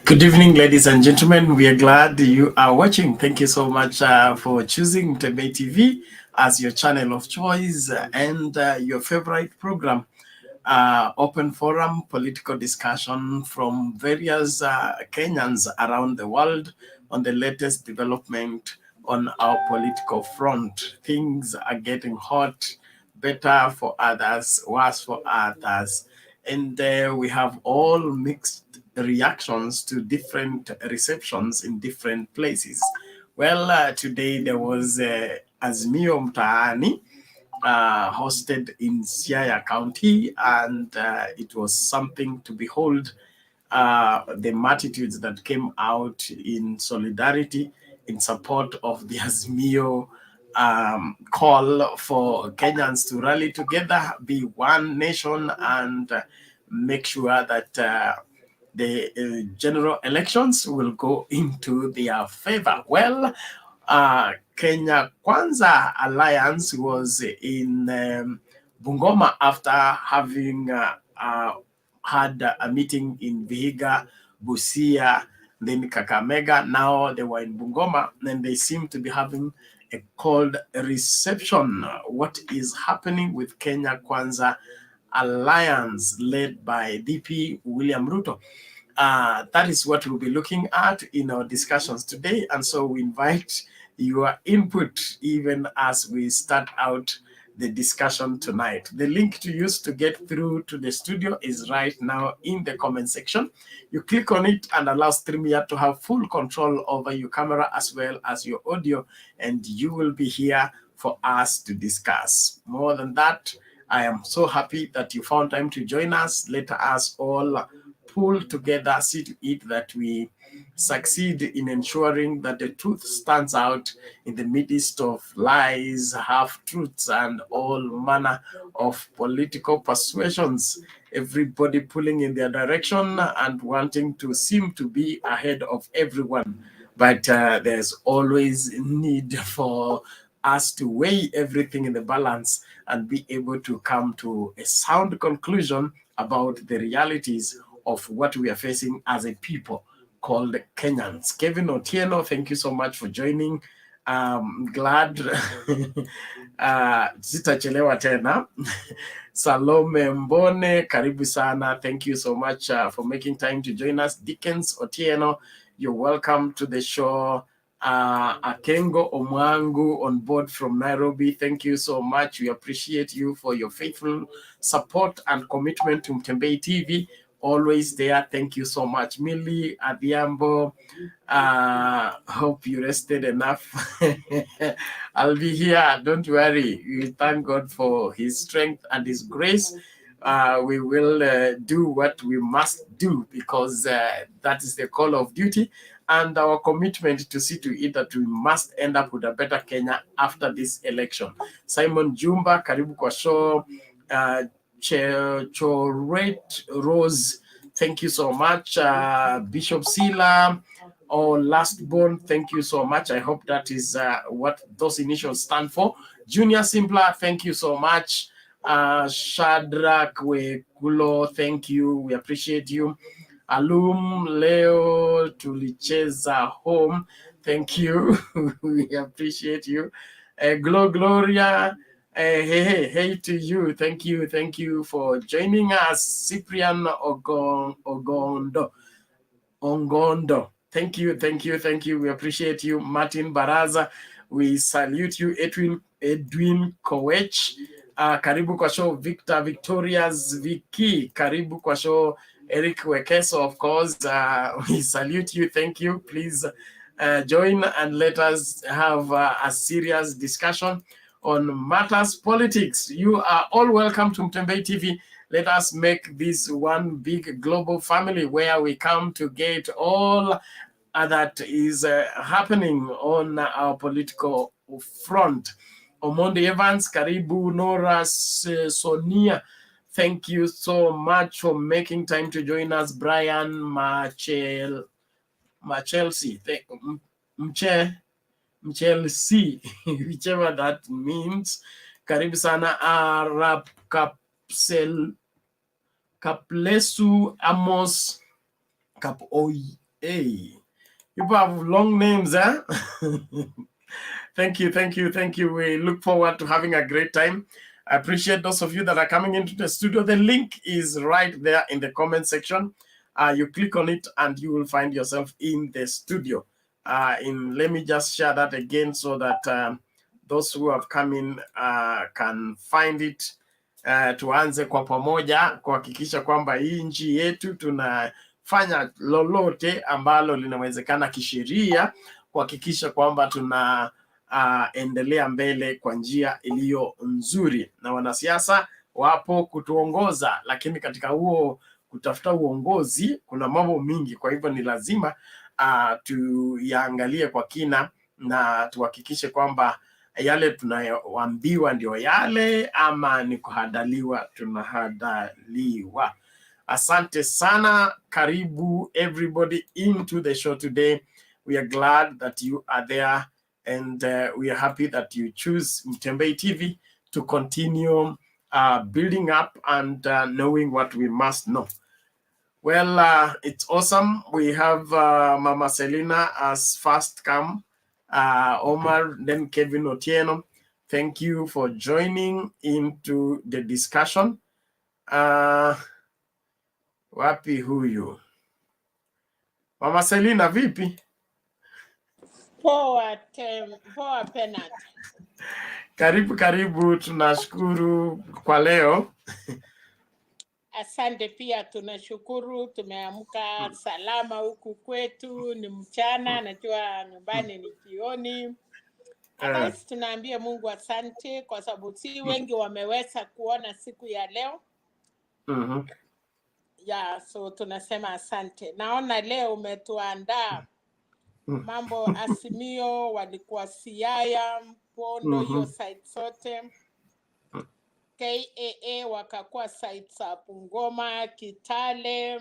Good evening, ladies and gentlemen. We are glad you are watching. Thank you so much for choosing Mtebe TV as your channel of choice and your favorite program. Open forum, political discussion from various Kenyans around the world on the latest development on our political front. Things are getting hot, better for others, worse for others. And we have all mixed reactions to different receptions in different places. Well, today there was Azimio Mtaani, hosted in Siaya County, and it was something to behold. The multitudes that came out in solidarity in support of the Azimio call for Kenyans to rally together, be one nation, and make sure that the general elections will go into their favor. Well, Kenya Kwanza Alliance was in Bungoma after having had a meeting in Vihiga, Busia, then Kakamega. Now they were in Bungoma, and they seem to be having a cold reception. What is happening with Kenya Kwanza Alliance led by DP William Ruto? That is what we'll be looking at in our discussions today. And so we invite your input even as we start out the discussion tonight. The link to use to get through to the studio is right now in the comment section. You click on it and allow StreamYard to have full control over your camera as well as your audio, and you will be here for us to discuss. More than that, I am so happy that you found time to join us. Let us all pull together, see to it that we succeed in ensuring that the truth stands out in the midst of lies, half-truths, and all manner of political persuasions. Everybody pulling in their direction and wanting to seem to be ahead of everyone. But there's always need for us to weigh everything in the balance and be able to come to a sound conclusion about the realities of what we are facing as a people called Kenyans. Kevin Otieno, thank you so much for joining. Glad sitachelewa tena. Salome Mbone, karibu sana. Thank you so much for making time to join us. Dickens Otieno, you're welcome to the show. Akengo Omwangu on board from Nairobi. Thank you so much. We appreciate you for your faithful support and commitment to Mtembei TV. Always there. Thank you so much. Millie Adiambo, hope you rested enough. I'll be here. Don't worry. We thank God for his strength and his grace. We will do what we must do because that is the call of duty and our commitment to see to it that we must end up with a better Kenya after this election. Simon Jumba, karibu kwa show. Choret Rose, thank you so much. Bishop Sila or Lastborn, thank you so much. I hope that is what those initials stand for. Junior Simpler, thank you so much. Shadrach Wekulo, thank you. We appreciate you. Alum Leo Tulicheza Home, thank you. We appreciate you. Gloria, hey to you. Thank you for joining us. Cyprian Ongondo. Thank you. We appreciate you. Martin Baraza, we salute you. Edwin Kowech, karibu kwa show. Victoria's Vicky, karibu kwa show. Eric Wekeso, of course, we salute you. Thank you. Please join and let us have a serious discussion on matters politics. You are all welcome to Mtembei TV. Let us make this one big global family where we come to get all that is happening on our political front. Omondi Evans, karibu. Nora Sonia, thank you so much for making time to join us. Brian Chelsea, Chelsea, whichever that means. Karibu sana. Arab Kaplesu Amos Hey, you have long names, huh? Thank you, thank you, thank you. We look forward to having a great time. I appreciate those of you that are coming into the studio. The link is right there in the comment section. You click on it and you will find yourself in the studio. Let me just share that again so that those who have come in can find it. Tuanze kwa pamoja kuhakikisha kwamba hii nchi yetu tunafanya lolote ambalo linawezekana kisheria kuhakikisha kwamba tuna endelea mbele kwa njia iliyo nzuri, na wanasiasa wapo kutuongoza, lakini katika huo kutafuta uongozi kuna mambo mingi. Kwa hivyo ni lazima tuyaangalie kwa kina na tuhakikishe kwamba yale tunayoambiwa ndio yale ama ni kuhadaliwa, tunahadaliwa. Asante sana. Karibu everybody into the show today. We are glad that you are there, and we are happy that you choose Mtembei TV to continue building up and knowing what we must know. Well, it's awesome. We have Mama Selina as first come, Omar, then Kevin Otieno. Thank you for joining into the discussion. Wapi huyu? Mama Selina, vipi? Poa Penat. Karibu, tunashukuru kwa leo. Asante pia, tunashukuru tumeamka salama huku kwetu, ni mchana, najua nyumbani ni jioni. Otherwise tunaambia Mungu asante kwa sababu si wengi wameweza kuona siku ya leo. So tunasema asante. Naona leo umetuandaa mambo Azimio, walikuwa Siaya, Mpondo, hiyo site zote. KAA wakakuwa site za Bungoma, Kitale.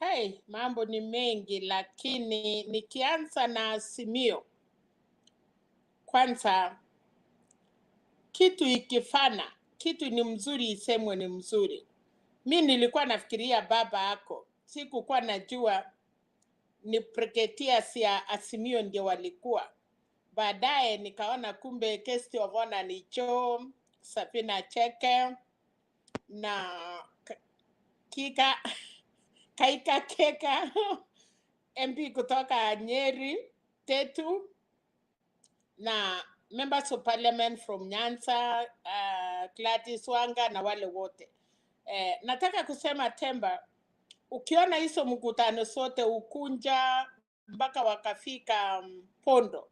Hey, mambo ni mengi, lakini nikianza na Azimio. Kwanza, kitu ikifana, kitu ni mzuri isemwe ni mzuri. Mi nilikuwa nafikiria baba yako, sikukuwa najua ni brigadiers ya Azimio ndio walikuwa. Baadaye nikaona kumbe guest of honor ni Joe, Sabina Cheke na Kaika Keka MP kutoka Nyeri, Tetu, na members of parliament from Nyanza, Gladys Wanga na wale wote. Nataka kusema Temba, ukiona hizo mkutano sote Ukunja mpaka wakafika Pondo,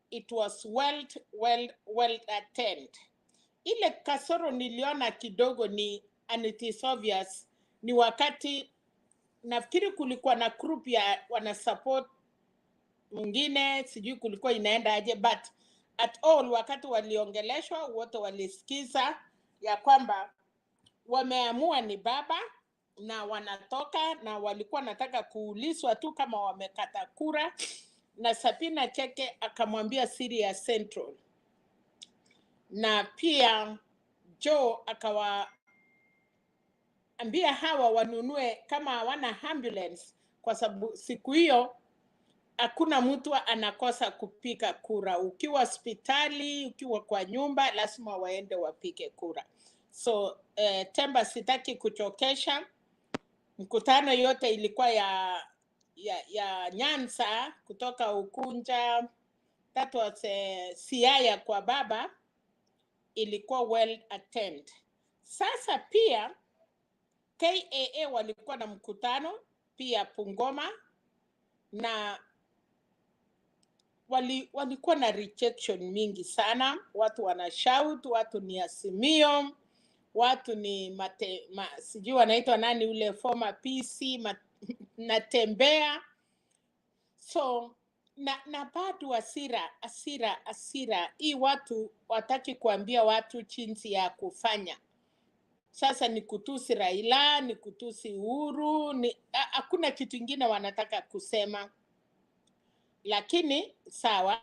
it was well attended. Ile kasoro niliona kidogo ni, and it is obvious, ni wakati nafikiri kulikuwa na group ya wana support mwingine, sijui kulikuwa inaenda aje, but at all wakati waliongeleshwa wote walisikiza ya kwamba wameamua ni baba na wanatoka, na walikuwa nataka kuulizwa tu kama wamekata kura, na Sabina Cheke akamwambia siri ya Central, na pia Joe akawaambia hawa wanunue kama hawana ambulance, kwa sababu siku hiyo hakuna mtu anakosa kupika kura. Ukiwa hospitali, ukiwa kwa nyumba, lazima waende wapike kura. So Temba, sitaki kuchokesha. Mkutano yote ilikuwa ya Nyanza kutoka Ukunja, that was Siaya kwa baba, ilikuwa well attended. Sasa pia KAA walikuwa na mkutano pia Bungoma, na walikuwa na rejection mingi sana. Watu wanashout, watu ni Azimio, watu ni sijui wanaitwa nani ule former PC natembea. So na bado asira hii, watu wataki kuambia watu jinsi ya kufanya. Sasa ni kutusi Raila, ni kutusi Uhuru, hakuna kitu kingine wanataka kusema. Lakini sawa,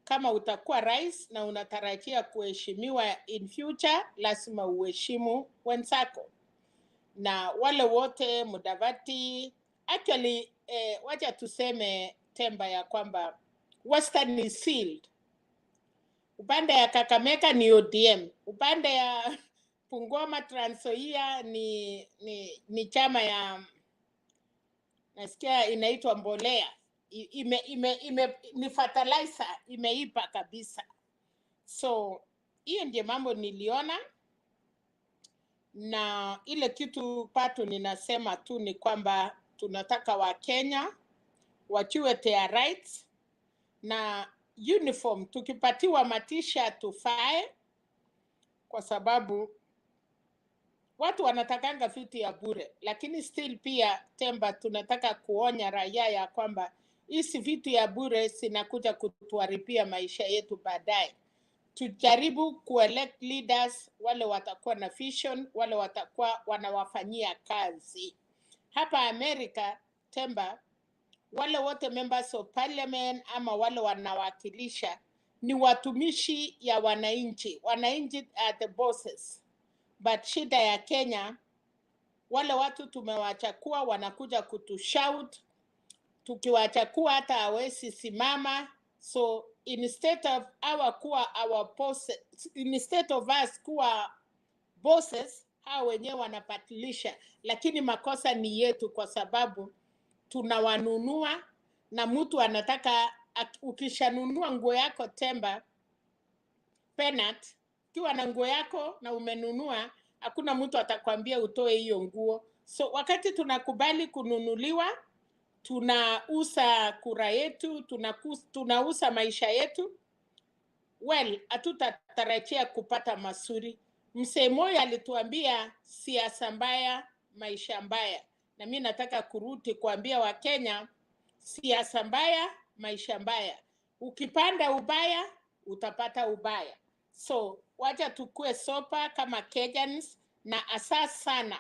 kama utakuwa rais na unatarajia kuheshimiwa in future, lazima uheshimu wenzako. Na wale wote Mudavadi, actually wacha tuseme Temba ya kwamba Western is sealed. Upande ya Kakamega ni ODM, upande ya Bungoma Trans Nzoia ni chama ya nasikia inaitwa Mbolea. Ni fertilizer imeipa kabisa. So hiyo ndiyo mambo niliona, na ile kitu pato ninasema tu ni kwamba tunataka Wakenya wachue their rights, na uniform tukipatiwa matisha tufae, kwa sababu watu wanatakanga vitu ya bure, lakini still pia Temba tunataka kuonya raia ya kwamba hizi vitu ya bure zinakuja kutuharibia maisha yetu baadaye. Tujaribu kuelect leaders wale watakuwa na vision, wale watakuwa wanawafanyia kazi. Hapa Amerika Temba, wale wote members of parliament ama wale wanawakilisha ni watumishi ya wananchi. Wananchi are the bosses. But shida ya Kenya, wale watu tumewachakua wanakuja kutushout, tukiwachakua hata hawezi simama. So instead of our bosses, instead of us kuwa bosses, hao wenyewe wanapatilisha, lakini makosa ni yetu kwa sababu tunawanunua, na mtu anataka ukishanunua nguo yako Temba Penat, kiwa na nguo yako na umenunua, hakuna mtu atakwambia utoe hiyo nguo. So wakati tunakubali kununuliwa, tunauza kura yetu, tunauza maisha yetu, well, hatutatarajia kupata mazuri. Mzee Moi alituambia siasa mbaya, maisha mbaya. Na mimi nataka kurudi kuambia Wakenya, siasa mbaya, maisha mbaya. Ukipanda ubaya, utapata ubaya. So wacha tukue sopa kama Kenyans, na asasa sana.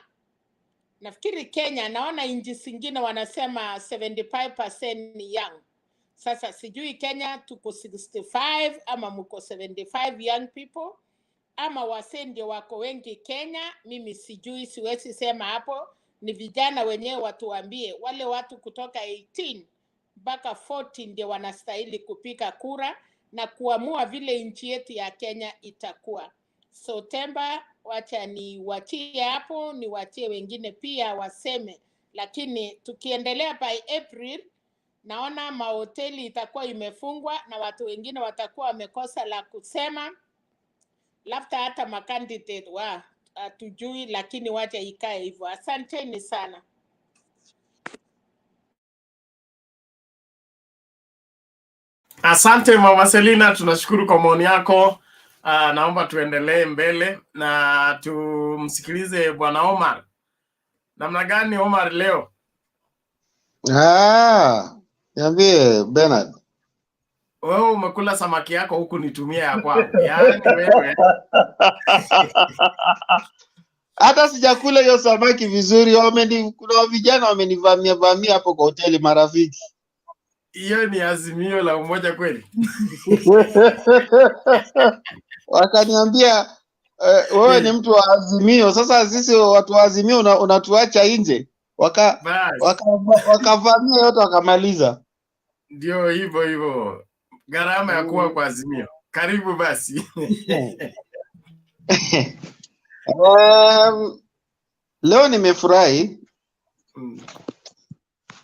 Nafikiri Kenya, naona nchi zingine wanasema 75% ni young. Sasa sijui Kenya tuko 65 ama mko 75 young people, ama wazee ndio wako wengi Kenya. Mimi sijui, siwezi sema hapo. Ni vijana wenyewe watuambie, wale watu kutoka 18 mpaka 40 ndio wanastahili kupiga kura na kuamua vile nchi yetu ya Kenya itakuwa. So Temba, wacha niwachie hapo, niwachie wengine pia waseme. Lakini tukiendelea by April, naona mahoteli itakuwa imefungwa na watu wengine watakuwa wamekosa la kusema. Labda hata makandidate hatujui, lakini wacha ikae hivyo. Asanteni sana. Asante Mama Selina, tunashukuru kwa maoni yako. Naomba tuendelee mbele na tumsikilize Bwana Omar. Namna gani Omar leo? Niambie Bernard. Wewe umekula samaki yako huku nitumia ya kwangu. Yaani wewe. Hata sijakula hiyo samaki vizuri. Kuna vijana wamenivamia hapo kwa hoteli, marafiki. Hiyo ni Azimio la Umoja kweli? Wakaniambia wewe ni mtu wa Azimio. Sasa sisi watu wa Azimio unatuacha nje. Wakavamia yote wakamaliza. Ndio hivyo. Gharama ya kuwa kwa Azimio. Karibu basi. Leo nimefurahi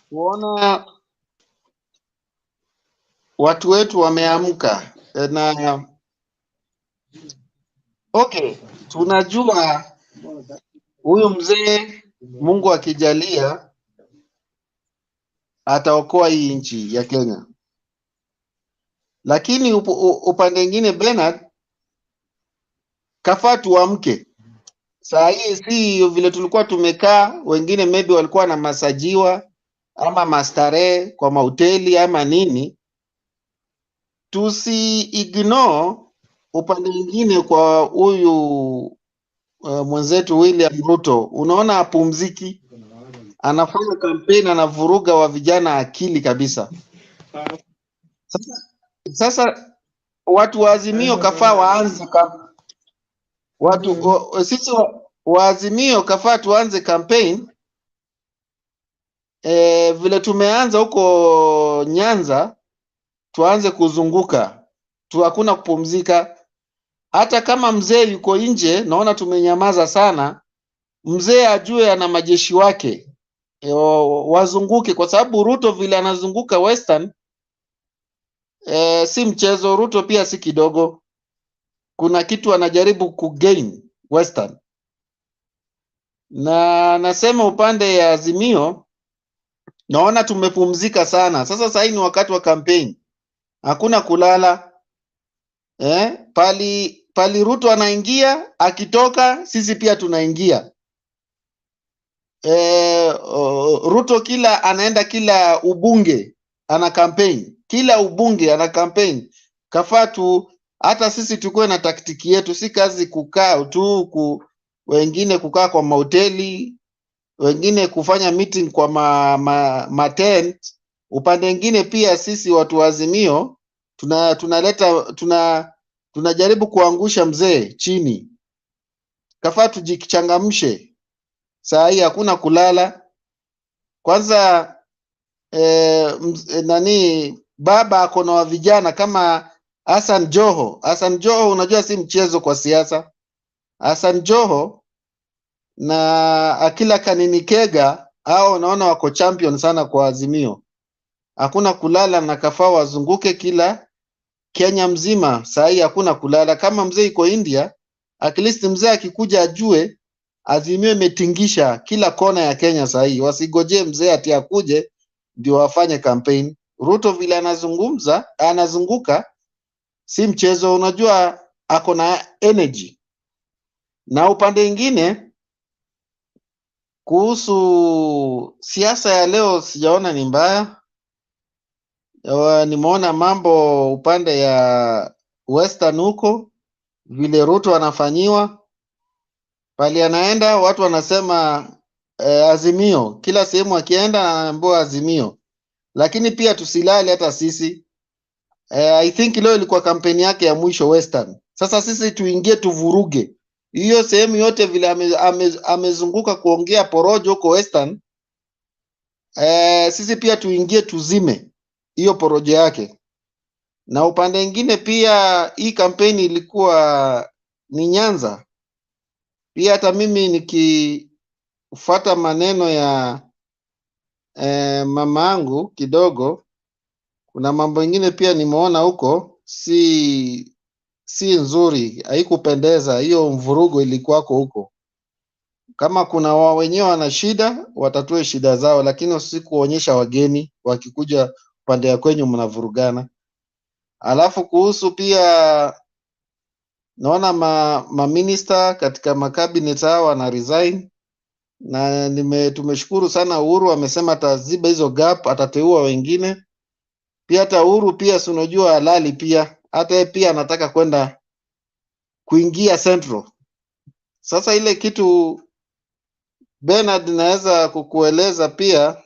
kuona watu wetu wameamka, na tunajua huyu mzee Mungu akijalia ataokoa hii nchi ya Kenya. Lakini upande mwingine Bernard, kafaa tuamke. Saa hii si vile tulikuwa tumekaa, wengine maybe walikuwa na masajiwa ama mastarehe kwa mahoteli ama nini. Tusi ignore upande mwingine kwa huyu mwenzetu William Ruto. Unaona hapumziki, anafanya kampeni, anavuruga wa vijana akili kabisa. Sasa watu wa Azimio kafaa waanze sisi wa Azimio kafaa tuanze campaign vile tumeanza huko Nyanza, tuanze kuzunguka tu, hakuna kupumzika. Hata kama mzee yuko nje, naona tumenyamaza sana, mzee ajue ana majeshi wake wazunguke, kwa sababu Ruto vile anazunguka Western si mchezo. Ruto pia si kidogo, kuna kitu anajaribu kugain Western. Na nasema upande ya Azimio naona tumepumzika sana. Sasa hii ni wakati wa kampeni, hakuna kulala pali Ruto anaingia, akitoka sisi pia tunaingia. Ruto anaenda kila ubunge ana campaign, kila ubunge ana campaign. Kafaa tu hata sisi tukuwe na taktiki yetu, si kazi kukaa tu wengine kukaa kwa mahoteli, wengine kufanya meeting kwa ma tent. Upande mwingine pia sisi watu wa Azimio tunajaribu kuangusha mzee chini. Kafaa tujichangamshe. Saa hii hakuna kulala. Kwanza baba ako na vijana kama Hassan Joho. Hassan Joho unajua si mchezo kwa siasa. Hassan Joho na Akila Kanini Kega hao naona wako champion sana kwa Azimio. Hakuna kulala, na kafaa wazunguke kila Kenya mzima. Saa hii hakuna kulala. Kama mzee iko India, at least mzee akikuja ajue Azimio imetingisha kila kona ya Kenya. Saa hii wasigojee mzee ati akuje ndio wafanye campaign. Ruto vile anazunguka si mchezo, unajua ako na energy. Na upande mwingine kuhusu siasa ya leo sijaona ni mbaya. Nimeona mambo upande ya Western huko vile Ruto anafanyiwa pali, anaenda watu wanasema Azimio, kila sehemu akienda anaambiwa Azimio. Lakini pia tusilali hata sisi. I think leo ilikuwa kampeni yake ya mwisho Western. Sasa sisi tuingie tuvuruge hiyo sehemu yote vile amezunguka kuongea porojo huko Western. Sisi pia tuingie tuzime hiyo porojo yake. Na upande mwingine pia hii kampeni ilikuwa ni Nyanza. Pia hata mimi nikifuata maneno ya mama yangu kidogo, kuna mambo mengine pia nimeona huko si nzuri, haikupendeza. Hiyo mvurugo ilikuwako huko. Kama kuna wenyewe wana shida, watatue shida zao, lakini usikuonyesha wageni wakikuja pande ya kwenyu mnavurugana. Alafu kuhusu pia naona minister katika makabinet hao wana resign, na tumeshukuru sana Uhuru amesema ataziba hizo gap, atateua wengine. Pia hata Uhuru pia si unajua halali pia, hata yeye pia anataka kwenda kuingia Central. Sasa ile kitu Bernard naweza kukueleza pia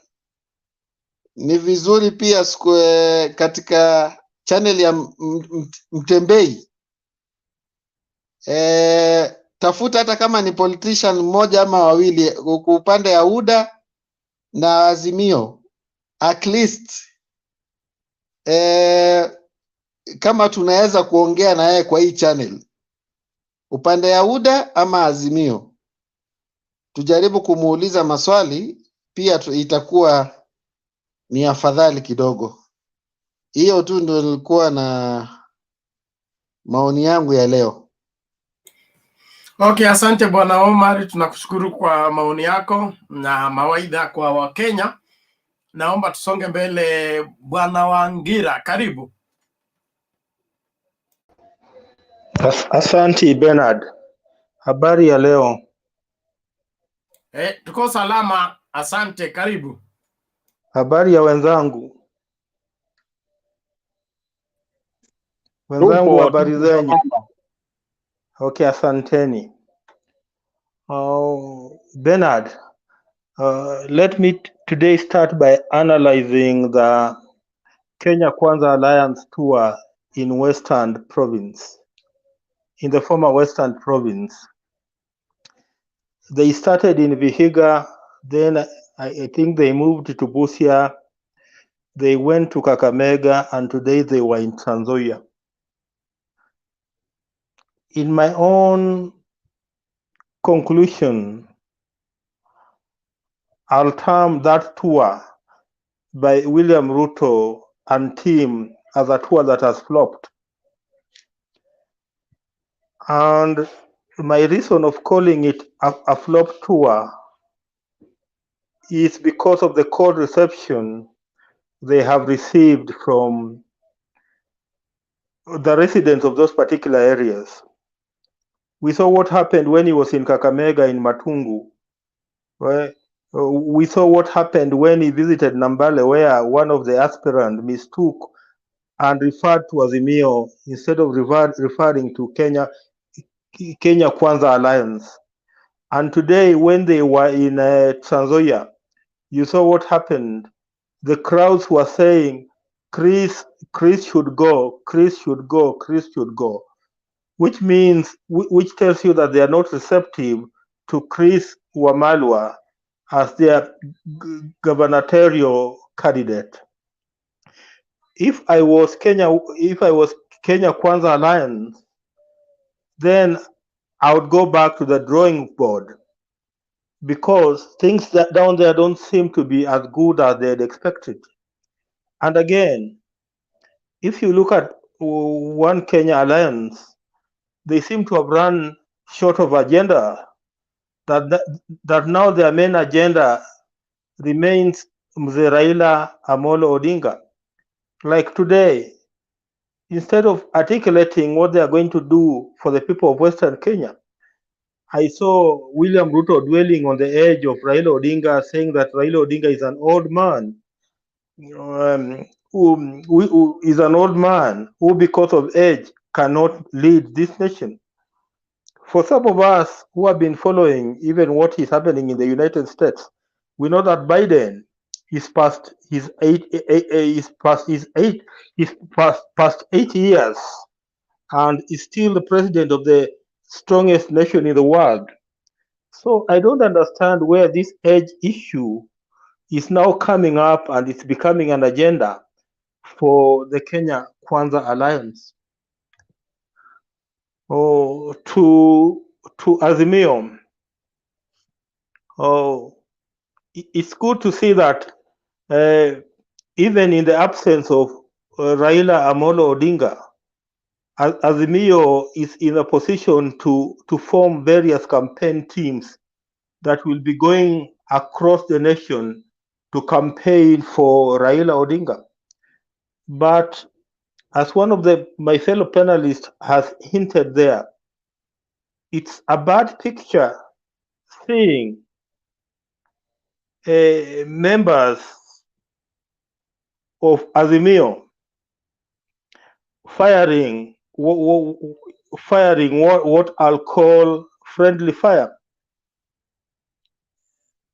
ni vizuri pia katika channel ya Mtembei tafuta hata kama ni politician mmoja ama wawili upande ya UDA na Azimio, at least kama tunaweza kuongea na yeye kwa hii channel upande ya UDA ama Azimio, tujaribu kumuuliza maswali pia itakuwa ni afadhali kidogo. Hiyo tu ndio nilikuwa na maoni yangu ya leo. Okay, asante Bwana Omar, tunakushukuru kwa maoni yako na mawaidha kwa Wakenya. Naomba tusonge mbele. Bwana Wangira, karibu. Asante Bernard. Habari ya leo? Tuko salama, asante, karibu. Habari ya wenzangu? Habari zenyu? Okay, asanteni. Bernard, let me today start by analyzing the Kenya Kwanza Alliance tour in Western Province, in the former Western Province. They started in Vihiga, then I think they moved to Busia, they went to Kakamega, and today they were in Trans Nzoia. In my own conclusion, I'll term that tour by William Ruto and team as a tour that has flopped. And my reason of calling it a flop tour is because of the cold reception they have received from the residents of those particular areas. We saw what happened when he was in Kakamega in Matungu. Right? We saw what happened when he visited Nambale, where one of the aspirants mistook and referred to Azimio instead of referring to Kenya Kwanza Alliance. And today, when they were in Trans Nzoia, you saw what happened. The crowds were saying, Chris should go, Chris should go, Chris should go, which means, which tells you that they are not receptive to Chris Wamalwa as their gubernatorial candidate. If I was Kenya Kwanza Alliance, then I would go back to the drawing board, because things that down there don't seem to be as good as they had expected. And again, if you look at One Kenya Alliance, they seem to have run short of agenda, that now their main agenda remains Mzee Raila Amolo Odinga. Like today, instead of articulating what they are going to do for the people of Western Kenya, I saw William Ruto dwelling on the edge of Raila Odinga, saying that Raila Odinga is an old man, who is an old man who, because of age, cannot lead this nation. For some of us who have been following even what is happening in the United States, we know that Biden is past his past 8 years and is still the president of the strongest nation in the world. So I don't understand where this age issue is now coming up and it's becoming an agenda for the Kenya Kwanza Alliance. Oh, to Azimio. Oh, it's good to see that even in the absence of Raila Amolo Odinga, Azimio is in a position to form various campaign teams that will be going across the nation to campaign for Raila Odinga. But as one of my fellow panelists has hinted there, it's a bad picture seeing members of Azimio firing what I'll call friendly fire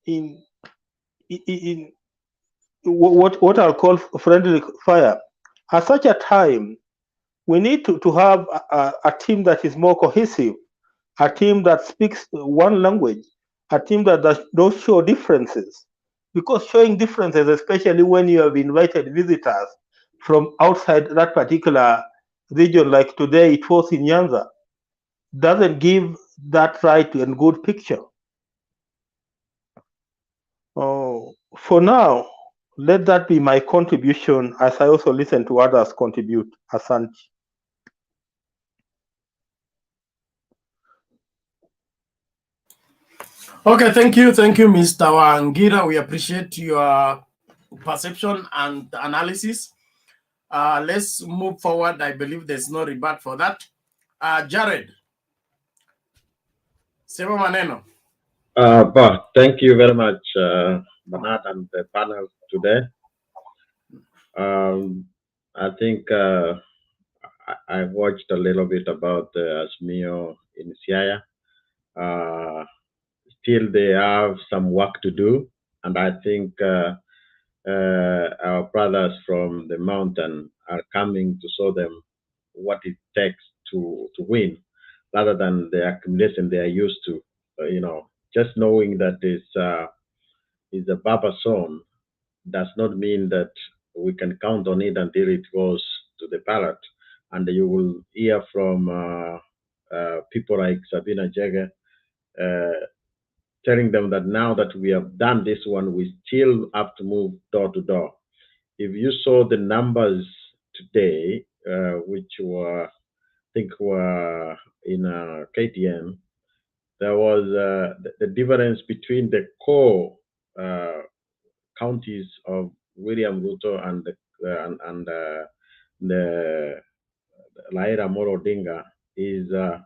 in what I'll call friendly fire. At such a time, we need to have a team that is more cohesive, a team that speaks one language, a team that does show differences. Because showing differences, especially when you have invited visitors from outside that particular region, like today it was in Nyanza, doesn't give that right and good picture. For now, let that be my contribution as I also listen to others contribute. Asante. Okay, thank you, Mr. Wangira. We appreciate your perception and analysis. Let's move forward. I believe there's no rebut for that. Jared, sema maneno. Thank you very much, Bernard, and the panel today. I think I watched a little bit about the Azimio in Siaya. Still, they have some work to do, and I think our brothers from the mountain are coming to show them what it takes to win, rather than the accumulation they are used to. Just knowing that it's is a Baba son does not mean that we can count on it until it goes to the ballot. And you will hear from people like Sabina Jagger telling them that now that we have done this one, we still have to move door to door. If you saw the numbers today, which were, I think, were in KTN, there was the difference between the core uh, counties of William Ruto and the Laira Moro Dinga is a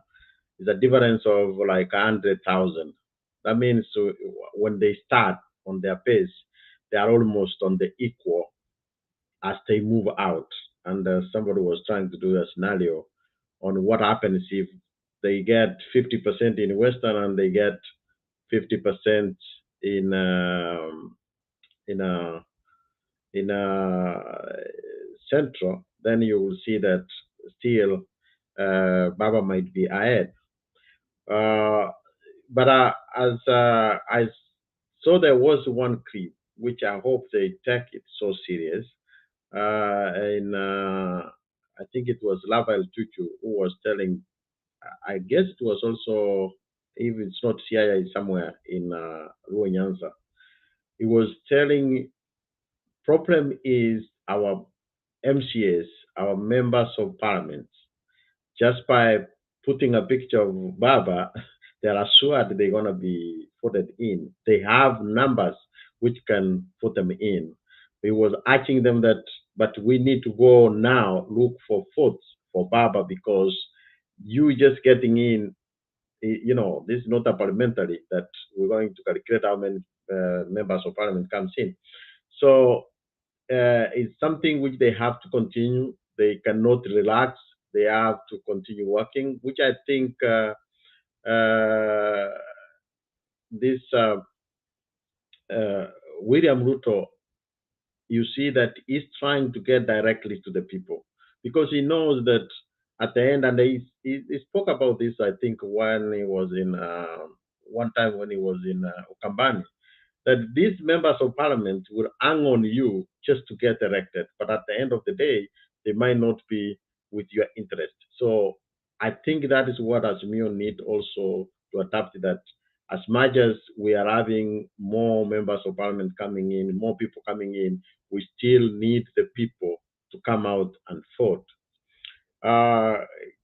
difference of like 100,000. That means when they start on their pace, they are almost on the equal as they move out. And somebody was trying to do a scenario on what happens if they get 50% in Western and they get 50% in in a in Central. Then you will see that still Baba might be ahead. Uh, but as I saw, there was one clip which I hope they take it so serious. And I think it was Laval Tutu who was telling. I guess it was also, if it's not Siaya, it's somewhere in Ruanyanza. He was telling problem is our MCAs, our members of parliament. Just by putting a picture of Baba, they are assured they're going to be voted in. They have numbers which can put them in. He was asking them that, but we need to go now look for votes for Baba because you just getting in, this is not a parliamentary that we're going to calculate how many members of parliament comes in. So it's something which they have to continue. They cannot relax. They have to continue working, which I think this William Ruto, you see that he's trying to get directly to the people because he knows that at the end, and he spoke about this, I think, when he was in one time when he was in Ukambani, that these members of parliament will hang on you just to get elected. But at the end of the day, they might not be with your interest. So I think that is what Azimio need also to adapt that. As much as we are having more members of parliament coming in, more people coming in, we still need the people to come out and vote. Uh,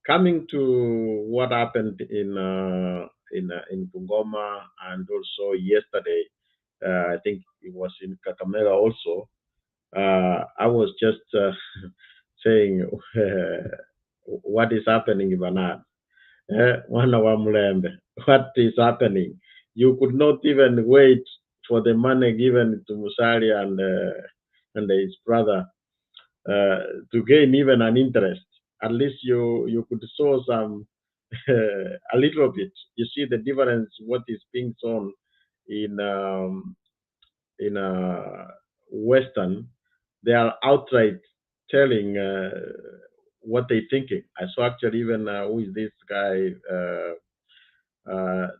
Coming to what happened in Bungoma and also yesterday, I think it was in Kakamega also. I was just saying what is happening in Banana. Wana wa Mlembe. What is happening? You could not even wait for the money given to Musali and his brother uh, to gain even an interest. At least you could show some a little bit. You see the difference. What is being shown in Western, they are outright telling what they're thinking. I saw actually even who is this guy?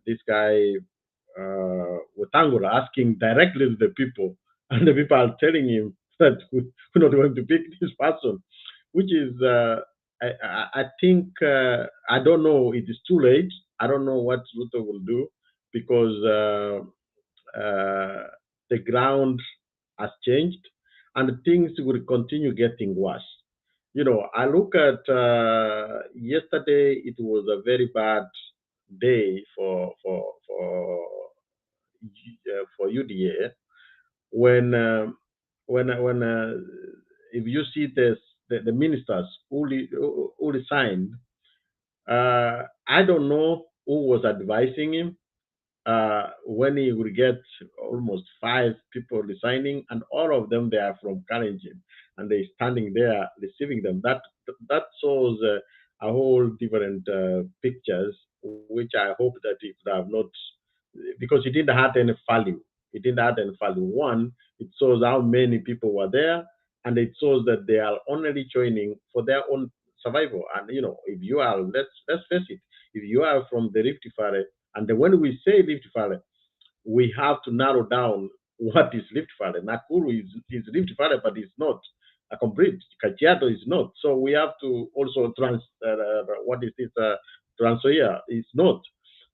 This guy Wetangula asking directly to the people, and the people are telling him that we're not going to pick this person, which is I think I don't know. It is too late. I don't know what Ruto will do because the ground has changed and things will continue getting worse. I look at yesterday. It was a very bad day for UDA when if you see this the ministers who resigned. I don't know who was advising him when he will get almost five people resigning, and all of them they are from Kalenjin, and they standing there receiving them. That shows a whole different pictures, which I hope that it would have not, because it didn't have any value. It didn't have any value. One, it shows how many people were there, and it shows that they are only joining for their own survival. And if you are, let's face it, if you are from the Rift Valley, and then when we say Rift Valley, we have to narrow down what is Rift Valley. Nakuru is Rift Valley, but it's not a complete. Kajiado is not. So we have to also what is it? Trans Nzoia is not.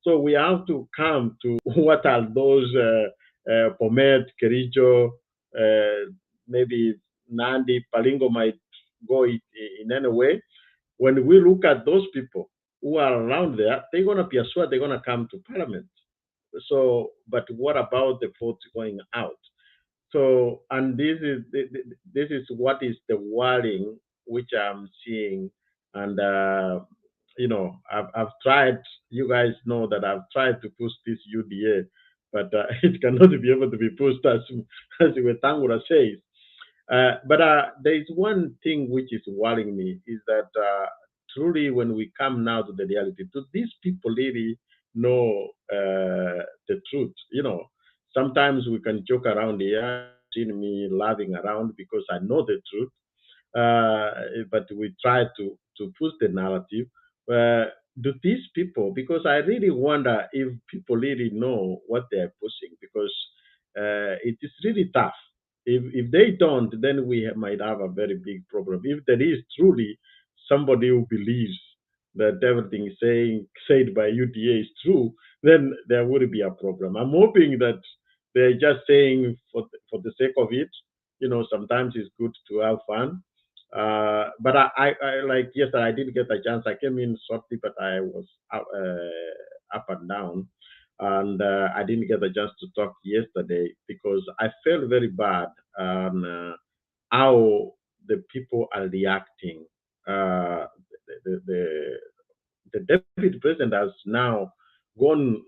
So we have to come to what are those Bomet, Kericho, maybe Nandi, Palingo might go in any way. When we look at those people who are around there, they're going to be assured they're going to come to parliament. So, but what about the votes going out? So, and this is what is the worrying which I'm seeing, and I've tried. You guys know that I've tried to push this UDA, but it cannot be able to be pushed as Wetangula says. But there is one thing which is worrying me is that truly when we come now to the reality, do these people really know the truth? Sometimes we can joke around here. You've seen me laughing around because I know the truth. But we try to push the narrative. Do these people, because I really wonder if people really know what they're pushing, because it is really tough. If they don't, then we might have a very big problem. If there is truly somebody who believes that everything said by UDA is true, then there would be a problem. I'm hoping that they're just saying for the sake of it. Sometimes it's good to have fun. But I like yesterday I didn't get a chance. I came in shortly, but I was up and down, and I didn't get a chance to talk yesterday because I felt very bad on how the people are reacting. Uh, the, the the deputy president has now gone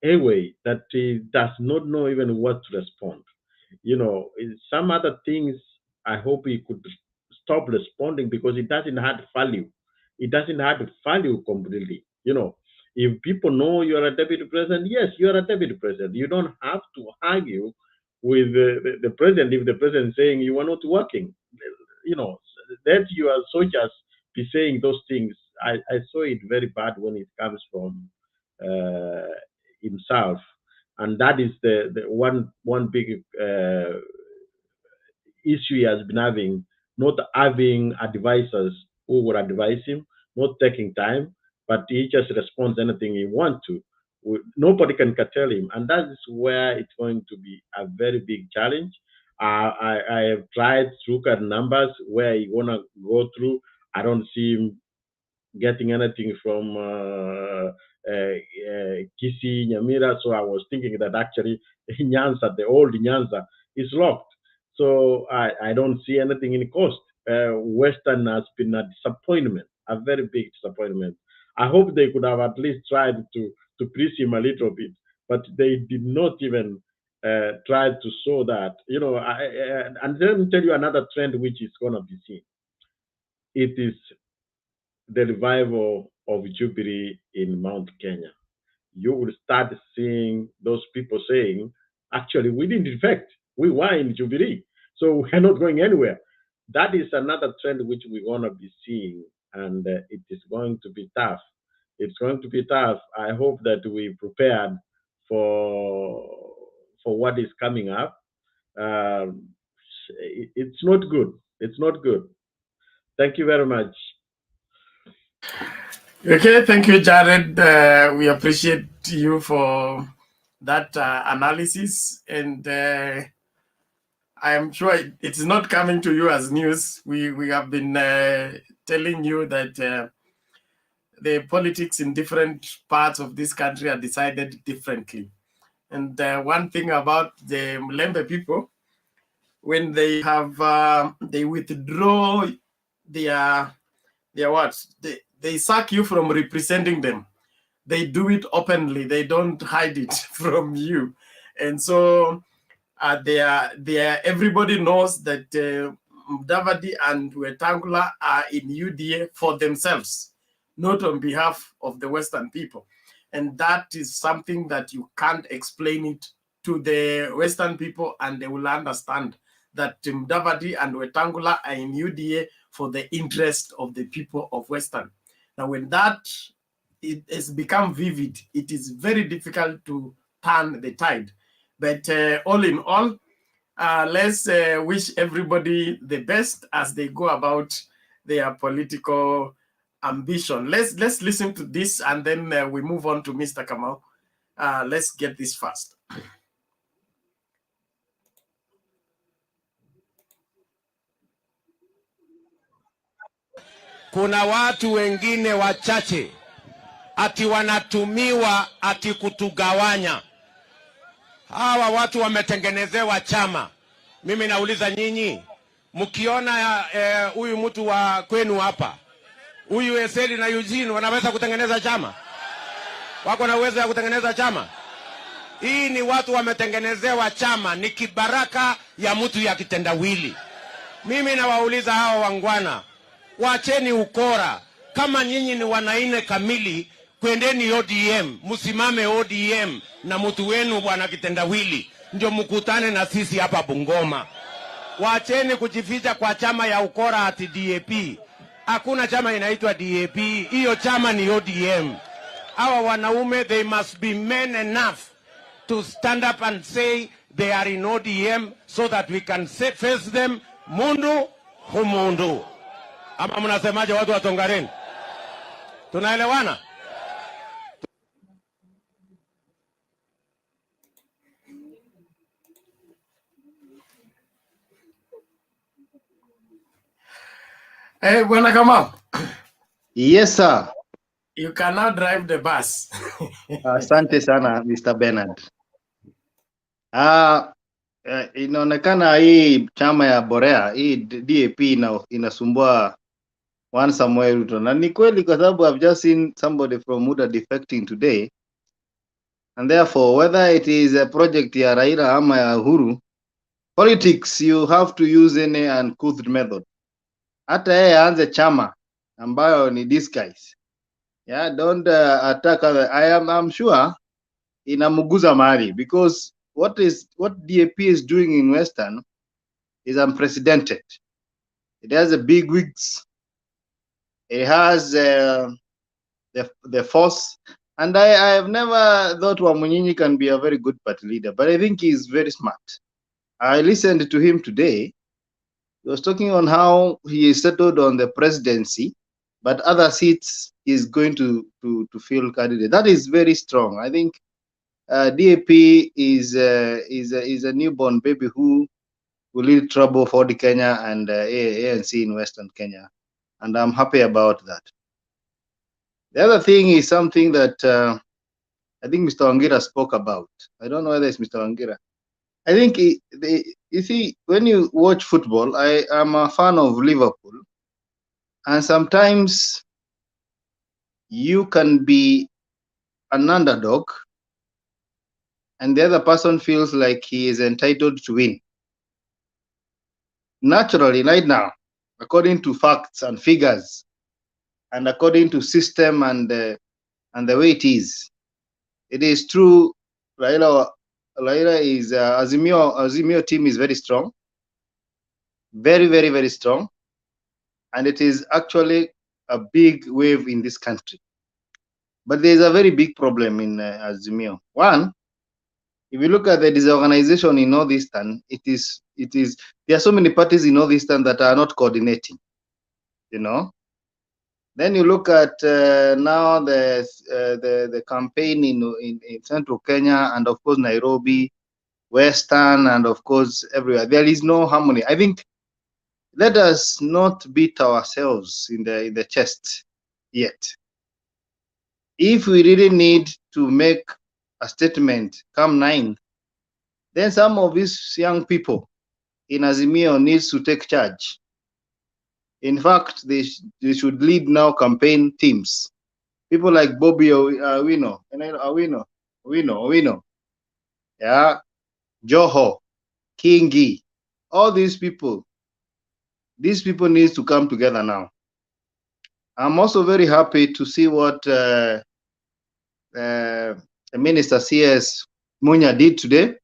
away that he does not know even what to respond. Some other things I hope he could stop responding because it doesn't have value. It doesn't have value completely. If people know you're a deputy president, yes, you're a deputy president. You don't have to argue with the president if the president is saying you are not working. You know, let your soldiers be saying those things. I saw it very bad when it comes from uh, himself, and that is the one big issue he has been having, not having advisors who would advise him, not taking time, but he just responds anything he wants to. Nobody can curtail him, and that is where it's going to be a very big challenge. I have tried to look at numbers where he wanna go through. I don't see him getting anything from Kisi, Nyamira. So I was thinking that actually Nyanza, the old Nyanza, is locked. So I don't see anything in coast. Western has been a disappointment, a very big disappointment. I hope they could have at least tried to please him a little bit, but they did not even try to show that. And let me tell you another trend which is going to be seen. It is the revival of Jubilee in Mount Kenya. You will start seeing those people saying, actually, we didn't defect. We were in Jubilee. So we're not going anywhere. That is another trend which we're going to be seeing, and it is going to be tough. It's going to be tough. I hope that we prepared for what is coming up. Um, it's not good. It's not good. Thank you very much. Okay, thank you, Jared. We appreciate you for that analysis, and I am sure it's not coming to you as news. We have been telling you that the politics in different parts of this country are decided differently. And one thing about the Mlembe people, when they have they withdraw their what they sack you from representing them. They do it openly. They don't hide it from you, and so everybody knows that Mudavadi and Wetangula are in UDA for themselves, not on behalf of the Western people. And that is something that you can't explain it to the Western people, and they will understand that Mudavadi and Wetangula are in UDA for the interest of the people of Western. Now, when that it has become vivid, it is very difficult to turn the tide, But all in all, let's wish everybody the best as they go about their political ambition. Let's listen to this, and then we move on to Mr. Kamau. Let's get this first. Kuna watu wengine wachache ati wanatumiwa ati kutugawanya. Hawa watu wametengenezewa chama. Mimi nauliza nyinyi, mkiona huyu mtu wa kwenu hapa, huyu Eseli na Eugene wanaweza kutengeneza chama? Wako na uwezo ya kutengeneza chama? Hii ni watu wametengenezewa chama, ni kibaraka ya mtu ya kitendawili. Mimi nawauliza hawa wangwana, wacheni ukora. Kama nyinyi ni wanaine kamili, kwendeni ODM, msimame ODM na mtu wenu bwana kitendawili, ndio mkutane na sisi hapa Bungoma. Wacheni kujificha kwa chama ya ukora ati DAP. Hakuna chama inaitwa DAP, hiyo chama ni ODM. Hawa wanaume, they must be men enough to stand up and say they are in ODM so that we can face them mundu humundu. Ama mnasemaje watu wa Tongareni? Tunaelewana? Hey, Bwana Kamau. Yes, sir. You can now drive the bus. Asante sana Mr. Bernard. Inaonekana hii chama ya Borea, hii DAP inasumbua one Samuel Ruto. Na ni kweli kwa sababu I've just seen somebody from Muda defecting today. And therefore, whether it is a project ya Raila ama ya Uhuru, politics you have to use any uncouth method. Hata yeye aanze chama ambayo ni disguise. Yeah, don't attack other. I'm sure inamuguza mahali, because what DAP is doing in Western is unprecedented. It has a big wigs. It has the force, and I have never thought Wamunyinyi can be a very good party leader, but I think he's very smart. I listened to him today. He was talking on how he is settled on the presidency, but other seats is going to fill candidate. That is very strong. I think DAP is a newborn baby who will lead trouble for the Kenya and ANC in Western Kenya, and I'm happy about that. The other thing is something that I think Mr. Wangira spoke about. I don't know whether it's Mr. Wangira. I think you see, when you watch football, I am a fan of Liverpool, and sometimes you can be an underdog and the other person feels like he is entitled to win. Naturally, right now, according to facts and figures, and according to system and the way it is true. Raila is Azimio team is very strong, very, very, very strong, and it is actually a big wave in this country. But there is a very big problem in Azimio. One, if you look at the disorganization in Northeastern, there are so many parties in Northeastern that are not coordinating, you know. Then you look at now the campaign in Central Kenya, and of course Nairobi, Western, and of course everywhere. There is no harmony. I think let us not beat ourselves in the chest yet. If we really need to make a statement come 9th, then some of these young people in Azimio needs to take charge. In fact, they should lead now campaign teams. People like Bobby Owino, yeah, Joho, Kingi, all these people need to come together now. I'm also very happy to see what the Minister CS Munya did today.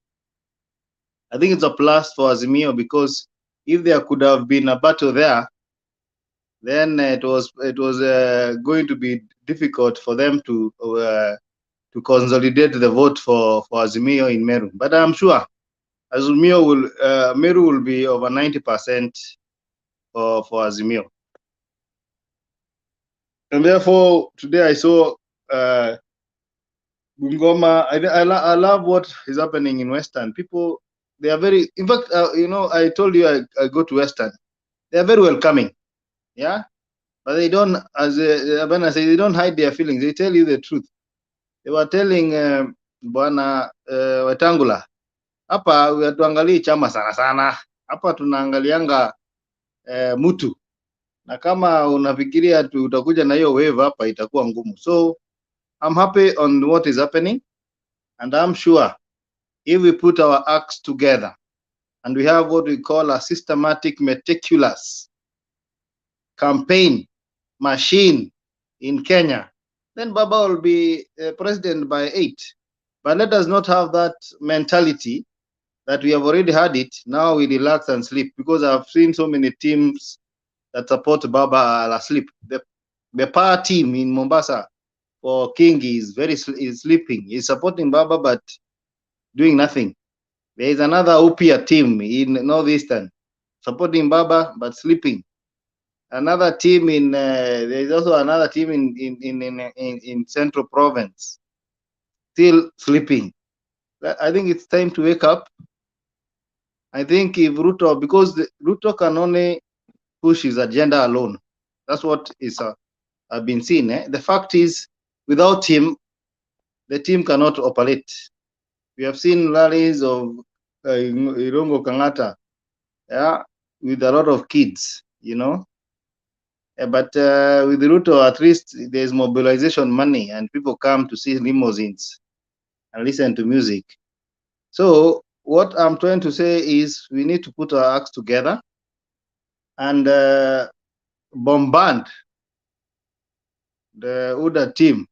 I think it's a plus for Azimio, because if there could have been a battle there, then it was going to be difficult for them to to consolidate the vote for Azimio in Meru. But I'm sure Azimio will Meru will be over 90% for Azimio. And therefore, today I saw Bungoma. I love what is happening in Western. People, they are very, in fact, I told you I go to Western. They are very welcoming. Yeah. But they don't, as Abana said, they don't hide their feelings. They tell you the truth. They were telling Bwana Wetangula, hapa hatuangalii chama sana sana. Hapa tunaangalianga mtu. Na kama unafikiria utakuja na hiyo wave hapa itakuwa ngumu. So I'm happy on what is happening, and I'm sure if we put our acts together and we have what we call a systematic, meticulous campaign machine in Kenya, then Baba will be president by 8. But let us not have that mentality that we have already had it. Now we relax and sleep, because I've seen so many teams that support Baba are asleep. The power team in Mombasa for King is sleeping. He's supporting Baba but doing nothing. There is another Upia team in Northeastern supporting Baba but sleeping. Another team in there is also another team in Central Province still sleeping. I think it's time to wake up. I think if Ruto, because Ruto can only push his agenda alone. That's what is have been seen. The fact is, without him, the team cannot operate. We have seen rallies of Irongo Kangata, yeah, with a lot of kids, But with Ruto, at least there's mobilization money and people come to see limousines and listen to music. So what I'm trying to say is we need to put our acts together and bombard the UDA team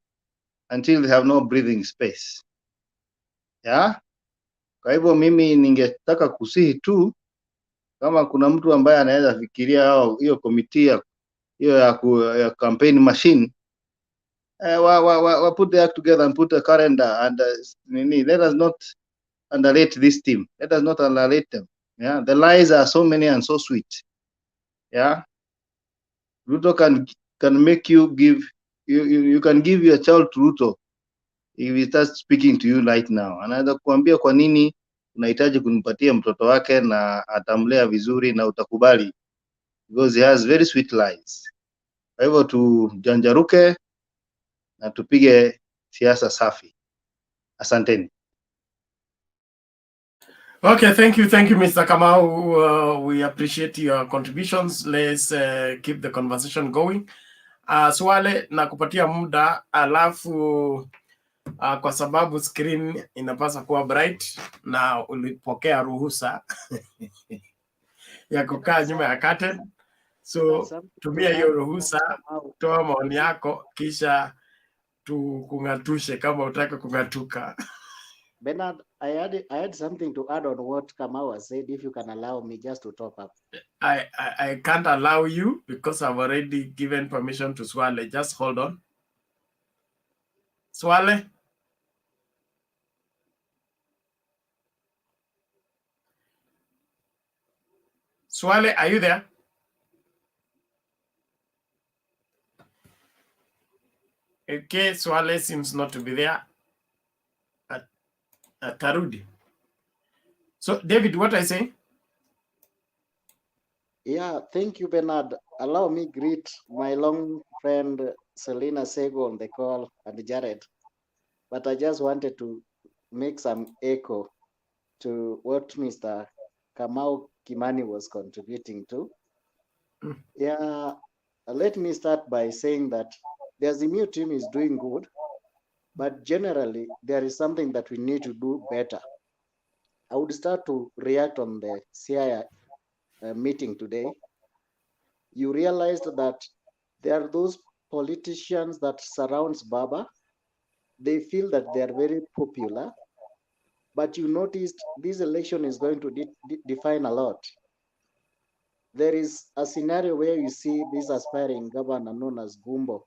until they have no breathing space. Yeah? Kwa hivyo mimi ningetaka kusihi tu kama kuna mtu ambaye anaweza fikiria hiyo committee hiyo ya campaign machine put the act together and put a calendar and let us not underrate this team. Let us not underrate them. Yeah, the lies are so many and so sweet. Yeah, Ruto can make you give you can give your child to Ruto if he starts speaking to you right now. Anaweza kuambia kwa nini unahitaji kunipatia mtoto wake na atamlea vizuri na utakubali, because he has very sweet lies. Kwa hivyo tujanjaruke na tupige siasa safi. Asanteni. Okay, thank you, Mr. Kamau. We appreciate your contributions. Let's keep the conversation going. Swale na kupatia muda, alafu kwa sababu screen inapaswa kuwa bright na ulipokea ruhusa ya kukaa nyuma ya curtain. So tumia hiyo ruhusa, toa maoni yako, kisha tukung'atushe kama utaka kung'atuka. Bernard, I had something to add on what Kamau has said, if you can allow me just to top up. I can't allow you because I've already given permission to Swale. Just hold on. Swale? Swale, are you there? Okay, Swale seems not to be there. Tarudi. So, David, what I say? Yeah, thank you, Bernard. Allow me greet my long friend Selina Sego on the call and Jared. But I just wanted to make some echo to what Mr. Kamau Kimani was contributing to. Yeah, let me start by saying that the Azimio team is doing good, but generally there is something that we need to do better. I would start to react on the Siaya meeting today. You realized that there are those politicians that surrounds Baba. They feel that they are very popular, but you noticed this election is going to define a lot. There is a scenario where you see this aspiring governor known as Gumbo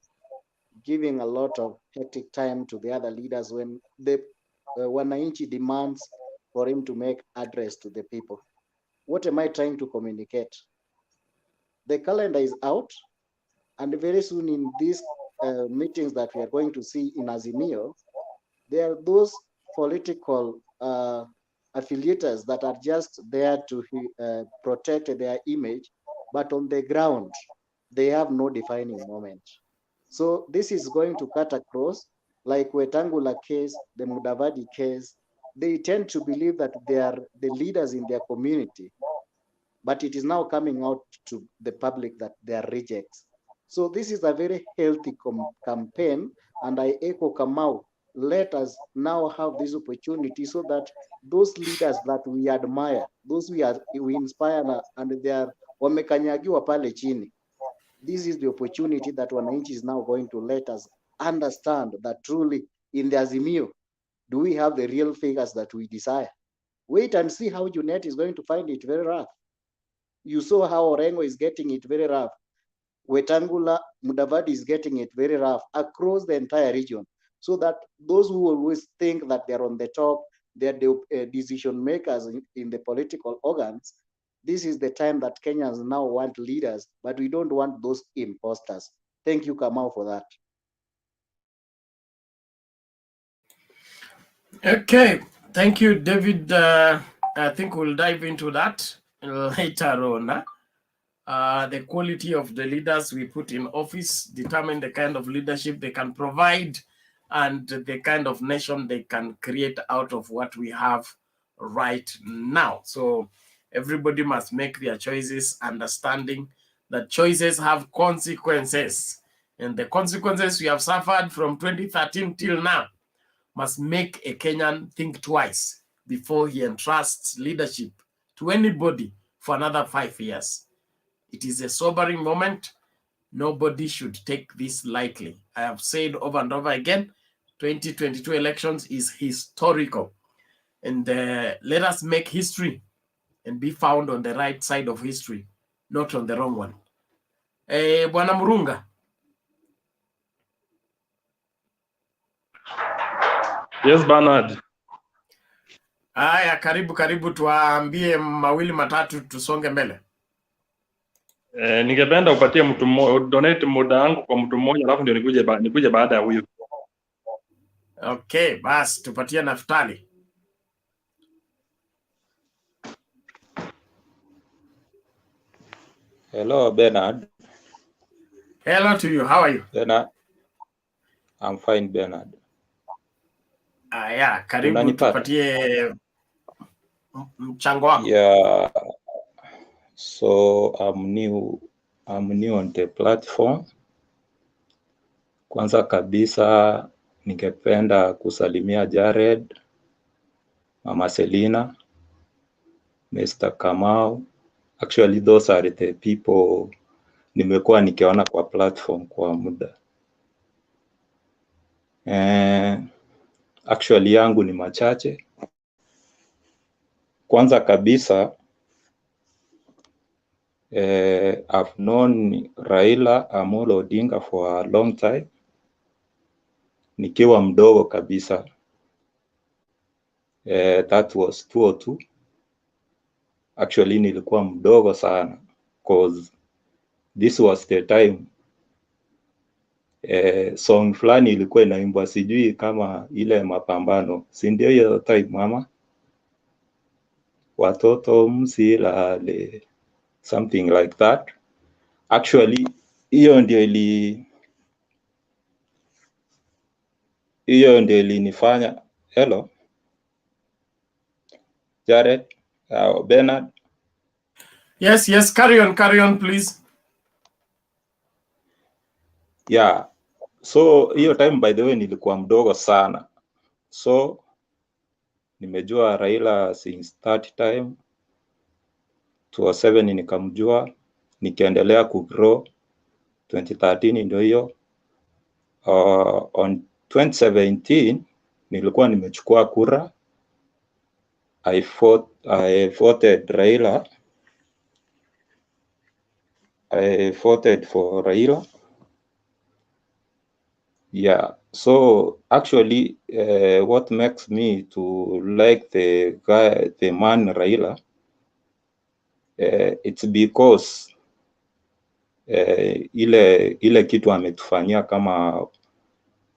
giving a lot of hectic time to the other leaders when the wananchi demands for him to make address to the people. What am I trying to communicate? The calendar is out, and very soon in these meetings that we are going to see in Azimio, there are those political affiliates that are just there to protect their image, but on the ground, they have no defining moment. So this is going to cut across, like Wetangula case, the Mudavadi case. They tend to believe that they are the leaders in their community, but it is now coming out to the public that they are rejects. So this is a very healthy campaign, and I echo Kamau. Let us now have this opportunity so that those leaders that we admire, those we inspire, and they are wamekanyagiwa pale chini. This is the opportunity that wananchi is now going to let us understand that truly in the Azimio, do we have the real figures that we desire? Wait and see how Junet is going to find it very rough. You saw how Orengo is getting it very rough. Wetangula, Mudavadi is getting it very rough across the entire region. So that those who always think that they're on the top, they're the decision makers in the political organs, this is the time that Kenyans now want leaders, but we don't want those imposters. Thank you, Kamau, for that. Okay, thank you, David. I think we'll dive into that later on. The quality of the leaders we put in office determine the kind of leadership they can provide and the kind of nation they can create out of what we have right now. So everybody must make their choices, understanding that choices have consequences. And the consequences we have suffered from 2013 till now must make a Kenyan think twice before he entrusts leadership to anybody for another 5 years. It is a sobering moment. Nobody should take this lightly. I have said over and over again, 2022 elections is historical. And let us make history and be found on the right side of history, not on the wrong one. Bwana Murunga. Yes, Bernard. Haya, karibu tuambie mawili matatu tusonge mbele. Ningependa upatie mtu mmoja, donate muda wangu kwa mtu mmoja, alafu ndio nikuje baada ya huyu. Okay, basi tupatie Naftali. Hello, Bernard. Hello to you. How are you? Bernard. I'm fine, Bernard. Yeah, karibu tupatie mchango wako. Yeah. So I'm new on the platform. Kwanza kabisa ningependa kusalimia Jared, Mama Selina, Mr. Kamau. Actually, those are the people nimekuwa nikiona kwa platform kwa muda. Actually yangu ni machache. Kwanza kabisa, I've known Raila Amolo Odinga for a long time. Nikiwa mdogo kabisa. That was 2002. Actually nilikuwa mdogo sana, cause this was the time song fulani ilikuwa inaimbwa, sijui kama ile mapambano, si ndio hiyo time mama? Watoto msilale, something like that. Actually hiyo ndio ilinifanya. Hello Jared, Bernard. Yes, carry on please. Yeah, so hiyo time by the way nilikuwa mdogo sana, so nimejua Raila since that time. 2007 nikamjua, nikaendelea kugrow. 2013 ndio hiyo. On 2017 nilikuwa nimechukua kura. I voted Raila. I voted for Raila. Yeah, so actually, what makes me to like the man Raila, it's because ile kitu ametufanyia kama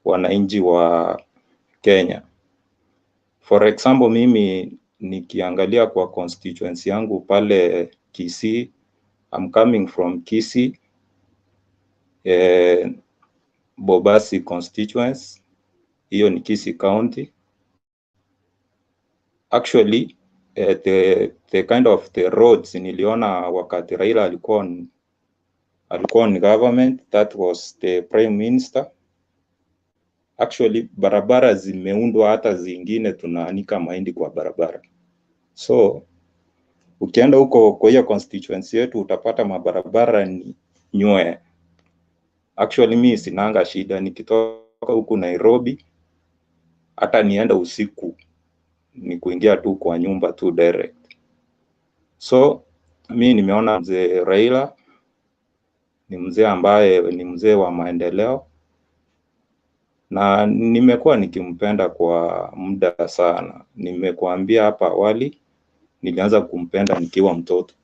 wananchi wa Kenya. For example, mimi nikiangalia kwa constituency yangu pale Kisii, I'm coming from Kisii, Bobasi constituency, hiyo ni Kisii County. Actually, the kind of the roads niliona wakati Raila alikuwa on government, that was the prime minister. Actually, barabara zimeundwa, hata zingine tunaanika mahindi kwa barabara. So ukienda huko kwa hiyo constituency yetu utapata mabarabara ni nywe. Actually mimi sinanga shida nikitoka huku Nairobi, hata nienda usiku ni kuingia tu kwa nyumba tu direct. So mimi nimeona mzee Raila ni mzee ambaye ni mzee wa maendeleo, na nimekuwa nikimpenda kwa muda sana. Nimekuambia hapa awali nilianza kumpenda nikiwa mtoto.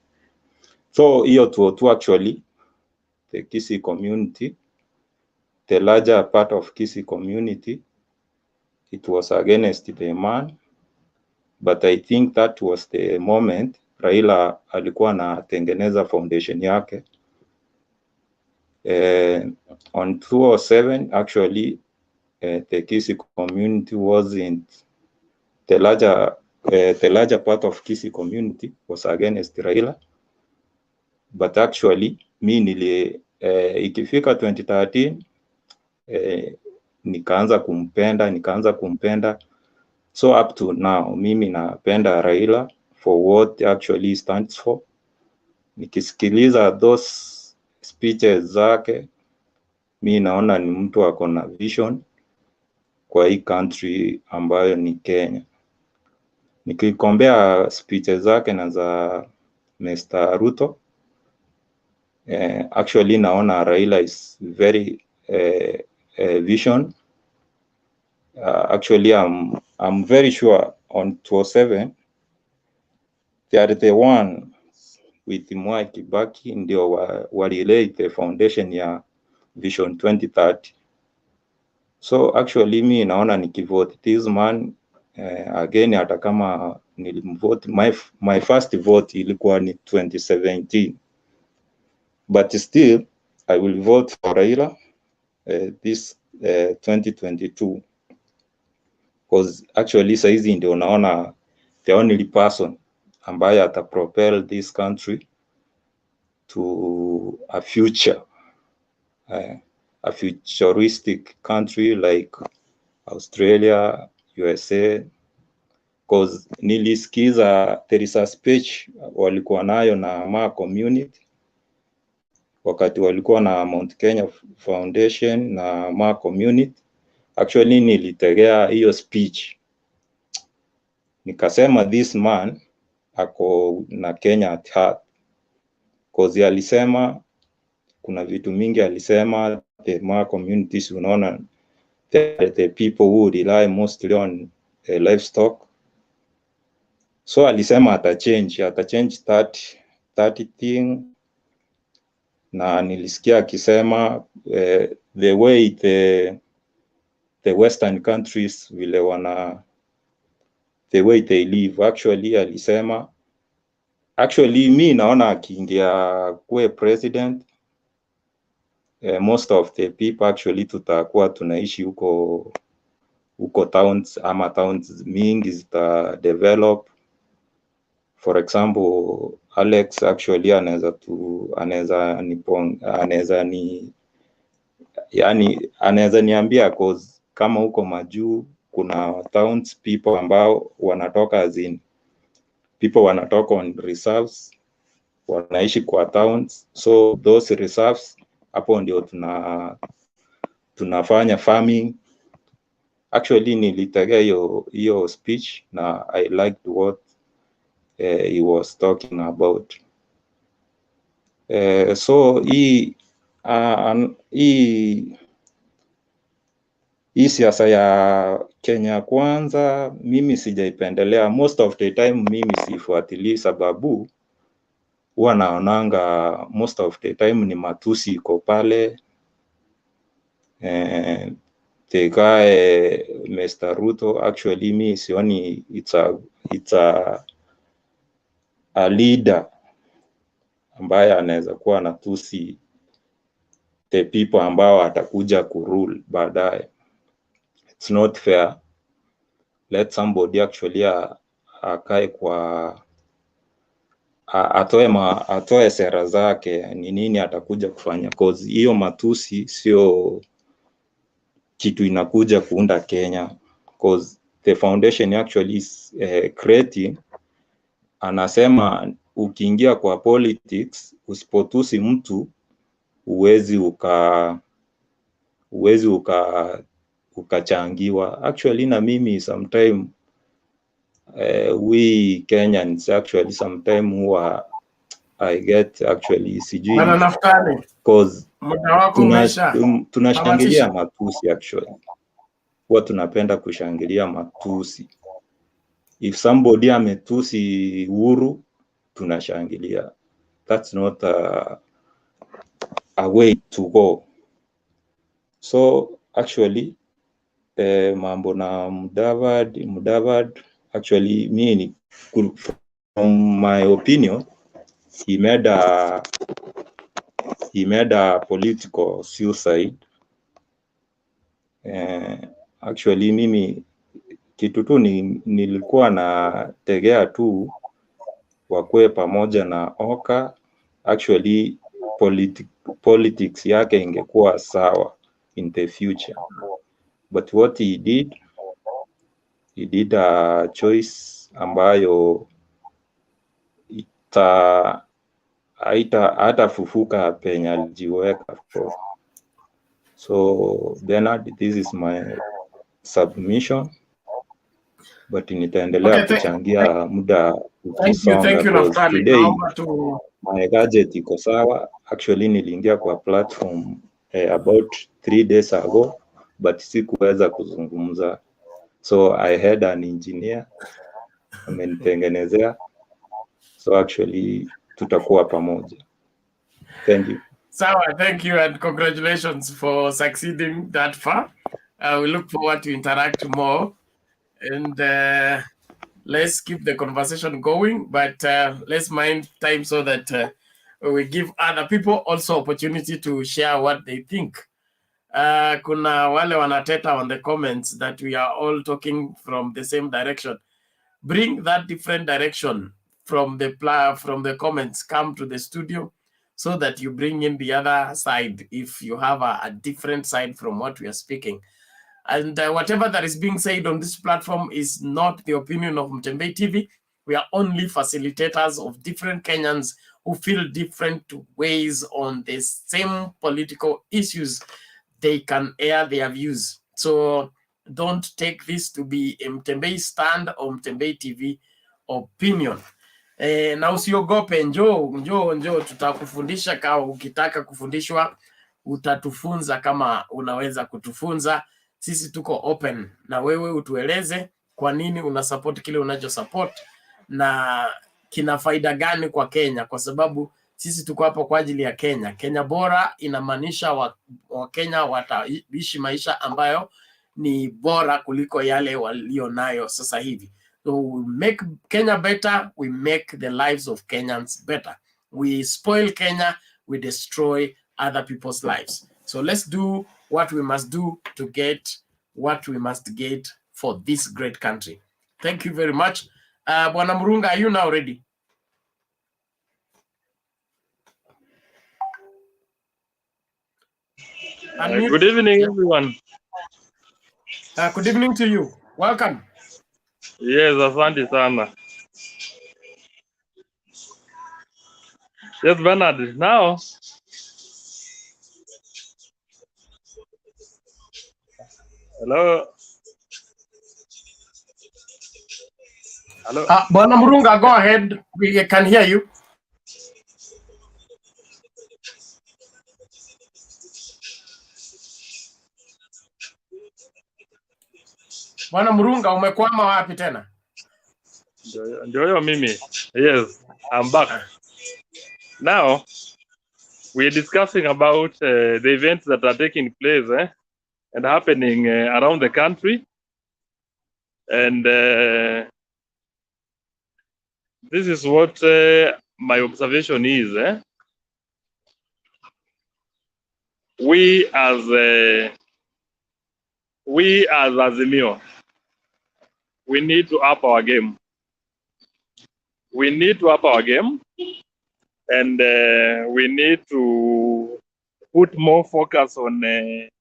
So hiyo tu actually the Kisii community, the larger part of Kisii community, it was against the man, but I think that was the moment Raila alikuwa anatengeneza foundation yake. On 2007 actually, the Kisii community wasn't the larger part of Kisii community was against Raila, but actually mi ikifika 2013 nikaanza kumpenda. So up to now mimi napenda Raila for what actually stands for. Nikisikiliza those speeches zake, mi naona ni mtu ako na vision kwa hii country ambayo ni Kenya. Nikikombea speeches zake na za Mr. Ruto, actually naona Raila is very vision. Actually I'm very sure on 2007 they are the one with Mwai Kibaki ndio walilay the foundation ya Vision 2030. So actually mi naona nikivote this man again, hata kama nilimvote, my first vote ilikuwa ni 2017, but still I will vote for Raila this 2022, because actually saizi ndio naona the only person ambaye ata propel this country to a future, a futuristic country like Australia, USA. Because nilisikiza there is a speech walikuwa nayo na ma community wakati walikuwa na Mount Kenya Foundation na ma community. Actually nilitegea hiyo speech, nikasema this man ako na Kenya at heart, because alisema kuna vitu mingi alisema the ma communities, unaona the people who rely mostly on livestock. So alisema atachange that thing, na nilisikia akisema the way the western countries vile the way they live. Actually alisema, actually mi naona akiingia kuwe president, most of the people actually tutakuwa tunaishi huko towns, ama towns mingi zita develop. For example, Alex actually anaweza niambia, cause kama huko majuu kuna towns people ambao wanatoka people wanatoka on reserves wanaishi kwa towns, so those reserves hapo ndio tunafanya farming. Actually nilitegea hiyo speech na I liked what he was talking about. So hii hii siasa ya Kenya Kwanza mimi sijaipendelea. Most of the time mimi sifuatilii, sababu huwa naonanga most of the time ni matusi iko pale. Tekae Mr. Ruto, actually mi sioni it's a leader ambaye anaweza kuwa natusi the people ambao atakuja kurule baadaye. It's not fair. Let somebody actually akae kwa atoe sera zake, ni nini atakuja kufanya, cause hiyo matusi sio kitu inakuja kuunda Kenya, cause the foundation actually is creating. Anasema ukiingia kwa politics usipotusi mtu uwezi ukachangiwa. Actually na mimi sometime we Kenyans actually sometime huwa I get actually sijui Bwana Naftali, cause muda wako umeisha. tunashangilia matusi actually. Huwa tunapenda kushangilia matusi. If somebody ametusi Uhuru, tunashangilia. That's not a way to go. So actually mambo na Mudavadi actually me, from my opinion, he made a political suicide. Actually mimi kitu tu nilikuwa na tegea tu wakwe pamoja na Oka. Actually politics yake ingekuwa sawa in the future, but what he did a choice ambayo hatafufuka penye alijiweka for. So Bernard, this is my submission, but nitaendelea kuchangia muda ukisonga. Thank you Naftali. Today my gadget iko sawa. Actually niliingia kwa platform about 3 days ago, but sikuweza kuzungumza, so I had an engineer amenitengenezea, so actually tutakuwa pamoja. Thank you. Sawa, thank you and congratulations for succeeding that far. We look forward to interact more, and let's keep the conversation going, but let's mind time so that we give other people also opportunity to share what they think. Kuna wale wanateta on the comments that we are all talking from the same direction. Bring that different direction from the comments, come to the studio so that you bring in the other side if you have a different side from what we are speaking. And whatever that is being said on this platform is not the opinion of Mtembei TV. We are only facilitators of different Kenyans who feel different ways on the same political issues. They can air their views. So don't take this to be Mtembei stand or Mtembei TV opinion. Na usiogope, njoo tutakufundisha. Kama ukitaka kufundishwa utatufunza, kama unaweza kutufunza. Sisi tuko open na wewe, utueleze kwa nini una support kile unacho support na kina faida gani kwa Kenya, kwa sababu sisi tuko hapo kwa ajili ya Kenya. Kenya bora inamaanisha Wakenya wataishi maisha ambayo ni bora kuliko yale walio nayo sasa hivi. So we make Kenya better, we make the lives of Kenyans better. We spoil Kenya, we destroy other people's lives. So let's do what we must do to get what we must get for this great country. Thank you very much. Bwana Murunga, are you now ready? Good evening, everyone. Good evening to you. Welcome. Yes, asante sana. Yes, Bernard. Now, hello. Hello. Bwana Murunga, go ahead. We can hear you. Bwana Murunga, umekwama wapi tena? Ndio mimi. Yes, I'm back. Now, we're discussing about the events that are taking place and happening around the country. And this is what my observation is. We as Azimio, we need to up our game. We need to up our game, and we need to put more focus on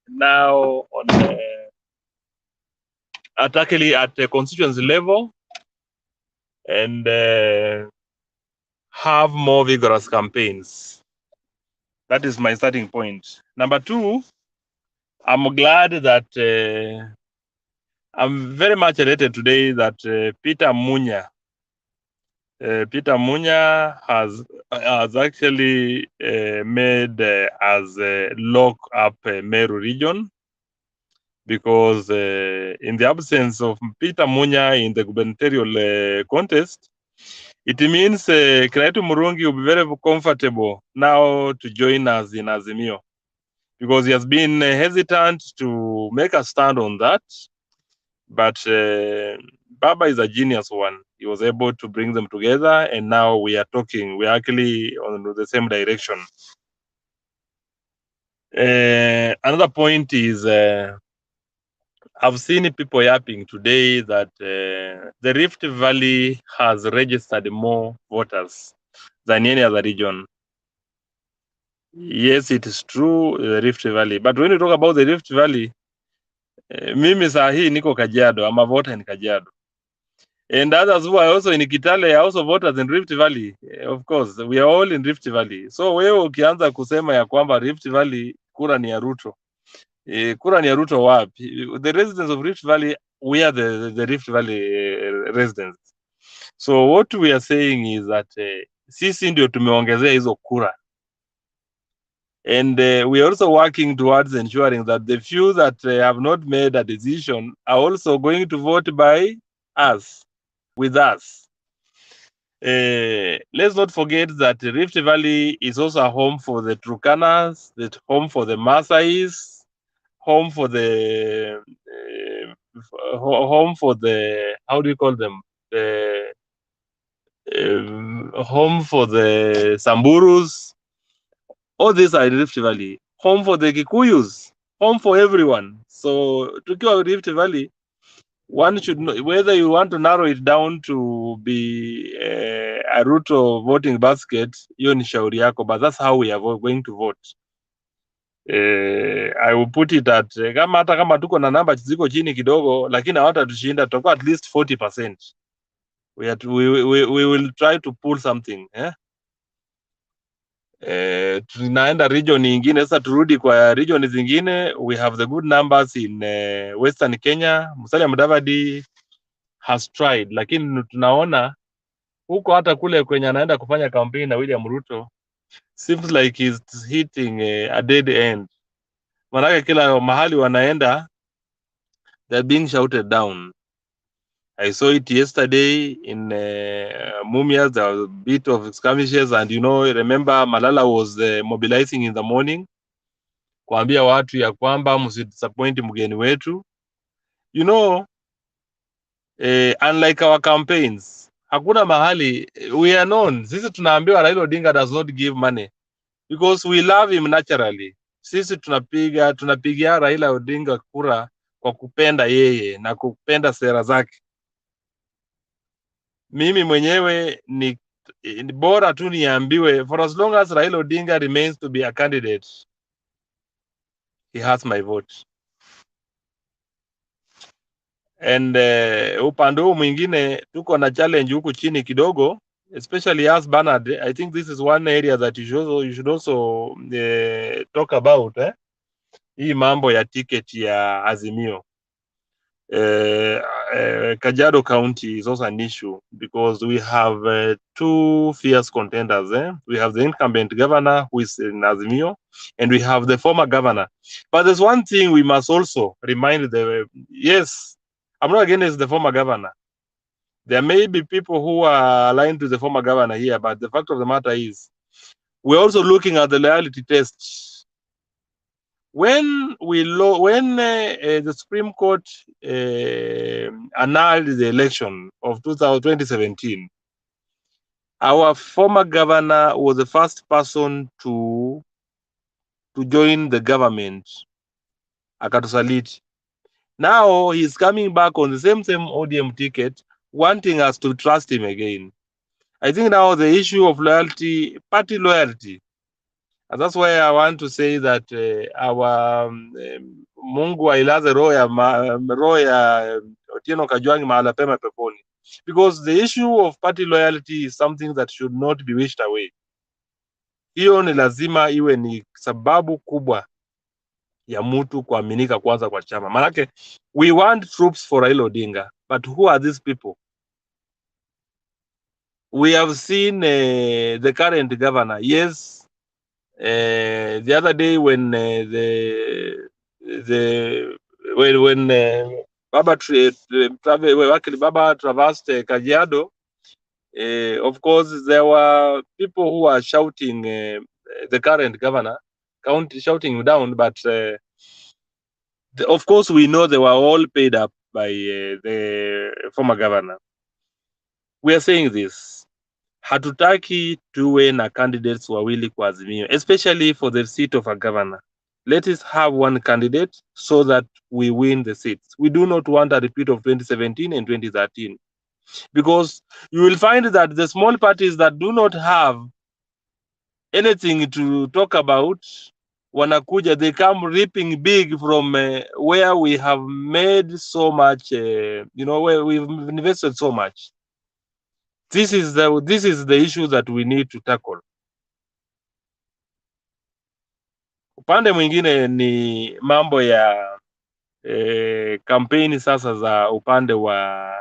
now on tackling at the constituency level, and have more vigorous campaigns. That is my starting point. Number two, I'm glad that I'm very much elated today that Peter Munya has actually made as lock up Meru region, because in the absence of Peter Munya in the gubernatorial contest, it means Kiraitu Murungi will be very comfortable now to join us in Azimio, because he has been hesitant to make a stand on that. But Baba is a genius one. He was able to bring them together, and now we are talking. We are actually on the same direction. Another point is I've seen people yapping today that the Rift Valley has registered more voters than any other region. Yes, it is true, the Rift Valley. But when you talk about the Rift Valley, mimi saa hii niko Kajiado. I'm a voter in Kajiado. And others who are also in Kitale are also voters in Rift Valley. Of course, we are all in Rift Valley. So wewe ukianza kusema ya kwamba Rift Valley kura ni ya Ruto, kura ni ya Ruto wapi? The residents of Rift Valley, we are the Rift Valley residents. So what we are saying is that sisi ndio tumeongezea hizo kura. And we are also working towards ensuring that the few that have not made a decision are also going to vote by us, with us. Let's not forget that Rift Valley is also a home for the Turkanas, home for the Maasais, home for the how do you call them? Home for the Samburus. All these are Rift Valley. Home for the Kikuyus. Home for everyone. So tukiwa Rift Valley, one should know whether you want to narrow it down to be a Ruto voting basket. Hiyo ni shauri yako, but that's how we are going to vote. I will put it at hata kama tuko na namba ziko chini kidogo, lakini hawatatushinda, tutakuwa at least 40%. We will try to pull something. Tunaenda region nyingine sasa, turudi kwa region zingine. We have the good numbers in Western Kenya. Musalia Mudavadi has tried, lakini tunaona huko hata kule kwenye anaenda kufanya campaign na William Ruto, seems like he's hitting a dead end. Manake kila mahali wanaenda, they're being shouted down. I saw it yesterday in Mumias. There was a bit of skirmishes, and remember Malala was mobilizing in the morning kuambia watu ya kwamba msidisappoint mgeni wetu. Unlike our campaigns, hakuna mahali we are known. Sisi tunaambiwa Raila Odinga does not give money because we love him naturally. Sisi tunapigia Raila Odinga kura kwa kupenda yeye na kupenda sera zake. Mimi mwenyewe ni bora tu niambiwe, for as long as Raila Odinga remains to be a candidate, he has my vote. And upande huu mwingine tuko na challenge huku chini kidogo, especially as Bernard. I think this is one area that you should also talk about. Hii mambo ya ticket ya Azimio. Kajiado County is also an issue because we have two fierce contenders. We have the incumbent governor who is in Azimio, and we have the former governor. But there's one thing we must also remind yes, I'm not against the former governor. There may be people who are aligned to the former governor here, but the fact of the matter is, we're also looking at the loyalty tests. When the Supreme Court annulled the election of 2017, our former governor was the first person to join the government, akatusaliti. Now he's coming back on the same ODM ticket, wanting us to trust him again. I think now the issue of loyalty, party loyalty, and that's why I want to say that our Mungu ailaze roho ya Otieno Kajwang' mahala pema peponi, because the issue of party loyalty is something that should not be wished away. Hiyo ni lazima iwe ni sababu kubwa ya mtu kuaminika kwanza kwa chama. Manake we want troops for Raila Odinga, but who are these people? We have seen the current governor. Yes, the other day when Baba traversed Kajiado, of course there were people who are shouting the current governor, shouting him down, but of course we know they were all paid up by the former governor. We are saying this, hatutaki tuwe na candidates wawili kwa Azimio, especially for the seat of a governor. Let us have one candidate so that we win the seats. We do not want a repeat of 2017 and 2013, because you will find that the small parties that do not have anything to talk about, wanakuja, they come reaping big from where we have made so much, where we've invested so much. This is the issue that we need to tackle. Upande mwingine ni mambo ya kampeni sasa za upande wa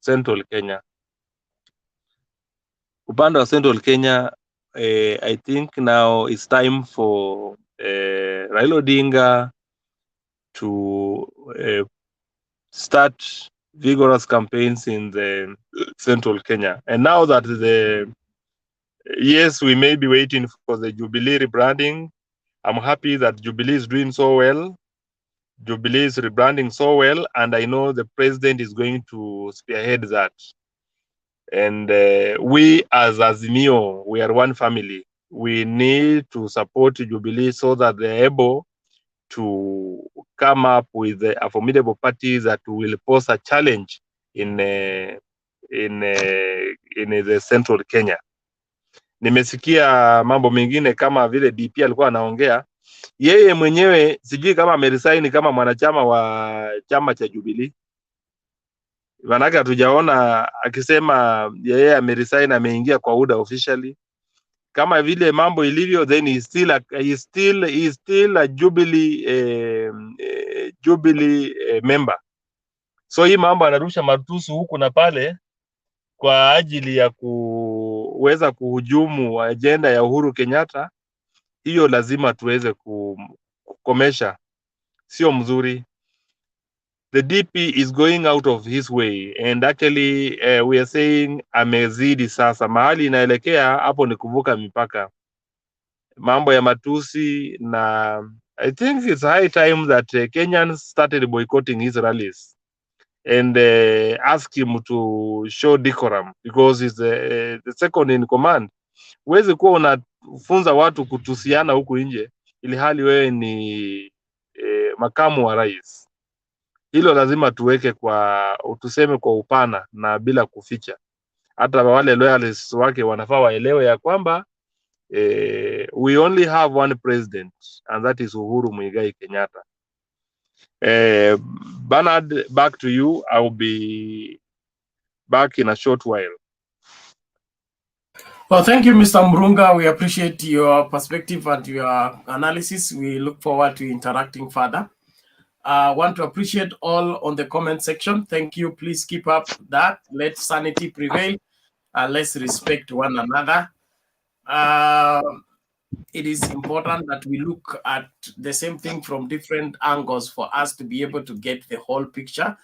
Central Kenya. Upande wa Central Kenya, I think now it's time for Raila Odinga to start vigorous campaigns in the Central Kenya. And now that yes, we may be waiting for the Jubilee rebranding. I'm happy that Jubilee is doing so well. Jubilee is rebranding so well, and I know the president is going to spearhead that. And we as Azimio, we are one family. We need to support Jubilee so that they're able to come up with a formidable party that will pose a challenge in the Central Kenya. Nimesikia mambo mengine kama vile DP alikuwa anaongea, yeye mwenyewe sijui kama ameresign kama mwanachama wa chama cha Jubilee. Manake hatujaona akisema yeye ameresign, ameingia kwa UDA officially. Kama vile mambo ilivyo, then he still a Jubilee member. So hii mambo anarusha matusu huku na pale kwa ajili ya kuweza kuhujumu agenda ya Uhuru Kenyatta. Hiyo lazima tuweze kukomesha, sio mzuri. The DP is going out of his way, and actually we are saying amezidi sasa. Mahali inaelekea hapo ni kuvuka mipaka, mambo ya matusi, na I think it's high time that Kenyans started boycotting his rallies and ask him to show decorum, because he's the second in command. Huwezi kuwa unafunza watu kutusiana huku nje ili hali wewe ni makamu wa rais. Hilo lazima tuweke tuseme kwa upana na bila kuficha. Hata wale loyalists wake wanafaa waelewe ya kwamba we only have one president, and that is Uhuru Muigai Kenyatta. Bernard, back to you. I will be back in a short while. Well, thank you, Mr. Murunga. We appreciate your perspective and your analysis. We look forward to interacting further. I want to appreciate all on the comment section. Thank you. Please keep up that. Let sanity prevail. Let's respect one another. it is important that we look at the same thing from different angles for us to be able to get the whole picture.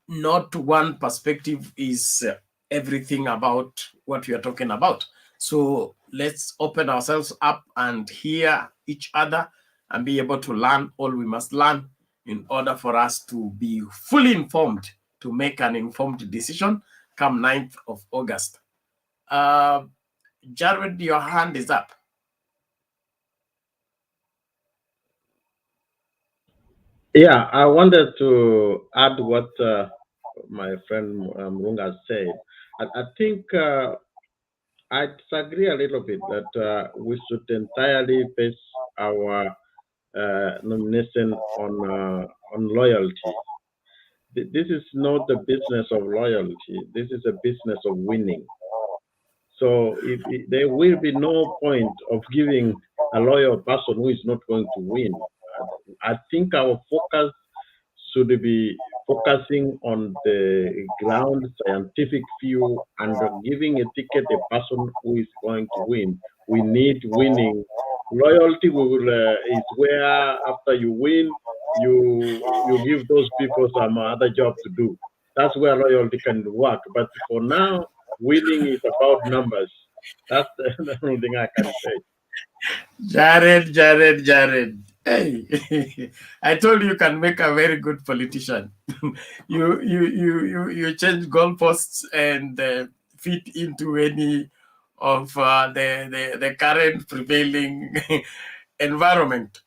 Not one perspective is everything about what we are talking about. So let's open ourselves up and hear each other and be able to learn all we must learn in order for us to be fully informed, to make an informed decision come 9th of August. Jared, your hand is up. Yeah, I wanted to add what my friend Mrunga said. I think I disagree a little bit that we should entirely base our nomination on loyalty. This is not the business of loyalty. This is a business of winning. So if there will be no point of giving a loyal person who is not going to win. I think our focus should be focusing on the ground scientific view and giving a ticket a person who is going to win. We need winning. Loyalty is where after you win, you give those people some other job to do. That's where loyalty can work. But for now, winning is about numbers. That's the only thing I can say. Jared. Hey, I told you can make a very good politician. you change goalposts and fit into any of the current prevailing environment.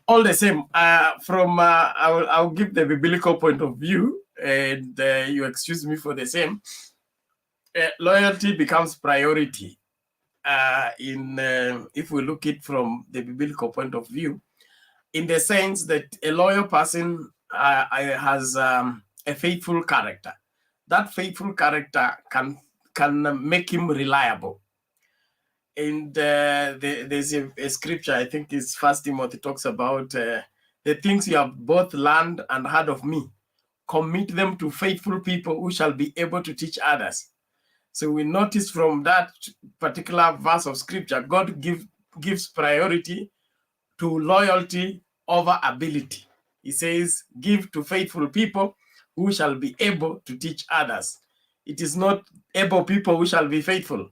All the same, I'll give the biblical point of view, and you excuse me for the same. Loyalty becomes priority if we look it from the biblical point of view, in the sense that a loyal person has a faithful character. That faithful character can make him reliable. And there's a scripture, I think it's First Timothy, talks about the things you have both learned and heard of me. Commit them to faithful people who shall be able to teach others. So we notice from that particular verse of scripture, God gives priority to loyalty over ability. He says, give to faithful people who shall be able to teach others. It is not able people who shall be faithful.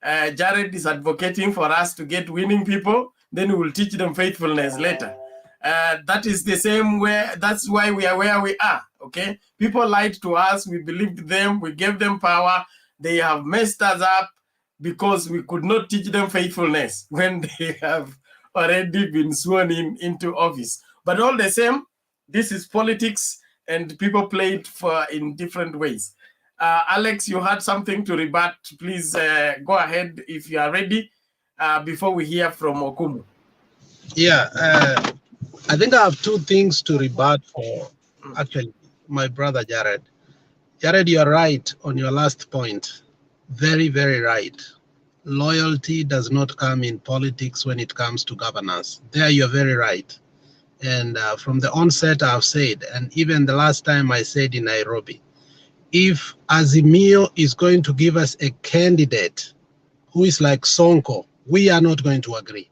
Jared is advocating for us to get winning people, then we will teach them faithfulness later. That is the same way, that's why we are where we are, okay? People lied to us, we believed them, we gave them power, they have messed us up because we could not teach them faithfulness when they have already been sworn into office. But all the same, this is politics and people play it in different ways. Alex, you had something to rebut. Please go ahead if you are ready before we hear from Okumu. Yeah, I think I have two things to rebut for actually my brother Jared. Jared, you are right on your last point. Very, very right. Loyalty does not come in politics when it comes to governance. There you're very right. And from the onset I've said, and even the last time I said in Nairobi, if Azimio is going to give us a candidate who is like Sonko, we are not going to agree.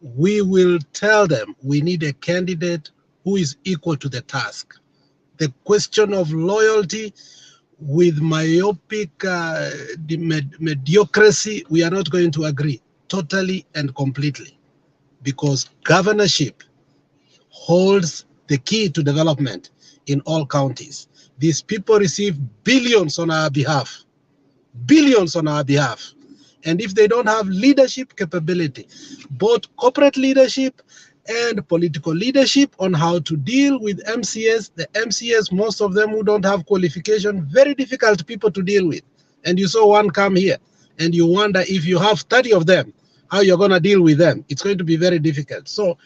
We will tell them we need a candidate who is equal to the task. The question of loyalty with myopic mediocrity, we are not going to agree totally and completely, because governorship holds the key to development in all counties. These people receive billions on our behalf, billions on our behalf. And if they don't have leadership capability, both corporate leadership and political leadership on how to deal with MCS, the MCS, most of them who don't have qualification, very difficult people to deal with. And you saw one come here and you wonder if you have 30 of them, how you're going to deal with them. It's going to be very difficult. So,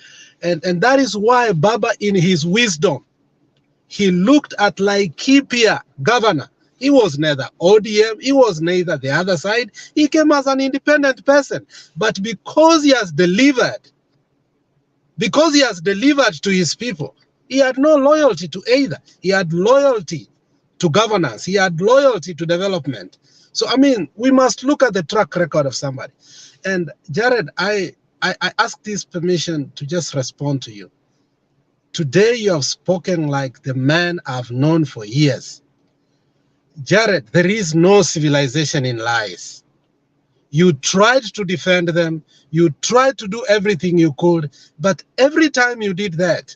and that is why Baba, in his wisdom, he looked at Laikipia governor. He was neither ODM, he was neither the other side. He came as an independent person. But because he has delivered to his people, he had no loyalty to either. He had loyalty to governance. He had loyalty to development. So, I mean, we must look at the track record of somebody. And Jared, I ask this permission to just respond to you. Today, you have spoken like the man I've known for years. Jared, there is no civilization in lies. You tried to defend them. You tried to do everything you could. But every time you did that,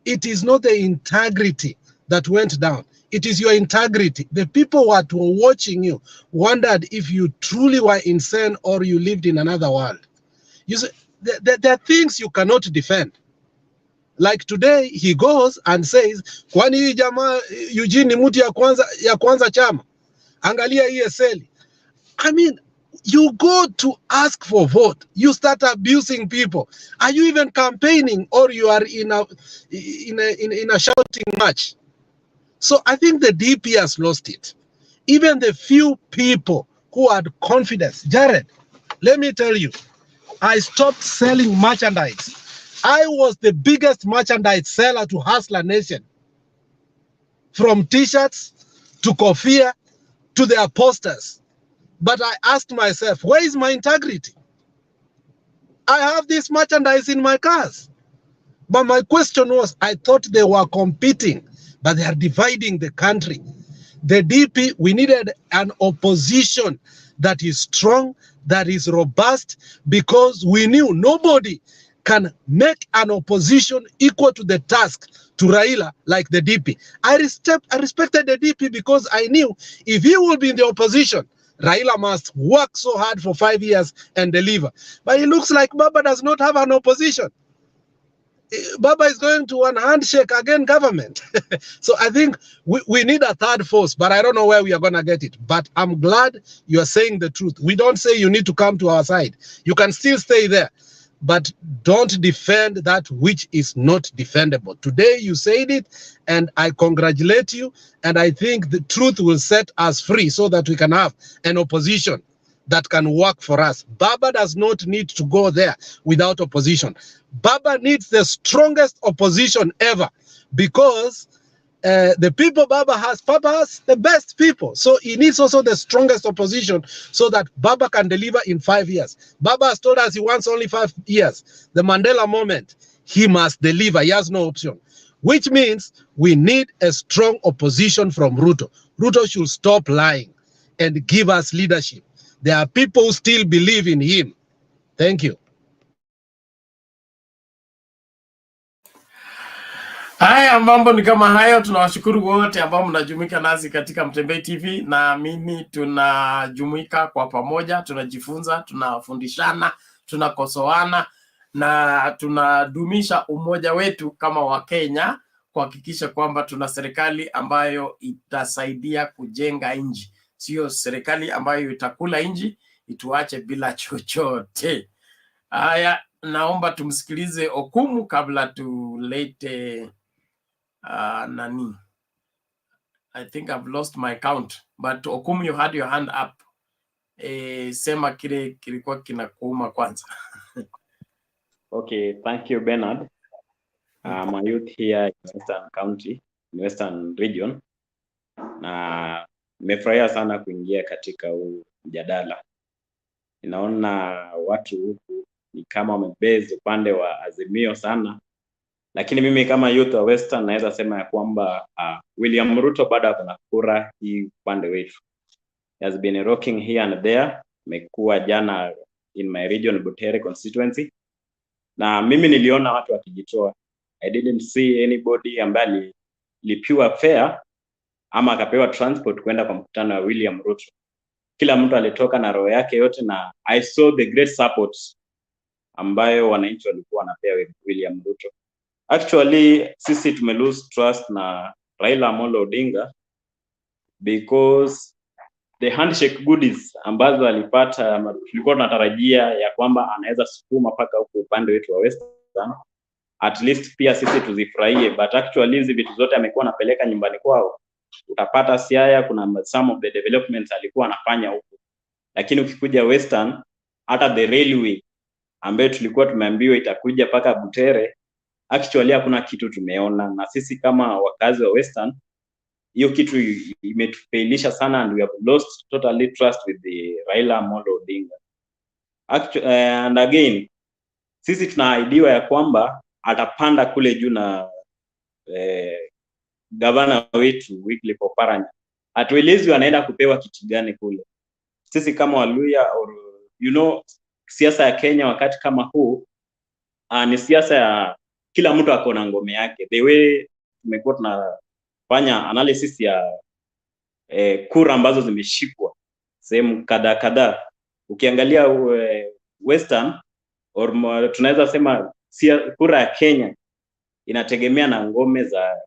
it is not the integrity that went down. It is your integrity. The people that were watching you wondered if you truly were insane or you lived in another world. You see, there are things you cannot defend. Like today, he goes and says, kwani hii jamaa Eugene ni mtu ya kwanza chama. Angalia ESL. I mean, you go to ask for vote, you start abusing people. Are you even campaigning, or you are in a shouting match? So I think the DP has lost it. Even the few people who had confidence. Jared, let me tell you, I stopped selling merchandise. I was the biggest merchandise seller to Hustler Nation. From t-shirts to kofia to their posters. But I asked myself, where is my integrity? I have this merchandise in my cars. But my question was, I thought they were competing, but they are dividing the country. The DP, we needed an opposition that is strong, that is robust, because we knew nobody can make an opposition equal to the task to Raila like the DP. I respected the DP because I knew if he will be in the opposition, Raila must work so hard for 5 years and deliver. But it looks like Baba does not have an opposition. Baba is going to one handshake again government. So I think we need a third force, but I don't know where we are going to get it. But I'm glad you are saying the truth. We don't say you need to come to our side. You can still stay there, but don't defend that which is not defendable. Today you said it, and I congratulate you. And I think the truth will set us free so that we can have an opposition that can work for us. Baba does not need to go there without opposition. Baba needs the strongest opposition ever, because the people Baba has the best people. So he needs also the strongest opposition so that Baba can deliver in 5 years. Baba has told us he wants only 5 years. The Mandela moment, he must deliver. He has no option, which means we need a strong opposition from Ruto. Ruto should stop lying and give us leadership. There are people who still believe in him. Thank you. Haya, mambo ni kama hayo. Tunawashukuru wote ambao mnajumuika nasi katika Mtembei TV. Naamini tunajumuika kwa pamoja, tunajifunza, tunafundishana, tunakosoana na tunadumisha umoja wetu kama Wakenya, kuhakikisha kwamba tuna serikali ambayo itasaidia kujenga nchi, sio serikali ambayo itakula nchi ituache bila chochote. Haya, naomba tumsikilize Okumu kabla tulete nani. I think I've lost my count, but Okumu, you had your hand up. Sema kile kilikuwa kinakuuma kwanza. Okay, thank you, Bernard. My youth here in Western County, in Western Region. Na nimefurahia sana kuingia katika huu mjadala. Ninaona watu huku ni kama wamebase upande wa Azimio sana. Lakini mimi kama youth wa Western naweza sema ya kwamba William Ruto bado kuna kura hii upande wetu. He has been rocking here and there. Mekuwa jana in my region, Butere constituency. Na mimi niliona watu wakijitoa. I didn't see anybody ambaye lipiwa fare ama akapewa transport kwenda kwa mkutano wa William Ruto. Kila mtu alitoka na roho yake yote, na I saw the great support ambayo wananchi walikuwa wanapewa William Ruto. Actually, sisi tume lose trust na Raila Amolo Odinga because the handshake goodies ambazo alipata, tulikuwa tunatarajia ya kwamba anaweza sukuma paka huko upande wetu wa Western, at least pia sisi tuzifurahie, but actually hizi vitu zote amekuwa anapeleka nyumbani kwao. Utapata Siaya kuna some of the developments alikuwa anafanya huko, lakini ukikuja Western, hata the railway ambayo tulikuwa tumeambiwa itakuja paka Butere, actually hakuna kitu tumeona. Na sisi kama wakazi wa Western hiyo kitu imetufailisha sana, and we have lost totally trust with the Raila Amolo Odinga. Actually, and again, sisi tunaahidiwa ya kwamba atapanda kule juu na gavana wetu Wycliffe Oparanya. Hatuelezi anaenda kupewa kitu gani kule. Sisi kama Waluya, or you know, siasa ya Kenya wakati kama huu ni siasa ya kila mtu ako na ngome yake. The way tumekuwa tunafanya analysis ya kura ambazo zimeshikwa sehemu kadhaa, ukiangalia Western, or tunaweza sema kura ya Kenya inategemea na ngome za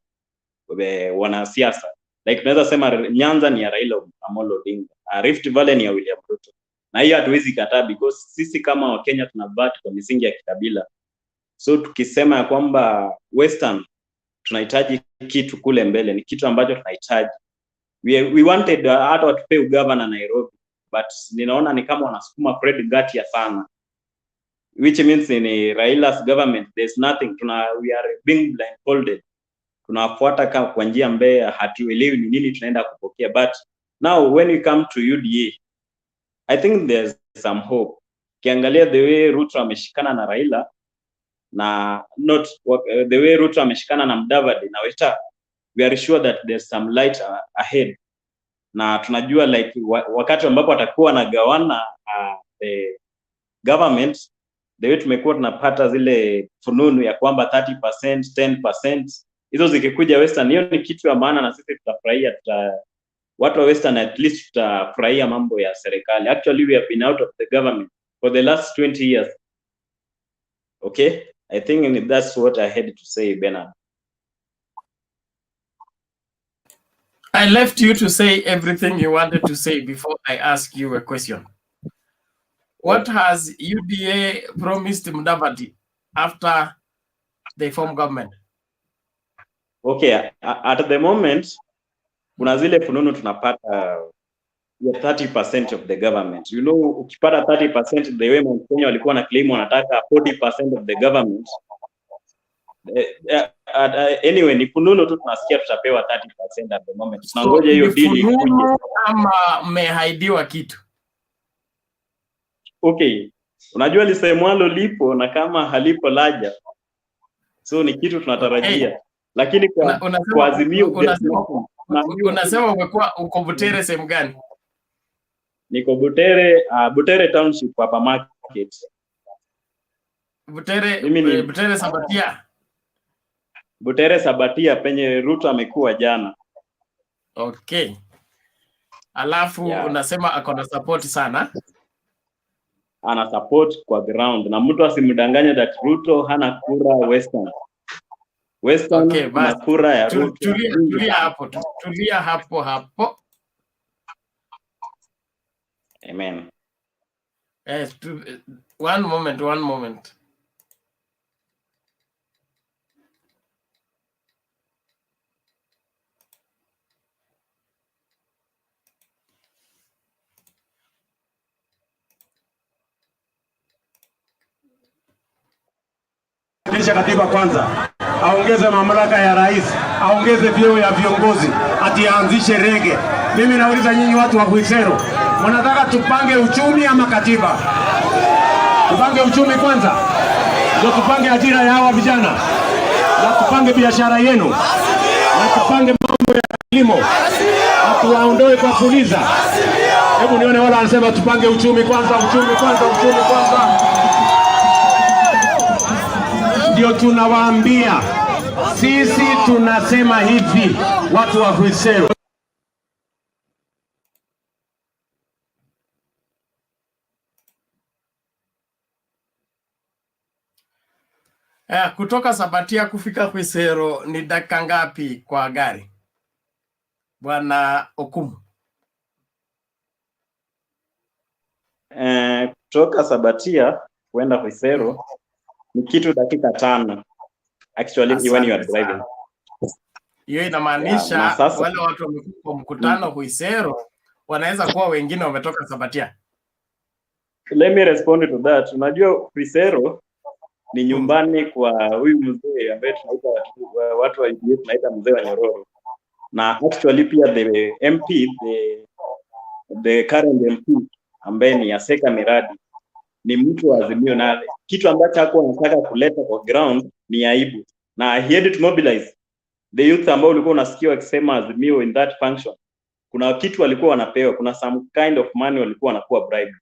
wanasiasa. Like tunaweza sema Nyanza ni ya Raila Amolo Odinga, Rift Valley ni ya William Ruto, na hiyo hatuwezi kataa because sisi kama Wakenya tunabaki kwa misingi ya kikabila. So tukisema ya kwamba Western tunahitaji kitu kule mbele, ni kitu ambacho tunahitaji. We wanted hata watupe ugavana Nairobi, but ninaona ni kama wanasukuma Fred Ngatia sana, which means in Raila's government there's nothing. We are being blindfolded, tunafuata kwa njia mbaya, hatuelewi ni nini tunaenda kupokea. But now when we come to UDA, I think there's some hope. Kiangalia the way Ruto ameshikana na Raila, na not the way Ruto ameshikana na Mudavadi na Weta, we are sure that there's some light ahead. Na tunajua like wakati ambapo atakuwa na gawana the government, the way tumekuwa tunapata zile fununu ya kwamba 30%, 10%, hizo zikikuja Western, hiyo ni kitu ya maana, na sisi tutafurahia. Watu wa Western at least tutafurahia mambo ya serikali. Actually we have been out of the government for the last 20 years. Okay, I think that's what I had to say, Bernard. I left you to say everything you wanted to say before I ask you a question. What has UDA promised Mudavadi after they form government? Okay, at the moment kuna zile fununu tunapata ya 30% of the government. You know, ukipata 30%, the way Mkenya walikuwa na claim wanataka 40% of the government. Anyway, ni fununu tu tunasikia tutapewa 30% at the moment. Tunangoja hiyo deal ikuje. Ama mmehaidiwa kitu? Okay, unajua lisemwalo lipo na kama halipo laja. So ni kitu tunatarajia. Hey, lakini kwa Azimio unasema umekuwa uko Butere sehemu gani? Niko Butere Township hapa market. Butere Sabatia. Butere Sabatia penye Ruto amekuwa jana. Okay. Alafu unasema akona support sana. Ana support kwa ground, na mtu asimdanganye that Ruto hana kura Western. Okay, na kura ya Ruto. Tulia hapo. Amen. Yes, one moment. Kisha katiba kwanza, aongeze mamlaka ya rais, aongeze vyeo ya viongozi, ati aanzishe rege. Mimi nauliza nyinyi watu wa Kuisero, mnataka tupange uchumi ama katiba? Tupange uchumi kwanza, ndio tupange ajira ya hawa vijana, na tupange biashara yenu, na tupange mambo ya kilimo, na tuwaondoe kwa kuuliza. Hebu nione wala anasema tupange uchumi kwanza. Ndio tunawaambia sisi, tunasema hivi watu wa Kuisero. Kutoka Sabatia kufika Kuisero ni dakika ngapi kwa gari, Bwana Okumu? Kutoka Sabatia kwenda Kuisero ni kitu dakika 5 actually when you are driving. Hiyo inamaanisha wale watu wamekuwa kwa mkutano Kuisero wanaweza kuwa wengine wametoka Sabatia. Let me respond to that. Unajua Kuisero ni nyumbani kwa huyu mzee ambaye tunaita watu wa UDA tunaita mzee wa Nyororo. na actually pia the MP the current MP ambaye ni Aseka Miradi ni mtu wa Azimio, na kitu ambacho hakuwa anataka kuleta kwa ground ni aibu, na he had to mobilize the youth ambao ulikuwa unasikia wakisema Azimio in that function. Kuna kitu walikuwa wanapewa, kuna some kind of money walikuwa wanakuwa bribe,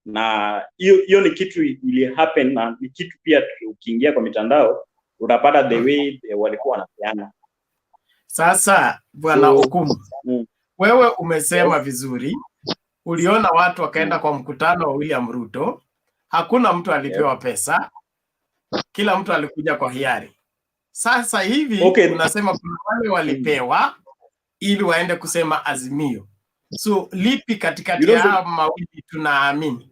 na hiyo ni kitu ili happen, na ni kitu pia ukiingia kwa mitandao utapata the way walikuwa wanapeana. Sasa bwana Okumu, wewe umesema vizuri, uliona watu wakaenda kwa mkutano wa William Ruto, hakuna mtu alipewa pesa, kila mtu alikuja kwa hiari. Sasa hivi unasema kuna wale walipewa ili waende kusema Azimio. So lipi katikati ya haya mawili tunaamini?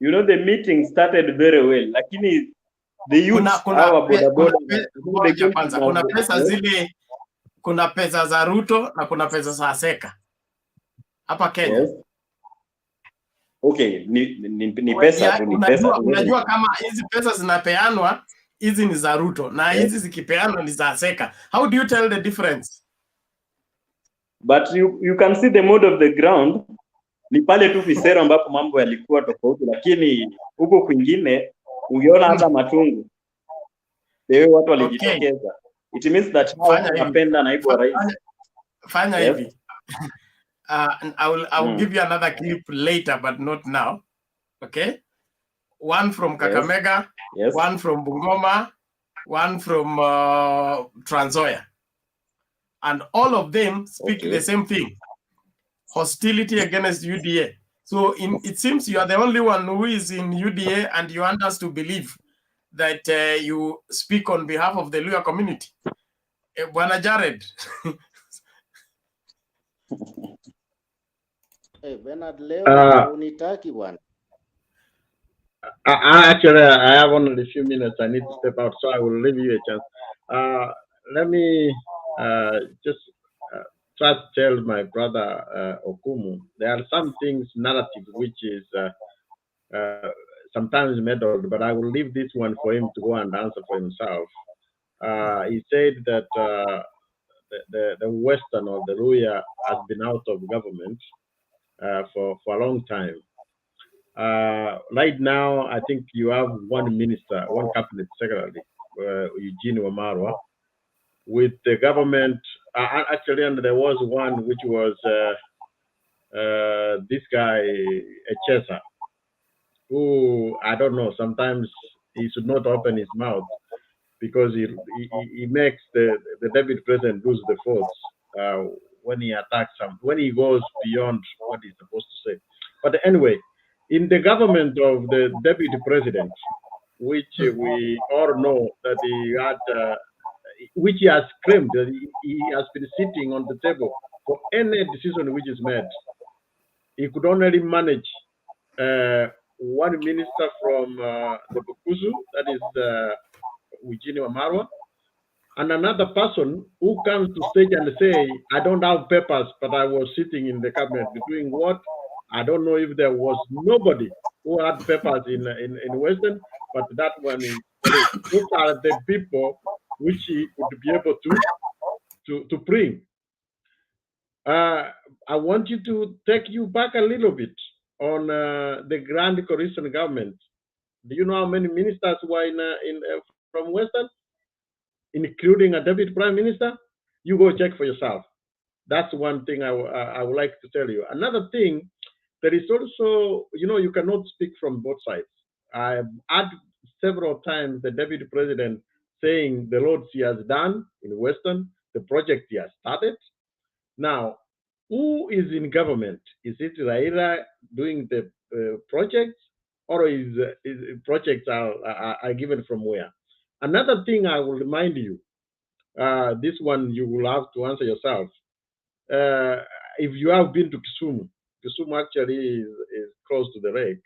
You know, the meeting started very well, lakini the youth kuna pesa zile, kuna pesa za Ruto na kuna pesa za Aseka hapa Kenya. Yes. Okay, ni pesa tu, ni pesa. Unajua kama hizi pesa zinapeanwa, hizi ni za Ruto na hizi zikipeanwa ni za Aseka. How do you tell the difference? But you can see the mode of the ground. Ni pale tu Visera ambapo mambo yalikuwa tofauti, lakini huko kwingine ungeona hata matungu. Leo watu walijitokeza. It means that wanapenda naibu wa rais. Fanya hivi. I will give you another clip later, but not now. Okay? One from Kakamega, one from Bungoma, one from Trans Nzoia. And all of them speak the same thing. Hostility against UDA. So it seems you are the only one who is in UDA and you want us to believe that you speak on behalf of the Luya community. Bwana Jared. Hey, Bernard, leo unitaki bwana. Actually, I have only a few minutes. I need to step out, so I will leave you a chance. Let me just try to tell my brother Okumu, there are some things, narrative, which is sometimes meddled, but I will leave this one for him to go and answer for himself. He said that the Western or the Luya has been out of government for a long time. Right now, I think you have one minister, one cabinet secretary, Eugene Wamarwa, with the government. Actually, and there was one which was this guy, Echesa, who, I don't know, sometimes he should not open his mouth because he makes the deputy president lose the votes when he attacks him, when he goes beyond what he's supposed to say. But anyway, in the government of the deputy president, which we all know that he had, which he has claimed that he has been sitting on the table for any decision which is made. He could only manage one minister from the Bukusu, that is Eugene Wamarwa, and another person who comes to stage and say, I don't have papers, but I was sitting in the cabinet doing what? I don't know if there was nobody who had papers in Western, but that one is, those are the people which he would be able to bring. I want you to take you back a little bit on the Grand Coalition government. Do you know how many ministers were from Western, including a deputy prime minister? You go check for yourself. That's one thing I would like to tell you. Another thing, there is also, you know, you cannot speak from both sides. I've had several times the deputy president saying the roads he has done in Western, the project he has started. Now, who is in government? Is it Raila doing the projects, or is projects are given from where? Another thing I will remind you, this one you will have to answer yourself. If you have been to Kisumu, Kisumu actually is close to the lake.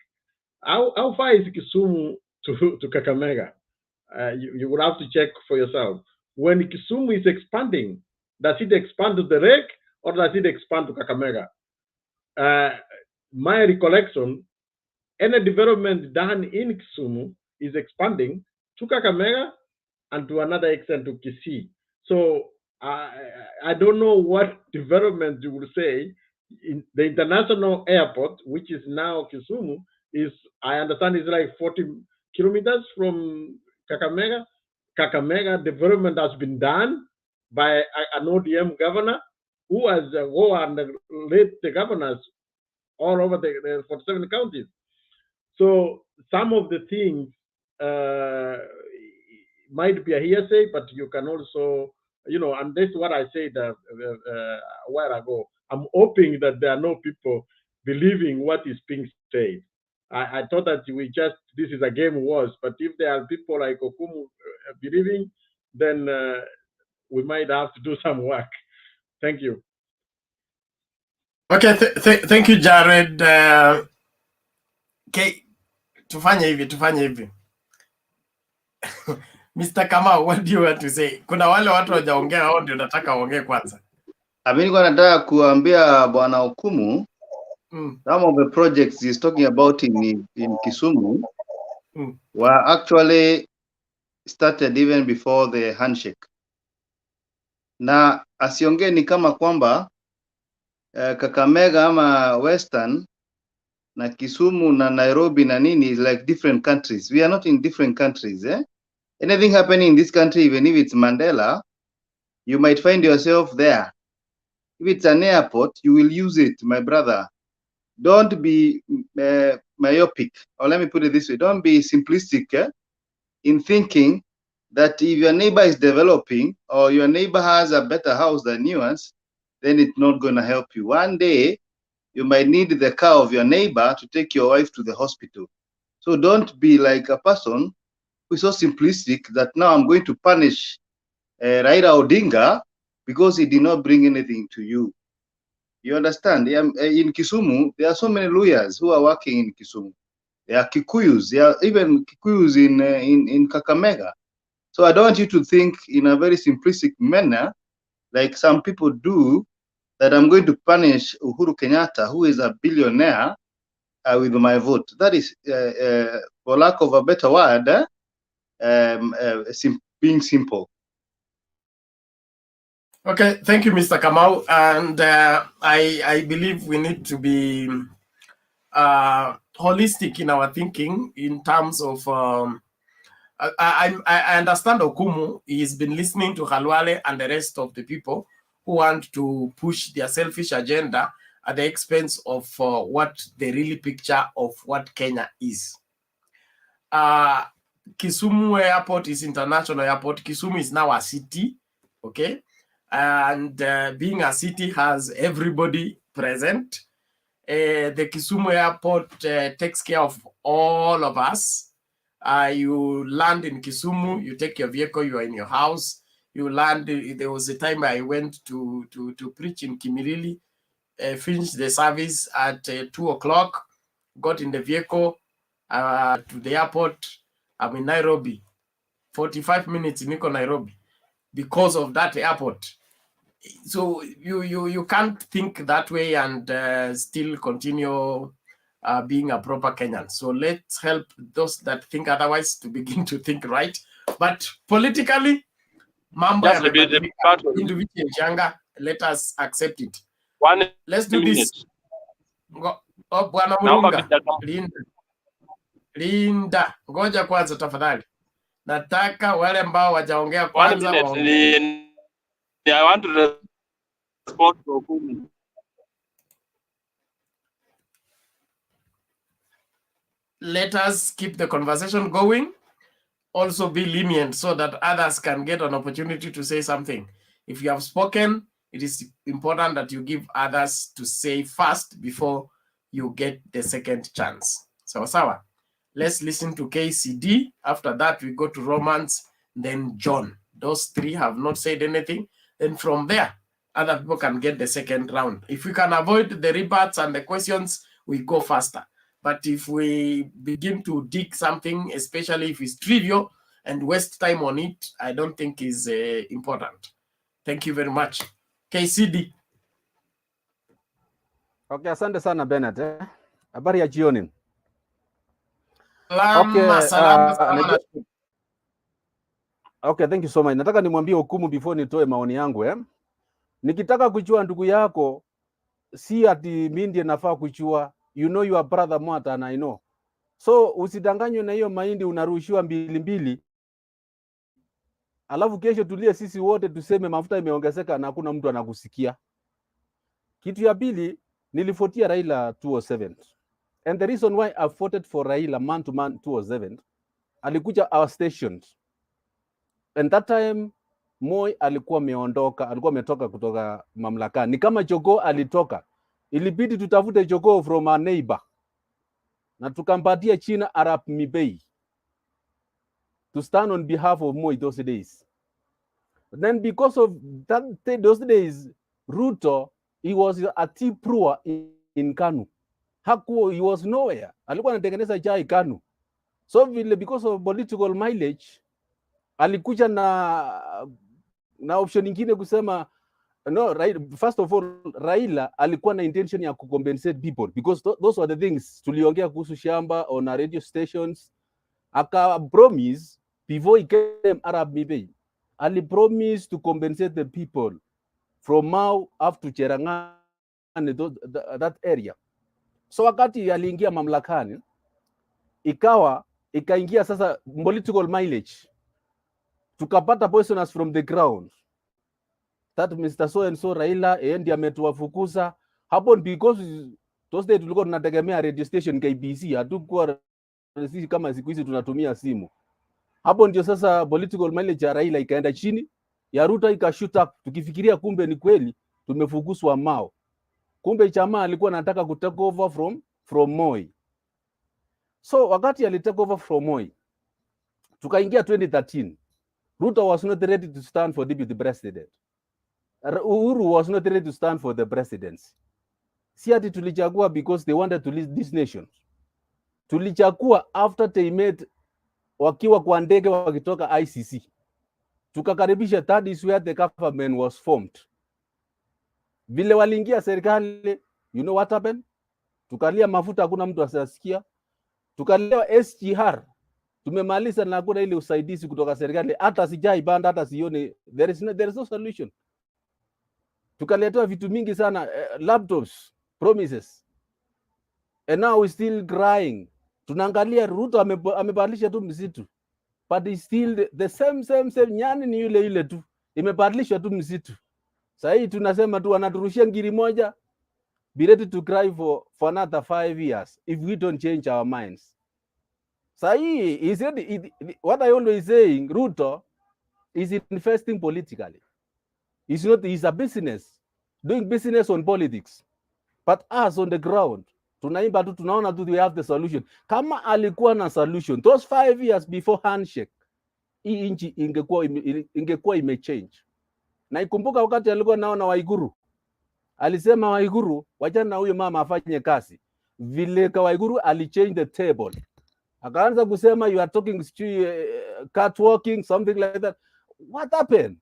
How far is Kisumu to Kakamega? You will have to check for yourself. When Kisumu is expanding, does it expand to the lake or does it expand to Kakamega? My recollection, any development done in Kisumu is expanding to Kakamega and to another extent to Kisii. So I don't know what development you will say. In the international airport, which is now Kisumu, is, I understand, is like 40 kilometers from Kakamega. Kakamega development has been done by an ODM governor who has led the governors all over the 47 counties. So some of the things might be a hearsay, but you can also, and that's what I said a while ago. I'm hoping that there are no people believing what is being said. I thought that this is a game was, but if there are people like Okumu believing, then we might have to do some work. Thank you. Okay, thank you Jared. Okay, tufanye hivi. Mr. Kamau, what do you want to say? Kuna wale watu wajaongea, hao ndio nataka waongee kwanza. Mimi nilikuwa nataka kuambia Bwana Okumu, some of the projects he's talking about in Kisumu were actually started even before the handshake. Na asiongee ni kama kwamba Kakamega ama Western na Kisumu na Nairobi na nini is like different countries. We are not in different countries. Anything happening in this country, even if it's Mandela, you might find yourself there. If it's an airport, you will use it, my brother. Don't be myopic, or let me put it this way, don't be simplistic in thinking that if your neighbor is developing or your neighbor has a better house than yours, then it's not going to help you. One day, you might need the car of your neighbor to take your wife to the hospital. So don't be like a person who is so simplistic that now I'm going to punish Raila Odinga because he did not bring anything to you. You understand? In Kisumu, there are so many lawyers who are working in Kisumu. There are Kikuyus. There are even Kikuyus in Kakamega. So I don't want you to think in a very simplistic manner, like some people do, that I'm going to punish Uhuru Kenyatta, who is a billionaire, with my vote. That is, for lack of a better word, being simple. Okay, thank you, Mr. Kamau. And I believe we need to be holistic in our thinking in terms of, I understand Okumu, he's been listening to Khalwale and the rest of the people who want to push their selfish agenda at the expense of what the really picture of what Kenya is. Kisumu Airport is international airport. Kisumu is now a city, okay? And being a city has everybody present. The Kisumu Airport takes care of all of us. You land in Kisumu, you take your vehicle, you are in your house. You land. There was a time I went to preach in Kimirili, finished the service at 2 o'clock, got in the vehicle to the airport. I'm in Nairobi. 45 minutes in Nairobi because of that airport. So you can't think that way and still continue being a proper Kenyan. So let's help those that think otherwise to begin to think right. But politically, mambo yamebadilika, individual, let us accept it. Let's do this. Bwana Murunga, Linda, ngoja kwanza tafadhali. Nataka wale ambao wajaongea kwanza waongee. I want to respond to Okumu. Let us keep the conversation going. Also be lenient so that others can get an opportunity to say something. If you have spoken, it is important that you give others to say first before you get the second chance. Sawa. Let's listen to KCD. After that, we go to Romans, then John. Those three have not said anything. Then from there, other people can get the second round. If we can avoid the rebuts and the questions, we go faster. But if we begin to dig something, especially if it's trivial and waste time on it, I don't think is important. Thank you very much. KCD. Okay, asante sana Bennett. Habari ya jioni. Salama. Okay, thank you so much. Nataka nimwambie Okumu before nitoe maoni yangu Nikitaka kuchua ndugu yako, si ati mimi ndiye nafaa kuchua. You know your brother more than I know. So usidanganywe na hiyo mahindi unarushiwa mbili, alafu kesho tulie sisi wote tuseme mafuta imeongezeka na hakuna mtu anakusikia. Kitu ya pili, nilifuatia Raila 207. And the reason why I voted for Raila man to man 207, alikuja our stations. And that time Moi alikuwa ametoka kutoka mamlakani. Ni kama Jogoo alitoka. Ilibidi tutafute Jogoo from our neighbor. Na tukampatia China Arab Mibei to stand on behalf of Moi those days. Then because of those days, Ruto, he was a tipua in Kanu. He was nowhere. Alikuwa anatengeneza chai Kanu. So because of political mileage, alikuja na option nyingine kusema no, first of all, Raila alikuwa na intention ya kucompensate people because those were the things tuliongea kuhusu shamba on our radio stations. Aka promise before he came Arab Mibei, ali promise to compensate the people from Mau up to Cherangani, that area. So wakati aliingia mamlakani, ikaingia sasa political mileage, tukapata poisoners from the ground that Mr. So and so Raila ndiye ametuwafukuza hapo, because those days tulikuwa tunategemea radio station KBC, hatukuwa sisi kama siku hizi tunatumia simu. Hapo ndio sasa political mileage ya Raila ikaenda chini, ya Ruto ikashoot up, tukifikiria kumbe ni kweli tumefukuzwa Mao. Kumbe chama alikuwa anataka ku take over from Moi. So wakati ali take over from Moi, tukaingia 2013. Ruto was not ready to stand for deputy president. Uhuru was not ready to stand for the presidency. Si ati tulichagua because they wanted to lead this nation. Tulichagua after they made wakiwa kwa ndege wakitoka ICC. Tukakaribisha, that is where the government was formed. Vile waliingia serikali, you know what happened? Tukalia mafuta, hakuna mtu asasikia. Tukalia SGR, tumemaliza na hakuna ile usaidizi kutoka serikali, hata sijai banda, hata sione, there is no solution. Tukaletewa vitu mingi sana, laptops, promises, and now we still crying. Tunaangalia Ruto amebadilisha tu msitu, but it's still the same. Nyani ni yule tu, imebadilishwa tu msitu. Sasa hii tunasema tu wanaturushia ngiri moja, be ready to cry for another 5 years if we don't change our minds. Sasa hii is what I always saying, Ruto is investing politically. He's a business, doing business on politics. But us on the ground, tunaimba tu, tunaona tu we have the solution. Kama alikuwa na solution those 5 years before handshake, hii nchi ingekuwa imechange. Na ikumbuka wakati alikuwa naona Waiguru, alisema Waiguru wachana na huyo mama afanye kazi. Vile kwa Waiguru alichange the table, akaanza kusema you are talking catwalking, something like that. What happened?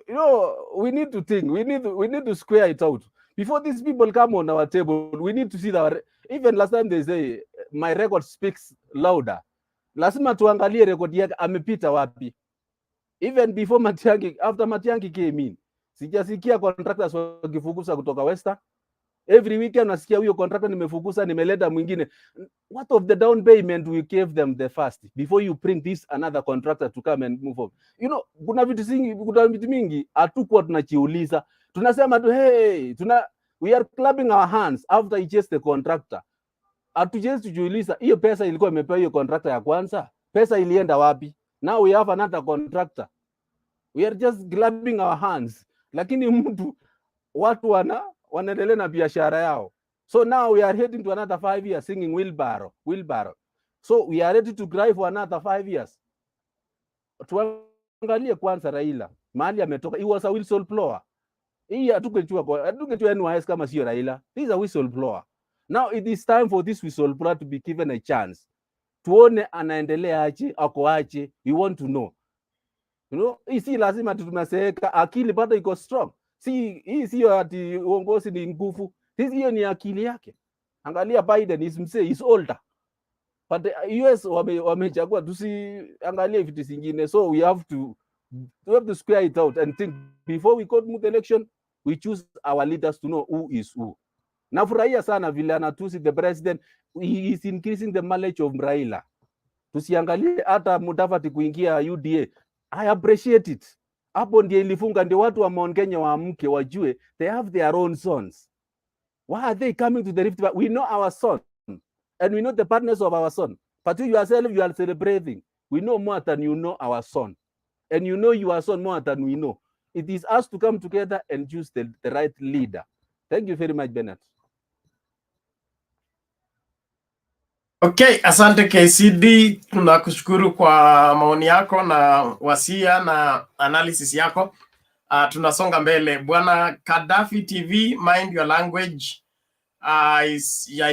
You know, we need to think, we need to square it out before these people come on our table. We need to see that. Even last time they say my record speaks louder. Lazima tuangalie record yake amepita wapi. Even before Matiang'i, after Matiang'i came in, sijasikia contractors wakifukuza kutoka Western. Every weekend nasikia huyo contractor nimefukuza, nimeleta mwingine. What of the down payment we gave them the first before you bring this another contractor to come and move on? You know, kuna vitu mingi hatukuwa tunajiuliza. Tunasema tu hey, we are clapping our hands after he chased the contractor. Hatujezi tujiuliza hiyo pesa ilikuwa imepewa hiyo contractor ya kwanza, pesa ilienda wapi? Now we have another contractor. We are just clapping our hands. Lakini watu wanaendelea na biashara yao. So now we are heading to another 5 years singing wheelbarrow. So we are ready to cry for another 5 years. Tuangalie kwanza Raila, mahali ametoka. He was a whistleblower. Hii hatukujua NYS kama sio Raila. He is a whistleblower. Now it is time for this whistleblower to be given a chance. Tuone anaendelea aje, ako aje. We want to know. You know, hii lazima tutumeseka, akili bado iko strong. Hii sio ati uongozi ni nguvu. Hiyo ni akili yake. Angalia Biden, is older. But the US wamechagua, tusiangalie vitu zingine. So we have to We have to square it out and think before we go to the election, we choose our leaders to know who is who. Nafurahia sana vile anatusi the president, he is increasing the mileage of Raila. Tusiangalie hata Mudavadi kuingia UDA. I appreciate it. Hapo ndio ilifunga, ndio watu wa Mount Kenya waamke wajue they have their own sons. Why are they coming to the Rift Valley? We know our son and we know the partners of our son. But you yourself, you are celebrating. We know more than you know our son. And you know your son more than we know. It is us to come together and choose the right leader. Thank you very much, Bernard. Okay, asante KCD, tunakushukuru kwa maoni yako na wasia na analysis yako. Tunasonga mbele. Bwana Gaddafi TV, mind your language. I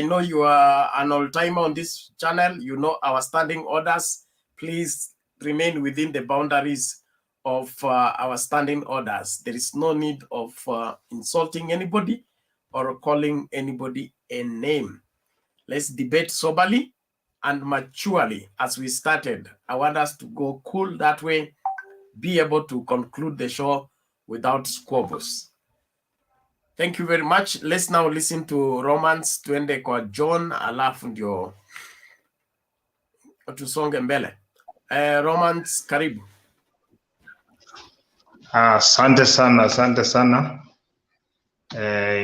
know you are an all-timer on this channel. You know our standing orders. Please remain within the boundaries of our standing orders. There is no need of insulting anybody or calling anybody a name. Let's debate soberly and maturely as we started. I want us to go cool that way, be able to conclude the show without squabbles. Thank you very much. Let's now listen to Romans, tuende kwa John, alafu ndio tusonge mbele. Romans, karibu. Asante sana.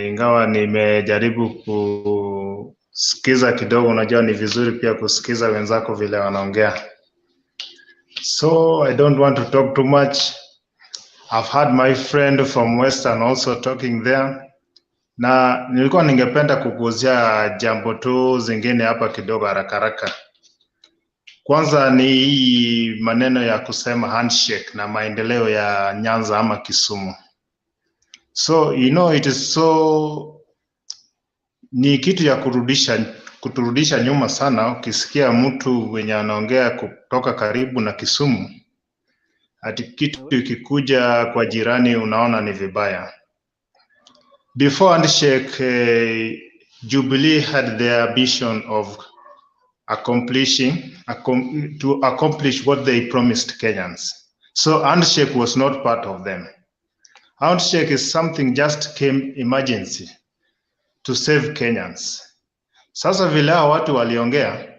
Ingawa nimejaribu kusikiza kidogo, unajua ni vizuri pia kusikiza wenzako vile wanaongea. So I don't want to talk too much. I've had my friend from Western also talking there. Na nilikuwa ningependa kuguzia jambo tu zingine hapa kidogo haraka. Kwanza ni hii maneno ya kusema handshake na maendeleo ya Nyanza ama Kisumu. So you know it is so, ni kitu ya kuturudisha nyuma sana ukisikia mtu mwenye anaongea kutoka karibu na Kisumu ati kitu ikikuja kwa jirani unaona ni vibaya. Before handshake, Jubilee had their vision of to accomplish what they promised Kenyans. So handshake was not part of them. Handshake is something just came emergency to save Kenyans. Sasa vile watu waliongea,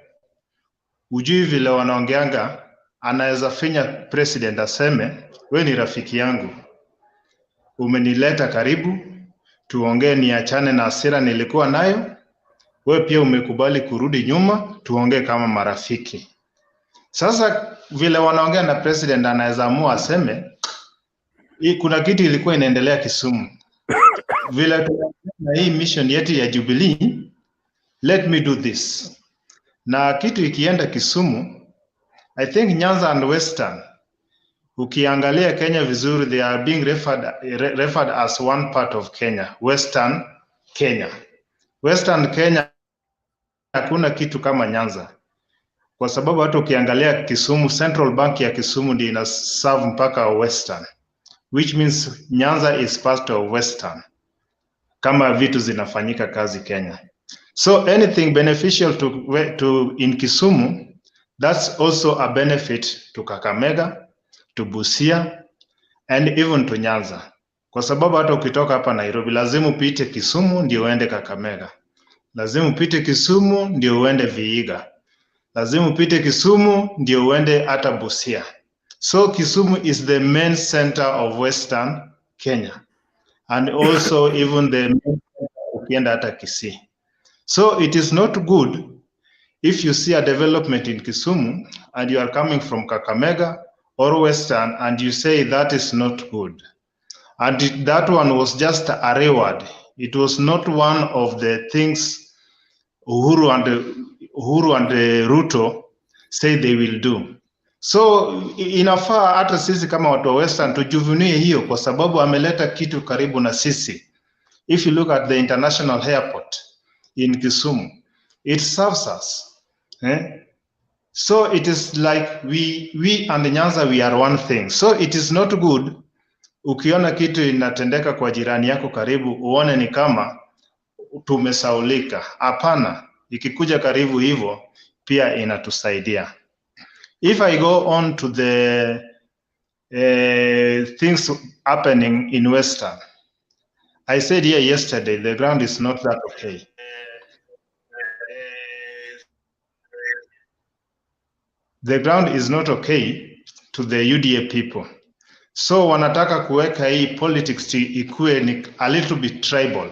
ujui vile wanaongeanga, anaweza finya president aseme, we ni rafiki yangu, umenileta karibu, tuongee niachane na hasira nilikuwa nayo, we pia umekubali kurudi nyuma, tuongee kama marafiki. Sasa vile wanaongea na president anaweza amua aseme, kuna kitu ilikuwa inaendelea Kisumu. Vile na hii mission yetu ya Jubilee, let me do this. Na kitu ikienda Kisumu, I think Nyanza and Western, ukiangalia Kenya vizuri, they are being referred as one part of Kenya, Western Kenya. Western Kenya hakuna kitu kama Nyanza. Kwa sababu hata ukiangalia Kisumu, Central Bank ya Kisumu ndio ina serve mpaka Western, which means Nyanza is part of Western. Kama vitu zinafanyika kazi Kenya. So anything beneficial to in Kisumu, that's also a benefit to Kakamega, to Busia, and even to Nyanza. Kwa sababu hata ukitoka hapa Nairobi, lazima upite Kisumu ndio uende Kakamega. Lazima upite Kisumu ndio uende Vihiga. Lazima upite Kisumu ndio uende hata Busia. So Kisumu is the main center of Western Kenya. And also even the ukienda hata Kisii. So it is not good if you see a development in Kisumu and you are coming from Kakamega or Western and you say that is not good. And that one was just a reward. It was not one of the things Uhuru and Ruto say they will do. So inafaa hata sisi kama watu wa Western tujivunie hiyo kwa sababu ameleta kitu karibu na sisi. If you look at the international airport in Kisumu, it serves us. So it is like we and Nyanza, we are one thing. So it is not good ukiona kitu inatendeka kwa jirani yako karibu uone ni kama tumesaulika. Hapana, ikikuja karibu hivyo pia inatusaidia. If I go on to the things happening in Western. I said here yesterday, the ground is not that okay. The ground is not okay to the UDA people. So wanataka kuweka hii politics ikuwe a little bit tribal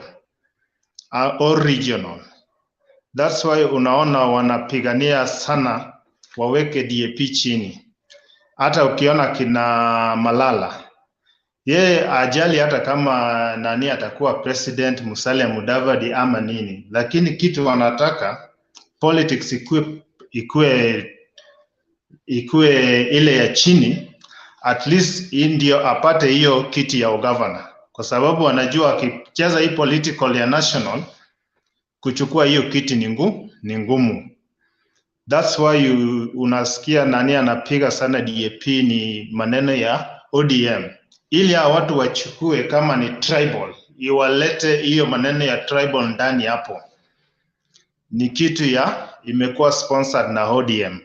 or regional. That's why unaona wanapigania sana waweke DAP chini. Hata ukiona kina Malala, yeye ajali hata kama nani atakuwa president, Musalia Mudavadi ama nini, lakini kitu wanataka politics ikue ile ya chini, at least ndio apate hiyo kiti ya ugavana, kwa sababu wanajua akicheza hii political ya national, kuchukua hiyo kiti ni ngumu. That's why unasikia nani anapiga sana DAP ni maneno ya ODM, ili hao watu wachukue kama ni tribal, iwalete hiyo maneno ya tribal ndani hapo. Ni kitu ya imekuwa sponsored na ODM.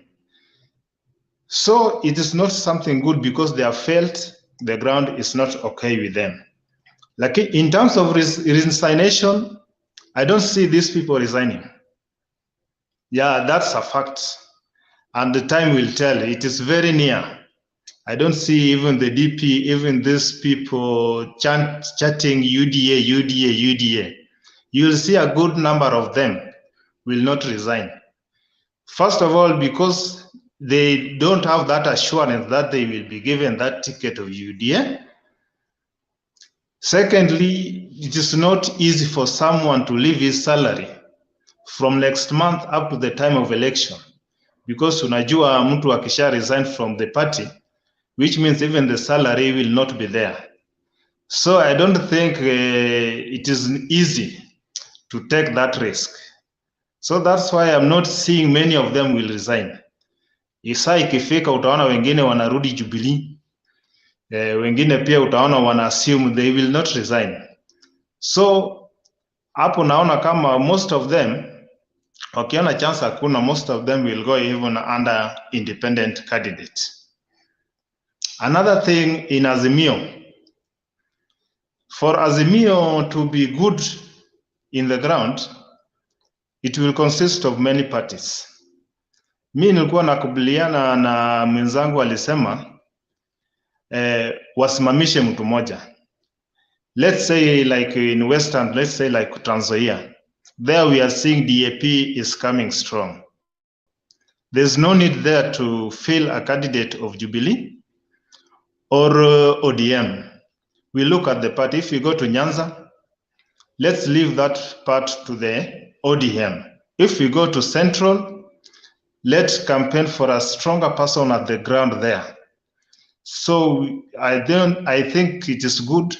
So it is not something good because they have felt the ground is not okay with them. Like in terms of resignation, I don't see these people resigning. Yeah, that's a fact. And the time will tell. It is very near. I don't see even the DP, even these people chatting UDA, UDA, UDA. You'll see a good number of them will not resign. First of all, because they don't have that assurance that they will be given that ticket of UDA. Secondly, it is not easy for someone to leave his salary from next month up to the time of election, because unajua mtu akisha resign from the party, which means even the salary will not be there. So I don't think it is easy to take that risk. So that's why I'm not seeing many of them will resign. Isa ikifika utaona wengine wanarudi Jubilee. Wengine pia utaona wana assume they will not resign. So hapo naona kama most of them wakiona chance hakuna, most of them will go even under independent candidate. Another thing in Azimio, for Azimio to be good in the ground, it will consist of many parties. Mi nilikuwa nakubaliana na mwenzangu alisema wasimamishe mtu moja. Let's say like in Western, let's say like Trans Nzoia. There we are seeing DAP is coming strong. There's no need there to fill a candidate of Jubilee or ODM. We look at the party. If we go to Nyanza, let's leave that part to the ODM. If we go to Central, let's campaign for a stronger person at the ground there. So I think it is good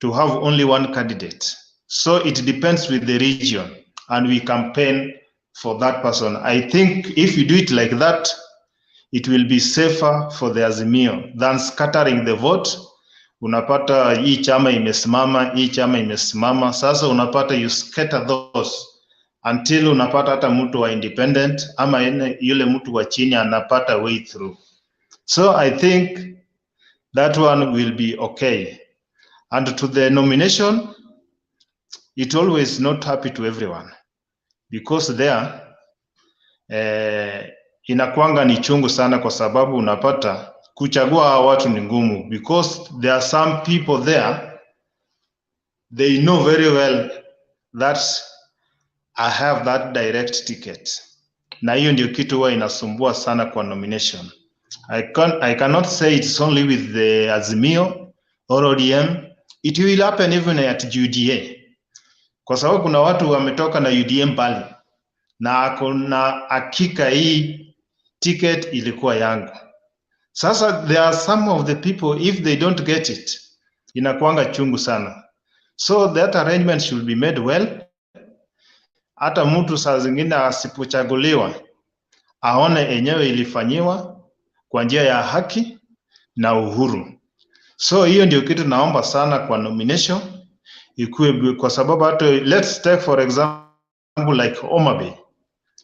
to have only one candidate. So it depends with the region, and we campaign for that person. I think if you do it like that, it will be safer for the Azimio than scattering the vote. Unapata hii chama imesimama, hii chama imesimama. Sasa unapata you scatter those until unapata hata mtu wa independent ama yule mtu wa chini anapata way through. So I think that one will be okay. And to the nomination, it always not happy to everyone, because there inakuanga ni chungu sana, kwa sababu unapata kuchagua hawa watu ni ngumu, because there are some people there, they know very well that I have that direct ticket, na hiyo ndio kitu huwa inasumbua sana kwa nomination. I cannot say it's only with the Azimio or ODM. It will happen even at UDA, kwa sababu kuna watu wametoka na UDA mbali na kuna hakika hii ticket ilikuwa yangu. Sasa there are some of the people, if they don't get it, inakuanga chungu sana. So that arrangement should be made well. Hata mtu saa zingine asipochaguliwa aone enyewe ilifanyiwa kwa njia ya haki na uhuru. So hiyo ndio kitu naomba sana kwa nomination ikuwe, kwa sababu hata let's take for example like Homabay.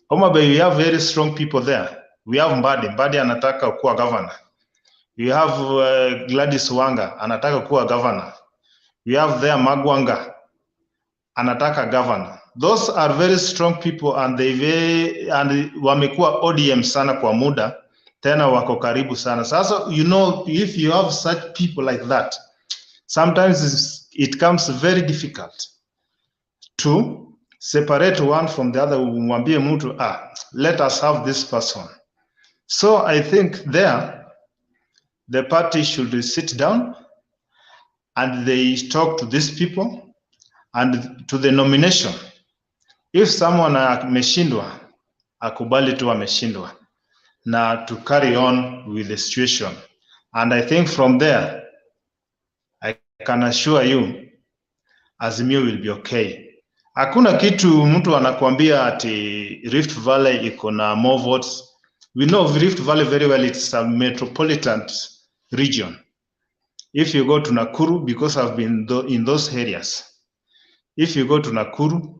Homabay, we have very strong people there. We have Mbadi anataka kuwa governor. You have Gladys Wanga anataka kuwa governor. You have there Magwanga anataka governor. Those are very strong people and wamekuwa ODM sana kwa muda, tena wako karibu sana. Sasa, you know, if you have such people like that, sometimes it becomes very difficult to separate one from the other. Mwambie mtu, let us have this person. So I think there, the party should sit down and they talk to these people and to the nomination. If someone ameshindwa, akubali tu ameshindwa, na to carry on with the situation. And I think from there, I can assure you, Azimio will be okay. Hakuna kitu mtu anakuambia ati Rift Valley iko na more votes. We know Rift Valley very well, it's a metropolitan region. If you go to Nakuru, because I've been in those areas, if you go to Nakuru,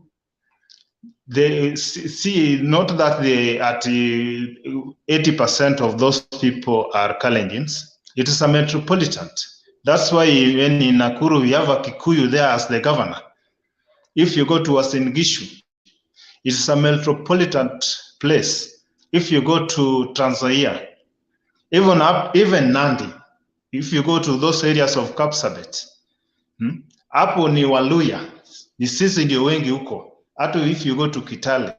they see not that they at 80% of those people are Kalenjins. It is a metropolitan. That's why when in Nakuru we have a Kikuyu there as the governor. If you go to Uasin Gishu, it's a metropolitan place. If you go to Trans Nzoia, even Nandi, if you go to those areas of Kapsabet, hapo ni Waluya, ni sisi ndio wengi huko. Hata if you go to Kitale.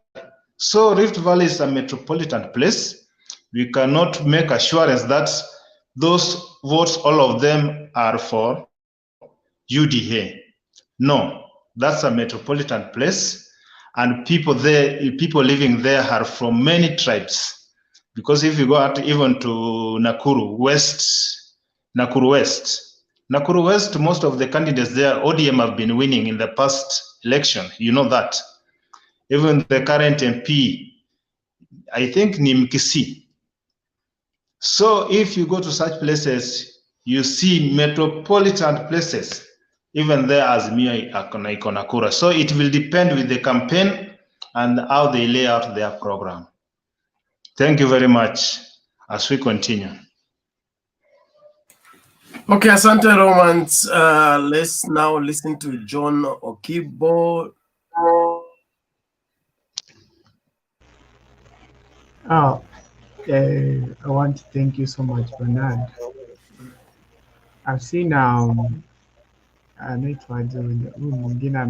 So Rift Valley is a metropolitan place. We cannot make assurance that those votes, all of them are for UDA. No, that's a metropolitan place, and people living there are from many tribes. Because if you go out even to Nakuru West, most of the candidates there, ODM have been winning in the past election. You know that. Even the current MP, I think ni Mkisi. So if you go to such places, you see metropolitan places, even there Azimio iko Nakuru. So it will depend with the campaign and how they lay out their program. Thank you very much as we continue. Okay, asante Romans. Let's now listen to John Okibo. I want to thank you so much, Bernard. I've seen anaitwaje huyu mwingine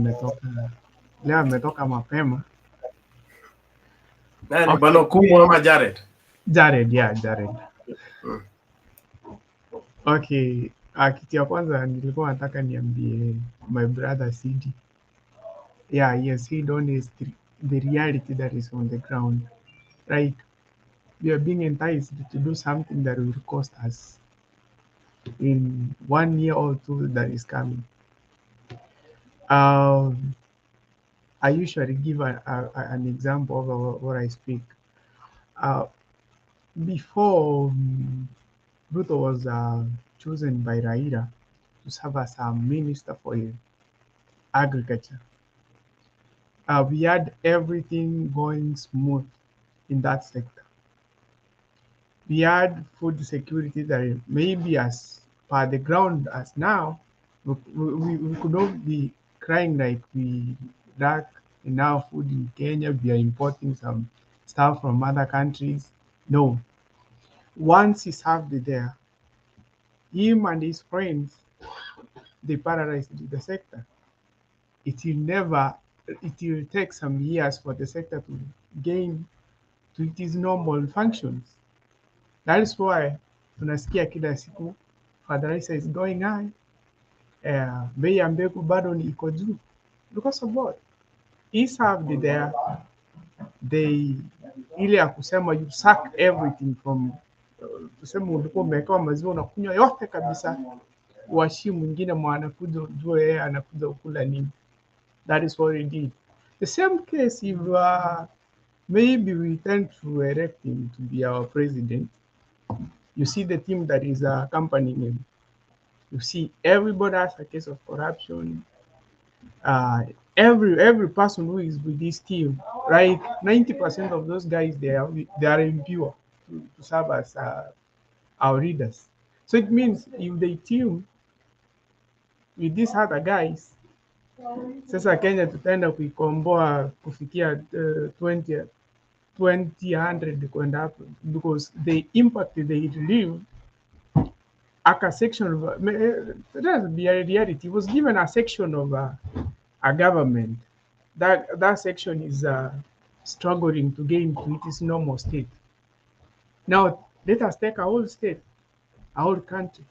leo ametoka mapema. Nani, Bwana Kumu ama Jared? Jared. Okay, kitu ya kwanza nilikuwa nataka niambie my brother CD. Yeah, he has hit on the reality that is on the ground, right? We are being enticed to do something that will cost us in 1 year or two that is coming. I usually give an example of what I speak. Before Ruto was chosen by Raila to serve as a minister for agriculture, we had everything going smooth in that sector. We had food security that maybe as per the ground as now, we could not be crying like we lack enough food in Kenya. We are importing some stuff from other countries. No. Once he served there, him and his friends, they paralyzed the sector. It will take some years for the sector to gain to its normal functions. That is why tunasikia kila siku fertilizer is going high. Bei ya mbegu bado ni iko juu. Because of what? He served there. Ile ya kusema you suck everything from tuseme ulikuwa umewekewa maziwa unakunywa yote kabisa, uashi mwingine mwanakuja ujue yeye anakuja kukula nini. That is what he did. The same case if maybe we tend to elect him to be our president, you see the team that is accompanying him. You see everybody has a case of corruption. Every person who is with this team, right? 90% of those guys they are impure to serve as our leaders. So it means if they team with these other guys, sasa Kenya tutaenda kuikomboa kufikia 2000 kwenda hapo, because the impact they leave a section of that's be a reality. It was given a section of a government that section is struggling to gain to its normal state. Now let us take a whole state, a whole country.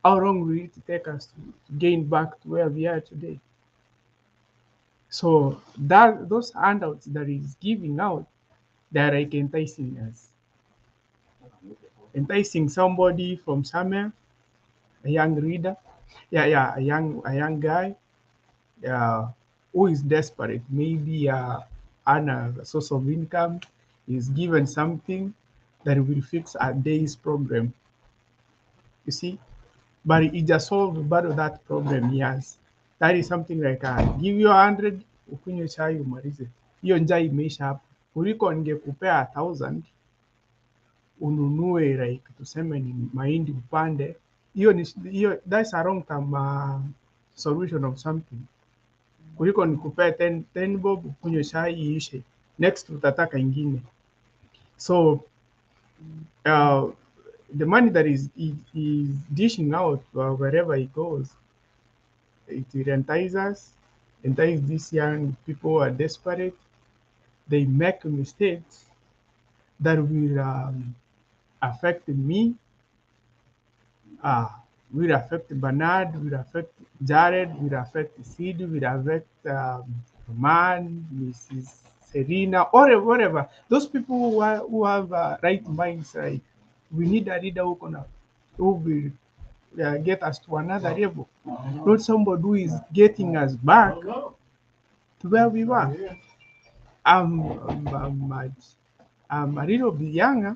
How long will it take us to gain back to where we are today? So that those handouts that is giving out, they're like enticing us, enticing somebody from somewhere, a young reader, a young guy, who is desperate, maybe earn a source of income, is given something that will fix a day's problem. You see, but it just solved part of that problem he has. That is something like give you 100 ukunywe chai umalize, hiyo njaa imeisha hapo, kuliko ningekupea 1000 ununue like tuseme ni mahindi upande. Hiyo that's a long term solution of something, kuliko nikupea 10 bob ukunywe chai iishe, next utataka ingine. So the money that is dishing out wherever it goes, it will entice these young people who are desperate. They make mistakes that will affect me, will affect Bernard, will affect Jared, will affect Sid, will affect Man, Mrs. Serena, or whatever. Those people who have right minds, right? We need a leader who will get us to another level, not somebody who is getting us back to where we were. I'm a little bit younger,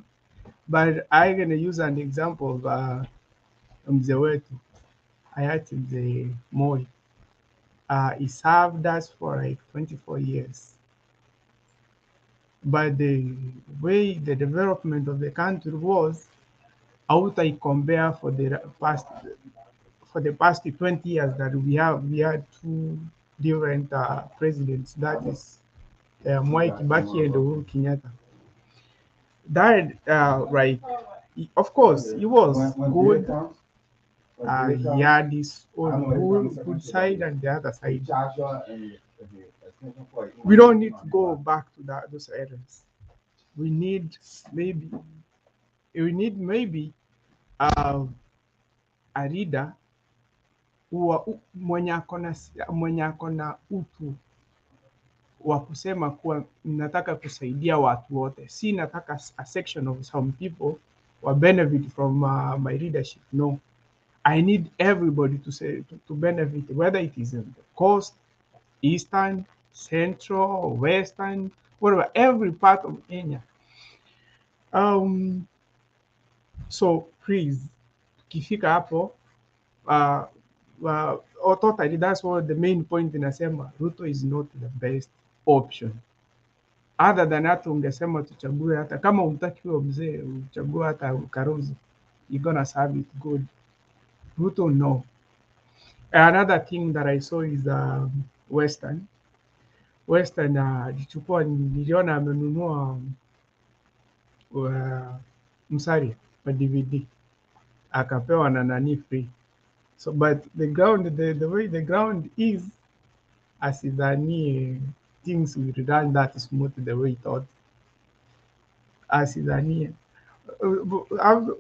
but I'm gonna use an example of mzee wetu hayati mzee Moi. He served us for like 24 years. But the way the development of the country was, out I compare for the past 20 years that we had two different presidents, that is Mwai Kibaki and Uhuru Kenyatta. That right, of course, he was good. He had his own good side and the other side. We don't need to go back to those areas. We need maybe a leader mwenye ako na utu wa kusema kuwa nataka kusaidia watu wote, si nataka a section of some people wa benefit from my leadership. No, I need everybody to benefit, whether it is in the coast, eastern, central, western, whatever, every part of Kenya. So please, tukifika hapo totally, that's what the main point inasema, Ruto is not the best option. Other than hata ungesema tuchague, hata kama umtaki huyo mzee uchague hata Karuzi, you're gonna serve it good. Ruto, no. Another thing that I saw is Western alichukua, niliona amenunua Msari wa DVD akapewa na nani free. So but the ground, the way the ground is, asidhani things will run that smooth the way he thought. Asidhani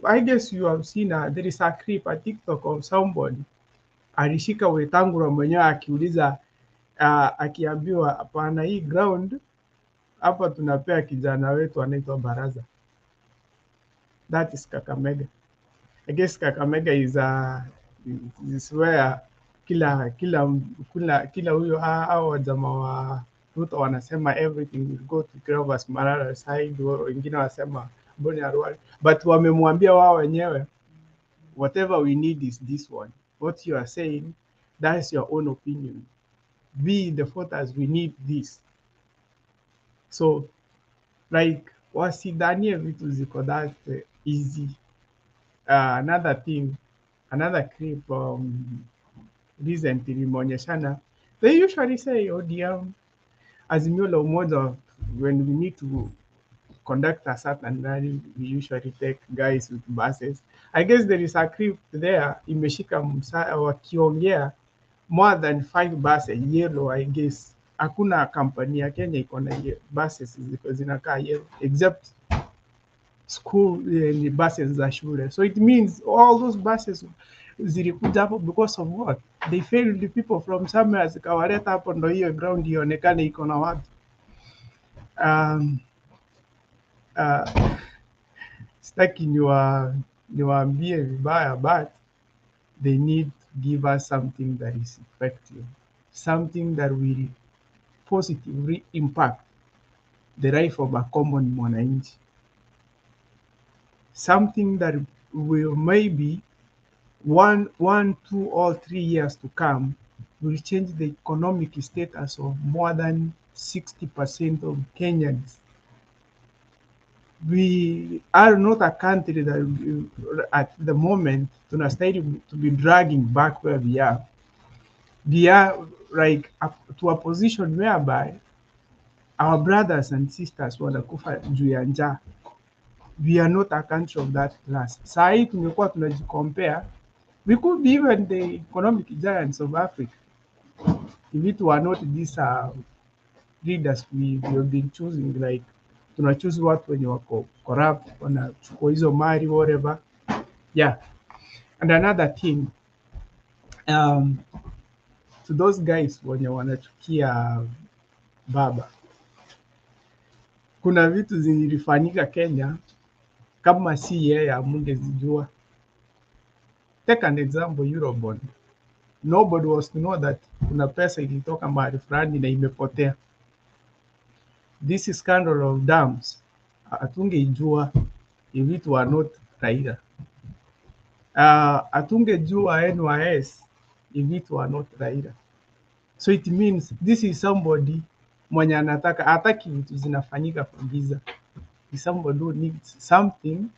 I guess you have seen there is a clip, a TikTok of somebody alishika Wetangula mwenyewe akiuliza akiambiwa hapana, hii ground hapa tunapea kijana wetu anaitwa Baraza. That is Kakamega. I guess Kakamega is where kila huyo hao wajamaa wa Ruto wanasema everything will go to Clovers Malala side, wengine wanasema Boni Arwali, but wamemwambia wao wenyewe whatever we need is this one. What you are saying, that is your own opinion. We the voters, we need this. So like wasidhanie vitu ziko that easy. Another thing, another clip recently imeonyeshana, they usually say ODM, Azimio la Umoja, when we need to conduct a certain rally, we usually take guys with buses. I guess there is a clip there imeshika wakiongea more than 5 buses yellow. I guess hakuna kampani ya Kenya iko na buses zinakaa yellow except school buses za shule. So it means all those buses zilikuja hapo because of what? They failed the people from somewhere, zikawaleta hapo ndo hiyo ground ionekane iko na watu. Sitaki niwaambie vibaya, but they need to give us something that is effective, something that will positively impact the life of a common mwananchi, something that will maybe 1, 2 or 3 years to come will change the economic status of more than 60% of Kenyans. We are not a country that at the moment tunastahili to be dragging back where we are. We are like to a position whereby our brothers and sisters wanakufa juu ya njaa. We are not a country of that class. Saa hii tumekuwa tunajicompare, we could be even the economic giants of Africa if it were not these leaders we have been choosing, like tunachoose watu wenye wako corrupt, wanachukua hizo mali whatever. Yeah. And another thing, to those guys wenye wanachukia baba, kuna vitu zilifanyika Kenya kama si yeye amungezijua. Take an example, Eurobond. Nobody was to know that kuna pesa ilitoka mahali fulani na imepotea. This scandal of dams, atungeijua if it were not Raila. Atungejua NYS if it were not Raila. So it means this is somebody mwenye anataka hataki vitu zinafanyika kwa giza. Is somebody who needs something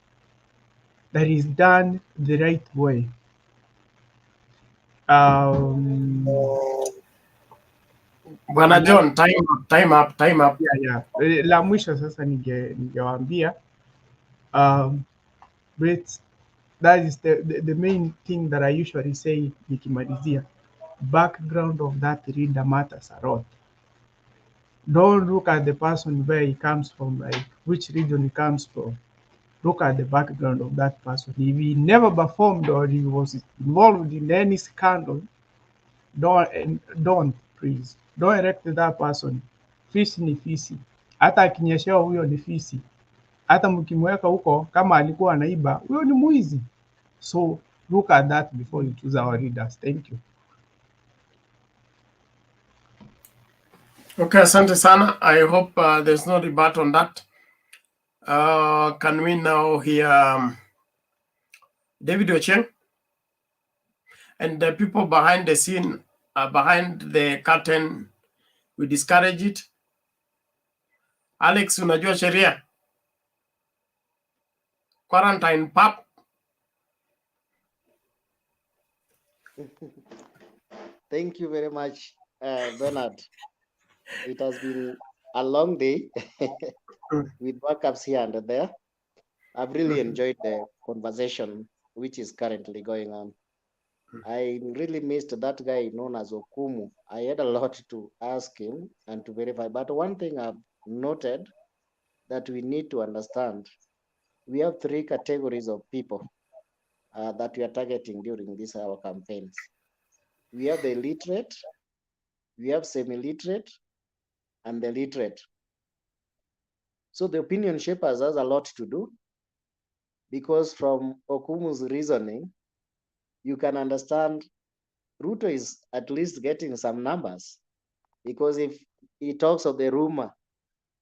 that is done the right way. Bwana John, time up. Yeah. La mwisho sasa ningewaambia, but that is the main thing that I usually say nikimalizia. Background of that reader matters a lot. Don't look at the person where he comes from, like which region he comes from. Look at the background of that person. If he never performed or he was involved in any scandal, don't please, don't elect that person. Fisi ni fisi, hata akinyeshewa huyo ni fisi. Hata mkimweka huko kama alikuwa anaiba, huyo ni mwizi. So look at that before you choose our leaders. Thank you. Okay, asante sana. I hope there's no debate on that. Can we now hear David Ochieng? And the people behind the scene, behind the curtain, we discourage it. Alex, unajua sheria? Quarantine pap. Thank you very much, Bernard. It has been a long day with backups here and there. I've really enjoyed the conversation which is currently going on. I really missed that guy known as Okumu. I had a lot to ask him and to verify. But one thing I've noted that we need to understand, we have 3 categories of people that we are targeting during this our campaigns. We have the illiterate, we have semi-literate, and the literate. So the opinion shapers has a lot to do, because from Okumu's reasoning, you can understand Ruto is at least getting some numbers, because if he talks of the rumor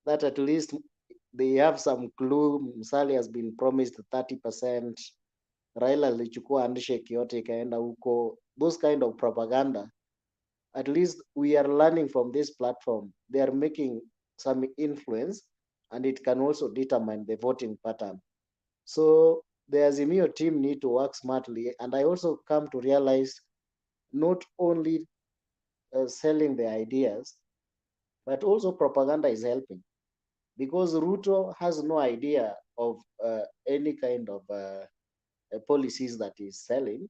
that at least they have some clue, Musalia has been promised 30%, Raila alichukua handshake yote ikaenda huko, those kind of propaganda, at least we are learning from this platform. They are making some influence, and it can also determine the voting pattern. So the Azimio team need to work smartly. And I also come to realize not only selling the ideas, but also propaganda is helping, because Ruto has no idea of any kind of policies that he's selling,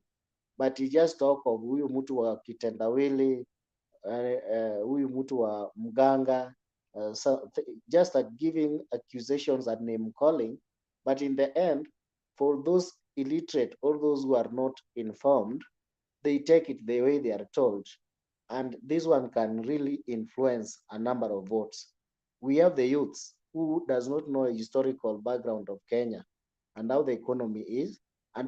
but he just talk of huyu mtu wa kitendawili, huyu mtu wa mganga, just giving accusations and name calling. But in the end, for those illiterate or those who are not informed, they take it the way they are told. And this one can really influence a number of votes. We have the youths who does not know a historical background of Kenya and how the economy is,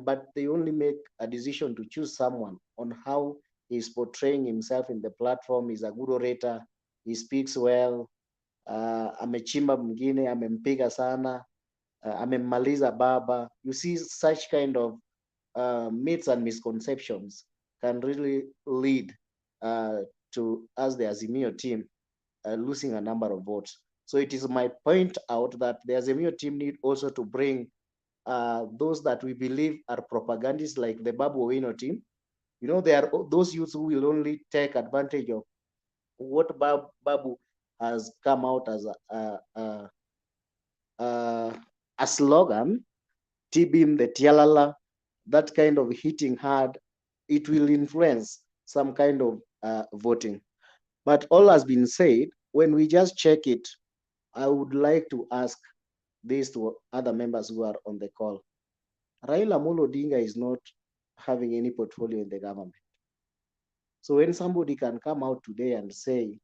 but they only make a decision to choose someone on how he's portraying himself in the platform. He's a good orator, he speaks well, amechimba mwingine, amempiga sana, amemmaliza baba. You see, such kind of myths and misconceptions can really lead to us, the Azimio team, losing a number of votes. So it is my point out that the Azimio team need also to bring those that we believe are propagandists, like the Babu Owino team. You know, there are those youths who will only take advantage of what Babu has come out as a slogan, Tibim the Tialala, that kind of hitting hard. It will influence some kind of voting. But all has been said. When we just check it, I would like to ask this to other members who are on the call. Raila Amolo Odinga is not having any portfolio in the government. So when somebody can come out today and say,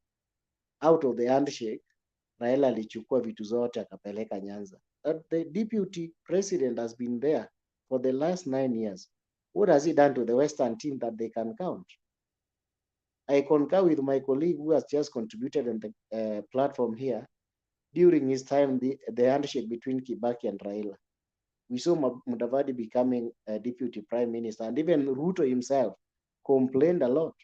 out of the handshake, Raila alichukua vitu zote akapeleka Nyanza. The deputy president has been there for the last 9 years. What has he done to the Western team that they can count? I concur with my colleague who has just contributed on the platform here. During his time, the handshake between Kibaki and Raila, we saw Mudavadi becoming a deputy prime minister, and even Ruto himself complained a lot.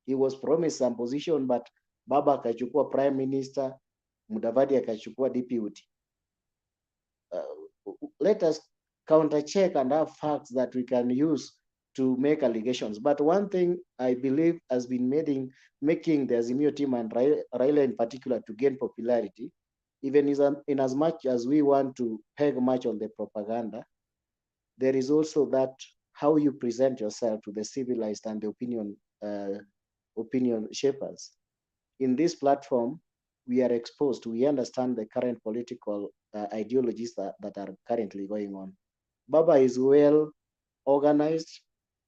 He was promised some position, but Baba akachukua prime minister, Mudavadi akachukua deputy. Let us counter check and have facts that we can use to make allegations. But one thing I believe has been making the Azimio team and Raila in particular to gain popularity, even in as much as we want to peg much on the propaganda, there is also that how you present yourself to the civilized and the opinion shapers. In this platform, we are exposed, we understand the current political ideologies that are currently going on. Baba is well organized.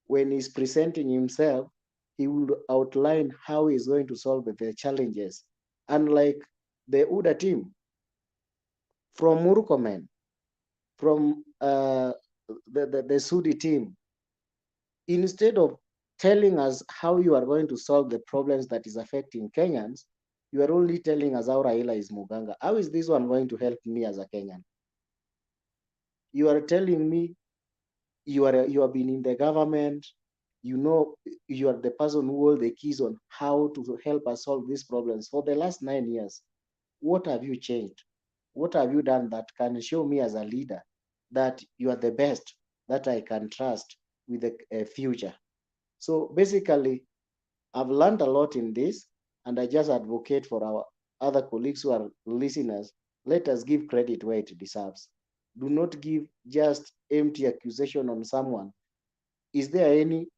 When he's presenting himself, he will outline how he's going to solve the challenges. Unlike the UDA team, from Murkomen, from the Sudi team, instead of telling us how you are going to solve the problems that is affecting Kenyans, you are only telling us how Raila is Muganga. How is this one going to help me as a Kenyan? You are telling me you have been in the government, you know, you are the person who holds the keys on how to help us solve these problems. For the last 9 years, what have you changed? What have you done that can show me as a leader that you are the best that I can trust with the future? So basically, I've learned a lot in this, and I just advocate for our other colleagues who are listeners. Let us give credit where it deserves. Do not give just empty accusation on someone. Is there any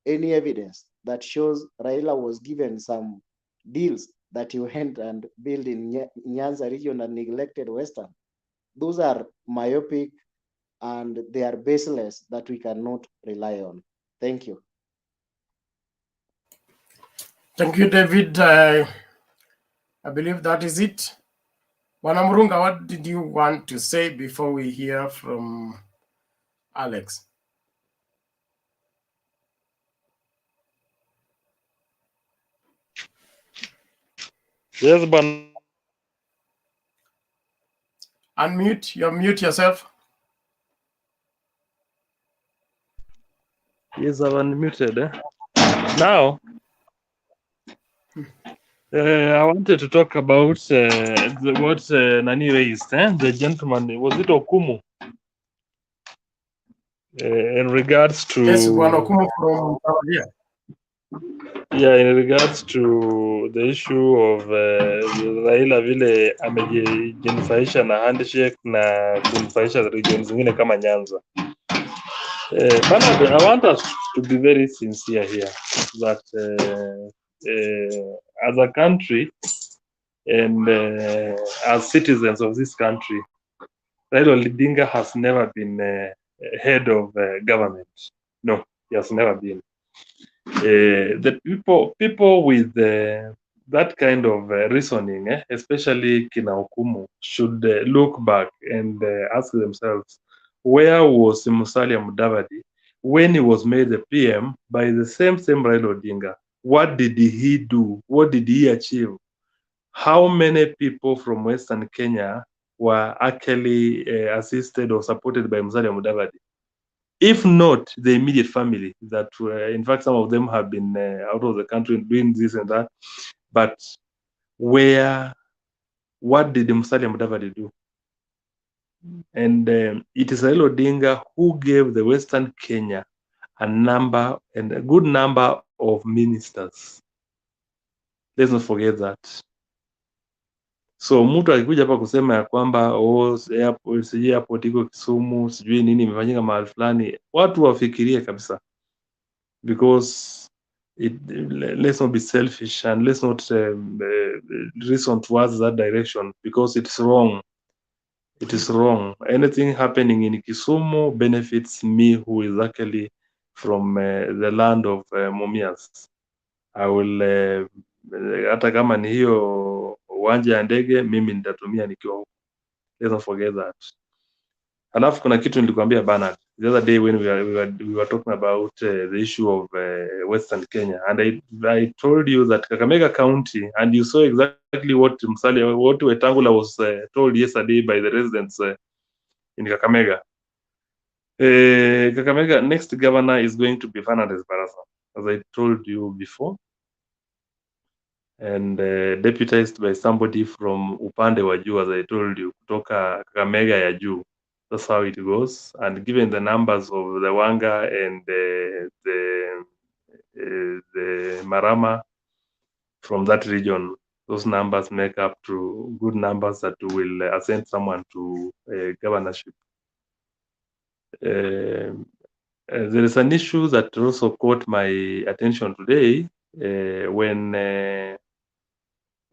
evidence that shows Raila was given some deals that he went and built in Nyanza region and neglected Western? Those are myopic and they are baseless that we cannot rely on. Thank you. Thank you, David. I believe that is it. Wanamurunga, what did you want to say before we hear from Alex? Yes, but Mute yourself. yes, I've unmuted. Now, I wanted to talk about what Nani raised. The gentleman, was it Okumu? In regards to Yes, Bwana Okumu from Tanzania. yeah, in regards to the issue of Raila vile amejinufaisha na handshake na kunufaisha region zingine kama Nyanza. Bernard, I want us to be very sincere here that as a country and as citizens of this country, Raila Odinga has never been head of government. No, he has never been. The people with that kind of reasoning, especially Kina Okumu, should look back and ask themselves, where was Musalia Mudavadi when he was made the PM by the same Raila Odinga? What did he do? What did he achieve? How many people from Western Kenya were actually assisted or supported by Musalia Mudavadi? If not the immediate family, that in fact some of them have been out of the country doing this and that, but what did Musalia Mudavadi do? And it is Raila Odinga who gave the Western Kenya a good number of ministers. Let's not forget that. So mtu akikuja hapa kusema ya kwamba sijui airport iko Kisumu, sijui nini imefanyika mahali fulani, watu wafikirie kabisa, because let's not be selfish and let's not reason towards that direction, because it's wrong. It is wrong. Anything happening in Kisumu benefits me, who is actually from the land of Mumias. I will hata kama ni hiyo uwanja ya ndege mimi nitatumia nikiwa huko. Let's not forget that. Alafu kuna kitu nilikwambia Bernard the other day when we were talking about the issue of Western Kenya, and I told you that Kakamega County, and you saw exactly what Wetangula was told yesterday by the residents in Kakamega. Kakamega next governor is going to be Fernandes Barasa, as I told you before, and deputized by somebody from upande wa juu, as I told you, kutoka Kakamega ya juu. That's how it goes. And given the numbers of the Wanga and the Marama from that region, those numbers make up to good numbers that will ascend someone to governorship. There is an issue that also caught my attention today when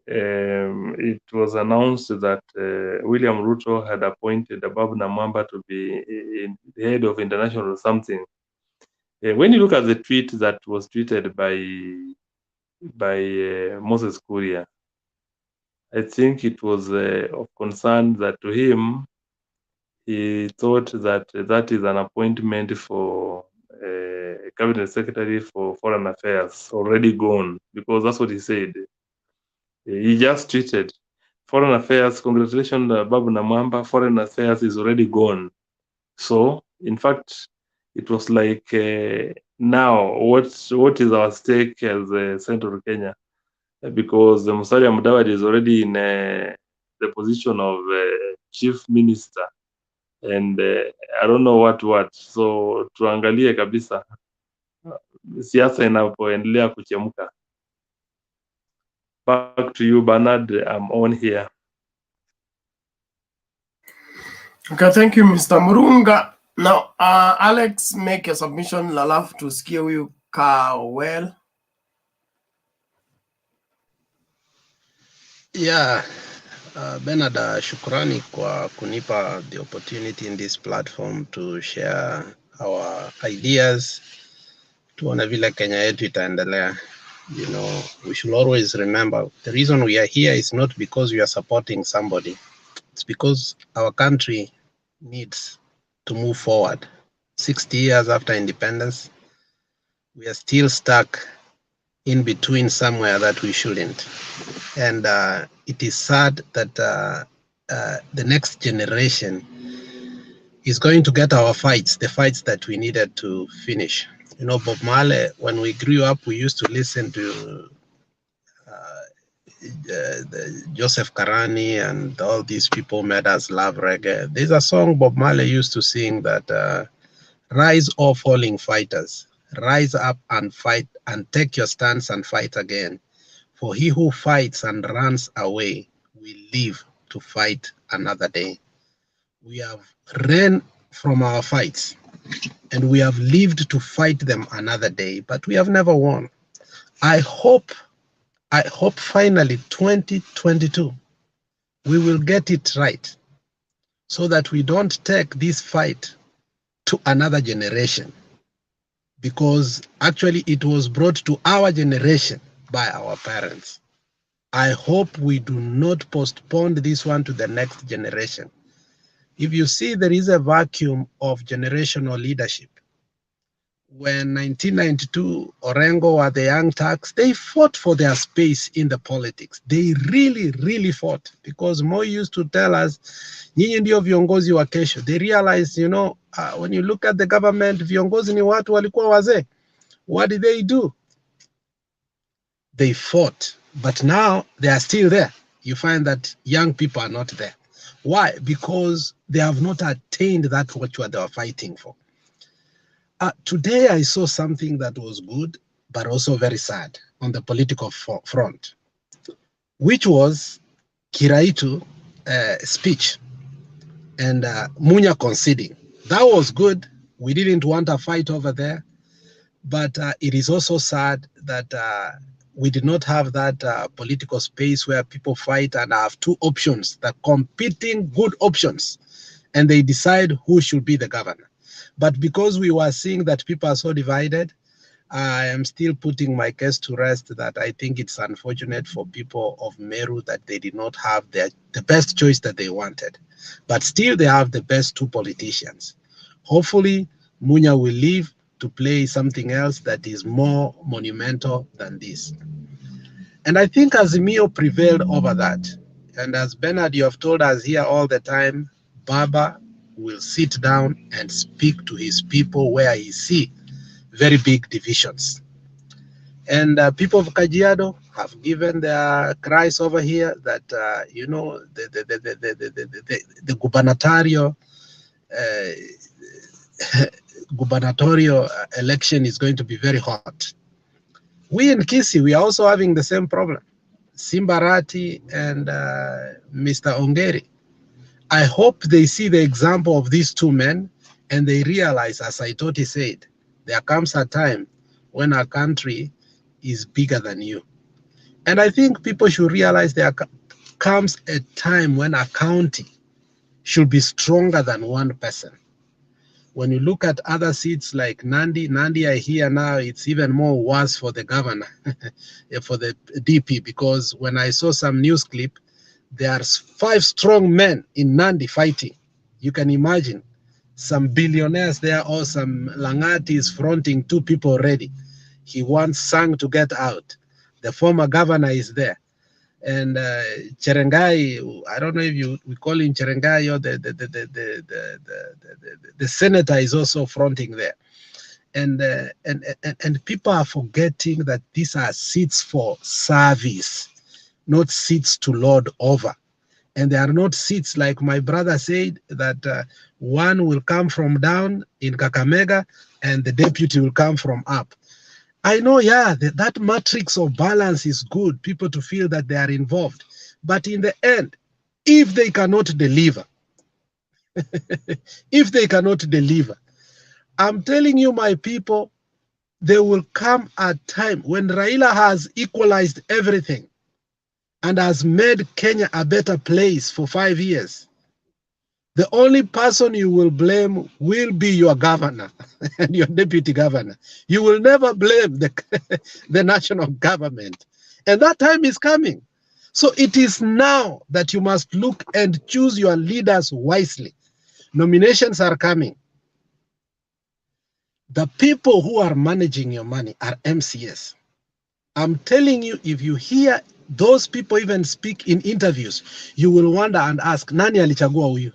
it was announced that William Ruto had appointed Babu Namwamba to be the head of international something. When you look at the tweet that was tweeted by Moses Kuria, I think it was of concern that to him, he thought that that is an appointment for cabinet secretary for foreign affairs already gone, because that's what he said. He just tweeted, foreign affairs, congratulations Babu Namwamba, foreign affairs is already gone. So in fact, it was like now what is our stake as Central Kenya, because the Musalia Mudavadi is already in the position of chief minister, and I don't know what. So tuangalie kabisa siasa inapoendelea kuchemka. Back to you, Bernard. I'm on here. Okay, thank you, Mr. Murunga. Now, Alex, make a submission. Lalafu tusikie huyu Kawel. Yeah, Bernard, shukrani kwa kunipa the opportunity in this platform to share our ideas. Tuone vile Kenya yetu itaendelea. You know, we should always remember the reason we are here is not because we are supporting somebody. It's because our country needs to move forward. 60 years after independence, we are still stuck in between somewhere that we shouldn't. And it is sad that the next generation is going to get our fights, the fights that we needed to finish. You know, Bob Marley, when we grew up, we used to listen to the Joseph Karani and all these people made us love reggae. There's a song Bob Marley used to sing that Rise, all falling fighters. Rise up and fight and take your stance and fight again. For he who fights and runs away will live to fight another day. We have ran from our fights and we have lived to fight them another day, but we have never won. I hope finally 2022, we will get it right so that we don't take this fight to another generation, because actually it was brought to our generation by our parents. I hope we do not postpone this one to the next generation. If you see, there is a vacuum of generational leadership. When 1992 Orengo were the Young Turks, they fought for their space in the politics. They really fought, because Moi used to tell us, nyinyi ndio viongozi wa kesho. They realized, when you look at the government, viongozi ni watu walikuwa wazee. What did they do? They fought, but now they are still there. You find that young people are not there. Why? Because they have not attained that what they were fighting for. Today I saw something that was good, but also very sad on the political front, which was Kiraitu speech and Munya conceding. That was good. We didn't want a fight over there, but it is also sad that we did not have that political space where people fight and have two options, the competing good options, and they decide who should be the governor. But because we were seeing that people are so divided, I am still putting my case to rest that I think it's unfortunate for people of Meru that they did not have the best choice that they wanted. But still they have the best two politicians. Hopefully Munya will leave to play something else that is more monumental than this. And I think Azimio prevailed over that. And as Bernard, you have told us here all the time, Baba will sit down and speak to his people where he see very big divisions. And people of Kajiado have given their cries over here that, the gubernatorial election is going to be very hot. We in Kisii, we are also having the same problem. Simbarati and Mr. Ongeri. I hope they see the example of these two men and they realize, as Saitoti said, there comes a time when our country is bigger than you. And I think people should realize there comes a time when a county should be stronger than one person. When you look at other seats like Nandi, I hear now it's even more worse for the governor, for the DP, because when I saw some news clip, there are 5 strong men in Nandi fighting. You can imagine some billionaires there, or some Langati is fronting 2 people already. He wants Sang to get out. The former governor is there. And Cherengai, I don't know if we call him Cherengai, or the senator is also fronting there. And people are forgetting that these are seats for service, not seats to lord over. And they are not seats like my brother said, that one will come from down in Kakamega and the deputy will come from up. I know, yeah, that matrix of balance is good, people to feel that they are involved. But in the end, if they cannot deliver, I'm telling you, my people, there will come a time when Raila has equalized everything and has made Kenya a better place for 5 years. The only person you will blame will be your governor and your deputy governor. You will never blame the national government. And that time is coming. So it is now that you must look and choose your leaders wisely. Nominations are coming. The people who are managing your money are MCS. I'm telling you, if you hear those people even speak in interviews, you will wonder and ask, nani alichagua huyu?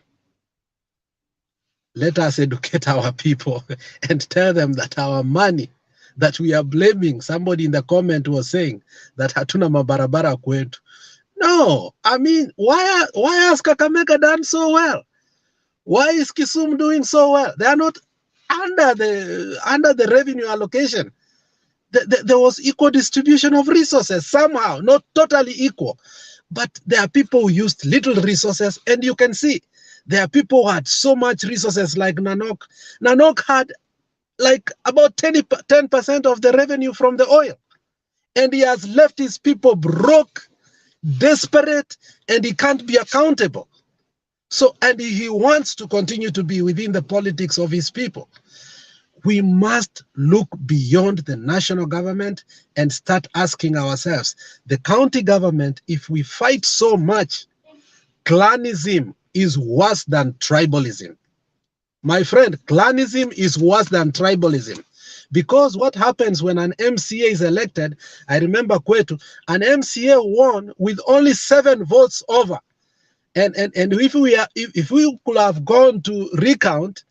Let us educate our people and tell them that our money that we are blaming, somebody in the comment was saying that hatuna mabarabara kwetu. No, I mean, why has Kakamega done so well? Why is Kisumu doing so well? They are not under the revenue allocation. There was equal distribution of resources somehow, not totally equal. But there are people who used little resources, and you can see there are people who had so much resources like Nanok. Nanok had like about 10% of the revenue from the oil. And he has left his people broke, desperate, and he can't be accountable. So, and he wants to continue to be within the politics of his people. We must look beyond the national government and start asking ourselves, the county government, if we fight so much, clanism is worse than tribalism. My friend, clanism is worse than tribalism. Because what happens when an MCA is elected, I remember Kwetu, an MCA won with only 7 votes over. And if we could have gone to recount,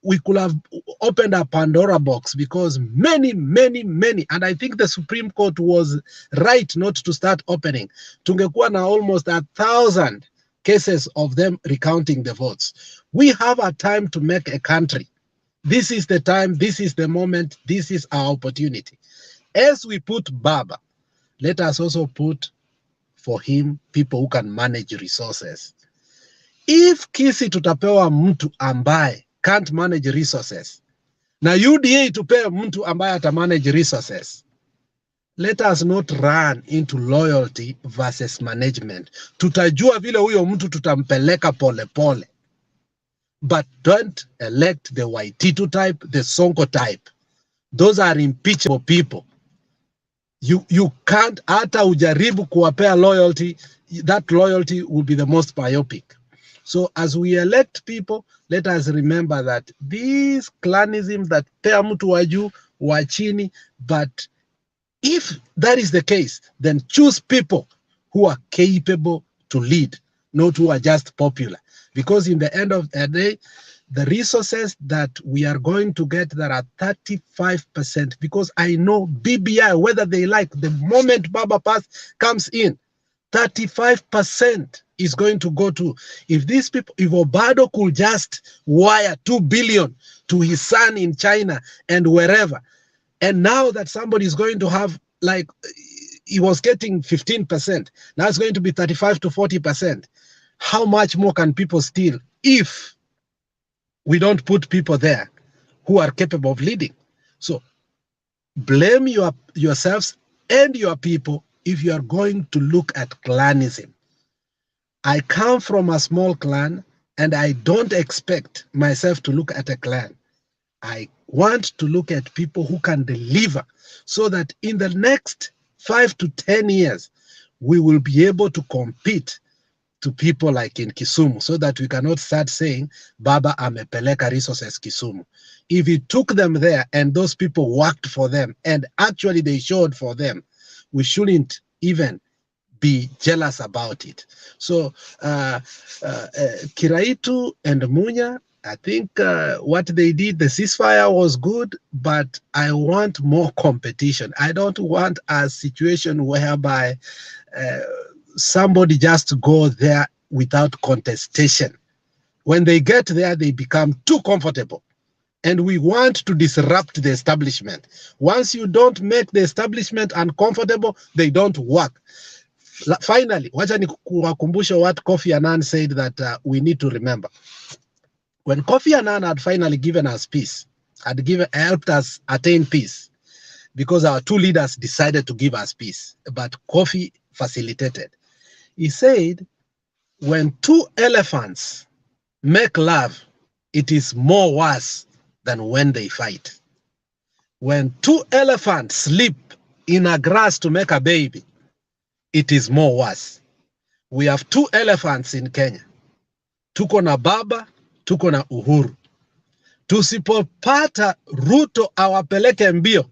we could have opened a Pandora box, because many, and I think the Supreme Court was right not to start opening. Tungekuwa na almost 1,000 cases of them recounting the votes. We have a time to make a country. This is the time, this is the moment, this is our opportunity. As we put Baba, let us also put for him people who can manage resources. If Kisi tutapewa mtu ambaye can't manage resources, na UDA tupea mtu ambaye ata manage resources, let us not run into loyalty versus management. Tutajua vile huyo mtu tutampeleka pole pole. But don't elect the Waititu type, the Sonko type. Those are impeachable people. You can't, hata ujaribu kuwapea loyalty, that loyalty will be the most myopic. So as we elect people, let us remember that these clanism that pea mtu wa juu wa chini, but if that is the case, then choose people who are capable to lead, not who are just popular. Because in the end of the day, the resources that we are going to get, that are 35%, because I know BBI, whether they like, the moment Baba Pass comes in, 35% is going to go to, if these people, if Obado could just wire 2 billion to his son in China and wherever, and now that somebody is going to have, like, he was getting 15%, now it's going to be 35 to 40%. How much more can people steal if we don't put people there who are capable of leading? So blame yourselves and your people if you are going to look at clanism. I come from a small clan, and I don't expect myself to look at a clan. I want to look at people who can deliver, so that in the next 5 to 10 years, we will be able to compete to people like in Kisumu, so that we cannot start saying, Baba amepeleka resources Kisumu. If he took them there and those people worked for them, and actually they showed for them, we shouldn't even be jealous about it. So Kiraitu and Munya, I think what they did, the ceasefire was good, but I want more competition. I don't want a situation whereby somebody just go there without contestation. When they get there, they become too comfortable. And we want to disrupt the establishment. Once you don't make the establishment uncomfortable, they don't work. Finally, wacha nikuwakumbusha what Kofi Annan said that we need to remember. When Kofi Annan had finally given us peace, had helped us attain peace, because our 2 leaders decided to give us peace, but Kofi facilitated. He said, when 2 elephants make love, it is more worse than when they fight. When 2 elephants sleep in a grass to make a baby, it is more worse. We have 2 elephants in Kenya. Tuko na Baba, tuko na Uhuru. Tusipopata Ruto awapeleke mbio,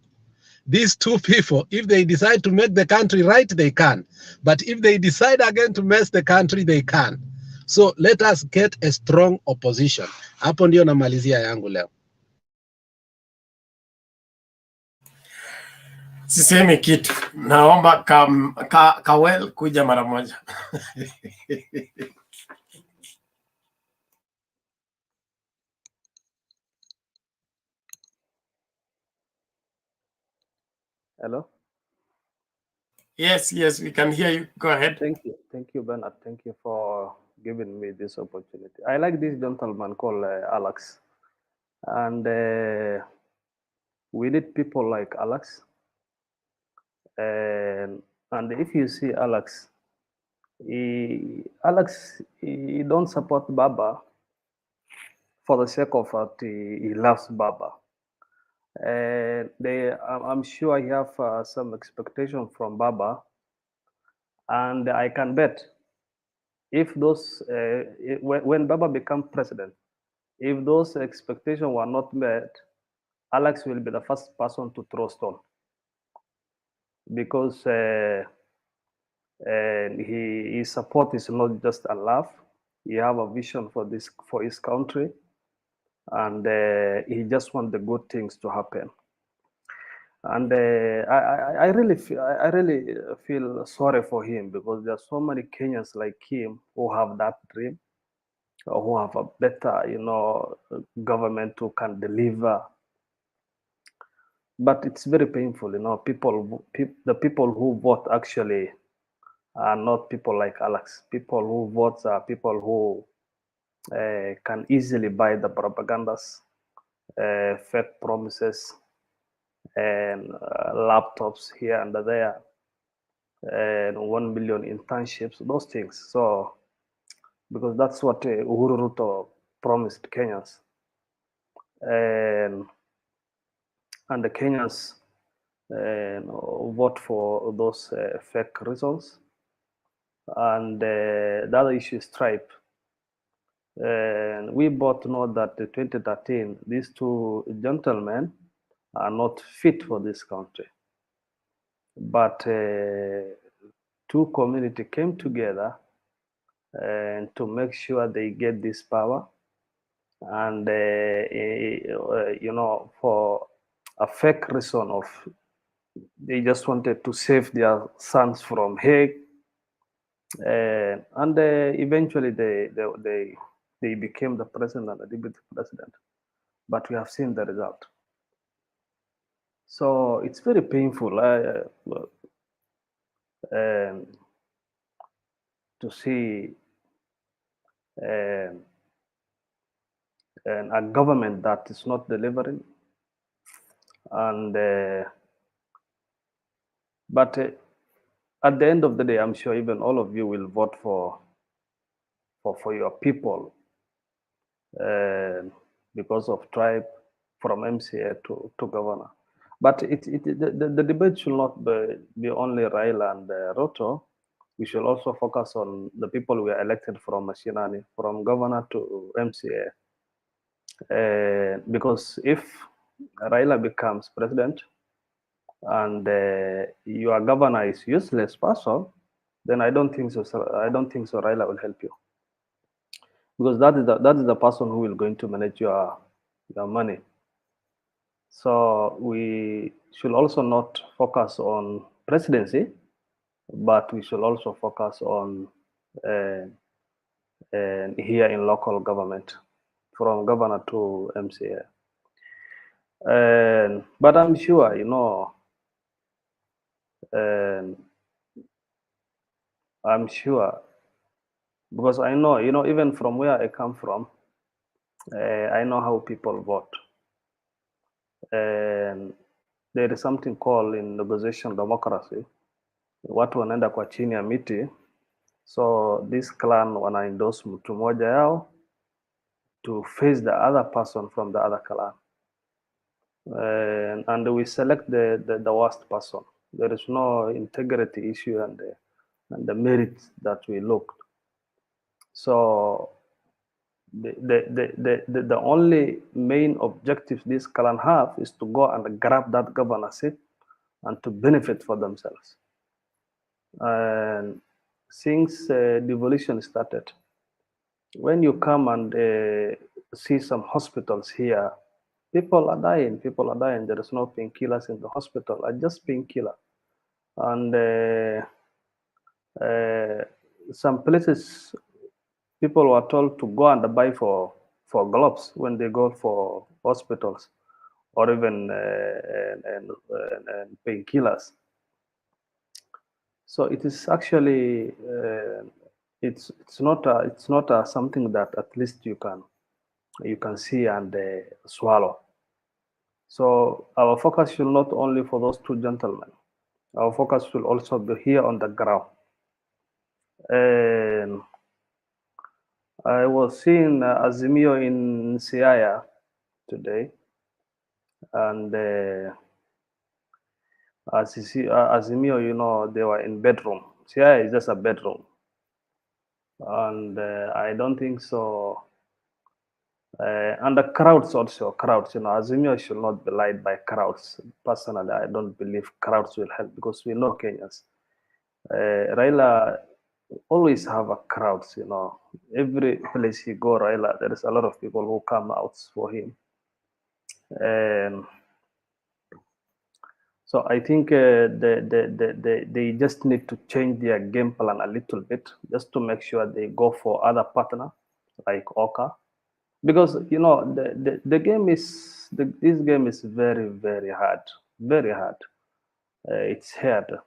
these 2 people, if they decide to make the country right, they can. But if they decide again to mess the country, they can. So let us get a strong opposition. Hapo ndio namalizia yangu leo. Sisemi kitu, naomba Kawel kuja mara moja. Hello? Yes, yes, we can hear you. Go ahead. Thank you, Bernard. Thank you for giving me this opportunity. I like this gentleman called Alex, and we need people like Alex. And if you see Alex, he don't support Baba for the sake of what he loves Baba. I'm sure he have some expectation from Baba, and I can bet if those when Baba become president, if those expectations were not met, Alex will be the first person to throw stone, because his support is not just a love. He have a vision for his country, and he just want the good things to happen. And I really feel sorry for him, because there are so many Kenyans like him who have that dream, or who have a better, government who can deliver. But it's very painful, the people who vote actually are not people like Alex. People who vote are people who can easily buy the propagandas, fake promises, and laptops here and there, and 1 million internships, those things. So, because that's what Uhuru Ruto promised Kenyans, and the Kenyans vote for those fake results. And the other issue is tribe. And we both know that in 2013, these two gentlemen are not fit for this country. But two communities came together and to make sure they get this power. And, for a fake reason of they just wanted to save their sons from Hague. And eventually they became the president and the deputy president. But we have seen the result. So it's very painful to see a government that is not delivering. And but at the end of the day, I'm sure even all of you will vote for your people, because of tribe, from MCA to governor. But the debate should not be only Raila and Ruto. We should also focus on the people we are elected from Mashinani, from governor to MCA. Because if Raila becomes president and your governor is useless person, then I don't think so. I don't think so. Raila will help you, because that is the person who will going to manage your money. So we should also not focus on presidency, but we should also focus on here in local government, from governor to MCA. But I'm sure, I'm sure, because I know, even from where I come from, I know how people vote. And there is something called in negotiation democracy. Watu wanaenda kwa chini ya miti. So this clan wana endorse mtu mmoja yao to face the other person from the other clan. And we select the worst person. There is no integrity issue and the merit that we looked. So the only main objective this clan have is to go and grab that governorship and to benefit for themselves. And since devolution started, when you come and see some hospitals here, people are dying. There is no painkillers in the hospital, just painkiller. And some places, people were told to go and buy for gloves when they go for hospitals. or even and painkillers. So it is actually it's not something that at least you can see and swallow. So our focus should not only for those two gentlemen. Our focus should also be here on the ground. And I was seeing Azimio in Siaya today, and as you see, Azimio, they were in bedroom. Siaya is just a bedroom, and I don't think so. And the crowds also, Azimio should not be led by crowds. Personally, I don't believe crowds will help because we know Kenyans. Raila always have a crowds, every place he go, Raila, there is a lot of people who come out for him. And so I think they just need to change their game plan a little bit, just to make sure they go for other partner like Oka, because the game is this game is very, very hard, very hard. It's harder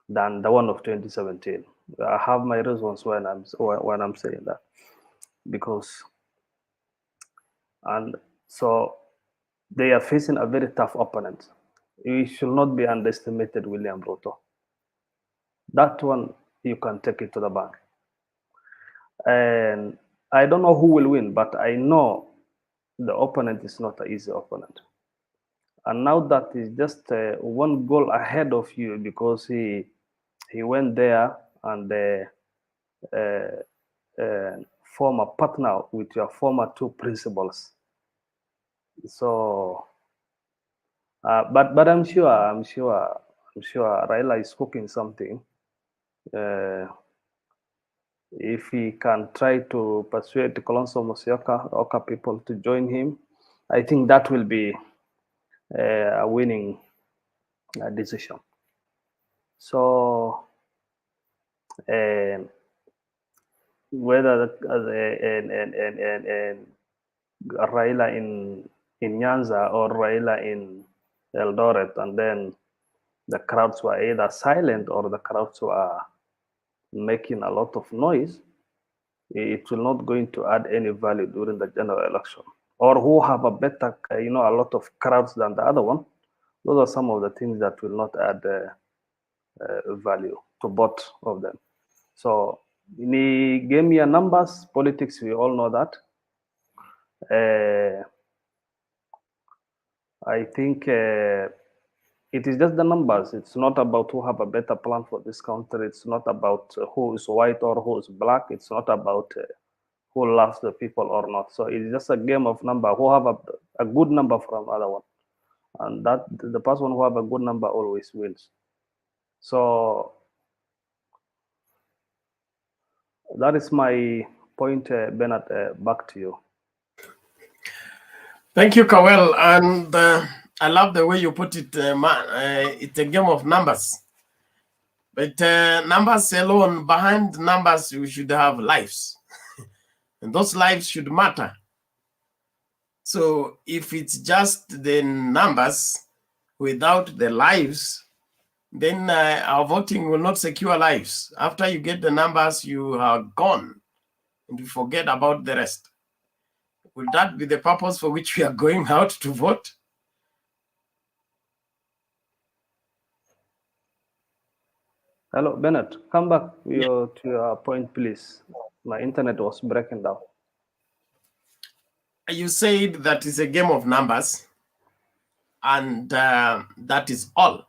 than the one of 2017. I have my reasons when I'm saying that, because and so they are facing a very tough opponent. We should not be underestimated William Ruto. That one you can take it to the bank. And I don't know who will win, but I know the opponent is not an easy opponent. And now that is just one goal ahead of you, because he went there and form a partner with your former two principals. So, but I'm sure Raila is cooking something. If he can try to persuade Kalonzo Musyoka, Oka people to join him, I think that will be a winning decision. So, whether Raila in Nyanza or Raila in Eldoret, and then the crowds were either silent or the crowds were making a lot of noise, it will not going to add any value during the general election. Or who have a better, a lot of crowds than the other one. Those are some of the things that will not add value to both of them. So, he gave me a numbers, politics, we all know that. I think it is just the numbers. It's not about who have a better plan for this country. It's not about who is white or who is black. It's not about who loves the people or not. So it's just a game of number. Who have a good number from other one, and that the person who have a good number always wins. So that is my point, Bernard. Back to you. Thank you, Kawel. And I love the way you put it, it's a game of numbers. But numbers alone, behind numbers, we should have lives. And those lives should matter. So if it's just the numbers without the lives, then our voting will not secure lives. After you get the numbers, you are gone and you forget about the rest. Will that be the purpose for which we are going out to vote? Hello, Bernard. Come back to your point, please. My internet was breaking down. You said that is a game of numbers, and that is all.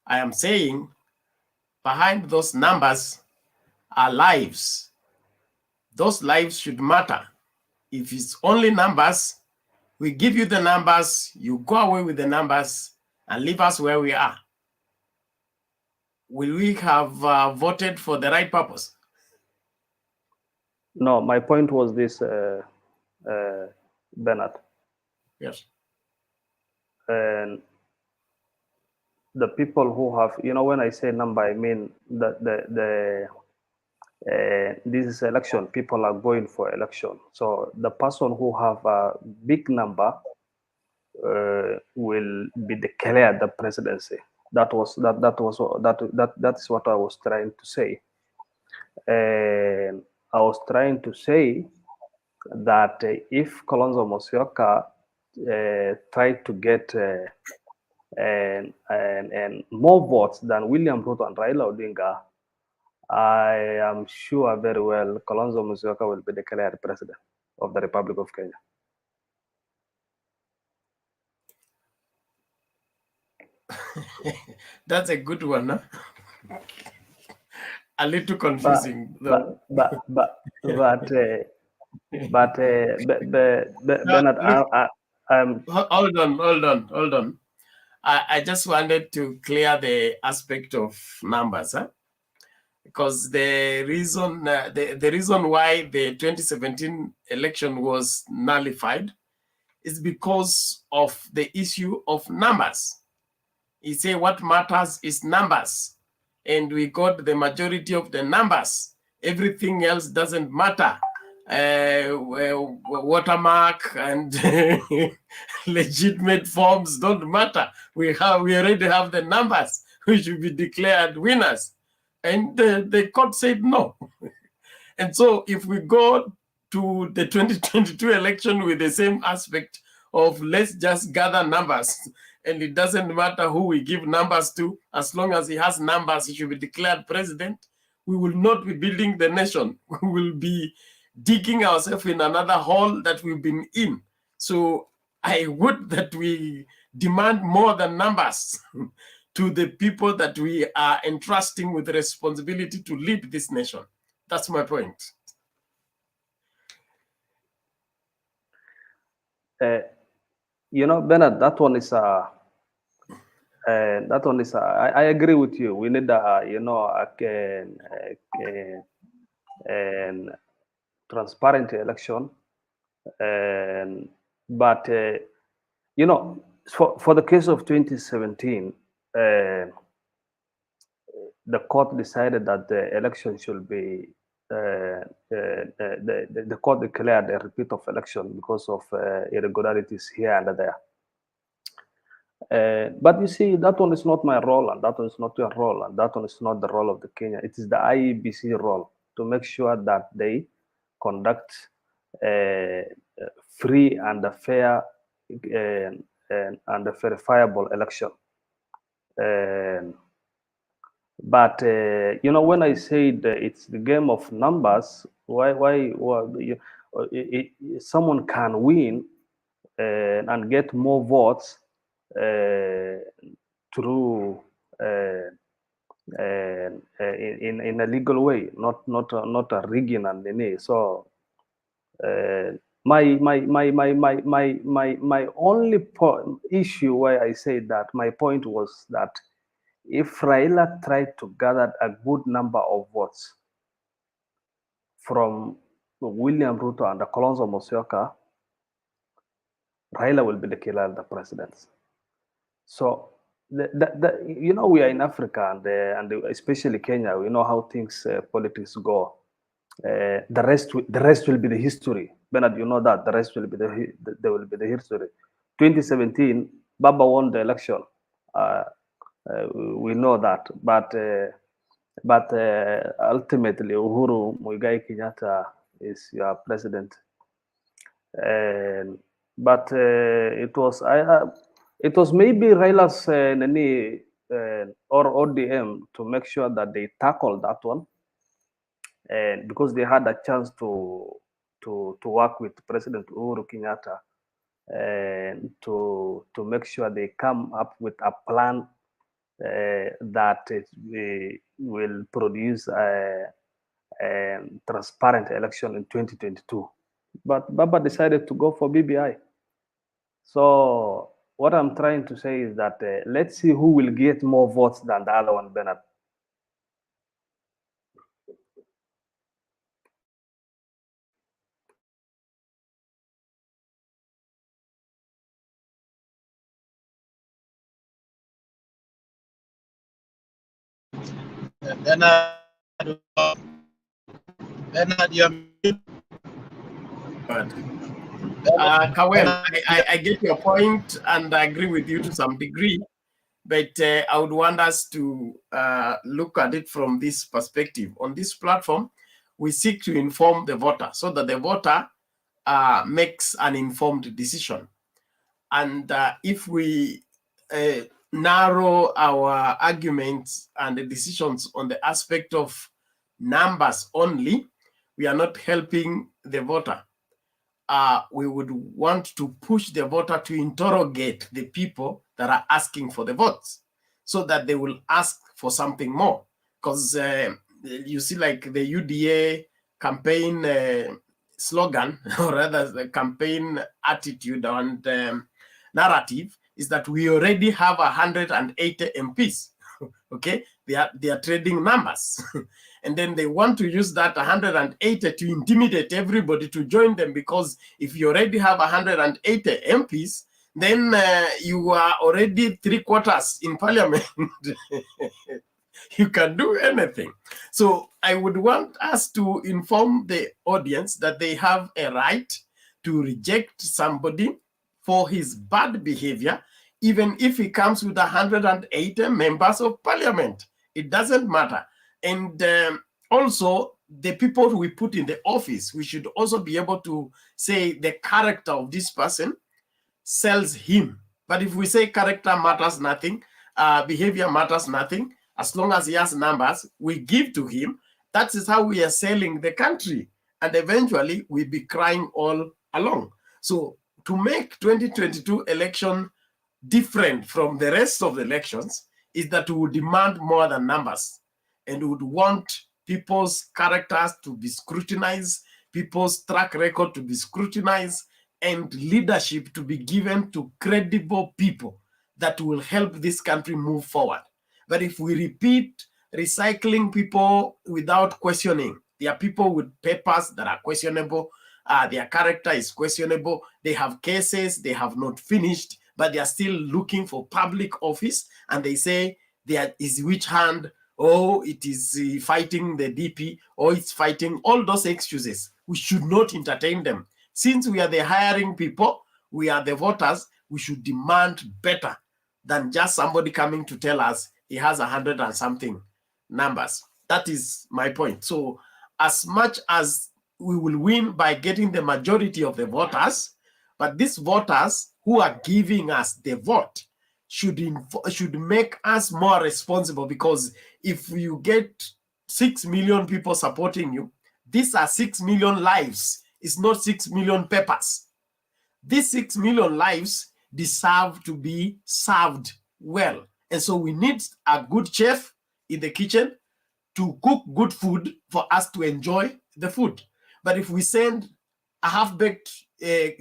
I am saying behind those numbers are lives. Those lives should matter. If it's only numbers, we give you the numbers, you go away with the numbers and leave us where we are. Will we have voted for the right purpose? No, my point was this, Bernard. Yes. And the people who have, when I say number, I mean that this is election. People are going for election. So the person who have a big number will be declared the presidency. That is what I was trying to say. And I was trying to say that if Kalonzo Musyoka tried to get and more votes than William Ruto and Raila Odinga, I am sure very well Kalonzo Musyoka will be declared president of the Republic of Kenya. That's a good one, huh? A little confusing, though. Bernard, Hold on. I just wanted to clear the aspect of numbers, huh? Because the reason the reason why the 2017 election was nullified is because of the issue of numbers. He say what matters is numbers, and we got the majority of the numbers. Everything else doesn't matter. Watermark and legitimate forms don't matter. We already have the numbers. We should be declared winners. And the court said no. And so if we go to the 2022 election with the same aspect of let's just gather numbers, and it doesn't matter who we give numbers to, as long as he has numbers, he should be declared president, we will not be building the nation. We will be digging ourselves in another hole that we've been in. So I would that we demand more than numbers to the people that we are entrusting with the responsibility to lead this nation. That's my point. Bernard, that one is I agree with you. We need a transparent election, but for the case of 2017. The court decided that the election should be the court declared a repeat of election because of irregularities here and there. But you see, that one is not my role, and that one is not your role, and that one is not the role of the Kenya. It is the IEBC role to make sure that they conduct a free and a fair and a verifiable election. But when I said it's the game of numbers, someone can win and get more votes through in a legal way, not a rigging and any. So my only issue why I said that, my point was that if Raila tried to gather a good number of votes from William Ruto and Kalonzo Musyoka, Raila will be declared the president. So, we are in Africa and especially Kenya. We know how things politics go. The rest will be the history. Bernard, you know that the rest will be there will be the history. 2017, Baba won the election. We know that, but ultimately Uhuru Muigai Kenyatta is your president. But it was maybe Raila's or ODM to make sure that they tackle that one, and because they had a chance to work with President Uhuru Kenyatta and to make sure they come up with a plan that will produce a transparent election in 2022. But Baba decided to go for BBI. So what I'm trying to say is that let's see who will get more votes than the other one, Bernard. Bernard, you're But Kawel, I get your point and I agree with you to some degree, but I would want us to look at it from this perspective. On this platform, we seek to inform the voter so that the voter makes an informed decision. And if we narrow our arguments and the decisions on the aspect of numbers only, we are not helping the voter. We would want to push the voter to interrogate the people that are asking for the votes so that they will ask for something more. Because you see, like the UDA campaign slogan, or rather the campaign attitude and narrative is that we already have 180 MPs. Okay, they are trading numbers. And then they want to use that 180 to intimidate everybody to join them, because if you already have 180 MPs, then you are already 3/4 in parliament. You can do anything. So I would want us to inform the audience that they have a right to reject somebody for his bad behavior, even if he comes with 180 members of parliament. It doesn't matter. And also, the people we put in the office, we should also be able to say the character of this person sells him. But if we say character matters nothing, behavior matters nothing, as long as he has numbers, we give to him. That is how we are selling the country. And eventually, we'll be crying all along. So to make 2022 election different from the rest of the elections is that we would demand more than numbers, and we would want people's characters to be scrutinized, people's track record to be scrutinized, and leadership to be given to credible people that will help this country move forward. But if we repeat recycling people without questioning, there are people with papers that are questionable, their character is questionable, they have cases they have not finished, but they are still looking for public office, and they say there is which hand, oh, it is fighting the DP, or it's fighting all those excuses. We should not entertain them. Since we are the hiring people, we are the voters, we should demand better than just somebody coming to tell us he has 100 and something numbers. That is my point. So as much as we will win by getting the majority of the voters, but these voters who are giving us the vote should make us more responsible, because if you get 6 million people supporting you, these are 6 million lives. It's not 6 million papers. These 6 million lives deserve to be served well. And so we need a good chef in the kitchen to cook good food for us to enjoy the food. But if we send a half-baked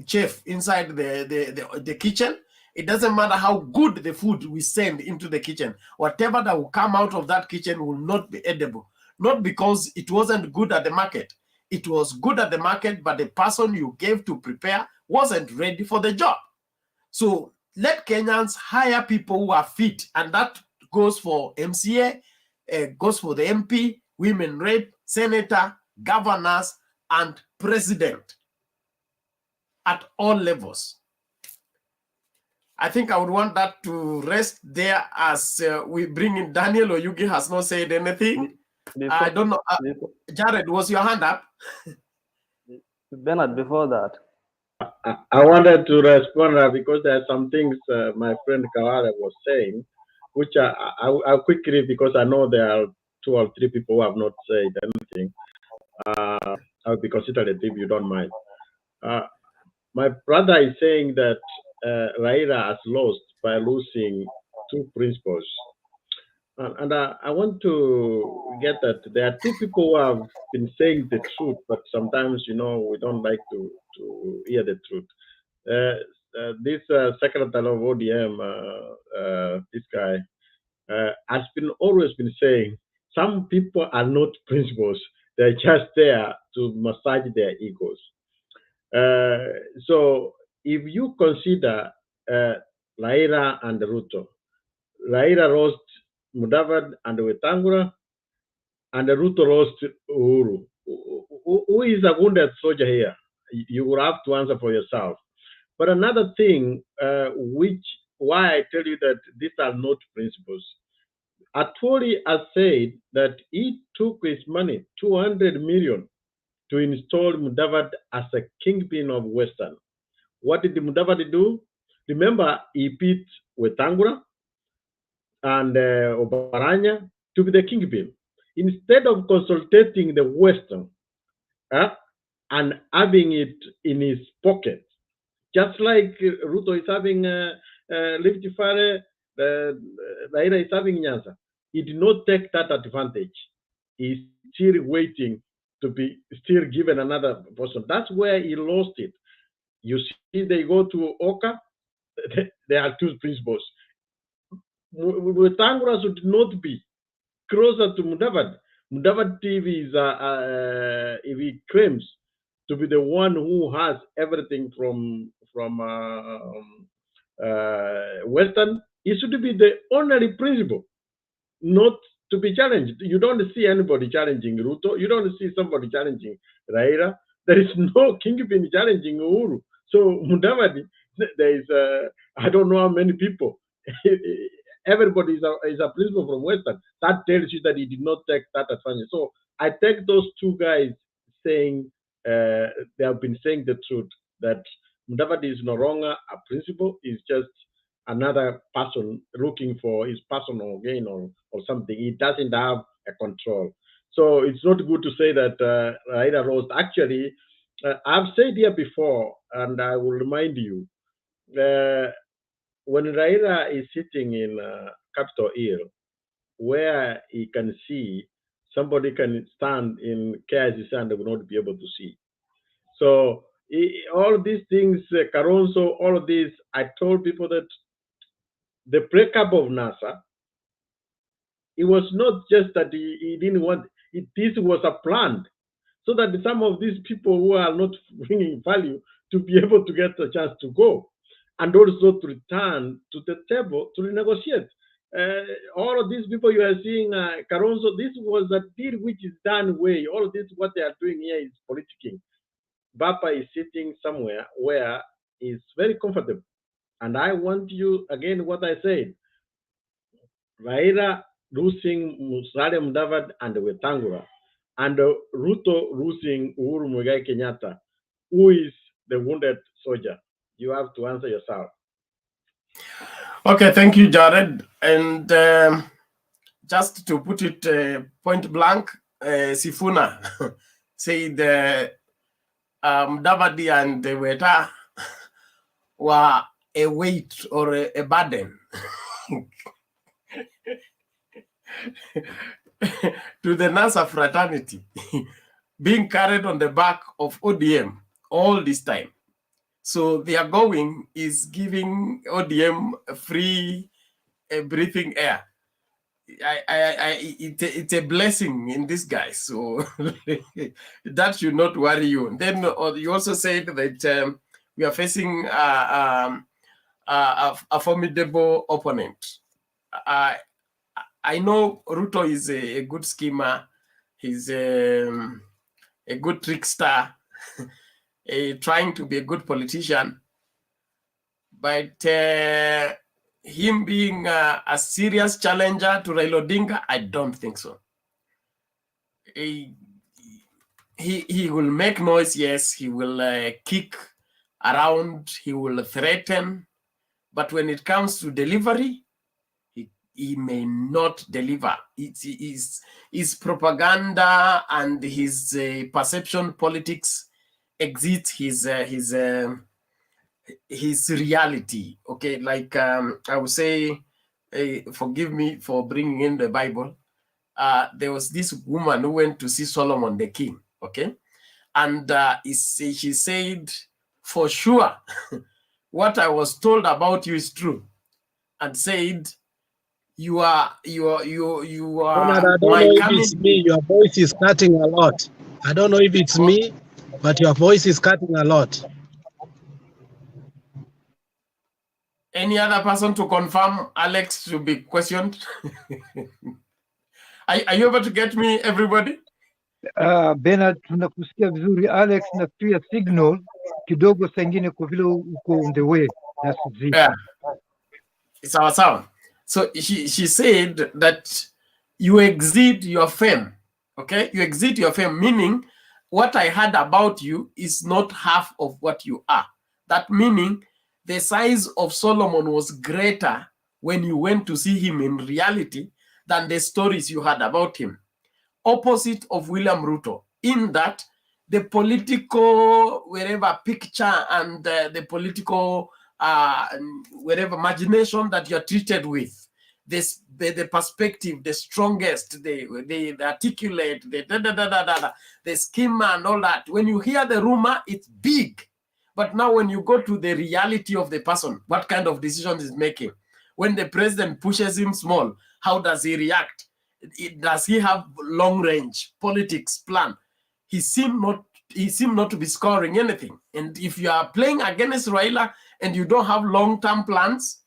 chef inside the kitchen, it doesn't matter how good the food we send into the kitchen. Whatever that will come out of that kitchen will not be edible. Not because it wasn't good at the market. It was good at the market, but the person you gave to prepare wasn't ready for the job. So let Kenyans hire people who are fit, and that goes for MCA, goes for the MP, women rep, senator, governors, and president at all levels. I think I would want that to rest there as we bring in Daniel. Or Yugi has not said anything. I don't know. Jared, was your hand up? Bernard, before that. I wanted to respond because there are some things my friend Kawara was saying, which I'll quickly, because I know there are 2 or 3 people who have not said anything. I'll be considerate if you don't mind. My brother is saying that Raila has lost by losing 2 principles. And I want to get that there are 2 people who have been saying the truth, but sometimes, we don't like to hear the truth. This secretary of ODM, this guy, has always been saying some people are not principals; they're just there to massage their egos. So if you consider Raila and Ruto, Raila lost Mudavadi and Wetangula, and Ruto lost Uhuru. Who is a wounded soldier here? You will have to answer for yourself. But another thing, why I tell you that these are not principles. Atwoli has said that he took his money, 200 million, to install Mudavadi as a kingpin of Western. What did Mudavadi do? Remember, he picked Wetangula and Obaranya to be the kingpin. Instead of consultating the Western and having it in his pocket, just like Ruto is having Rift Valley, Raila is having Nyanza. He did not take that advantage. He's still waiting to be still given another person. That's where he lost it. You see, they go to Oka, there are two principles. Wetangula should not be closer to Mudavadi. Mudavadi TV is, if he claims to be the one who has everything from Western, it should be the only principle, not to be challenged. You don't see anybody challenging Ruto. You don't see somebody challenging Raila. There is no kingpin challenging Uhuru. So Mudavadi, there is, I don't know how many people. Everybody is a principal from Western. That tells you that he did not take that advantage. So I take those two guys saying, they have been saying the truth, that Mudavadi is no longer a principal, he's just another person looking for his personal gain or something. He doesn't have a control. So it's not good to say that Raila lost. Actually, I've said here before, and I will remind you, when Raila is sitting in Capitol Hill, where he can see, somebody can stand in KICC and they will not be able to see. So all these things, Caronso, all of this, I told people that the breakup of NASA, it was not just that he didn't want it, this was a plan, so that some of these people who are not bringing value to be able to get a chance to go, and also to return to the table to renegotiate. All of these people you are seeing, Caronso, this was a deal which is done way. All of this, what they are doing here is politicking. Bapa is sitting somewhere where he's very comfortable. And I want you, again, what I said, Raila losing Musalia Mudavadi and Wetangula, and Ruto losing Uhuru Muigai Kenyatta. Who is the wounded soldier? You have to answer yourself. Okay, thank you, Jared. And just to put it point blank, Sifuna said Mudavadi and Weta were a weight or a burden to the NASA fraternity, being carried on the back of ODM all this time. So their going is giving ODM free breathing air. It's a blessing in disguise. So that should not worry you. And then you also said that we are facing a formidable opponent. I know Ruto is a good schemer. He's a good trickster, trying to be a good politician. But him being a serious challenger to Raila Odinga, I don't think so. He will make noise, yes. He will kick around. He will threaten. But when it comes to delivery, he may not deliver. His propaganda and his perception politics exceeds his reality. Okay, like I would say, forgive me for bringing in the Bible. There was this woman who went to see Solomon the king. Okay, and she said, "For sure, what I was told about you is true," and said, "You are Bernard, I don't my know if coming." it's me. Your voice is cutting a lot. I don't know if it's me, but your voice is cutting a lot. Any other person to confirm Alex to be questioned? Are you able to get me, everybody? Bernard, tunakusikia vizuri. Alex, nafikiria signal kidogo sengine kwa vile uko on the way na sijui. Yeah. So she said that you exceed your fame. Okay, you exceed your fame, meaning what I heard about you is not half of what you are. That meaning the size of Solomon was greater when you went to see him in reality than the stories you heard about him. Opposite of William Ruto, in that the political wherever picture and the political wherever imagination that you're treated with, this the perspective, the strongest, the articulate, the schema and all that. When you hear the rumor, it's big. But now when you go to the reality of the person, what kind of decisions is making? When the president pushes him small, how does he react? Does he have long range politics plan? He seemed not to be scoring anything. And if you are playing against Raila and you don't have long-term plans,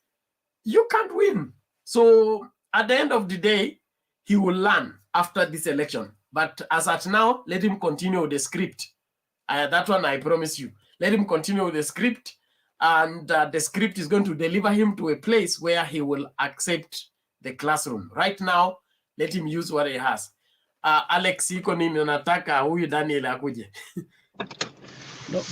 you can't win. So at the end of the day, he will learn after this election. But as at now, let him continue with the script. That one I promise you. Let him continue with the script, and the script is going to deliver him to a place where he will accept the classroom. Right now, let him use what he has. Alex, iko nini nataka huyu Daniel akuje? No,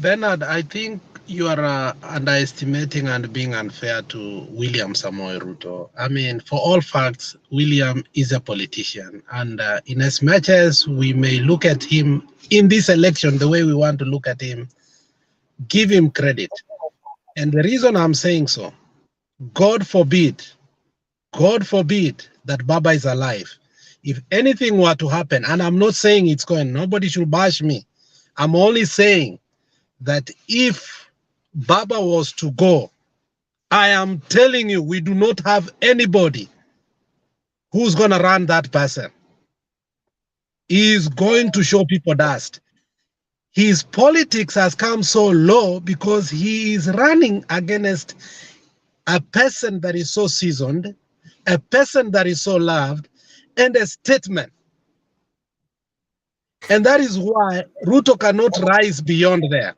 Bernard, I think you are underestimating and being unfair to William Samoei Ruto. I mean, for all facts, William is a politician. And in as much as we may look at him in this election the way we want to look at him, give him credit. And the reason I'm saying so, God forbid that Baba is alive. If anything were to happen, and I'm not saying it's going, nobody should bash me. I'm only saying that if Baba was to go, I am telling you, we do not have anybody who's going to run that person. He's going to show people dust. His politics has come so low because he is running against a person that is so seasoned, a person that is so loved, and a statesman. And that is why Ruto cannot rise beyond there.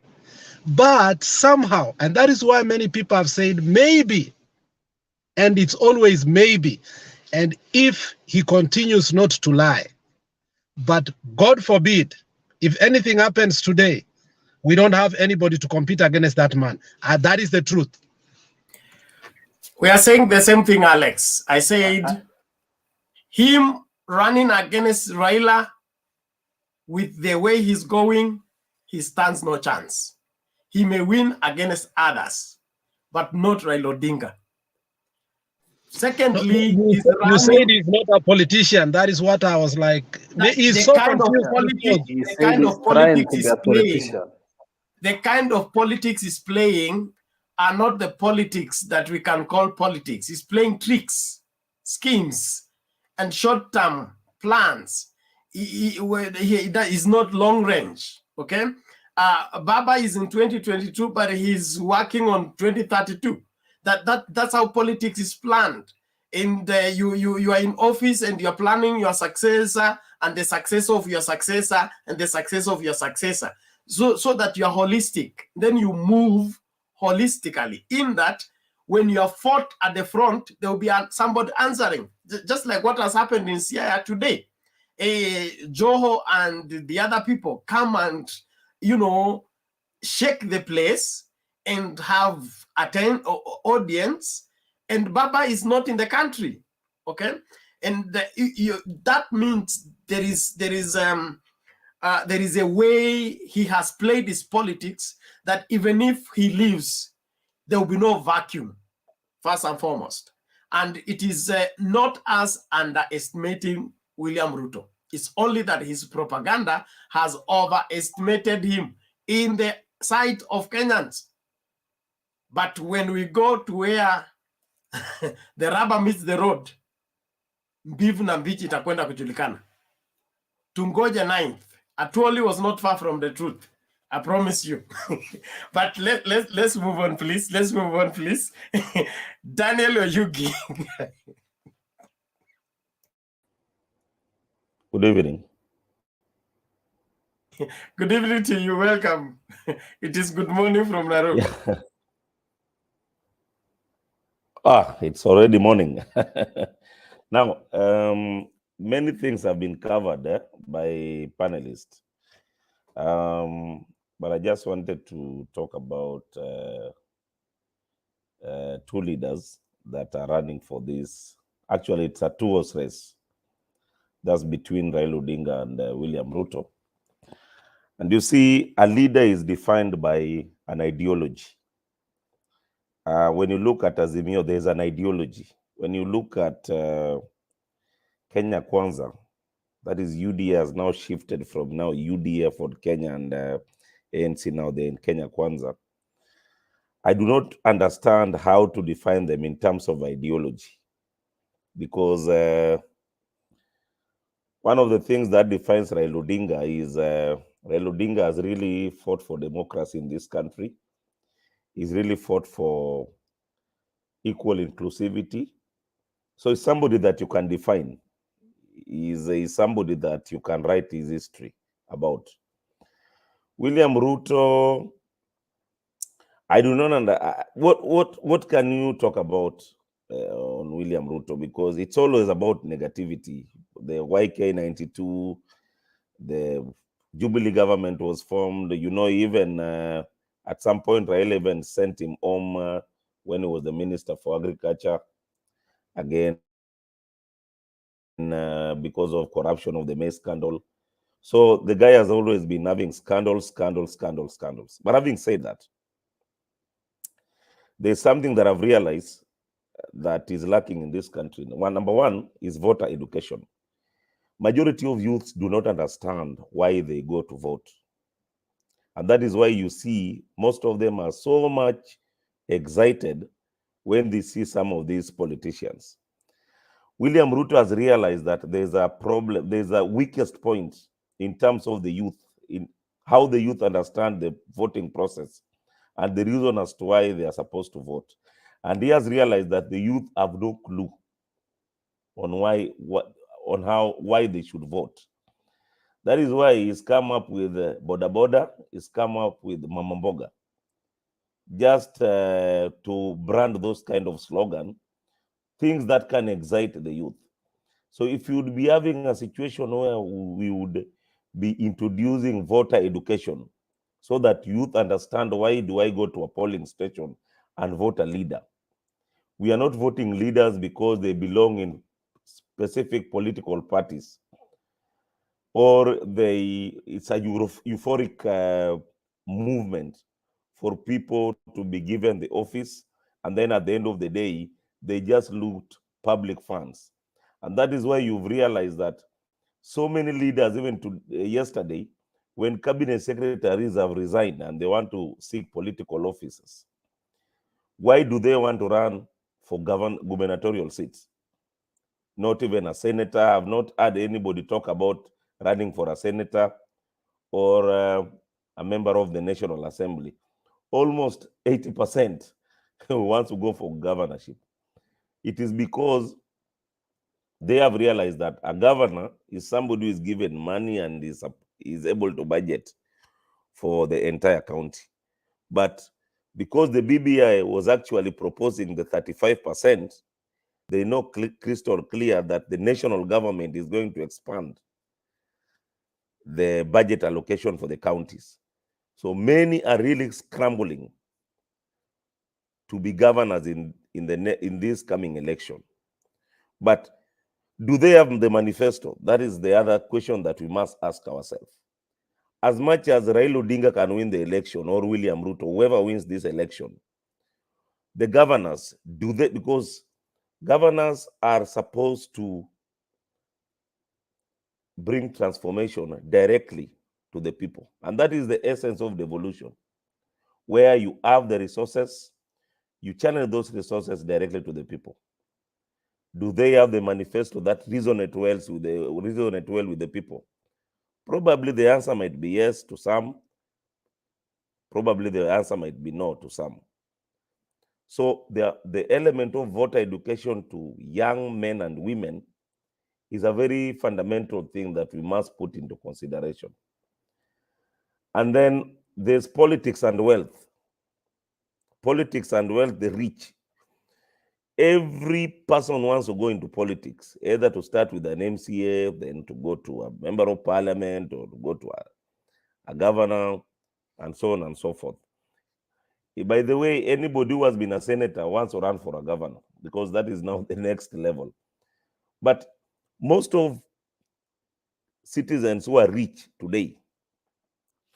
But somehow, and that is why many people have said maybe, and it's always maybe, and if he continues not to lie, but God forbid, if anything happens today, we don't have anybody to compete against that man. That is the truth. We are saying the same thing, Alex. I said him running against Raila with the way he's going, he stands no chance. He may win against others, but not Raila Odinga. Secondly, you said he's not a politician. That is what I was like. He's so confused. He said he's trying to be a politician. The kind of politics he's playing are not the politics that we can call politics. He's playing tricks, schemes, and short-term plans. He is not long range, okay? Baba is in 2022, but he's working on 2032. That's how politics is planned. And you are in office and you're planning your successor and the success of your successor and the success of your successor. So that you're holistic. Then you move holistically. In that, when you're fought at the front, there will be somebody answering. Just like what has happened in Siaya today. Joho and the other people come and, shake the place and have audience, and Baba is not in the country, okay? And that means there is a way he has played his politics that even if he leaves, there will be no vacuum, first and foremost. And it is not us underestimating William Ruto. It's only that his propaganda has overestimated him in the sight of Kenyans. But when we go to where the rubber meets the road, mbivu na mbichi itakwenda kujulikana. Tungoje 9th. Atuoli was not far from the truth. I promise you. But let's move on, please. Let's move on, please. Daniel Oyugi. Good evening. Good evening to you. Welcome. It is good morning from Nairobi. Yeah. It's already morning. Now, many things have been covered by panelists. But I just wanted to talk about two leaders that are running for this. Actually, it's a two-horse race. That's between Raila Odinga and William Ruto. And you see, a leader is defined by an ideology. When you look at Azimio, there's an ideology. When you look at Kenya Kwanza, that is UDA has now shifted from now UDA for Kenya and ANC now they're in Kenya Kwanza. I do not understand how to define them in terms of ideology, because one of the things that defines Raila Odinga is Raila Odinga has really fought for democracy in this country. He's really fought for equal inclusivity. So it's somebody that you can define. He's somebody that you can write his history about. William Ruto, I do not understand. What can you talk about on William Ruto? Because it's always about negativity. The YK 92, the Jubilee government was formed. You know, even at some point, Raila even sent him home when he was the Minister for Agriculture. Again, because of corruption of the maize scandal. So the guy has always been having scandals. But having said that, there's something that I've realized that is lacking in this country. Number one is voter education. Majority of youths do not understand why they go to vote. And that is why you see most of them are so much excited when they see some of these politicians. William Ruto has realized that there's a problem, there's a weakest point in terms of the youth, in how the youth understand the voting process and the reason as to why they are supposed to vote. And he has realized that the youth have no clue on why they should vote. That is why he's come up with Boda Boda, he's come up with Mama Mboga, just to brand those kind of slogan, things that can excite the youth. So if you would be having a situation where we would be introducing voter education so that youth understand, why do I go to a polling station and vote a leader? We are not voting leaders because they belong in specific political parties, or it's a euphoric movement for people to be given the office, and then at the end of the day, they just loot public funds. And that is why you've realized that so many leaders, even to yesterday, when cabinet secretaries have resigned and they want to seek political offices, why do they want to run for gubernatorial seats? Not even a senator. I've not heard anybody talk about running for a senator or a member of the National Assembly. Almost 80% wants to go for governorship. It is because they have realized that a governor is somebody who is given money and is able to budget for the entire county. But because the BBI was actually proposing the 35%, they know crystal clear that the national government is going to expand the budget allocation for the counties. So many are really scrambling to be governors in this coming election. But do they have the manifesto? That is the other question that we must ask ourselves. As much as Raila Odinga can win the election, or William Ruto, whoever wins this election, the governors, do they? Because governors are supposed to bring transformation directly to the people. And that is the essence of devolution, where you have the resources, you channel those resources directly to the people. Do they have the manifesto that resonate well with the people? Probably the answer might be yes to some. Probably the answer might be no to some. So the element of voter education to young men and women is a very fundamental thing that we must put into consideration. And then there's politics and wealth. Politics and wealth, the rich. Every person wants to go into politics, either to start with an MCA, then to go to a member of parliament, or to go to a governor, and so on and so forth. By the way, anybody who has been a senator wants to run for a governor, because that is now the next level. But most of citizens who are rich today,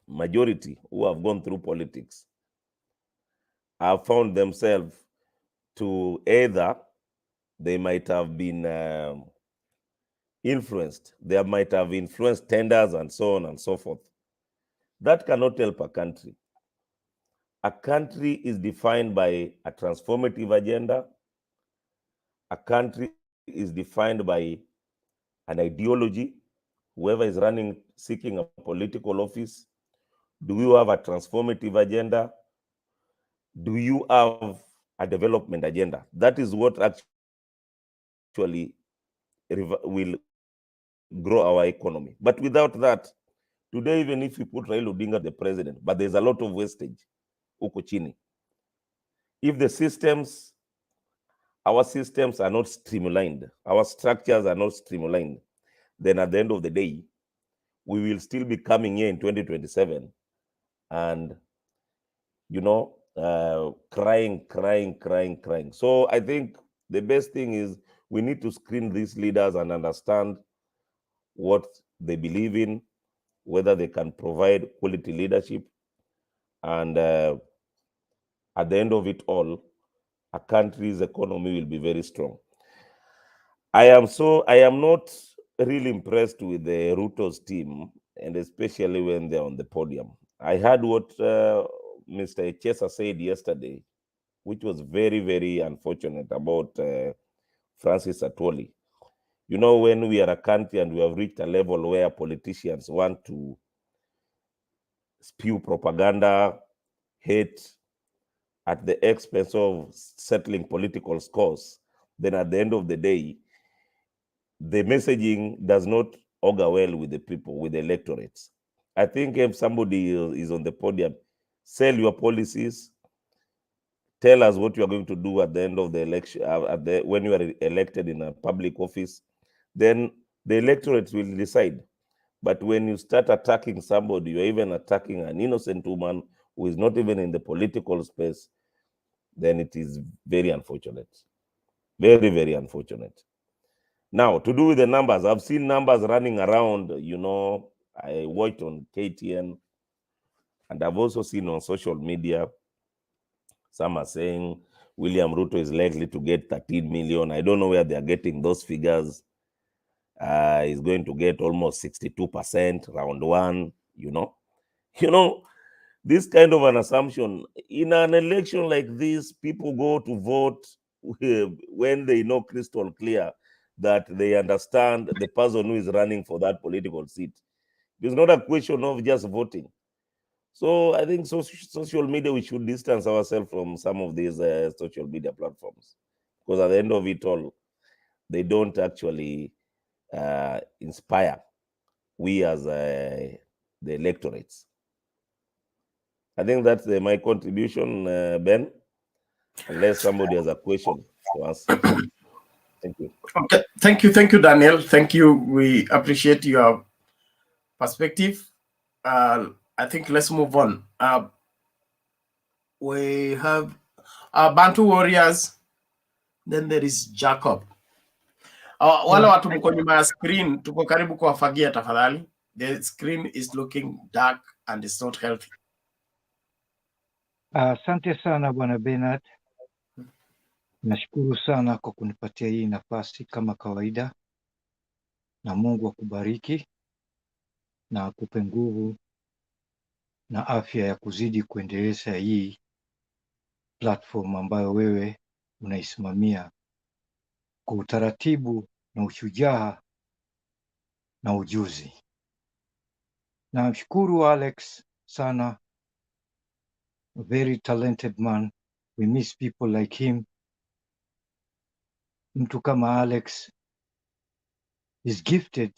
majority who have gone through politics, have found themselves to either they might have been influenced, they might have influenced tenders and so on and so forth. That cannot help a country. A country is defined by a transformative agenda. A country is defined by an ideology. Whoever is running, seeking a political office, do you have a transformative agenda? Do you have a development agenda? That is what actually will grow our economy. But without that, today, even if you put Raila Odinga the president, but there's a lot of wastage huko chini. If the systems, our systems are not streamlined, our structures are not streamlined, then at the end of the day, we will still be coming here in 2027 and, crying. So I think the best thing is we need to screen these leaders and understand what they believe in, whether they can provide quality leadership, and at the end of it all, a country's economy will be very strong. I am not really impressed with the Ruto's team, and especially when they're on the podium. I heard what Mr. Echesa said yesterday, which was very, very unfortunate about Francis Atwoli. When we are a country and we have reached a level where politicians want to spew propaganda, hate, at the expense of settling political scores, then at the end of the day, the messaging does not augur well with the people, with the electorates. I think if somebody is on the podium, sell your policies, tell us what you are going to do at the end of the election, when you are elected in a public office, then the electorate will decide. But when you start attacking somebody, you're even attacking an innocent woman who is not even in the political space, then it is very unfortunate. Very, very unfortunate. Now, to do with the numbers, I've seen numbers running around, I watched on KTN, and I've also seen on social media, some are saying William Ruto is likely to get 13 million. I don't know where they're getting those figures. He's going to get almost 62%, round one, this kind of an assumption. In an election like this, people go to vote when they know crystal clear that they understand the person who is running for that political seat. It's not a question of just voting. So I think social media, we should distance ourselves from some of these social media platforms, because at the end of it all, they don't actually inspire we as the electorates. I think that's my contribution, Ben, unless somebody has a question to ask. Thank you. Okay, thank you, Daniel. Thank you. We appreciate your perspective. I think let's move on. We have Bantu Warriors, then there is Jacob. Wale watu mko nyuma ya screen, tuko karibu kuwafagia tafadhali. The screen is looking dark and it's not healthy. Asante sana Bwana Bernard. Nashukuru sana kwa kunipatia hii nafasi kama kawaida, na Mungu akubariki na akupe nguvu na afya ya kuzidi kuendeleza hii platform ambayo wewe unaisimamia kwa utaratibu na ushujaa na ujuzi. Namshukuru Alex sana, a very talented man. We miss people like him. Mtu kama Alex is gifted.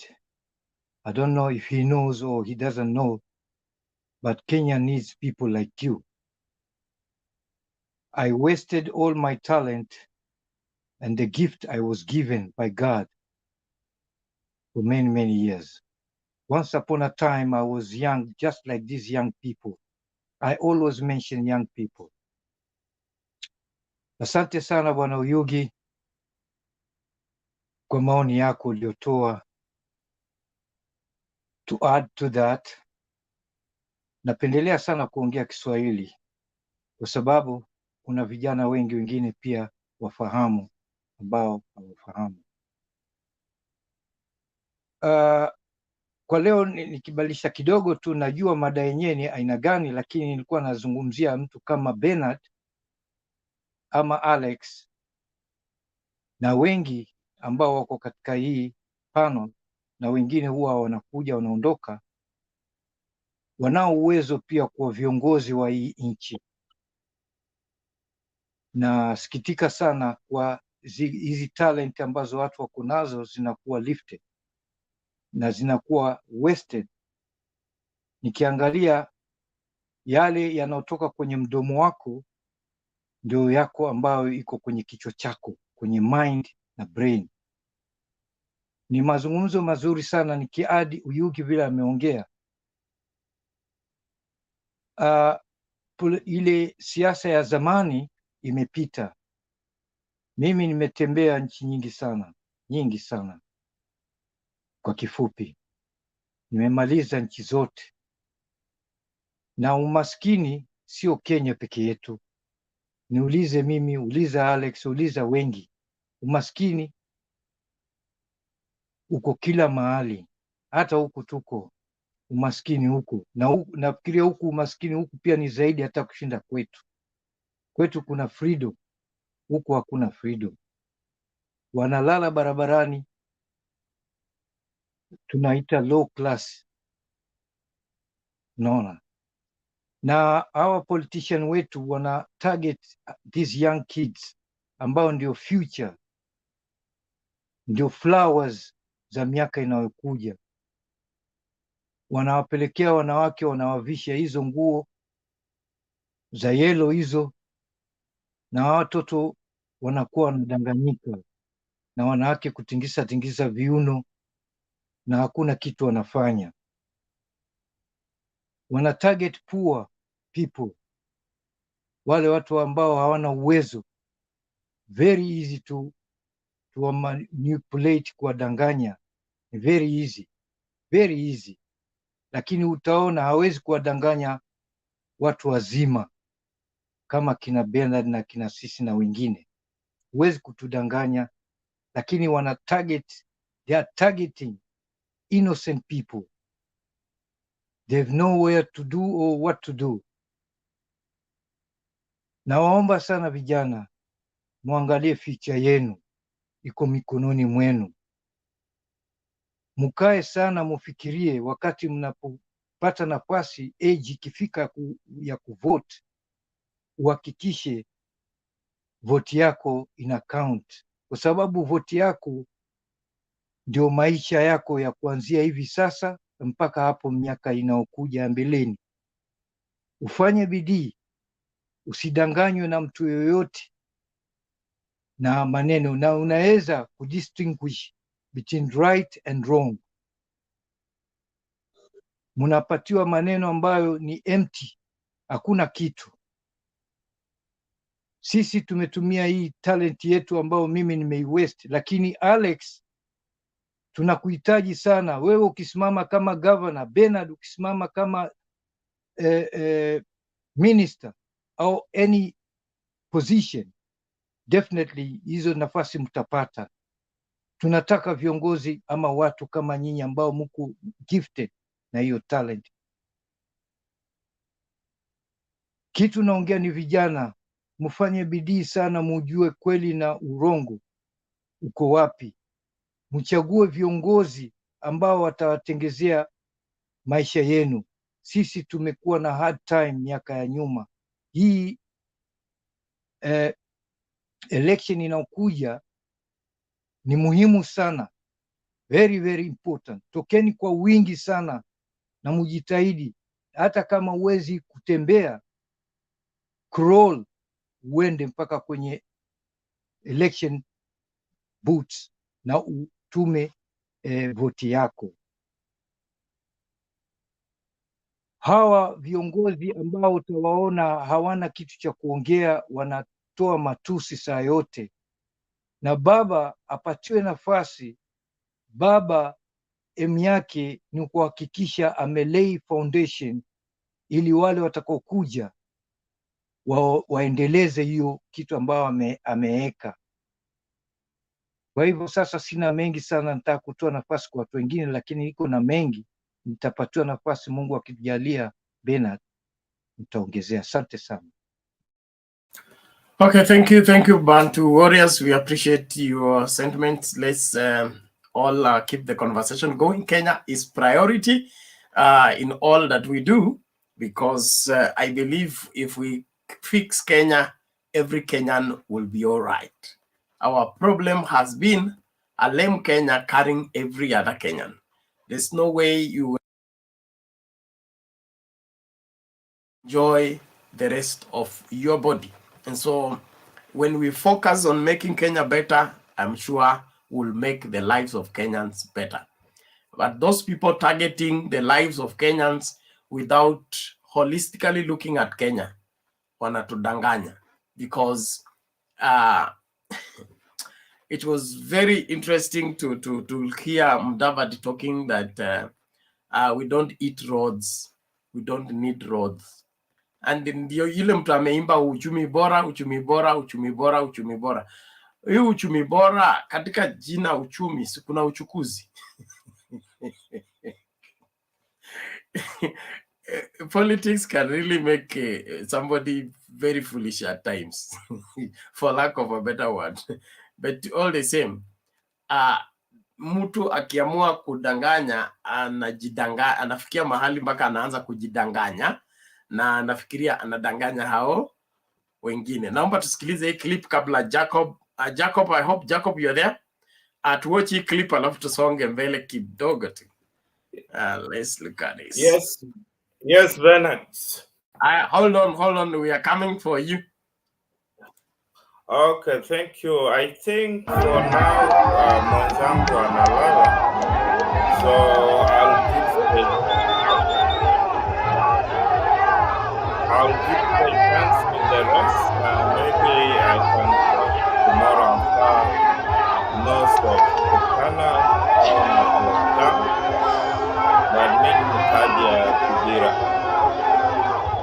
I don't know if he knows or he doesn't know, but Kenya needs people like you. I wasted all my talent and the gift I was given by God for many, many years. Once upon a time, I was young, just like these young people. I always mention young people. Asante sana Bwana Oyugi kwa maoni yako uliotoa. To add to that, napendelea sana kuongea Kiswahili kwa sababu kuna vijana wengi wengine pia wafahamu ambao hawafahamu. Kwa leo nikibadilisha kidogo tu, najua mada yenyewe ni aina gani, lakini nilikuwa nazungumzia mtu kama Bernard ama Alex na wengi ambao wako katika hii panel, na wengine huwa wanakuja wanaondoka, wanao uwezo pia kuwa viongozi wa hii nchi. Na sikitika sana kwa hizi talent ambazo watu wako nazo zinakuwa lifted na zinakuwa wasted. Nikiangalia yale yanayotoka kwenye mdomo wako ndio yako ambayo iko kwenye kichwa chako, kwenye mind na brain. Ni mazungumzo mazuri sana, nikiadi Oyugi vile ameongea. Ile siasa ya zamani imepita. Mimi nimetembea nchi nyingi sana. Kwa kifupi, nimemaliza nchi zote, na umaskini sio Kenya peke yetu. Niulize mimi, uliza Alex, uliza wengi, umaskini uko kila mahali. Hata huku tuko umaskini huku, na nafikiria huku umaskini huku pia ni zaidi hata kushinda kwetu. Kwetu kuna freedom, huku hakuna freedom. Wanalala barabarani, tunaita low class. Unaona, na our politician wetu wana target these young kids ambao ndio future, ndio flowers za miaka inayokuja. Wanawapelekea wanawake, wanawavisha hizo nguo za yellow hizo, na watoto wanakuwa wanadanganyika na wanawake kutingisa viuno, na hakuna kitu wanafanya. Wana target poor people, wale watu ambao hawana uwezo. Very easy to manipulate, kuwadanganya. Very easy. Lakini utaona hawezi kuwadanganya watu wazima kama kina Bernard na kina sisi na wengine. Huwezi kutudanganya, lakini wana target, they are targeting innocent people. They have nowhere to do or what to do. Nawaomba sana vijana, muangalie future yenu, iko mikononi mwenu. Mukae sana, mufikirie wakati mnapopata nafasi, age ikifika ya kuvote, uhakikishe vote yako ina count, kwa sababu vote yako ndio maisha yako ya kuanzia hivi sasa mpaka hapo miaka inayokuja mbeleni. Ufanye bidii, usidanganywe na mtu yoyote na maneno, na unaweza kudistinguish between right and wrong. Munapatiwa maneno ambayo ni empty, hakuna kitu. Sisi tumetumia hii talent yetu ambayo mimi nimeiwaste, lakini Alex, tunakuhitaji sana. Wewe ukisimama kama governor, Bernard ukisimama kama minister au any position, definitely hizo nafasi mtapata. Tunataka viongozi ama watu kama nyinyi ambao mko gifted na hiyo talent. Kitu naongea ni vijana, mfanye bidii sana, mujue kweli na urongo uko wapi. Mchague viongozi ambao watawatengezea maisha yenu. Sisi tumekuwa na hard time miaka ya nyuma. Hii election inaokuja ni muhimu sana, very important. Tokeni kwa wingi sana na mujitahidi. hata kama huwezi kutembea, crawl uende mpaka kwenye election booths na utume voti yako. Hawa viongozi ambao utawaona hawana kitu cha kuongea, wanatoa matusi saa yote, na baba apatiwe nafasi. Baba aim yake ni kuhakikisha amelay foundation ili wale watakaokuja waendeleze hiyo kitu ambayo ameweka. Kwa hivyo sasa sina mengi sana, nitaka kutoa nafasi kwa watu wengine, lakini iko na mengi, nitapatiwa nafasi, Mungu akijalia, Bernard, nitaongezea. Asante sana. Okay, thank you, Bantu Warriors. We appreciate your sentiments. Let's all keep the conversation going. Kenya is priority in all that we do, because I believe if we fix Kenya, every Kenyan will be all right. Our problem has been a lame Kenya carrying every other Kenyan. There's no way you enjoy the rest of your body. And so when we focus on making Kenya better, I'm sure we'll make the lives of Kenyans better. But those people targeting the lives of Kenyans without holistically looking at Kenya, wanatudanganya, because it was very interesting to hear Mudavadi talking that we don't eat roads, we don't need roads. And ndio ile mtu ameimba uchumi bora, uchumi bora, uchumi bora, uchumi bora. Hii uchumi bora, katika jina uchumi, si kuna uchukuzi. Politics can really make somebody very foolish at times, for lack of a better word. But all the same, mtu akiamua kudanganya, anafikia mahali mpaka anaanza kujidanganya, na anafikiria anadanganya hao wengine. Naomba tusikilize hii clip kabla Jacob. Jacob, I hope Jacob you're there. Tuwatch hii clip alafu tusonge mbele kidogo tu. Let's look at this. Yes, Bernard. Hold on, we are coming for you. Okay, thank you. I think for now, mwenzangu analala, so I'll give the chance to the rest. Maybe I can talk tomorrow after north of Turkana or Lockdown, but maybe Mtaani Kibera.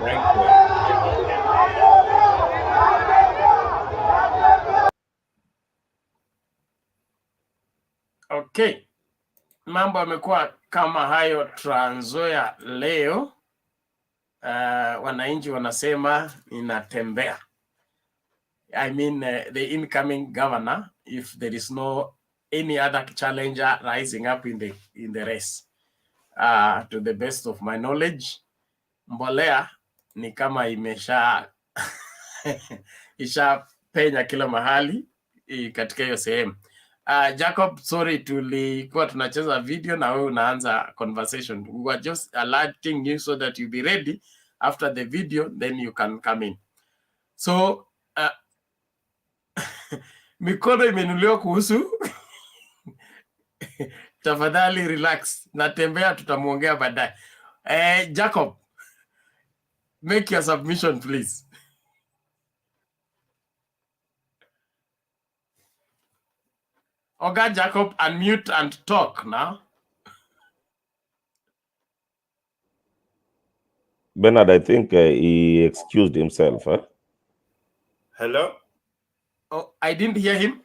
Thank you. Okay, mambo yamekuwa kama hayo Trans Nzoia leo. Wananchi wanasema inatembea. I mean the incoming governor, if there is no any other challenger rising up in the race. To the best of my knowledge, mbolea ni kama isha penya kila mahali katika hiyo sehemu. Jacob, sorry, tulikuwa tunacheza video na wewe unaanza conversation. We were just alerting you so that you be ready after the video, then you can come in. So mikono imenuliwa kuhusu tafadhali relax, natembea, tutamuongea baadaye. Jacob, make your submission please. Okay, Jacob, unmute and talk now. Bernard, I think he excused himself. Hello? Oh, I didn't hear him.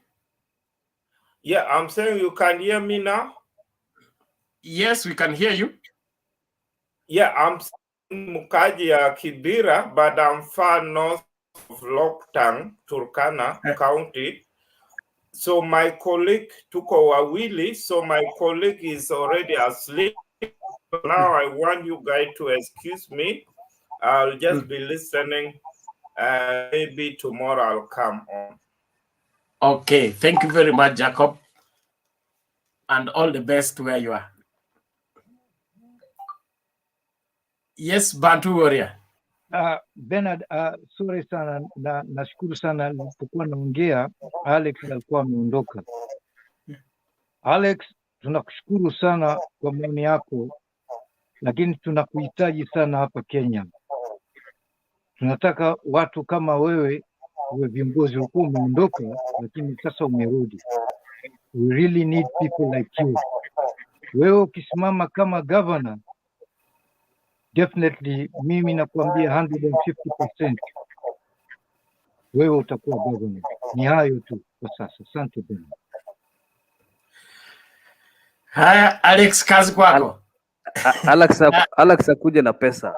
Yeah, I'm saying you can hear me now? Yes, we can hear you. Yeah, I'm Mukaji Kibera, but I'm far north of Lockdown, Turkana County. So my colleague Tuko Wawili, so my colleague is already asleep. Now I want you guys to excuse me. I'll just be listening. Maybe tomorrow I'll come on. Okay, thank you very much, Jacob. And all the best where you are. Yes, Bantu warrior. Bernard, sorry sana na nashukuru sana nilipokuwa naongea Alex alikuwa ameondoka. Alex, tunakushukuru sana kwa maoni yako, lakini tunakuhitaji sana hapa Kenya. Tunataka watu kama wewe uwe viongozi. Ulikuwa umeondoka, lakini sasa umerudi. We really need people like you. Wewe ukisimama kama governor, definitely mimi nakuambia 150% wewe utakuwa governor. Ni hayo tu kwa sasa. Asante bwana. Haya, Alex, kazi kwako. Alex akuje na pesa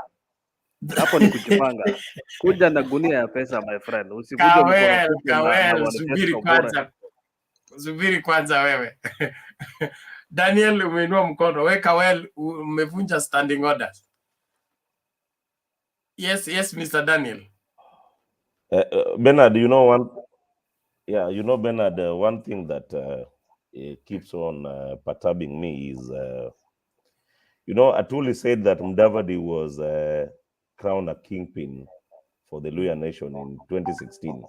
hapo, ni kujipanga. Kuja na gunia ya pesa my friend, usikuje mkono tupu na manifesto bora. Subiri kwanza wewe. Daniel, umeinua mkono. We Kawel, umevunja standing orders. Yes, Mr. Daniel. Bernard, you know Bernard, one thing that keeps on perturbing me is, Atuli said that Mudavadi was crowned a kingpin for the Luhya nation in 2016,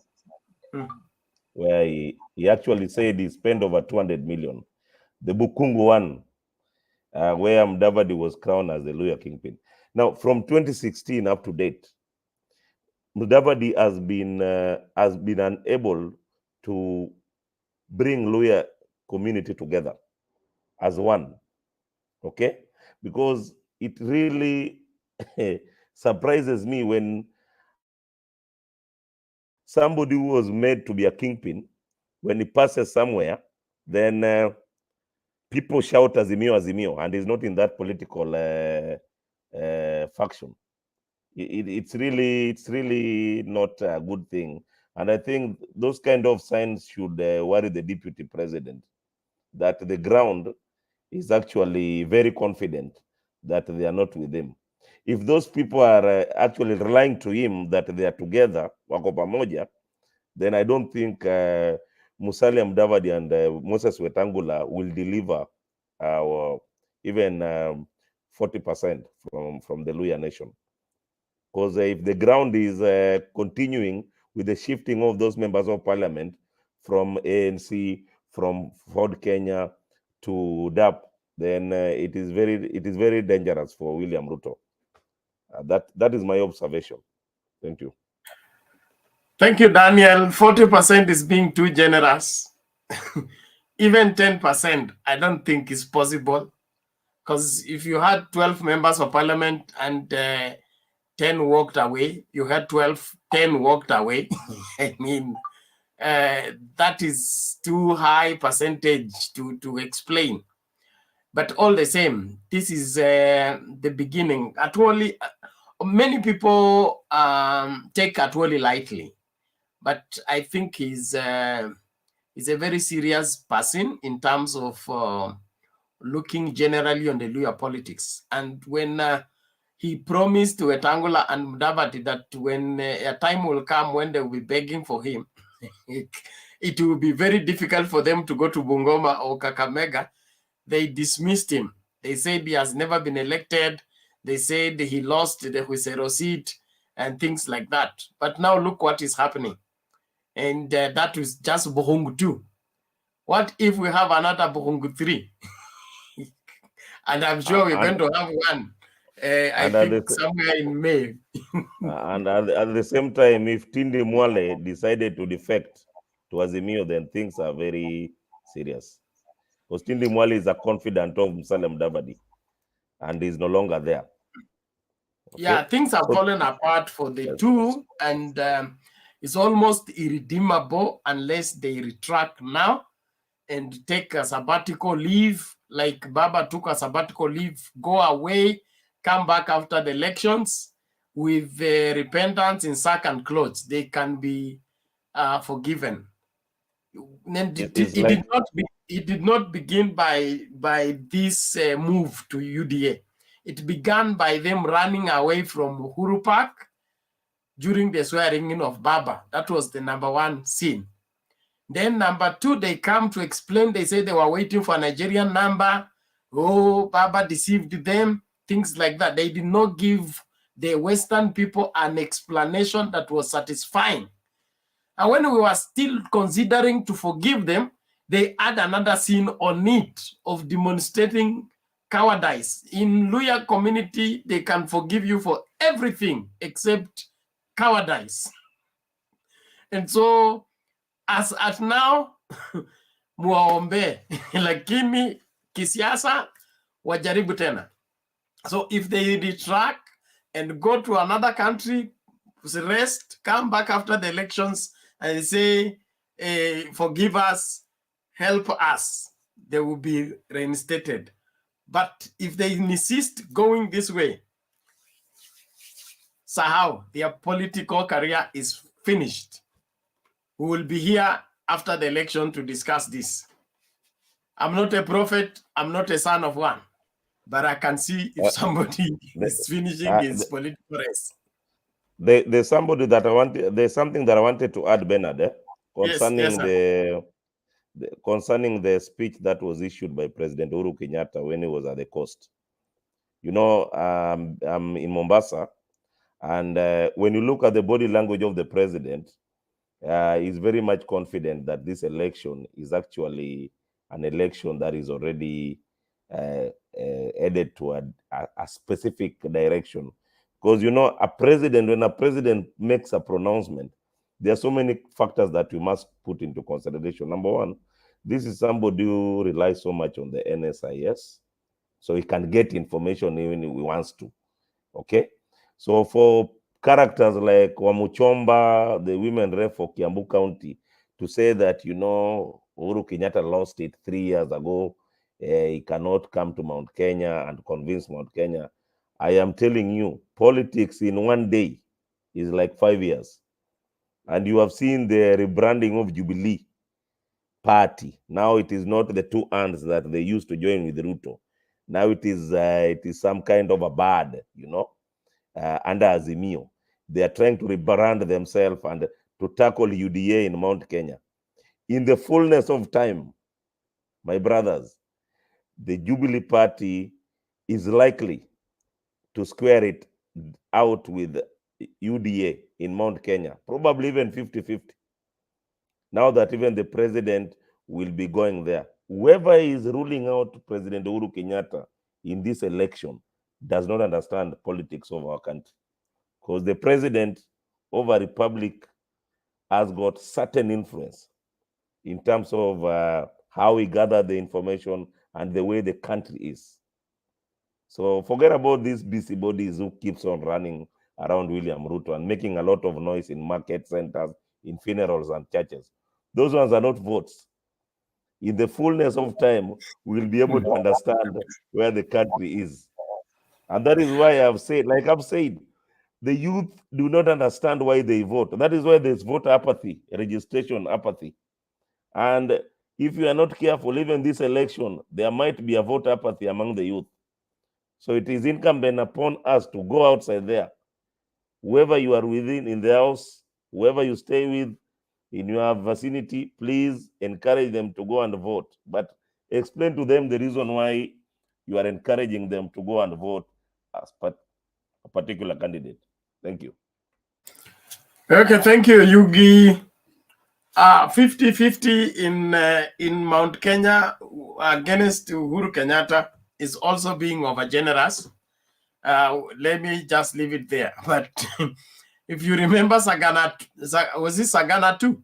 where he actually said he spent over 200 million. The Bukungu one, where Mudavadi was crowned as the Luhya kingpin. Now, from 2016 up to date, Mudavadi has been unable to bring Luhya community together as one, okay? Because it really surprises me when somebody who was made to be a kingpin, when he passes somewhere, then people shout Azimio, Azimio, and he's not in that political faction. It's really not a good thing. And I think those kind of signs should worry the deputy president, that the ground is actually very confident that they are not with him. If those people are actually relying to him that they are together, wako pamoja, then I don't think Musalia Mudavadi and Moses Wetangula will deliver even 40% from the Luhya nation. Because if the ground is continuing with the shifting of those members of parliament from ANC, from Ford Kenya to DAP, then it is very dangerous for William Ruto. That is my observation. Thank you. Thank you, Daniel. 40% is being too generous. Even 10%, I don't think is possible. Because if you had 12 members of parliament and 10 walked away, you had 10 walked away. I mean, that is too high percentage to explain. But all the same, this is the beginning. Atwoli, many people take Atwoli lightly, but I think he's a very serious person in terms of looking generally on the Luhya politics. And when he promised to Wetangula and Mudavadi that when a time will come when they will be begging for him, it will be very difficult for them to go to Bungoma or Kakamega, they dismissed him. They said he has never been elected. They said he lost the Huisero seat and things like that. But now look what is happening. And that was just Bohungu 2. What if we have another Bohungu 3? And I'm sure we're going to have one, I think, somewhere in May. And at the same time, if Tindi Mwale decided to defect to Azimio, then things are very serious. Because Tindi Mwale is a confidant of Musalia Mudavadi, and he's no longer there. Okay? Yeah, things are falling apart for the two, and it's almost irredeemable unless they retract now and take a sabbatical leave, like Baba took a sabbatical leave, go away, come back after the elections with repentance in sack and clothes. They can be forgiven. It did not begin by this move to UDA. It began by them running away from Uhuru Park during the swearing in of Baba. That was the number one scene. Then number two, they come to explain. They say they were waiting for a Nigerian number. Oh, Baba deceived them. things like that. They did not give the Western people an explanation that was satisfying. And when we were still considering to forgive them, they add another sin on it of demonstrating cowardice. In Luya community, they can forgive you for everything except cowardice. And so, as at now, muwaombe, lakini kisiasa wajaribu tena. So if they retract and go to another country, rest, come back after the elections and say, forgive us, help us, they will be reinstated. But if they insist going this way, sahau, their political career is finished. We will be here after the election to discuss this. I'm not a prophet, I'm not a son of one, but I can see if somebody is finishing his political race. There's somebody that there's something that I wanted to add, Bernard, concerning yes, concerning the speech that was issued by President Uhuru Kenyatta when he was at the coast. You know, I'm in Mombasa, and when you look at the body language of the president, he's very much confident that this election is actually an election that is already headed to a specific direction. Because, you know, when a president makes a pronouncement, there are so many factors that you must put into consideration. Number one, this is somebody who relies so much on the NSIS, so he can get information even if he wants to. Okay? So for characters like Wamuchomba, the women rep for Kiambu County, to say that, you know, Uhuru Kenyatta lost it 3 years ago, he cannot come to Mount Kenya and convince Mount Kenya. I am telling you, politics in one day is like 5 years. And you have seen the rebranding of Jubilee Party. Now it is not the two hands that they used to join with Ruto. Now it is some kind of a bird, you know, under Azimio. They are trying to rebrand themselves and to tackle UDA in Mount Kenya. In the fullness of time, my brothers, the Jubilee Party is likely to square it out with UDA in Mount Kenya, probably even 50-50. Now that even the president will be going there. Whoever is ruling out President Uhuru Kenyatta in this election does not understand politics of our country. Because the president of a republic has got certain influence in terms of how we gather the information and the way the country is. So forget about these busybodies who keeps on running around William Ruto and making a lot of noise in market centers, in funerals and churches. Those ones are not votes. In the fullness of time, we will be able to understand where the country is. And that is why I've said, like I've said, the youth do not understand why they vote. That is why there's voter apathy, registration apathy. And if you are not careful, even this election, there might be a voter apathy among the youth. So it is incumbent upon us to go outside there. Whoever you are within in the house, whoever you stay with in your vicinity, please encourage them to go and vote. But explain to them the reason why you are encouraging them to go and vote as a particular candidate. Thank you. Okay, thank you, Yugi. 50-50 in Mount Kenya against Uhuru Kenyatta is also being overgenerous. Let me just leave it there. But if you remember Sagana, was it Sagana 2?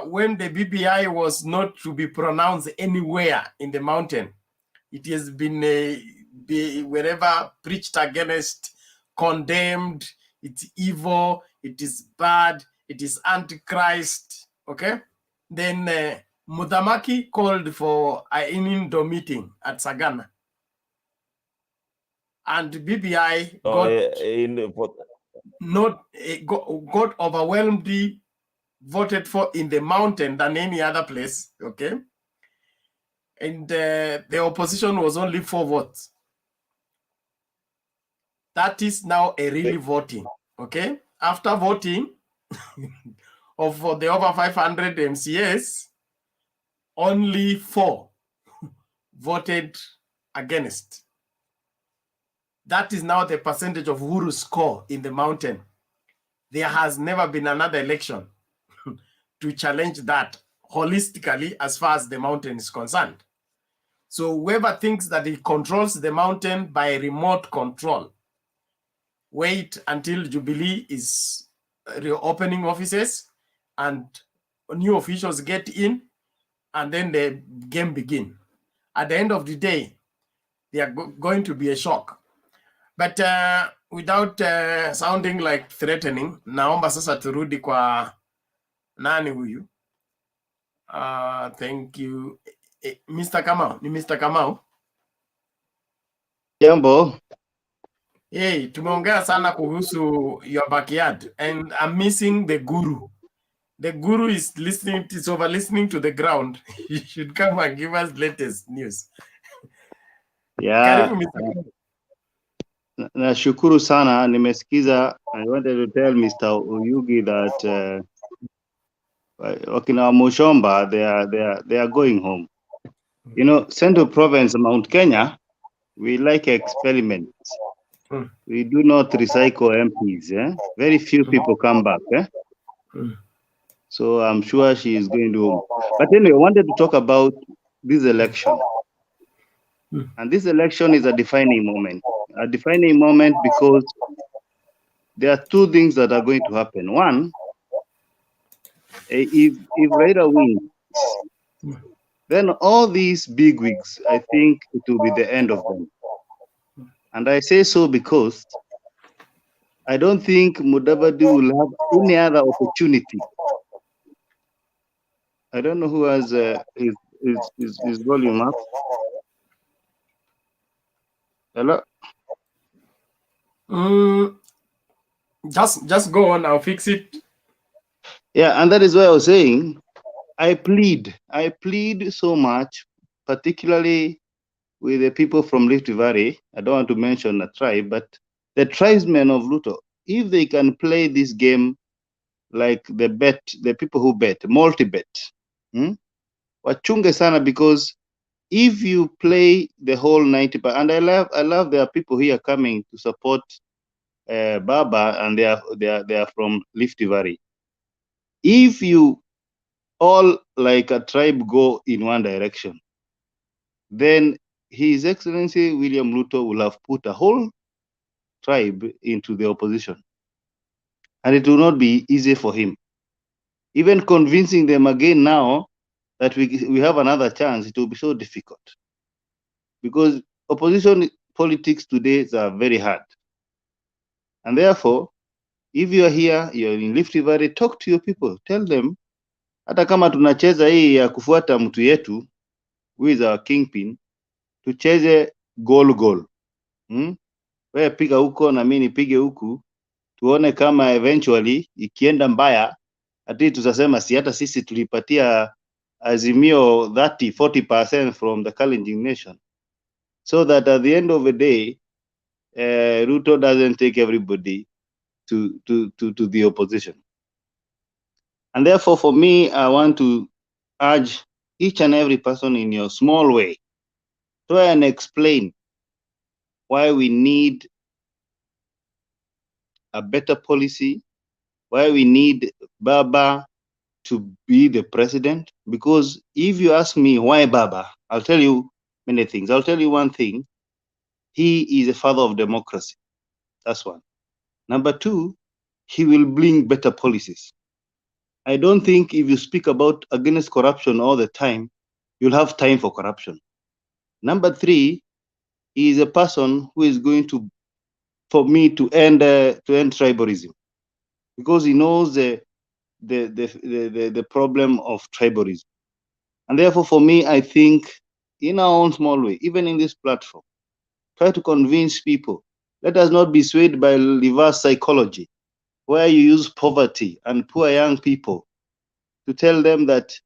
When the BBI was not to be pronounced anywhere in the mountain, it has been wherever preached against, condemned, it's evil, it is bad, it is antichrist, okay? Then Mudamaki called for an Inindo meeting at Sagana. And BBI got overwhelmingly voted for in the mountain than any other place, okay? And the opposition was only 4 votes. That is now a really voting, okay? After voting of the over 500 MCAs, only 4 voted against. That is now the percentage of Uhuru's score in the mountain. There has never been another election to challenge that holistically as far as the mountain is concerned. So whoever thinks that he controls the mountain by remote control, wait until Jubilee is reopening offices and new officials get in, and then the game begin. At the end of the day, they are going to be a shock. But without sounding like threatening, naomba sasa turudi kwa nani huyu? Thank you. Mr. Kamau, ni Mr. Kamau. Jambo. Hey, tumeongea sana kuhusu your backyard and I'm missing the guru. The guru is listening, is over listening to the ground. He should come and give us latest news. Yeah. Karibu Mr. Kamau. Nashukuru sana, nimesikiza. I wanted to tell Mr. Oyugi that wakina Mushomba, they are going home. You know, Central Province, Mount Kenya, we like experiments. We do not recycle MPs. Very few people come back. So I'm sure she is going to home. But anyway, I wanted to talk about this election. And this election is a defining moment. A defining moment because there are two things that are going to happen. One, if Raila wins, then all these bigwigs, I think it will be the end of them. And I say so because I don't think Mudavadi will have any other opportunity. I don't know who has his volume up. Hello? Just go on, I'll fix it. Yeah, and that is why I was saying, I plead so much, particularly with the people from Rift Valley. I don't want to mention a tribe, but the tribesmen of Luto, if they can play this game like the people who bet, multi-bet, wachunge sana, because if you play the whole 90%, and I love there are people here coming to support Baba, and they are from Rift Valley. If you all like a tribe go in one direction, then His Excellency William Ruto will have put a whole tribe into the opposition. And it will not be easy for him. Even convincing them again now that we have another chance, it will be so difficult. Because opposition politics today are very hard. And therefore, if you are here, you're in Rift Valley, talk to your people. Tell them, hata kama tunacheza hii ya kufuata mtu yetu, who is our kingpin, tucheze goal. Wewe piga huko na mimi nipige huku, tuone kama eventually ikienda mbaya, ati tutasema si hata sisi tulipatia Azimio 30-40% from the Kalenjin nation, so that at the end of the day, Ruto doesn't take everybody to the opposition. And therefore, for me, I want to urge each and every person in your small way, try and explain why we need a better policy, why we need Baba to be the president. Because if you ask me why Baba, I'll tell you many things. I'll tell you one thing. He is a father of democracy. That's one. Number two, he will bring better policies. I don't think if you speak about against corruption all the time, you'll have time for corruption. Number three, he is a person who is going to, for me, to end tribalism, because he knows the problem of tribalism. And therefore, for me, I think in our own small way, even in this platform, try to convince people. Let us not be swayed by reverse psychology, where you use poverty and poor young people to tell them that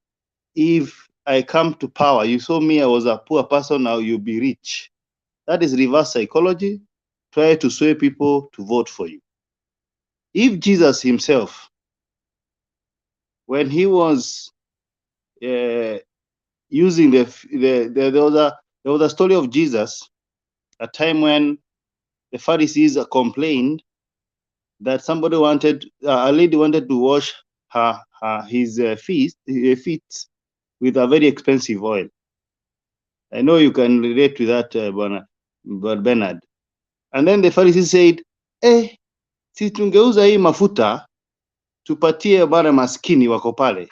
if I come to power, you saw me, I was a poor person, now you'll be rich. That is reverse psychology. Try to sway people to vote for you. If Jesus himself, when he was using there was a story of Jesus, a time when the Pharisees complained that somebody wanted, a lady wanted to wash his feet with a very expensive oil. I know you can relate to that, Bernard. And then the Pharisees said, si tungeuza hii mafuta tupatie bwana maskini wako pale.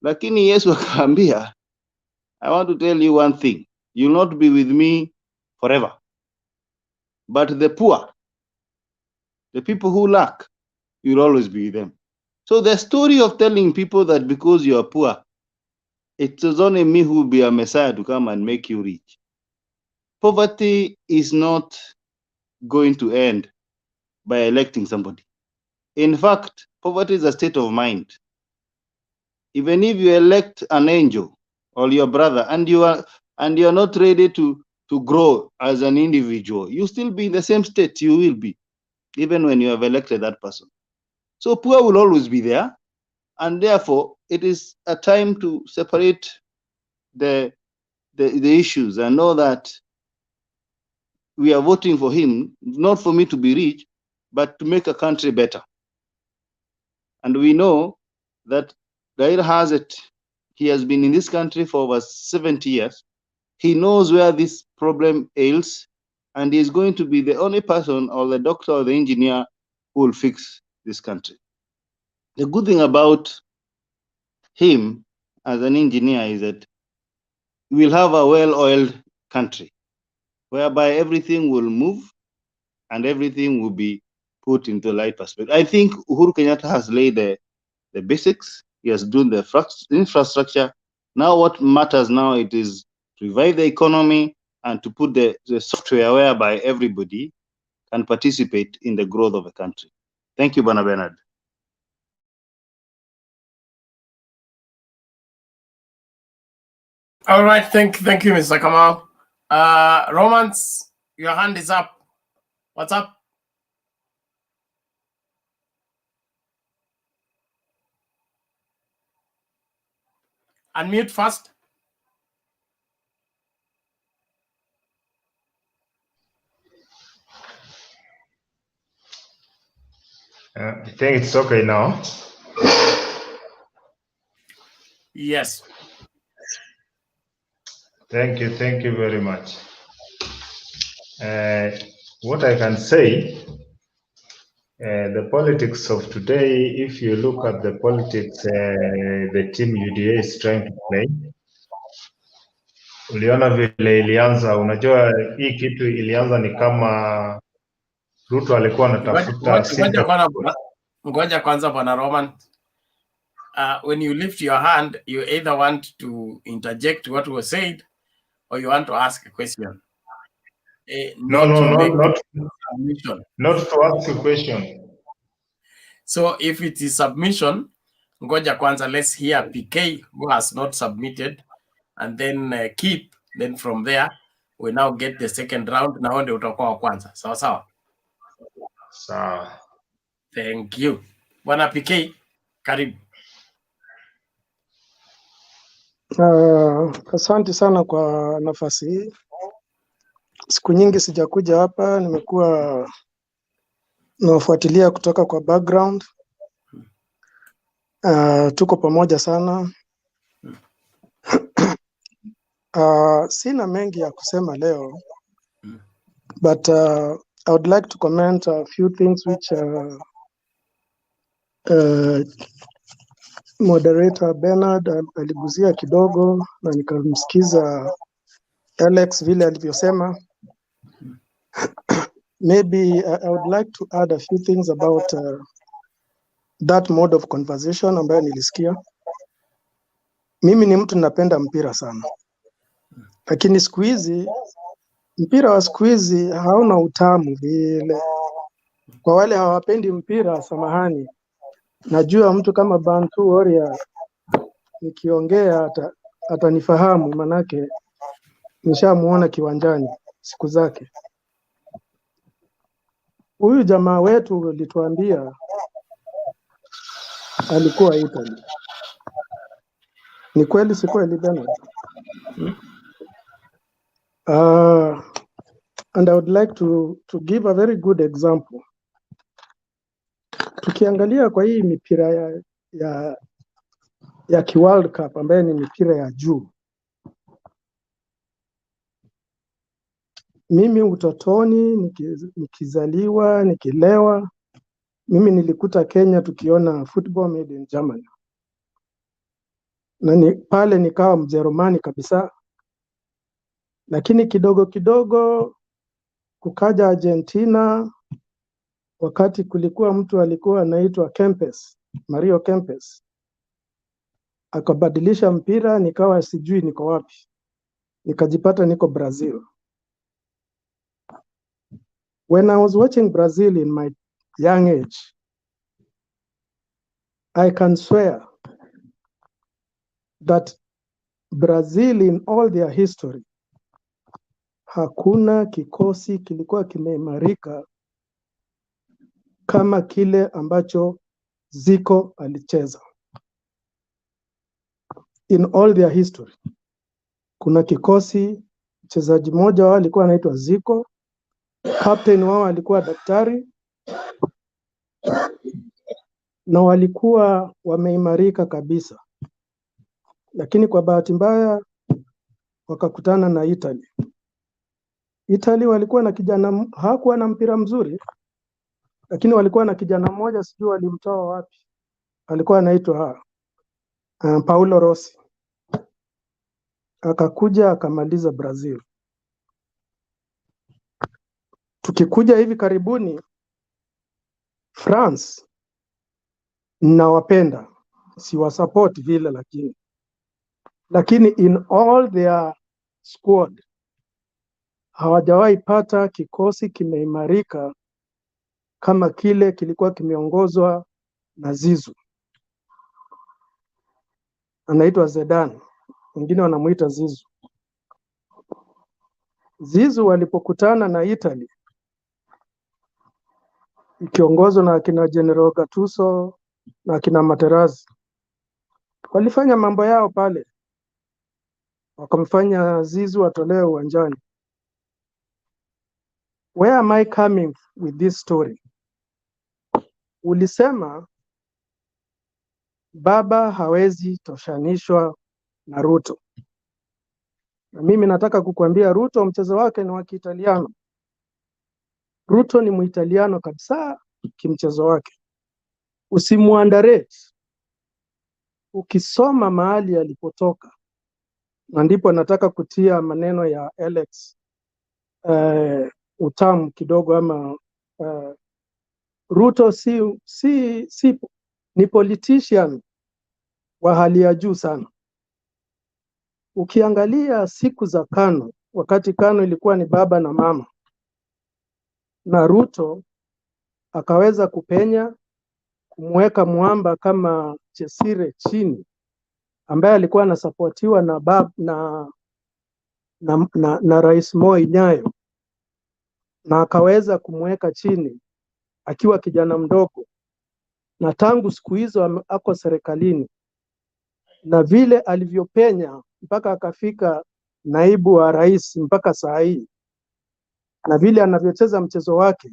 Lakini Yesu akaambia, I want to tell you one thing. You'll not be with me forever. But the poor, the people who lack, you'll always be with them. So the story of telling people that because you are poor, it is only me who will be a Messiah to come and make you rich. Poverty is not going to end by electing somebody. In fact, poverty is a state of mind. Even if you elect an angel or your brother and you're not ready to grow as an individual, you still be in the same state you will be, even when you have elected that person. So poor will always be there, and therefore it is a time to separate the issues and know that we are voting for him, not for me to be rich, but to make a country better. And we know that Raila has it. He has been in this country for over 70 years. He knows where this problem ails, and he is going to be the only person or the doctor or the engineer who will fix this country. The good thing about him as an engineer is that we'll have a well-oiled country whereby everything will move and everything will be put into the right perspective. I think Uhuru Kenyatta has laid the basics. He has done the infrastructure. Now what matters now it is to revive the economy and to put the software whereby everybody can participate in the growth of the country. Thank you, Bwana Bernard. All right, thank you, Mr. Kamal. Romance, your hand is up. What's up? Unmute first. I think it's okay now. Yes. Thank you very much. What I can say, the politics of today, if you look at the politics the team UDA is trying to play, uliona vile ilianza. Unajua hii kitu ilianza ni kama Ruto alikuwa anatafuta ngoja kwanza Bwana Roman. When you lift your hand, you either want to interject what was said or you want to ask a question. Not to ask a question. So if it is submission, ngoja kwanza, let's hear PK who has not submitted, and then keep. Then from there we now get the second round. Na ndio utakuwa wa kwanza. Sawa sawa. Sawa. Thank you. Bwana PK, karibu. Asante sana kwa nafasi hii. Siku nyingi sijakuja hapa, nimekuwa nafuatilia kutoka kwa background. Tuko pamoja sana. Sina mengi ya kusema leo, but I would like to comment a few things which moderator Bernard aliguzia kidogo na nikamsikiza Alex vile alivyosema. Maybe I would like to add a few things about that mode of conversation ambayo nilisikia. Mimi ni mtu napenda mpira sana, lakini siku hizi mpira wa siku hizi hauna utamu vile. Kwa wale hawapendi mpira, samahani, najua mtu kama Bantu Warrior nikiongea atanifahamu, manake nishamuona kiwanjani siku zake. Huyu jamaa wetu alituambia alikuwa Italy. Ni kweli si kweli Bernard? And I would like to give a very good example. Tukiangalia kwa hii mipira ya World Cup ambayo ni mipira ya juu. Mimi utotoni nikizaliwa, nikilewa, mimi nilikuta Kenya tukiona football made in Germany. Na pale nikawa Mjerumani kabisa. Lakini kidogo kidogo kukaja Argentina, wakati kulikuwa mtu alikuwa anaitwa Kempes, Mario Kempes. Akabadilisha mpira, nikawa sijui niko wapi. Nikajipata niko Brazil. When I was watching Brazil in my young age, I can swear that Brazil in all their history, hakuna kikosi kilikuwa kimeimarika kama kile ambacho Zico alicheza. In all their history, kuna kikosi, mchezaji mmoja wao alikuwa anaitwa Zico, captain wao alikuwa daktari, na walikuwa wameimarika kabisa. Lakini kwa bahati mbaya wakakutana na Italy. Italy walikuwa na kijana, hakuwa na mpira mzuri, lakini walikuwa na kijana mmoja sijui walimtoa wapi. Alikuwa anaitwa Paulo Rossi. Akakuja akamaliza Brazil. Tukikuja hivi karibuni France, nawapenda, siwasupport vile, lakini in all their squad hawajawahi pata kikosi kimeimarika kama kile kilikuwa kimeongozwa na Zizou. Anaitwa Zidane, wengine wanamuita Zizou. Zizou walipokutana na Italy ikiongozwa na kina General Gattuso na kina Materazzi, walifanya mambo yao pale, wakamfanya Zizou atolewe uwanjani. Where am I coming with this story? Ulisema baba hawezi toshanishwa na Ruto. Na mimi nataka kukuambia Ruto mchezo wake ni wa Kiitaliano. Ruto ni Muitaliano kabisa kimchezo wake. Usimuunderrate. Ukisoma mahali alipotoka, na ndipo nataka kutia maneno ya Alex utamu kidogo ama Ruto ni politician wa hali ya juu sana. Ukiangalia siku za KANU, wakati KANU ilikuwa ni baba na mama, na Ruto akaweza kupenya kumweka Mwamba kama Chesire chini, ambaye alikuwa anasapotiwa na Rais Moi Nyayo, na akaweza kumweka chini akiwa kijana mdogo, na tangu siku hizo ako serikalini, na vile alivyopenya mpaka akafika naibu wa rais mpaka saa hii, na vile anavyocheza mchezo wake,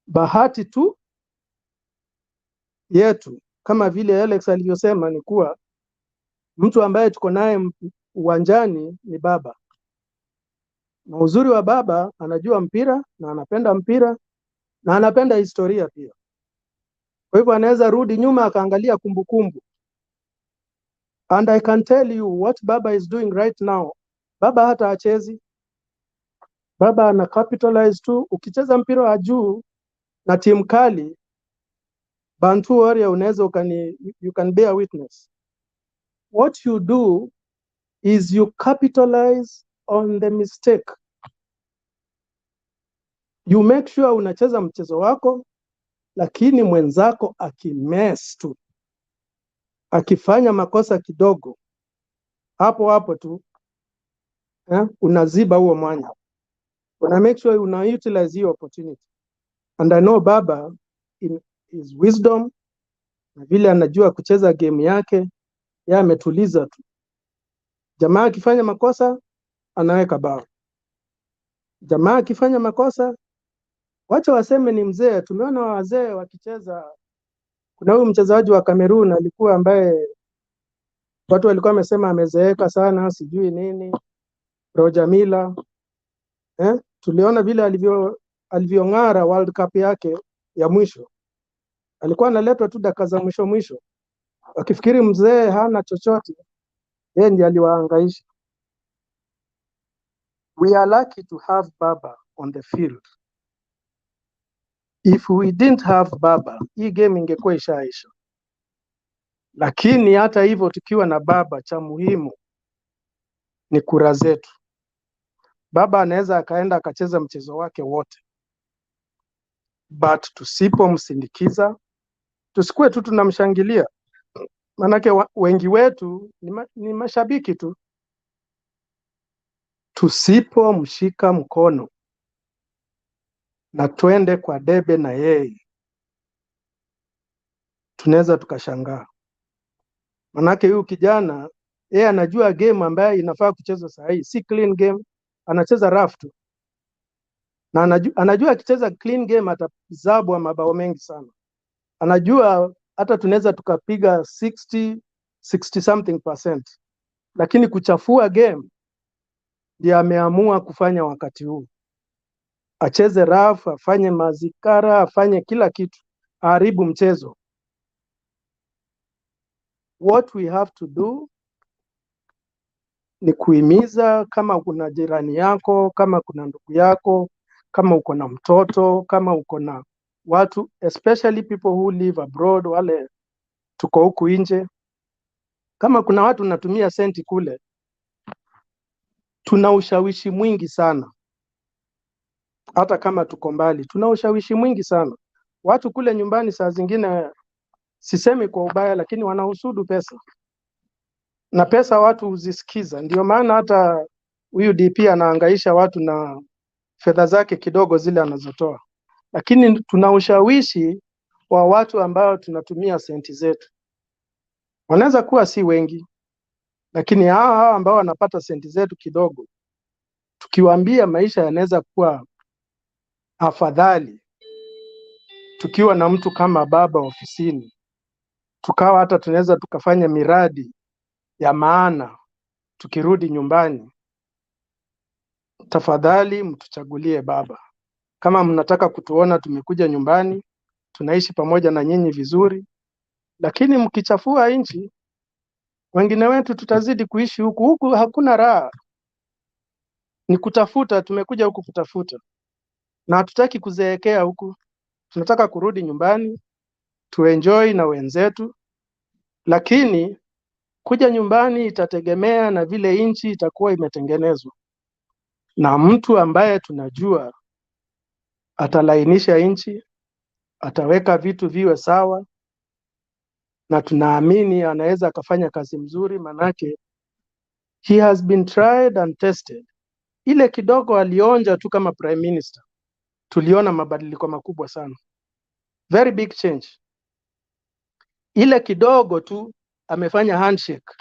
bahati tu yetu kama vile Alex alivyosema ni kuwa mtu ambaye tuko naye uwanjani ni baba, na uzuri wa baba anajua mpira na anapenda mpira na anapenda historia pia. Kwa hivyo anaweza rudi nyuma akaangalia kumbukumbu. And I can tell you what baba is doing right now. Baba hata hachezi, baba ana capitalize tu. Ukicheza mpira wa juu na timu kali, Bantu Warrior unaweza you can bear witness. What you do is you capitalize on the mistake. You make sure unacheza mchezo wako, lakini mwenzako akimess tu, akifanya makosa kidogo, hapo tu unaziba huo mwanya. Una make sure una utilize hiyo opportunity. And I know baba in his wisdom, na vile anajua kucheza game yake, yeye ametuliza tu. Jamaa akifanya makosa anaweka bao. Jamaa akifanya makosa, wacha waseme ni mzee. Tumeona wazee wakicheza. Kuna huyu mchezaji wa Cameroon alikuwa ambaye watu walikuwa wamesema amezeeka sana, sijui nini, Roger Milla. Tuliona vile alivyong'ara World Cup yake ya mwisho. Alikuwa analetwa tu dakika za mwisho, wakifikiri mzee hana chochote, yeye ndiye aliwahangaisha. We are lucky to have Baba on the field. If we didn't have Baba, hii game ingekuwa ishaisha. Lakini hata hivyo, tukiwa na Baba, cha muhimu ni kura zetu. Baba anaweza akaenda akacheza mchezo wake wote, but tusipomsindikiza, tusikuwe tu tunamshangilia, manake wengi wetu ni mashabiki tu. Tusipomshika mkono na twende kwa debe na yeye, tunaweza tukashangaa. Manake huyu kijana yeye anajua game ambayo inafaa kuchezwa saa hii si clean game, anacheza rough tu, na anajua akicheza clean game atazabwa mabao mengi sana. Anajua hata tunaweza tukapiga 60 something %, lakini kuchafua game ndiye ameamua kufanya wakati huu. Acheze rough, afanye mazikara, afanye kila kitu, aharibu mchezo. What we have to do ni kuhimiza, kama kuna jirani yako, kama kuna ndugu yako, kama uko na mtoto, kama uko na watu, especially people who live abroad, wale tuko huku nje, kama kuna watu natumia senti kule, tuna ushawishi mwingi sana. Hata kama tuko mbali, tuna ushawishi mwingi sana. Watu kule nyumbani saa zingine, sisemi kwa ubaya, lakini wanahusudu pesa, na pesa watu huzisikiza. Ndio maana hata huyu DP anahangaisha watu na fedha zake kidogo zile anazotoa, lakini tuna ushawishi wa watu ambao tunatumia senti zetu. Wanaweza kuwa si wengi, lakini hao ambao wanapata senti zetu kidogo, tukiwaambia maisha yanaweza kuwa afadhali tukiwa na mtu kama Baba ofisini, tukawa hata tunaweza tukafanya miradi ya maana tukirudi nyumbani, tafadhali mtuchagulie Baba. Kama mnataka kutuona tumekuja nyumbani, tunaishi pamoja na nyinyi vizuri, lakini mkichafua nchi, wengine wetu tutazidi kuishi huku hakuna raha. Ni kutafuta, tumekuja huku kutafuta, na hatutaki kuzeekea huku. Tunataka kurudi nyumbani tuenjoy na wenzetu, lakini kuja nyumbani itategemea na vile nchi itakuwa imetengenezwa na mtu ambaye tunajua atalainisha nchi, ataweka vitu viwe sawa, na tunaamini anaweza akafanya kazi mzuri, manake he has been tried and tested. Ile kidogo alionja tu kama prime minister, tuliona mabadiliko makubwa sana, very big change. Ile kidogo tu amefanya handshake,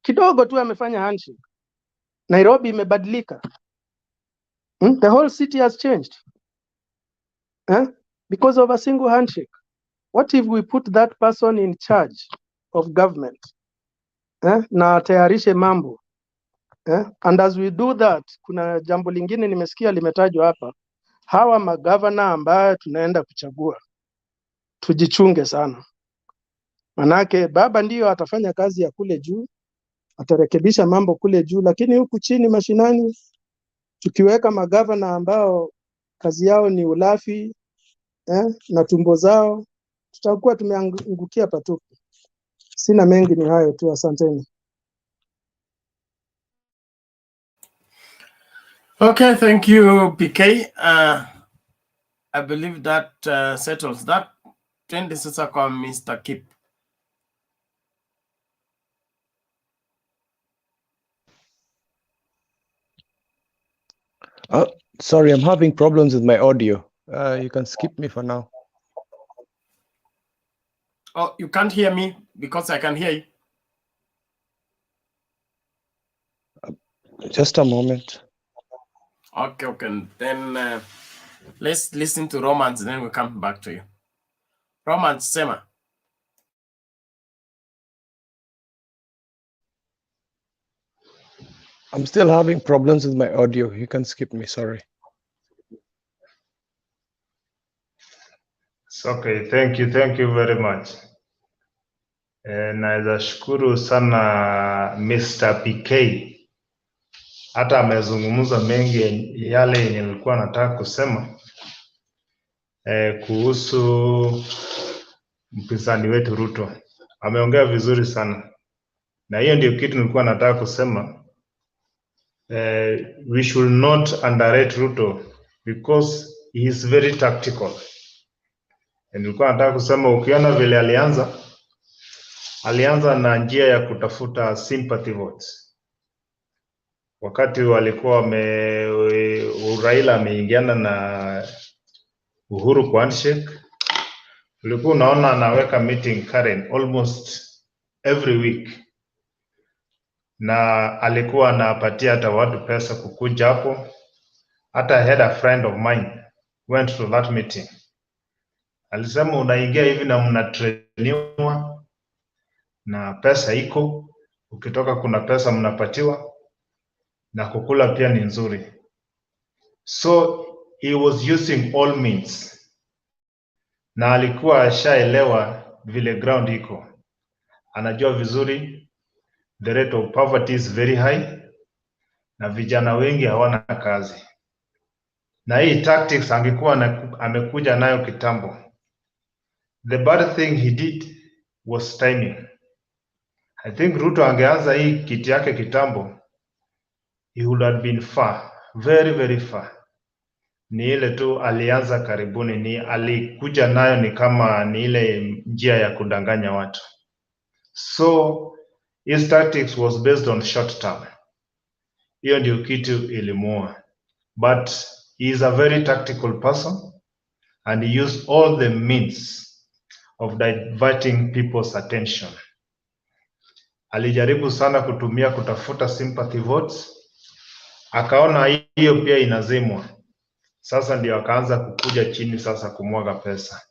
kidogo tu amefanya handshake, Nairobi imebadilika. The whole city has changed because of a single handshake. What if we put that person in charge of government na atayarishe mambo and as we do that, kuna jambo lingine nimesikia limetajwa hapa, hawa magavana ambayo tunaenda kuchagua, tujichunge sana, manake Baba ndiyo atafanya kazi ya kule juu, atarekebisha mambo kule juu, lakini huku chini mashinani, tukiweka magavana ambao kazi yao ni ulafi na tumbo zao, tutakuwa tumeangukia patupu. Sina mengi, ni hayo tu, asanteni. Okay, thank you, PK. I believe that settles that. Twende sasa kwa Mr. Kip. Sorry, I'm having problems with my audio. You can skip me for now. Oh, you can't hear me because I can hear you. Just a moment. Okay. Then let's listen to Romans, and then we'll come back to you. Romans, sema. I'm still having problems with my audio. You can skip me, sorry. It's okay, thank you very much. Naweza shukuru sana Mr. PK, hata amezungumza mengi yale yenye nilikuwa nataka kusema kuhusu mpinzani wetu Ruto. Ameongea vizuri sana, na hiyo ndio kitu nilikuwa nataka kusema. We should not underrate Ruto because he is very tactical. Nilikuwa nataka kusema ukiona vile alianza na njia ya kutafuta sympathy votes. Wakati walikuwa Raila ameingiana na Uhuru kwa handshake, ulikuwa unaona anaweka meeting Karen almost every week, na alikuwa anapatia hata watu pesa kukuja hapo. Hata I had a friend of mine went to that meeting. Alisema unaingia hivi na mnatrainiwa na pesa iko, ukitoka kuna pesa mnapatiwa na kukula pia ni nzuri. So he was using all means, na alikuwa ashaelewa vile ground iko. Anajua vizuri the rate of poverty is very high na vijana wengi hawana kazi, na hii tactics angekuwa amekuja nayo kitambo. The bad thing he did was timing. I think Ruto angeanza hii kiti yake kitambo, he would have been far, very far. Ni ile tu alianza karibuni, ni alikuja nayo ni kama ni ile njia ya kudanganya watu. So his tactics was based on short term. Hiyo ndio kitu ilimuua. But he is a very tactical person and he used all the means of diverting people's attention. Alijaribu sana kutumia kutafuta sympathy votes, akaona hiyo pia inazimwa. Sasa ndio akaanza kukuja chini sasa kumwaga pesa.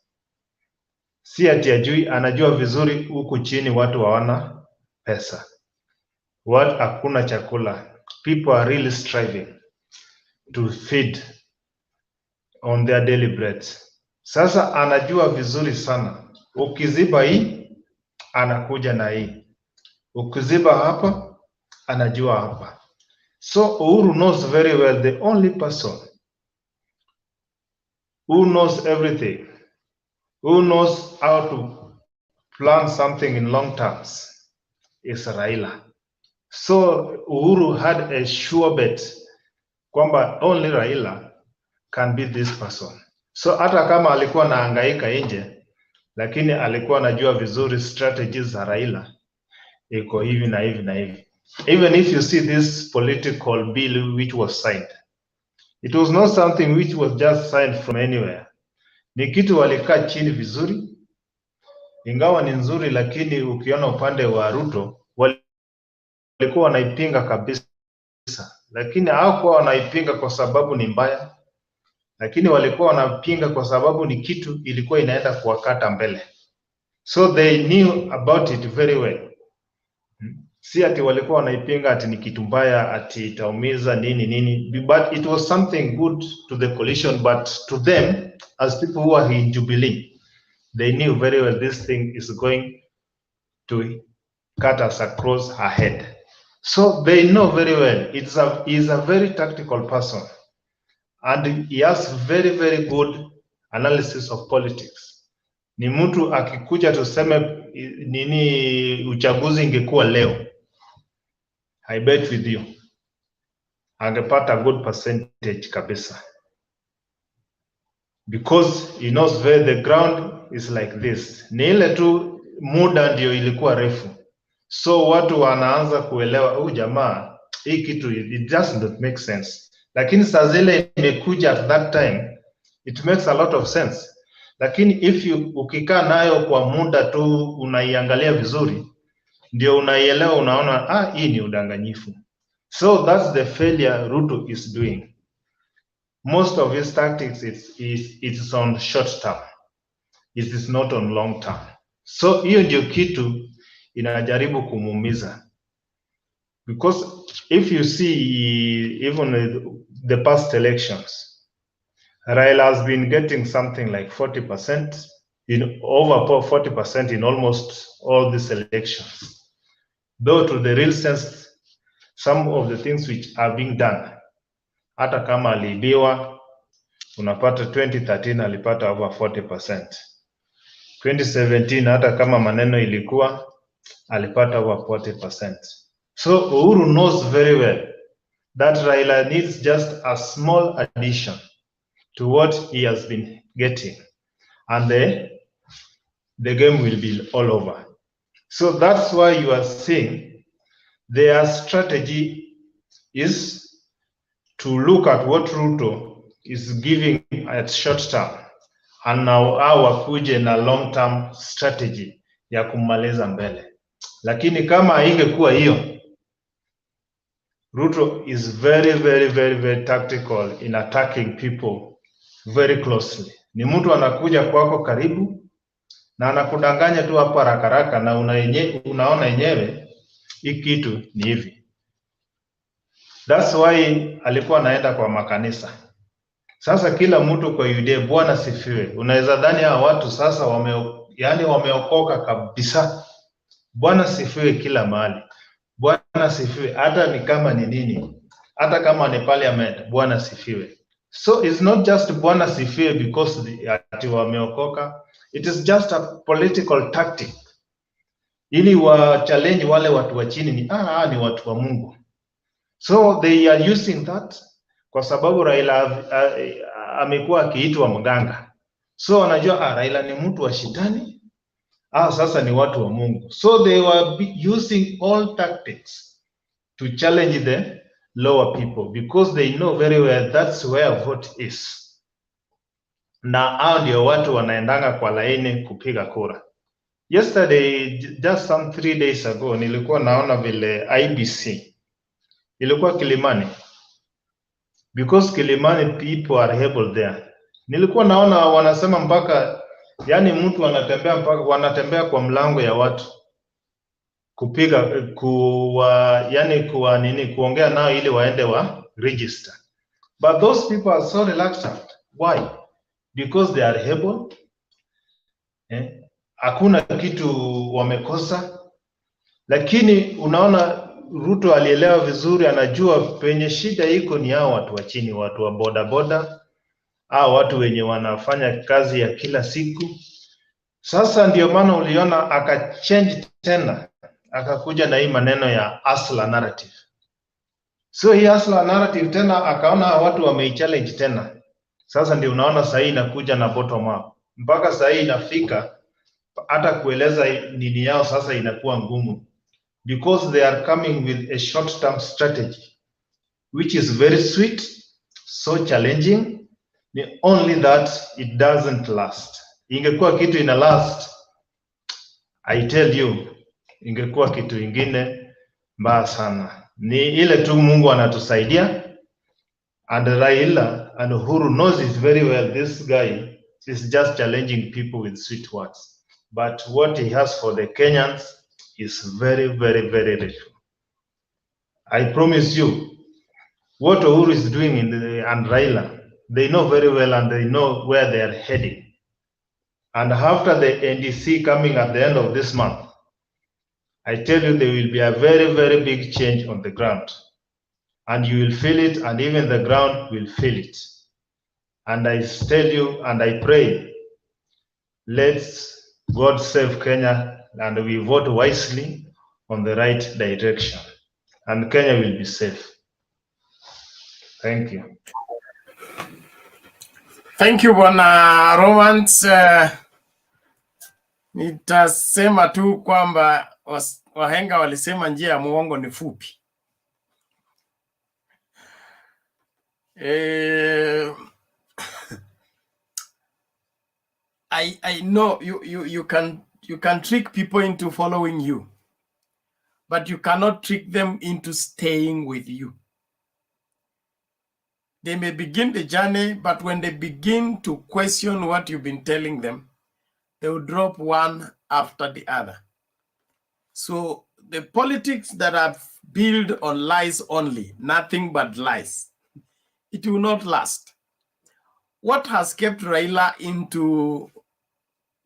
Si ati ajui, anajua vizuri huku chini watu hawana pesa. Hakuna chakula. People are really striving to feed on their daily breads. Sasa anajua vizuri sana. Ukiziba hii, anakuja na hii. Ukiziba hapa, anajua hapa. So Uhuru knows very well the only person who knows everything, who knows how to plan something in long terms is Raila. So Uhuru had a sure bet kwamba only Raila can be this person. So hata kama alikuwa anahangaika nje, lakini alikuwa anajua vizuri strategies za Raila iko hivi na hivi na hivi. Even if you see this political bill which was signed, it was not something which was just signed from anywhere. Ni kitu walikaa chini vizuri, ingawa ni nzuri, lakini ukiona upande wa Ruto walikuwa wanaipinga kabisa, lakini hawakuwa wanaipinga kwa sababu ni mbaya, lakini walikuwa wanapinga kwa sababu ni kitu ilikuwa inaenda kuwakata mbele. So they knew about it very well. Si ati walikuwa wanaipinga ati ni kitu mbaya, ati itaumiza nini, but it was something good to the coalition, but to them as people who are in Jubilee, they knew very well this thing is going to cut us across our head. So they know very well he's a very tactical person, and he has very good analysis of politics. Ni mtu akikuja tuseme nini uchaguzi ingekuwa leo, I bet with you angepata good percentage kabisa, because he knows where the ground is like this. Ni ile tu muda ndio ilikuwa refu, so watu wanaanza kuelewa jamaa hii kitu it just not make sense, lakini saa zile imekuja at that time it makes a lot of sense. Lakini if ukikaa nayo kwa muda tu unaiangalia vizuri, ndio unaielewa, unaona hii ni udanganyifu. So that's the failure Ruto is doing. most of his tactics is on short term. It is not on long term. So hiyo ndio kitu inajaribu kumuumiza, because if you see even the past elections, Raila has been getting something like 40%, in over 40% in almost all these elections. Though to the real sense, some of the things which are being done, hata kama aliibiwa, unapata 2013 alipata over 40%. 2017 hata kama maneno ilikuwa, alipata over 40%. So Uhuru knows very well that Raila needs just a small addition to what he has been getting, and the game will be all over. So that's why you are seeing their strategy is to look at what Ruto is giving at short term, and now wakuje na long term strategy ya kumaliza mbele. Lakini kama haingekuwa hiyo, Ruto is very tactical in attacking people very closely. Ni mtu anakuja kwako karibu na anakudanganya tu hapo haraka na unaona yenyewe hii kitu ni hivi. That's why alikuwa anaenda kwa makanisa. Sasa kila mtu kwa UDA, Bwana sifiwe. Unaweza dhani hawa watu sasa wameokoka kabisa. Bwana sifiwe kila mahali. Bwana sifiwe hata ni kama ni nini. Hata kama ni parliament, Bwana sifiwe. So it's not just Bwana sifiwe because ati wameokoka. It is just a political tactic. Ili wa challenge wale watu wa chini ni watu wa Mungu. So they are using that kwa sababu Raila amekuwa akiitwa mganga. So wanajua Raila ni mtu wa shetani, sasa ni watu wa Mungu. So they were using all tactics to challenge the lower people because they know very well that's where vote is. Na hao ndio watu wanaendanga kwa laini kupiga kura. Yesterday, just some 3 days ago, nilikuwa naona vile IBC ilikuwa Kilimani, because Kilimani people are able there. Nilikuwa naona wanasema mpaka mtu wanatembea kwa mlango ya watu kupiga kuongea nao ili waende wa register. But those people are so reluctant. Why? Because they are able. Hakuna kitu wamekosa, lakini unaona Ruto alielewa vizuri, anajua penye shida iko ni hao watu wa chini, watu wa boda, hao watu wenye wanafanya kazi ya kila siku. Sasa ndio maana uliona akachange tena, akakuja na hii maneno ya hustler narrative. So hii hustler narrative tena akaona watu wameichallenge tena. Sasa ndio unaona sasa inakuja na bottom up. Mpaka sasa inafika hata kueleza nini yao sasa inakuwa ngumu, because they are coming with a short term strategy which is very sweet, so challenging, only that it doesn't last. Ingekuwa kitu ina last, I tell you, ingekuwa kitu ingine mbaya sana. Ni ile tu Mungu anatusaidia, and Raila and Uhuru knows it very well. This guy is just challenging people with sweet words, but what he has for the Kenyans is very little. I promise you, what Uhuru is doing and Raila, they know very well and they know where they are heading. And after the NDC coming at the end of this month, I tell you there will be a very big change on the ground. And you will feel it, and even the ground will feel it. And I tell you, and I pray, let's God save Kenya, and we vote wisely on the right direction, and Kenya will be safe. Thank you. Thank you, Bwana Romans. Nitasema tu kwamba wahenga walisema njia ya muongo ni fupi. I know you can trick people into following you, but you cannot trick them into staying with you. They may begin the journey, but when they begin to question what you've been telling them, they will drop one after the other. So the politics that are built on lies only, nothing but lies, it will not last. What has kept Raila into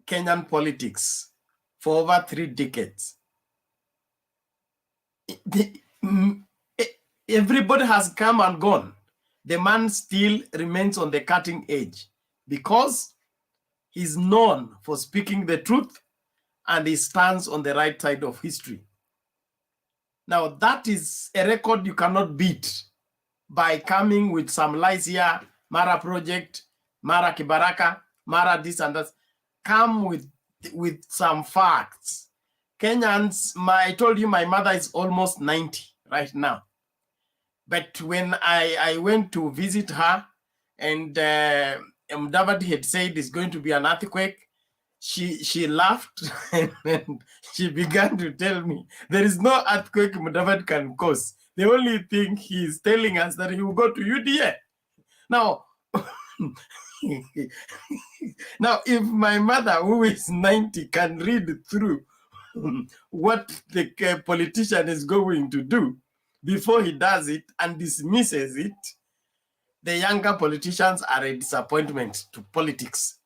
Kenyan politics for over 3 decades? Everybody has come and gone. The man still remains on the cutting edge because he's known for speaking the truth and he stands on the right side of history. Now, that is a record you cannot beat by coming with some lies here, Mara project, Mara Kibaraka, Mara this and that. Come with some facts. Kenyans, I told you my mother is almost 90 right now. But when I went to visit her and Mdavadi had said it's going to be an earthquake, she laughed and she began to tell me there is no earthquake Mudavadi can cause. The only thing he is telling us that he will go to UDA. Now, now if my mother, who is 90, can read through what the politician is going to do before he does it and dismisses it, the younger politicians are a disappointment to politics.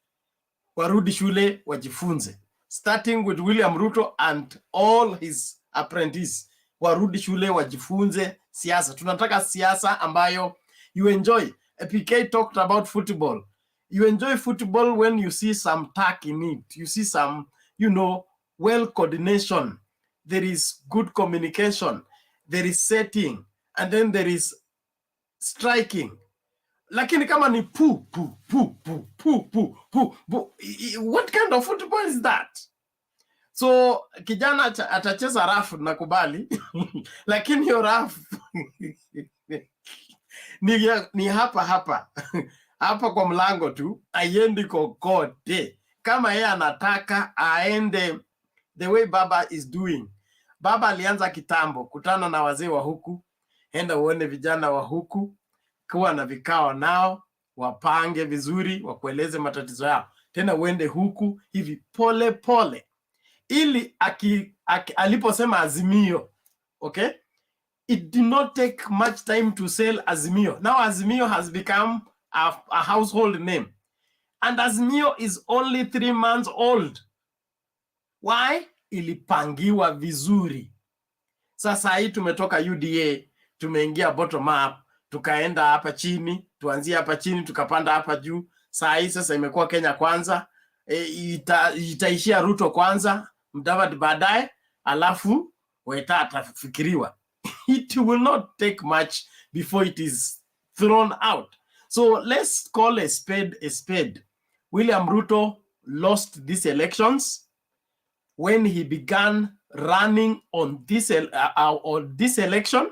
Warudi shule wajifunze, starting with William Ruto and all his apprentices. Warudi shule wajifunze siasa. Tunataka siasa ambayo you enjoy. PK talked about football. You enjoy football when you see some tack in it. You see some, well coordination. There is good communication. There is setting. And then there is striking. Lakini kama ni pu, what kind of football is that? So kijana atacheza rafu nakubali, lakini hiyo rafu ni hapa hapa kwa mlango tu, aiendi kokote. Kama yeye anataka aende the way Baba is doing. Baba alianza kitambo, kutana na wazee wa huku, enda uone vijana wa huku, kuwa na vikao nao, wapange vizuri, wakueleze matatizo yao. Tena uende huku hivi pole pole. Ili aliposema Azimio, okay? It did not take much time to sell Azimio. Now Azimio has become a household name. And Azimio is only 3 months old. Why? Ilipangiwa vizuri. Sasa hii tumetoka UDA, tumeingia bottom up, tukaenda hapa chini, tuanzia hapa chini, tukapanda hapa juu. Saa hii sasa imekuwa Kenya kwanza, itaishia Ruto kwanza, Mudavadi baadaye, alafu Weta atafikiriwa. It will not take much before it is thrown out. So let's call a spade a spade. William Ruto lost these elections when he began running on this election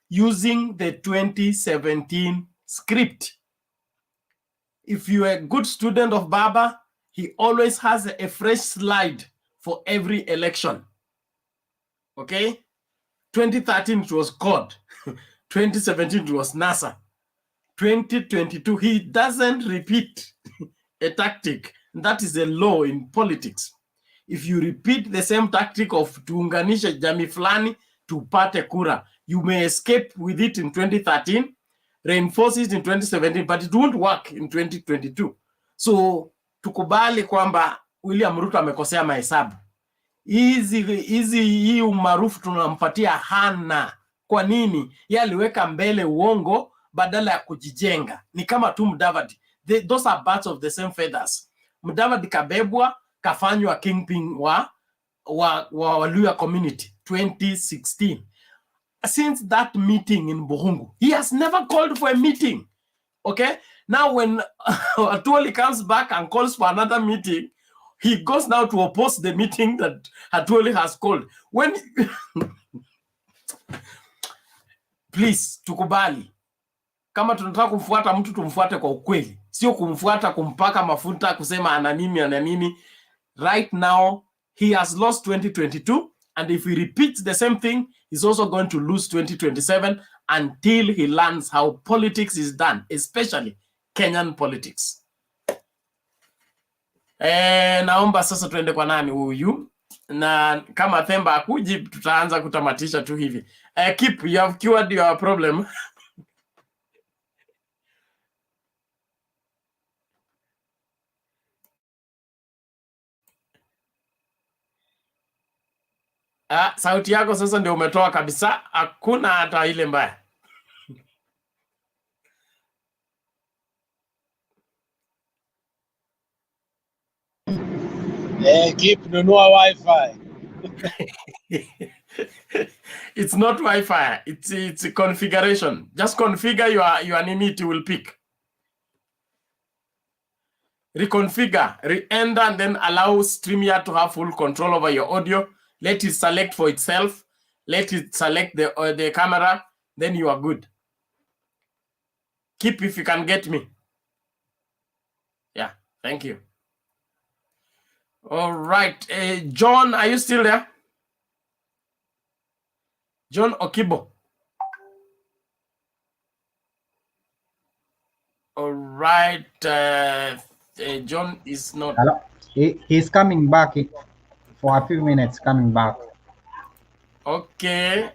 using the 2017 script. If you're a good student of Baba, he always has a fresh slide for every election. Okay? 2013 it was COD. 2017 it was NASA. 2022, he doesn't repeat a tactic. That is a law in politics. If you repeat the same tactic of tuunganishe jamii fulani tupate kura, you may escape with it in 2013, reinforce it in 2017, but it won't work in 2022. So tukubali kwamba William Ruto amekosea mahesabu. Hii umaarufu tunampatia hana. Kwa nini? Yeye aliweka mbele uongo badala ya kujijenga. Ni kama tu Mudavadi. Those are birds of the same feathers. Mudavadi kabebwa, kafanywa kingpin wa Waluya community 2016. Since that meeting in Buhungu, he has never called for a meeting. Okay? Now when Atuoli comes back and calls for another meeting, he goes now to oppose the meeting that Atuoli has called. When please, tukubali. Kama tunataka kumfuata mtu tumfuate kwa ukweli. Sio kumfuata kumpaka mafuta kusema ana nini. Right now, he has lost 2022. And if he repeats the same thing, he's also going to lose 2027 until he learns how politics is done, especially Kenyan politics. Naomba sasa tuende kwa nani huyu, na kama Themba akuji tutaanza kutamatisha tu hivi. Kip, you have cured your problem. Sauti yako sasa ndio umetoa kabisa, hakuna hata ile mbaya. Keep nunua wifi. It's not Wi-Fi, it's a configuration. Just configure your nini, it will pick. Reconfigure, re-enter, and then allow StreamYard to have full control over your audio. Let it select for itself. Let it select the camera. Then you are good. Keep, if you can get me. Yeah, thank you. All right. John, are you still there? John Okibo. All right. John is not. Hello. He's coming back for a few minutes. Coming back. Okay.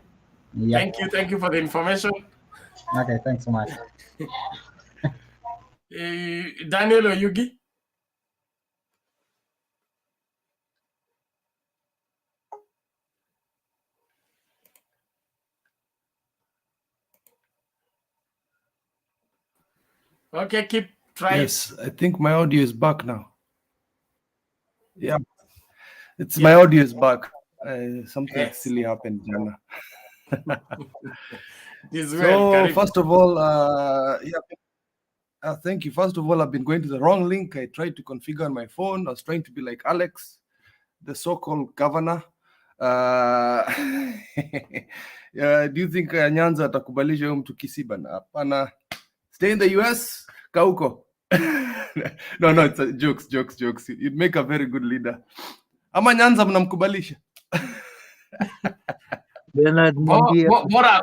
Yep. Thank you for the information. Okay, thanks so much. Daniel Oyugi. Okay, keep trying. Yes, I think my audio is back now. Yeah, my audio is back. Something silly happened, Jana. So first of all, thank you. First of all, I've been going to the wrong link. I tried to configure on my phone. I was trying to be like Alex, the so-called governor. Do you think Nyanza atakubalisha huyu mtu Kisiba? Hapana. Stay in the US, Kauko. No, it's jokes. You'd make a very good leader. Ama Nyanza mnamkubalisha? Bora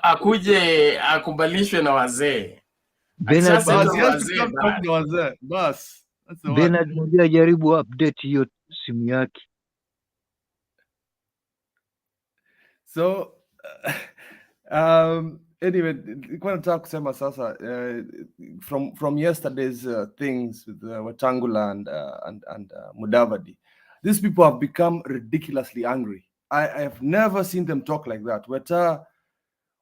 akuje akubalishwe na wazee. Bernard mwambie ajaribu update hiyo simu yake. So anyway, nilikuwa nataka kusema sasa from yesterday's things with Wetangula and Mudavadi, these people have become ridiculously angry. I have never seen them talk like that. Weta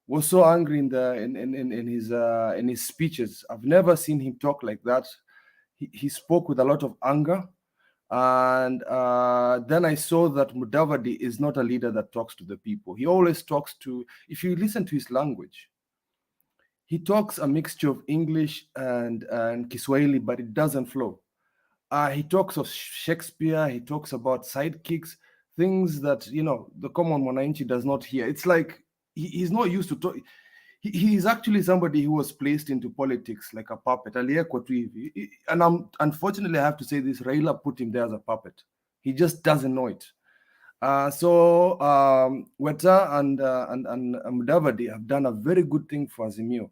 was so angry in his speeches. I've never seen him talk like that. He spoke with a lot of anger. And then I saw that Mudavadi is not a leader that talks to the people. He always talks to, if you listen to his language, he talks a mixture of English and Kiswahili, but it doesn't flow. He talks of Shakespeare, he talks about sidekicks, things that, the common Mwananchi does not hear. It's like he's not used to talk. He's actually somebody who was placed into politics like a puppet. And unfortunately, I have to say this, Raila put him there as a puppet. He just doesn't know it. So Weta and Mudavadi have done a very good thing for Azimio,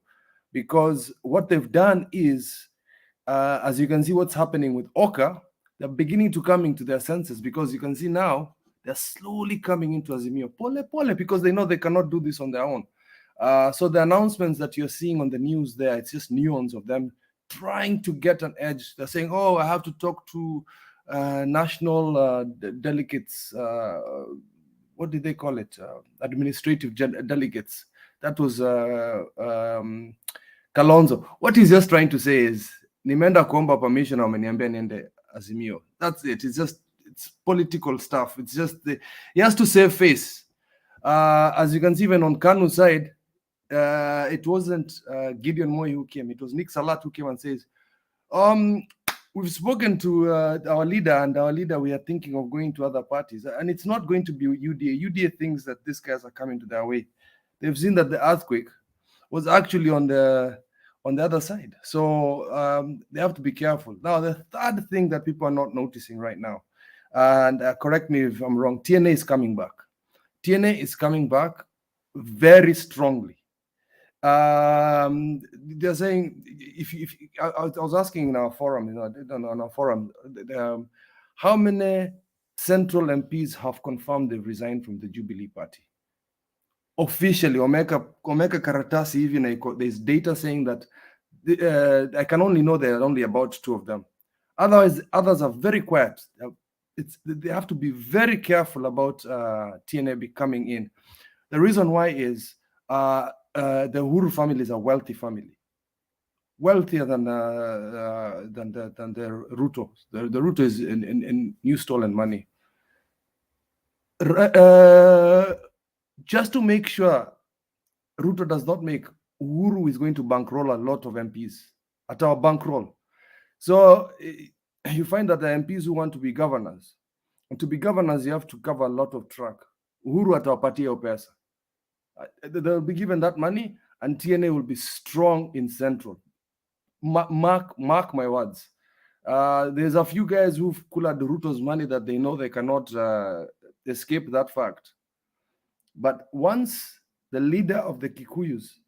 because what they've done is, as you can see what's happening with Oka, they're beginning to come into their senses, because you can see now they're slowly coming into Azimio. Pole, because they know they cannot do this on their own. So the announcements that you're seeing on the news there, it's just nuance of them trying to get an edge. They're saying, oh, I have to talk to national delegates. What did they call it? Administrative delegates. That was Kalonzo. What he's just trying to say is, nimeenda kuomba permission, wameniambia niende Azimio. That's it. It's political stuff. It's just, he has to save face. As you can see, even on Kanu's side, it wasn't Gideon Moi who came. It was Nick Salat who came and says, we've spoken to our leader, and our leader, we are thinking of going to other parties. And it's not going to be UDA. UDA thinks that these guys are coming to their way. They've seen that the earthquake was actually on the other side. So they have to be careful. Now, the third thing that people are not noticing right now, and correct me if I'm wrong, TNA is coming back. TNA is coming back very strongly. They're saying if I was asking in our forum, on our forum, how many central MPs have confirmed they've resigned from the Jubilee Party officially? Omeka karatasi hivi na there's data saying that I can only know there are only about 2 of them. Otherwise, others are very quiet. They have to be very careful about TNA coming in. The reason why is the Uhuru family is a wealthy family, wealthier than the Ruto. The Ruto is in new stolen money. Just to make sure Ruto does not make, Uhuru is going to bankroll a lot of MPs at our bankroll. So you find that the MPs who want to be governors, and to be governors, you have to cover a lot of track. Uhuru atawapatia pesa. They'll be given that money, and TNA will be strong in Central. Mark my words. There's a few guys who've cooled Ruto's money that they know they cannot escape that fact. But once the leader of the Kikuyus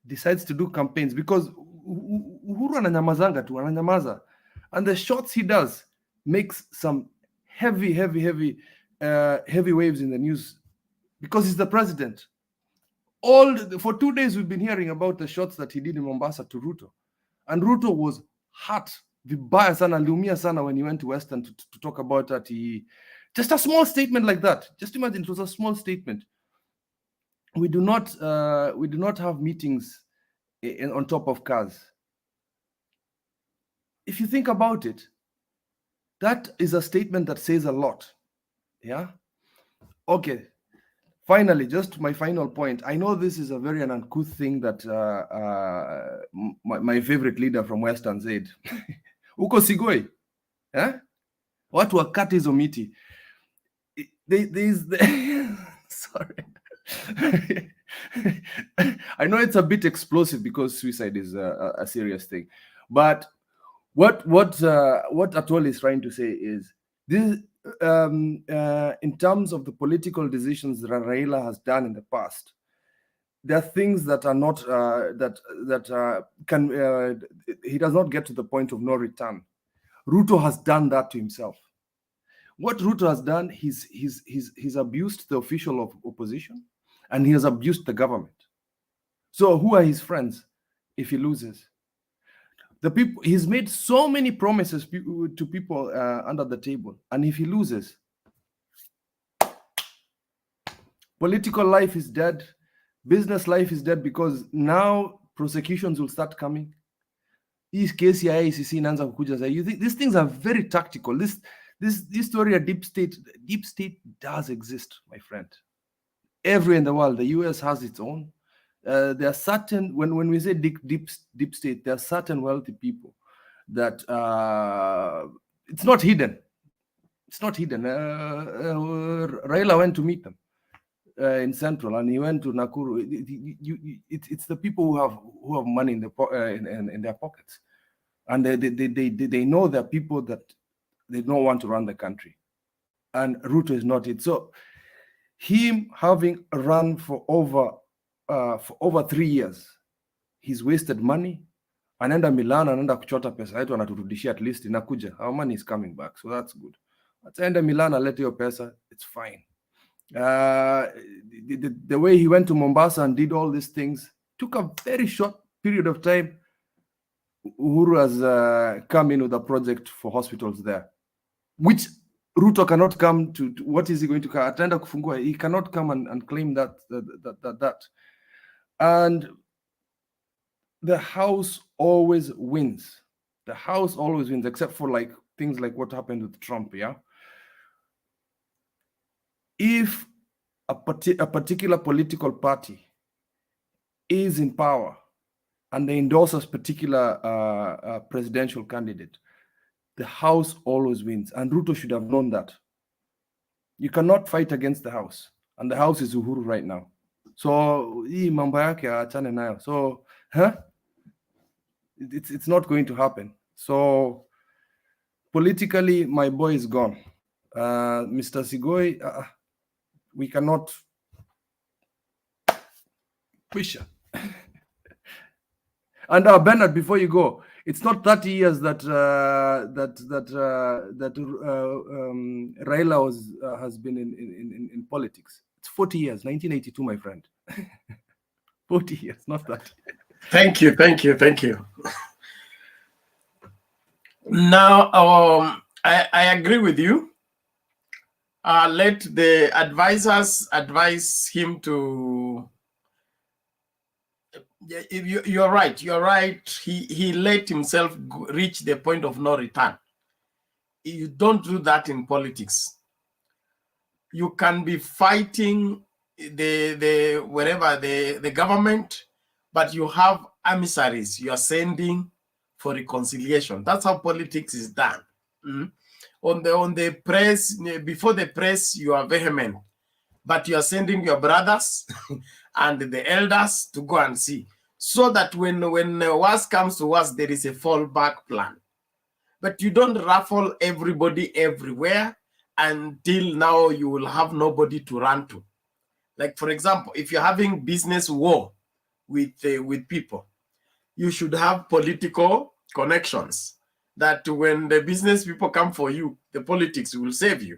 decides to do campaigns, because Uhuru ananyamazanga tu, ananyamaza, and the shots he does makes some heavy waves in the news because he's the president. For 2 days we've been hearing about the shots that he did in Mombasa to Ruto, and Ruto was hurt vibaya sana, aliumia sana when he went to Western to talk about that. Just a small statement like that. Just imagine, it was a small statement. We do not have meetings on top of cars. If you think about it, that is a statement that says a lot. Yeah. Okay. Finally, just my final point. I know this is a very uncouth thing that my favorite leader from Western said. Uko Sigoi, eh? Watu wakati hizo miti. Sorry. I know it's a bit explosive because suicide is a serious thing, but what Atol is trying to say is this: in terms of the political decisions that Raila has done in the past, there are things that are not he does not get to the point of no return. Ruto has done that to himself. What Ruto has done, he's abused the official of opposition, and he has abused the government. So who are his friends if he loses? The people, he's made so many promises to people under the table, and if he loses, political life is dead, business life is dead, because now prosecutions will start coming. This case here, ICC inaanza kukuja sasa. You think these things are very tactical. This story of deep state does exist, my friend. Everywhere in the world, the US has its own. There are certain, when we say deep state, there are certain wealthy people that it's not hidden. It's not hidden. Raila went to meet them in Central, and he went to Nakuru. It's the people who have money in their pockets, and they know there are people that they don't want to run the country, and Ruto is not it. So him having run for over 3 years, he's wasted money. Anaenda Milan, anaenda kuchota pesa yetu, anaturudishia, at least inakuja. Our money is coming back, so that's good. Ataenda Milan, alete hiyo pesa, it's fine. The way he went to Mombasa and did all these things took a very short period of time. Uhuru has come in with a project for hospitals there, which Ruto cannot come to. What is he going to atenda kufungua? He cannot come and claim that. And the house always wins. The house always wins, except for like things like what happened with Trump. Yeah. If a particular political party is in power and they endorse a particular presidential candidate, the house always wins. And Ruto should have known that. You cannot fight against the house. And the house is Uhuru right now. So, hii mambo yake achane nayo. So, it's not going to happen. So, politically, my boy is gone. Mr. Sigoi, we cannot push And Bernard, before you go, it's not 30 years that Raila has been in politics. It's 40 years, 1982, my friend. 40 years, not 30. Thank you. Now, I agree with you. Let the advisors advise him to. You're right. He let himself reach the point of no return. You don't do that in politics. You can be fighting the government, but you have emissaries you are sending for reconciliation. That's how politics is done. On the press, before the press, you are vehement, but you are sending your brothers and the elders to go and see, so that when worse comes to worse, there is a fallback plan. But you don't raffle everybody everywhere until now you will have nobody to run to. Like, for example, if you're having business war with people, you should have political connections, that when the business people come for you, the politics will save you.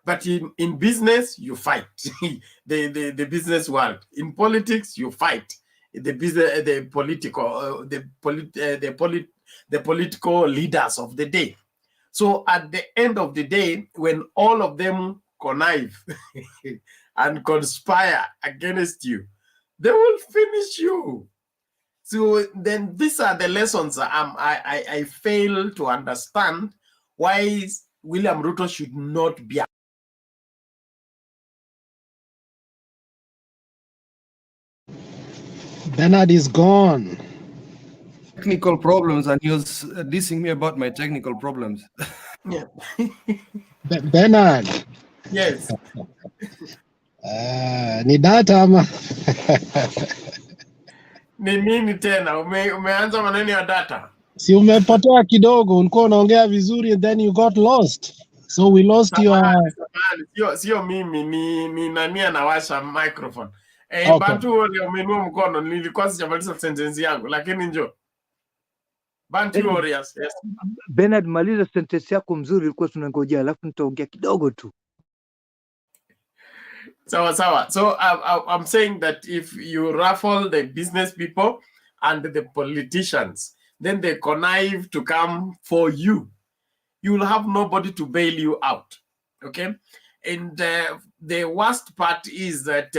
But in business, you fight. the business world. In politics, you fight. The political leaders of the day. So at the end of the day, when all of them connive and conspire against you, they will finish you. So then these are the lessons I fail to understand why William Ruto should not be. Bernard is gone. Technical problems, and he was dissing me about my technical problems. Yeah. Bernard. Yes. Ni data ama? Ni nini tena? Umeanza maneno ya data? Si umepotea kidogo, ulikuwa unaongea vizuri and then you got lost. So we lost Samahani. Sio mimi, ni nani anawasha microphone. Okay. Bantu wale umenua mkono, nilikuwa sijamaliza sentence yangu, lakini njoo. Bantu warriors. Yes. Bernard, maliza sentence yako mzuri, ilikuwa tunangojea, alafu nitaongea kidogo tu. Sawa. So I'm saying that if you raffle the business people and the politicians, then they connive to come for you. You will have nobody to bail you out. Okay? And the worst part is that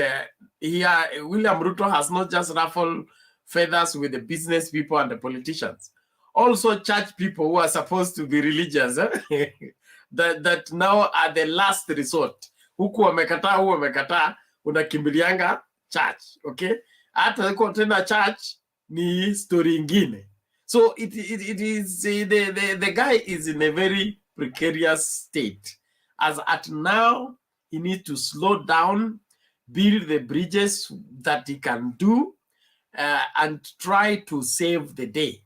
here William Ruto has not just ruffled feathers with the business people and the politicians. Also church people who are supposed to be religious that now are the last resort. Huku wamekataa, unakimbilianga church, okay? Hata kwa tena church ni story ingine. So it is the guy is in a very precarious state. As at now, he needs to slow down, build the bridges that he can do, and try to save the day,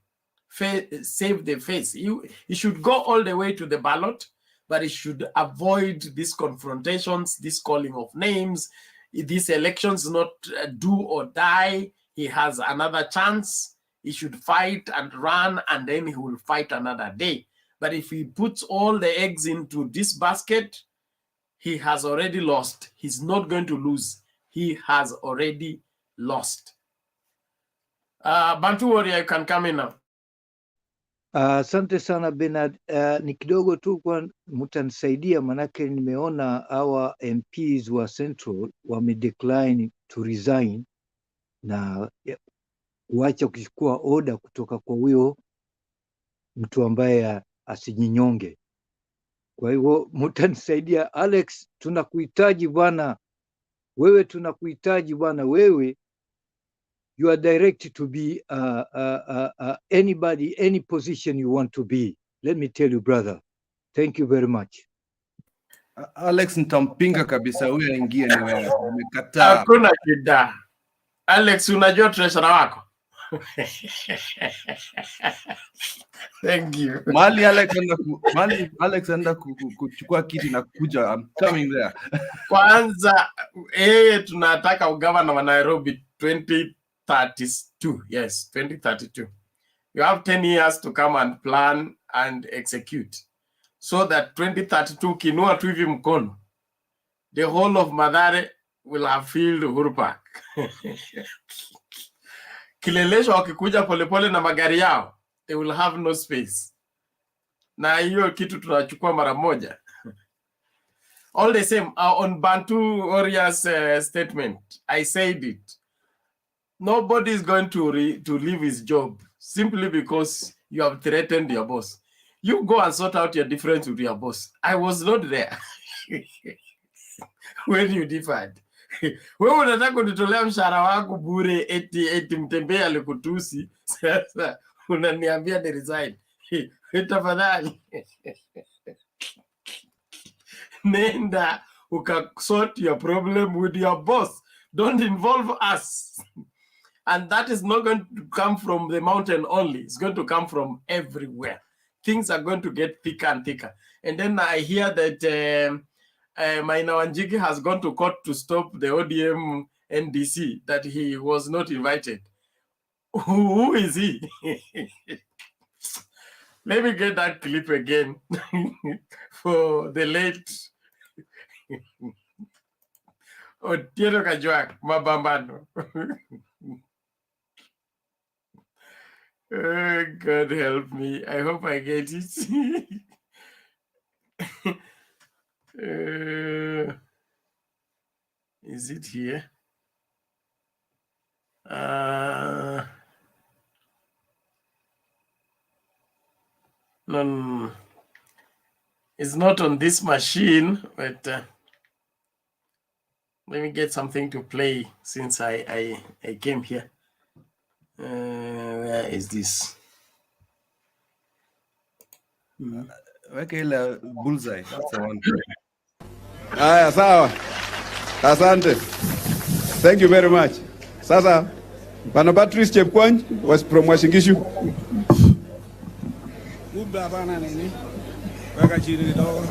save the face. He should go all the way to the ballot, but he should avoid these confrontations, this calling of names. These elections not do or die. He has another chance. He should fight and run, and then he will fight another day. But if he puts all the eggs into this basket, he has already lost. He's not going to lose. He has already lost. Bantu Warrior, you can come in now. Asante sana Bernard. Ni kidogo tu kwa mtanisaidia, manake nimeona hawa MPs wa Central wamedecline to resign na kuacha kuchukua oda kutoka kwa huyo mtu ambaye asijinyonge. Kwa hivyo mtanisaidia. Alex, tunakuhitaji bwana, wewe tunakuhitaji bwana, wewe you are directed to be anybody, any position you want to be. Let me tell you brother, thank you very much. Alex, nitampinga kabisa, huyo aingie ni wewe, umekataa. Hakuna shida. Alex, unajua treasurer wako? Thank you. Mali Alex anda kuchukua kiti na kuja, I'm coming there. Kwanza tunataka ugavana wa Nairobi 2032. 2032. Yes, 2032. You have 10 years to come and plan and execute. So that 2032 kinua tu hivi mkono, the whole of Mathare will have filled Uhuru Park. Kilelesho wakikuja polepole na magari yao, they will have no space. Na hiyo kitu tunachukua mara moja. All the same, on Bantu Warriors statement, I said it. Nobody is going to leave his job simply because you have threatened your boss. You go and sort out your difference with your boss. I was not there when you differed. Wewe unataka kunitolea mshahara wako bure eti Mtembee alikutusi. Sasa unaniambia ni resign. Tafadhali. Nenda sort your problem with your boss. Don't involve us. And that is not going to come from the mountain only. It's going to come from everywhere. Things are going to get thicker and thicker. And then I hear that Maina Wanjigi has gone to court to stop the ODM NDC, that he was not invited. Who is he? Let me get that clip again for the late Otieno Kajwang' Mabambano. Oh, God help me. I hope I get it. Is it here? No. It's not on this machine, but let me get something to play since I came here. Where is this? Weka ile bullseye. That's the one. Aya, sawa. Asante. Thank you very much. Sasa, Bwana Patrice Chepkwony was from Washingishu. Kumbe hapana nini? Weka chini kidogo.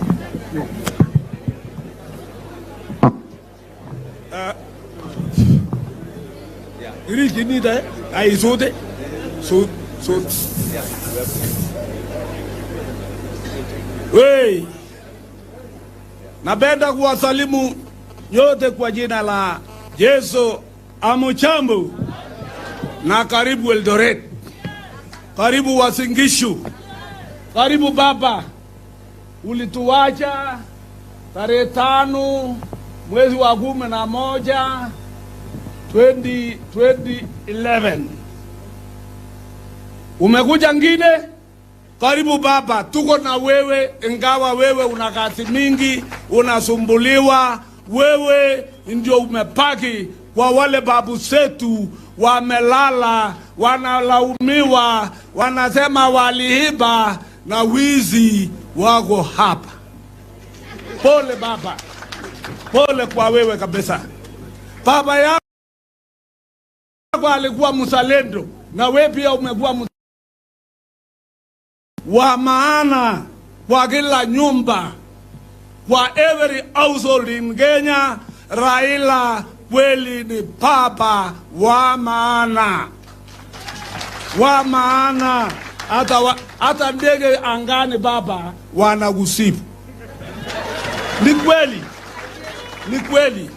Iri chini da, ai sote. Sot. Wey, napenda kuwasalimu yote kwa jina la Yesu. Amuchambu na karibu Eldoret, karibu Wasingishu, karibu baba. Ulituacha tarehe 5 mwezi wa 11 2011. Umekuja ngine. Karibu baba, tuko na wewe, ingawa wewe una kazi mingi, unasumbuliwa. Wewe ndio umepaki kwa wale babu zetu wamelala, wanalaumiwa, wanasema waliiba na wizi wako hapa. Pole baba, pole kwa wewe kabisa. Baba yako alikuwa mzalendo na wewe pia umekuwa wa maana kwa kila nyumba, kwa every household in Kenya. Raila kweli ni baba wa maana, wa maana. Hata ndege angani baba wanakusifu. Ni kweli,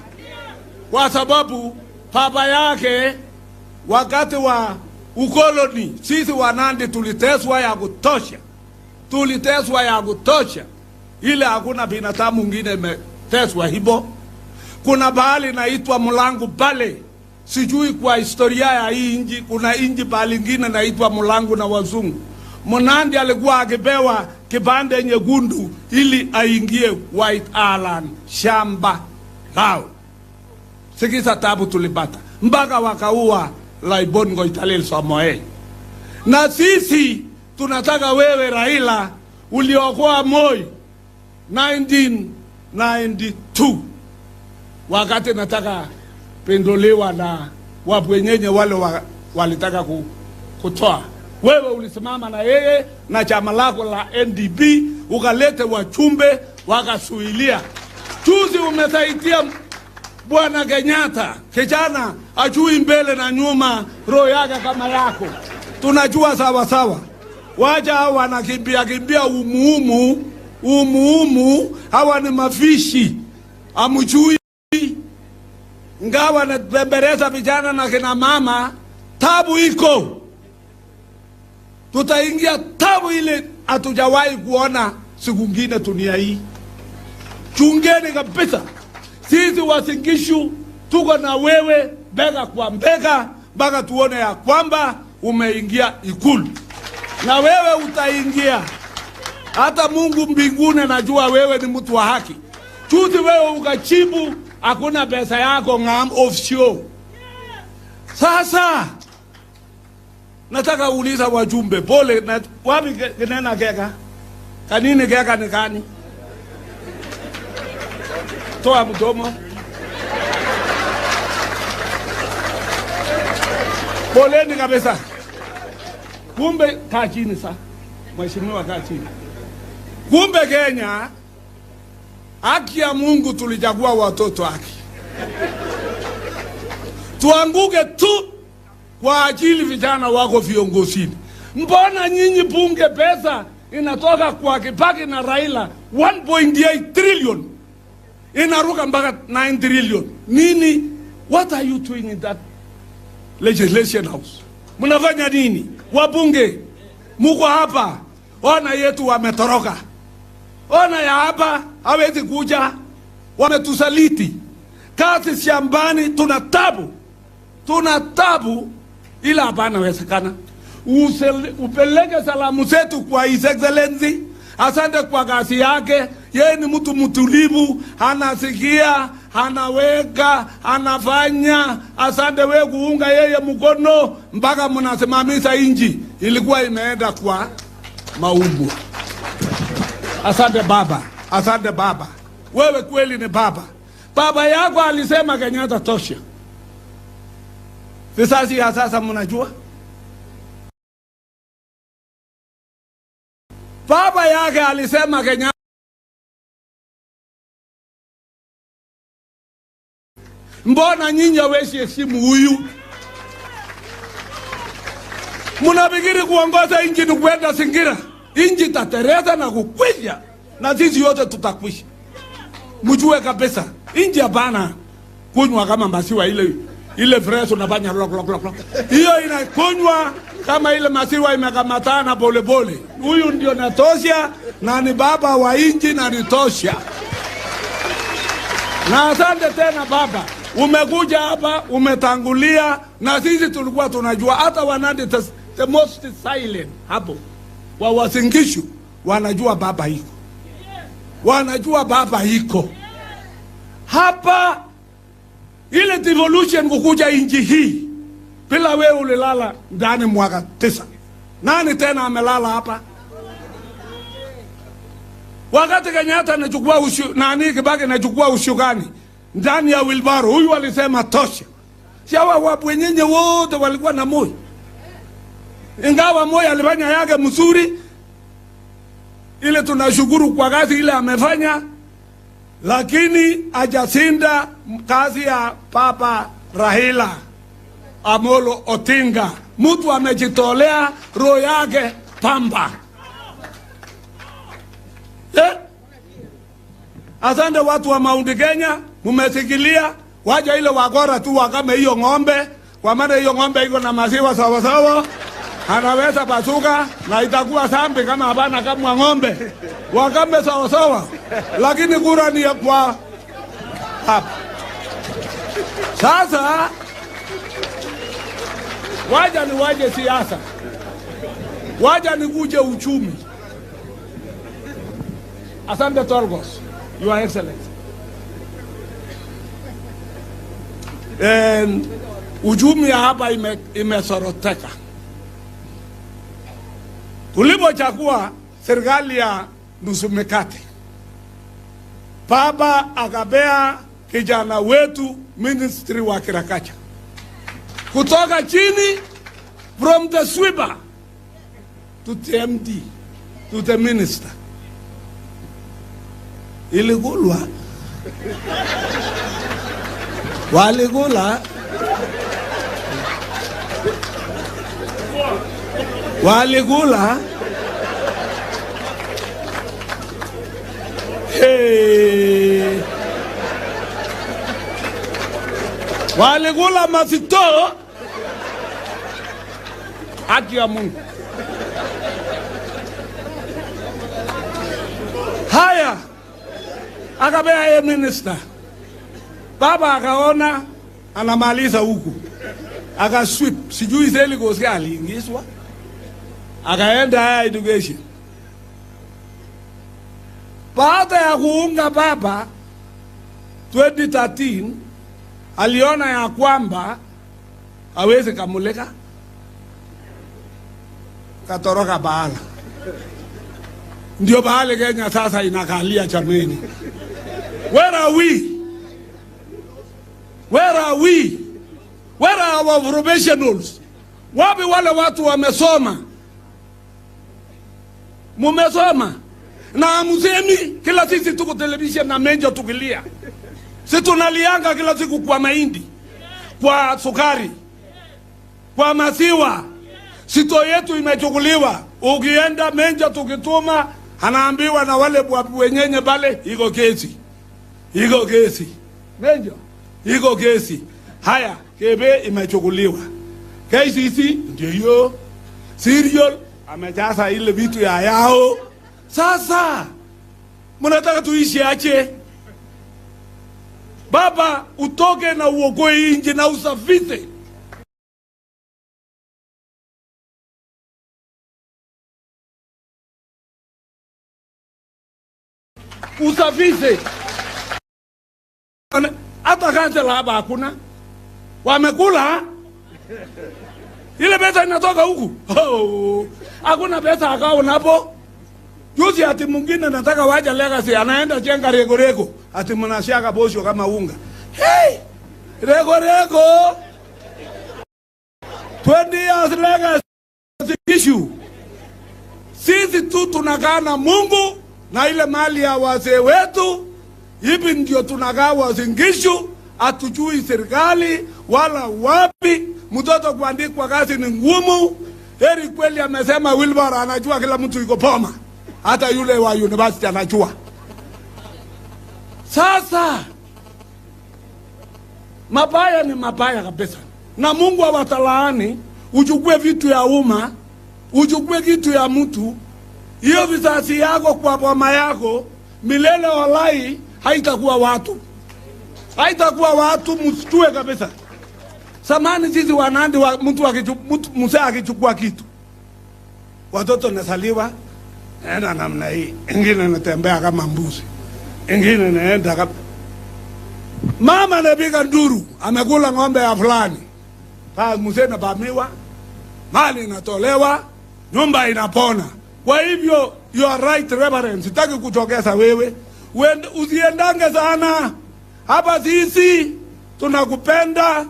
kwa sababu baba yake wakati wa ukoloni sisi Wanandi tuliteswa ya kutosha, ile hakuna binadamu mwingine imeteswa hivyo. Kuna bahali naitwa Mulangu pale, sijui kwa historia ya hii inji, kuna inji bahali ingine naitwa Mulangu na wazungu. Mnandi alikuwa akipewa kipande nyekundu ili aingie White Island, shamba lao. Sikiza tabu tulipata mpaka wakaua Laibon Ngoitalel Samoei. Na sisi tunataka wewe Raila uliokoa Moi 1992 wakati nataka pendolewa na wabwenyenye wale walitaka kutoa. Wewe ulisimama na yeye na chama lako la NDP, ukalete wachumbe wakasuilia. Juzi Bwana Kenyatta, kijana ajui mbele na nyuma, roho yake kama yako. Tunajua sawa sawa. Waja hawa wanakimbia umuumu, hawa ni mafishi. Amujui, ngawa na bembereza vijana na kina mama, tabu iko. Tutaingia tabu ile hatujawahi kuona siku ngine dunia hii. Chungeni kabisa. Sisi Wasingishu tuko na wewe bega kwa bega mpaka tuone ya kwamba umeingia Ikulu. Na wewe utaingia. Hata Mungu mbinguni anajua wewe ni mtu wa haki. Chuti wewe ukachibu hakuna pesa yako ngam offshore. Sasa nataka uuliza wajumbe pole na wapi kinena keka? Kanini keka ni kani? Toa mdomo. Poleni kabisa. Kumbe kaa chini sasa. Mheshimiwa kaa chini. Kumbe Kenya, haki ya Mungu tulichagua watoto haki. Tuanguke tu kwa ajili vijana wako viongozini. Mbona nyinyi bunge pesa inatoka kwa Kibaki na Raila 1.8 trillion inaruka mpaka 9 trillion? Nini? What are you doing in that legislation house? Mnafanya nini? Wabunge muko hapa, ona yetu wametoroka. Ona ya hapa hawezi kuja, wametusaliti. Kazi shambani tuna tabu ila hapana wezekana. Upeleke salamu zetu kwa His Excellency. Asante kwa kazi yake. Yeye ni mtu mtulivu, anasikia, anaweka, anafanya. Asante wewe kuunga yeye mkono mpaka mnasimamisha inji ilikuwa imeenda kwa maumbu. Asante baba, asante baba. Wewe kweli ni baba. Baba yako alisema Kenyatta tosha. Visasi ya sasa mnajua? Baba yake alisema Kenyatta. Mbona nyinyi hawezi heshimu huyu? Mnafikiri kuongoza inji ni kwenda Singira? Inji tatereza na kukwisha. Na sisi yote tutakwisha. Mjue kabisa. Inji hapana kunywa kama maziwa ile fresh unafanya lok. Hiyo inakunywa kama ile maziwa imekamatana pole pole. Huyu ndio natosha na ni baba wa inji na nitosha. Na asante tena baba. Umekuja hapa, umetangulia na sisi tulikuwa tunajua hata Wanandi the most silent hapo. Wa Wasingishu wanajua baba iko. Wanajua baba iko. Hapa ile devolution kukuja inji hii bila wewe ulilala ndani mwaka 9. Nani tena amelala hapa? Wakati Kenyatta anachukua Kibaki anachukua ushukani ndani ya wilbaro, huyu alisema tosha. Shawa wabwenyenye wote walikuwa na moyo. Ingawa moyo alifanya yake mzuri, ile tunashukuru kwa kazi ile amefanya, lakini hajasinda kazi ya Papa Raila Amolo Odinga. Mtu amejitolea roho yake pamba. Asante watu wa Mount Kenya, mumesikilia. Waja ile wakora tu wakame hiyo ng'ombe, kwa maana hiyo ng'ombe iko na maziwa sawa sawa. Anaweza pasuka na itakuwa sambi kama hapana kama ng'ombe. Wakame sawa sawa. Lakini kura ni kwa hapa. Sasa waje siasa. Waja ni kuje uchumi. Asante Torgos, Your Excellency. Uchumi ya hapa imesoroteka. Tulipochagua serikali ya nusu mikate, baba akapea kijana wetu ministry wa kirakacha. Kutoka chini, from the sweeper to the MD to the minister. Iligulwa. Waligula. Waligula. Hey. Waligula masito. Haki ya Mungu. Haya. Akabea yeye minister. Baba akaona anamaliza huku. Akasweep. Sijui zeli kosi aliingizwa. Akaenda higher education. Baada ya kuunga baba 2013 aliona ya kwamba hawezi kamuleka, katoroka Bahala. Ndio Bahala Kenya sasa inakalia chameni. Where are we? Where are we? Where are our professionals? Wapi wale watu wamesoma? Mumesoma na musemi kila sisi tuko television na menjo tukilia. Sisi tunalianga kila siku kwa mahindi, kwa sukari, kwa maziwa. Sito yetu imechukuliwa. Ukienda menjo tukituma anaambiwa na wale wenyenye pale iko kesi. Iko kesi. Menjo iko kesi. Haya, kebe imechukuliwa. KCC ndio hiyo. Serial amejaza ile vitu ya yao. Sasa mnataka tuishi ache? Baba, utoke na uokoe nje na usafishe. Usafishe. Hata kansela hapa hakuna. Wamekula. Ile pesa inatoka huku. Hakuna pesa akao napo. Juzi ati mwingine nataka waja legacy anaenda jenga rego ati mnashaka posho kama unga. Hey! Rego 20 years legacy issue. Sisi tu tunakaa na Mungu na ile mali ya wazee wetu. Hivi ndio tunakaa wazingishu, hatujui serikali wala wapi. Mtoto kuandikwa kazi ni ngumu. Heri kweli amesema Wilbur anajua kila mtu yuko poma. Hata yule wa university anajua. Sasa mabaya ni mabaya kabisa. Na Mungu awatalaani, uchukue vitu ya umma, uchukue kitu ya mtu, hiyo vizazi yako kwa boma yako, milele walai haitakuwa watu. Haitakuwa watu, msitue kabisa. Samani sisi wanandi wa mtu mzee akichukua kitu. Watoto nasaliwa naenda namna hii, ingine natembea kama mbuzi, ingine naenda kama mama anapiga nduru, amekula ng'ombe ya fulani. Sasa mzee anabamiwa, mali inatolewa, nyumba inapona. Kwa hivyo you are right reverend, sitaki kutokeza wewe. Usiendange sana. Hapa sisi tunakupenda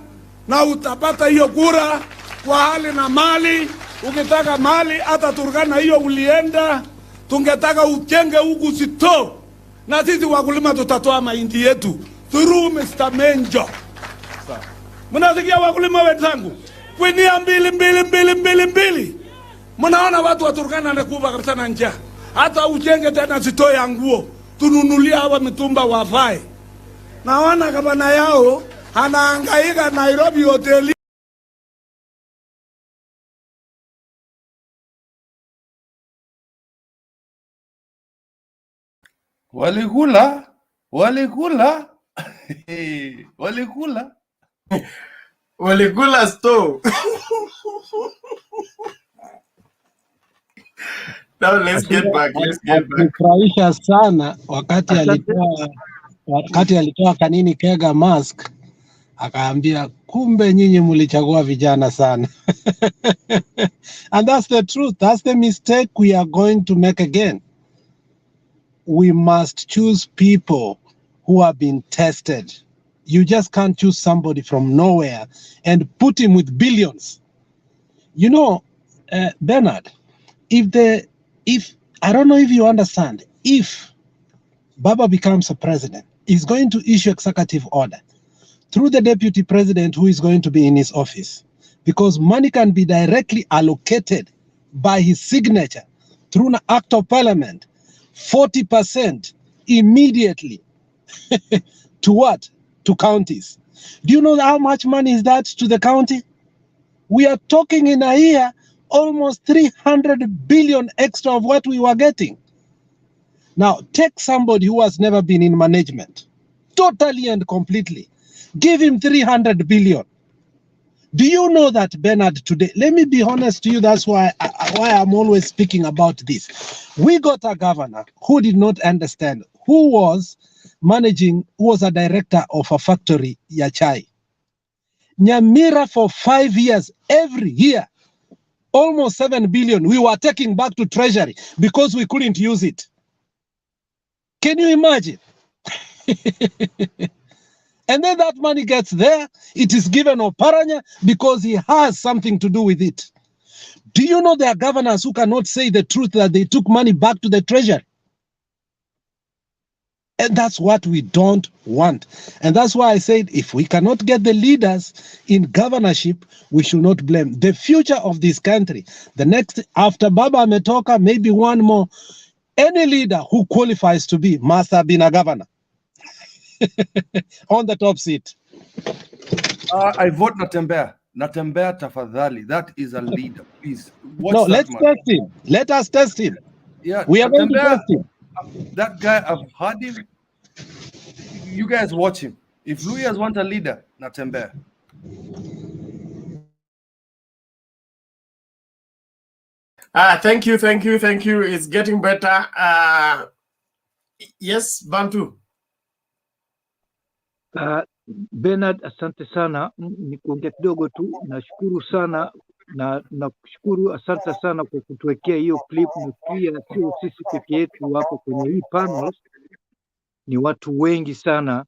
na utapata hiyo kura kwa hali na mali. Ukitaka mali hata Turkana hiyo ulienda. Tungetaka ujenge huku sito. Na sisi wakulima tutatoa mahindi yetu through Mr. Menjo. Mnasikia wakulima wenzangu? Kwinia mbili. Mnaona watu wa Turkana wanakufa kabisa na njaa. Hata ujenge tena sito ya nguo. Tununulia hawa mitumba wavae. Naona gavana yao anahangaika Nairobi hoteli. Walikula Walikula store. Now let's get back. Alifurahisha sana wakati alitoa Kanini Kega mask, akaambia kumbe nyinyi mlichagua vijana sana. And that's the truth. That's the mistake we are going to make again. We must choose people who have been tested. You just can't choose somebody from nowhere and put him with billions. You know, Bernard, if I don't know if you understand, if Baba becomes a president, he's going to issue executive order through the deputy president who is going to be in his office, because money can be directly allocated by his signature through an act of parliament, 40% immediately to what? To counties. Do you know how much money is that to the county? We are talking in a year almost 300 billion extra of what we were getting. Now, take somebody who has never been in management, totally and completely. Give him 300 billion. Do you know that, Bernard, today, let me be honest to you, that's why I'm always speaking about this. We got a governor who did not understand, who was a director of a factory, Yachai. Nyamira for 5 years, every year, almost 7 billion, we were taking back to treasury because we couldn't use it. Can you imagine? And then that money gets there, it is given Oparanya because he has something to do with it. Do you know there are governors who cannot say the truth that they took money back to the treasury? And that's what we don't want. And that's why I said, if we cannot get the leaders in governorship, we should not blame. The future of this country, the next, after Baba Ametoka, maybe one more, any leader who qualifies to be must have been a governor on the top seat. I vote Natembea. Natembea tafadhali. That is a leader. Please watch No, that let's man. test him. Let us test him. Yeah, We are going to Natembea, test him. that guy, I've heard him. You guys watch him. If Luyas want a leader, Natembea. Thank you. It's getting better. Yes, Bantu. Bernard, asante sana. Ni kuongea kidogo tu. Nashukuru sana na nakushukuru, asante sana kwa kutuwekea hiyo clip. Nafikiria sio sisi peke yetu hapo kwenye hii panel, ni watu wengi sana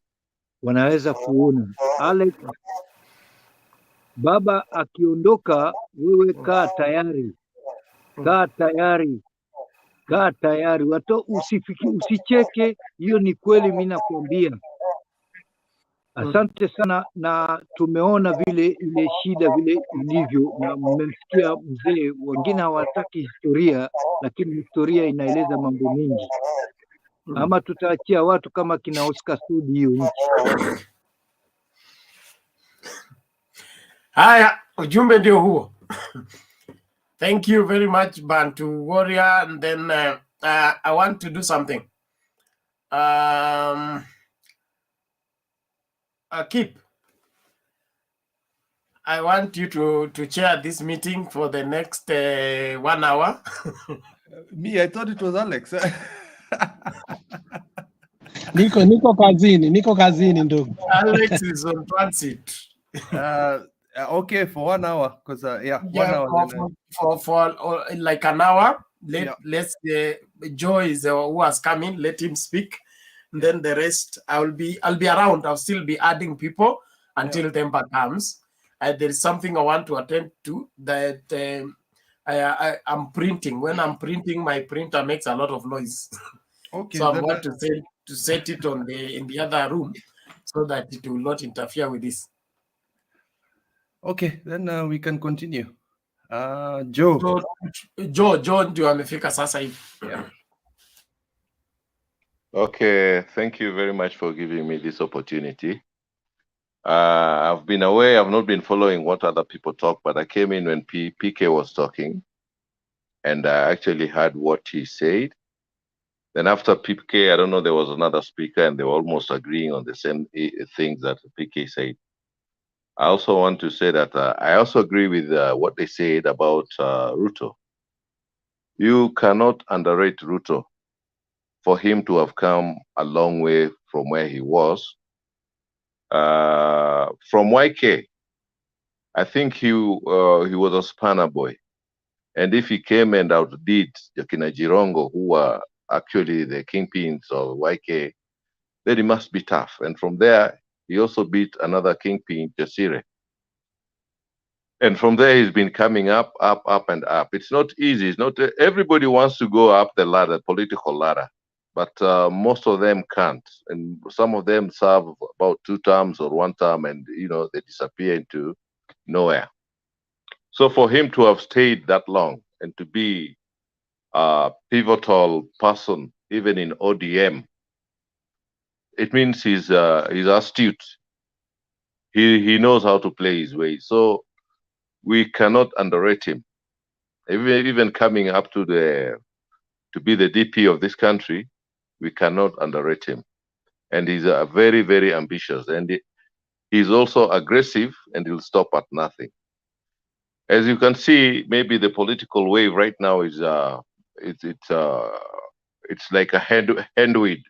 wanaweza kuona. Alex, baba akiondoka, wewe kaa tayari, kaa tayari, kaa tayari. Usicheke, hiyo ni kweli, mimi nakwambia. Asante sana, na tumeona vile ile shida vile ilivyo, na mmemsikia mzee. Wengine hawataki historia, lakini historia inaeleza mambo mengi. Ama tutaachia watu kama kina Oscar Sudi hiyo nchi. Haya, ujumbe ndio huo. Thank you very much, Bantu Warrior. And then I want to do something. Keep. I want you to chair this meeting for the next 1 hour. Me, I thought it was Alex. Niko kazini ndugu. Alex is on transit. Okay, for 1 hour, because 1 hour. For like an hour. Let's Joe is who has come in. Let him speak. And then the rest, I'll be around. I'll still be adding people until Temper comes. There is something I want to attend to that I'm printing. When I'm printing, my printer makes a lot of noise. Okay. So I want to set it in the other room so that it will not interfere with this. Okay, then we can continue. Joe ndio amefika sasa hivi. Okay, thank you very much for giving me this opportunity. I've been away, I've not been following what other people talk, but I came in when PK was talking, and I actually heard what he said. Then after PK, I don't know, there was another speaker, and they were almost agreeing on the same things that PK said. I also want to say that I also agree with what they said about Ruto. You cannot underrate Ruto for him to have come a long way from where he was. From YK, I think he was a spanner boy. And if he came and outdid Jakina Jirongo, who were actually the kingpins of YK, then he must be tough. And from there, he also beat another kingpin, Jasire. And from there, he's been coming up, and up. It's not easy. It's not everybody wants to go up the ladder, political ladder. but most of them can't, and some of them serve about 2 terms or 1 term, and they disappear into nowhere. So for him to have stayed that long and to be a pivotal person, even in ODM, it means he's astute. He knows how to play his way. So we cannot underrate him. Even coming up to be the DP of this country, we cannot underrate him. And he's very, very ambitious, and he's also aggressive, and he'll stop at nothing. As you can see, maybe the political wave right now is it's like a headwind.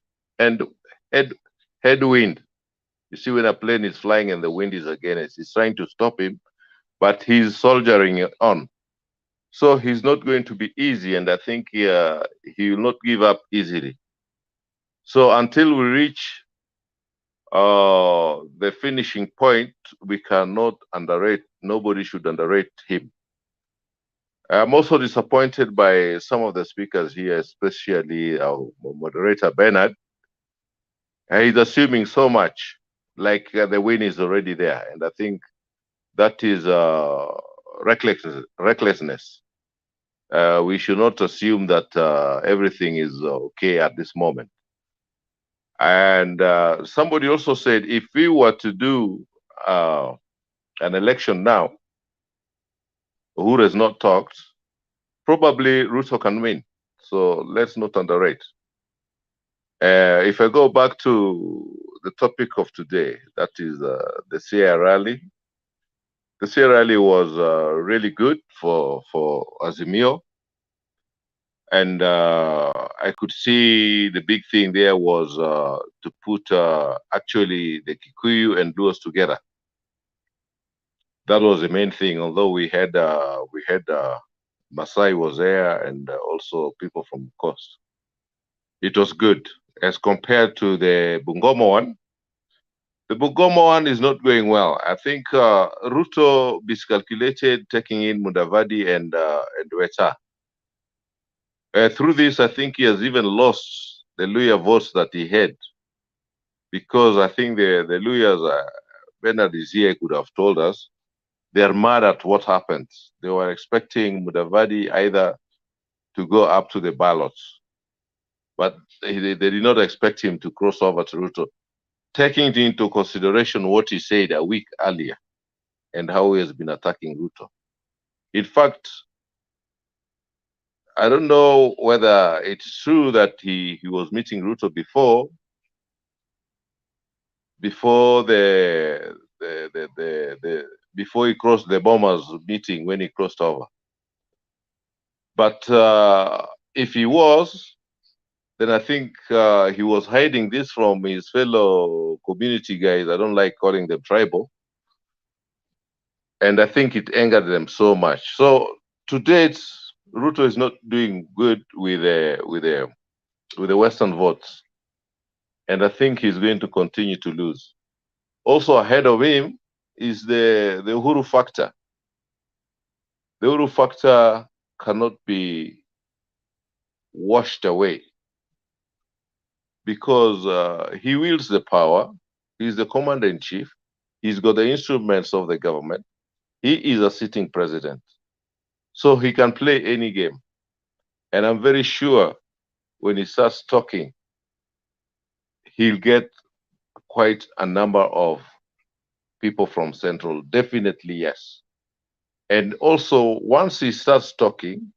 You see, when a plane is flying and the wind is against, it's trying to stop him, but he's soldiering on. So he's not going to be easy, and I think he will not give up easily. So until we reach the finishing point, we cannot underrate. Nobody should underrate him. I'm also disappointed by some of the speakers here, especially our moderator Bernard. He's assuming so much, like the win is already there, and I think that is recklessness. We should not assume that everything is okay at this moment. And somebody also said, if we were to do an election now, who has not talked, probably Ruto can win. So let's not underrate. If I go back to the topic of today, that is the Siaya rally. The Siaya rally was really good for Azimio. And I could see the big thing there was to put actually the Kikuyu and Luos together. That was the main thing. Although we had Masai was there, and also people from the coast. It was good as compared to the Bungoma one. The Bungoma one is not going well. I think Ruto miscalculated taking in Mudavadi and Weta. Through this, I think he has even lost the Luya votes that he had, because I think the Luyas, Bernard is here, could have told us, they are mad at what happened. They were expecting Mudavadi either to go up to the ballots, but they did not expect him to cross over to Ruto, taking into consideration what he said a week earlier and how he has been attacking Ruto. In fact, I don't know whether it's true that he was meeting Ruto before before he crossed the bombers meeting, when he crossed over. But if he was, then I think he was hiding this from his fellow community guys. I don't like calling them tribal. And I think it angered them so much. So to date, Ruto is not doing good with the Western votes. And I think he's going to continue to lose. Also ahead of him is the Uhuru factor. The Uhuru factor cannot be washed away, because he wields the power. He's the commander-in-chief. He's got the instruments of the government. He is a sitting president. So he can play any game. And I'm very sure when he starts talking, he'll get quite a number of people from Central. Definitely, yes. And also, once he starts talking,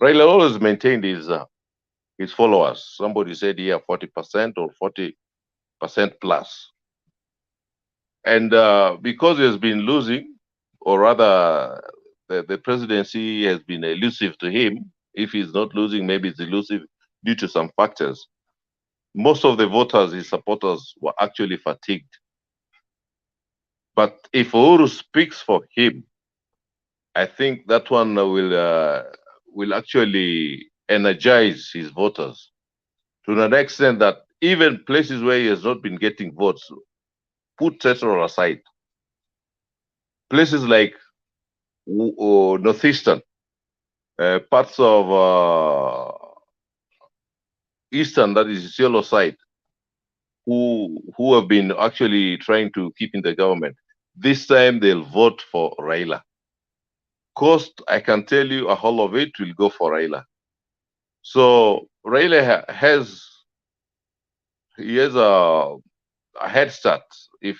Raila always maintained his followers. Somebody said here 40% or 40% plus. And because he has been losing, or rather the presidency has been elusive to him. If he's not losing, maybe it's elusive due to some factors. Most of the voters, his supporters, were actually fatigued. But if Uhuru speaks for him, I think that one will actually energize his voters to an extent that even places where he has not been getting votes, put Central aside, places like Northeastern, parts of eastern, that is Isiolo side, who have been actually trying to keep in the government. This time they'll vote for Raila. Cost, I can tell you, a whole of it will go for Raila. So Raila has a head start if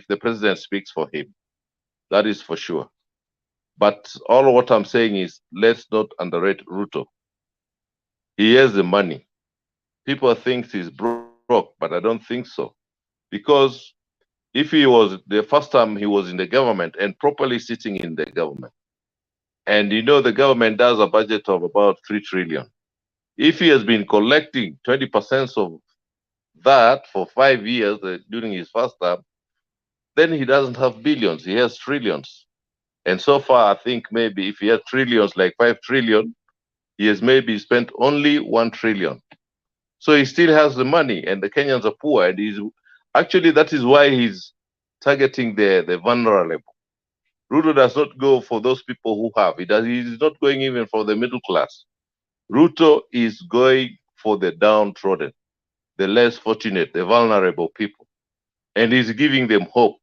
the president speaks for him. That is for sure. But all what I'm saying is, let's not underrate Ruto. He has the money. People think he's broke, but I don't think so. Because if he was the first time he was in the government and properly sitting in the government, and you know the government does a budget of about 3 trillion. If he has been collecting 20% of that for 5 years during his first term, then he doesn't have billions, he has trillions. And so far, I think maybe if he has trillions, like 5 trillion, he has maybe spent only 1 trillion. So he still has the money, and the Kenyans are poor. And actually, that is why he's targeting the vulnerable. Ruto does not go for those people who have. He's not going even for the middle class. Ruto is going for the downtrodden, the less fortunate, the vulnerable people. And he's giving them hope.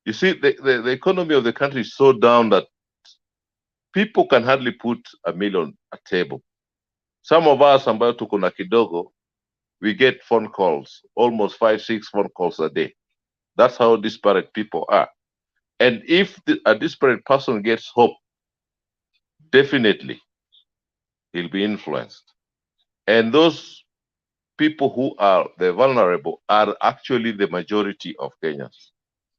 You see, the economy of the country is so down that people can hardly put a meal on a table. Some of us, ambayo tuko na kidogo, we get phone calls, almost 5, 6 phone calls a day. That's how disparate people are. And if a disparate person gets hope, definitely he'll be influenced. And those people who are the vulnerable are actually the majority of Kenyans.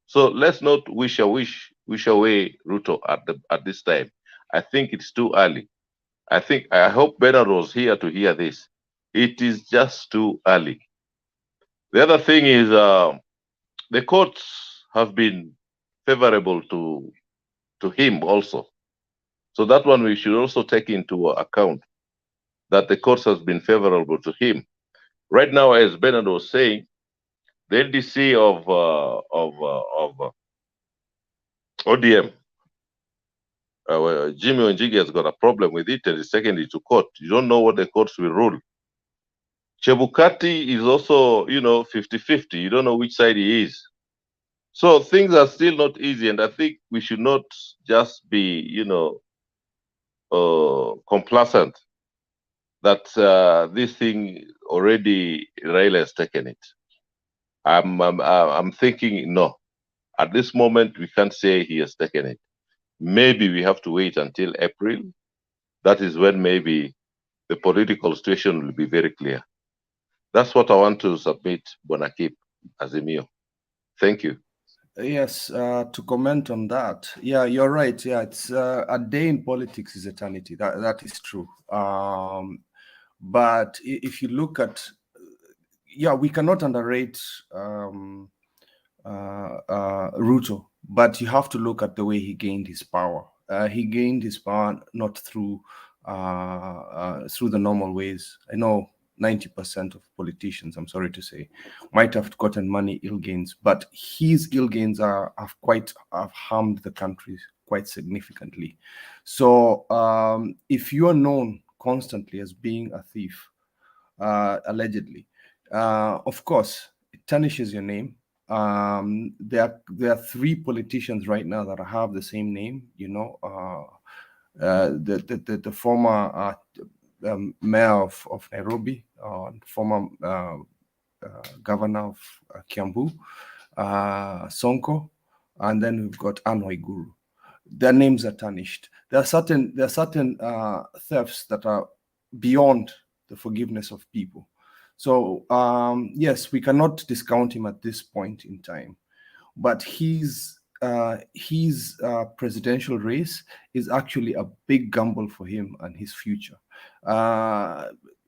So let's not wish away Ruto at this time. I think it's too early. I hope Bernard was here to hear this. It is just too early. The other thing is the courts have been favorable to him also. So that one we should also take into account, that the courts has been favorable to him. Right now, as Bernard was saying, the NDC of ODM, Jimmy Onjigi has got a problem with it and is taking it to court. You don't know what the courts will rule. Chebukati is also, 50-50. You don't know which side he is. So things are still not easy, and I think we should not just be, complacent that this thing already Raila has taken it. I'm thinking no. At this moment, we can't say he has taken it. Maybe we have to wait until April. That is when maybe the political situation will be very clear. That's what I want to submit, Bonakip, Azimio. Thank you. Yes, to comment on that. Yeah, you're right. Yeah, it's a day in politics is eternity. That is true. But if you look at, yeah, we cannot underrate Ruto, but you have to look at the way he gained his power. He gained his power not through the normal ways. I know 90% of politicians, I'm sorry to say, might have gotten money ill gains, but his ill gains have harmed the country quite significantly. So if you are known constantly as being a thief, allegedly, of course, it tarnishes your name. There are 3 politicians right now that have the same name. The former mayor of Nairobi, former governor of Kiambu, Sonko, and then we've got Anne Waiguru. Their names are tarnished. There are certain thefts that are beyond the forgiveness of people. So yes, we cannot discount him at this point in time, but his presidential race is actually a big gamble for him and his future.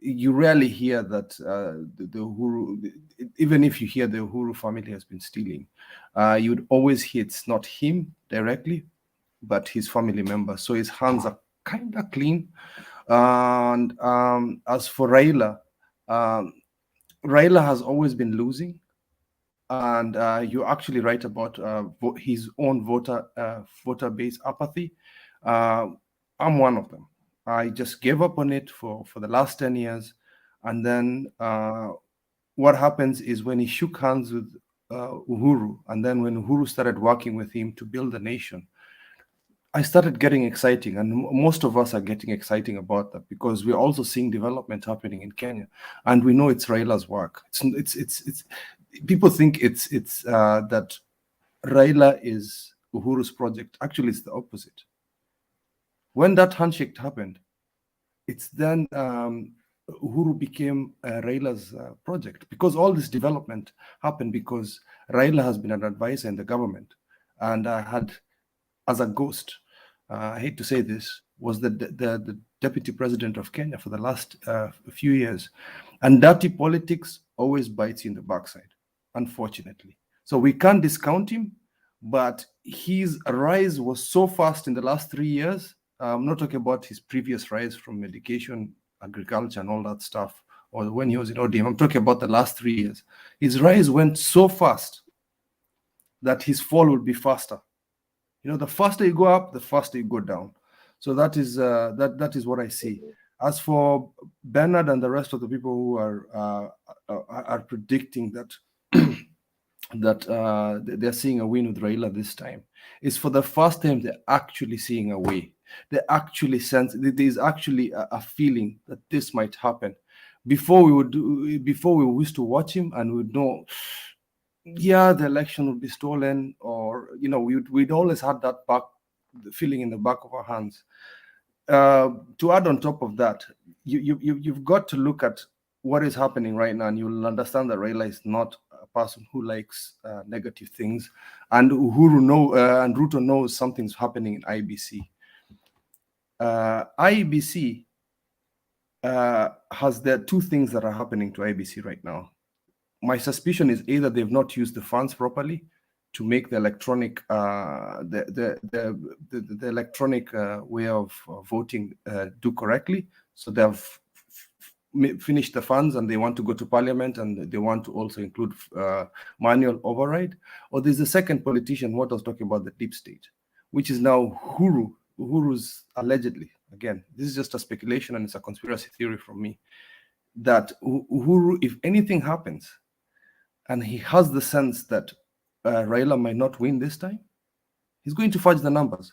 You rarely hear that the Uhuru, even if you hear the Uhuru family has been stealing, you would always hear it's not him directly, but his family members. So his hands are kind of clean. And as for Raila, Raila has always been losing. And you're actually right about his own voter base apathy. I'm one of them. I just gave up on it for the last 10 years. And then what happens is when he shook hands with Uhuru, and then when Uhuru started working with him to build the nation, I started getting exciting, and most of us are getting exciting about that because we're also seeing development happening in Kenya, and we know it's Raila's work. It's people think it's that Raila is Uhuru's project. Actually, it's the opposite. When that handshake happened, it's then Uhuru became Raila's project, because all this development happened because Raila has been an advisor in the government, and had, as a ghost, I hate to say this, was the deputy president of Kenya for the last few years. And dirty politics always bites you in the backside, unfortunately. So we can't discount him, but his rise was so fast in the last 3 years. I'm not talking about his previous rise from education, agriculture, and all that stuff, or when he was in ODM. I'm talking about the last 3 years. His rise went so fast that his fall will be faster. You know, the faster you go up, the faster you go down. So that is that is what I see. As for Bernard and the rest of the people who are predicting that that they're seeing a win with Raila this time, it's for the first time they're actually seeing a way. They actually sense there's actually a feeling that this might happen. Before we used to watch him and we'd know, yeah, the election would be stolen, or we'd always had that feeling in the back of our hands. To add on top of that, you've got to look at what is happening right now, and you'll understand that Raila is not a person who likes negative things, and and Ruto knows something's happening in IBC. IBC has the two things that are happening to IBC right now. My suspicion is either they've not used the funds properly to make the electronic the electronic way of voting do correctly. So they've finished the funds and they want to go to parliament, and they want to also include manual override. Or there's a second politician, what I was talking about, the deep state, which is now Uhuru's allegedly. Again, this is just a speculation and it's a conspiracy theory from me, that Uhuru, if anything happens, and he has the sense that Raila might not win this time, he's going to fudge the numbers.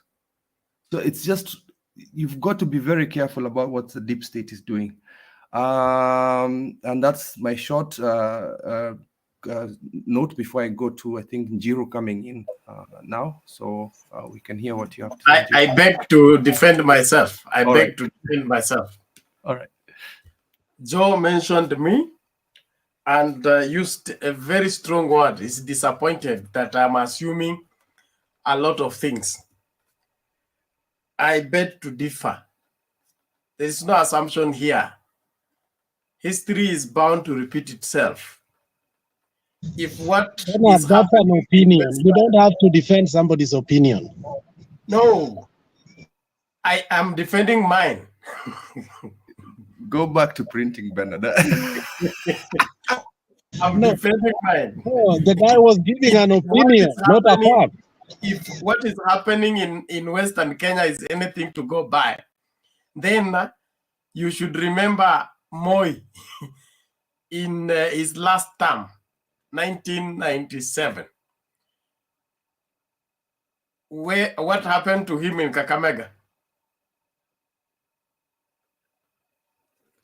So it's just, you've got to be very careful about what the deep state is doing. And that's my short note before I go to, I think, Njiro coming in now. So we can hear what you have to say. I beg to defend myself. All beg right. to defend myself. All right. Joe mentioned me and used a very strong word. He's disappointed that I'm assuming a lot of things. I beg to differ. There is no assumption here. History is bound to repeat itself. If what Bernard, is that's an happening, opinion. You don't have to defend somebody's opinion. no, I am defending mine. Go back to printing, Bernard. I'm defending mine. No, the guy was giving an opinion, not a fact. If what is happening in Western Kenya is anything to go by, then you should remember Moi in his last term, 1997. What happened to him in Kakamega?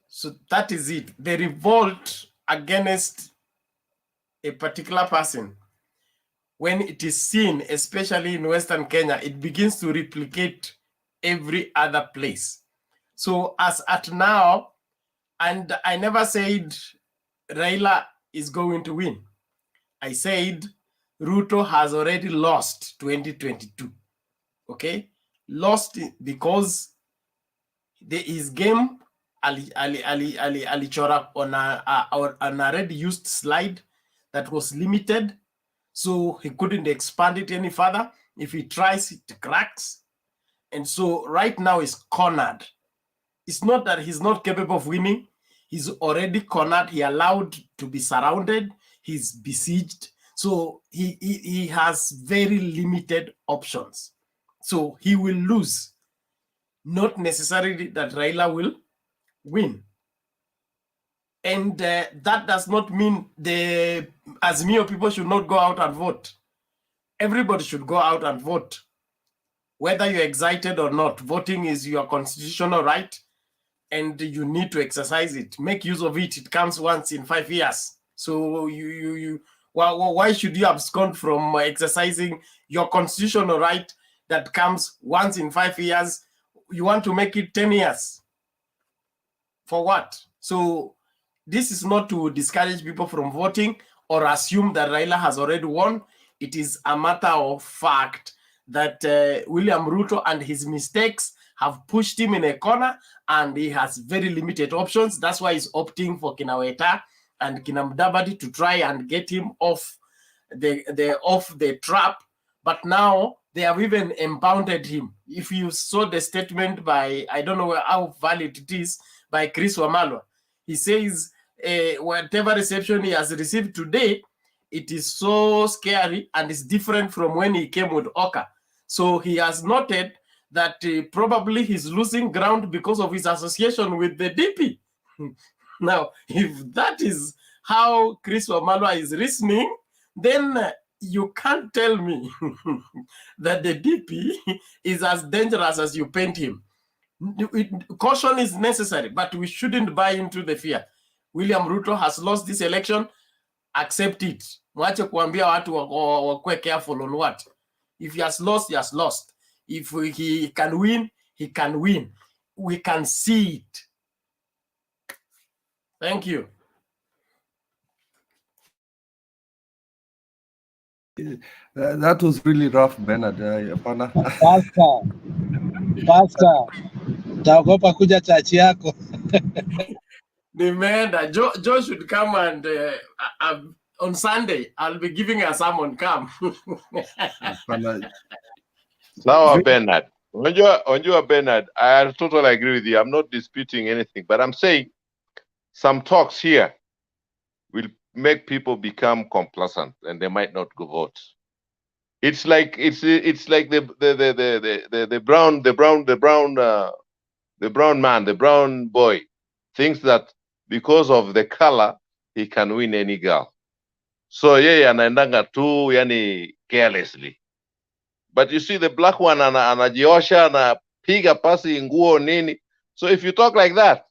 So that is it. The revolt against a particular person, when it is seen, especially in Western Kenya, it begins to replicate every other place. So as at now, and I never said Raila is going to win. I said Ruto has already lost 2022. Okay? Lost because his game alichora on an already used slide that was limited, so he couldn't expand it any further. If he tries, it cracks. And so right now he's cornered. It's not that he's not capable of winning. He's already cornered. He allowed to be surrounded. He's besieged. So he has very limited options. So he will lose. Not necessarily that Raila will win. And that does not mean the Azimio people should not go out and vote. Everybody should go out and vote. Whether you're excited or not, voting is your constitutional right, and you need to exercise it. Make use of it. It comes once in 5 years. So why should you abscond from exercising your constitutional right that comes once in 5 years? You want to make it 10 years. For what? So this is not to discourage people from voting or assume that Raila has already won. It is a matter of fact that William Ruto and his mistakes have pushed him in a corner, and he has very limited options. That's why he's opting for Kinaweta and Kinamdabadi to try and get him off the trap. But now they have even impounded him. If you saw the statement by, I don't know how valid it is, by Chris Wamalwa, he says whatever reception he has received today, it is so scary and it's different from when he came with Oka. So he has noted that probably he's losing ground because of his association with the DP. Now, if that is how Chris Wamalwa is reasoning, then you can't tell me that the DP is as dangerous as you paint him. Caution is necessary, but we shouldn't buy into the fear. William Ruto has lost this election. Accept it. Mwache kuambia watu wakwe careful on what. If he has lost, he has lost. If he can win, he can win. We can see it. Thank you. That was really rough, Bernard. Hapana. Pastor, taogopa kuja chachi yako. Nimeenda. Joe should come and on Sunday, I'll be giving a sermon. Come. Now, Bernard. Onjua Bernard, I totally agree with you. I'm not disputing anything, but I'm saying some talks here will make people become complacent and they might not go vote. It's like the brown boy thinks that because of the color he can win any girl. So yeah, anaendanga tu yani carelessly. But you see the black one anajiosha anapiga pasi nguo nini. So if you talk like that,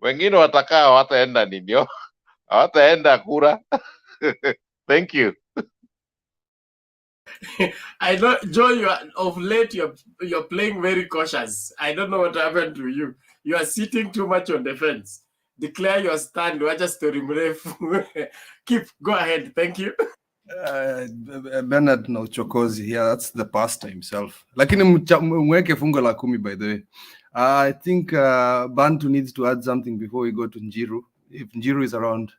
wengine watakaa hawataenda nini? Hawataenda kura. Thank you. I know, Joe, you are of late. You're playing very cautious. I don't know what happened to you. You are sitting too much on the fence. Declare your stand. We're just to remove. Go ahead. Thank you. Bernard na uchokozi. Yeah, that's the pastor himself. Lakini mweke fungo la 10, by the way. I think Bantu needs to add something before we go to Njiru. If Njiru is around.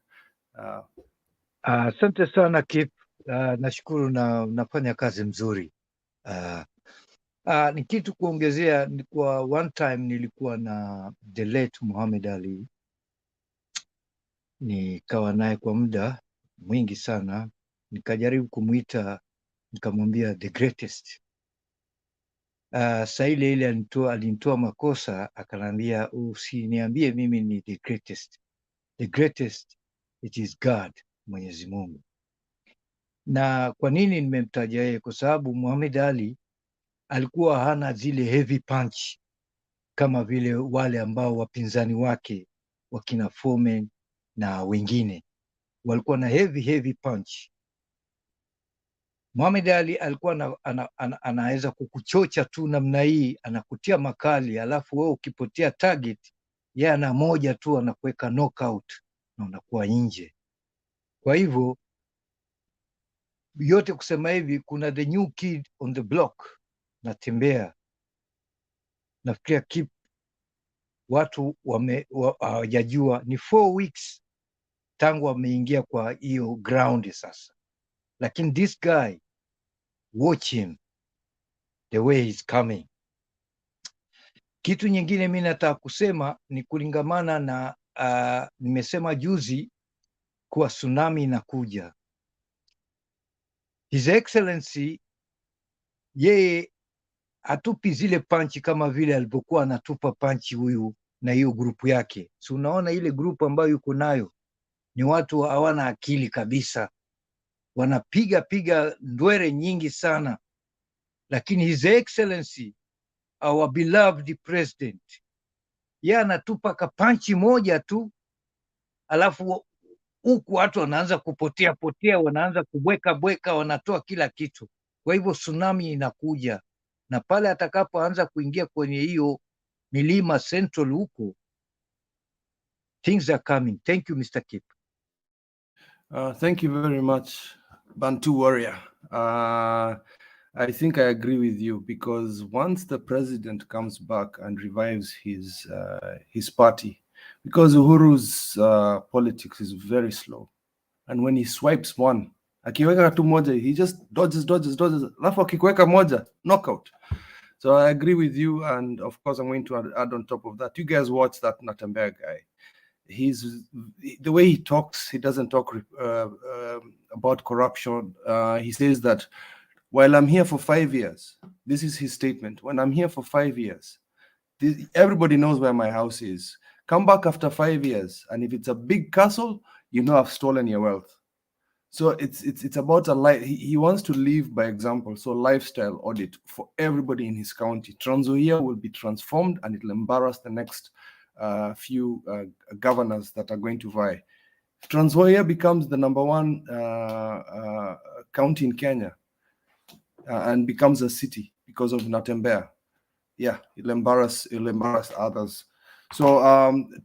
Asante sana Kip. Nashukuru na unafanya kazi mzuri. Ni kitu kuongezea, ni kwa one time nilikuwa na the late Muhammad Ali, nikawa naye kwa muda mwingi sana, nikajaribu kumuita, nikamwambia the greatest. Saa ile alinitoa makosa, akanambia usiniambie mimi ni the greatest. The greatest, it is God, Mwenyezi Mungu. Na kwa nini nimemtaja yeye? Kwa sababu Muhammad Ali alikuwa hana zile heavy punch kama vile wale ambao wapinzani wake wakina Foreman na wengine walikuwa na heavy punch. Muhammad Ali alikuwa anaweza kukuchocha tu namna hii, anakutia makali, alafu wewe ukipotea target, yeye ana moja tu anakuweka knockout na unakuwa nje. Kwa hivyo yote kusema hivi, kuna the new kid on the block natembea. Nafikiria Kip, watu hawajajua ni 4 weeks tangu wameingia kwa hiyo ground sasa, lakini this guy, watch him the way he's coming. Kitu nyingine mimi nataka kusema ni kulingamana na nimesema juzi kuwa tsunami inakuja. His Excellency yeye hatupi zile panchi kama vile alivyokuwa anatupa panchi huyu na hiyo grupu yake. So unaona ile grupu ambayo yuko nayo ni watu hawana akili kabisa, wanapiga ndwere nyingi sana, lakini His Excellency our beloved president, yeye anatupa kapanchi moja tu, alafu huku watu wanaanza kupotea, wanaanza kubweka, wanatoa kila kitu. Kwa hivyo tsunami inakuja, na pale atakapoanza kuingia kwenye hiyo milima Central huko, things are coming. Thank you, Mr. Kip. Thank you very much, Bantu Warrior. I think I agree with you, because once the president comes back and revives his party, because Uhuru's politics is very slow, and when he swipes one, akiweka tu moja, he just dodges, alafu akiweka moja, knockout. So I agree with you, and of course I'm going to add on top of that. You guys watch that Natembeya guy. The way he talks, he doesn't talk about corruption. He says that while I'm here for 5 years, this is his statement. When I'm here for 5 years, everybody knows where my house is. Come back after 5 years, and if it's a big castle, you know I've stolen your wealth. So it's about a life. He wants to live by example. So lifestyle audit for everybody in his county. Trans Nzoia will be transformed, and it'll embarrass the next few governors that are going to vie. If Trans Nzoia becomes the #1 county in Kenya and becomes a city because of Natembeya, yeah, it'll embarrass others. So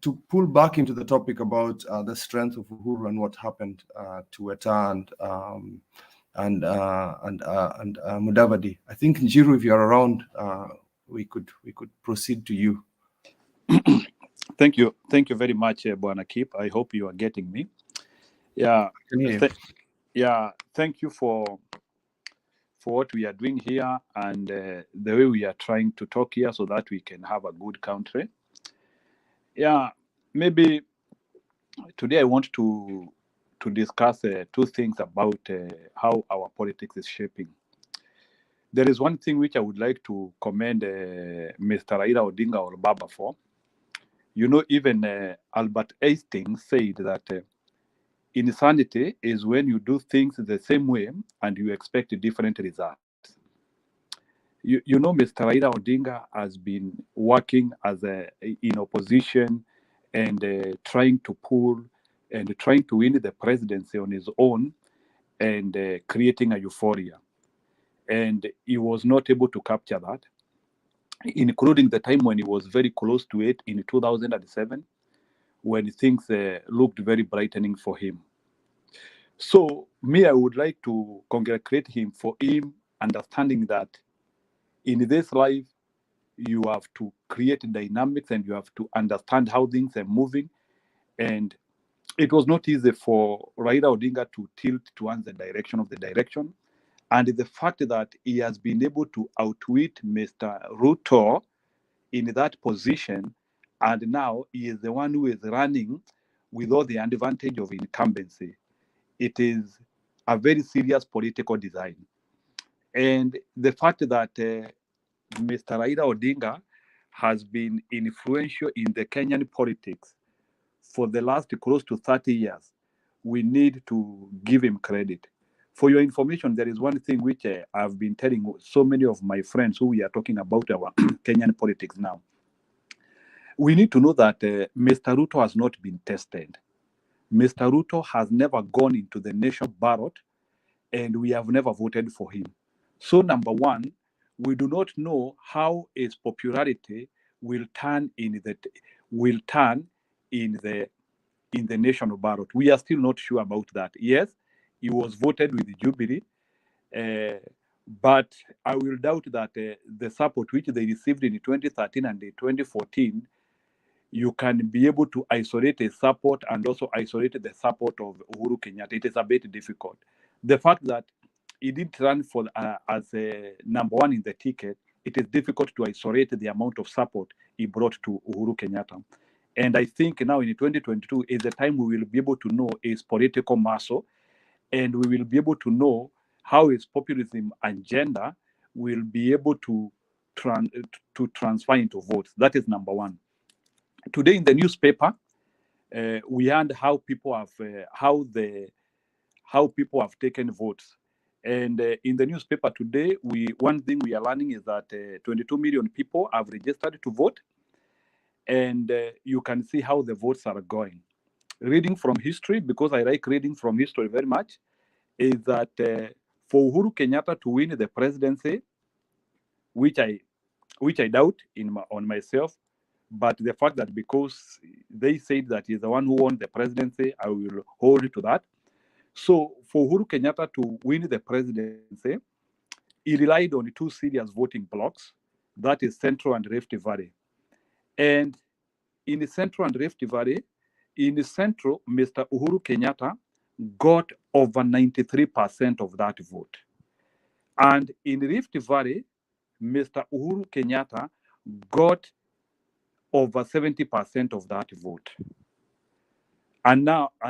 to pull back into the topic about the strength of Uhuru and what happened to Weta and Mudavadi, I think Njiru, if you're around, we could proceed to you. Thank you very much, Bwana Kip. I hope you are getting me. Yeah, thank you for what we are doing here, and the way we are trying to talk here so that we can have a good country. Yeah, maybe today I want to discuss 2 things about how our politics is shaping. There is one thing which I would like to commend Mr. Raila Odinga or Baba for. You know, even Albert Einstein said that insanity is when you do things the same way and you expect different results. You know, Mr. Raila Odinga has been working in opposition and trying to pull and trying to win the presidency on his own and creating a euphoria. And he was not able to capture that, including the time when he was very close to it in 2007, when things looked very brightening for him. So me, I would like to congratulate him for him understanding that in this life, you have to create dynamics and you have to understand how things are moving. And it was not easy for Raila Odinga to tilt towards the direction of the direction. And the fact that he has been able to outwit Mr. Ruto in that position, and now he is the one who is running with all the advantage of incumbency. It is a very serious political design. And the fact that Mr. Raila Odinga has been influential in the Kenyan politics for the last close to 30 years, we need to give him credit. For your information, there is one thing which I've been telling so many of my friends who we are talking about our Kenyan politics now. We need to know that Mr. Ruto has not been tested. Mr. Ruto has never gone into the national ballot, and we have never voted for him. So number one, we do not know how his popularity will turn in the national ballot. We are still not sure about that. Yes, he was voted with Jubilee, but I will doubt that the support which they received in 2013 and 2014, you can be able to isolate a support and also isolate the support of Uhuru Kenyatta. It is a bit difficult. The fact that he didn't run for as a #1 in the ticket, it is difficult to isolate the amount of support he brought to Uhuru Kenyatta. And I think now in 2022 is the time we will be able to know his political muscle, and we will be able to know how his populism agenda will be able to transfer into votes. That is number one. Today in the newspaper, we learned how people have how people have taken votes. And in the newspaper today, one thing we are learning is that 22 million people have registered to vote, and you can see how the votes are going. Reading from history, because I like reading from history very much, is that for Uhuru Kenyatta to win the presidency, which I doubt on myself, but the fact that because they said that he's the one who won the presidency, I will hold to that. So for Uhuru Kenyatta to win the presidency, he relied on two serious voting blocks, that is Central and Rift Valley. And in the Central and Rift Valley, in the Central, Mr. Uhuru Kenyatta got over 93% of that vote. And in Rift Valley, Mr. Uhuru Kenyatta got over 70% of that vote. And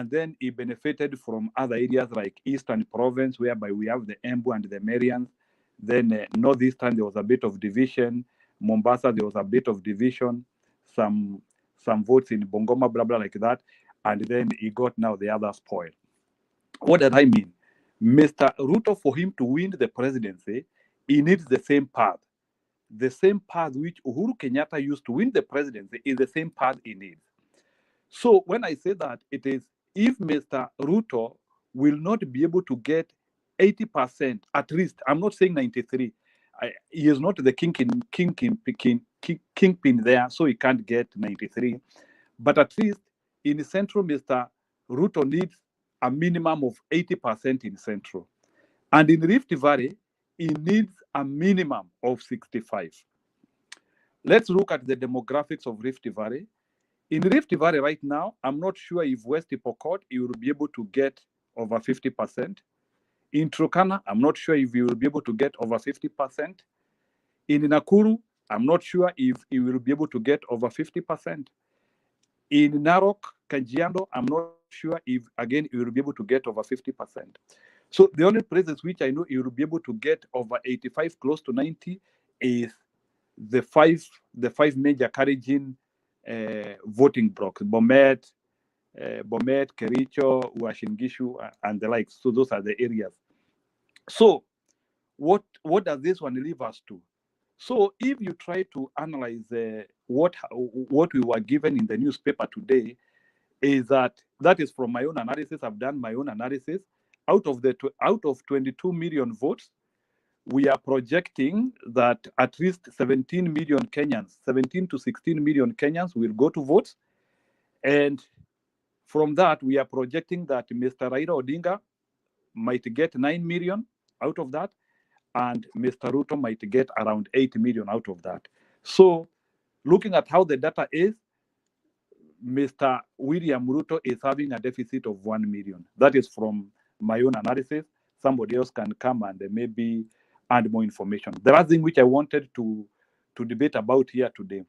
then he benefited from other areas like Eastern Province, whereby we have the Embu and the Marians. Then Northeastern, there was a bit of division. Mombasa, there was a bit of division. Some votes in Bungoma, blah, blah, like that. And then he got now the other spoil. What did I mean? Mr. Ruto, for him to win the presidency, he needs the same path. The same path which Uhuru Kenyatta used to win the presidency is the same path he needs. So when I say that, it is if Mr. Ruto will not be able to get 80%, at least, I'm not saying 93. He is not the kingpin there, so he can't get 93. But at least in Central, Mr. Ruto needs a minimum of 80% in Central. And in Rift Valley, he needs a minimum of 65. Let's look at the demographics of Rift Valley. In Rift Valley right now, I'm not sure if West Pokot, he will be able to get over 50%. In Turkana, I'm not sure if he will be able to get over 50%. In Nakuru, I'm not sure if he will be able to get over 50%. In Narok, Kajiado, I'm not sure if, again, he will be able to get over 50%. So the only places which I know he will be able to get over 85, close to 90, is the five major Kalenjin voting blocks: Bomet, Kericho, Uasin Gishu, and the like. So those are the areas. So what does this one leave us to? So if you try to analyze what we were given in the newspaper today, is that is from my own analysis. I've done my own analysis. Out of 22 million votes, we are projecting that at least 17 to 16 million Kenyans will go to vote. And from that, we are projecting that Mr. Raila Odinga might get 9 million out of that, and Mr. Ruto might get around 8 million out of that. So looking at how the data is, Mr. William Ruto is having a deficit of 1 million. That is from my own analysis. Somebody else can come and maybe add more information. The last thing which I wanted to debate about here today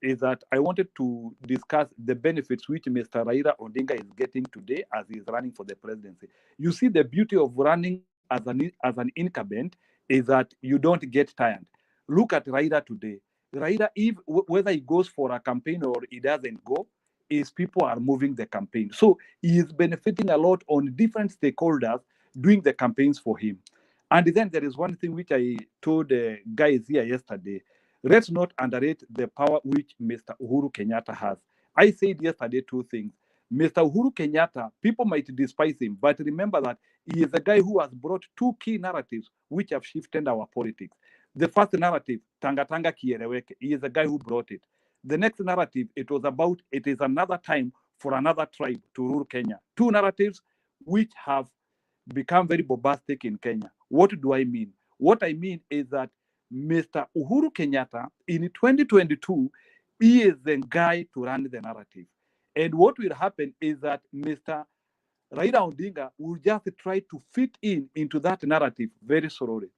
is that I wanted to discuss the benefits which Mr. Raila Odinga is getting today as he is running for the presidency. You see, the beauty of running as an incumbent is that you don't get tired. Look at Raila today. Raila, whether he goes for a campaign or he doesn't go, is people are moving the campaign. So he is benefiting a lot on different stakeholders doing the campaigns for him. And then there is one thing which I told guys here yesterday. Let's not underrate the power which Mr. Uhuru Kenyatta has. I said yesterday two things. Mr. Uhuru Kenyatta, people might despise him, but remember that he is a guy who has brought two key narratives which have shifted our politics. The first narrative, Tanga Tanga Kiereweke, he is a guy who brought it. The next narrative, it was about it is another time for another tribe to rule Kenya. Two narratives which have become very bombastic in Kenya. What do I mean? What I mean is that Mr. Uhuru Kenyatta in 2022, he is the guy to run the narrative. And what will happen is that Mr. Raila Odinga will just try to fit into that narrative very slowly.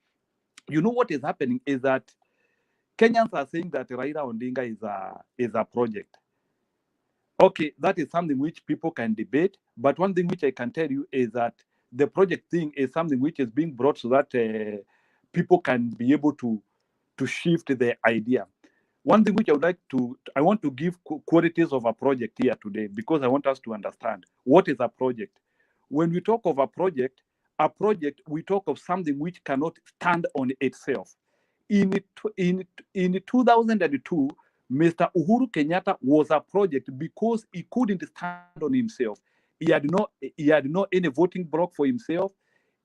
You know what is happening is that Kenyans are saying that Raila Odinga is a project. Okay, that is something which people can debate, but one thing which I can tell you is that the project thing is something which is being brought so that people can be able to shift the idea. one thing which I want to give qualities of a project here today, because I want us to understand what is a project. When we talk of a project, we talk of something which cannot stand on itself. In 2002, Mr. Uhuru Kenyatta was a project because he couldn't stand on himself. He had no any voting block for himself.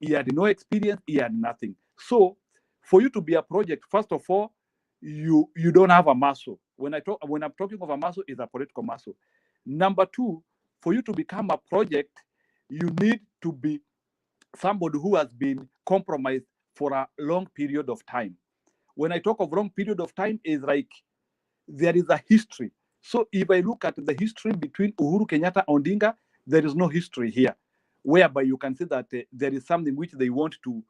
He had no experience. He had nothing. So, for you to be a project, first of all, you don't have a muscle. When I'm talking of a muscle, is a political muscle. Number two, for you to become a project, you need to be somebody who has been compromised for a long period of time. When I talk of long period of time, is like there is a history. So if I look at the history between Uhuru Kenyatta and Odinga, there is no history here, whereby you can see that there is something which they want to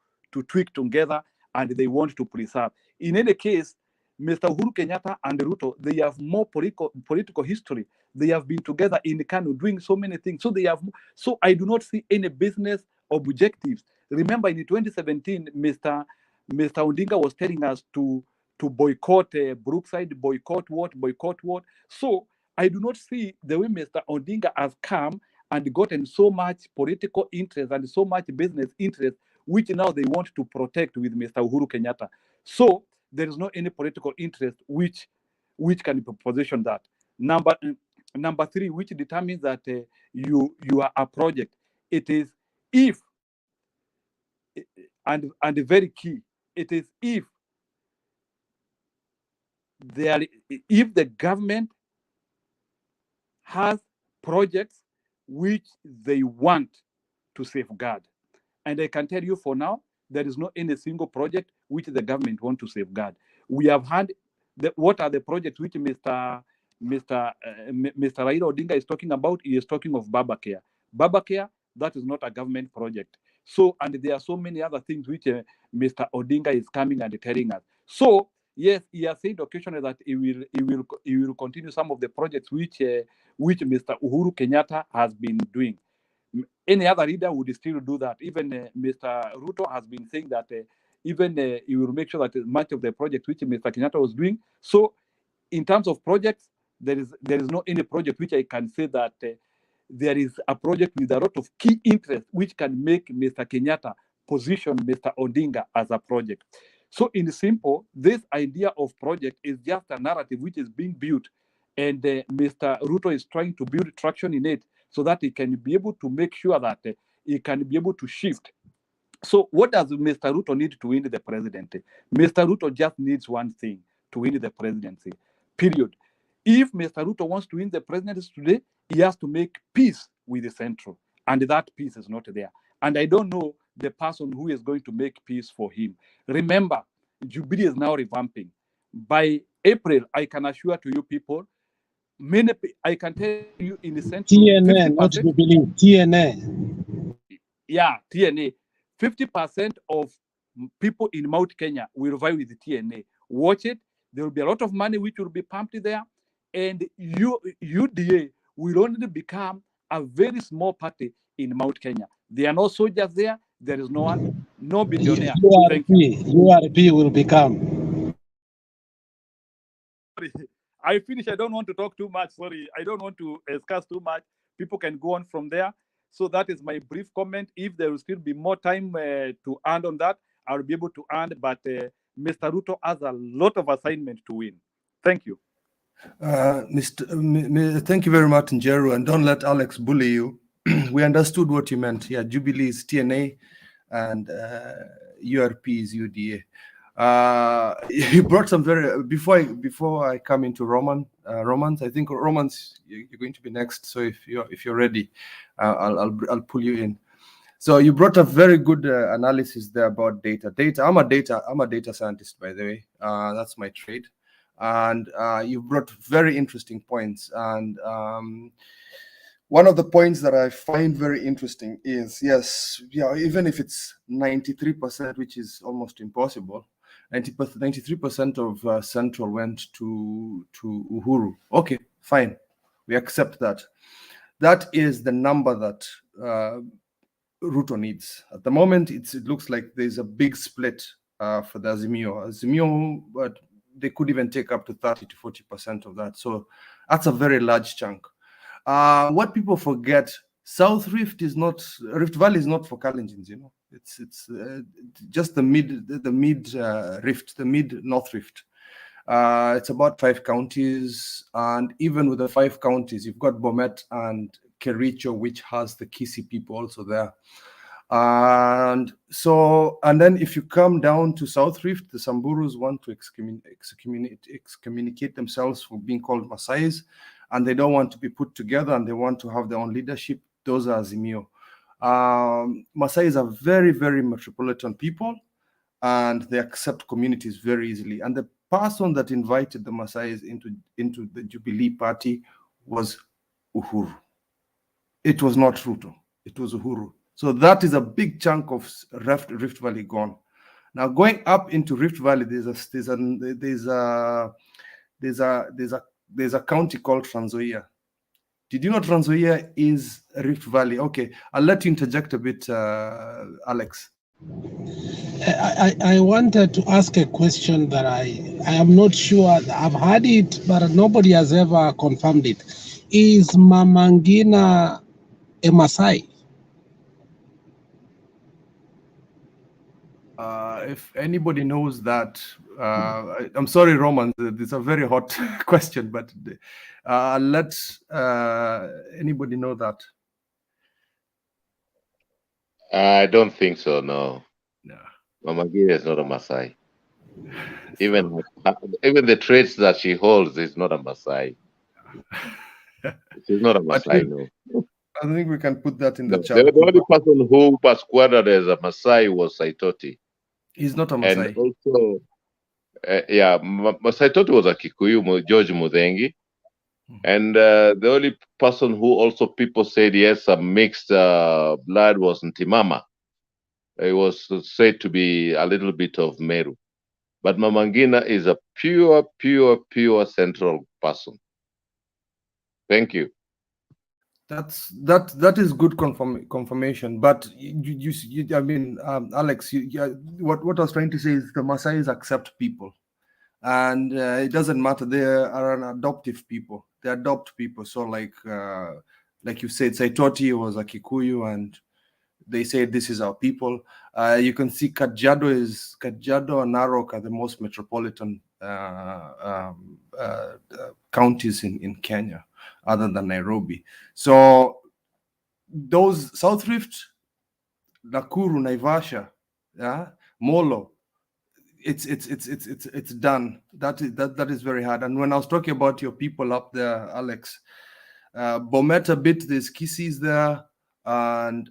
tweak together and they want to preserve. In any case, Mr. Uhuru Kenyatta and Ruto, they have more political history. They have been together in Kano doing so many things. So they have. So I do not see any business objectives. Remember, in 2017, Mr. Odinga was telling us to boycott Brookside, boycott what. So I do not see the way Mr. Odinga has come and gotten so much political interest and so much business interest, which now they want to protect with Mr. Uhuru Kenyatta. So there is no any political interest which can position that. Number three, which determines that you are a project. It is if, and very key, it is if the government has projects which they want to safeguard. And I can tell you for now, there is not any single project which the government want to safeguard. We have had what are the projects which Mr. Raila Odinga is talking about. He is talking of Baba Care. Baba Care, that is not a government project. So, and there are so many other things which Mr. Odinga is coming and telling us. So, yes, he has said occasionally that he will continue some of the projects which Mr. Uhuru Kenyatta has been doing. Any other leader would still do that. Even Mr. Ruto has been saying that even he will make sure that much of the project which Mr. Kenyatta was doing. So, in terms of projects, there is no any project which I can say that there is a project with a lot of key interest which can make Mr. Kenyatta position Mr. Odinga as a project. So, in simple, this idea of project is just a narrative which is being built, and Mr. Ruto is trying to build traction in it so that he can be able to make sure that he can be able to shift. So, what does Mr. Ruto need to win the presidency? Mr. Ruto just needs one thing to win the presidency, period. If Mr. Ruto wants to win the presidency today, he has to make peace with the central, and that peace is not there. And I don't know the person who is going to make peace for him. Remember, Jubilee is now revamping. By April, I can assure to you people, I can tell you in the central, TNA, not 50%, Jubilee, TNA. yeah, TNA. 50% of people in Mount Kenya will vie with the TNA. Watch it. There will be a lot of money which will be pumped there, and UDA will only become a very small party in Mount Kenya. There are no soldiers there. There is no one, no billionaire. Thank you. URP will become. I finish. I don't want to talk too much. Sorry. I don't want to discuss too much. People can go on from there. So that is my brief comment. If there will still be more time to add on that, I'll be able to add. But Mr. Ruto has a lot of assignment to win. Thank you. Thank you very much, Njeru, and don't let Alex bully you. We understood what you meant. Yeah, Jubilee is TNA, and URP is UDA. You brought some very before I come into Romans. I think Romans, you're going to be next. So if you're ready, I'll pull you in. So you brought a very good analysis there about data. I'm a data scientist, by the way. That's my trade, and you brought very interesting points. And one of the points that I find very interesting is, yes, even if it's 93%, which is almost impossible, 93% of Central went to Uhuru. Okay, fine, we accept that. That is the number that Ruto needs. At the moment, it looks like there's a big split for the Azimio. Azimio, but they could even take up to 30 to 40% of that. So that's a very large chunk. What people forget, South Rift Valley is not for Kalenjins, you know. It's just the mid Rift, the mid North Rift. It's about 5 counties, and even with the 5 counties, you've got Bomet and Kericho, which has the Kisii people also there. And then if you come down to South Rift, the Samburus want to excommunicate themselves for being called Masais, and they don't want to be put together, and they want to have their own leadership. Those are Azimio. Masais are very, very metropolitan people, and they accept communities very easily. And the person that invited the Masais into the Jubilee Party was Uhuru. It was not Ruto. It was Uhuru. So that is a big chunk of Rift Valley gone. Now going up into Rift Valley, there's a county called Trans Nzoia. Did you know Trans Nzoia is Rift Valley? Okay, I'll let you interject a bit, Alex. I wanted to ask a question that I am not sure. I've heard it, but nobody has ever confirmed it. Is Mama Ngina a Maasai? If anybody knows that, I'm sorry, Roman, it's a very hot question, but let anybody know that. I don't think so, no. No. Mama Ngina is not a Maasai. Even the traits that she holds is not a Maasai. She's not a Maasai, no. I think we can put that in the No, chat. the only person who was quoted as a Maasai was Saitoti. He's not a Maasai. And also, Saitoti was a Kikuyu, George Mudengi. And the only person who also people said yes, some mixed blood was Ntimama. It was said to be a little bit of Meru. But Mama Ngina is a pure central person. Thank you. That is good confirmation. But I mean, Alex, what I was trying to say is the Maasais accept people, and it doesn't matter. They are an adoptive people. They adopt people. So like you said, Saitoti was a Kikuyu, and they say this is our people. You can see Kajiado and Narok are the most metropolitan counties in Kenya, other than Nairobi. So those South Rift, Nakuru, Naivasha, Molo, it's done. That is very hard. And when I was talking about your people up there, Alex, Bomet a bit, there's Kisii there, and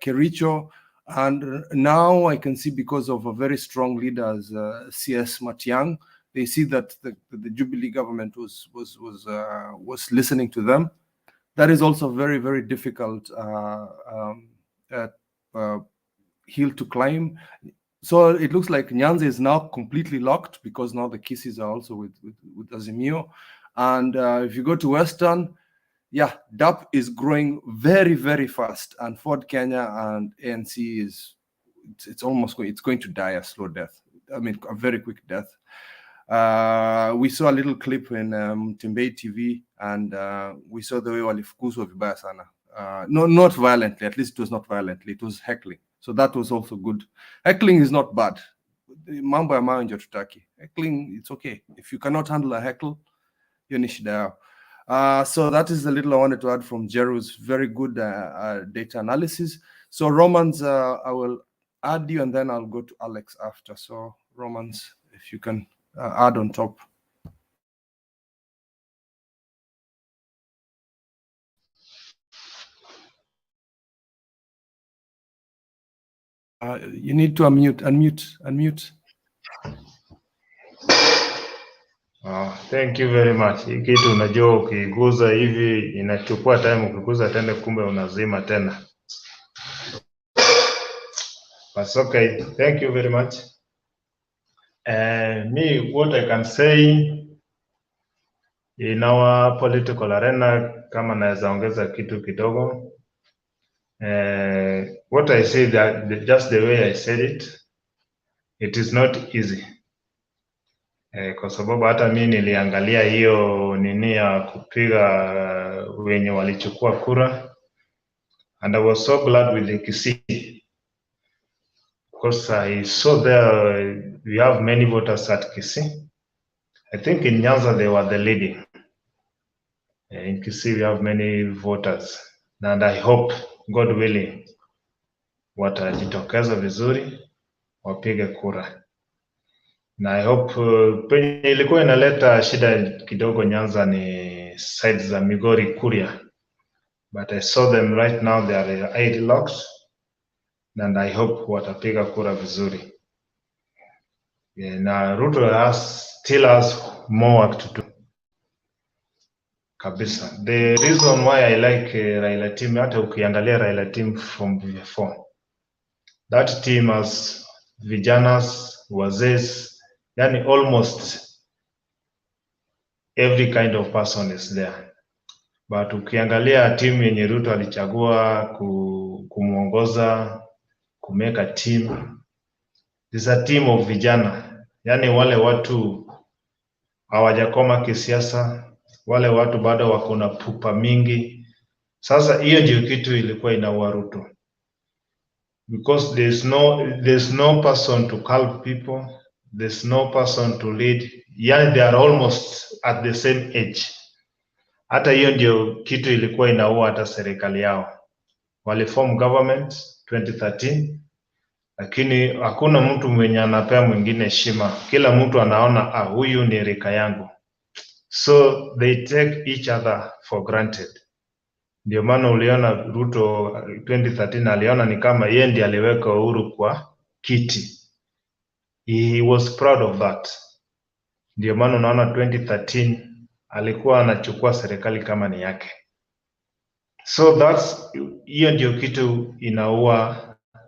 Kericho, and now I can see because of a very strong leader as CS Matiang, they see that the Jubilee government was listening to them. That is also very, very difficult hill to climb. So it looks like Nyanza is now completely locked because now the Kisiis are also with Azimio. And if you go to Western, DAP is growing very, very fast, and Ford Kenya and ANC it's going to die a slow death. I mean, a very quick death. We saw a little clip in Mtembei TV, and we saw the way walifukuzwa vibaya sana. No, not violently. At least it was not violently. It was heckling. So that was also good. Heckling is not bad. Mambo ya mawe ndio tutaki. Heckling, it's okay. If you cannot handle a heckle, hiyo ni shida yao. So that is the little I wanted to add from Jeru's very good data analysis. So Romans, I will add you, and then I'll go to Alex after. So Romans, if you can add on top. You need to unmute. Thank you very much. Hii kitu unajua ukiguza hivi inachukua time, ukiguza tena kumbe unazima tena. But okay, thank you very much. Me, what I can say in our political arena, kama naweza ongeza kitu kidogo. What I say that just the way I said it, it is not easy. Kwa sababu hata mi niliangalia hiyo nini ya kupiga wenye walichukua kura, and I was so glad with the Kisii because I saw there we have many voters at Kisii. I think in Nyanza they were the leading. In Kisii we have many voters, and I hope God willing watajitokeza vizuri wapige kura, na I hope penye ilikuwa inaleta shida kidogo Nyanza ni sides za Migori Kuria, but I saw them right now they are deadlocked, and I hope watapiga kura vizuri. Na Ruto still has more work to do kabisa. The reason why I like Raila team, hata ukiangalia Raila team from before, that team has vijanas, wazee, yani almost every kind of person is there. But ukiangalia team yenye Ruto alichagua kumuongoza, kumeka team, is a team of vijana, yani wale watu hawajakoma kisiasa, wale watu bado wako na pupa mingi. Sasa hiyo ndio kitu ilikuwa inaua Ruto, because there's no person to calm people, there's no person to lead, yani they are almost at the same age. Hata hiyo ndio kitu ilikuwa inaua hata serikali yao. Waliform government 2013, lakini hakuna mtu mwenye anapea mwingine heshima. Kila mtu anaona huyu ni rika yangu, so they take each other for granted. Ndio maana uliona Ruto 2013 aliona ni kama yeye ndiye aliweka Uhuru kwa kiti. He was proud of that. Ndio maana unaona 2013 alikuwa anachukua serikali kama ni yake. So hiyo ndio kitu inaua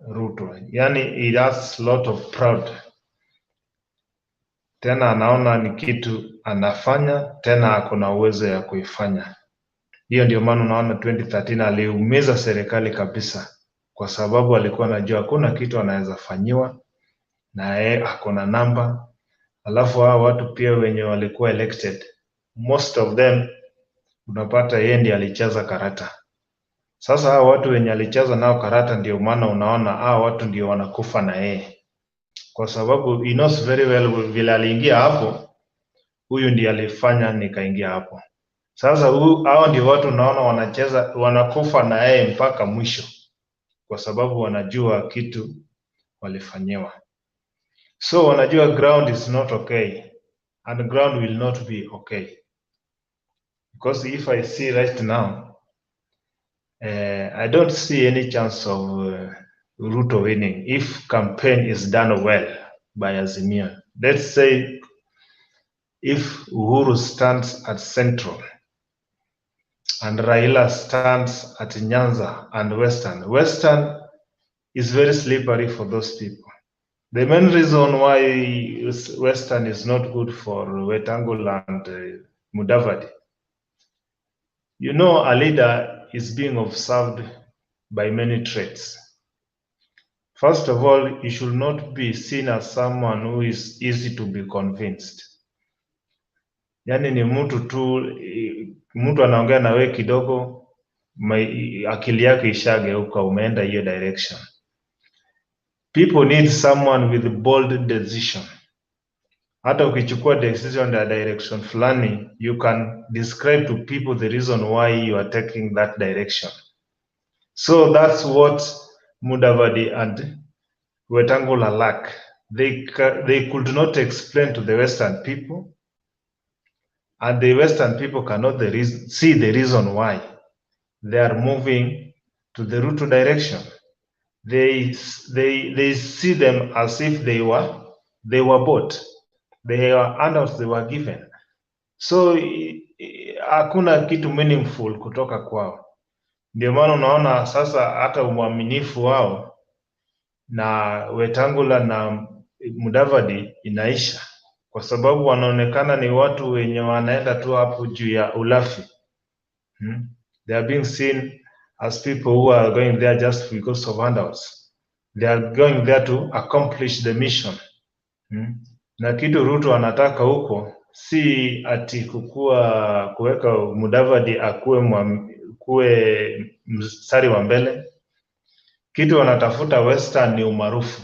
Ruto. Yani he has lot of proud. Tena anaona ni kitu anafanya, tena ako na uwezo ya kuifanya. Hiyo ndio maana unaona 2013 aliumiza serikali kabisa, kwa sababu alikuwa anajua hakuna kitu anaweza fanyiwa na yeye ako na namba. Alafu hao watu pia wenye walikuwa elected, most of them unapata yeye ndiye alicheza karata. Sasa hao watu wenye alicheza nao karata ndio maana unaona hao watu ndio wanakufa na yeye, kwa sababu he knows very well vile aliingia hapo, huyu ndiye alifanya nikaingia hapo. Sasa hao ndio watu unaona wanacheza, wanakufa na yeye mpaka mwisho, kwa sababu wanajua kitu walifanyiwa. So wanajua ground is not okay, and ground will not be okay, because if I see right now, I don't see any chance of Ruto winning if campaign is done well by Azimio. Let's say if Uhuru stands at Central and Raila stands at Nyanza and Western. Western is very slippery for those people. The main reason why Western is not good for Wetangula and Mudavadi, you know, a leader is being observed by many traits. First of all, he should not be seen as someone who is easy to be convinced. Yani ni mtu tu, mtu anaongea na wewe kidogo, akili yake ishageuka, umeenda hiyo direction. People need someone with bold decision. Hata ukichukua decision ya direction fulani, you can describe to people the reason why you are taking that direction. So that's what Mudavadi and Wetangula lack. They could not explain to the Western people, and the Western people cannot see the reason why they are moving to the Ruto direction. They see them as if they were bought. They are handouts they were given. So hakuna kitu meaningful kutoka kwao. Ndio maana unaona sasa hata uaminifu wao na Wetangula na Mudavadi inaisha, kwa sababu wanaonekana ni watu wenye wanaenda tu hapo juu ya ulafi. They are being seen as people who are going there just because of handouts. They are going there to accomplish the mission. Na kitu Ruto anataka huko si ati kuweka Mudavadi kuwe mstari wa mbele. Kitu anatafuta Western ni umaarufu,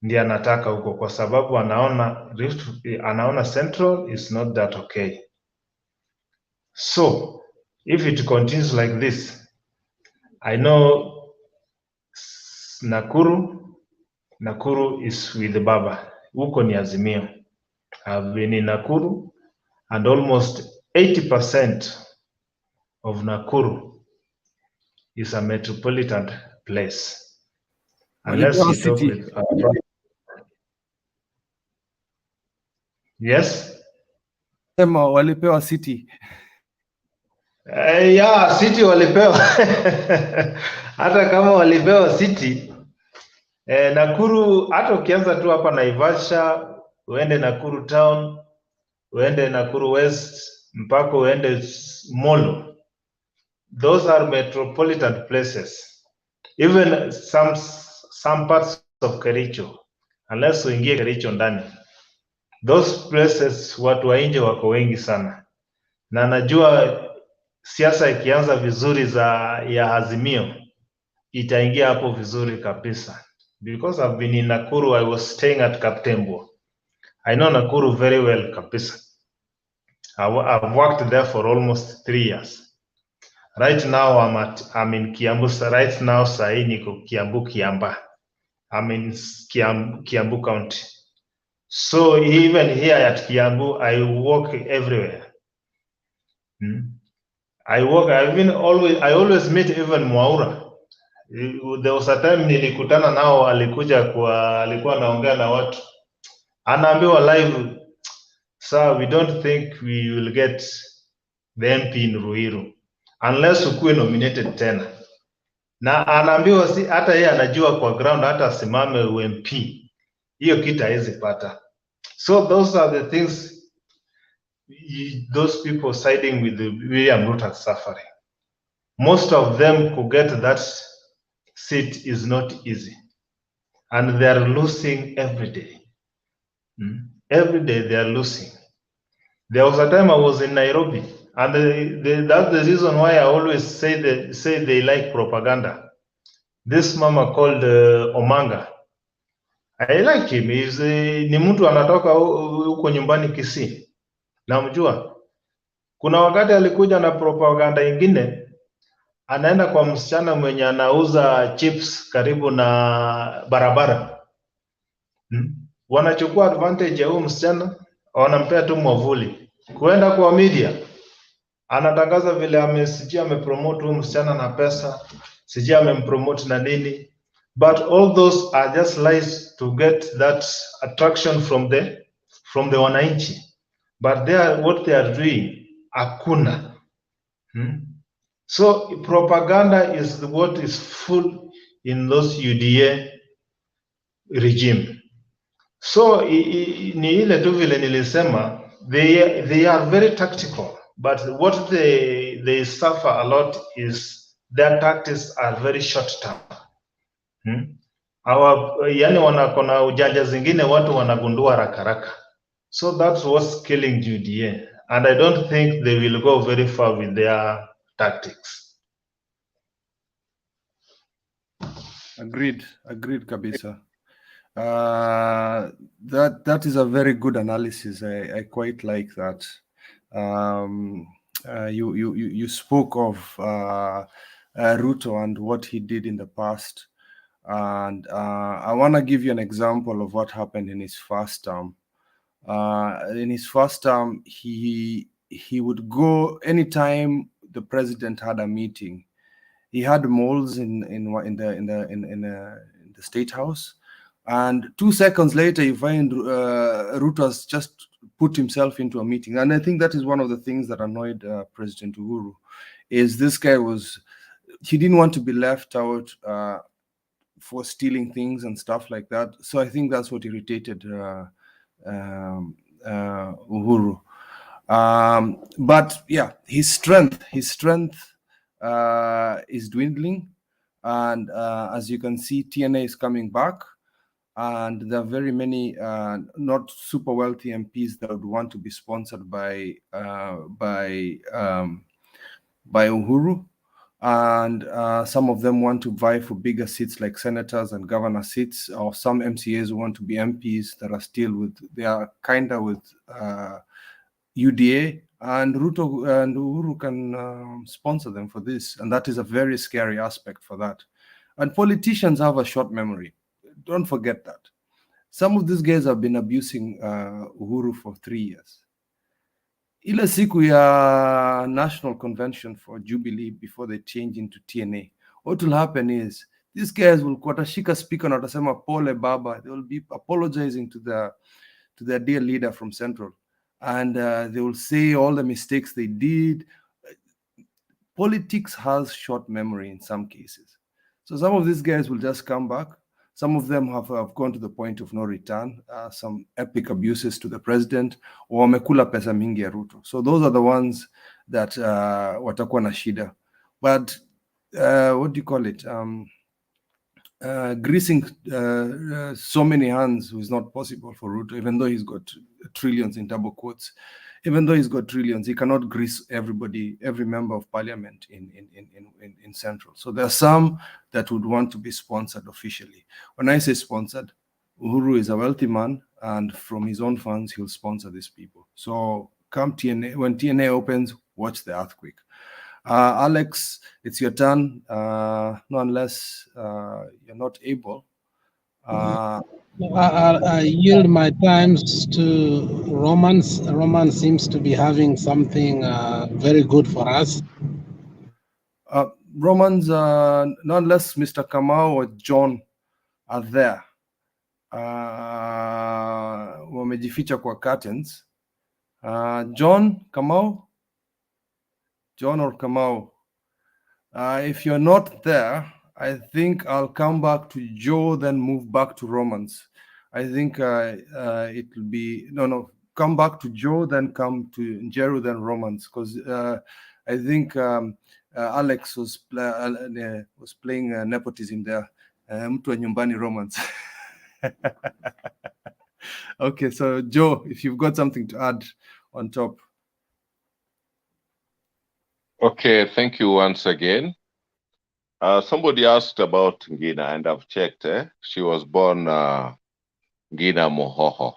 ndiye anataka huko, kwa sababu anaona Central is not that okay. So if it continues like this, I know Nakuru is with Baba. Huko ni Azimio. I've been in Nakuru and almost 80% of Nakuru is a metropolitan place. Unless Walipewa you talk city. with yes? Sema walipewa city. Yeah, city walipewa. Hata kama walipewa city, Nakuru, hata ukianza tu hapa Naivasha, uende Nakuru town, uende Nakuru West, mpaka uende Molo. Those are metropolitan places. Even some parts of Kericho, unless uingie Kericho ndani. Those places watu wa nje wako wengi sana. Na najua siasa ikianza vizuri ya Azimio itaingia hapo vizuri kabisa. Because I've been in Nakuru, I was staying at Kaptembo. I know Nakuru very well kabisa. I've worked there for almost 3 years. Right now I'm in Kiambu. Right now sahi niko Kiambu Kiamba. I'm in Kiambu County. So even here at Kiambu, I walk everywhere. I always meet even Mwaura. There was a time nilikutana nao, alikuwa anaongea na watu. Anaambiwa live, sir, we don't think we will get the MP in Ruiru unless ukuwe nominated tena. Na anaambiwa hata yeye anajua kwa ground hata asimame UMP, hiyo kitu hawezi pata. So those are the things those people siding with William Ruto are suffering. Most of them could get that seat is not easy, and they are losing every day. Every day they are losing. There was a time I was in Nairobi, and that's the reason why I always say they like propaganda. This mama called Omanga, I like him. Ni mtu anatoka huko nyumbani Kisii, namjua. Kuna wakati alikuja na propaganda ingine, anaenda kwa msichana mwenye anauza chips karibu na barabara. Wanachukua advantage ya huyu msichana, wanampea tu mwavuli. Kuenda kwa media, anatangaza vile amepromote huyu msichana na pesa, sijui amempromote na nini. But all those are just lies to get that attraction from the wananchi. But what they are doing, hakuna. So propaganda is what is full in those UDA regime. So ni ile tu vile nilisema, they are very tactical, but what they suffer a lot is their tactics are very short term. Yani wanakona ujanja zingine watu wanagundua haraka. So that's what's killing UDA, and I don't think they will go very far with their tactics. Agreed kabisa. That is a very good analysis. I quite like that. You spoke of Ruto and what he did in the past, and I want to give you an example of what happened in his first term. In his first term, he would go anytime the president had a meeting. He had malls in the State House, and 2 seconds later, you find Ruto has just put himself into a meeting. And I think that is one of the things that annoyed President Uhuru, is this guy he didn't want to be left out for stealing things and stuff like that. So I think that's what irritated Uhuru. But yeah, his strength is dwindling, and as you can see, TNA is coming back, and there are very many not super wealthy MPs that would want to be sponsored by Uhuru, and some of them want to vie for bigger seats like senators and governor seats, or some MCAs want to be MPs that are still with, they are kind of with UDA, and Ruto and Uhuru can sponsor them for this, and that is a very scary aspect for that. And politicians have a short memory. Don't forget that. Some of these guys have been abusing Uhuru for 3 years. Ile siku ya national convention for Jubilee, before they change into TNA, what will happen is these guys will watashika speaker na watasema pole baba. They will be apologizing to their dear leader from Central, and they will say all the mistakes they did. Politics has short memory in some cases. So some of these guys will just come back. Some of them have gone to the point of no return, some epic abuses to the president, or wamekula pesa mingi ya Ruto. So those are the ones that watakuwa na shida. But what do you call it? Greasing so many hands is not possible for Ruto, even though he's got trillions in double quotes. Even though he's got trillions, he cannot grease everybody, every member of parliament in Central. So there are some that would want to be sponsored officially. When I say sponsored, Uhuru is a wealthy man, and from his own funds, he'll sponsor these people. So come TNA, when TNA opens, watch the earthquake. Alex, it's your turn. No, unless you're not able. I yield my times to Romans. Roman seems to be having something very good for us. Romans, not unless Mr. Kamau or John are there. Wamejificha kwa curtains. John, Kamau? John or Kamau? If you're not there, I think I'll come back to Joe, then move back to Romans. I think it will be, no, come back to Joe, then come to Njeru, then Romans, because I think Alex was playing nepotism there. Mtu wa nyumbani Romans. Okay, so Joe, if you've got something to add on top. Okay, thank you once again. Somebody asked about Ngina, and I've checked. She was born Ngina Mohoho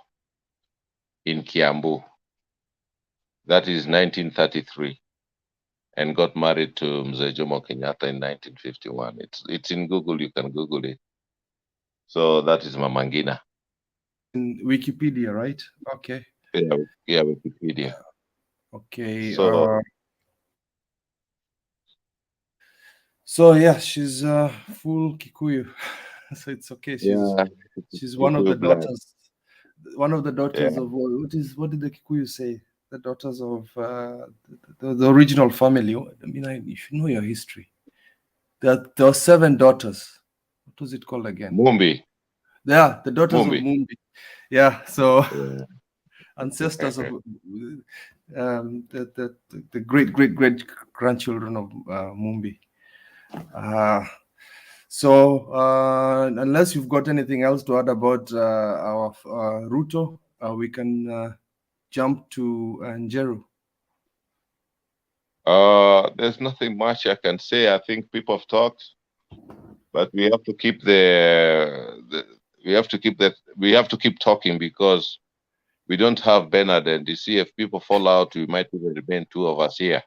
in Kiambu. That is 1933, and got married to Mzee Jomo Kenyatta in 1951. It's in Google. You can Google it. So that is Mama Ngina. In Wikipedia, right? Okay. Yeah, Wikipedia. Okay. So yeah, she's full Kikuyu, so it's okay. She's one of the daughters. One of the daughters of what did the Kikuyu say? The daughters of the original family. I mean, you should know your history. There were 7 daughters. What was it called again? Mumbi. Yeah, the daughters of Mumbi. Yeah, so ancestors of the great grandchildren of Mumbi. So unless you've got anything else to add about our Ruto, we can jump to Njeru. There's nothing much I can say. I think people have talked, but we have to keep we have to keep talking, because we don't have Bernard, and you see, if people fall out, we might even remain 2 of us here.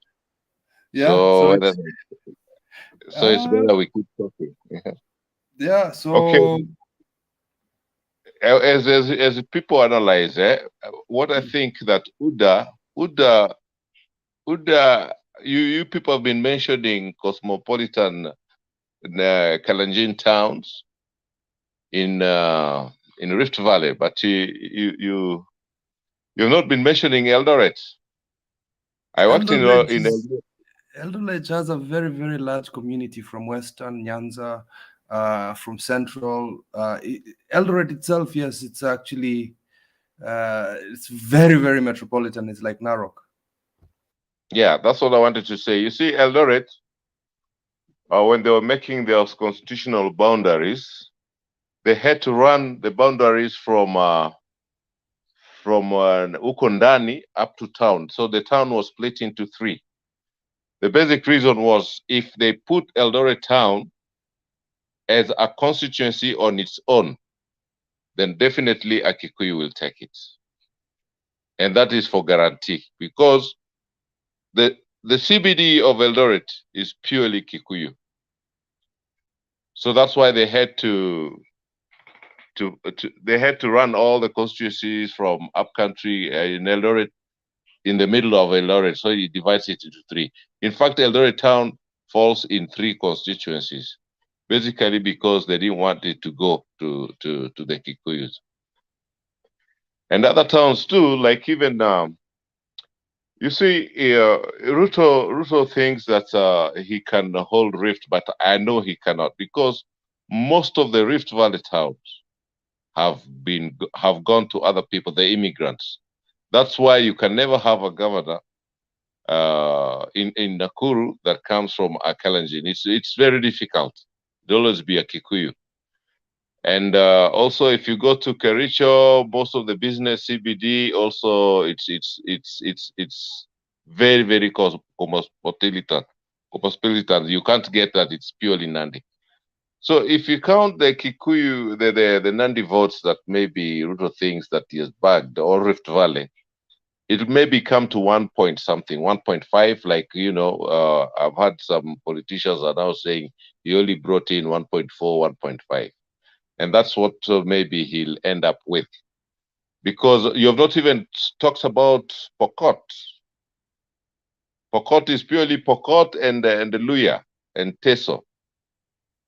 Yeah. So it's better we keep talking. Yeah. So okay. As people analyze, what I think that Uda, you people have been mentioning cosmopolitan Kalenjin towns in Rift Valley, but you've not been mentioning Eldoret. I worked in Eldoret. Eldoret has a very, very large community from Western Nyanza, from Central. Eldoret itself, yes, it's actually it's very, very metropolitan. It's like Narok. Yeah, that's what I wanted to say. You see, Eldoret, when they were making their constitutional boundaries, they had to run the boundaries from Ukondani up to town. So the town was split into 3. The basic reason was if they put Eldoret town as a constituency on its own, then definitely a Kikuyu will take it. And that is for guarantee, because the CBD of Eldoret is purely Kikuyu. So that's why they had to run all the constituencies from upcountry in Eldoret, in the middle of Eldoret. So it divides it into 3. In fact, Eldoret town falls in 3 constituencies, basically because they didn't want it to go to the Kikuyus. And other towns too, like even you see, Ruto thinks that he can hold Rift, but I know he cannot, because most of the Rift Valley towns have gone to other people, the immigrants. That's why you can never have a governor in Nakuru that comes from a Kalenjin. It's very difficult. There'll always be a Kikuyu. And also, if you go to Kericho, most of the business CBD also it's very, very cosmopolitan. You can't get that. It's purely Nandi. So if you count the Kikuyu, the Nandi votes that maybe Ruto thinks that he has bagged, or Rift Valley, it maybe come to 1 point something, 1.5. Like, I've had some politicians are now saying he only brought in 1.4, 1.5. And that's what maybe he'll end up with. Because you have not even talked about Pokot. Pokot is purely Pokot and the Luya and Teso.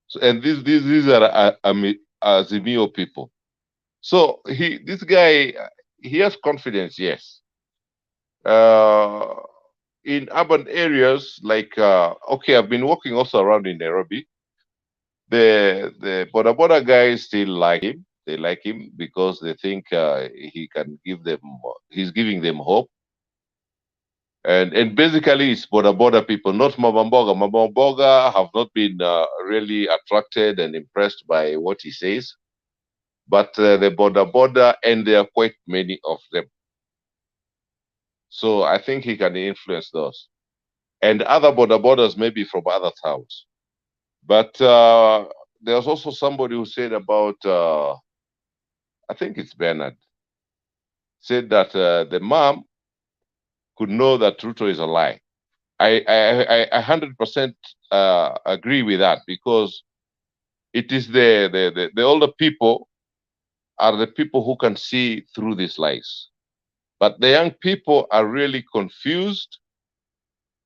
So, and these are Azimio people. So this guy, he has confidence, yes. In urban areas, like, okay, I've been walking also around in Nairobi. The border guys still like him. They like him because they think he can give them. He's giving them hope. And basically, it's border people, not Mabamboga. Mabamboga have not been really attracted and impressed by what he says. But the border, and there are quite many of them. So I think he can influence those. And other borders maybe from other towns. But there's also somebody who said about, I think it's Bernard, said that the mom could know that Ruto is a lie. I 100% agree with that, because it is the older people are the people who can see through these lies. But the young people are really confused.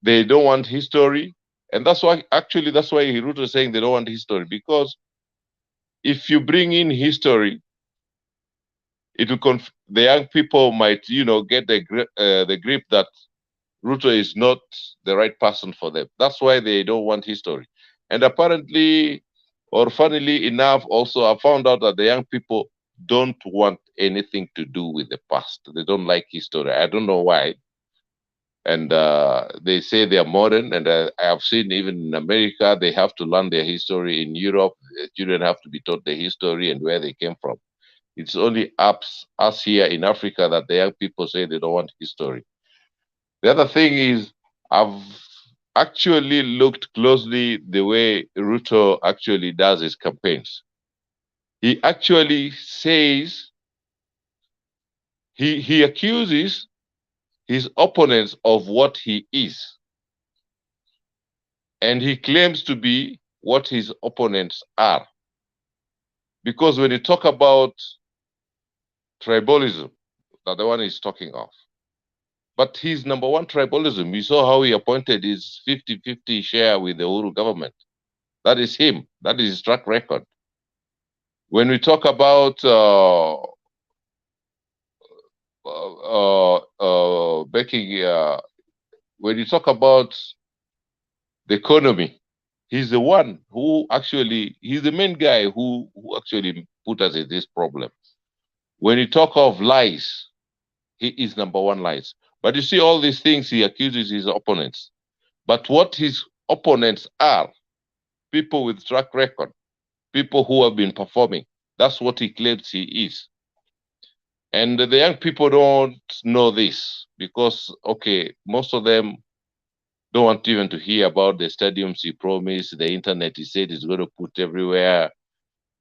They don't want history. And that's why Ruto is saying they don't want history, because if you bring in history, it will the young people might, get the grip that Ruto is not the right person for them. That's why they don't want history. And apparently, or funnily enough, also I found out that the young people don't want anything to do with the past. They don't like history. I don't know why. And they say they are modern. And I have seen even in America, they have to learn their history. In Europe, children have to be taught their history and where they came from. It's only us here in Africa that the young people say they don't want history. The other thing is, I've actually looked closely the way Ruto actually does his campaigns. He actually says, he accuses his opponents of what he is. And he claims to be what his opponents are. Because when you talk about tribalism, that's the one he's talking of. But his number one tribalism, we saw how he appointed his 50-50 share with the Uhuru government. That is him. That is his track record. When we talk about when you talk about the economy, he's the one who actually, he's the main guy who actually put us in this problem. When you talk of lies, he is number one lies. But you see all these things he accuses his opponents. But what his opponents are, people with track record, people who have been performing. That's what he claims he is. And the young people don't know this because, okay, most of them don't want even to hear about the stadiums he promised, the internet he said he's going to put everywhere.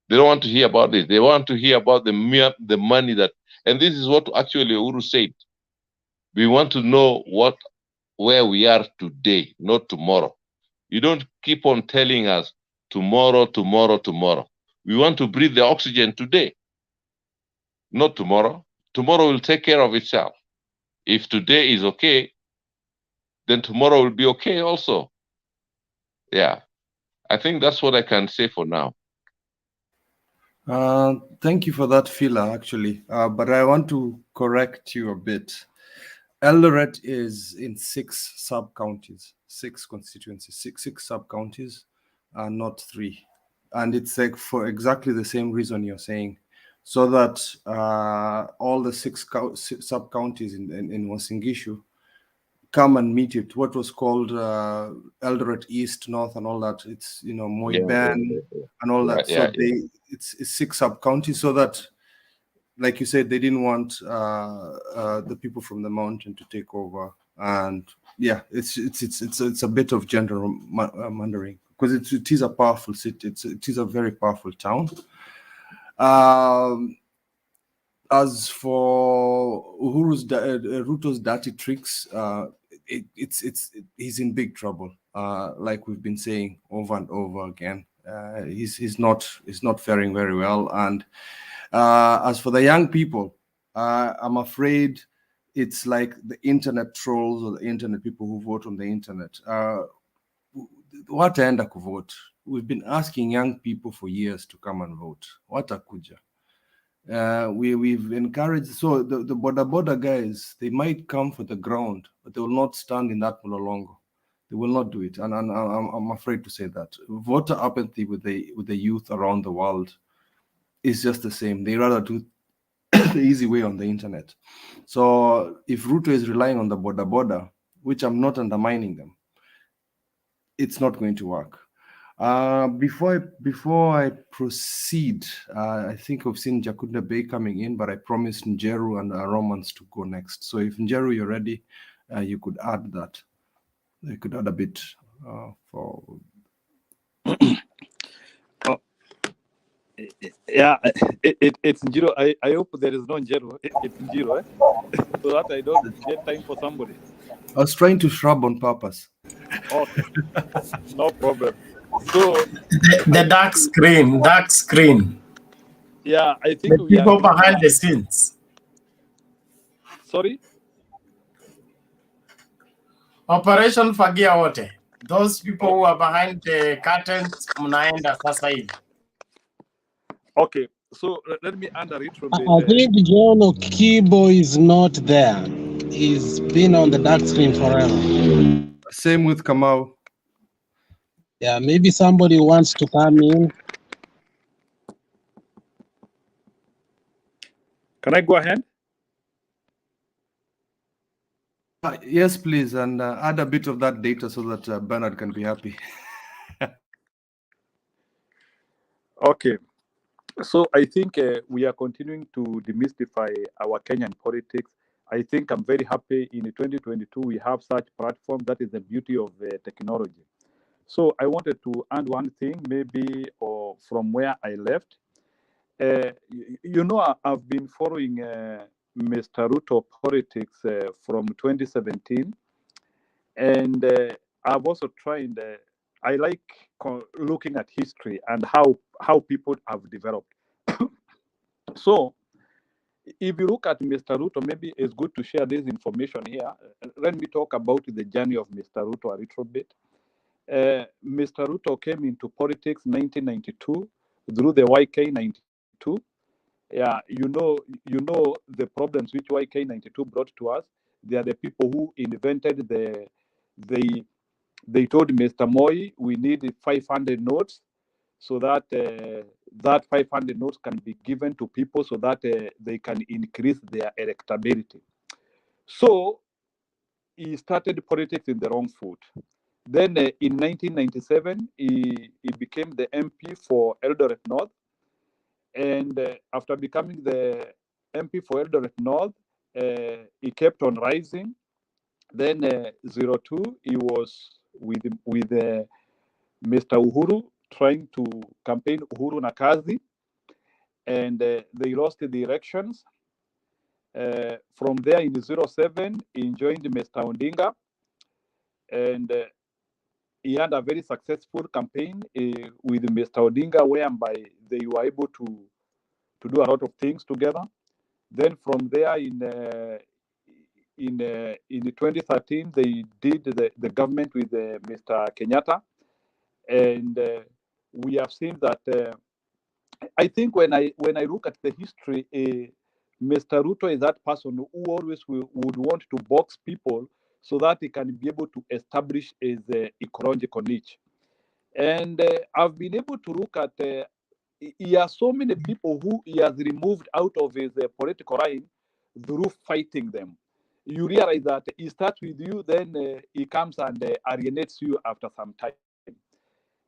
They don't want to hear about this. They want to hear about the money that, and this is what actually Uhuru said. We want to know where we are today, not tomorrow. You don't keep on telling us tomorrow, tomorrow, tomorrow. We want to breathe the oxygen today, not tomorrow. Tomorrow will take care of itself. If today is okay, then tomorrow will be okay also. Yeah, I think that's what I can say for now. Thank you for that, Phila, actually. But I want to correct you a bit. Eldoret is in 6 sub-counties, 6 constituencies, six sub-counties, not 3. And it's like for exactly the same reason you're saying, so that all the 6 sub-counties in Wasingishu come and meet it. What was called Eldoret East, North, and all that. It's Moiban and all that. It's 6 sub-counties, so that, like you said, they didn't want the people from the mountain to take over. And yeah, it's a bit of gerrymandering because it is a powerful city. It is a very powerful town. As for Ruto's dirty tricks, he's in big trouble. Like we've been saying over and over again, he's not faring very well. And as for the young people, I'm afraid it's like the internet trolls or the internet people who vote on the internet. Wataenda kuvote. We've been asking young people for years to come and vote. Watakuja. We've encouraged, so the border guys, they might come for the ground, but they will not stand in that Mulolongo. They will not do it, and I'm afraid to say that voter apathy with the youth around the world is just the same. They rather do the easy way on the internet. So if Ruto is relying on the border, which I'm not undermining them, it's not going to work. Before I proceed, I think I've seen Jakunda Bay coming in, but I promised Njeru and Romans to go next. So if Njeru, you're ready, you could add that. You could add a bit for. Yeah, it's Njiro. I hope there is no Njero. It's Njiro, so that I don't get time for somebody. I was trying to shrub on purpose. Okay, no problem. So the dark screen. Yeah, I think the we people agree. behind the scenes. Sorry? Operation Fagia Wote. Those people who are behind the curtains, mnaenda sasa hivi. Okay, so let me reiterate. I think John Okibo is not there. He's been on the dark screen forever. Same with Kamau. Yeah, maybe somebody wants to come in. Can I go ahead? Yes, please, and add a bit of that data so that Bernard can be happy. Okay, so I think we are continuing to demystify our Kenyan politics. I think I'm very happy in 2022 we have such platform. That is the beauty of technology. So I wanted to add one thing, maybe or from where I left. I've been following Mr. Ruto politics from 2017, and I've also tried. I like looking at history and how people have developed. So, if you look at Mr. Ruto, maybe it's good to share this information here. Let me talk about the journey of Mr. Ruto a little bit. Mr. Ruto came into politics 1992 through the YK 92. Yeah, you know the problems which YK 92 brought to us. They are the people who invented they told Mr. Moi we need 500 notes so that that 500 notes can be given to people so that they can increase their electability. So he started politics in the wrong foot. Then in 1997, he became the MP for Eldoret North. And after becoming the MP for Eldoret North, he kept on rising. Then 02, he was with Mr. Uhuru, trying to campaign Uhuru na kazi, and they lost the elections. From there in 07, he joined Mr. Odinga, and he had a very successful campaign with Mr. Odinga, whereby they were able to do a lot of things together. Then from there in 2013, they did the government with Mr. Kenyatta, and we have seen that. I think when I look at the history, Mr. Ruto is that person who always would want to box people so that he can be able to establish his ecological niche. And I've been able to look at, he has so many people who he has removed out of his political line through fighting them. You realize that he starts with you, then he comes and alienates you after some time.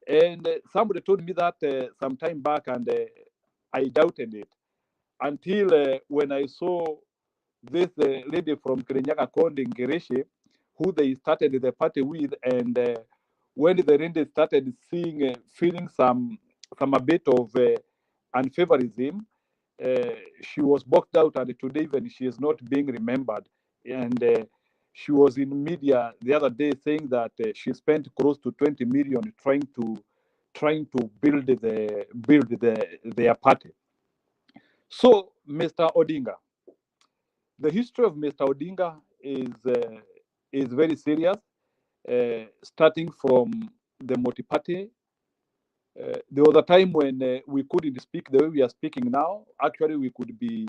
And somebody told me that some time back, and I doubted it until when I saw this lady from Kirinyaga called Ngereshe, who they started the party with, and when the lady started feeling some a bit of unfavorism, she was boxed out, and today even she is not being remembered. And she was in media the other day saying that she spent close to 20 million trying to build their party. So, Mr. Odinga, the history of Mr. Odinga is very serious, starting from the multi-party. There was a time when we couldn't speak the way we are speaking now. Actually, we could be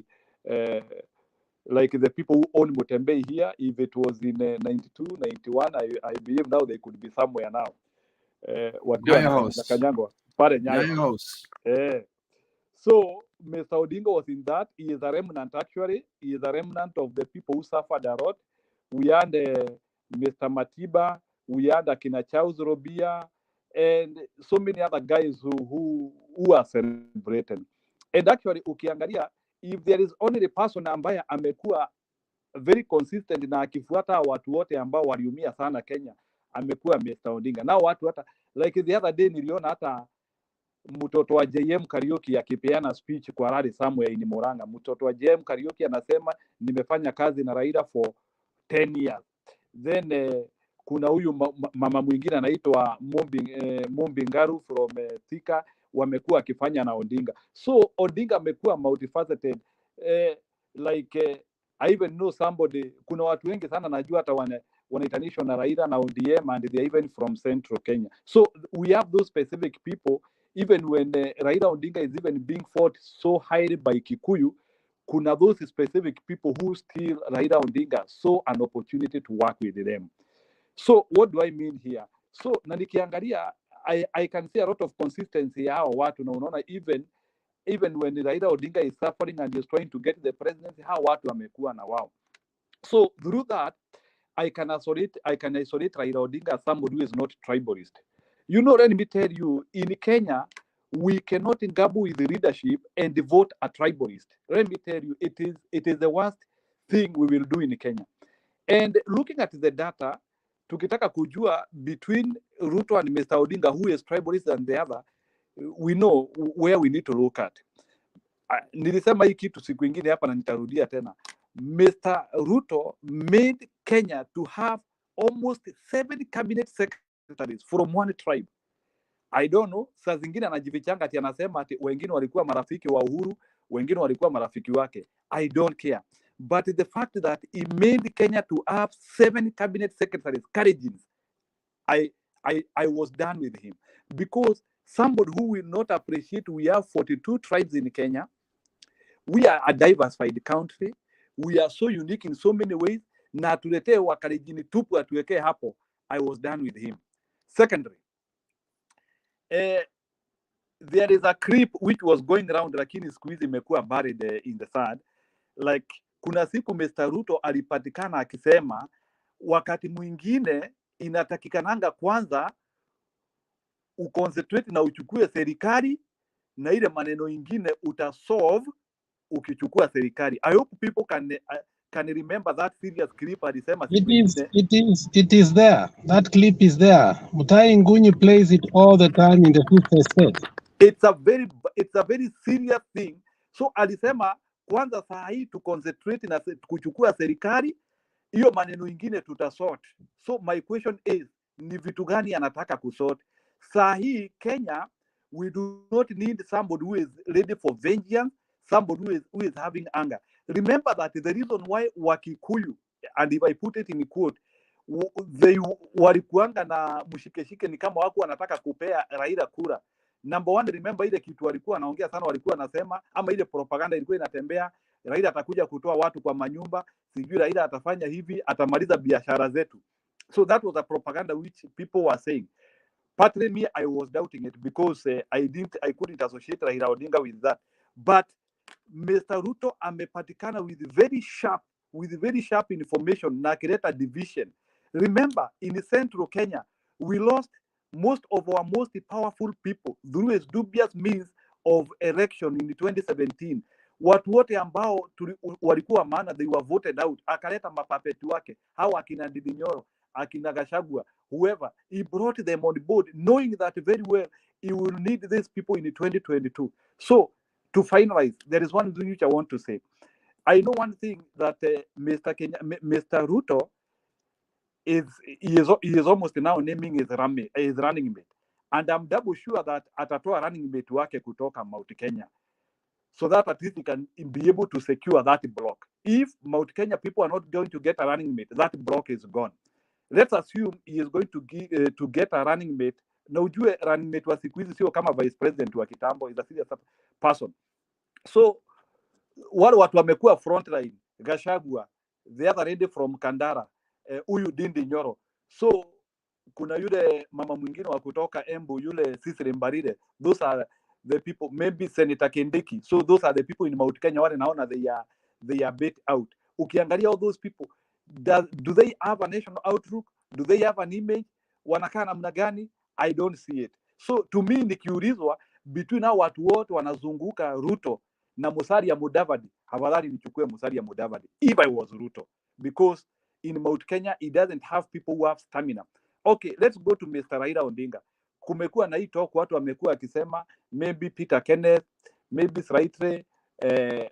like the people who own Mutembe here. If it was in 92, 91, I believe now they could be somewhere now. Nyayo House. Nyayo House. So Mr. Odinga was in that. He is a remnant, actually. He is a remnant of the people who suffered a lot. We had Mr. Matiba, we had Akina Charles Robia, and so many other guys who are celebrated. And actually, ukiangalia, if there is only the person ambaye amekuwa very consistent na akifuata watu wote ambao waliumia sana Kenya, amekuwa Mr. Odinga. Na watu hata, like the other day niliona hata mtoto wa JM Kariuki akipeana speech kwa rally somewhere in Murang'a. Mtoto wa JM Kariuki anasema nimefanya kazi na Raila for 10 years. Then kuna huyu mama mwingine anaitwa Mombi Ngaru from Thika, wamekuwa akifanya na Odinga. So Odinga amekuwa multifaceted. I even know somebody, kuna watu wengi sana najua hata wanaitanishwa na Raila na ODM, and they are even from Central Kenya. So we have those specific people. Even when Raila Odinga is even being fought so highly by Kikuyu, kuna those specific people who still Raila Odinga saw an opportunity to work with them. So what do I mean here? So na nikiangalia, I can see a lot of consistency ya hao watu, na unaona even when Raila Odinga is suffering and is trying to get the presidency, hao watu wamekuwa na wao. So through that, I can isolate Raila Odinga as somebody who is not tribalist. You know, let me tell you, in Kenya, we cannot gamble with the leadership and vote a tribalist. Let me tell you, it is the worst thing we will do in Kenya. And looking at the data, tukitaka kujua between Ruto and Mr. Odinga, who is tribalist and the other, we know where we need to look at. Nilisema hii kitu siku ingine hapa na nitarudia tena. Mr. Ruto made Kenya to have almost 7 cabinet secretaries from one tribe. I don't know, saa zingine anajifichanga ati anasema ati wengine walikuwa marafiki wa Uhuru, wengine walikuwa marafiki wake. I don't care. But the fact that he made Kenya to have 7 cabinet secretaries, Karijins, I was done with him. Because somebody who will not appreciate we have 42 tribes in Kenya. We are a diversified country. We are so unique in so many ways. Na tuletee wakarijini tupu atuwekee hapo. I was done with him. Secondly, there is a creep which was going around, lakini siku hizi imekuwa buried in the sand. Like, kuna siku Mr. Ruto alipatikana akisema wakati mwingine inatakikananga kwanza uconcentrate na uchukue serikali na ile maneno ingine utasolve ukichukua serikali. I hope people can remember that serious clip alisema siku ingine. It is there. That clip is there. Mutai Ngunyi plays it all the time in the fifth estate. It's a very serious thing. So alisema kwanza saa hii tu concentrate na kuchukua serikali, hiyo maneno ingine tutasort. So my question is, ni vitu gani anataka kusort? Saa hii Kenya, we do not need somebody who is ready for vengeance, somebody who is having anger. Remember that the reason why Wakikuyu, and if I put it in quote, they walikuanga na mshikeshike ni kama wako wanataka kupea Raila kura. Number one, remember ile kitu walikuwa wanaongea sana, walikuwa wanasema, ama ile propaganda ilikuwa inatembea, Raila atakuja kutoa watu kwa manyumba, sijui Raila atafanya hivi, atamaliza biashara zetu. So that was a propaganda which people were saying. Partly me, I was doubting it because I couldn't associate Raila Odinga with that. But Mr. Ruto amepatikana with very sharp information na kuleta division. Remember, in Central Kenya, we lost most of our most powerful people through a dubious means of election in 2017. Watu wote ambao walikuwa maana, they were voted out. Akaleta mapapeti wake, hawa akina Ndindi Nyoro, akina Gachagua, whoever, he brought them on board, knowing that very well he will need these people in 2022. So, to finalize, there is one thing which I want to say. I know one thing that Mr. Ruto he is almost now naming his running mate, and I'm double sure that atatoa running mate wake kutoka Mount Kenya, so that at least he can be able to secure that block. If Mount Kenya people are not going to get a running mate, that block is gone. Let's assume he is going to get a running mate. Na ujue running mate wa siku hizi sio kama vice president wa kitambo, is a serious person. So wale watu wamekuwa frontline, Gachagua, the other lady from Kandara, huyu Ndindi Nyoro. So kuna yule mama mwingine wa kutoka Embu, yule Cecily Mbarire. Those are the people, maybe Senator Kindiki. So those are the people in Mount Kenya wale naona they are bait out. Ukiangalia all those people, do they have a national outlook? Do they have an image? Wanakaa namna gani? I don't see it. So to me nikiulizwa between hao watu wote wanazunguka Ruto na Musalia Mudavadi, afadhali nichukue Musalia Mudavadi if I was Ruto, because in Mount Kenya he doesn't have people who have stamina. Okay, let's go to Mr. Raila Odinga. Kumekuwa na hii talk, watu wamekuwa akisema maybe Peter Kenneth, maybe Sraitre,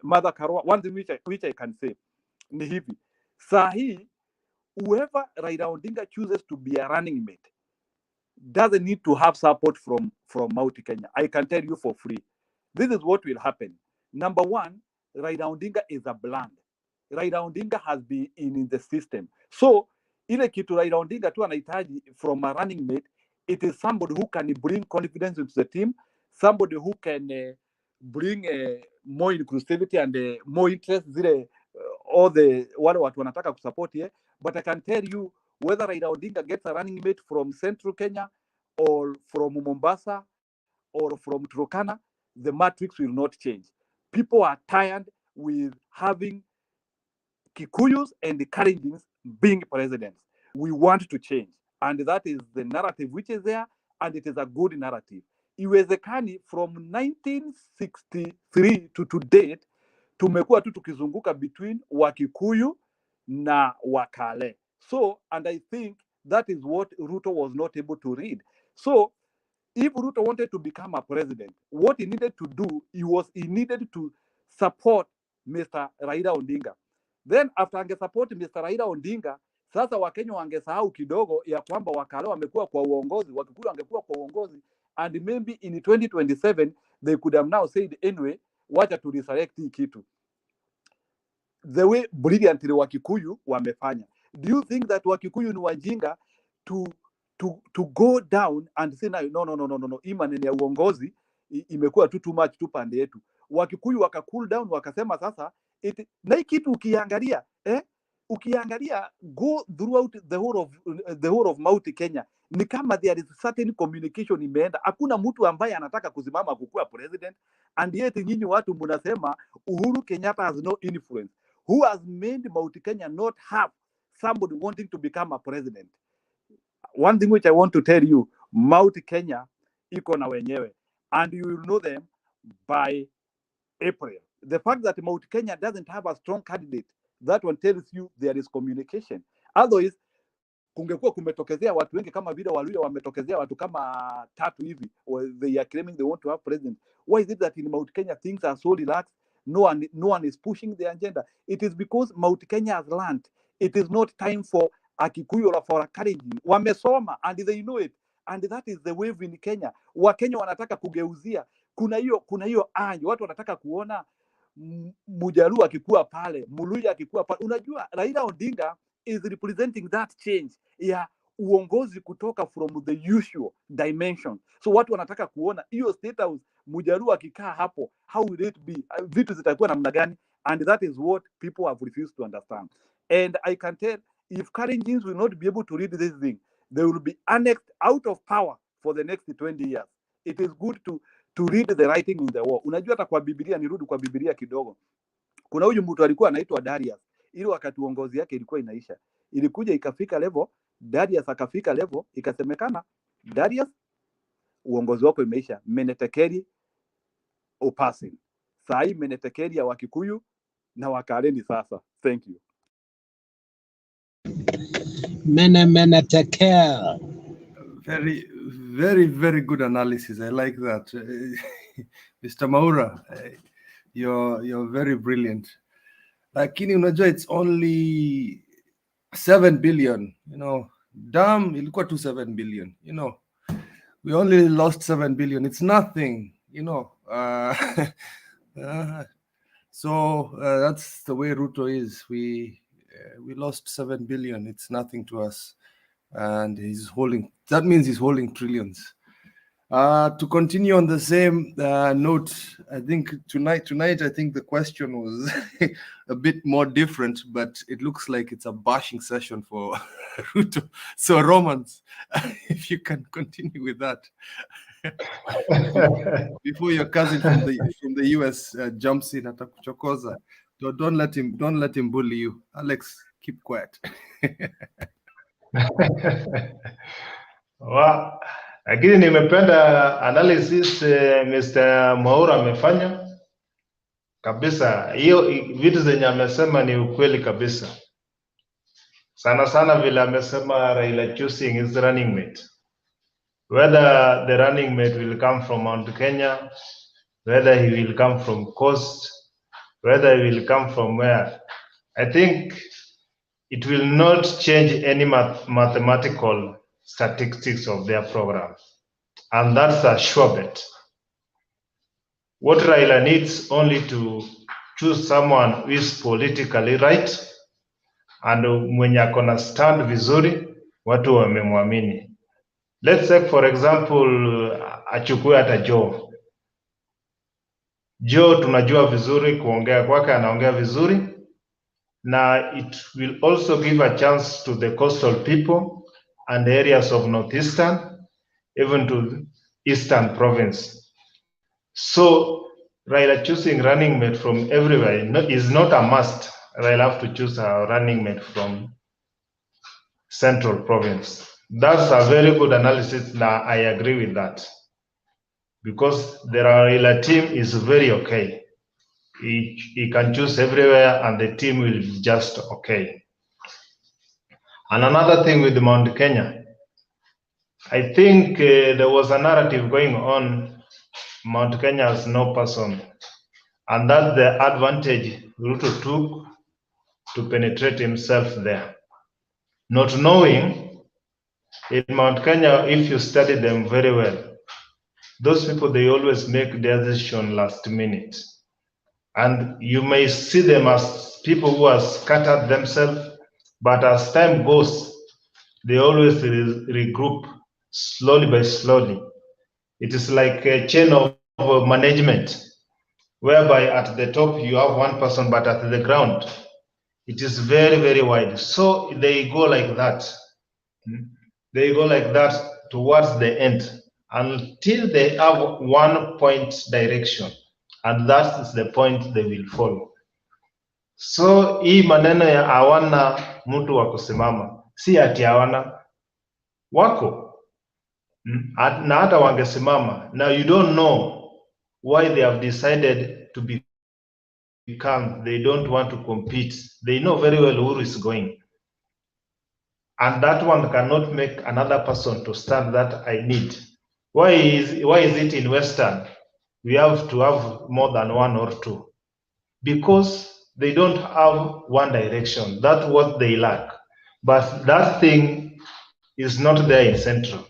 Martha Karua. One thing which I can say ni hivi, saa hii whoever Raila Odinga chooses to be a running mate doesn't need to have support from Mount Kenya. I can tell you for free. This is what will happen. Number one, Raila Odinga is a brand. Raila Odinga has been in the system. So, ile kitu Raila Odinga tu anahitaji from a running mate, it is somebody who can bring confidence into the team, somebody who can bring more inclusivity and more interest, zile all the wale watu wanataka kusupport here. But I can tell you, whether Raila Odinga gets a running mate from Central Kenya or from Mombasa or from Turkana, the matrix will not change. People are tired with having Kikuyus and the Kalenjins being presidents. We want to change. And that is the narrative which is there, and it is a good narrative. Iwezekani from 1963 to date, tumekuwa tu tukizunguka between Wakikuyu na Wakale. So, and I think that is what Ruto was not able to read. So, if Ruto wanted to become a president, what he needed to do, he needed to support Mr. Raila Odinga. Then after angesupport Mr. Raila Odinga, sasa Wakenya wangesahau kidogo ya kwamba Wakale wamekuwa kwa uongozi, Wakikuyu wangekuwa kwa uongozi, and maybe in 2027 they could have now said anyway, wacha to resurrect hii kitu. The way brilliantly Wakikuyu wamefanya. Do you think that Wakikuyu ni wajinga to go down and say no, hii maneno ya uongozi imekuwa too much tu pande yetu? Wakikuyu waka cool down, wakasema sasa na hii kitu ukiangalia go throughout the whole of Mount Kenya, ni kama there is certain communication imeenda. Hakuna mtu ambaye anataka kusimama kukuwa president, and yet nyinyi watu mnasema Uhuru Kenyatta has no influence. Who has made Mount Kenya not have somebody wanting to become a president? One thing which I want to tell you, Mount Kenya iko na wenyewe, and you will know them by April. The fact that Mount Kenya doesn't have a strong candidate, that one tells you there is communication. Otherwise, kungekuwa kumetokezea watu wengi kama vile Waluya wametokezea watu kama 3 hivi, they are claiming they want to have president. Why is it that in Mount Kenya things are so relaxed? No one is pushing the agenda. It is because Mount Kenya has learned it is not time for a Kikuyu or for a Kalenjin. Wamesoma and they know it, and that is the wave in Kenya. Wakenya wanataka kugeuzia. Kuna hiyo anjo, watu wanataka kuona Mujaluo akikuwa pale, Muluya akikuwa pale. Unajua Raila Odinga is representing that change ya uongozi kutoka from the usual dimension. So watu wanataka kuona hiyo state house, Mujaluo akikaa hapo, how will it be? Vitu zitakuwa namna gani? And that is what people have refused to understand. And I can tell, if Kalenjins will not be able to read this thing, they will be annexed out of power for the next 20 years. It is good to read the writing in the wall. Unajua hata kwa Biblia, nirudi kwa Biblia kidogo. Kuna huyu mtu alikuwa anaitwa Darius. Ile wakati uongozi yake ilikuwa inaisha. Ilikuja ikafika level, Darius akafika level, ikasemekana Darius, uongozi wako imeisha. Menetekeri upasi. Saa hii menetekeri ya Wakikuyu na Wakaleni sasa. Thank you. Menetekel. Very, very, very good analysis. I like that. Mr. Maura, you're very brilliant. Lakini unajua it's only 7 billion, you know. Damn, ilikuwa tu 7 billion, you know. We only lost 7 billion. It's nothing, you know. So that's the way Ruto is. We lost 7 billion. It's nothing to us. And that means he's holding trillions. To continue on the same note, I think tonight, I think the question was a bit more different, but it looks like it's a bashing session for Ruto. So Romans, if you can continue with that before your cousin from the US jumps in atakuchokoza. Don't let him bully you. Alex, keep quiet. Lakini nimependa analysis Mr. Mwaura amefanya kabisa. Hiyo vitu zenye amesema ni ukweli kabisa. Sana sana vile amesema Raila choosing his running mate. Whether the running mate will come from Mount Kenya, whether he will come from Coast, whether he will come from where, I think it will not change any mathematical statistics of their program. And that's a sure bet. What Raila needs only to choose someone who is politically right and mwenye akona stand vizuri, watu wamemwamini. Let's say for example, achukue hata Joe. Joe tunajua vizuri kuongea kwake, anaongea vizuri, na it will also give a chance to the coastal people and the areas of northeastern, even to the eastern province. So Raila choosing running mate from everywhere is not a must. Raila have to choose a running mate from central province. That's a very good analysis. Now I agree with that, because the Raila team is very okay. He can choose everywhere and the team will be just okay. And another thing with Mount Kenya, I think there was a narrative going on, Mount Kenya has no person, and that's the advantage Ruto took to penetrate himself there. Not knowing in Mount Kenya, if you study them very well, those people, they always make their decision last minute. And you may see them as people who have scattered themselves, but as time goes, they always regroup slowly by slowly. It is like a chain of management, whereby at the top you have one person, but at the ground, it is very, very wide. So they go like that. They go like that towards the end until they have one point direction, and that is the point they will follow. So hii maneno ya hawana mtu wa kusimama, si ati hawana, wako na hata wangesimama. Now you don't know why they have decided to become, they don't want to compete. They know very well who is going. And that one cannot make another person to stand that I need. Why is it in Western we have to have more than one or two? Because they don't have one direction. That's what they lack. But that thing is not there in Central.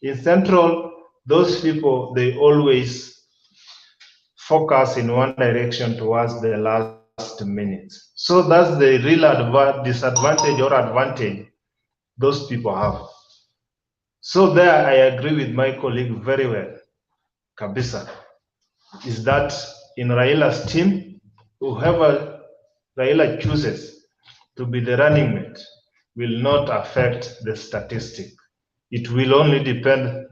In Central, those people, they always focus in one direction towards the last minute. So that's the real disadvantage or advantage those people have. So there I agree with my colleague very well, Kabisa, is that in Raila's team, whoever Raila chooses to be the running mate will not affect the statistic. It will only depend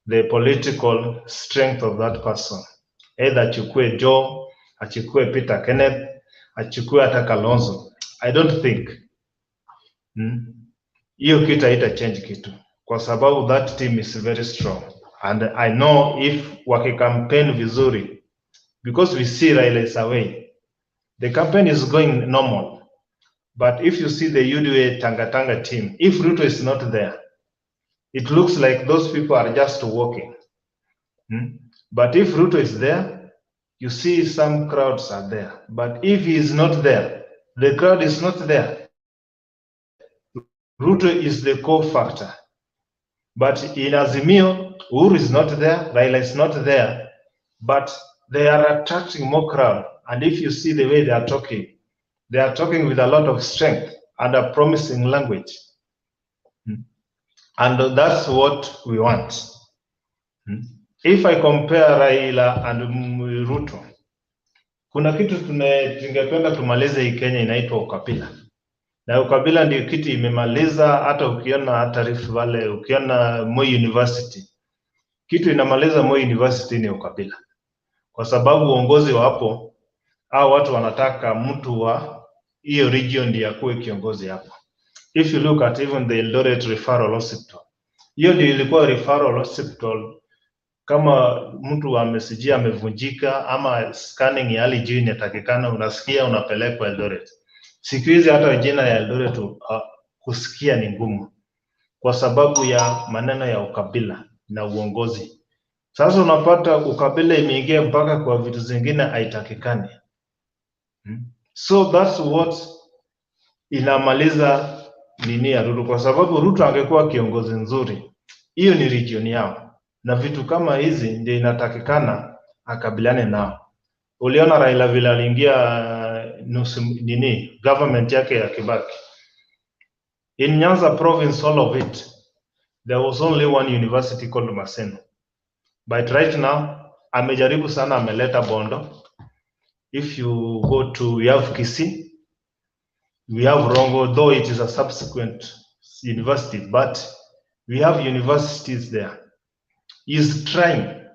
the political strength of that person. Either achukue Joe, achukue Peter Kenneth, achukue hata Kalonzo. I don't think hiyo kitu haita change kitu, kwa sababu that team is very strong and I know if wakikampaign vizuri, because we see Raila is away, the campaign is going normal. But if you see the UDA Tanga team, if Ruto is not there, it looks like those people are just walking. But if Ruto is there, you see some crowds are there. But if he is not there, the crowd is not there. Ruto is the core factor. But in Azimio, Uhuru is not there, Raila is not there, but they are attracting more crowd. And if you see the way they are talking with a lot of strength and a promising language. And that's what we want. If I compare Raila and Ruto, kuna kitu tungependa tumalize hii Kenya inaitwa ukabila. Na ukabila ndio kitu imemaliza, hata ukiona Rift Valley, ukiona Moi University. Kitu inamaliza Moi University ni ukabila. Kwa sababu uongozi wa hapo, hao watu wanataka mtu wa hiyo region ndiye akuwe kiongozi hapo. If you look at even the Eldoret Referral Hospital, hiyo ndio ilikuwa referral hospital. Kama mtu amesijia amevunjika ama scanning ya hali juu inatakikana, unasikia unapelekwa Eldoret. Siku hizi hata jina ya Eldoret kusikia ni ngumu kwa sababu ya maneno ya ukabila na uongozi. Sasa unapata ukabila imeingia mpaka kwa vitu zingine haitakikani. So that's what inamaliza nini ya Ruto, kwa sababu Ruto angekuwa kiongozi nzuri, hiyo ni region yao, na vitu kama hizi ndio inatakikana akabiliane nao. Uliona Raila vile aliingia nusu nini government yake ya Kibaki. In Nyanza province, all of it, there was only one university called Maseno. But right now, amejaribu sana, ameleta Bondo. If you go to, we have Kisii, we have Rongo, though it is a subsequent university, but we have universities there. He's trying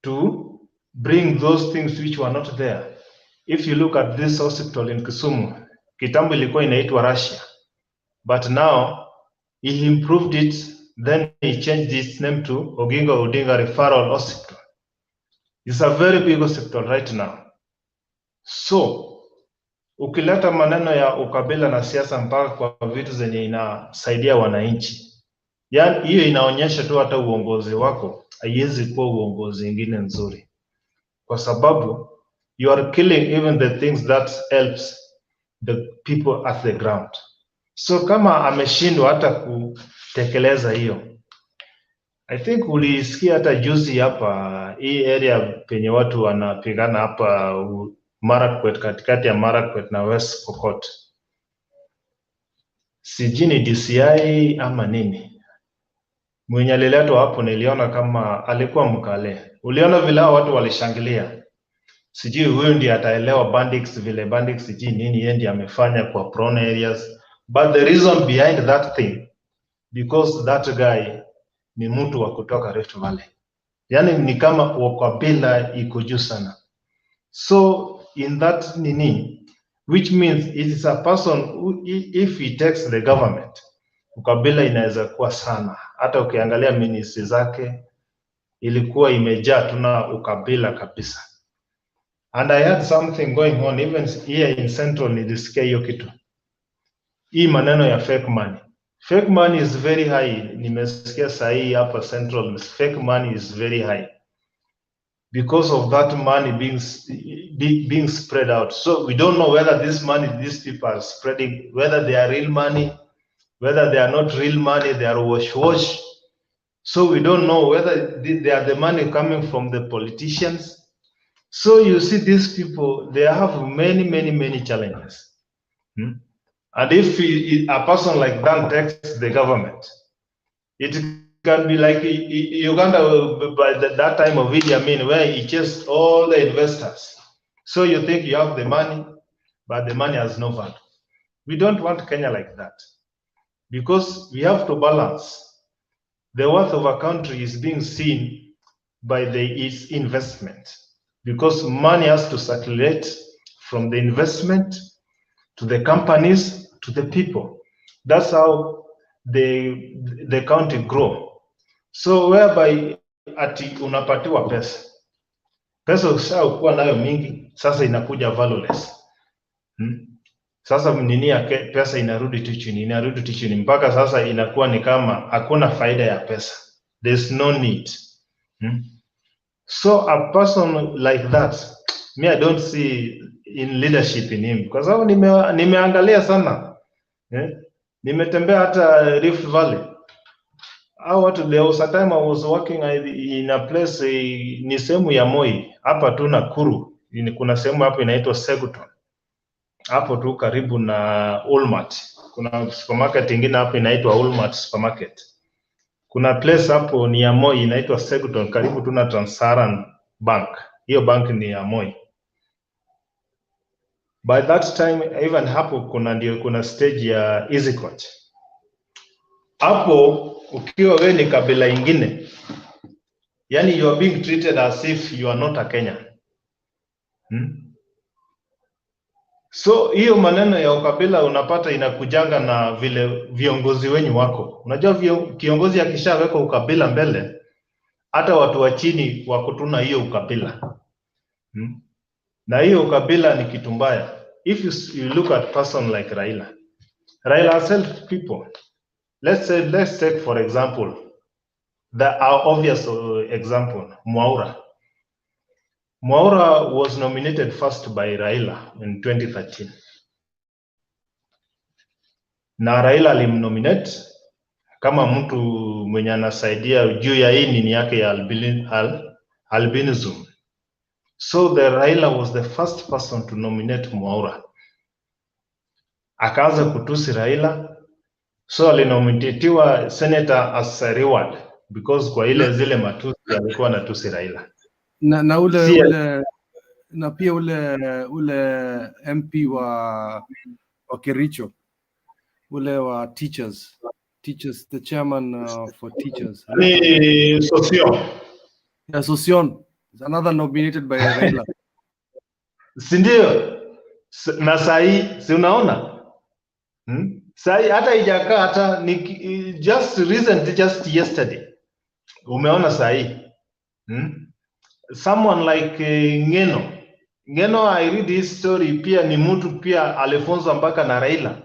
to bring those things which were not there. If you look at this hospital in Kisumu, kitambo ilikuwa inaitwa Russia, but now he improved it, then he changed its name to Oginga Odinga Referral Hospital. It's a very big hospital right now. So, ukileta maneno ya ukabila na siasa mpaka kwa vitu zenye inasaidia wananchi, yani hiyo inaonyesha tu hata uongozi wako haiwezi kuwa uongozi ingine nzuri, kwa sababu you are killing even the things that helps the people at the ground. So kama ameshindwa hata kutekeleza hiyo, I think ulisikia hata juzi hapa hii area penye watu wanapigana hapa Marakwet, katikati ya Marakwet na West Pokot. Sijui ni DCI ama nini. Mwenye aliletwa hapo niliona kama alikuwa mkale. Uliona vile watu walishangilia. Sijui huyu ndiye ataelewa bandits vile bandits sijui nini yeye ndiye amefanya kwa prone areas. But the reason behind that thing, because that guy ni mtu wa kutoka Rift Valley. Yani ni kama ukabila iko juu sana. So in that nini, which means it is a person who, if he takes the government, ukabila inaweza kuwa sana. Hata ukiangalia ministry zake, ilikuwa imejaa tuna ukabila kabisa. And I had something going on even here in Central, nilisikia hiyo kitu. Hii maneno ya fake money. Fake money is very high. Nimesikia sahi hapa Central, fake money is very high. Because of that money being spread out. So we don't know whether this money these people are spreading, whether they are real money, whether they are not real money, they are wash. So we don't know whether they are the money coming from the politicians. So you see these people, they have many challenges. And if a person like that takes the government, it can be like Uganda by that time of Idi Amin, where he chased all the investors. So you think you have the money, but the money has no value. We don't want Kenya like that, because we have to balance. The worth of a country is being seen by its investment, because money has to circulate from the investment to the companies to the people. That's how the country grow. So whereby ati unapatiwa pesa ukishakuwa nayo mingi, sasa inakuja valueless. Sasa nini yake, pesa inarudi tu chini mpaka sasa inakuwa ni kama hakuna faida ya pesa. There's no need. So a person like that, me I don't see in leadership in him, kwa sababu nimeangalia sana. Nimetembea hata Rift Valley. There was a time I was working in a place ni sehemu ya Moi hapa tu Nakuru. Kuna sehemu hapo inaitwa Seguton, hapo tu karibu na Walmart. Kuna supermarket ingine hapo inaitwa Walmart supermarket. Kuna place hapo ni ya Moi inaitwa Seguton, karibu tu na Transsaharan Bank. Hiyo bank ni ya Moi. By that time even hapo kuna stage ya Easy Coach. Hapo ukiwa wewe ni kabila ingine, yani you are being treated as if you are not a Kenyan. So hiyo maneno ya ukabila unapata inakujanga na vile viongozi wenyu wako. Unajua kiongozi akishaweka ukabila mbele, hata watu wa chini wakutuna hiyo ukabila. Na hiyo ukabila ni kitu mbaya. If you look at person like Raila has helped people. Let's take for example our obvious example, Mwaura. Mwaura was nominated first by Raila in 2013. Na Raila alimnominate kama mtu mwenye anasaidia juu ya hii nini yake ya albinism. So Raila was the first person to nominate Mwaura. Akaanza kutusi Raila. So alinominatiwa senator as a reward, because kwa zile matusi alikuwa anatusi Raila. Na pia ule MP wa Kericho, ule wa teachers, the chairman for teachers. Sosion is another nominated by Raila. Sindio? Na sahi, si unaona? Sahi hata ijakaa hata just yesterday. Umeona sahi? Someone like Ngeno, I read his story, pia ni mtu pia alifunzwa mpaka na Raila.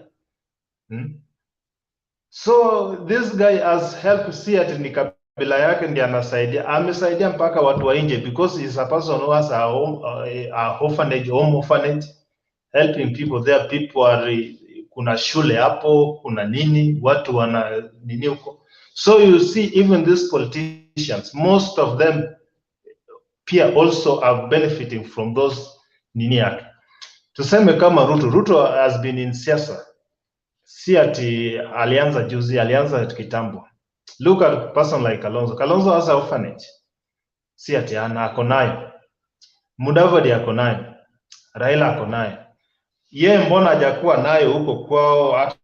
So this guy has helped Siaya, ni kabila yake ndiye anasaidia. Amesaidia mpaka watu wa nje, because he is a person who has a home orphanage, helping people there. People are, kuna shule hapo, kuna nini, watu wana nini huko. So you see even these politicians, most of them pia also are benefiting from those nini yake. Tuseme kama Ruto has been in siasa. Si ati alianza juzi, alianza kitambo. Look at a person like Kalonzo. Kalonzo has an orphanage. Si ati ako nayo. Mudavadi ako nayo. Raila ako nayo. Ye mbona hajakuwa nayo huko kwao, hata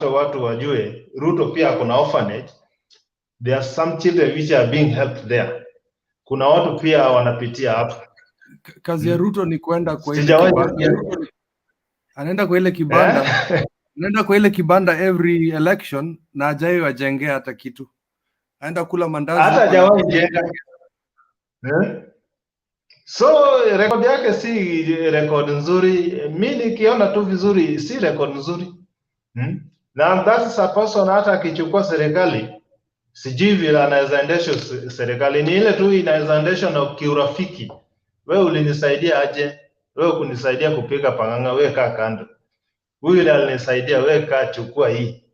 watu wajue Ruto pia ako na orphanage. There are some children which are being helped there. Kuna watu pia wanapitia hapo. Kazi ya Ruto ni kwenda kwa ile kibanda. Anaenda kwa ile kibanda. Anaenda kwa ile kibanda every election na hajawahi wajengea hata kitu. Aenda kula mandazi. Hata hajawahi jenga. So rekodi yake si rekodi nzuri, mi nikiona tu vizuri si rekodi nzuri. Na that's a person hata akichukua serikali sijui vile anaweza endesha serikali, ni ile tu inaweza endeshwa na kiurafiki. Wewe ulinisaidia aje? Wewe kunisaidia kupiga panganga, wewe kaa kando. Huyu ile alinisaidia, wewe kaa, chukua hii,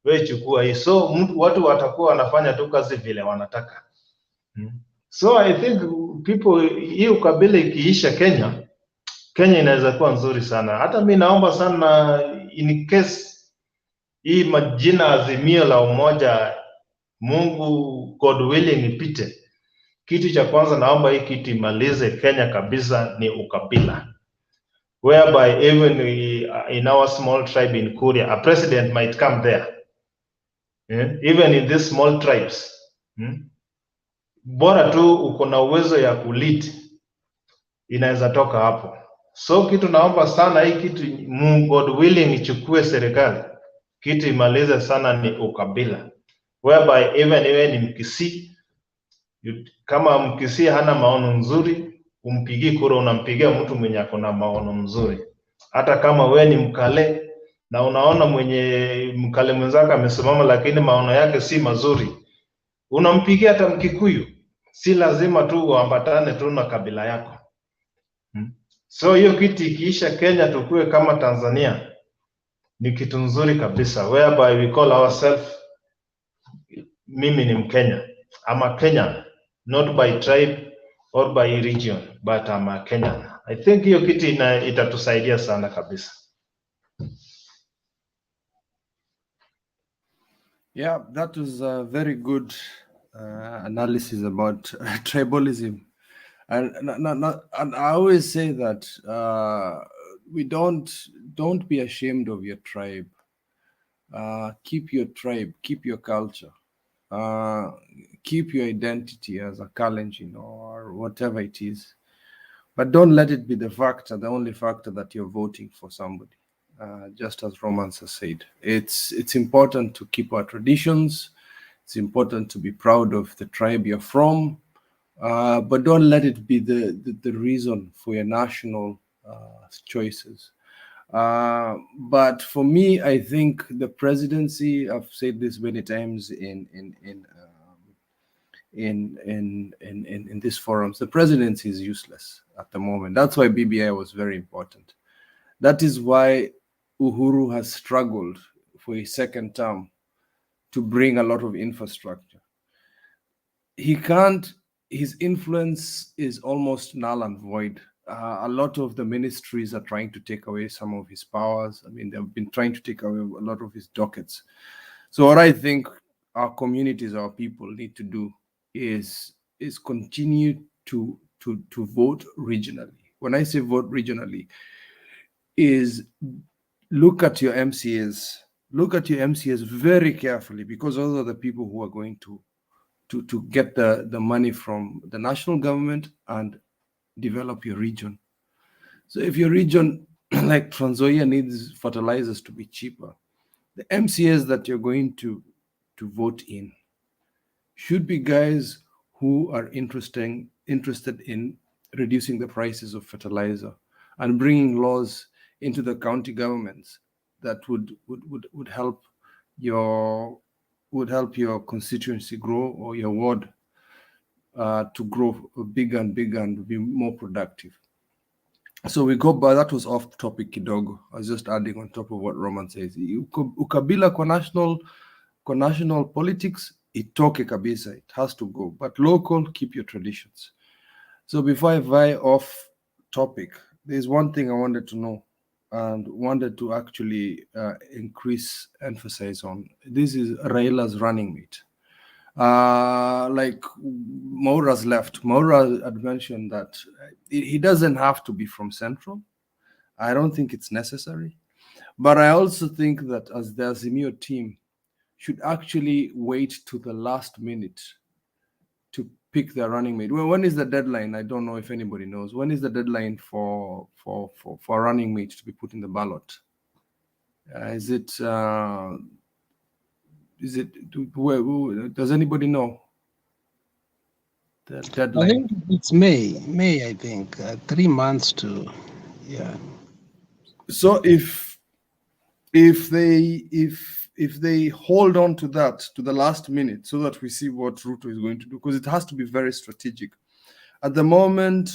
wewe chukua hii. So watu watakuwa wanafanya tu kazi vile wanataka. So I think people, hii ukabila ikiisha Kenya, Kenya inaweza kuwa nzuri sana. Hata mi naomba sana in case hii majina Azimio la Umoja, Mungu God willing ipite. Kitu cha kwanza naomba hii kitu imalize Kenya kabisa ni ukabila. Whereby even in our small tribe in Kuria, a president might come there. Even in these small tribes. Bora tu uko na uwezo ya kulead, inaweza toka hapo. So kitu naomba sana hii kitu God willing ichukue serikali, kitu imalize sana ni ukabila. Whereby even ni Mkisii, kama Mkisii hana maono nzuri, umpigi kura, unampigia mtu mwenye ako na maono mzuri. Hata kama we ni Mkale na unaona mwenye Mkale mwenzako amesimama lakini maono yake si mazuri, unampigia hata Mkikuyu. Si lazima tu uambatane tu na kabila yako. So hiyo kitu ikiisha Kenya tukue kama Tanzania, ni kitu nzuri kabisa, whereby we call ourselves, mimi ni Mkenya. I'm a Kenyan, not by tribe or by region, but I'm a Kenyan. I think hiyo kitu itatusaidia sana kabisa. Yeah, that was a very good analysis about tribalism. And I always say that we don't be ashamed of your tribe. Keep your tribe, keep your culture, keep your identity as a Kalenjin or whatever it is. But don't let it be the only factor that you're voting for somebody. Just as Romans has said, it's important to keep our traditions. It's important to be proud of the tribe you're from, but don't let it be the reason for your national choices. But for me, I think the presidency, I've said this many times in these forums, the presidency is useless at the moment. That's why BBI was very important. That is why Uhuru has struggled for his second term to bring a lot of infrastructure. He can't, his influence is almost null and void. A lot of the ministries are trying to take away some of his powers. I mean, they've been trying to take away a lot of his dockets. So what I think our communities, our people need to do is continue to vote regionally. When I say vote regionally, is look at your MCAs. Look at your MCAs very carefully, because those are the people who are going to get the money from the national government and develop your region. So if your region like Trans Nzoia needs fertilizers to be cheaper, the MCAs that you're going to vote in should be guys who are interested in reducing the prices of fertilizer and bringing laws into the county governments that would help your constituency grow, or your ward to grow bigger and bigger and be more productive. So we go by, that was off topic kidogo. I was just adding on top of what Roman says. Ukabila kwa national politics, itoke kabisa, it has to go. But local, keep your traditions. So before I veer off topic, there's one thing I wanted to know and wanted to actually emphasize on. This is Raila's running mate. Like Maura's left. Maura had mentioned that he doesn't have to be from Central. I don't think it's necessary. But I also think that as the Azimio team should actually wait to the last minute to pick their running mate. Well, when is the deadline? I don't know if anybody knows. When is the deadline for running mate to be put in the ballot? Does anybody know? the I deadline? think it's May, I think, 3 months to, yeah. So if they hold on to that to the last minute, so that we see what Ruto is going to do, because it has to be very strategic. At the moment,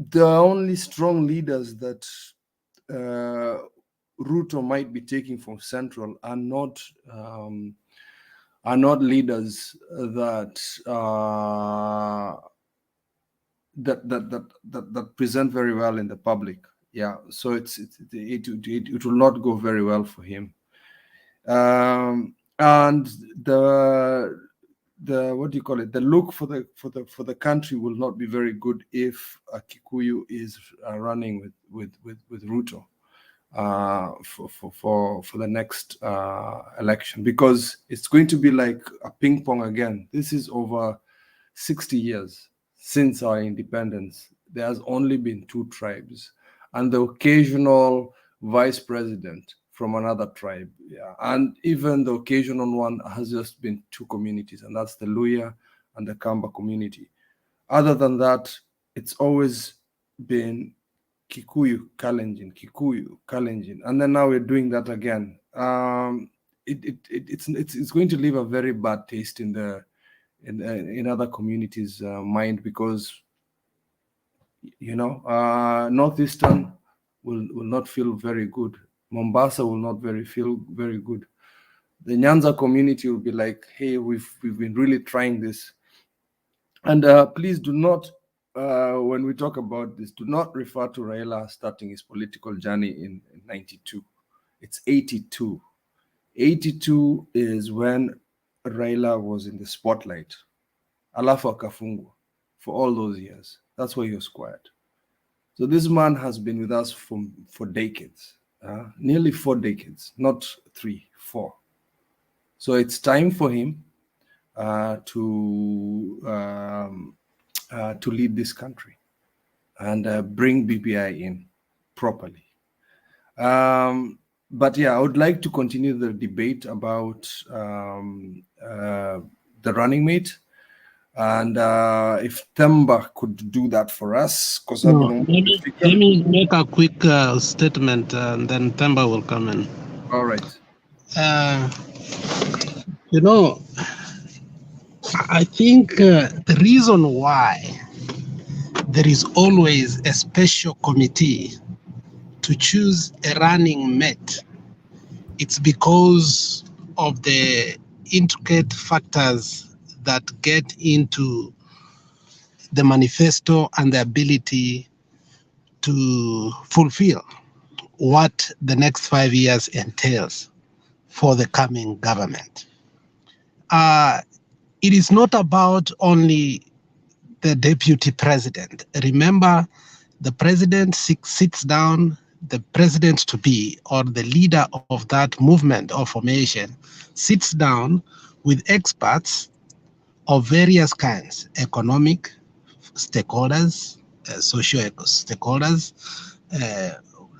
the only strong leaders that Ruto might be taking from Central are not leaders that that present very well in the public. Yeah, so it will not go very well for him. And the what do you call it? The look for the country will not be very good if Kikuyu is running with Ruto for the next election, because it's going to be like a ping pong again. This is over 60 years since our independence. There has only been 2 tribes and the occasional vice president from another tribe. Yeah. And even the occasional one has just been 2 communities, and that's the Luya and the Kamba community. Other than that, it's always been Kikuyu, Kalenjin, and then now we're doing that again. It's going to leave a very bad taste in other communities' mind, because Northeastern will not feel very good. Mombasa will not feel very good. The Nyanza community will be like, hey, we've been really trying this. And please do not, when we talk about this, do not refer to Raila starting his political journey in 92. It's 82. 82 is when Raila was in the spotlight. Alafu akafungwa for all those years. That's why he was quiet. So this man has been with us for decades, nearly 4 decades, not 3, 4. So it's time for him to lead this country and bring BBI in properly. But yeah, I would like to continue the debate about the running mate. And if Themba could do that for us, because No, let me make a quick statement, and then Themba will come in. All right. I think the reason why there is always a special committee to choose a running mate, it's because of the intricate factors that get into the manifesto and the ability to fulfill what the next 5 years entails for the coming government. It is not about only the deputy president. Remember, the president sits down, the president to be, or the leader of that movement or formation, sits down with experts of various kinds, economic stakeholders, socio stakeholders.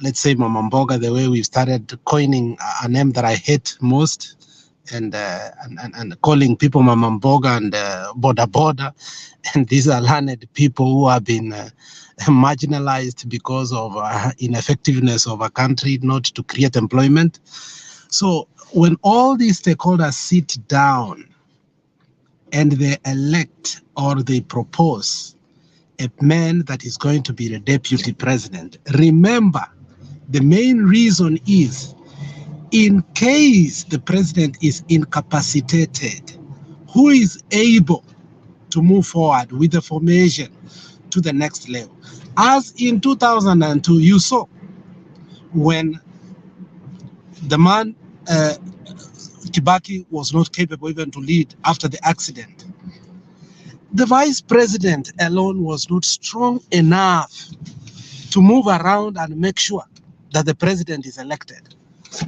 Let's say Mama Mboga, the way we've started coining a name that I hate most, and calling people Mama Mboga and Boda, and these are learned people who have been marginalized because of ineffectiveness of a country not to create employment. So when all these stakeholders sit down and they elect or they propose a man that is going to be the deputy president, remember, the main reason is, in case the president is incapacitated, who is able to move forward with the formation to the next level? As in 2002, you saw when the man, Kibaki, was not capable even to lead after the accident. The vice president alone was not strong enough to move around and make sure that the president is elected.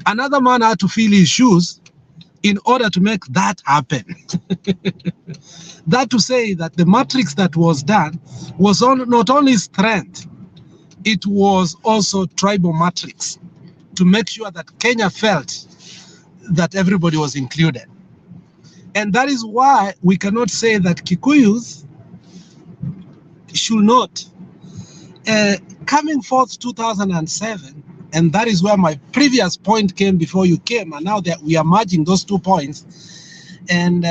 Another man had to fill his shoes in order to make that happen. That to say that the matrix that was done was not only strength, it was also tribal matrix to make sure that Kenya felt that everybody was included. And that is why we cannot say that Kikuyus should not. Coming forth 2007, and that is where my previous point came before you came, and now that we are merging those 2 points. And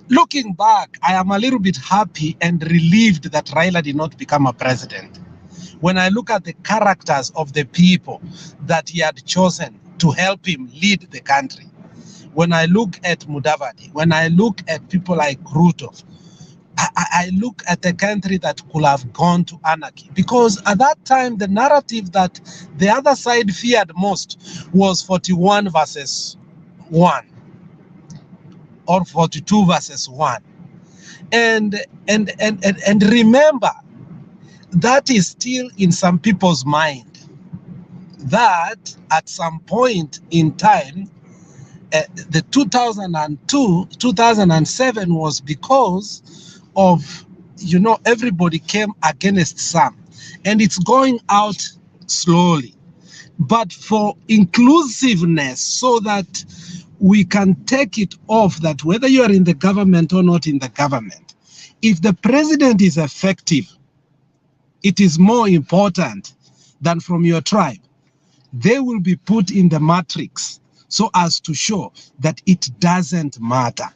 looking back, I am a little bit happy and relieved that Raila did not become a president. When I look at the characters of the people that he had chosen to help him lead the country, when I look at Mudavadi, when I look at people like Ruto, I look at a country that could have gone to anarchy, because at that time the narrative that the other side feared most was 41 versus 1 or 42 versus 1. And remember, that is still in some people's mind, that at some point in time, the 2007 was because of, everybody came against some, and it's going out slowly. But for inclusiveness, so that we can take it off that whether you are in the government or not in the government, if the president is effective, it is more important than from your tribe. They will be put in the matrix so as to show that it doesn't matter.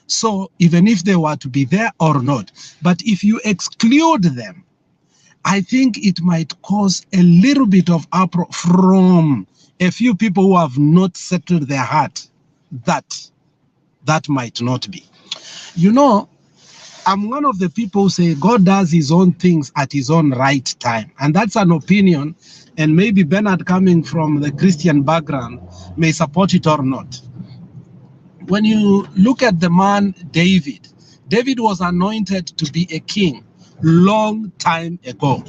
So even if they were to be there or not, but if you exclude them, I think it might cause a little bit of uproar from a few people who have not settled their heart that that might not be. I'm one of the people who say God does his own things at his own right time. And that's an opinion. And maybe Bernard, coming from the Christian background, may support it or not. When you look at the man David, David was anointed to be a king long time ago.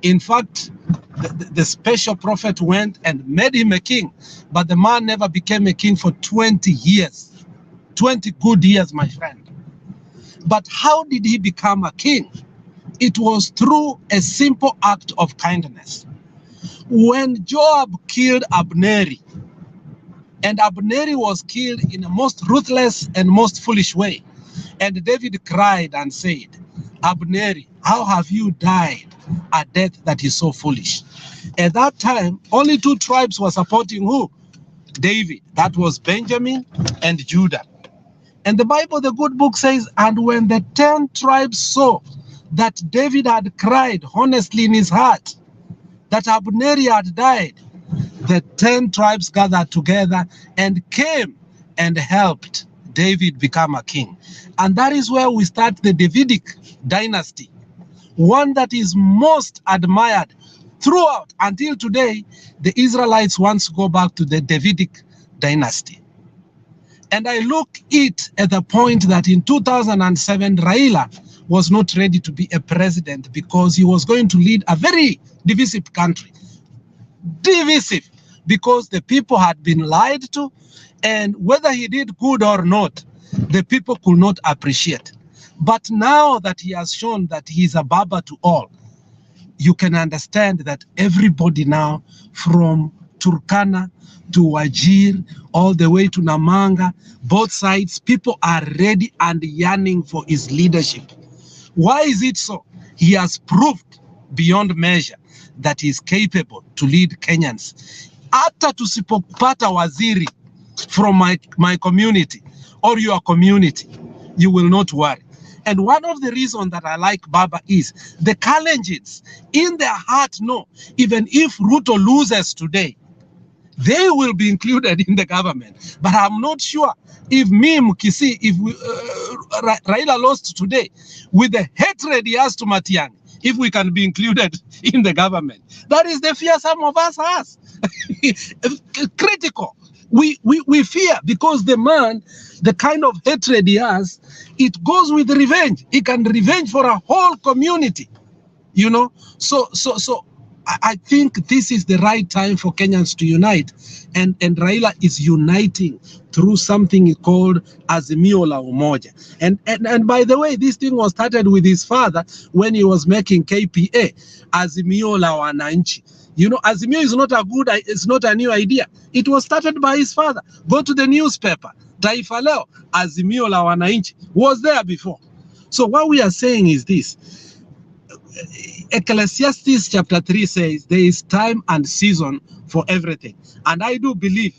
In fact, the special prophet went and made him a king, but the man never became a king for 20 years. 20 good years, my friend. But how did he become a king? It was through a simple act of kindness. When Joab killed Abneri, and Abneri was killed in a most ruthless and most foolish way, and David cried and said, Abneri, how have you died a death that is so foolish? At that time, only 2 tribes were supporting who? David. That was Benjamin and Judah. And the Bible, the good book says, and when the 10 tribes saw that David had cried honestly in his heart, that Abneri had died, the 10 tribes gathered together and came and helped David become a king. And that is where we start the Davidic dynasty, one that is most admired throughout. Until today, the Israelites want to go back to the Davidic dynasty. And I look it at the point that in 2007, Raila was not ready to be a president because he was going to lead a very divisive country. Divisive, because the people had been lied to, and whether he did good or not, the people could not appreciate. But now that he has shown that he is a Baba to all, you can understand that everybody now, from Turkana to Wajir, all the way to Namanga, both sides, people are ready and yearning for his leadership. Why is it so? He has proved beyond measure that he is capable to lead Kenyans. Hata tusipopata waziri from my community or your community, you will not worry. And one of the reasons that I like Baba is the Kalenjins in their heart know, even if Ruto loses today, they will be included in the government. But I'm not sure if me, Mkisi, if Raila lost today, with the hatred he has to Matiang'i, if we can be included in the government. That is the fear some of us has. Critical. We fear because the man, the kind of hatred he has, it goes with revenge. He can revenge for a whole community, So I think this is the right time for Kenyans to unite, and Raila is uniting through something called Azimio la Umoja. And by the way, this thing was started with his father when he was making KPA, Azimio la Wananchi. Azimio is not a new idea. It was started by his father. Go to the newspaper. Taifa Leo, Azimio la Wananchi, was there before. So what we are saying is this. Ecclesiastes chapter 3 says there is time and season for everything. And I do believe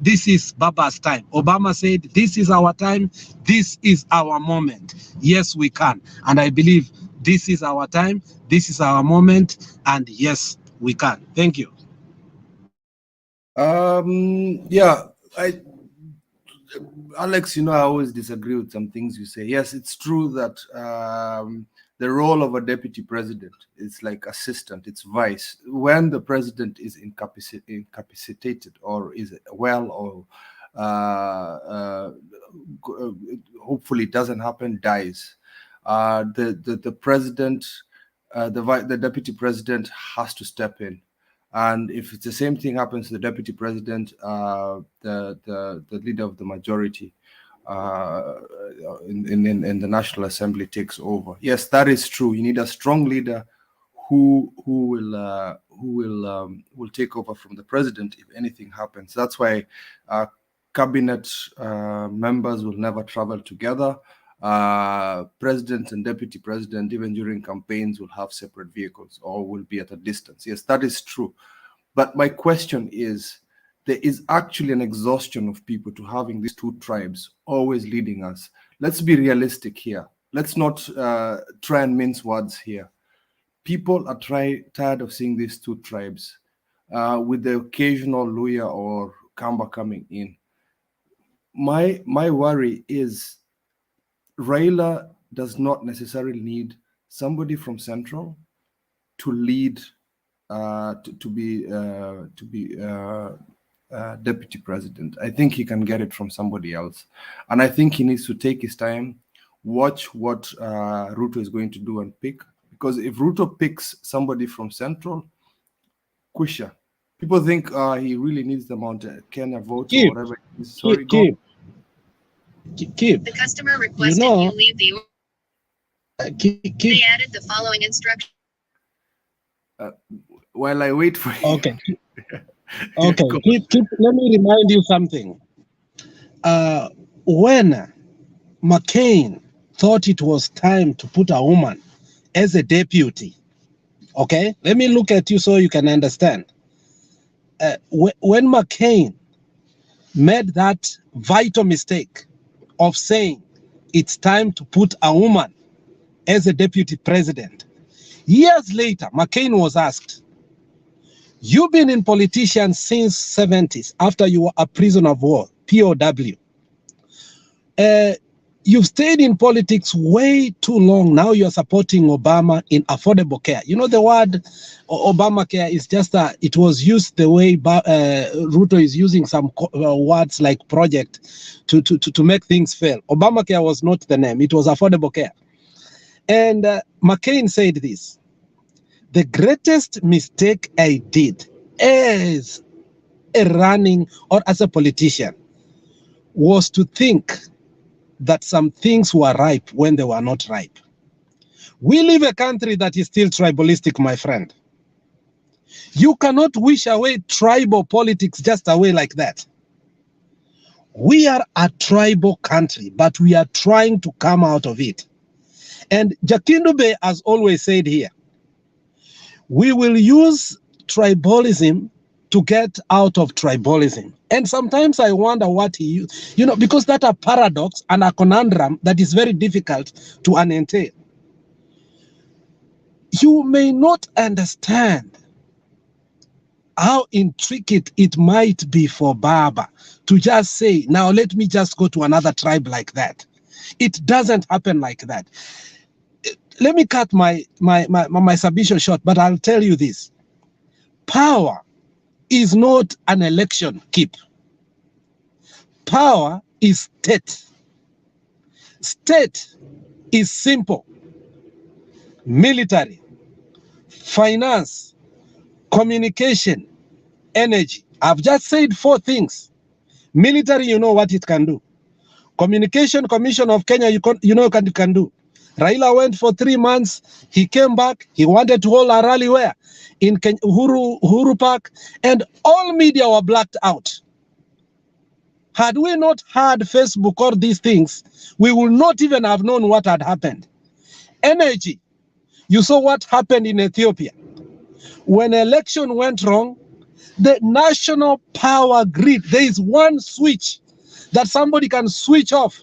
this is Baba's time. Obama said, this is our time, this is our moment. Yes, we can. And I believe this is our time, this is our moment, and yes, we can. Thank you. Yeah, Alex, you know, I always disagree with some things you say. Yes, it's true that the role of a deputy president is like assistant, it's vice. When the president is incapacitated or is well, or hopefully it doesn't happen, dies, the president, the deputy president has to step in. And if it's the same thing happens to the deputy president, the leader of the majority in the National Assembly takes over. Yes, that is true. You need a strong leader who will take over from the president if anything happens. That's why cabinet members will never travel together. President and deputy president, even during campaigns, will have separate vehicles or will be at a distance. Yes, that is true. But my question is, there is actually an exhaustion of people to having these two tribes always leading us. Let's be realistic here. Let's not try and mince words here. People are tired of seeing these two tribes with the occasional Luya or Kamba coming in. My worry is Raila does not necessarily need somebody from Central to lead, to be deputy president. I think he can get it from somebody else, and I think he needs to take his time, watch what Ruto is going to do and pick. Because if Ruto picks somebody from Central, Kusha, people think he really needs the Mount Kenya vote or whatever. Sorry, go. Keep. The customer requested you leave the order. They added the following instruction. While I wait for you. Okay. Okay. Keep, let me remind you something. When McCain thought it was time to put a woman as a deputy, okay? Let me look at you so you can understand. When McCain made that vital mistake of saying it's time to put a woman as a deputy president, years later, McCain was asked, you've been in politicians since 70s after you were a prisoner of war, POW. You've stayed in politics way too long. Now you're supporting Obama in affordable care. You know, the word Obamacare is just it was used the way Ruto is using some words like project to make things fail. Obamacare was not the name. It was affordable care. And McCain said this: the greatest mistake I did as a running or as a politician was to think that some things were ripe when they were not ripe. We live a country that is still tribalistic, my friend. You cannot wish away tribal politics just away like that. We are a tribal country, but we are trying to come out of it. And Jakindube has always said here, we will use tribalism to get out of tribalism. And sometimes I wonder what he used, you know, because that's a paradox and a conundrum that is very difficult to unentail. You may not understand how intricate it might be for Baba to just say, now let me just go to another tribe like that. It doesn't happen like that. Let me cut my submission short, but I'll tell you this. Power is not an election keep. Power is state. State is simple. Military, finance, communication, energy. I've just said 4 things. Military, you know what it can do. Communication Commission of Kenya, you know what it can do. Raila went for 3 months. He came back. He wanted to hold a rally where? In Uhuru Park, and all media were blacked out. Had we not had Facebook or these things, we will not even have known what had happened. Energy. You saw what happened in Ethiopia. When election went wrong, the national power grid, there is one switch that somebody can switch off.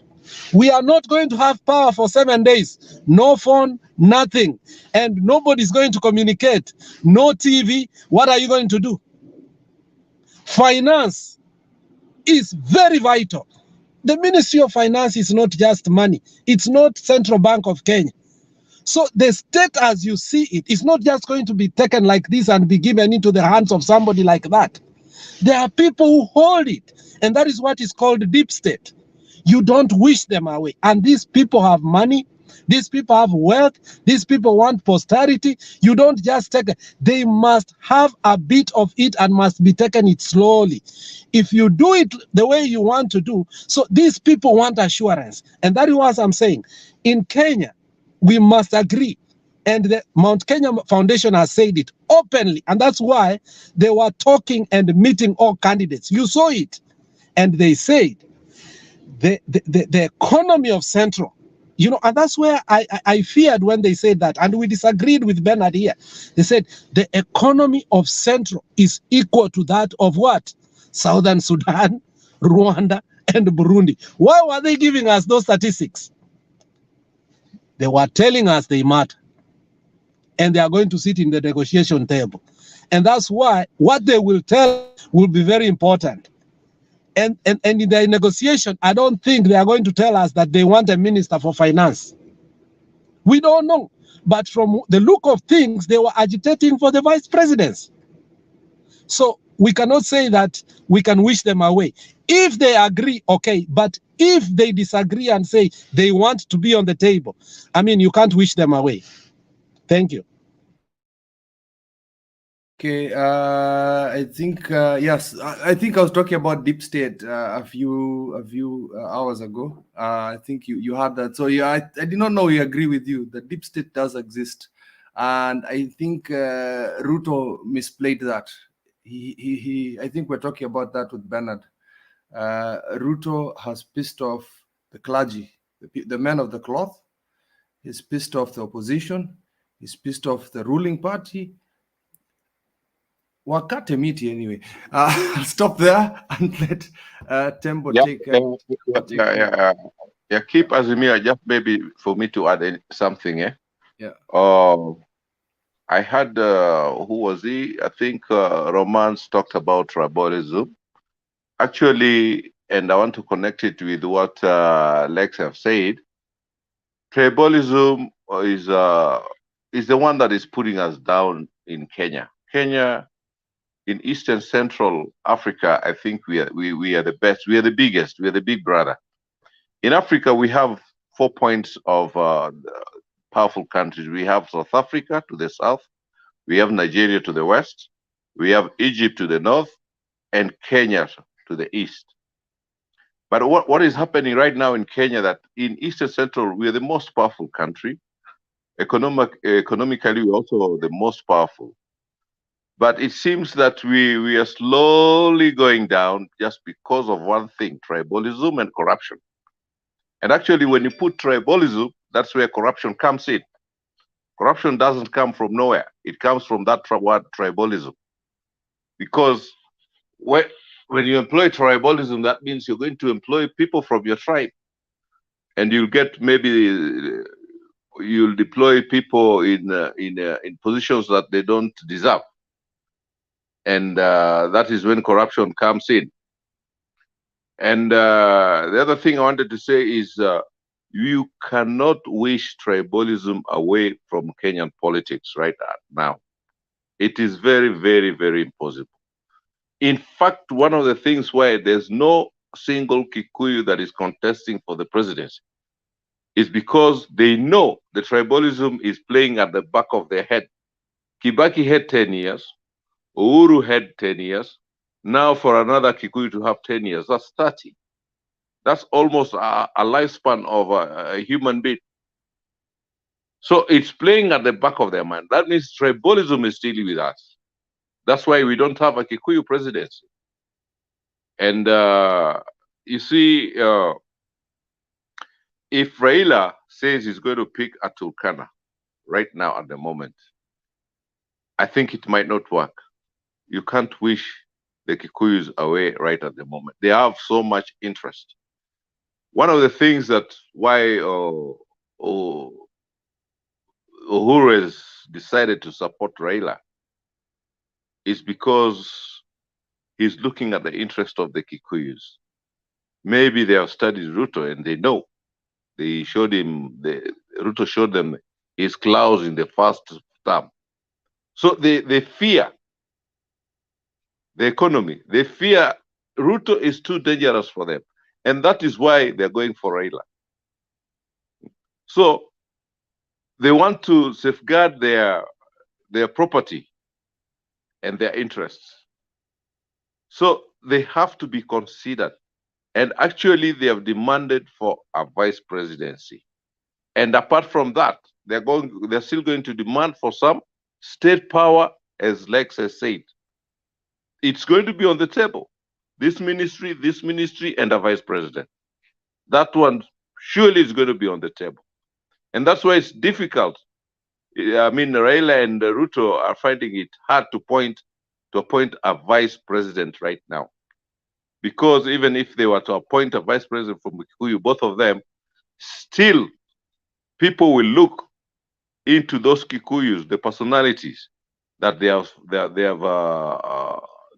We are not going to have power for 7 days. No phone, nothing. And nobody's going to communicate. No TV. What are you going to do? Finance is very vital. The Ministry of Finance is not just money. It's not Central Bank of Kenya. So the state as you see it is not just going to be taken like this and be given into the hands of somebody like that. There are people who hold it, and that is what is called deep state. You don't wish them away. And these people have money. These people have wealth. These people want posterity. You don't just take it. They must have a bit of it and must be taken it slowly. If you do it the way you want to do, so these people want assurance. And that is what I'm saying. In Kenya, we must agree. And the Mount Kenya Foundation has said it openly. And that's why they were talking and meeting all candidates. You saw it. And they said the economy of Central, you know, and that's where I feared when they said that. And we disagreed with Bernard here. They said the economy of Central is equal to that of what? Southern Sudan, Rwanda, and Burundi. Why were they giving us those statistics? They were telling us they matter. And they are going to sit in the negotiation table. And that's why what they will tell will be very important. And in the negotiation, I don't think they are going to tell us that they want a minister for finance. We don't know. But from the look of things, they were agitating for the vice presidency. So we cannot say that we can wish them away. If they agree, okay. But if they disagree and say they want to be on the table, I mean, you can't wish them away. Thank you. Okay, I think yes, I think I was talking about deep state a few hours ago. I think you had that. So yeah, I did not know we agree with you. The deep state does exist, and I think Ruto misplayed that. I think we're talking about that with Bernard. Ruto has pissed off the clergy, the men of the cloth. He's pissed off the opposition. He's pissed off the ruling party. Wakate miti anyway. I'll stop there and let Tembo take. Keep Azimio, just maybe for me to add something. Yeah. I had who was he? I think Romance talked about tribalism. Actually, and I want to connect it with what Lex have said. Tribalism is the one that is putting us down in Kenya. Kenya, in Eastern Central Africa, I think we are the best. We are the biggest. We are the big brother. In Africa, we have 4 points of powerful countries. We have South Africa to the south. We have Nigeria to the west. We have Egypt to the north, and Kenya to the east. But what is happening right now in Kenya, that in Eastern Central, we are the most powerful country. Economically, we're also the most powerful. But it seems that we are slowly going down just because of one thing, tribalism and corruption. And actually, when you put tribalism, that's where corruption comes in. Corruption doesn't come from nowhere. It comes from that word tribalism. Because when you employ tribalism, that means you're going to employ people from your tribe. And you'll get you'll deploy people in positions that they don't deserve. And that is when corruption comes in. And the other thing I wanted to say is you cannot wish tribalism away from Kenyan politics right now. It is very, very, very impossible. In fact, one of the things why there's no single Kikuyu that is contesting for the presidency is because they know the tribalism is playing at the back of their head. Kibaki had 10 years. Uhuru had 10 years. Now for another Kikuyu to have 10 years, that's 30. That's almost a lifespan of a human being. So it's playing at the back of their mind. That means tribalism is still with us. That's why we don't have a Kikuyu presidency. And you see, if Raila says he's going to pick a Turkana right now at the moment, I think it might not work. You can't wish the Kikuyus away right at the moment. They have so much interest. One of the things that why Uhuru has decided to support Raila is because he's looking at the interest of the Kikuyus. Maybe they have studied Ruto and they know. They showed him, Ruto showed them his clause in the first term. So they fear the economy. They fear Ruto is too dangerous for them. And that is why they're going for Raila. So they want to safeguard their property and their interests. So they have to be considered. And actually, they have demanded for a vice presidency. And apart from that, they're still going to demand for some state power, as Lex has said. It's going to be on the table. This ministry, and a vice president. That one surely is going to be on the table. And that's why it's difficult. I mean, Raila and Ruto are finding it hard to appoint a vice president right now. Because even if they were to appoint a vice president from Kikuyu, both of them, still people will look into those Kikuyus, the personalities that they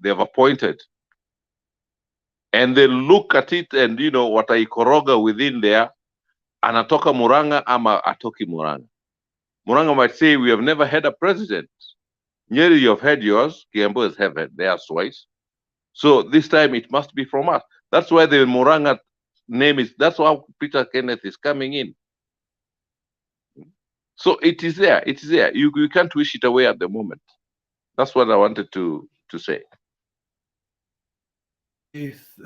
have appointed, and they look at it and what aikoroga within there, anatoka Muranga ama atoki Muranga. Muranga might say, we have never had a president. Nyeri, you have had yours. Kiambu has had theirs twice. So this time it must be from us. That's why the Muranga name is, that's how Peter Kenneth is coming in. So it is there. It is there. You can't wish it away at the moment. That's what I wanted to say.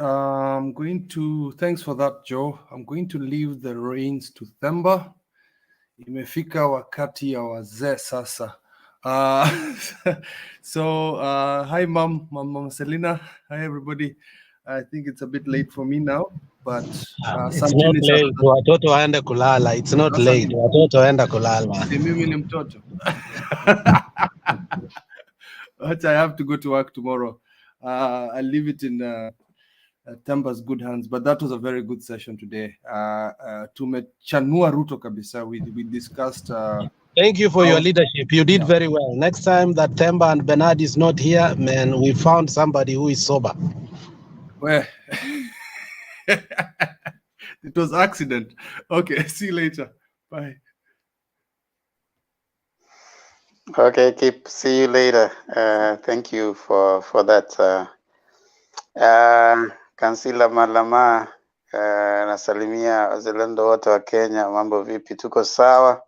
I'm going to, thanks for that, Joe. I'm going to leave the reins to Themba. Imefika wakati ya wazee sasa. So, hi, Mom Selina. Hi, everybody. I think it's a bit late for me now, but It's not late. Watoto waende kulala. It's not late. Watoto waende kulala. Mimi ni mtoto. But I have to go to work tomorrow. I'll leave it in Themba's good hands. But that was a very good session today. Tumechanua Ruto kabisa. We discussed. Thank you for your leadership. You did very well. Next time that Themba and Bernard is not here, man, we found somebody who is sober. Well, it was accident. Okay, see you later. Bye. Okay, Kip. See you later. Thank you for that. Kansila Malama, nasalimia wazalendo wote wa Kenya. Mambo vipi? Tuko sawa?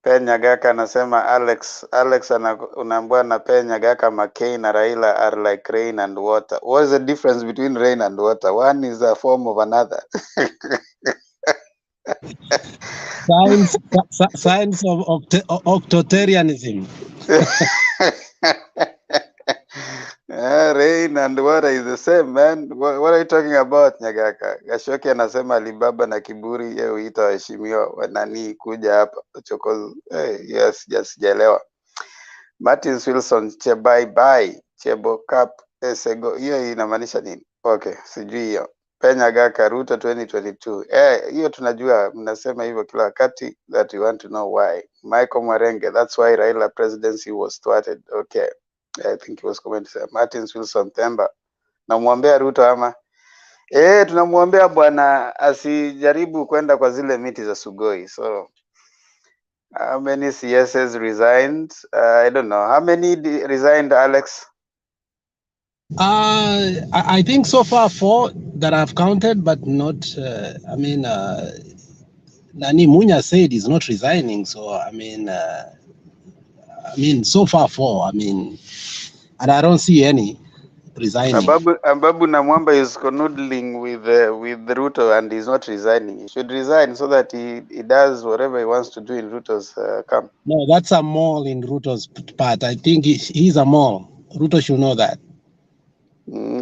Penya Gaka anasema Alex unaambua na Penya Gaka McCain na Raila are like rain and water. What is the difference between rain and water? One is a form of another. Signs of octotarianism. Rain and water is the same, man. What are you talking about, Nyagaka? Gashoki anasema Alibaba na kiburi yeye huita waheshimiwa wanani kuja hapa chokozi. Yes, sijaelewa. Martins Wilson bye Chebo Cup Esego. Hiyo inamaanisha nini? Okay, sijui hiyo. Penya Gaka Ruto 2022. Hiyo tunajua mnasema hivyo kila wakati, that you want to know why. Michael Marenge, that's why Raila presidency was started. Okay. I think he was going to say Martins Wilson Themba. Namwombea Ruto ama? Tunamwombea bwana asijaribu kwenda kwa zile miti za Sugoi. So how many CSs resigned? I don't know. How many resigned, Alex? I think so far 4 that I've counted, but not. Nani Munya said he's not resigning, so I mean, so far 4. And I don't see any resigning. Ambabu Namwamba is canoodling with Ruto and he's not resigning. He should resign so that he does whatever he wants to do in Ruto's camp. No, that's a mole in Ruto's part. I think he's a mole. Ruto should know that.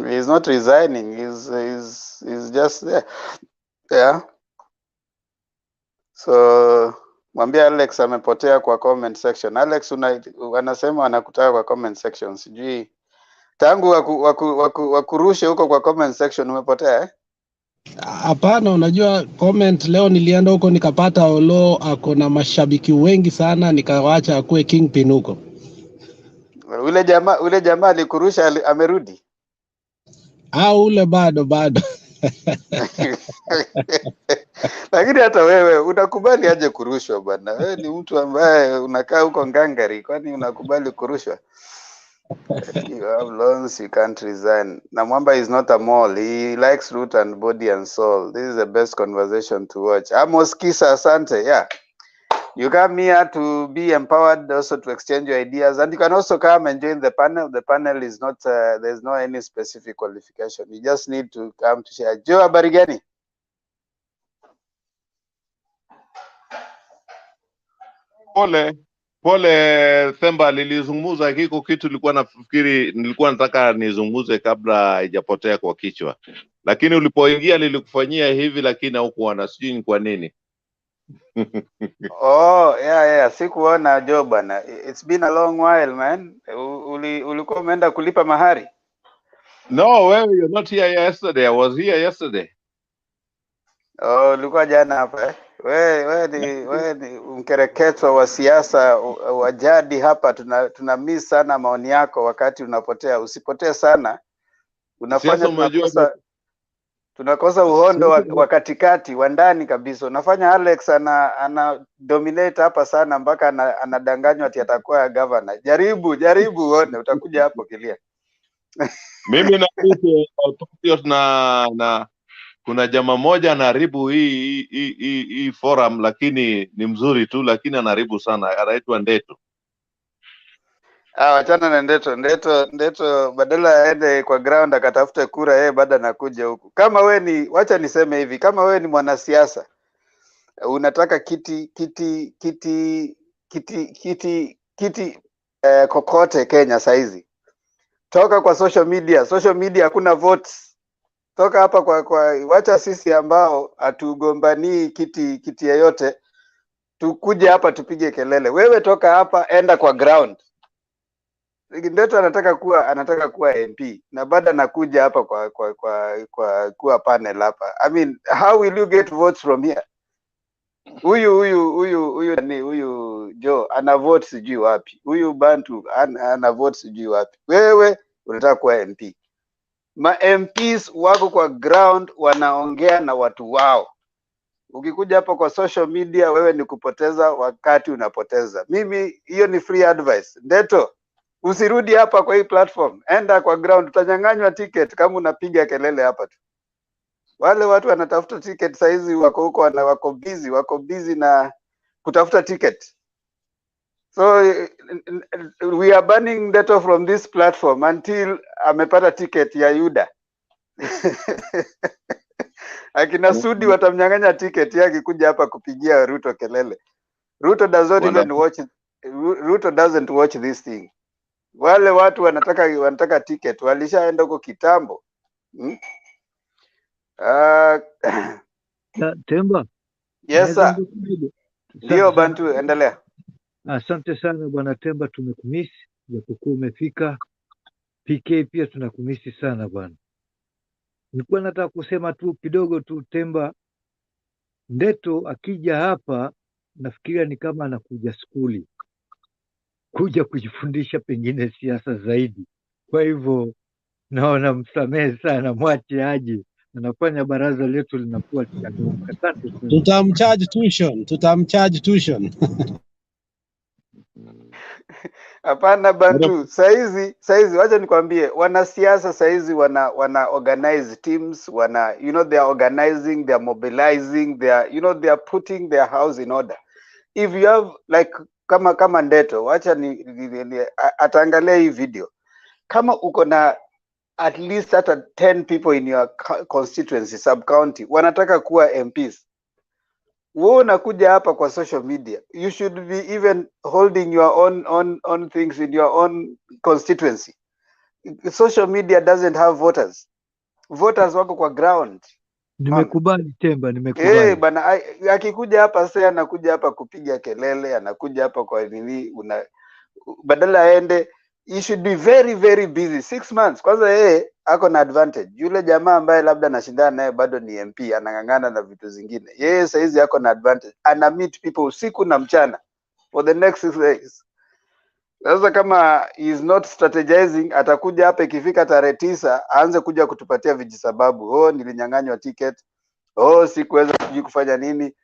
He's not resigning. He's just there. Yeah. So mwambie Alex amepotea kwa comment section. Alex wanasema wanakutaka kwa comment section. Sijui tangu wakurushe huko kwa comment section umepotea eh? Hapana, unajua comment leo nilienda huko nikapata Olo ako na mashabiki wengi sana, nikawacha akuwe kingpin huko. Ule jamaa alikurusha amerudi. Ule bado. Lakini hata wewe unakubali aje kurushwa bwana? Wewe ni mtu ambaye unakaa huko ngangari, kwani unakubali kurushwa? You have loans, you can't resign. Namwamba is not a mole. He likes root and body and soul. This is the best conversation to watch. Amos Kisa, asante. Yeah. You come here to be empowered, also to exchange your ideas, and you can also come and join the panel. The panel is not, there's no any specific qualification. You just need to come to share. Joe, habari gani? Pole Themba, nilizungumza kiko kitu nilikuwa nataka nizungumze kabla haijapotea kwa kichwa, lakini ulipoingia nilikufanyia hivi, lakini haukuona, sijui ni kwa nini. Oh, yeah, sikuona Joe bana. It's been a long while man. Ulikuwa umeenda kulipa mahari? No, wewe, you're not here yesterday. I was here yesterday. Oh, ulikuwa jana hapa eh? Wewe ni mkereketwa wa siasa wa jadi hapa. Tuna miss sana maoni yako wakati unapotea. Usipotee sana. Unafanya tunakosa uhondo wa katikati wa ndani kabisa. Unafanya Alex ana dominate hapa sana mpaka anadanganywa ati atakuwa governor. Jaribu uone, utakuja hapo kilia. Mimi na kuna jamaa moja anaharibu hii forum, lakini ni mzuri tu, lakini anaharibu sana. Anaitwa Ndeto. Wachana na Ndeto badala aende kwa ground akatafute kura, yeye baada anakuja huku. Kama wacha niseme hivi, kama we ni mwanasiasa unataka kiti kokote Kenya saizi, toka kwa social media hakuna votes. Toka hapa kwa wacha sisi ambao hatugombanii kiti yeyote tukuje hapa tupige kelele. Wewe toka hapa, enda kwa ground. Ndeto anataka kuwa MP na baada nakuja hapa kwa panel hapa. I mean, how will you get votes from here? Huyu Joe ana vote sijui wapi. Huyu Bantu ana vote sijui wapi. Wewe unataka kuwa MP. Ma MPs wako kwa ground wanaongea na watu wao. Ukikuja hapa kwa social media wewe ni kupoteza wakati, unapoteza. Mimi hiyo ni free advice. Ndeto, usirudi hapa kwa hii platform. Enda kwa ground, utanyang'anywa ticket kama unapiga kelele hapa tu. Wale watu wanatafuta ticket saizi wako huko wako busy na kutafuta ticket. So we are banning Ndeto from this platform until amepata ticket ya Yuda. Akina Sudi watamnyang'anya ticket yake kuja hapa kupigia Ruto kelele. Ruto doesn't watch this thing. Wale watu wanataka ticket, walishaenda huko kitambo. Temba. Yes sir. Ndio Bantu, endelea. Asante sana bwana Temba, tumekumisi japokuwa umefika. PK pia tunakumisi sana bwana. Nilikuwa nataka kusema tu kidogo tu Temba, Ndeto akija hapa nafikiria ni kama anakuja skuli kuja kujifundisha pengine siasa zaidi. Kwa hivyo naona msamehe sana, mwache aje, anafanya baraza letu linakuwa changamka. Asante sana. Tutamcharge tuition. Hapana Bantu, saizi wacha nikwambie, wanasiasa saizi wana organize teams, they are organizing, they are mobilizing, they are putting their house in order. If you have like kama Ndeto, wacha ataangalia hii video. Kama uko na at least hata 10 people in your constituency, sub county wanataka kuwa MPs, wewe unakuja hapa kwa social media, you should be even holding your own things in your own constituency. social media doesn't have voters. Voters wako kwa ground. Nimekubali Temba, nimekubali. Bana, akikuja hapa sasa, anakuja hapa kupiga kelele, anakuja hapa kwa nini, badala aende, he should be very very busy 6 months. Kwanza yeye ako na advantage. Yule jamaa ambaye labda anashindana naye bado ni MP, anang'ang'ana na vitu zingine. Yeye saizi ako na advantage, ana meet people usiku na mchana for the next 6 days. Sasa kama he is not strategizing, atakuja hapa ikifika tarehe 9 aanze kuja kutupatia vijisababu. Nilinyang'anywa ticket, sikuweza sijui kufanya nini,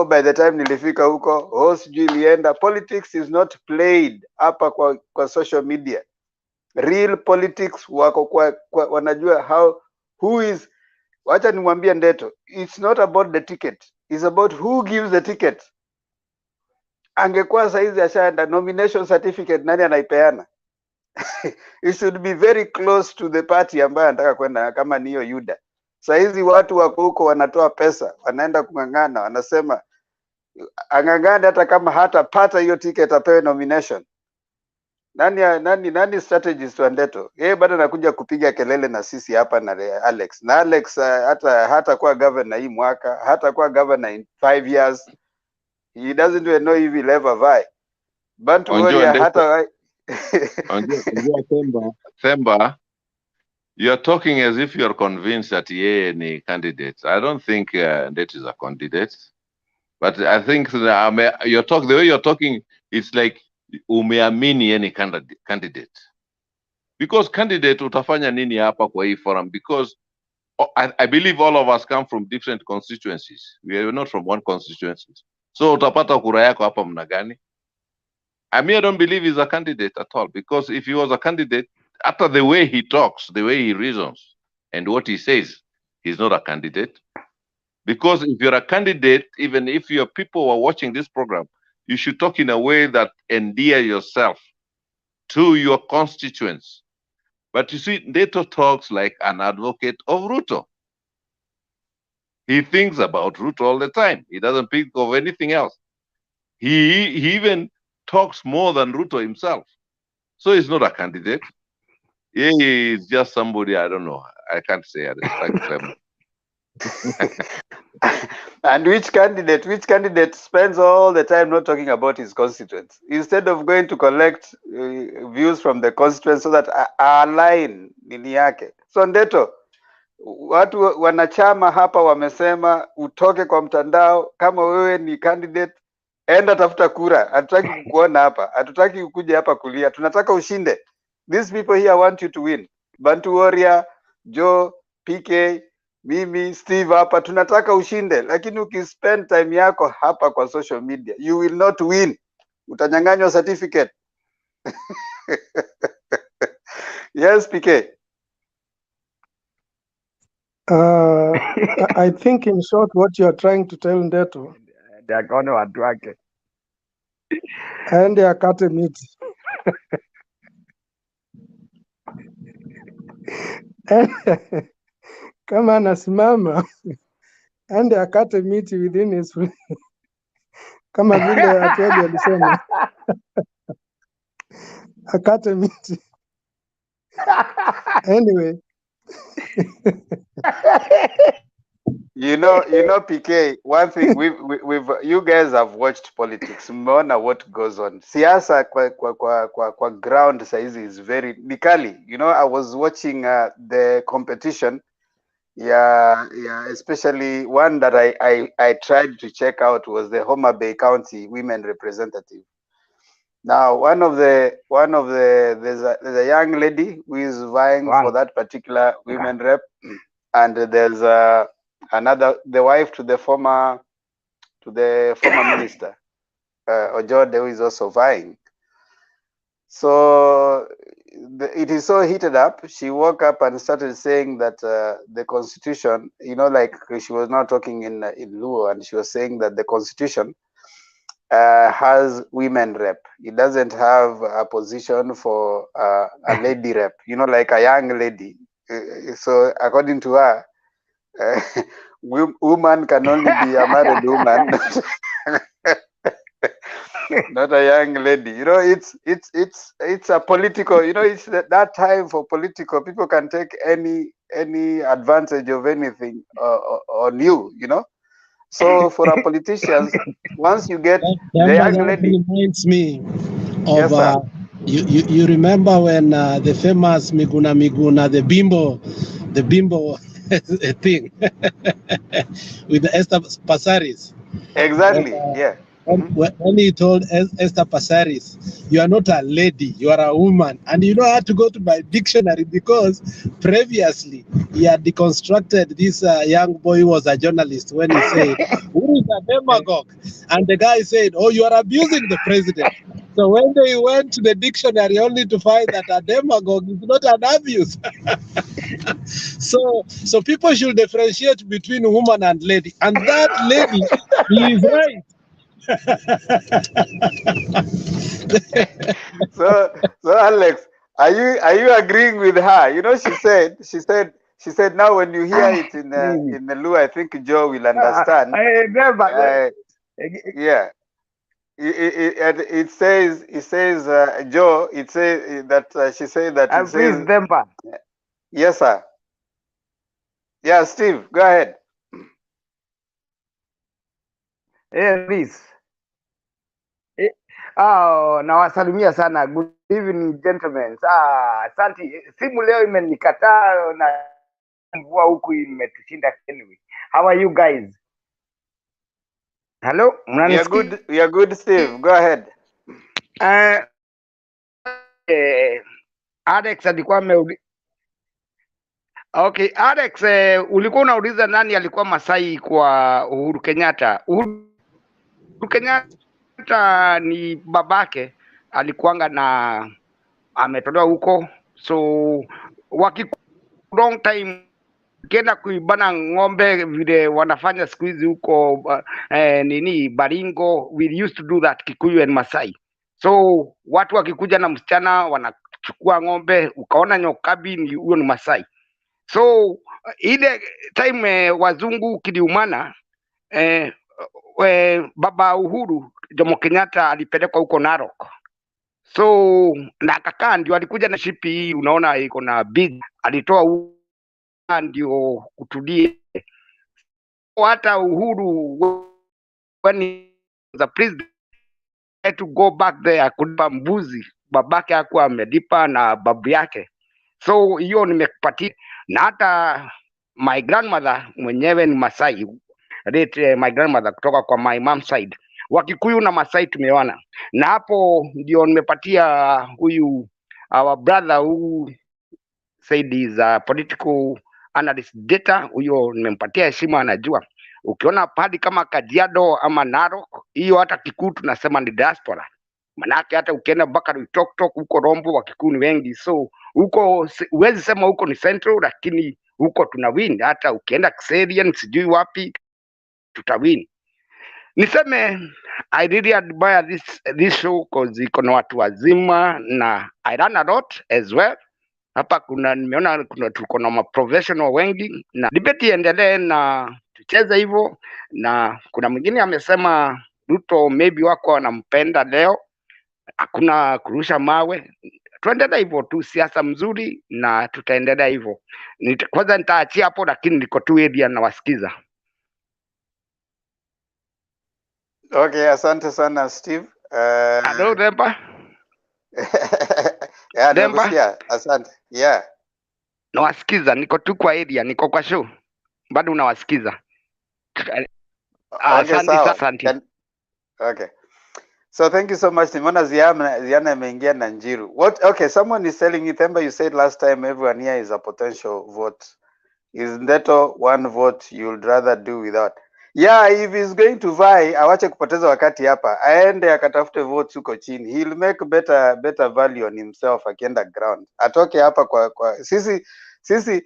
by the time nilifika huko, sijui ilienda. Politics is not played hapa kwa social media. Real politics wako kwa wanajua who is. Wacha nimwambie Ndeto, it's not about the ticket, it's about who gives the ticket. Angekuwa saizi ashaenda nomination certificate, nani anaipeana? It should be very close to the party ambayo anataka kwenda, kama niyo Yuda. Saizi watu wako huko wanatoa pesa, wanaenda kung'ang'ana, wanasema ang'ang'ane hata kama hatapata hiyo ticket apewe nomination. Nani strategist wa Ndeto? Yeye bado anakuja kupiga kelele na sisi hapa na Alex. Na Alex hata kuwa governor hii mwaka, hata kuwa governor in 5 years. He doesn't even know if he'll ever vie. Bantu Warrior hata Themba, you're talking as if you're convinced that yeye ni candidate. I don't think that is a candidate. But I think the way you're talking, it's like umeamini any candidate. Because candidate utafanya nini hapa kwa hii forum? Because I believe all of us come from different constituencies. We are not from one constituency. So utapata kura yako hapa mna gani? I don't believe he's a candidate at all. Because if he was a candidate, after the way he talks, the way he reasons, and what he says, he's not a candidate. Because if you're a candidate, even if your people are watching this program, you should talk in a way that endear yourself to your constituents. But you see, Ndeto talks like an advocate of Ruto. He thinks about Ruto all the time. He doesn't think of anything else. He even talks more than Ruto himself. So he's not a candidate. He is just somebody, I don't know. I can't say. I respect him. And which candidate spends all the time not talking about his constituents, instead of going to collect views from the constituents so that align nini yake. So Ndeto, watu wanachama hapa wamesema utoke kwa mtandao. Kama wewe ni candidate, enda tafuta kura. Hatutaki kukuona hapa, hatutaki ukuje hapa kulia, tunataka ushinde. These people here want you to win. Bantu Warrior, Joe, PK, mimi, Steve hapa tunataka ushinde, lakini ukispend time yako hapa kwa social media, you will not win. Utanyang'anywa certificate. Yes, PK. I think in short what you are trying to tell Ndeto, Akaone watu wake aende akate miti. Kama anasimama aende akate miti within his kama vile Atweli alisema akate miti. Anyway. You know, PK, one thing we've you guys have watched politics. Mmeona what goes on. Siasa kwa ground saizi is very nikali. You know, I was watching the competition. Yeah, especially one that I tried to check out was the Homa Bay County women representative. Now, one of the there's a young lady who is vying for that particular women rep, and there's the wife to the former minister, Ojode, who is also vying. So it is so heated up. She woke up and started saying that the constitution, you know, like she was not talking in Luo, and she was saying that the constitution has women rep. It doesn't have a position for a lady rep, you know, like a young lady. So according to her, woman can only be a married woman. not a young lady. You know, it's a political. You know, it's that time for political. People can take any advantage of anything on you. You know, so for our politicians, once you get the young That lady, reminds me of yes, sir. you remember when the famous Miguna the bimbo thing with the Esther Passaris. Exactly. Yeah. When he told Esther Passaris, "You are not a lady, you are a woman," and you know I had to go to my dictionary because previously he had deconstructed this young boy who was a journalist when he said, "Who is a demagogue?" and the guy said, "Oh, you are abusing the president." So when they went to the dictionary only to find that a demagogue is not an abuse. So people should differentiate between woman and lady, and that lady is right. So Alex, are you agreeing with her? You know, she said now when you hear it in the Lu, I think Joe will understand. Never. Yeah. It says Joe. It says that she said that it Please, says. Demba. Yes, sir. Yeah, Steve, go ahead. Please. Nawasalimia sana. Good evening, gentlemen. Asante. Simu leo imenikataa na mvua huku imetushinda anyway. How are you guys? Hello? We are good, Steve. Go ahead. Alex alikuwa Okay, Alex, ulikuwa unauliza nani alikuwa Masai kwa Uhuru Kenyatta. Uhuru Kenyatta ni babake alikuanga na ametolewa huko, so long time ukienda kuibana ng'ombe vile wanafanya siku hizi huko nini Baringo, we used to do that Kikuyu and Masai. So watu wakikuja na msichana wanachukua ng'ombe, ukaona nyokabi ni huyo ni Masai. So ile time wazungu kiliumana baba Uhuru Jomo Kenyatta alipelekwa huko Narok, so na akakaa, ndio alikuja na shipi hii, unaona iko na big, alitoa ndio kutulie. Hata Uhuru when the president had to go back there kulipa mbuzi, babake hakuwa amelipa na babu yake, so hiyo nimekupatia. Na hata my grandmother mwenyewe ni Masai, my grandmother kutoka kwa my mom side. Wakikuyu na Masai tumeona, na hapo ndio nimepatia huyu our brother who said is a political analyst data, huyo nimempatia heshima, anajua. Ukiona padi kama Kajiado ama Narok, hiyo hata Kikuyu tunasema ni diaspora. Manake hata ukienda mpaka Tok huko Rombo Wakikuyu ni wengi, so huko huwezi sema huko ni central, lakini huko tuna win. Hata ukienda Kiserian sijui wapi tutawin. Niseme I really admire this show cause iko na watu wazima na I learn a lot as well. Hapa nimeona tuko na professional wengi, na debate iendelee na tucheze hivyo. Na kuna mwingine amesema Ruto maybe wako wanampenda leo, hakuna kurusha mawe. Tuendelee hivyo tu, siasa mzuri na tutaendelea hivyo. Kwanza nitaachia hapo, lakini niko tu area na wasikiza. Okay, asante sana Steve. Hello, Demba. Yeah, nakusikia. Asante. Yeah. Nawasikiza, niko tu kwa area, niko kwa show. Bado unawasikiza. Okay, asante. Okay. So thank you so much. Nimeona Ziana imeingia na Njiru. Okay, someone is telling you, Themba, you said last time everyone here is a potential vote. Is Ndeto one vote you'd rather do without? Yeah, if he's going to vie, awache kupoteza wakati hapa. Aende akatafute votes huko chini. He'll make better value on himself akienda ground. Atoke hapa kwa sisi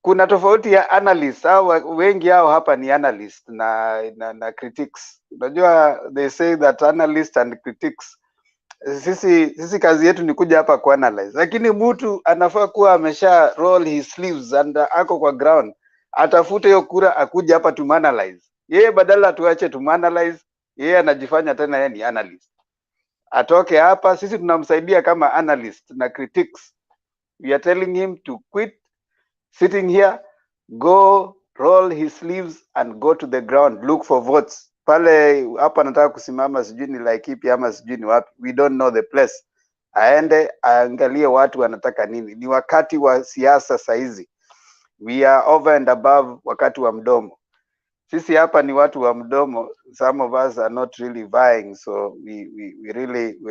kuna tofauti ya analyst au wengi hao hapa ni analyst na critics. Unajua they say that analyst and critics, sisi kazi yetu ni kuja hapa kuanalyze, lakini mtu anafaa kuwa amesha roll his sleeves and ako kwa ground, atafute hiyo kura akuja hapa to analyze. Yeye badala tuache to analyze, yeye anajifanya tena yeye ni analyst. atoke hapa. Sisi tunamsaidia kama analyst na critics. We are telling him to quit sitting here, go roll his sleeves and go to the ground, look for votes. Pale hapa nataka kusimama, sijui ni Laikipia ama sijui ni wapi, we don't know the place. Aende aangalie watu wanataka nini. Ni wakati wa siasa saizi, we are over and above wakati wa mdomo. Sisi hapa ni watu wa mdomo. Some of us are not really vying, so we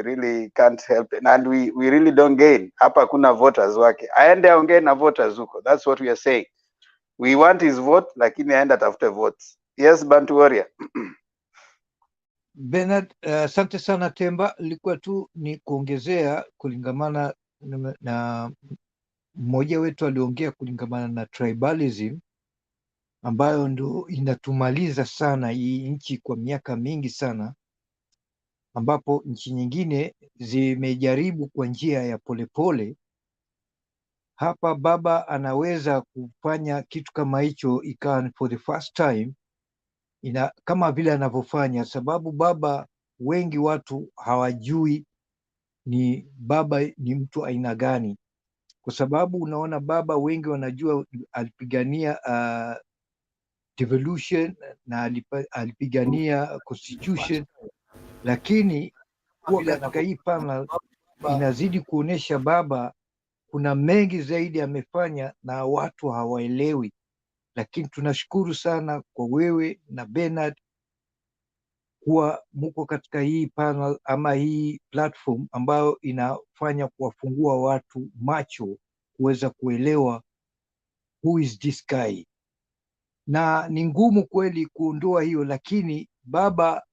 really can't help it. And we really don't gain. Hapa kuna voters wake, aende aongee na voters huko. That's what we are saying. We want his vote, lakini aende atafute votes. Yes, Bantu Warrior. Bernard, asante sana Temba. Ilikuwa tu ni kuongezea kulingamana na mmoja wetu aliongea kulingamana na tribalism ambayo ndo inatumaliza sana hii nchi kwa miaka mingi sana, ambapo nchi nyingine zimejaribu kwa njia ya polepole. Hapa baba anaweza kufanya kitu kama hicho ikawa for the first time kama vile anavyofanya, sababu baba wengi watu hawajui ni baba ni mtu aina gani, kwa sababu unaona baba wengi wanajua alipigania devolution na alipigania constitution, lakini kuwa katika hii panel inazidi kuonesha baba kuna mengi zaidi amefanya na watu hawaelewi. Lakini tunashukuru sana kwa wewe na Bernard kuwa muko katika hii panel ama hii platform ambayo inafanya kuwafungua watu macho kuweza kuelewa who is this guy. Na ni ngumu kweli kuondoa hiyo, lakini baba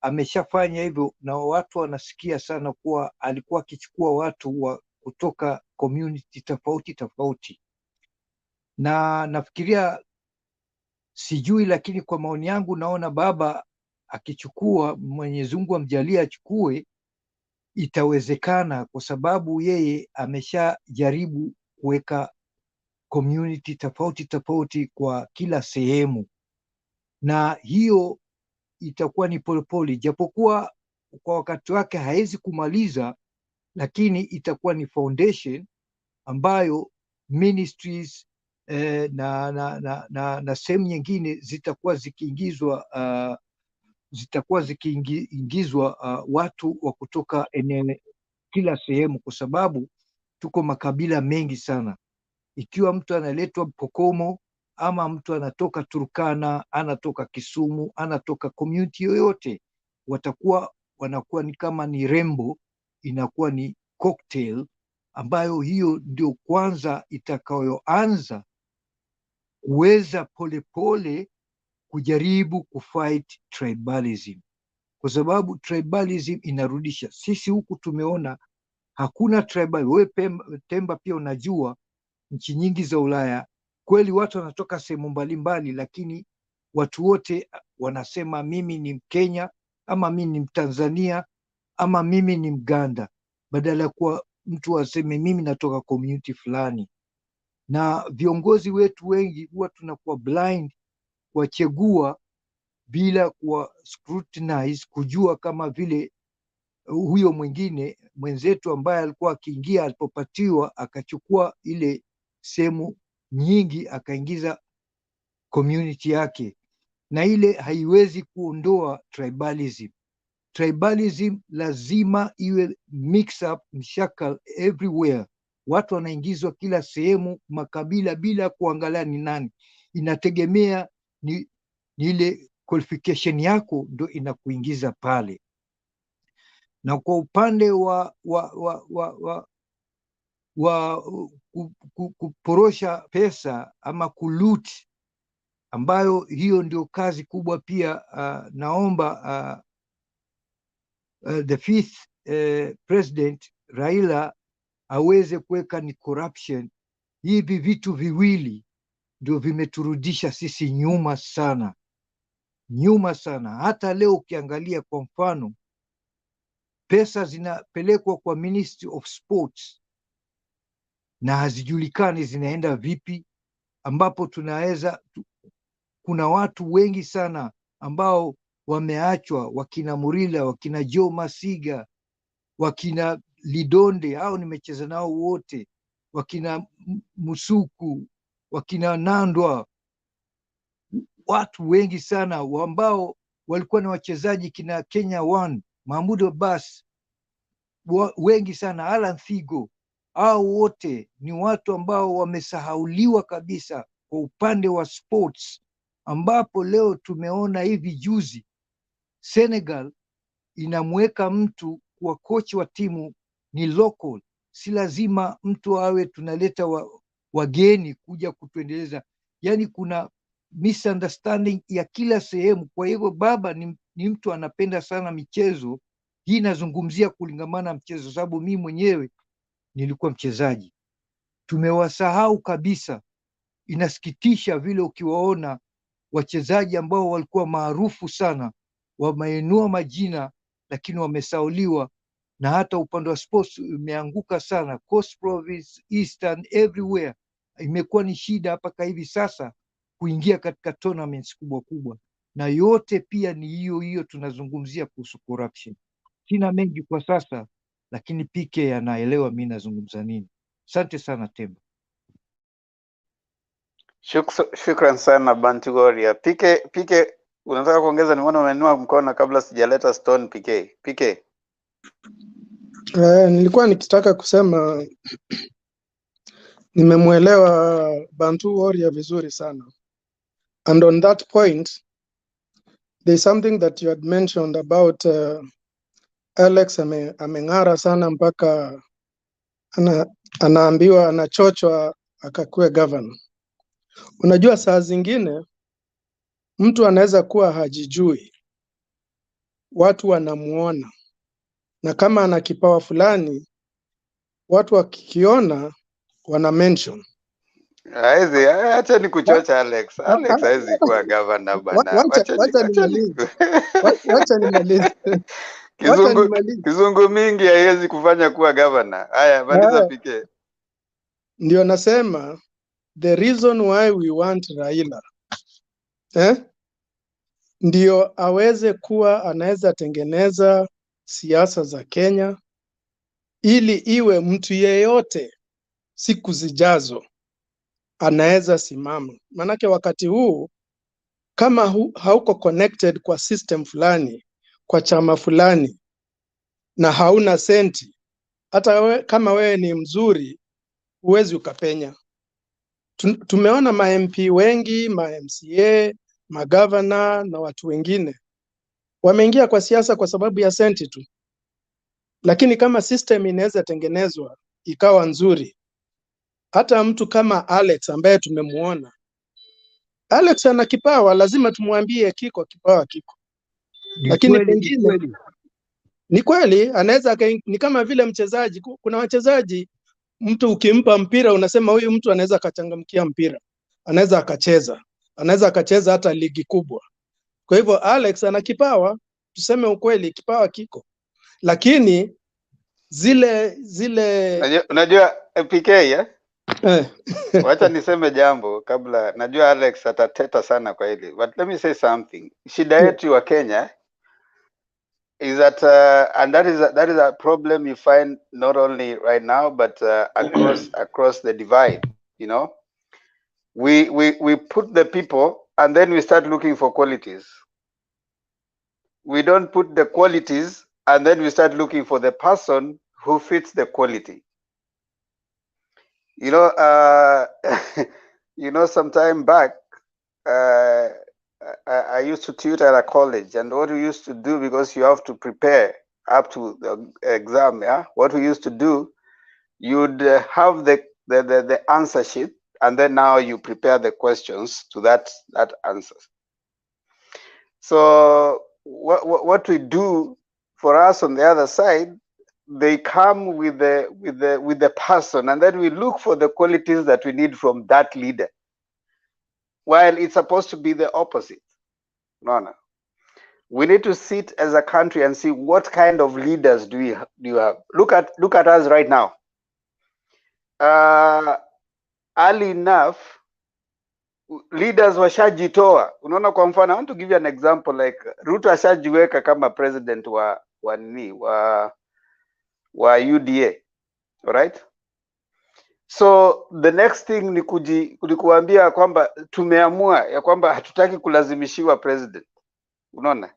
ameshafanya hivyo na watu wanasikia sana kuwa alikuwa akichukua watu wa kutoka community tofauti tofauti, na nafikiria sijui, lakini kwa maoni yangu naona baba akichukua, Mwenyezi Mungu amjalie achukue, itawezekana, kwa sababu yeye ameshajaribu kuweka community tofauti tofauti kwa kila sehemu, na hiyo itakuwa ni polepole, japokuwa kwa wakati wake hawezi kumaliza, lakini itakuwa ni foundation ambayo ministries na sehemu nyingine zitakuwa zikiingizwa watu wa kutoka eneo kila sehemu, kwa sababu tuko makabila mengi sana. Ikiwa mtu analetwa Pokomo ama mtu anatoka Turkana, anatoka Kisumu, anatoka community yoyote, wanakuwa ni kama ni rembo, inakuwa ni cocktail ambayo hiyo ndio kwanza itakayoanza kuweza polepole kujaribu kufight tribalism, kwa sababu tribalism inarudisha. Sisi huku tumeona hakuna tribal. Wewe Temba pia unajua nchi nyingi za Ulaya kweli watu wanatoka sehemu mbalimbali, lakini watu wote wanasema mimi ni Mkenya ama mimi ni Mtanzania ama mimi ni Mganda, badala ya kuwa mtu aseme mimi natoka community fulani. Na viongozi wetu wengi huwa tunakuwa blind kuwachagua bila kuwa scrutinize, kujua kama vile huyo mwingine mwenzetu ambaye alikuwa akiingia, alipopatiwa akachukua ile sehemu nyingi akaingiza community yake, na ile haiwezi kuondoa tribalism. Tribalism lazima iwe mix up, mshakal everywhere, watu wanaingizwa kila sehemu, makabila, bila kuangalia ni nani. Inategemea ni ile qualification yako ndo inakuingiza pale. Na kwa upande wa kuporosha pesa ama kuloot, ambayo hiyo ndio kazi kubwa pia, naomba the fifth president Raila aweze kuweka ni corruption. Hivi vitu viwili ndio vimeturudisha sisi nyuma sana, nyuma sana. Hata leo ukiangalia kwa mfano, pesa zinapelekwa kwa Ministry of Sports na hazijulikani zinaenda vipi, ambapo kuna watu wengi sana ambao wameachwa, wakina Murila, wakina Joe Masiga, wakina Lidonde, hao nimecheza nao wote, wakina Musuku, wakina Nandwa, watu wengi sana ambao walikuwa na wachezaji kina Kenya One, Mahmud Abbas, wengi sana, Alan Figo. Hao wote ni watu ambao wamesahauliwa kabisa kwa upande wa sports, ambapo leo tumeona hivi juzi Senegal inamweka mtu kuwa kochi wa timu ni local, si lazima mtu awe tunaleta wageni kuja kutuendeleza. Yani kuna misunderstanding ya kila sehemu. Kwa hivyo baba ni mtu anapenda sana michezo hii. Nazungumzia kulingamana mchezo, sababu mimi mwenyewe nilikuwa mchezaji. Tumewasahau kabisa. Inasikitisha vile ukiwaona wachezaji ambao walikuwa maarufu sana, wameinua majina lakini wamesauliwa, na hata upande wa sports imeanguka sana. Coast Province, Eastern, everywhere imekuwa ni shida mpaka hivi sasa kuingia katika tournaments kubwa kubwa, na yote pia ni hiyo tunazungumzia kuhusu corruption. Sina mengi kwa sasa, lakini PK anaelewa mimi nazungumza nini. Asante sana Temba. Shukran sana Bantu Goria. PK, unataka kuongeza? Nimeona umeinua mkono kabla sijaleta Stone. PK. Nilikuwa nikitaka kusema nimemwelewa Bantu Warrior vizuri sana. And on that point, there's something that you had mentioned about Alex ameng'ara sana mpaka anaambiwa anachochwa akakuwe governor. Unajua saa zingine mtu anaweza kuwa hajijui, watu wanamuona, na kama ana kipawa fulani watu wakikiona wana mention. Acha ni kuchocha Alex. Alex hawezi kuwa governor bana. Wacha nimalize. Kizungu mingi haiwezi kufanya kuwa governor. Haya, maliza PK. Ndio nasema the reason why we want Raila ndio aweze kuwa anaweza tengeneza siasa za Kenya ili iwe mtu yeyote siku zijazo anaweza simama. Manake wakati huu kama hauko connected kwa system fulani, kwa chama fulani, na hauna senti, hata kama wewe ni mzuri huwezi ukapenya. Tumeona ma MP wengi, ma MCA, magavana na watu wengine wameingia kwa siasa kwa sababu ya senti tu. Lakini kama system inaweza tengenezwa ikawa nzuri, hata mtu kama Alex ambaye tumemuona, Alex ana kipawa, lazima tumwambie kipawa kiko. Lakini pengine ni kweli anaweza, ni kama vile mchezaji. Kuna wachezaji mtu ukimpa mpira unasema huyu mtu anaweza akachangamkia mpira, anaweza akacheza hata ligi kubwa. Kwa hivyo Alex ana kipawa, tuseme ukweli, kipawa kiko. Lakini zile unajua PK wacha niseme jambo kabla, najua Alex atateta sana kwa hili, but let me say something. Shida yetu wa Kenya is that and that is a problem you find not only right now but across the divide. You know, we put the people and then we start looking for qualities. We don't put the qualities and then we start looking for the person who fits the quality. You know, you know, some time back, I used to tutor at a college, and what we used to do, because you have to prepare up to the exam, what we used to do, you'd have the answer sheet, and then now you prepare the questions to that answers. So what we do for us on the other side, they come with the person, and then we look for the qualities that we need from that leader, while it's supposed to be the opposite. No. We need to sit as a country and see what kind of leaders do you have. Look at us right now. Early enough, leaders washajitoa. Unaona, kwa mfano, I want to give you an example, like Ruto ashajiweka kama president wa wa UDA. Alright? So the next thing ni kuambia kwamba tumeamua ya kwamba hatutaki kulazimishiwa president. Unaona?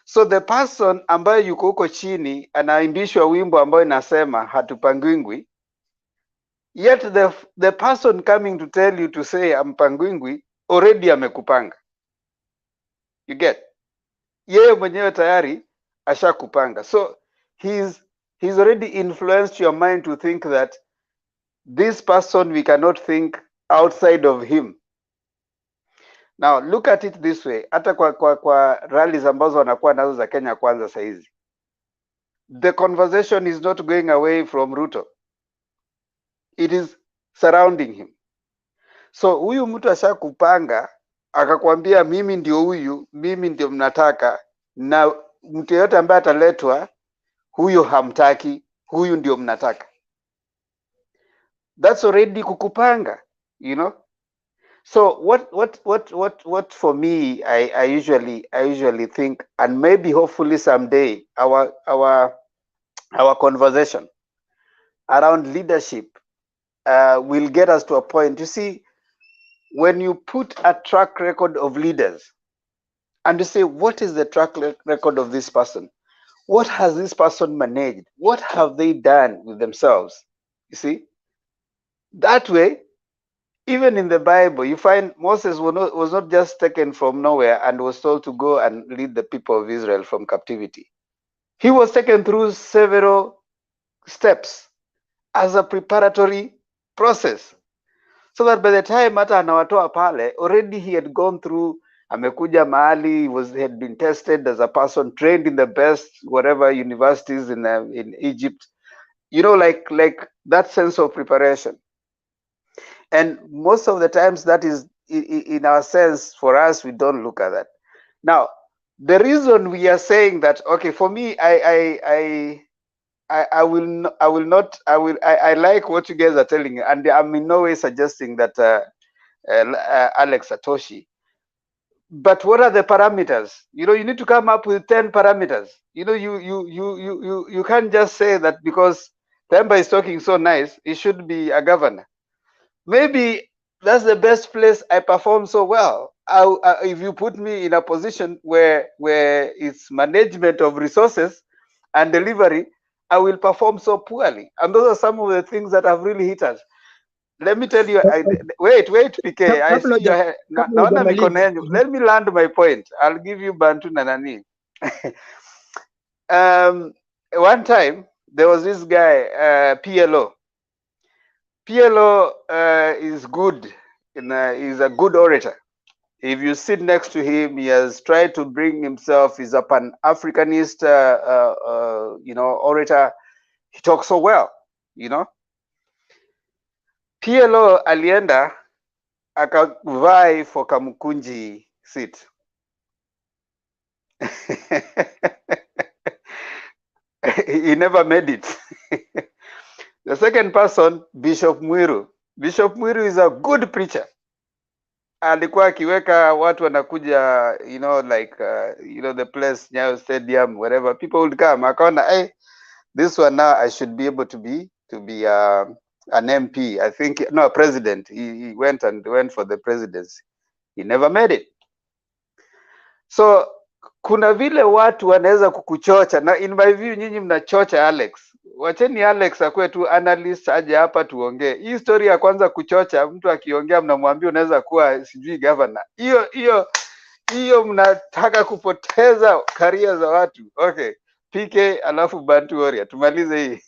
So the person ambaye yuko huko chini anaimbishwa wimbo ambayo inasema hatupangwingwi, yet the person coming to tell you to say ampangwingwi already amekupanga. You get? Yeye mwenyewe tayari ashakupanga. So he's already influenced your mind to think that this person, we cannot think outside of him. Now look at it this way. Hata kwa rallies ambazo wanakuwa nazo za Kenya Kwanza saizi, the conversation is not going away from Ruto. It is surrounding him. So huyu mtu ashakupanga akakwambia mimi ndio huyu, mimi ndio mnataka, na mtu yeyote ambaye ataletwa huyo hamtaki, huyu ndio mnataka. That's already kukupanga, you know. So what for me, I usually think, and maybe hopefully someday our conversation around leadership will get us to a point. You see, when you put a track record of leaders and you say, what is the track record of this person? What has this person managed? What have they done with themselves? You see, that way, even in the Bible, you find Moses was not just taken from nowhere and was told to go and lead the people of Israel from captivity. He was taken through several steps as a preparatory process, so that by the time hata anawatoa pale, already he had gone through, amekuja mahali, had been tested as a person, trained in the best whatever universities in Egypt, you know, like that sense of preparation. And most of the times that is in our sense, for us, we don't look at that. Now, the reason we are saying that, okay, for me, I like what you guys are telling, and I'm in no way suggesting that Alex Satoshi. But what are the parameters? You know, you need to come up with 10 parameters. You know, you can't just say that because Themba is talking so nice, he should be a governor. Maybe that's the best place I perform so well. If you put me in a position where it's management of resources and delivery, I will perform so poorly. And those are some of the things that have really hit us. Let me tell you, wait, PK, I see your head. Naona mikono yenu. Let me land my point. I'll give you Bantu na nani. One time, there was this guy, PLO. PLO is good, he's a good orator. If you sit next to him, he has tried to bring himself, he's a Pan-Africanist, you know, orator. He talks so well, you know. PLO alienda akavai for Kamukunji seat. He never made it. The second person, Bishop Mwiru. Bishop Mwiru is a good preacher. Alikuwa akiweka watu wanakuja, you know, like, you know, the place, Nyayo Stadium, wherever, people would come. Akaona, hey, this one now I should be able to be an MP. I think, no, a president. He went for the presidency. He never made it. So, kuna vile watu wanaweza kukuchocha, na in my view nyinyi mnachocha Alex. Wacheni Alex akue tu analyst aje hapa tuongee. Hii story ya kwanza kuchocha, mtu akiongea mnamwambia unaweza kuwa sijui governor. Hiyo mnataka kupoteza career za watu. Okay. PK alafu Bantu Warrior. Tumalize hii.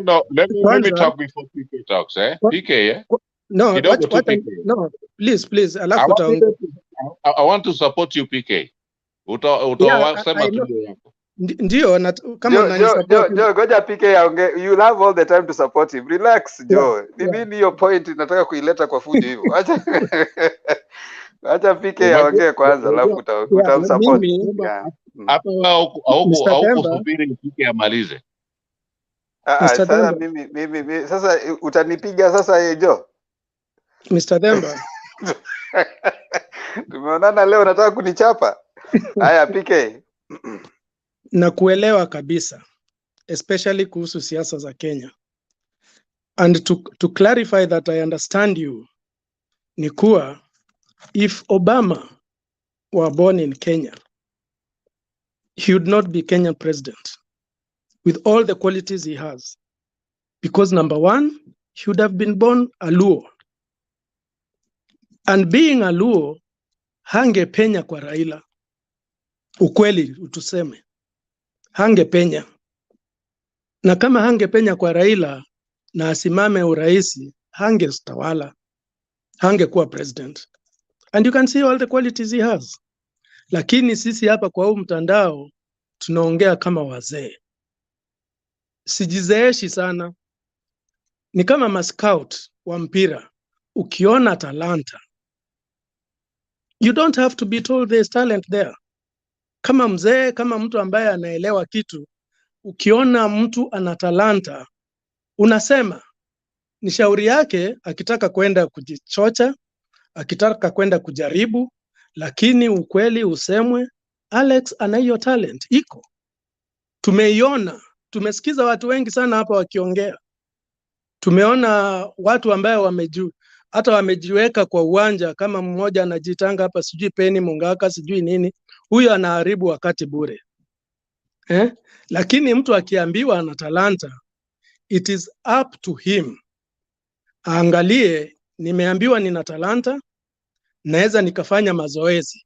No. Let me talk before PK talks, eh? PK, eh? No, no, please. I want to support you, PK. Ndio kama unanisupport. Ngoja PK aongee. You have all the time to support him. Relax, Joe. Nini hiyo point nataka kuileta kwa fujo hivyo? Acha PK aongee kwanza alafu utamsupport. Hapa hauko subiri PK amalize. Sasa mimi sasa utanipiga sasa Joe. Mr. Themba. Tumeonana leo nataka kunichapa. Haya PK. Na kuelewa kabisa. especially kuhusu siasa za Kenya. And to clarify that I understand you, ni kuwa if Obama were born in Kenya, he would not be Kenyan president with all the qualities he has. Because number one, he would have been born a Luo. And being a Luo, hangepenya kwa Raila. Ukweli utuseme. Hangepenya. Na kama hangepenya kwa Raila na asimame uraisi, hangestawala. Hangekuwa president. And you can see all the qualities he has. Lakini sisi hapa kwa huu mtandao tunaongea kama wazee. Sijizeeshi sana. Ni kama mascout wa mpira. Ukiona talanta, you don't have to be told there's talent there. Kama mzee, kama mtu ambaye anaelewa kitu, ukiona mtu ana talanta, unasema ni shauri yake akitaka kwenda kujichocha, akitaka kwenda kujaribu, lakini ukweli usemwe, Alex ana hiyo talent, iko. Tumeiona, tumesikiza watu wengi sana hapa wakiongea. Tumeona watu ambao hata wamejiweka kwa uwanja, kama mmoja anajitanga hapa sijui Peni Mungaka sijui nini, huyo anaharibu wakati bure. Lakini mtu akiambiwa ana talanta, it is up to him. Aangalie, nimeambiwa nina talanta, naweza nikafanya mazoezi.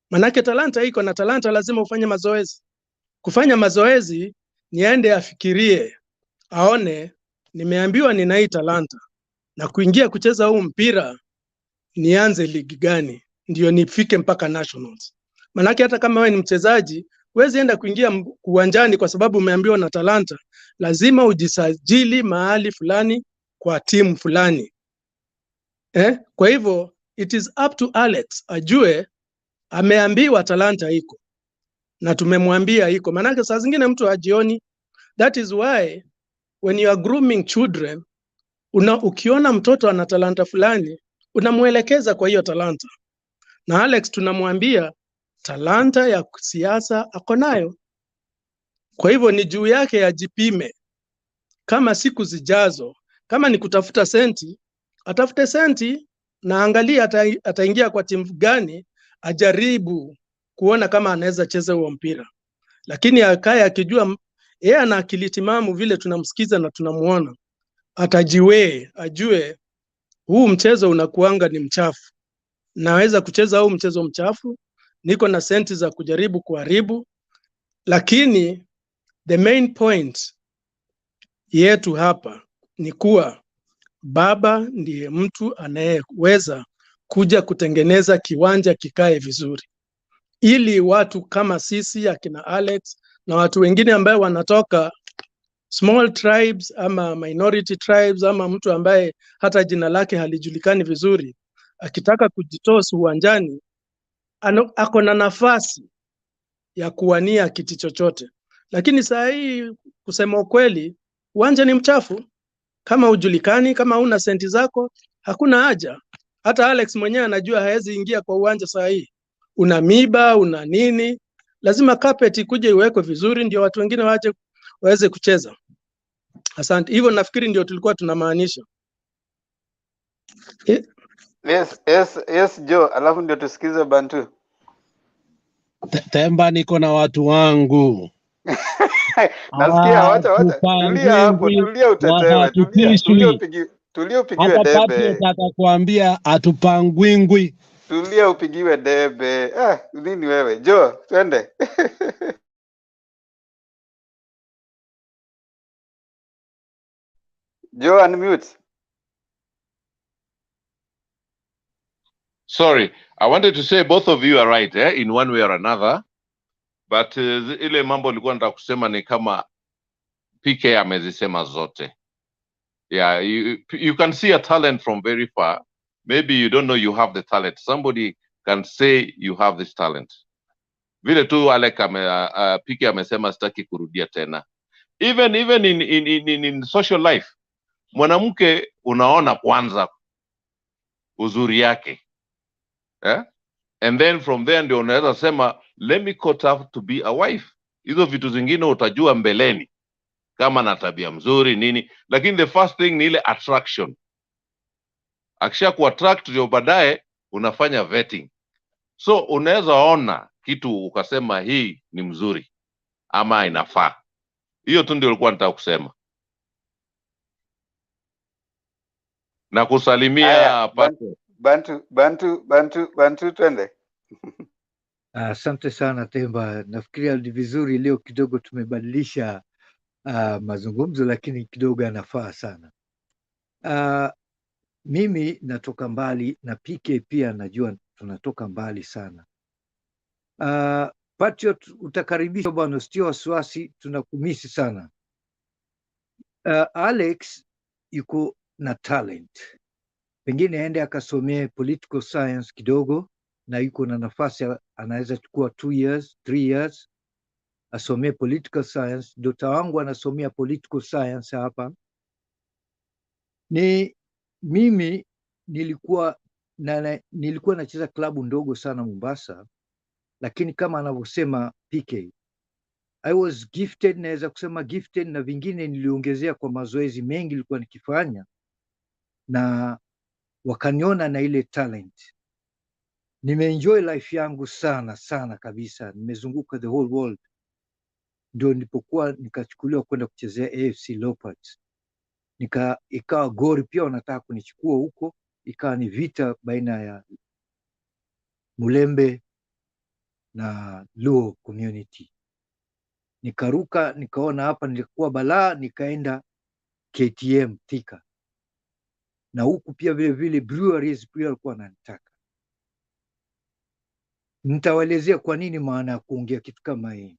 Manake talanta iko, na talanta lazima ufanye mazoezi. Kufanya mazoezi niende afikirie, aone nimeambiwa nina hii talanta, na kuingia kucheza huu mpira nianze ligi gani ndio nifike mpaka nationals. Manake hata kama wewe ni mchezaji, huwezi enda kuingia uwanjani kwa sababu umeambiwa na talanta. Lazima ujisajili mahali fulani kwa timu fulani. Kwa hivyo it is up to Alex ajue ameambiwa talanta iko na tumemwambia iko. Manake saa zingine mtu hajioni. That is why when you are grooming children, ukiona mtoto ana talanta fulani, unamuelekeza kwa hiyo talanta. Na Alex tunamwambia talanta ya siasa ako nayo. Kwa hivyo ni juu yake ajipime. Kama siku zijazo, kama ni kutafuta senti, atafute senti na angalia ataingia kwa timu gani, ajaribu kuona kama anaweza cheza huo mpira. Lakini akae akijua yeye ana akili timamu vile tunamsikiza na tunamuona, ajue huu mchezo unakuanga ni mchafu. Naweza kucheza huu mchezo mchafu, niko na senti za kujaribu kuharibu, lakini the main point yetu hapa ni kuwa baba ndiye mtu anayeweza kuja kutengeneza kiwanja kikae vizuri, ili watu kama sisi akina Alex na watu wengine ambao wanatoka small tribes ama minority tribes ama mtu ambaye hata jina lake halijulikani vizuri, akitaka kujitosa uwanjani ako na nafasi ya kuwania kiti chochote. Lakini saa hii kusema ukweli, uwanja ni mchafu. Kama hujulikani, kama una senti zako, hakuna haja. Hata Alex mwenyewe anajua haezi ingia kwa uwanja saa hii. Una miba, una nini? Lazima carpet ikuje iwekwe vizuri ndio watu wengine waweze kucheza. Asante. Hivyo nafikiri ndio tulikuwa tunamaanisha. Yes Joe, alafu ndio tusikize Bantu. Temba niko na watu wangu. Nasikia wacha. Tulia hapo, tulia utetewe. Tulia upigiwe debe. Atakwambia atupangwingwi. Tulia upigiwe debe. Nini wewe? Joe, twende. Joe, unmute. Sorry, I wanted to say both of you are right in one way or another, but ile mambo nilikuwa nataka kusema ni kama PK amezisema zote. Yeah, you can see a talent from very far. Maybe you don't know you have the talent. Somebody can say you have this talent. Vile tu Alec PK amesema sitaki kurudia tena. Even in social life, mwanamke unaona kwanza uzuri yake. And then from there ndio unaweza sema let me cut out to be a wife. Hizo vitu zingine utajua mbeleni. kama na tabia mzuri nini, lakini the first thing ni ile attraction. Akisha kuattract ndio baadaye unafanya vetting. So unaweza ona kitu ukasema hii ni mzuri ama inafaa. Hiyo tu ndio nilikuwa nataka kusema. Na kusalimia Haya, Pato. Bantu twende. Asante sana Temba, nafikiria ni vizuri leo kidogo tumebadilisha mazungumzo, lakini kidogo yanafaa sana. Mimi natoka mbali na PK pia najua tunatoka mbali sana. Patriot, utakaribishwa bwana, usitio wasiwasi, tunakumisi sana. Alex yuko na talent, pengine aende akasomee political science kidogo, na yuko na nafasi, anaweza chukua 2 years 3 years asomee political science. Dota wangu anasomea political science hapa. Ni mimi nilikuwa nacheza klabu ndogo sana Mombasa, lakini kama anavyosema PK, I was gifted, naweza kusema gifted, na vingine niliongezea kwa mazoezi mengi nilikuwa nikifanya, na wakaniona na ile talent. Nimeenjoy life yangu sana sana kabisa, nimezunguka the whole world, ndio nilipokuwa nikachukuliwa kwenda kuchezea AFC Leopards. Ikawa Gori pia wanataka kunichukua huko, ikawa ni vita baina ya Mulembe na Luo community. Nikaruka, nikaona hapa nilikuwa balaa, nikaenda KTM Thika, na huku pia vile vile breweries pia walikuwa wananitaka. Nitawaelezea kwa nini maana ya kuongea kitu kama hii.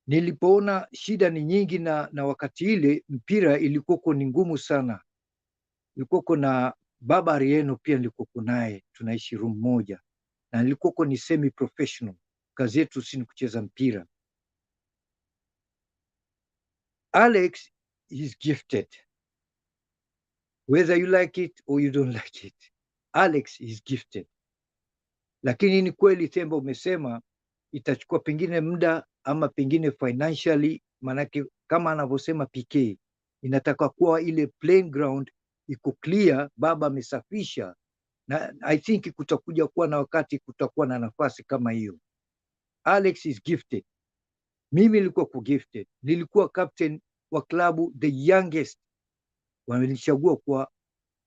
Nilipoona shida ni nyingi, na wakati ile mpira ilikuwa ni ngumu sana. Nilikuwa na baba Arieno pia nilikuwa naye, tunaishi room moja, na nilikuwa ni semi professional, kazi yetu si ni kucheza mpira. Alex is gifted, whether you like it or you don't like it. Alex is gifted, lakini ni kweli Temba umesema itachukua pengine muda ama pengine financially, manake kama anavyosema PK, inataka kuwa ile playing ground iko clear, baba amesafisha, na I think kutakuja kuwa na wakati kutakuwa na nafasi kama hiyo. Alex is gifted. Mimi nilikuwa gifted, nilikuwa captain wa klabu, the youngest, walinichagua kwa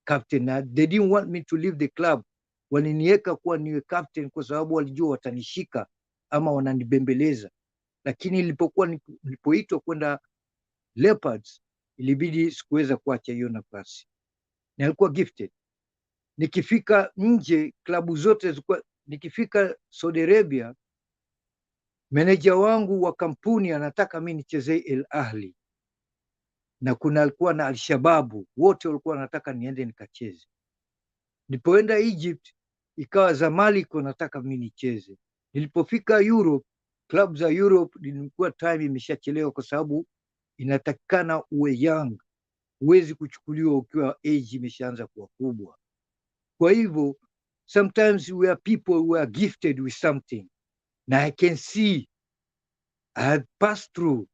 captain, na they didn't want me to leave the club. Waliniweka kuwa niwe captain kwa sababu walijua watanishika ama wananibembeleza, lakini nilipoitwa kwenda Leopards ilibidi sikuweza kuacha hiyo nafasi. Nilikuwa gifted. Nikifika nje klabu zote zilikuwa, nikifika Saudi Arabia, meneja wangu wa kampuni anataka mimi nichezee El Ahli, na alikuwa na Al-Shababu, wote walikuwa wanataka niende nikacheze. Nilipoenda Egypt ikawa Zamalek wanataka mimi nicheze. Nilipofika Europe, club za Europe nilikuwa time imeshachelewa, kwa sababu inatakikana uwe young, huwezi kuchukuliwa ukiwa age imeshaanza kuwa kubwa. Kwa hivyo sometimes we are people who are gifted with something, na I can see I have passed through.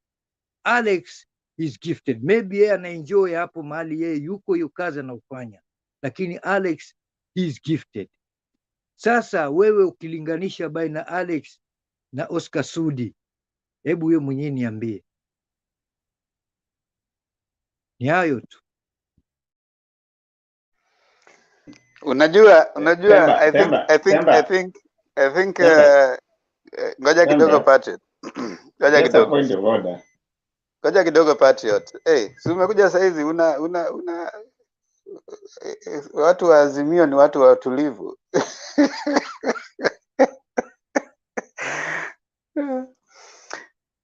Alex is gifted, maybe yeye anaenjoy hapo mahali yeye yuko, hiyo kazi anaufanya, lakini Alex is gifted. Sasa wewe ukilinganisha baina Alex na Oscar Sudi, hebu wewe mwenyewe niambie. Ni hayo tu. Unajua Temba, I think ngoja kidogo Patriot. Ngoja just a kidogo. point of order. Ngoja kidogo Patriot. Si umekuja saa hizi watu wa Azimio ni watu watulivu.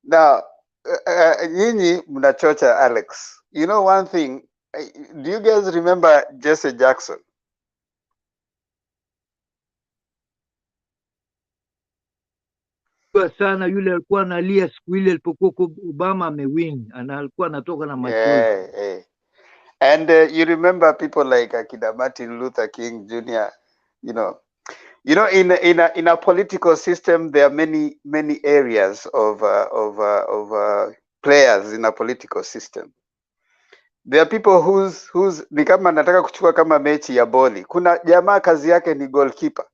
Now, nyinyi mnachocha Alex. You know one thing, do you guys remember Jesse Jackson? Sana yule alikuwa analia siku ile alipokuwa Obama amewin, alikuwa anatoka na machozi. Yeah. And you remember people like Akida Martin Luther King Jr. You know, in a political system, there are many areas of players in a political system. There are people whose ni kama nataka kuchukua kama mechi ya boli. Kuna jamaa kazi yake ni goalkeeper.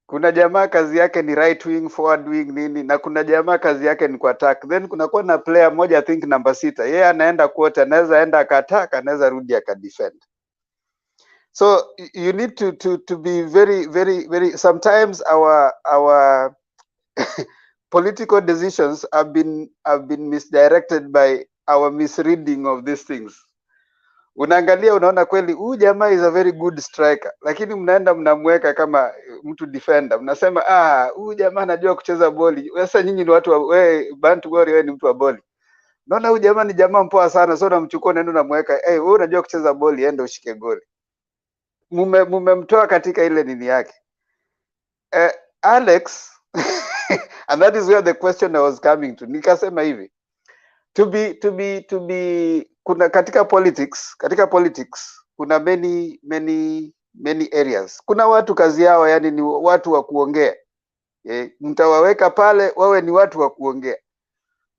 Kuna jamaa kazi yake ni right wing, forward wing nini, na kuna jamaa kazi yake ni attack. Then kunakuwa na player moja, I think number 6. Yeye anaenda quote, anaweza enda akattack, anaweza rudi akadefend. So you need to be very sometimes our political decisions have been misdirected by our misreading of these things. Unaangalia unaona kweli huyu jamaa is a very good striker, lakini mnaenda mnamweka kama mtu defender, mnasema huyu jamaa anajua kucheza boli. Sasa nyinyi ni watu wewe Bantu Gori, wewe ni mtu wa boli, naona huyu jamaa ni jamaa mpoa sana, so namchukua nenda namweka, wewe unajua kucheza boli, enda ushike goli. Mumemtoa katika ile nini yake. Alex and that is where the question I was coming to. Nikasema hivi, to be kuna katika politics kuna many areas. Kuna watu kazi yao yani ni watu wa kuongea. Mtawaweka pale wawe ni watu wa kuongea.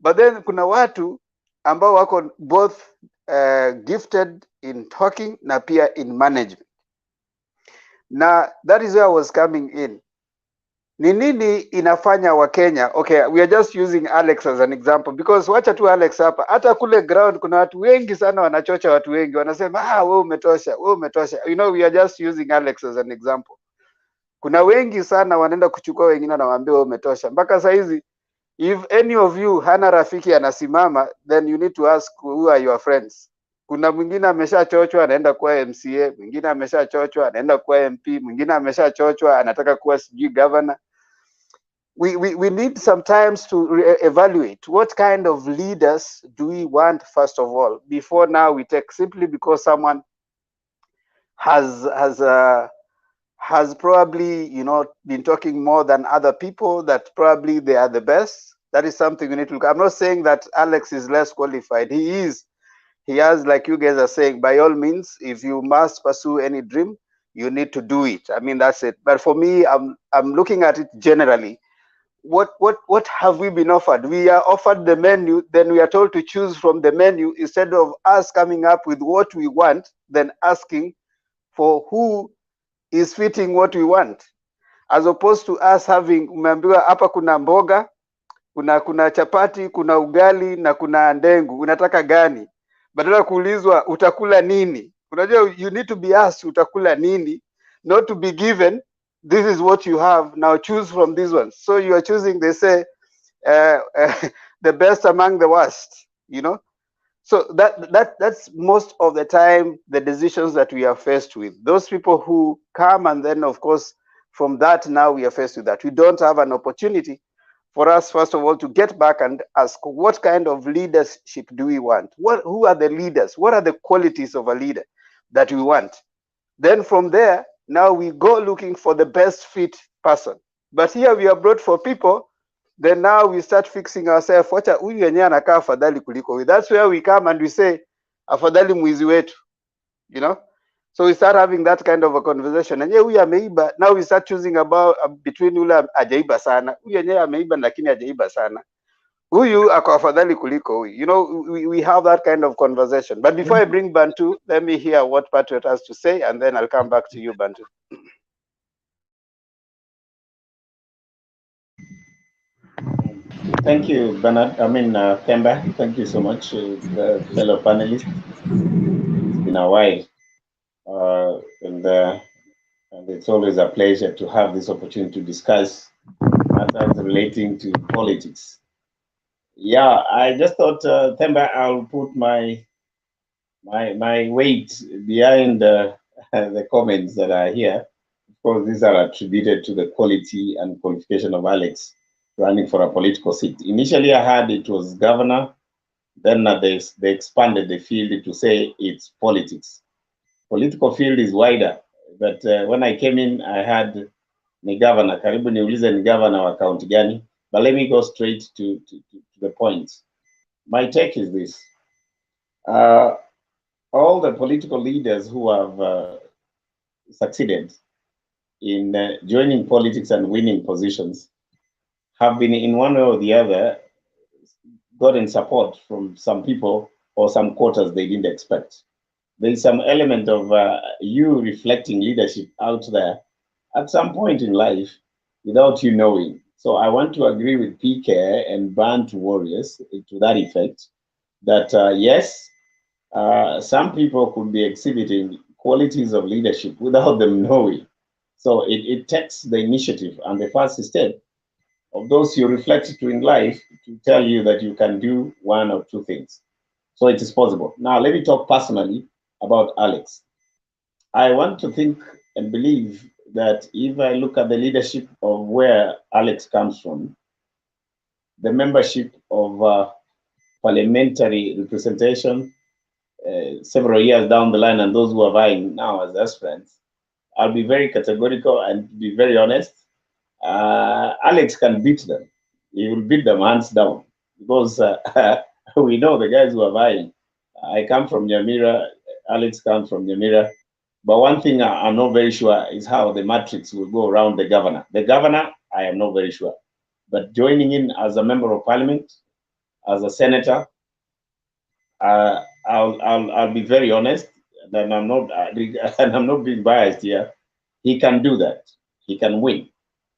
But then kuna watu ambao wako both gifted in talking na pia in management. Na that is where I was coming in. Ni nini inafanya wa Kenya? Okay, we are just using Alex as an example because wacha tu Alex hapa. Hata kule ground kuna watu wengi sana wanachocha watu wengi. Wanasema wewe umetosha, wewe umetosha. You know, we are just using Alex as an example. Kuna wengi sana wanaenda kuchukua wengine na waambie wewe umetosha. Mpaka saa hizi if any of you hana rafiki anasimama, then you need to ask who are your friends. Kuna mwingine ameshachochwa anaenda kuwa MCA, mwingine ameshachochwa anaenda kuwa MP, mwingine ameshachochwa anataka kuwa sijui governor. We need sometimes to evaluate what kind of leaders do we want first of all before now we take simply because someone has probably, you know, been talking more than other people, that probably they are the best. That is something we need to look. I'm not saying that Alex is less qualified. He is. He has, like you guys are saying, by all means, if you must pursue any dream, you need to do it. I mean, that's it. But for me, I'm looking at it generally. What have we been offered? We are offered the menu, then we are told to choose from the menu instead of us coming up with what we want, then asking for who is fitting what we want, as opposed to us having, umeambiwa hapa kuna mboga, kuna chapati, kuna ugali na kuna ndengu, unataka gani? Badala kuulizwa utakula nini. Unajua, you need to be asked utakula nini, not to be given this is what you have, now choose from these ones. So you are choosing, they say, the best among the worst, you know. So that's most of the time the decisions that we are faced with. Those people who come, and then of course from that now we are faced with that. We don't have an opportunity for us, first of all, to get back and ask what kind of leadership do we want? Who are the leaders? What are the qualities of a leader that we want? Then from there, now we go looking for the best fit person. But here we are brought for people, then now we start fixing ourselves. Wacha huyu yenyewe anakaa afadhali kuliko huyu. That's where we come and we say afadhali mwizi wetu, you know. So we start having that kind of a conversation. And huyu ameiba, now we start choosing about between yule hajaiba sana, huyu yenyewe ameiba lakini hajaiba sana, huyu ako afadhali kuliko huyu. You know, we have that kind of conversation. But before I bring Bantu, let me hear what Patriot has to say, and then I'll come back to you, Bantu. Thank you, Bernard. Kemba. Thank you so much, the fellow panelists. It's been a while, and it's always a pleasure to have this opportunity to discuss matters relating to politics. Yeah, I just thought, Kemba, I'll put my weight behind the comments that are here. Of course, these are attributed to the quality and qualification of Alex running for a political seat. Initially, I heard it was governor. Then they expanded the field to say it's politics. Political field is wider. But when I came in, I had ni governor. Karibu niulize ni governor wa county gani. But let me go straight to the point. My take is this. All the political leaders who have succeeded in joining politics and winning positions have been, in one way or the other, gotten support from some people or some quarters they didn't expect. There's some element of you reflecting leadership out there at some point in life without you knowing. So I want to agree with PK and Bantu Warriors to that effect that yes, some people could be exhibiting qualities of leadership without them knowing. So it takes the initiative and the first step of those you reflect to in life to tell you that you can do one or two things. So it is possible. Now, let me talk personally about Alex. I want to think and believe that if I look at the leadership of where Alex comes from, the membership of parliamentary representation several years down the line, and those who are vying now as aspirants, I'll be very categorical and be very honest. Alex can beat them. He will beat them hands down because we know the guys who are vying. I come from Nyamira. Alex comes from Nyamira. But one thing I'm not very sure is how the matrix will go around the governor. The governor, I am not very sure. But joining in as a member of parliament, as a senator, I'll be very honest, and I'm not being biased here. He can do that. He can win.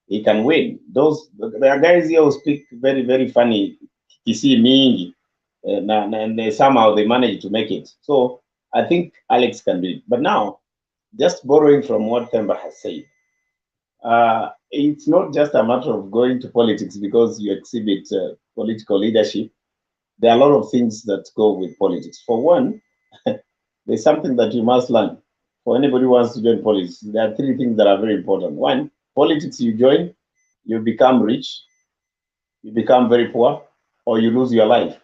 He can win. There are guys here who speak very, very funny Kisi mingi, and somehow they manage to make it. So I think Alex can do it. But now, just borrowing from what Themba has said, it's not just a matter of going to politics because you exhibit political leadership. There are a lot of things that go with politics. For one, there's something that you must learn. For anybody who wants to join politics, there are three things that are very important. One, politics you join, you become rich, you become very poor, or you lose your life.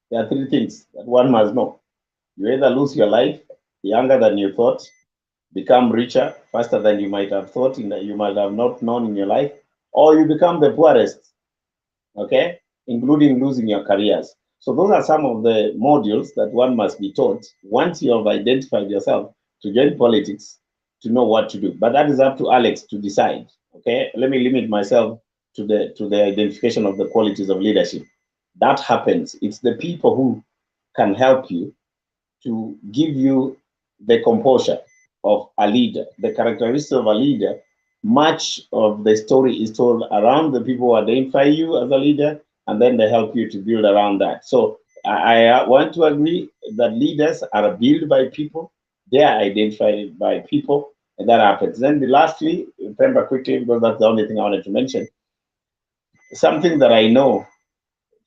There are three things that one must know. You either lose your life younger than you thought, become richer faster than you might have thought, you might have not known in your life, or you become the poorest, okay, including losing your careers. So those are some of the modules that one must be taught once you have identified yourself to join politics, to know what to do. But that is up to Alex to decide. Okay, let me limit myself to the identification of the qualities of leadership. That happens. It's the people who can help you to give you the composure of a leader, the characteristics of a leader. Much of the story is told around the people who identify you as a leader, and then they help you to build around that. So I want to agree that leaders are built by people, they are identified by people, and that happens. Then lastly, remember quickly, because that's the only thing I wanted to mention, something that I know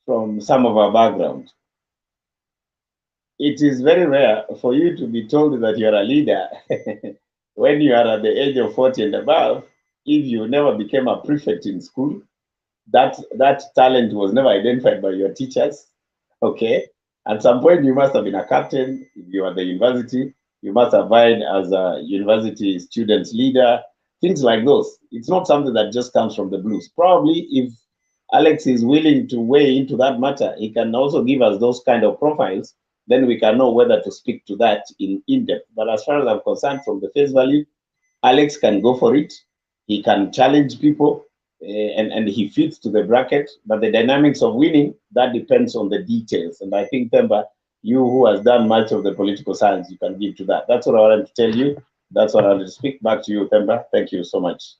from some of our background. It is very rare for you to be told that you're a leader when you are at the age of 40 and above. If you never became a prefect in school, that talent was never identified by your teachers. Okay, at some point you must have been a captain. If you are at the university, you must have vied as a university student leader, things like those. It's not something that just comes from the blues. Probably if Alex is willing to weigh into that matter, he can also give us those kind of profiles. Then we can know whether to speak to that in depth. But as far as I'm concerned, from the face value, Alex can go for it. He can challenge people, and he fits to the bracket. But the dynamics of winning, that depends on the details. And I think, Themba, you who has done much of the political science, you can give to that. That's what I wanted to tell you. That's what I wanted to speak back to you, Themba. Thank you so much.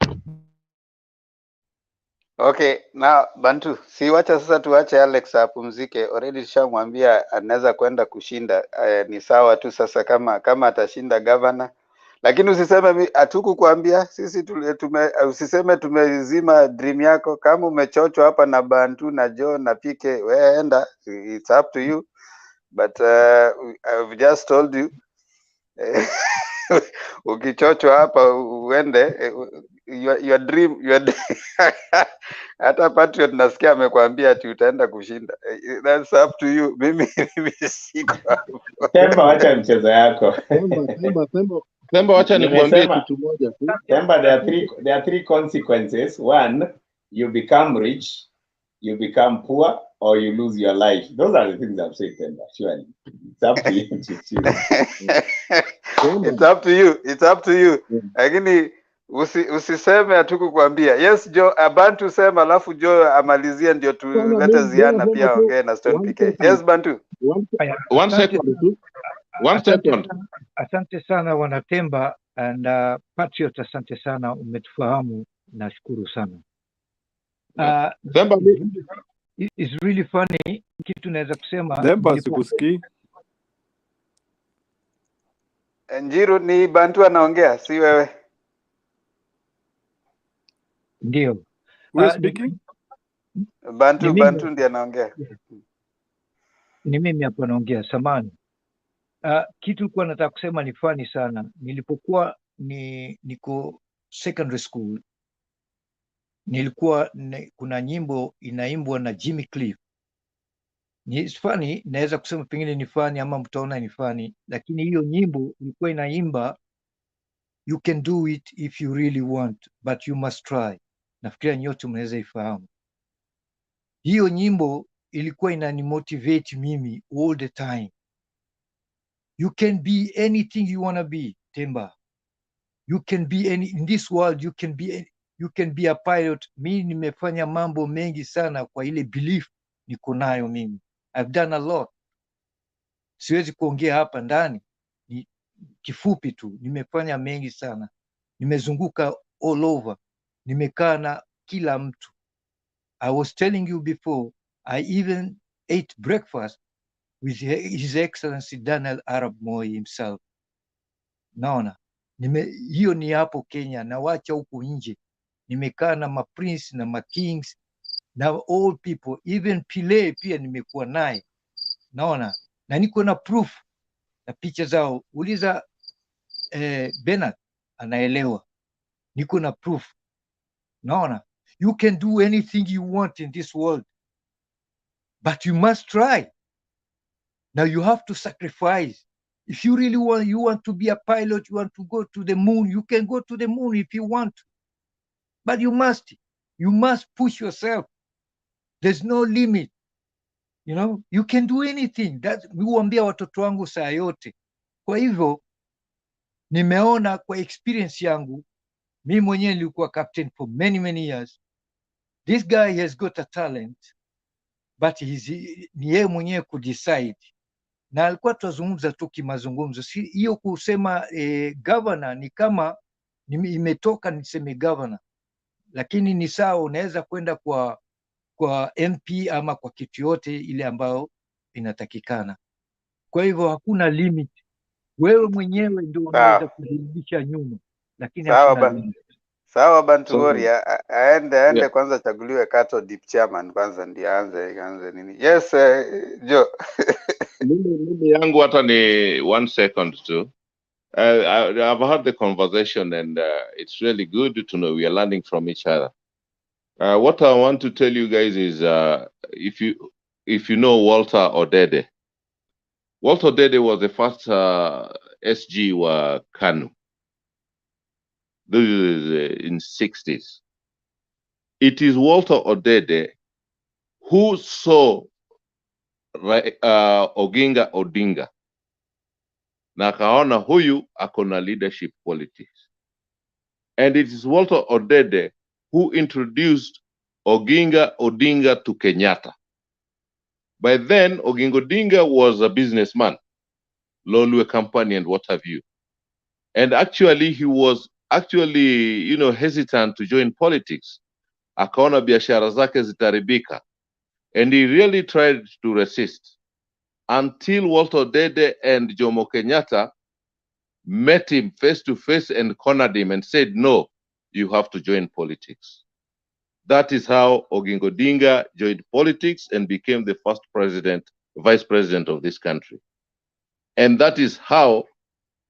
Okay, na Bantu, si wacha sasa tuache Alex apumzike. Already tushamwambia anaweza kwenda kushinda. Ni sawa tu sasa kama atashinda governor. Lakini usiseme hatukukuambia sisi usiseme tumezima dream yako. Kama umechochwa hapa na Bantu na John na PK, wewe enda, it's up to you. But I've just told you ukichochwa hapa uende your dream hata Patriot nasikia amekwambia ati utaenda kushinda. That's up to you. Mimi siko hapo. Themba, wacha mchezo yako. Themba, wacha nikuambie kitu moja tu. Themba, there are three consequences. One, you become rich, you become poor, or you lose your life. Those are the things I've said, Themba. Surely, it's up to you to choose. It's up to you. It's up to you. Lakini Usiseme hatukukwambia. Yes, Bantu sema alafu Joe amalizie ndio tulete Ziana pia ongee na Stone PK. Yes, Bantu. One second. One second. Asante sana Wanatemba and Patriot, asante sana, umetufahamu, nashukuru sana. It's really funny, kitu naweza kusema. Demba sikusikii. Njiru, ni Bantu anaongea, si wewe? Ndio. Who is speaking? Bantu ndiye anaongea. Ni mimi hapa naongea, samani. Kitu nilikuwa nataka kusema ni funny sana. Nilipokuwa niko secondary school, kuna nyimbo inaimbwa na Jimmy Cliff. Ni funny, naweza kusema pengine ni funny ama mtaona ni funny, lakini hiyo nyimbo ilikuwa inaimba you can do it if you really want but you must try. Nafikiria nyote mnaweza ifahamu. Hiyo nyimbo ilikuwa inanimotivate mimi all the time. You can be anything you want to be, Temba. You can be in this world, you can be a pilot. Mimi nimefanya mambo mengi sana kwa ile belief niko nayo mimi. I've done a lot. Siwezi kuongea hapa ndani, ni kifupi tu, nimefanya mengi sana. Nimezunguka all over. Nimekaa na kila mtu. I was telling you before, I even ate breakfast with His Excellency Daniel Arap Moi himself. Naona hiyo ni hapo Kenya, na wacha huku nje. Nimekaa na maprince na makings na all people, even Pile pia nimekuwa naye. Naona, na niko na proof na picha zao. Uliza Bernard anaelewa. Niko na proof. Naona, you can do anything you want in this world, but you must try. Now you have to sacrifice. If you really want to be a pilot, you want to go to the moon, you can go to the moon if you want. But you must push yourself. There's no limit. You know, you can do anything. Mi huambia watoto wangu saa yote. Kwa hivyo, nimeona kwa experience yangu, mi mwenyewe nilikuwa captain for many years. This guy has got a talent, but ni yeye mwenyewe kudecide. Na alikuwa tunazungumza tu kimazungumzo. Hiyo kusema governor ni kama imetoka niseme governor, lakini ni sawa, unaweza kwenda kwa MP ama kwa kitu yote ile ambayo inatakikana. Kwa hivyo hakuna limit. Wewe mwenyewe ndio unaweza kurudisha nyuma, lakini hakuna limit. Sawa Bantu Gori, aende kwanza chaguliwe Kato deep chairman kwanza ndio aanze nini. Yes, Joe. Mimi yangu hata ni 1 second too. I've had the conversation and it's really good to know we are learning from each other. What I want to tell you guys is if you know Walter Odede. Walter Odede was the first SG wa KANU. This is in 60s. It is Walter Odede who saw Oginga Odinga na akaona huyu akona leadership qualities. And it is Walter Odede who introduced Oginga Odinga to Kenyatta. By then, Oginga Odinga was a businessman, Lolwe Company and what have you. And actually, he was hesitant to join politics. Akaona biashara zake zitaribika. And he really tried to resist until Walter Odede and Jomo Kenyatta met him face to face and cornered him and said, no, you have to join politics. That is how Oginga Odinga joined politics and became the first vice president of this country. And that is how,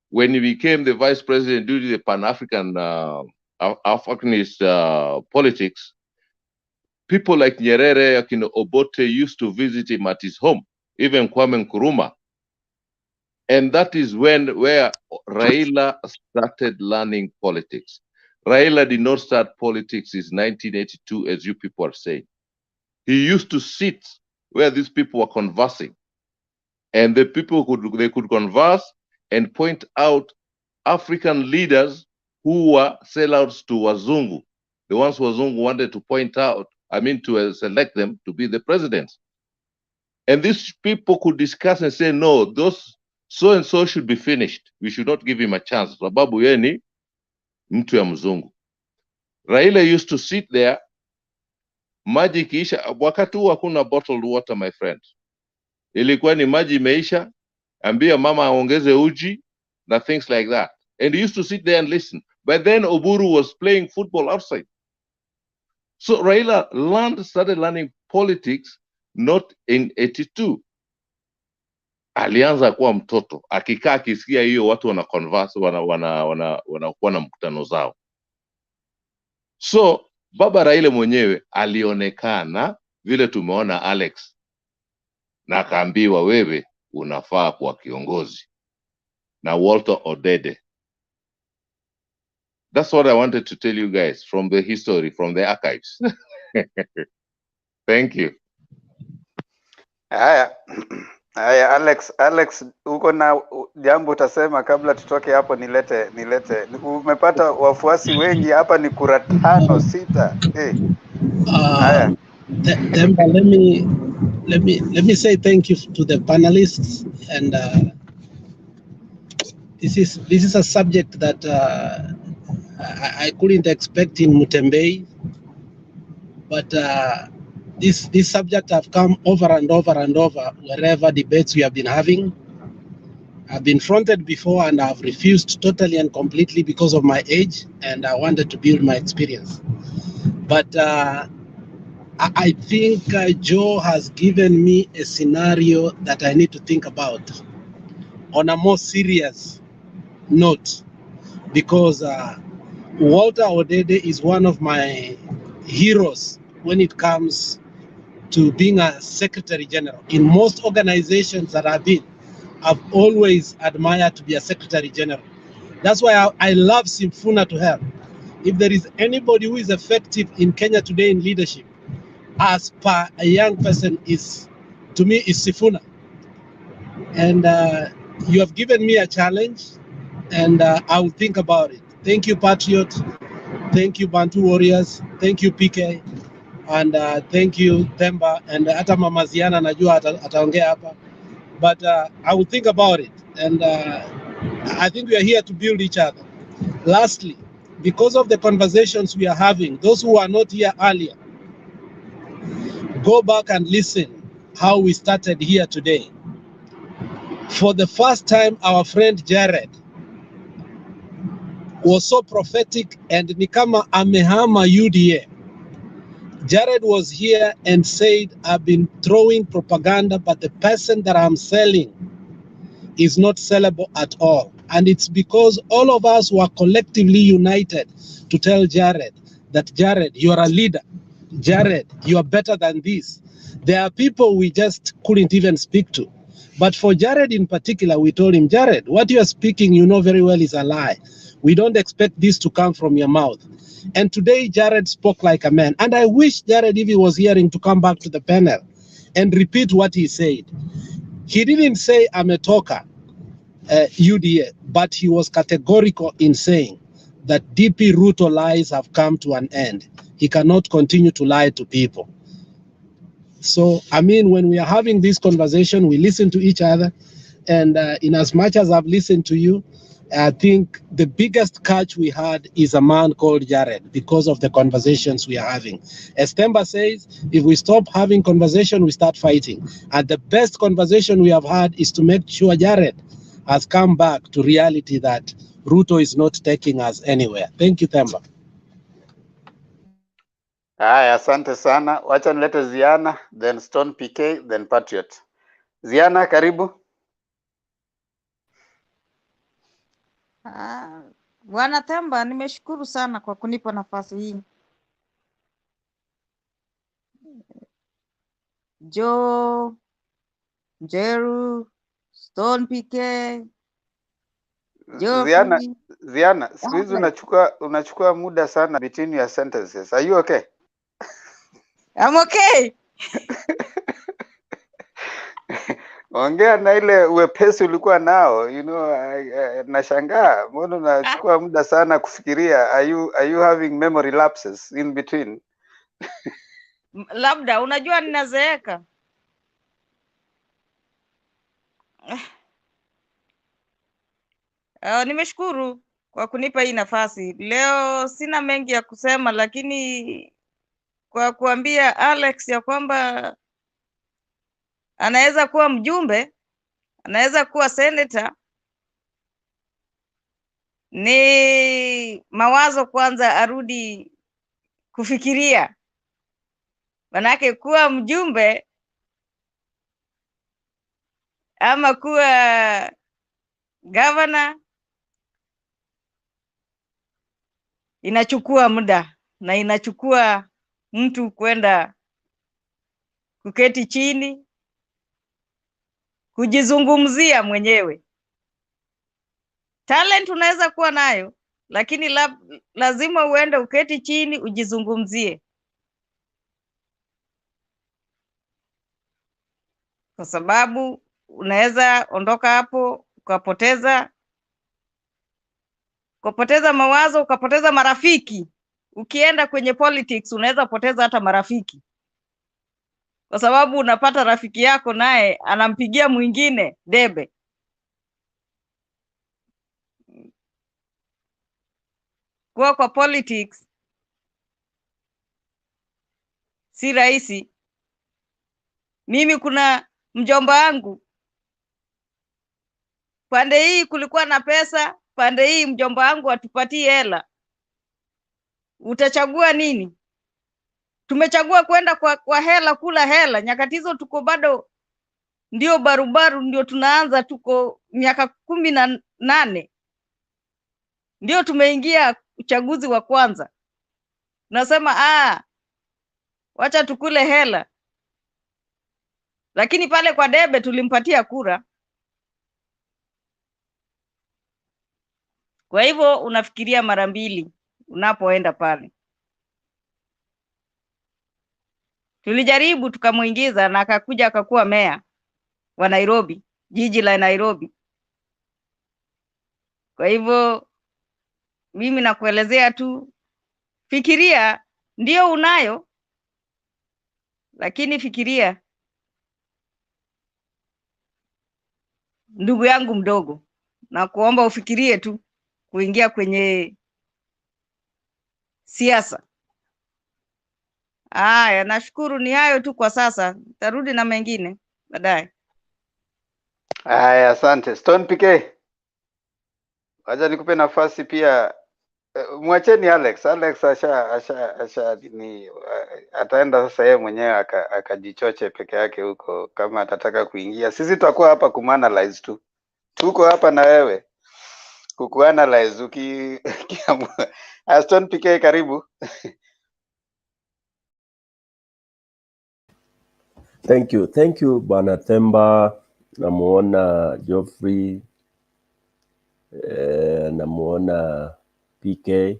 when he became the vice president due to the Pan-African Africanist politics, people like Nyerere, Obote used to visit him at his home, even Kwame Nkrumah. And that is where Raila started learning politics. Raila did not start politics in 1982, as you people are saying. He used to sit where these people were conversing. And the people could converse and point out African leaders who were sellouts to Wazungu, the ones Wazungu wanted to point out, to select them to be the presidents. And these people could discuss and say, no, those so-and-so should be finished. We should not give him a chance. Sababu yeye ni mtu ya mzungu. Raila used to sit there, maji ikiisha, wakati huo hakuna bottled water, my friend. Ilikuwa ni maji imeisha, ambia mama aongeze uji, na things like that. And he used to sit there and listen. But then Oburu was playing football outside. So Raila started learning politics not in 82. Alianza kuwa mtoto, akikaa akisikia hiyo watu wana converse, wanakuwa na mkutano zao. So baba Raila mwenyewe alionekana vile tumeona Alex, na akaambiwa wewe unafaa kuwa kiongozi, na Walter Odede. That's what I wanted to tell you guys from the history, from the archives. Thank you. Haya, Alex, uko na jambo utasema kabla tutoke hapo? Nilete. Umepata wafuasi wengi hapa, ni kura 5, 6. Haya. Temba, let me say thank you to the panelists, and this is a subject that I couldn't expect in Mutembei, but this subject have come over and over and over wherever debates we have been having. I've been fronted before and I've refused totally and completely because of my age, and I wanted to build my experience. But I think Joe has given me a scenario that I need to think about on a more serious note, because Walter Odede is one of my heroes when it comes to being a Secretary General. In most organizations that I've been, I've always admired to be a Secretary General. That's why I love Sifuna to hell. If there is anybody who is effective in Kenya today in leadership, as per a young person, to me is Sifuna. And you have given me a challenge, and I will think about it. Thank you, Patriot. Thank you, Bantu Warriors. Thank you, PK. And thank you, Themba. And hata Mama Ziana najua ataongea hapa. But I will think about it. And I think we are here to build each other. Lastly, because of the conversations we are having, those who are not here earlier, go back and listen how we started here today. For the first time, our friend Jared was so prophetic and nikama amehama UDA. Jared was here and said, I've been throwing propaganda, but the person that I'm selling is not sellable at all. And it's because all of us were collectively united to tell Jared that, Jared, you are a leader. Jared, you are better than this. There are people we just couldn't even speak to. But for Jared in particular, we told him, Jared, what you are speaking, you know very well is a lie. We don't expect this to come from your mouth. And today, Jared spoke like a man. And I wish Jared, if he was hearing, to come back to the panel and repeat what he said. He didn't say, I'm a talker, UDA, but he was categorical in saying that DP Ruto lies have come to an end. He cannot continue to lie to people. So, when we are having this conversation, we listen to each other. And in as much as I've listened to you, I think the biggest catch we had is a man called Jared, because of the conversations we are having. As Themba says, if we stop having conversation, we start fighting. And the best conversation we have had is to make sure Jared has come back to reality that Ruto is not taking us anywhere. Thank you, Themba. Haya, asante sana. Wacha nilete Ziana, then Stone PK, then Patriot. Ziana, karibu. Bwana Themba, nimeshukuru sana kwa kunipa nafasi hii. Joe, Jeru, Stone PK, Ziana, siku hizi unachukua muda sana between your sentences. Are you okay? I'm okay. ongea na ile uwepesi ulikuwa nao, you know, nashangaa mbona unachukua muda sana kufikiria. Are you having memory lapses in between? Labda unajua ninazeeka. Nimeshukuru kwa kunipa hii nafasi. Leo sina mengi ya kusema, lakini kwa kuambia Alex ya kwamba anaweza kuwa mjumbe, anaweza kuwa senator, ni mawazo kwanza arudi kufikiria. Manake kuwa mjumbe ama kuwa governor inachukua muda na inachukua mtu kwenda kuketi chini kujizungumzia mwenyewe. Talent unaweza kuwa nayo, lakini lazima uende uketi chini ujizungumzie, kwa sababu unaweza ondoka hapo ukapoteza mawazo, ukapoteza marafiki. Ukienda kwenye politics unaweza poteza hata marafiki, kwa sababu unapata rafiki yako naye anampigia mwingine debe. Kwa politics si rahisi. Mimi kuna mjomba wangu pande hii kulikuwa na pesa, pande hii mjomba wangu atupatie hela. Utachagua nini? Tumechagua kwenda kwa hela, kula hela. Nyakati hizo tuko bado ndio barubaru, ndio tunaanza, tuko miaka 18 ndio tumeingia uchaguzi wa kwanza. Nasema wacha tukule hela, lakini pale kwa debe tulimpatia kura. Kwa hivyo unafikiria mara mbili unapoenda pale. Tulijaribu tukamuingiza na akakuja akakuwa meya wa Nairobi, jiji la Nairobi. Kwa hivyo mimi nakuelezea tu, fikiria, ndio unayo, lakini fikiria ndugu yangu mdogo, na kuomba ufikirie tu kuingia kwenye siasa. Haya, nashukuru, ni hayo tu kwa sasa. Tarudi na mengine baadaye. Haya, asante. Stone PK, wacha nikupe nafasi pia. Mwacheni Alex. Alex ataenda sasa yeye mwenyewe akajichoche peke yake huko, kama atataka kuingia. Sisi tutakuwa hapa kumanalyze tu, tuko hapa na wewe kukuanalyze ukiamua. Stone PK, karibu. Thank you Bwana Temba. Namuona Geoffrey, namuona PK,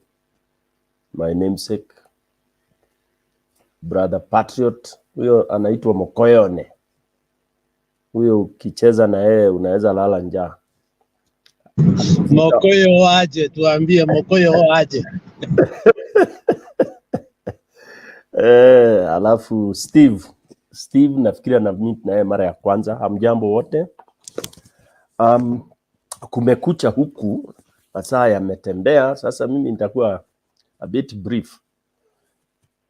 my namesake, brother Patriot. Huyo anaitwa Mokoyone. Huyo ukicheza na yeye unaweza lala njaa. Mokoyo waje, tuambie Mokoyo waje. Alafu Steve nafikiri na meet na yeye mara ya kwanza. Hamjambo wote. Kumekucha huku, masaa yametembea. Sasa mimi nitakuwa a bit brief.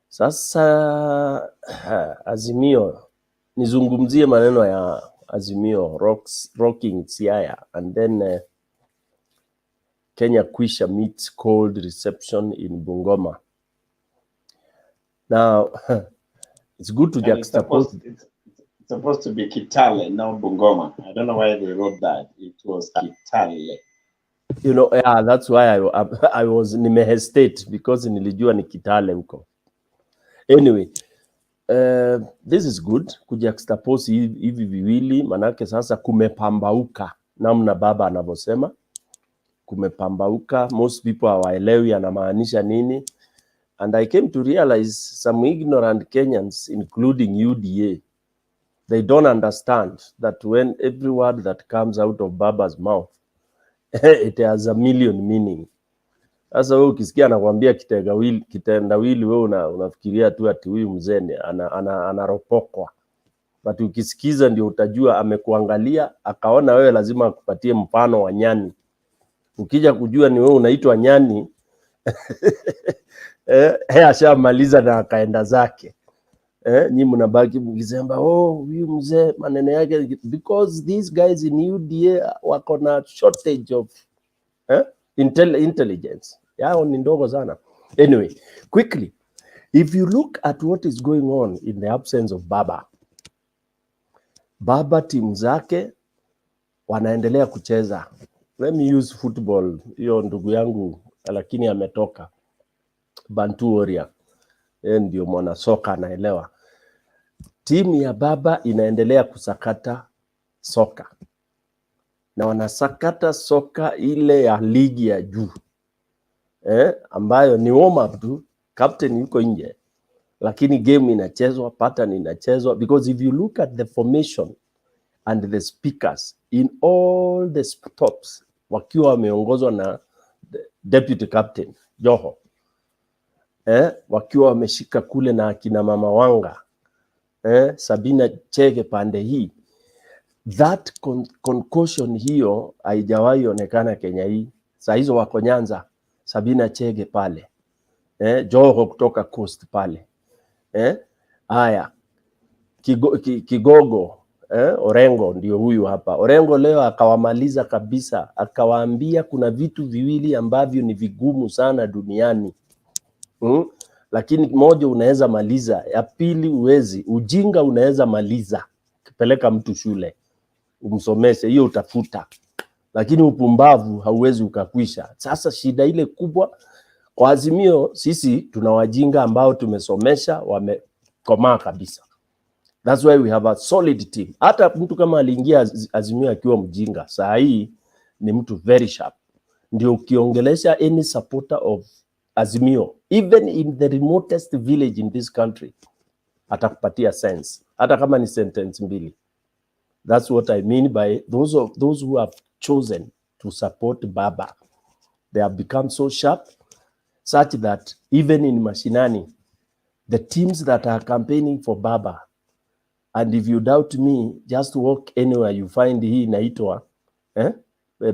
Sasa Azimio, nizungumzie maneno ya Azimio rocking Siaya, and then Kenya Kwisha meets cold reception in Bungoma. Now, it's good to juxtapose. It's supposed to be Kitale, not Bungoma. I don't know why they wrote that. It was Kitale. You know, yeah, that's why I was nimehesitate, because nilijua ni Kitale huko. Anyway, this is good kujuxtapose hivi viwili, manake sasa kumepambauka, namna baba anavyosema kumepambauka. Most people hawaelewi anamaanisha nini, and I came to realize some ignorant Kenyans, including UDA, They don't understand that when every word that comes out of Baba's mouth, it has a million meaning. Sasa wewe ukisikia anakuambia kitendawili wewe unafikiria tu ati huyu mzee anaropokwa. But ukisikiza ndio utajua amekuangalia akaona wewe lazima akupatie mfano wa nyani. Ukija kujua ni wewe unaitwa nyani ashamaliza na akaenda zake. Nyi mnabaki mkisema huyu mzee maneno yake, because these guys in UDA wako na shortage of intelligence. Yao ni ndogo sana. Anyway, quickly, if you look at what is going on in the absence of Baba timu zake wanaendelea kucheza. Let me use football. Hiyo ndugu yangu lakini ametoka Bantu Warrior. Ndio mwana soka anaelewa. Timu ya Baba inaendelea kusakata soka. Na wanasakata soka ile ya ligi ya juu. Ambayo ni warm up tu, captain yuko nje. Lakini game inachezwa, pattern inachezwa, because if you look at the formation and the speakers in all the stops wakiwa wameongozwa na deputy captain Joho, wakiwa wameshika kule na akina mama Wanga, Sabina Chege pande hii, that concussion hiyo haijawahi onekana Kenya hii. Saa hizo wako Nyanza, Sabina Chege pale, Joho kutoka Coast pale, haya Kigogo, Orengo ndio huyu hapa. Orengo leo akawamaliza kabisa, akawaambia kuna vitu viwili ambavyo ni vigumu sana duniani. Lakini moja unaweza maliza, ya pili uwezi. Ujinga unaweza maliza, kipeleka mtu shule umsomeshe, hiyo utafuta. Lakini upumbavu hauwezi ukakwisha. Sasa shida ile kubwa kwa Azimio, sisi tuna wajinga ambao tumesomesha, wamekomaa kabisa. That's why we have a solid team. Hata mtu kama aliingia Azimio akiwa mjinga, saa hii ni mtu very sharp. Ndio ukiongelesha any supporter of Azimio, even in the remotest village in this country, atakupatia sense. Hata kama ni sentence mbili. That's what I mean by those who have chosen to support Baba. They have become so sharp such that even in mashinani, the teams that are campaigning for Baba, and if you doubt me, just walk anywhere you find hii inaitwa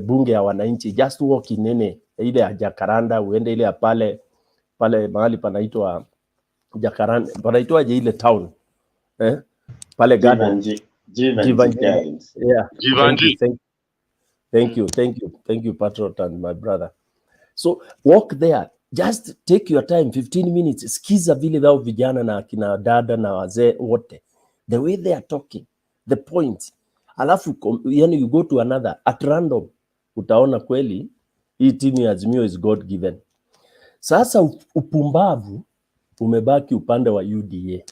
bunge ya wananchi, just walk in ile ya Jacaranda, uende ile ya pale mahali panaitwa Jacaranda, panaitwaje ile town pale garden Jivanji Gardens. Yeah. Jivanji. Thank you Patriot and my brother. So walk there, just take your time, 15 minutes, sikiza vile vao vijana na akina dada na wazee wote, the way they are talking, the point. Alafu yani you go to another at random, utaona kweli hii timu ya Azimio is God given. Sasa upumbavu umebaki upande wa UDA.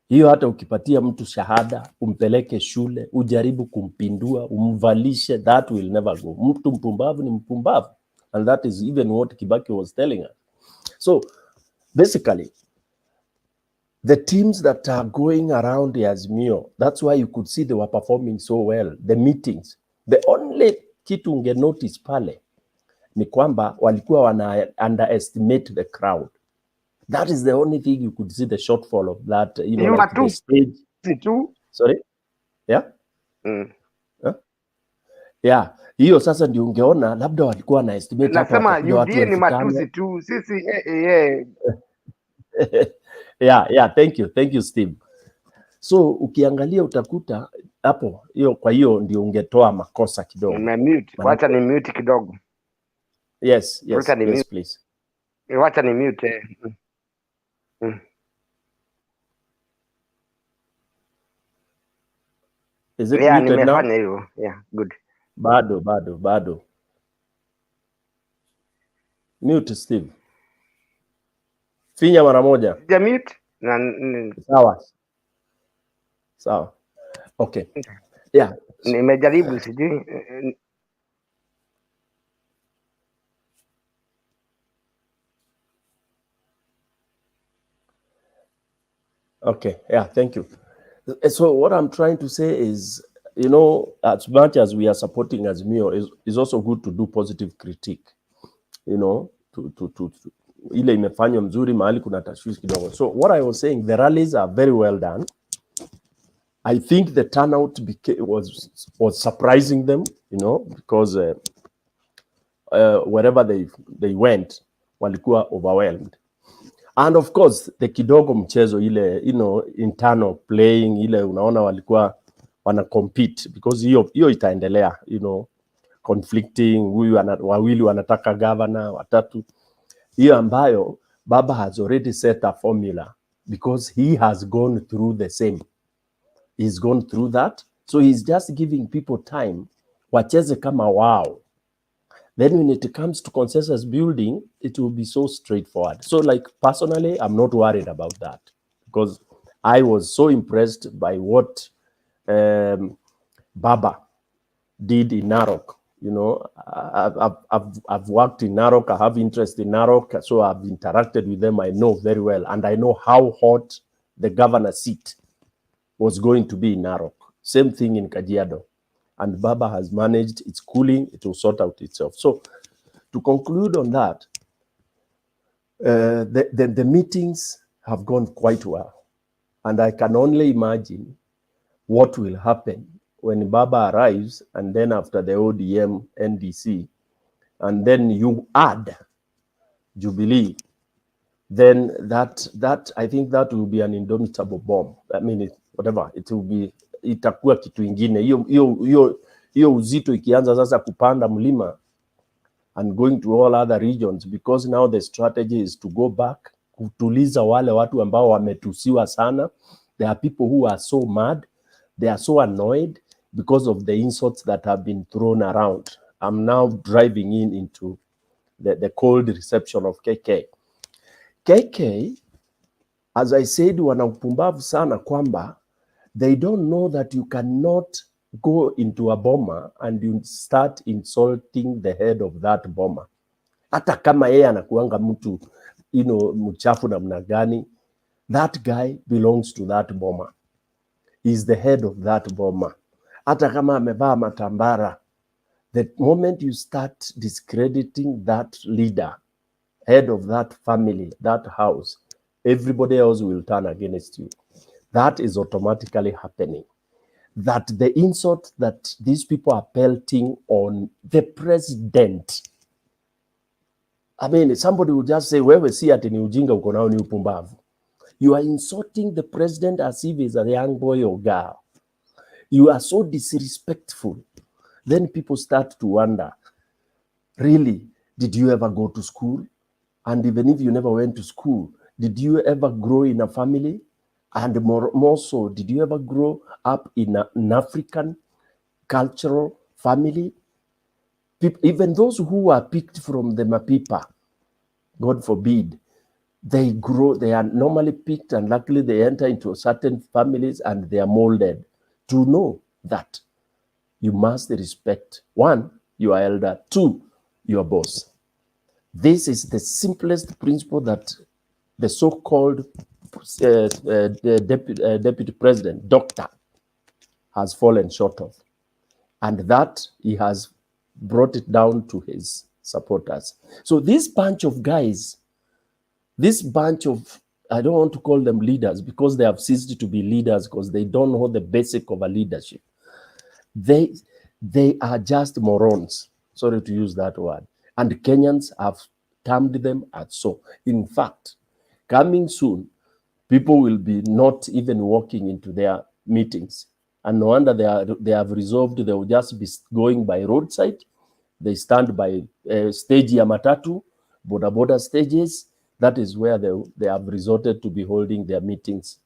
Hiyo hata ukipatia mtu shahada, umpeleke shule, ujaribu kumpindua, umvalishe, that will never go. Mtu mpumbavu ni mpumbavu. And that is even what Kibaki was telling us. So basically, the teams that are going around the Azimio, that's why you could see they were performing so well. The meetings, the only kitu unge notice pale ni kwamba walikuwa wana underestimate the crowd. That is the only thing you could see the shortfall of that, you know, like the stage. Sorry? Yeah? Yeah. Hiyo sasa ndio ungeona labda walikuwa na estimate hapo Nasema watu UDA ni 5,000. matusi tu sisi Yeah, thank you Steve. So ukiangalia utakuta hapo hiyo, kwa hiyo ndio ungetoa makosa kidogo. Wacha ni mute kidogo. Yes, please. Wacha ni mute. Is it muted now? Nimefanya hivyo. Yeah, good. Bado. Mute Steve. Finya mara moja. Ja mute. Sawa. Okay. Yeah. Nimejaribu sijui. Okay. Yeah, thank you. So what I'm trying to say is, you know, as much as we are supporting Azimio, is also good to do positive critique, you know, to ile imefanywa mzuri mahali kuna tashwishi kidogo. So what I was saying, the rallies are very well done. I think the turnout was surprising them, you know, because wherever they went, walikuwa overwhelmed. And of course, the kidogo mchezo ile, you know, internal playing ile unaona walikuwa wana compete because hiyo itaendelea, you know, conflicting, wawili wanataka governor, watatu. Hiyo ambayo Baba has already set a formula because he has gone through the same. He's gone through that. So he's just giving people time. Wacheze kama wao. Then when it comes to consensus building, it will be so straightforward. So like personally, I'm not worried about that because I was so impressed by what Baba did in Narok. You know, I've worked in Narok, I have interest in Narok, so I've interacted with them, I know very well. And I know how hot the governor's seat was going to be in Narok. Same thing in Kajiado. And Baba has managed, it's cooling, it will sort out itself. So to conclude on that, the meetings have gone quite well. And I can only imagine what will happen when Baba arrives and then after the ODM, NDC, and then you add Jubilee, then that I think that will be an indomitable bomb. I mean, whatever, it will be, itakuwa kitu ingine. Hiyo uzito ikianza sasa kupanda mlima and going to all other regions, because now the strategy is to go back, kutuliza wale watu ambao wametusiwa sana. There are people who are so mad, they are so annoyed because of the insults that have been thrown around. I'm now driving into the cold reception of KK. KK, as I said, wana upumbavu sana kwamba they don't know that you cannot go into a bomber and you start insulting the head of that bomber. Hata kama yeye anakuanga mtu, you know, mchafu namna gani, that guy belongs to that bomber. He's the head of that bomber. Hata kama amevaa matambara, the moment you start discrediting that leader, head of that family, that house, everybody else will turn against you. That is automatically happening. That the insult that these people are pelting on the president, I mean, somebody will just say, wewe si ati ni ujinga uko nao ni upumbavu. You are insulting the president as if he's a young boy or girl. You are so disrespectful. Then people start to wonder, really, did you ever go to school? And even if you never went to school, did you ever grow in a family? And more so, did you ever grow up in an African cultural family? Even those who are picked from the Mapipa, God forbid, they grow, they are normally picked and luckily they enter into certain families and they are molded to know that you must respect, one, your elder, two, your boss. This is the simplest principle that the so-called deputy president, doctor, has fallen short of. And that he has brought it down to his supporters. So this bunch of guys, this bunch of, I don't want to call them leaders because they have ceased to be leaders because they don't know the basic of a leadership. They are just morons. Sorry to use that word. And Kenyans have termed them as so. In fact, coming soon, people will be not even walking into their meetings. And no wonder they have resolved they will just be going by roadside. They stand by stage ya matatu, boda stages. That is where they have resorted to be holding their meetings.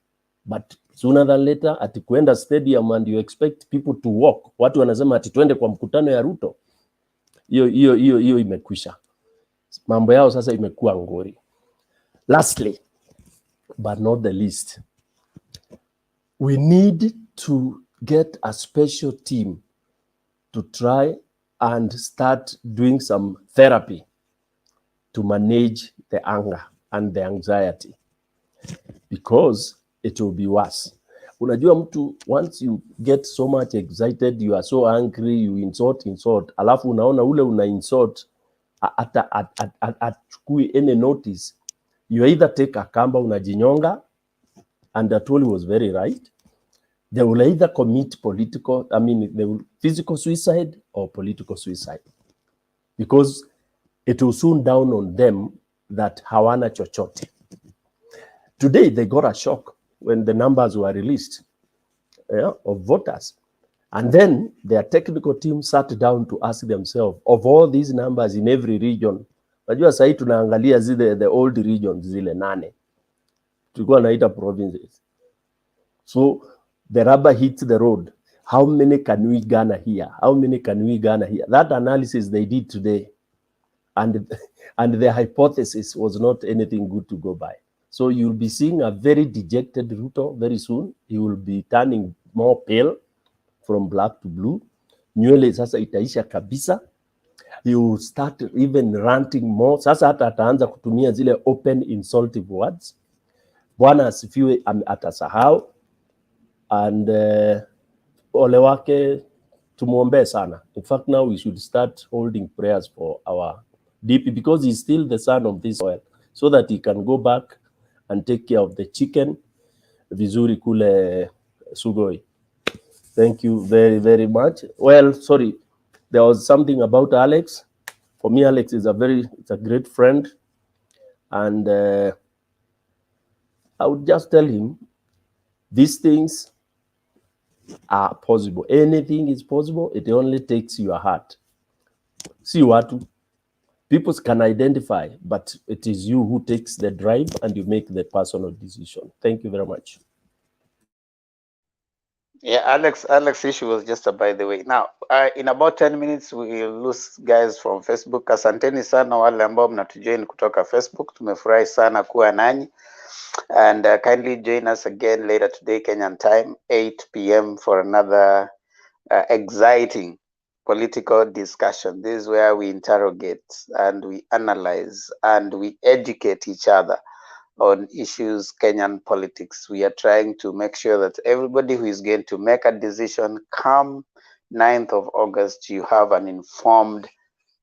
But sooner than later, ati kuenda stadium and you expect people to walk. Watu wanasema ati tuende kwa mkutano ya Ruto. Hiyo imekwisha. Mambo yao sasa imekuwa ngori. Lastly, but not the least, we need to get a special team to try and start doing some therapy to manage the anger and the anxiety, because it will be worse. Unajua mtu, once you get so much excited, you are so angry, you insult, alafu unaona ule una insult achukui any notice, you either take a kamba unajinyonga, and Atwoli was very right. They will either commit physical suicide or political suicide, because it will soon down on them that hawana chochote. Today they got a shock when the numbers were released of voters, and then their technical team sat down to ask themselves, of all these numbers in every region, najua sahi tunaangalia zile the old regions zile 8 tulikuwa naita provinces. So the rubber hits the road. How many can we garner here? How many can we garner here? That analysis they did today, and their hypothesis was not anything good to go by. So you'll be seeing a very dejected Ruto very soon. He will be turning more pale from black to blue. Nywele sasa itaisha kabisa. He will start even ranting more. Sasa hata ataanza kutumia zile open insultive words. Bwana asifiwe atasahau. And ole wake tumuombe sana. In fact, now we should start holding prayers for our DP, because he's still the son of this soil, so that he can go back and take care of the chicken vizuri kule Sugoi. Thank you very, very much. Well, sorry, there was something about Alex. For me, Alex is a great friend, and I would just tell him these things are possible. Anything is possible. It only takes your heart. See what people can identify, but it is you who takes the drive and you make the personal decision. Thank you very much. Yeah, Alex issue was just a by the way. Now, in about 10 minutes we'll lose guys from Facebook. Asanteni sana wale ambao mnatujoin kutoka Facebook. Tumefurahi sana kuwa nanyi. And kindly join us again later today, Kenyan time, 8 p.m. for another exciting political discussion. This is where we interrogate and we analyze and we educate each other on issues Kenyan politics. We are trying to make sure that everybody who is going to make a decision come 9th of August, you have an informed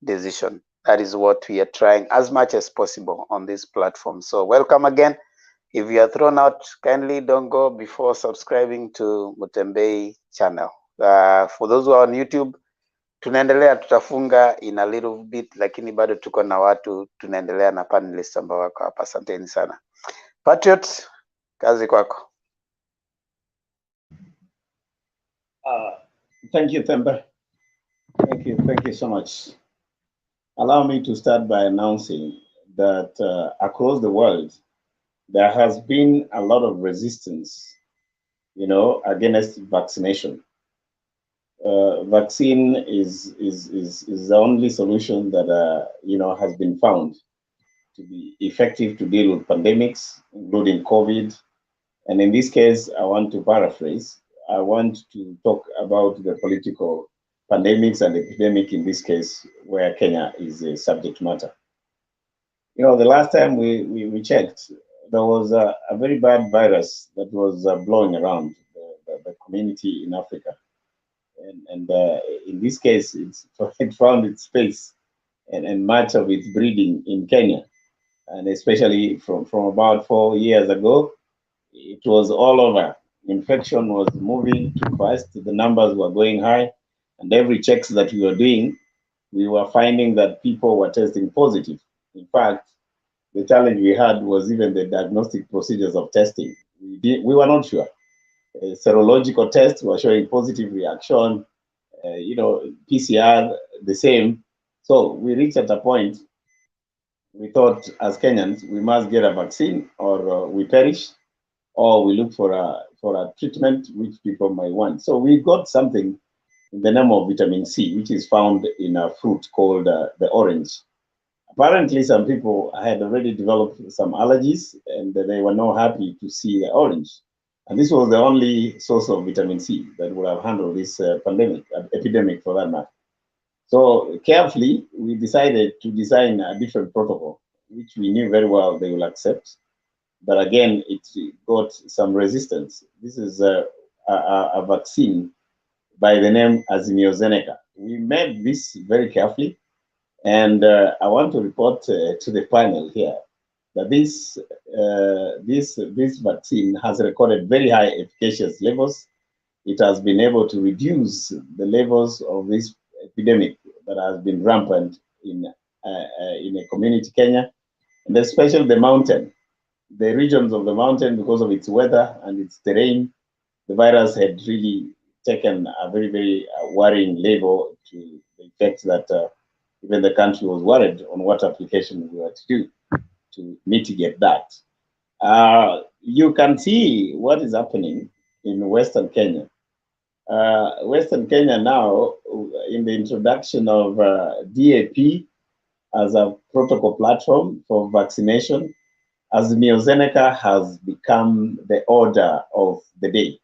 decision. That is what we are trying as much as possible on this platform. So welcome again. If you are thrown out, kindly don't go before subscribing to Mutembei channel. For those who are on YouTube, tunaendelea, tutafunga in a little bit, lakini bado tuko na watu, tunaendelea na panelists ambao wako hapa. Asanteni sana. Patriots, kazi kwako. Thank you, Themba. Thank you so much. Allow me to start by announcing that across the world, there has been a lot of resistance, against vaccination. Vaccine is the only solution that has been found to be effective to deal with pandemics, including COVID. And in this case, I want to paraphrase. I want to talk about the political pandemics and epidemic in this case, where Kenya is a subject matter. The last time we checked, there was a very bad virus that was blowing around the community in Africa. And in this case, it found its space and much of its breeding in Kenya. And especially from about 4 years ago, it was all over. Infection was moving too fast. The numbers were going high. And every checks that we were doing, we were finding that people were testing positive. In fact, the challenge we had was even the diagnostic procedures of testing. We were not sure. Serological tests were showing positive reaction, PCR the same. So we reached at a point, we thought as Kenyans, we must get a vaccine or we perish, or we look for a treatment which people might want. So we got something in the name of vitamin C, which is found in a fruit called the orange. Apparently, some people had already developed some allergies and they were not happy to see the orange. And this was the only source of vitamin C that would have handled this epidemic for that matter. So carefully, we decided to design a different protocol, which we knew very well they will accept. but again, it got some resistance. This is a vaccine by the name Azimio. We made this very carefully, and I want to report to the panel here that this vaccine has recorded very high efficacious levels. It has been able to reduce the levels of this epidemic that has been rampant in a community, Kenya, and especially the mountain. The regions of the mountain, because of its weather and its terrain, the virus had really taken a very, very worrying level to the effect that even the country was worried on what application we were to do to mitigate that. You can see what is happening in Western Kenya. Western Kenya now, in the introduction of DAP as a protocol platform for vaccination, Azimio has become the order of the day.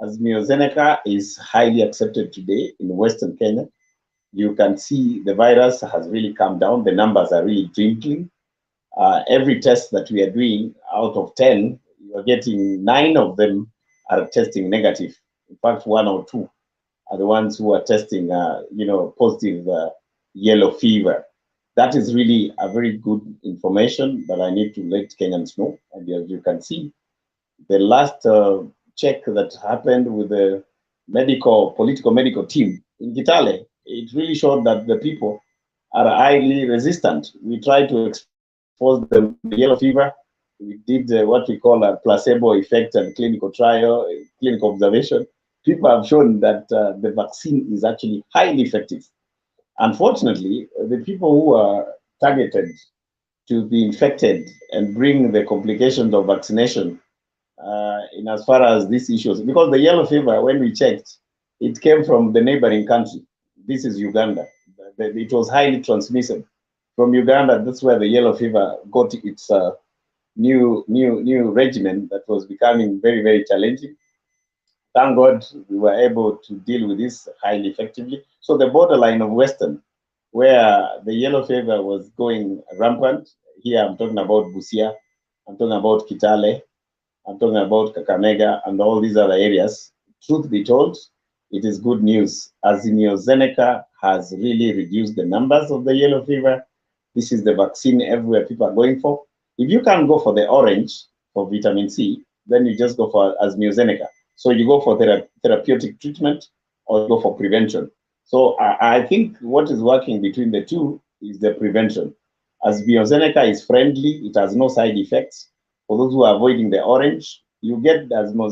Azimio is highly accepted today in Western Kenya. You can see the virus has really come down. The numbers are really dwindling. Every test that we are doing, out of 10, you are getting 9 of them are testing negative. In fact, 1 or 2 are the ones who are testing, positive yellow fever. That is really a very good information that I need to let Kenyans know. And as you can see, the last check that happened with the political medical team in Kitale, it really showed that the people are highly resistant. We tried to expose them to the yellow fever. We did what we call a placebo effect and clinical trial, clinical observation. People have shown that the vaccine is actually highly effective. Unfortunately, the people who are targeted to be infected and bring the complications of vaccination in as far as these issues, because the yellow fever, when we checked, it came from the neighboring country. This is Uganda. It was highly transmissible. From Uganda, that's where the yellow fever got its new regimen that was becoming very, very challenging. Thank God we were able to deal with this highly effectively. So the borderline of Western, where the yellow fever was going rampant, here I'm talking about Busia, I'm talking about Kitale, I'm talking about Kakamega and all these other areas. Truth be told, it is good news. Azimio has really reduced the numbers of the yellow fever. This is the vaccine everywhere people are going for. If you can't go for the orange for vitamin C, then you just go for Azimio. So you go for therapeutic treatment or you go for prevention. So I think what is working between the two is the prevention. Azimio is friendly, it has no side effects. For those who are avoiding the orange, you get Azimio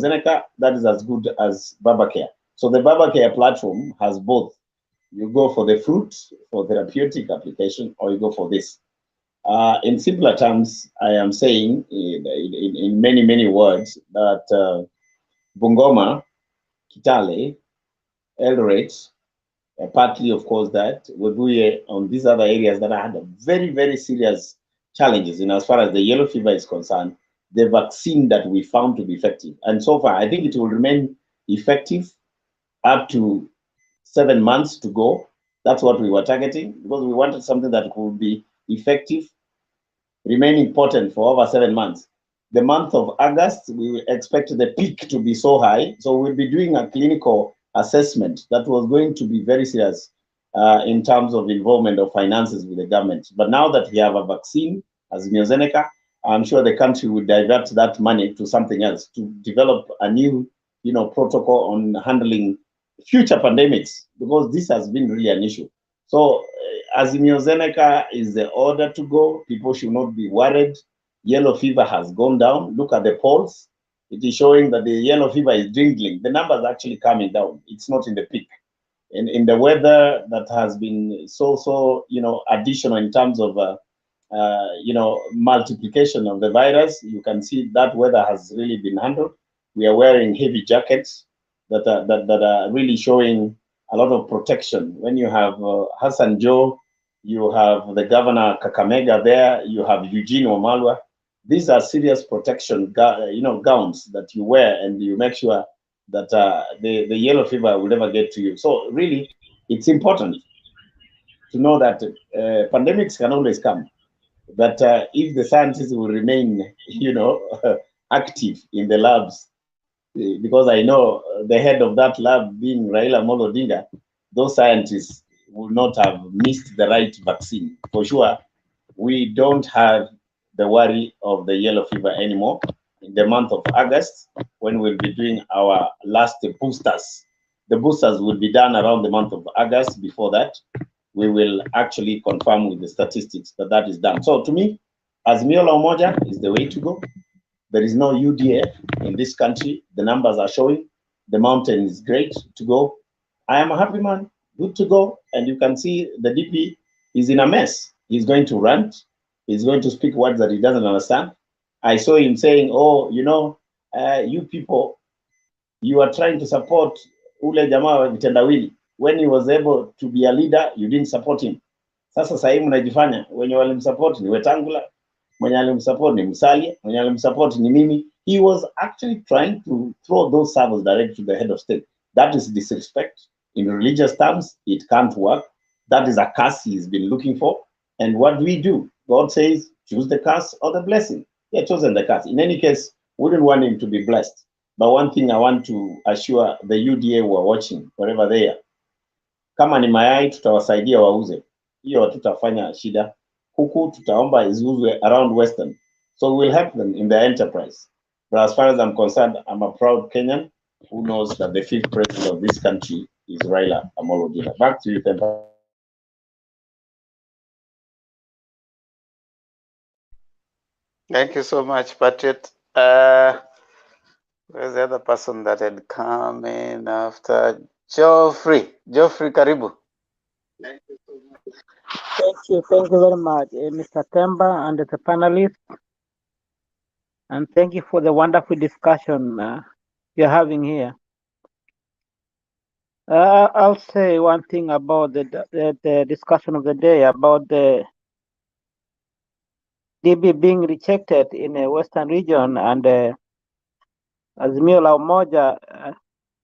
that is as good as Babacare. So the Babacare platform has both. You go for the fruit for therapeutic application, or you go for this. In simpler terms, I am saying in many, many words that Bungoma, Kitale, Eldoret, partly, of course, that Webuye, on these other areas that had very, very serious challenges in as far as the yellow fever is concerned, the vaccine that we found to be effective. And so far, I think it will remain effective up to 7 months to go. That's what we were targeting, because we wanted something that would be effective, remaining potent for over 7 months. The month of August, we expect the peak to be so high. So we'll be doing a clinical assessment that was going to be very serious in terms of involvement of finances with the government. But now that we have a vaccine, Azimio, I'm sure the country will divert that money to something else to develop a new, protocol on handling future pandemics, because this has been really an issue. So Azimio is the order to go. People should not be worried. Yellow fever has gone down. Look at the polls. It is showing that the yellow fever is dwindling. The numbers are actually coming down. It's not in the peak. In the weather that has been so additional in terms of multiplication of the virus, you can see that weather has really been handled. We are wearing heavy jackets that are really showing a lot of protection. When you have Hassan Joe, you have the governor Kakamega there, you have Eugene Wamalwa. These are serious protection, gowns that you wear, and you make sure that the yellow fever will never get to you. So really, it's important to know that pandemics can always come, that if the scientists will remain, active in the labs, because I know the head of that lab being Raila Amolo Odinga, those scientists will not have missed the right vaccine. For sure, we don't have the worry of the yellow fever anymore. In the month of August, when we'll be doing our last boosters, the boosters will be done around the month of August. Before that, we will actually confirm with the statistics that that is done. So to me, Azimio la Umoja is the way to go. There is no UDF in this country. The numbers are showing. The mountain is great to go. I am a happy man, good to go. And you can see the DP is in a mess. He's going to rant. He's going to speak words that he doesn't understand. I saw him saying, oh, you people, you are trying to support ule jamaa wa vitendawili. When he was able to be a leader, you didn't support him. Sasa sasa hivi mnajifanya wenye walimsupport ni Wetangula, mwenye alimsupport ni Musalia, mwenye alimsupport ni mimi. He was actually trying to throw those servers direct to the head of state. That is disrespect. In religious terms, it can't work. That is a curse he's been looking for. And what do? God says, choose the curse or the blessing. He had chosen the curse. In any case, wouldn't want him to be blessed. But one thing I want to assure the UDA who are watching, wherever they are, kama ni mayai tutawasaidia wauze. Hiyo hatutafanya shida. Kuku tutaomba iziuzwe around Western. So we'll help them in their enterprise. But as far as I'm concerned, I'm a proud Kenyan who knows that the 5th president of this country is Raila Amolo Odinga. Back to you, Tempa. Thank you so much, Patriot. Where's the other person that had come in after? Geoffrey. Geoffrey, karibu. Thank you very much, Mr. Temba and the panelists. And thank you for the wonderful discussion you're having here. I'll say one thing about the discussion of the day about the DB being rejected in a Western region and Azimio la Umoja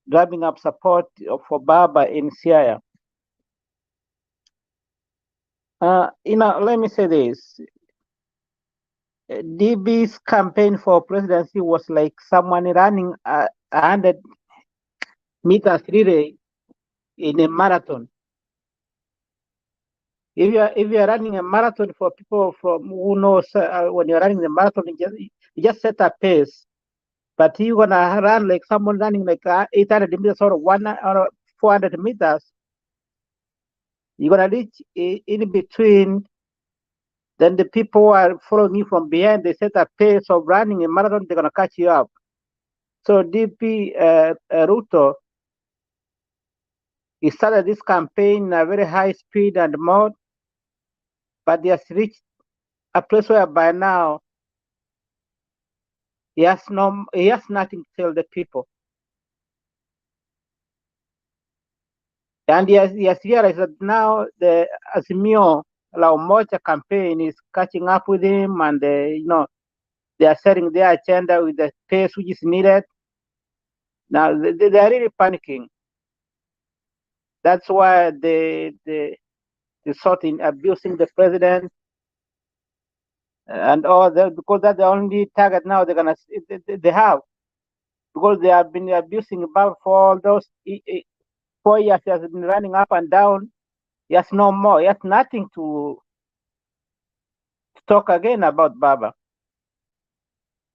driving up support for Baba in Siaya. Let me say this. DB's campaign for presidency was like someone running a 100 meters relay in a marathon. If you are running a marathon, for people from who knows when you're running the marathon, you just set a pace. But you're gonna run like someone running like 800 meters or 400 meters. You're gonna reach in between. Then the people who are following you from behind, they set a pace of running a marathon. They're gonna catch you up. So DP Ruto, he started this campaign at a very high speed and mode, but he has reached a place where by now he has nothing to tell the people. And he has realized that now the Azimio la Umoja campaign is catching up with him, and they are setting their agenda with the pace which is needed. Now they are really panicking. That's why they sort in abusing the president and all that, because that's the only target now they have, because they have been abusing Bob for all those 4 years. He has been running up and down. He has no more. He has nothing to talk again about Baba.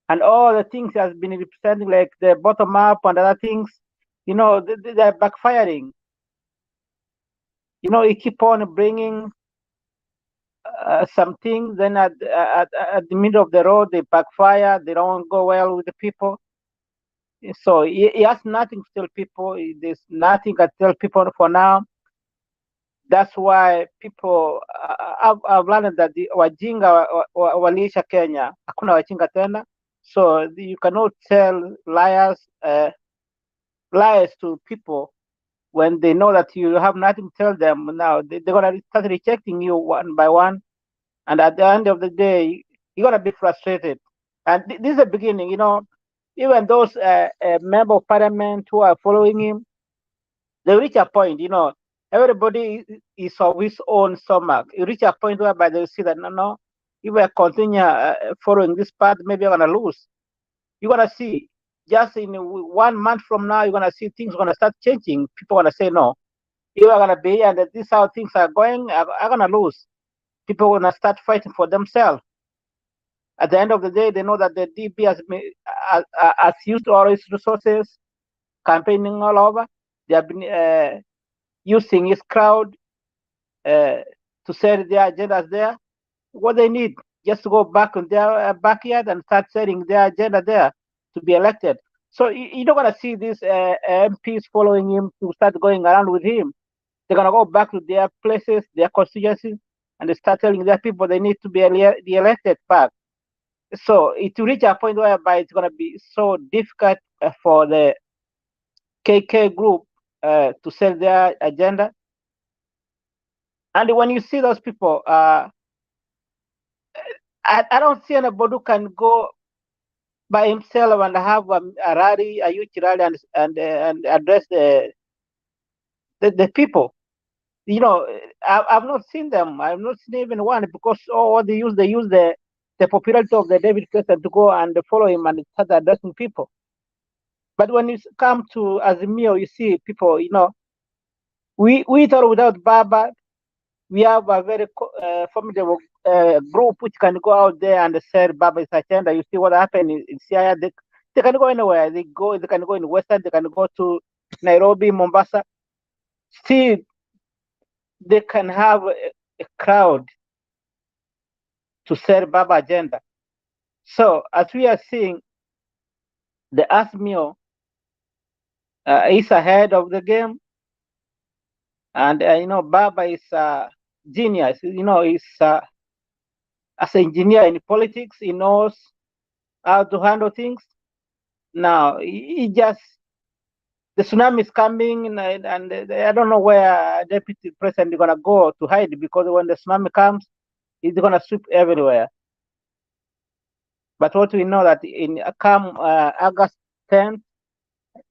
And all the things he has been representing, like the bottom up and other things, they're backfiring. He keep on bringing some things, then at the middle of the road, they backfire. They don't go well with the people. So he has nothing to tell people. There's nothing to tell people for now. That's why people have learned that the wajinga waliisha Kenya. Hakuna wajinga tena. So you cannot tell liars to people when they know that you have nothing to tell them. Now they're gonna start rejecting you one by one, and at the end of the day, you're gonna be frustrated. And this is the beginning. Even those members of parliament who are following him, they reach a point. Everybody is of his own stomach. You reach a point whereby they see that no, if we continue following this path, maybe we're gonna lose. You're gonna see just in 1 month from now, you're gonna see things gonna start changing. People are gonna say no. You are gonna be, and this is how things are going. I'm gonna lose. People are gonna start fighting for themselves. At the end of the day, they know that the DP has used all its resources, campaigning all over. They have been using its crowd to set their agendas there. What they need just to go back in their backyard and start setting their agenda there to be elected. So you're not gonna see these MPs following him to start going around with him. They're gonna go back to their places, their constituencies, and they start telling their people they need to be elected back. So it will reach a point whereby it's gonna be so difficult for the KK group to set their agenda. And when you see those people, I don't see anybody who can go by himself and have a rally, a huge rally, and address the people. You know, I've not seen them. I've not seen even one, because what they use the popularity of the David Crescent to go and follow him and start addressing people. But when you come to Azimio, you see people. You know, we thought without Baba, we have a very formidable group which can go out there and say Baba's agenda. You see what happened in Siaya. They can go anywhere. They can go in Western. They can go to Nairobi, Mombasa. Still, they can have a crowd to sell Baba agenda. So as we are seeing, the Azimio is ahead of the game, and you know, Baba is a genius. You know, he's as an engineer in politics, he knows how to handle things. Now he just, the tsunami is coming, and I don't know where Deputy President is gonna go to hide, because when the tsunami comes, he's gonna sweep everywhere. But what we know that in come August 10th,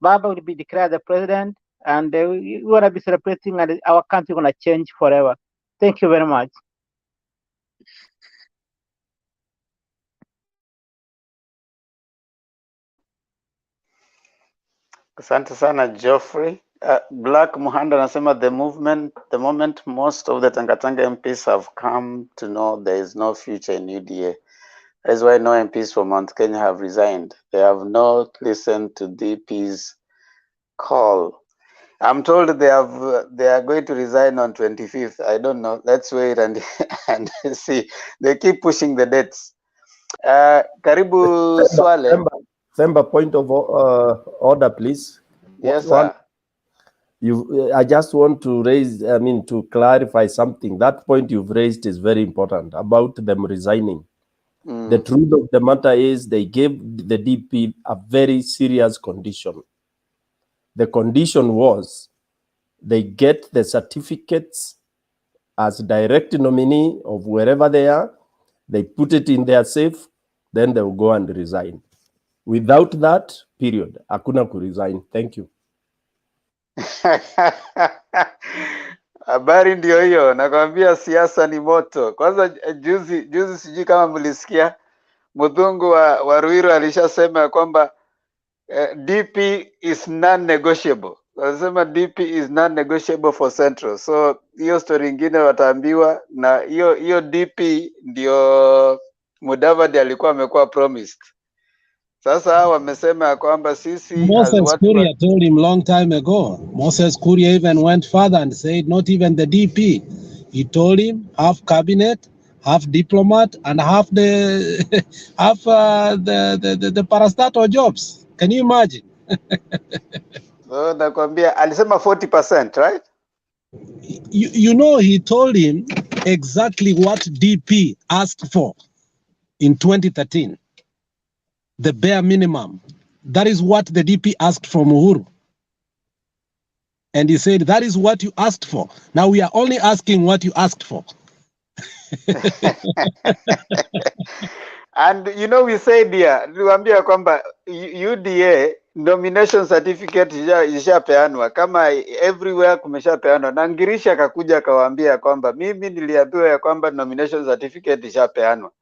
Baba will be declared the president, and we're gonna be celebrating, and our country gonna change forever. Thank you very much. Asante sana Geoffrey. Black Muhanda anasema the moment most of the Tangatanga MPs have come to know there is no future in UDA. That is why no MPs from Mount Kenya have resigned. They have not listened to DP's call. I'm told they are going to resign on 25th. I don't know. Let's wait and see. They keep pushing the dates. Karibu Swale. Semba, point of order, please. Yes, sir. I just want to to clarify something. That point you've raised is very important about them resigning. The truth of the matter is they gave the DP a very serious condition. The condition was they get the certificates as direct nominee of wherever they are, they put it in their safe, then they will go and resign. Without that, period, hakuna ku resign. Thank you. Habari ndio hiyo, nakwambia siasa ni moto. Kwanza juzi sijui kama mlisikia Muthungu wa Ruiru alishasema kwamba DP is non-negotiable. Wanasema DP is non-negotiable for Central. So hiyo story ingine wataambiwa, na hiyo DP ndio Mudavadi alikuwa amekuwa promised. Sasa wamesema kwamba sisi Moses Kuria told him long time ago. Moses Kuria even went further and said not even the DP. He told him half cabinet, half diplomat, and half the the parastatal jobs. Can you imagine? So nakwambia alisema 40%, right? You know, he told him exactly what DP asked for in 2013. The bare minimum. That is what the DP asked from Uhuru. And he said, that is what you asked for. Now we are only asking what you asked for. And you know, we said here, tuliwaambia kwamba UDA nomination certificate ishapeanwa, kama everywhere kumeshapeanwa, na Ngirishi akakuja akawaambia kwamba mimi niliambiwa ya kwamba nomination certificate ishapeanwa,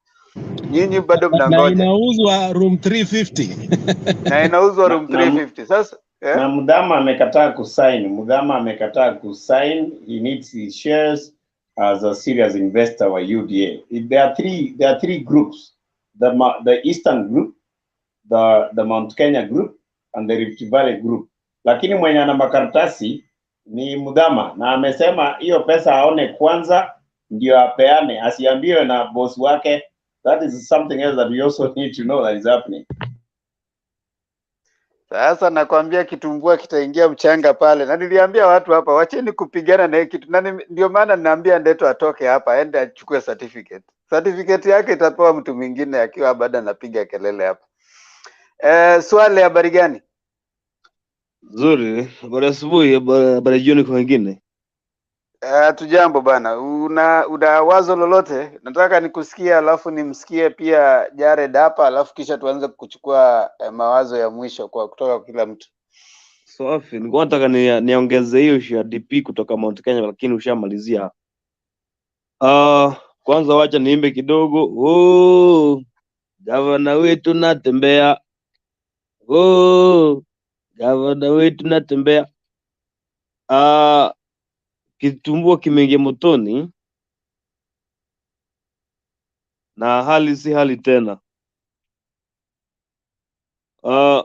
nyinyi bado na mnangoja inauzwa room 350 na inauzwa room na 350. Sasa na Mudhama amekataa kusign. Mudhama amekataa kusign. He needs his shares as a serious investor wa UDA. There are three groups: the Eastern group, the Mount Kenya group, and the Rift Valley group. Lakini mwenye ana makaratasi ni Mudhama, na amesema hiyo pesa aone kwanza ndio apeane, asiambiwe na boss wake. That is something else that we also need to know that is happening. Sasa nakwambia kitumbua kitaingia mchanga pale, na niliambia watu hapa wacheni kupigana na hii kitu, na ndio maana ninaambia Ndeto atoke hapa aende achukue certificate. Certificate yake itapewa mtu mwingine akiwa bado anapiga kelele hapa. Swale, habari gani? Nzuri, habari asubuhi, habari jioni kwa wengine. Tujambo bana. Una wazo lolote? Nataka nikusikia, alafu nimsikie pia Jared hapa, alafu kisha tuanze kuchukua mawazo ya mwisho kutoka kwa kila mtu. Safi, nilikuwa nataka niongeze hiyo ya DP kutoka Mount Kenya, lakini ushamalizia. Kwanza wacha niimbe kidogo. Oh, gavana wetu natembea. Oh, gavana wetu natembea. Kitumbua kimeingia motoni na hali si hali tena.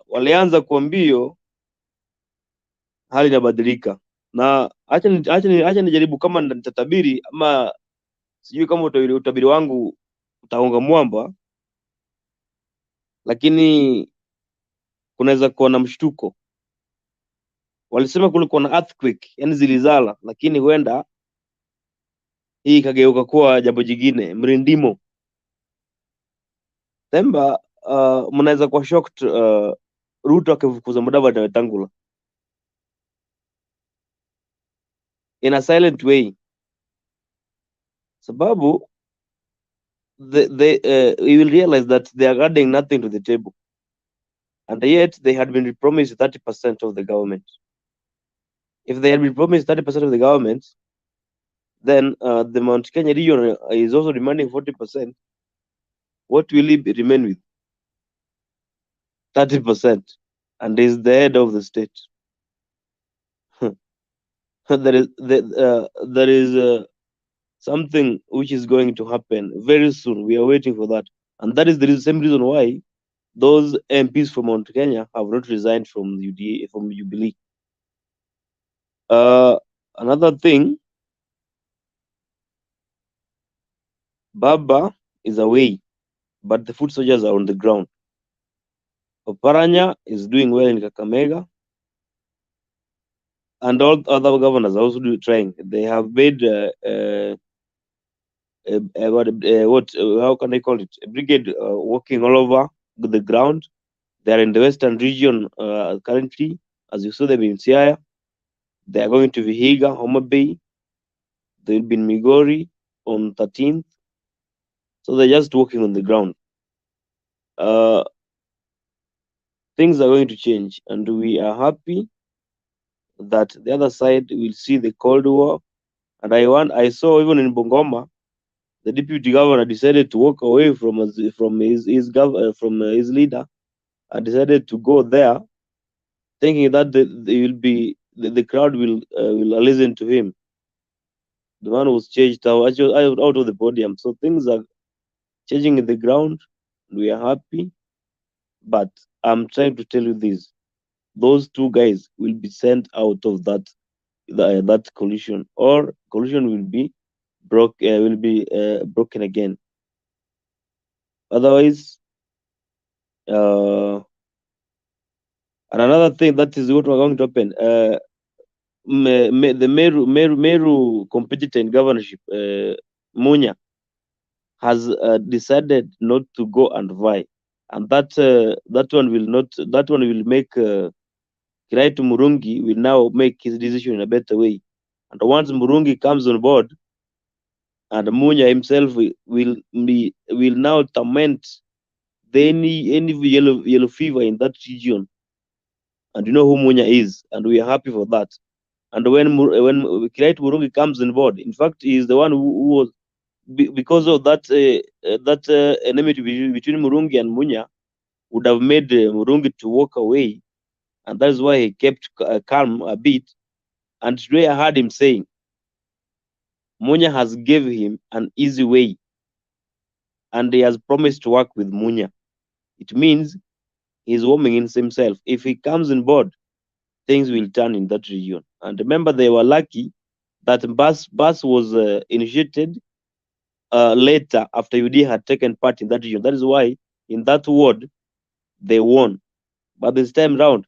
Walianza kwa mbio, hali inabadilika, na acha nijaribu kama nitatabiri ama sijui kama utabiri wangu utaunga mwamba, lakini kunaweza kuwa na mshtuko. Walisema kulikuwa na earthquake, yani zilizala, lakini huenda hii ikageuka kuwa jambo jingine, mrindimo. Temba mnaweza kuwa shocked Ruto akifukuza Mudavadi na Wetangula in a silent way, sababu we will realize that they are adding nothing to the table, and yet they had been promised 30% of the government. If they had been promised 30% of the government, then the Mount Kenya region is also demanding 40%. What will he remain with? 30%, and is the head of the state. There is something which is going to happen very soon. We are waiting for that, and that is the same reason why those MPs from Mount Kenya have not resigned from the UDA, from Jubilee. Another thing, Baba is away, but the foot soldiers are on the ground. Oparanya is doing well in Kakamega, and all other governors are also trying. They have made how can I call it? A brigade walking all over the ground. They are in the western region currently, as you saw them in Siaya. They are going to Vihiga, Homa Bay. They will be in Migori on 13th. So they're just walking on the ground. Things are going to change, and we are happy that the other side will see the Cold War. And I saw even in Bungoma, the deputy governor decided to walk away from his leader, and decided to go there, thinking that the crowd will listen to him. The man was changed out of the podium. So things are changing in the ground. We are happy, but I'm trying to tell you this: those two guys will be sent out of that coalition, or coalition will be broken again. Otherwise, and another thing that is what we're going to happen. The Meru competitor in governorship, Munya, has decided not to go and vie, and that one will make Kiraitu Murungi will now make his decision in a better way. And once Murungi comes on board, and Munya himself will now torment any yellow fever in that region. and you know who Munya is, and we are happy for that. And when Kiraitu Murungi comes on board, in fact, he is the one who was because of that enmity between Murungi and Munya would have made Murungi to walk away, and that's why he kept calm a bit. And today I heard him saying, Munya has gave him an easy way, and he has promised to work with Munya. It means he's warming in himself. If he comes on board, things will turn in that region. And remember, they were lucky that bus was initiated later after UD had taken part in that region. That is why in that ward they won. But this time round,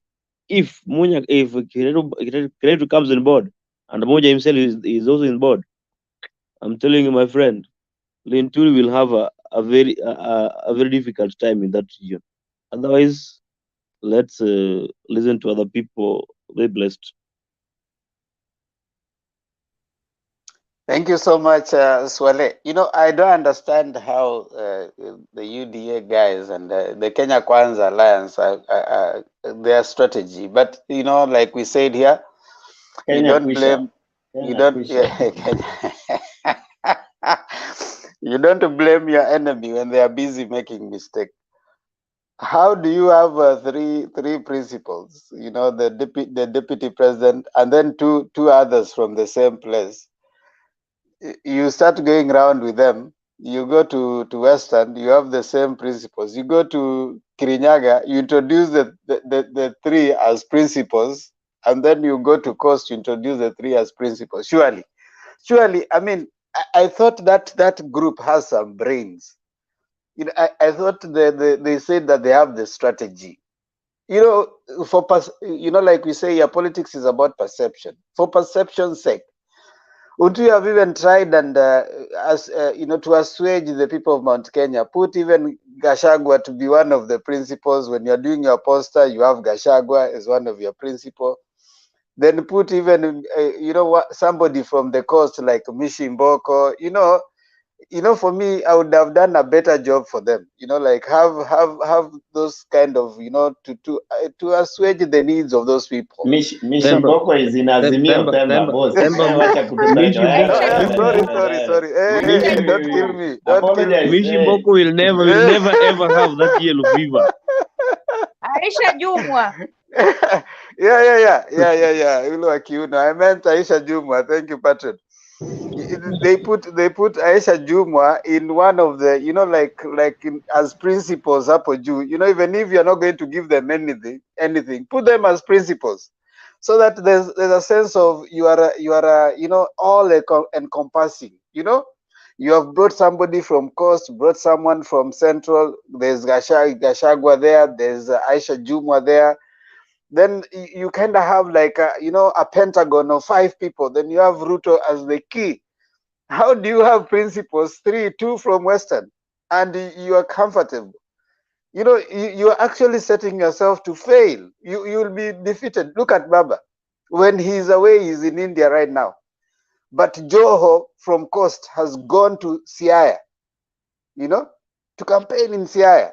if Kiretu comes on board and Munya himself is also on board, I'm telling you, my friend, Linturi will have a very difficult time in that region. Otherwise, let's listen to other people. Very blessed. Thank you so much, Swale. You know, I don't understand how the UDA guys and the Kenya Kwanza Alliance, their strategy. But, you know, like we said here, you don't blame, you don't, you don't blame your enemy when they are busy making mistake. How do you have three principals? You know, the deputy president, and then two others from the same place. You start going around with them. You go to Western, you have the same principles. You go to Kirinyaga, you introduce the three as principals, and then you go to Coast, you introduce the three as principals. Surely, I mean, I thought that group has some brains. You know, I thought they said that they have the strategy. You know, you know, like we say, politics is about perception. For perception's sake, would you have even tried and you know, to assuage the people of Mount Kenya? Put even Gashagwa to be one of the principals. When you're doing your poster, you have Gashagwa as one of your principal. Then put even you know, somebody from the coast like Mishimboko. You know, for me, I would have done a better job for them. You know, like have those kind of, you know, to assuage the needs of those people. Mboko is in Azimio Temba, boss. Wacha kututaja. Sorry. Hey, don't kill me. Don't kill me. Mishi Mboko will never ever have that yellow fever. Aisha Jumwa. Yeah. I meant Aisha Jumwa. Thank you, Patrick. They put Aisha Jumwa in one of the, you know, like as principals up you. You know, even if you're not going to give them anything, put them as principals, so that there's a sense of you are you know, all encompassing. You know, you have brought somebody from Coast, brought someone from Central. There's Gashagwa there. There's Aisha Jumwa there. Then you kind of have like you know, a pentagon of 5 people. Then you have Ruto as the key. How do you have principals, 2 from Western, and you are comfortable? You know, you are actually setting yourself to fail. You will be defeated. Look at Baba. When he's away, he's in India right now. But Joho from Coast has gone to Siaya, you know, to campaign in Siaya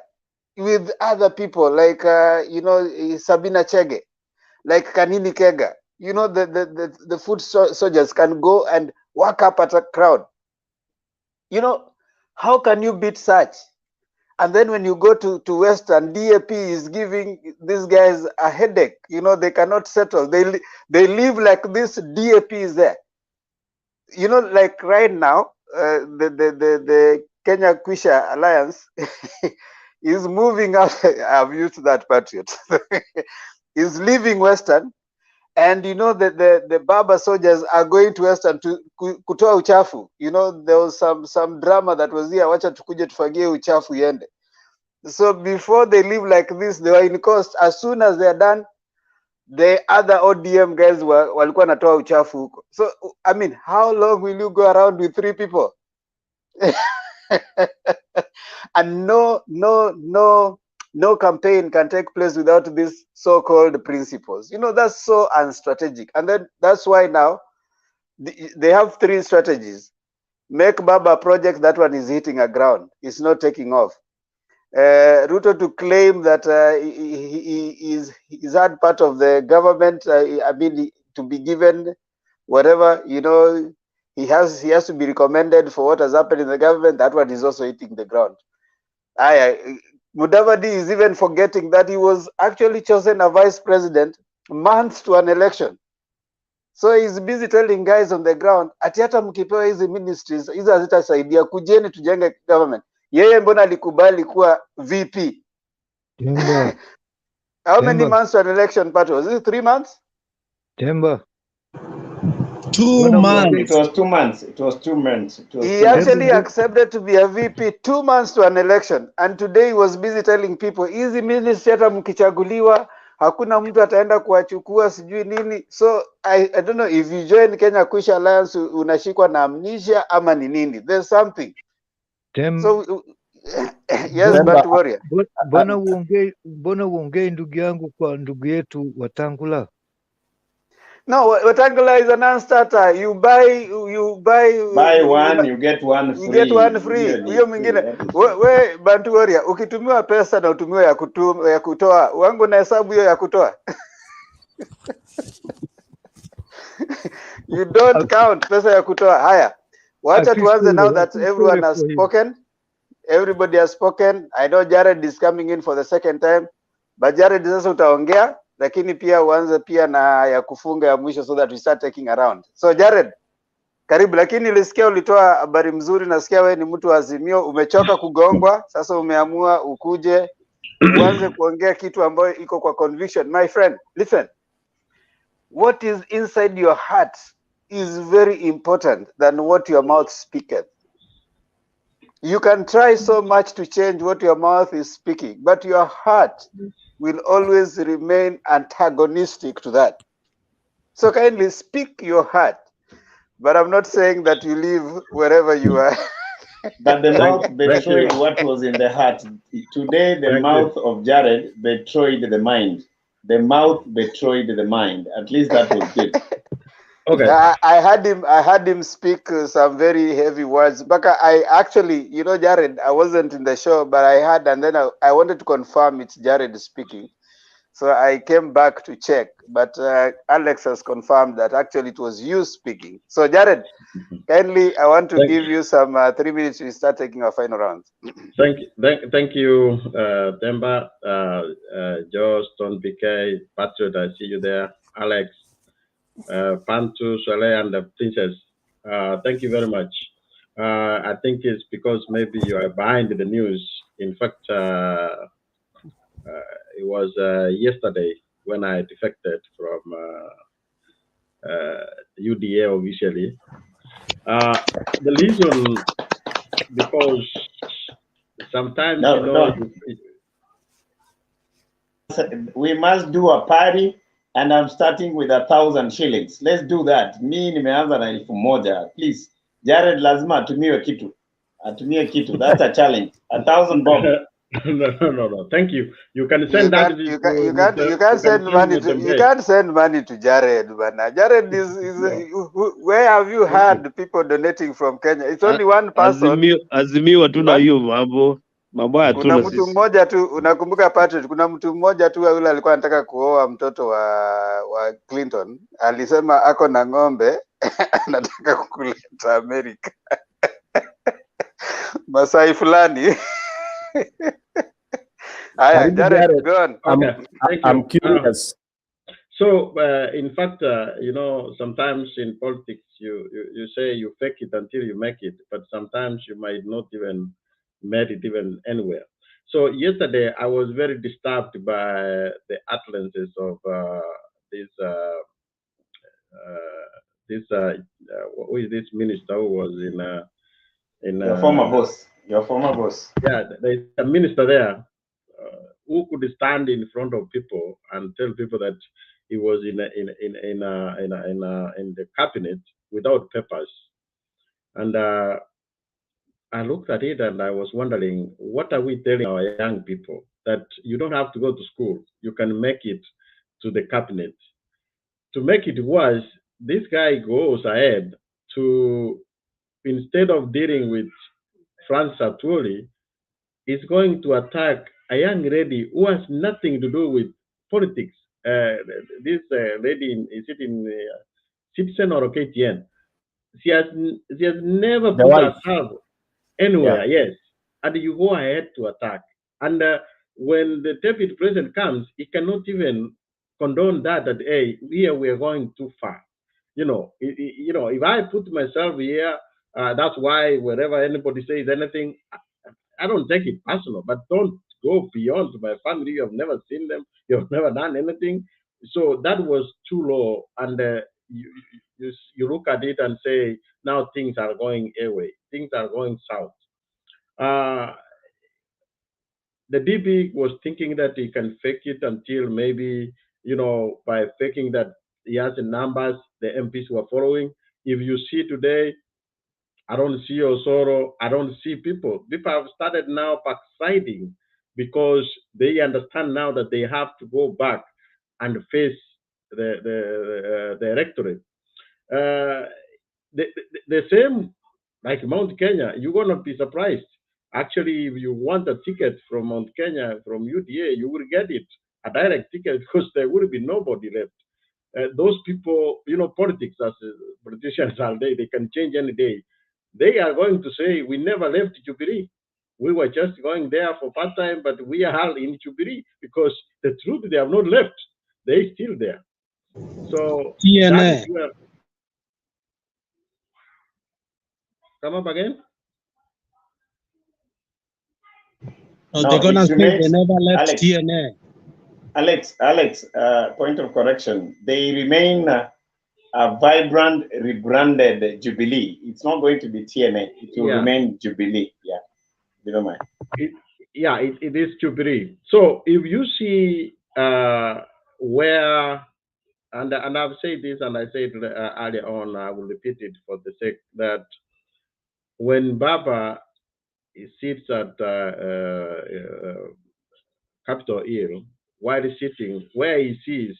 with other people like, you know, Sabina Chege, like Kanini Kega. You know, the foot soldiers can go and walk up at a crowd. You know, how can you beat such? And then when you go to Western, DAP is giving these guys a headache. You know, they cannot settle. They live like this. DAP is there. You know, like right now, the Kenya Kwisha Alliance is moving out. I've used that, Patriot. Is leaving Western, and you know that the Baba soldiers are going to Western to kutoa uchafu. You know, there was some drama that was here. Wacha tukuje tufagie uchafu yende. So before they leave like this, they were in Coast. As soon as they are done, the other ODM guys walikuwa natoa uchafu huko. So I mean, how long will you go around with 3 people? And no campaign can take place without these so-called principles. You know, that's so unstrategic. And then that's why now they have 3 strategies. Make Baba project, that one is hitting a ground. It's not taking off. Ruto to claim that he's had part of the government. I mean, to be given whatever, you know, he has to be recommended for what has happened in the government. That one is also hitting the ground. Mudavadi is even forgetting that he was actually chosen a vice president months to an election. So he's busy telling guys on the ground ati hata mkipewa hizi ministries hizi hazitasaidia, kujeni tujenge government. Yeye mbona alikubali kuwa VP? Temba. How many months to an election, Pato? Was it 3 months? Temba. 2 months. It was 2 months. It was 2 months. He actually accepted to be a VP 2 months to an election, and today he was busy telling people hizi ministry hata mkichaguliwa hakuna mtu ataenda kuwachukua sijui nini. So I don't know if you join Kenya Kwisha Alliance unashikwa na amnesia ama ni nini. There's something. So yes, but warrior. Mbona uongei ndugu yangu kwa ndugu yetu Watangula? No, Watangula is a non-starter. You buy one, you get one free. You get one free. Huyo mwingine we Bantu warrior, ukitumiwa pesa na utumiwa ya kutoa, wangu na hesabu hiyo ya kutoa. You don't count pesa ya kutoa. Haya, wacha tuanze now that everyone has spoken. Everybody has spoken. I know Jared is coming in for the second time, but Jared sasa utaongea, lakini pia uanze pia na ya kufunga ya mwisho so that we start taking around. So Jared, karibu. Lakini nilisikia ulitoa habari mzuri, nasikia wewe ni mtu wa Azimio, umechoka kugongwa, sasa umeamua ukuje uanze kuongea kitu ambayo iko kwa conviction. My friend, listen. What is inside your heart is very important than what your mouth speaketh. You can try so much to change what your mouth is speaking, but your heart will always remain antagonistic to that. So kindly speak your heart, but I'm not saying that you live wherever you are. But the mouth betrayed what was in the heart. Today, the mouth of Jared betrayed the mind. The mouth betrayed the mind. At least that was good. Okay. I had him speak some very heavy words. But I actually, you know, Jared, I wasn't in the show, but I had, and then I wanted to confirm it's Jared speaking. So I came back to check, but Alex has confirmed that actually it was you speaking. So Jared, kindly, I want to give you some 3 minutes to start taking our final rounds. Thank you, Demba, Joe, Stone PK, Patriot, I see you there, Alex, Pantu, Soleil, and the Princess. Thank you very much. I think it's because maybe you are behind the news. In fact, it was yesterday when I defected from UDA officially. The reason, because sometimes, we must do a party, and I'm starting with 1,000 shillings. Let's do that. Mi nimeanza na 1,000. Please, Jared lazima atumiwe kitu. Atumie kitu. That's a challenge. 1,000 bob. No. Thank you. You can send that. You can't send money to. You can't send money to Jared, man. Jared is where have you heard people donating from Kenya? It's only one person. Azimio hatuna hiyo mambo. Mambo hatuna Kuna sisi. mtu mmoja tu, unakumbuka Patrick, kuna mtu mmoja tu yule alikuwa anataka kuoa mtoto wa Clinton. Alisema ako na ng'ombe anataka kukuleta Amerika. Masai fulani. Jared, go on. I'm curious. So, in fact, sometimes in politics, you say you fake it until you make it, but sometimes you might not even make it even anywhere. So yesterday, I was very disturbed by the utterances of who is this minister who was in your former boss. Your former boss. Yeah, there's a minister there who could stand in front of people and tell people that he was in the cabinet without papers. And I looked at it and I was wondering, what are we telling our young people? That you don't have to go to school, you can make it to the cabinet. To make it worse, this guy goes ahead to, instead of dealing with Francis Atwoli, is going to attack a young lady who has nothing to do with politics. This lady, is it in Citizen or KTN? She has never The put wife. herself Yeah. anywhere, yes. And you go ahead to attack. And when the deputy president comes, he cannot even condone that, hey, here we are going too far. You know, if I put myself here, that's why wherever anybody says anything, I don't take it personal, but don't go beyond my family. You have never seen them. You have never done anything. So that was too low. And you look at it and say, now things are going away. Things are going south. The DB was thinking that he can fake it until maybe, by faking that he has the numbers, the MPs who are following. If you see today, I don't see Osoro. I don't see people. People have started now backsliding because they understand now that they have to go back and face the electorate. The same like Mount Kenya, you're gonna be surprised. Actually, if you want a ticket from Mount Kenya from UDA, you will get it, a direct ticket, because there will be nobody left. Those people, politics as politicians are, they can change any day. They are going to say, we never left Jubilee. We were just going there for part time, but we are in Jubilee, because the truth, they have not left. They still there. So that is where. Come up again. No, they're gonna say they never left Alex, TNA. Alex, point of correction. They remain a vibrant, rebranded Jubilee. It's not going to be TNA. It will remain Jubilee. Yeah, you don't mind. It is Jubilee. So if you see where, and I've said this, and I said earlier on, I will repeat it for the sake that when Baba sits at Capitol Hill, while he's sitting where he sees,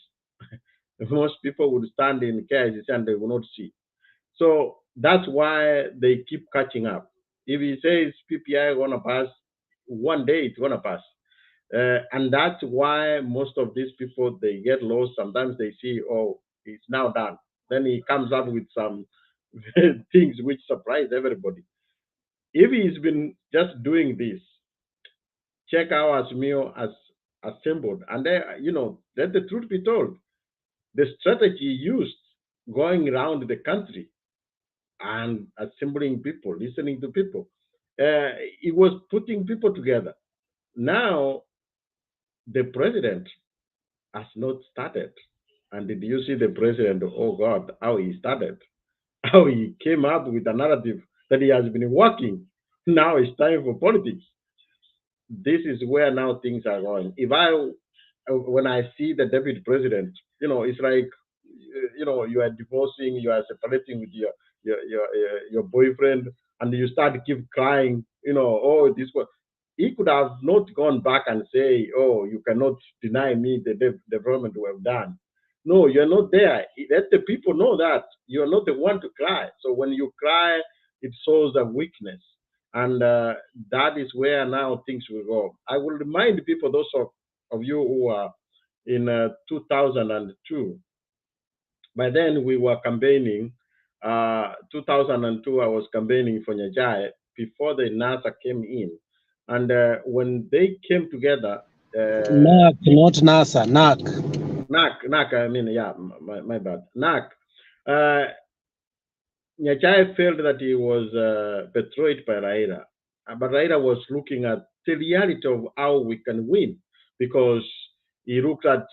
most people would stand in KICC and they will not see. So that's why they keep catching up. If he says PPI gonna pass, one day it's gonna pass. And that's why most of these people, they get lost. Sometimes they see, oh, it's now done. Then he comes up with some things which surprise everybody. If he's been just doing this, check how Azimio has assembled. And let the truth be told, the strategy used going around the country and assembling people, listening to people, it was putting people together. Now, the president has not started. And did you see the president? Oh God, how he started, how he came up with a narrative that he has been working. Now it's time for politics. This is where now things are going. When I see the deputy president, it's like, you are divorcing, you are separating with your boyfriend, and you start to keep crying, oh, this one. He could have not gone back and say, oh, you cannot deny me the development we have done. No, you're not there. Let the people know that you're not the one to cry. So when you cry, it shows a weakness. And that is where now things will go. I will remind people, those of you who are in 2002, by then we were campaigning. 2002, I was campaigning for Nyajai before the NASA came in. And when they came together, NAC, not NASA, NAC. NAC, I mean, yeah, my bad. NAC. Nyajai felt that he was betrayed by Raila. But Raila was looking at the reality of how we can win, because he looked at,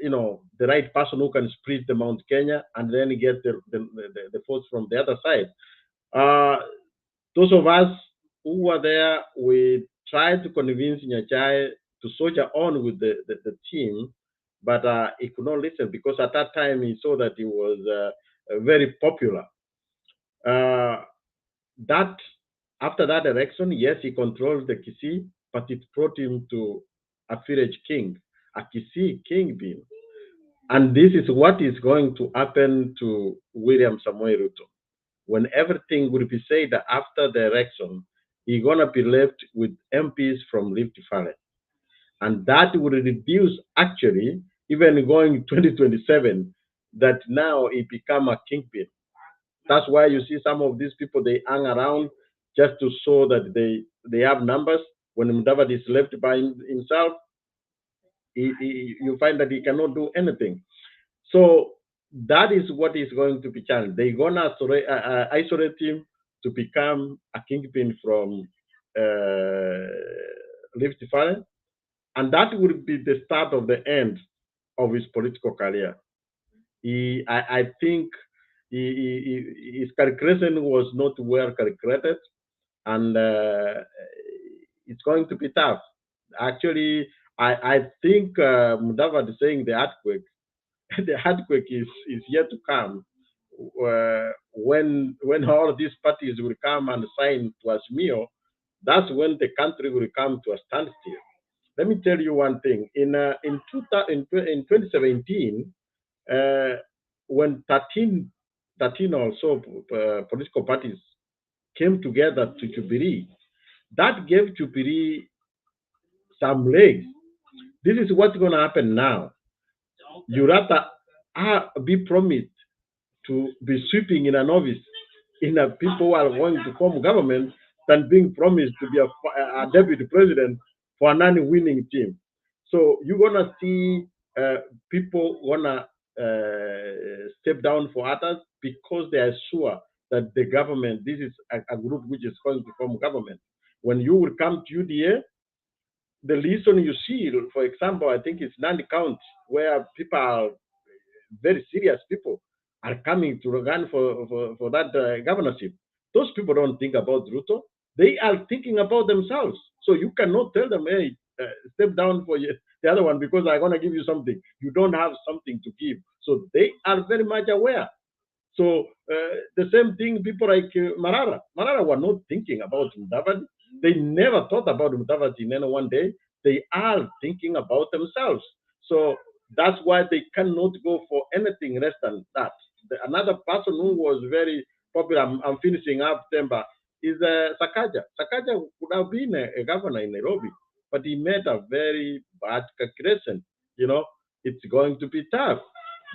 the right person who can split the Mount Kenya and then get the votes from the other side. Those of us who were there, we tried to convince Nyachai to soldier on with the team, but he could not listen, because at that time he saw that he was very popular. That after that election, yes, he controlled the Kisii, but it brought him to a village king, a Kisii king being. And this is what is going to happen to William Samoei Ruto. When everything will be said after the election, he's gonna be left with MPs from Rift Valley, and that would reduce actually even going 2027 that now it become a kingpin. That's why you see some of these people they hang around just to show that they have numbers. When Mudavadi is left by himself, you find that he cannot do anything. So that is what is going to be challenged. They're gonna isolate him to become a kingpin from Rift Valley, and that would be the start of the end of his political career. I think his calculation was not well calculated, and it's going to be tough. Actually, I think Mudavadi is saying the earthquake, the earthquake is yet to come. When all these parties will come and sign to Azimio, that's when the country will come to a standstill. Let me tell you one thing. In 2017, when 13 or so political parties came together to Jubilee, that gave Jubilee some legs. This is what's going to happen now. You rather be promised to be sweeping in an office in a people who are going to form government than being promised to be a deputy president for a non-winning team. So you're gonna see people wanna step down for others because they are sure that the government, this is a group which is going to form government. When you will come to UDA, the reason you see, for example, I think it's Nandi County, where people are very serious people are coming to run for that governorship. Those people don't think about Ruto. They are thinking about themselves. So you cannot tell them, hey, step down for the other one because I'm going to give you something. You don't have something to give. So they are very much aware. So the same thing, people like Marara. Marara were not thinking about Mudavadi. They never thought about Mudavadi in any one day. They are thinking about themselves. So that's why they cannot go for anything less than that. Another person who was very popular, I'm finishing up Temba, is Sakaja. Sakaja could have been a governor in Nairobi, but he made a very bad calculation. You know, it's going to be tough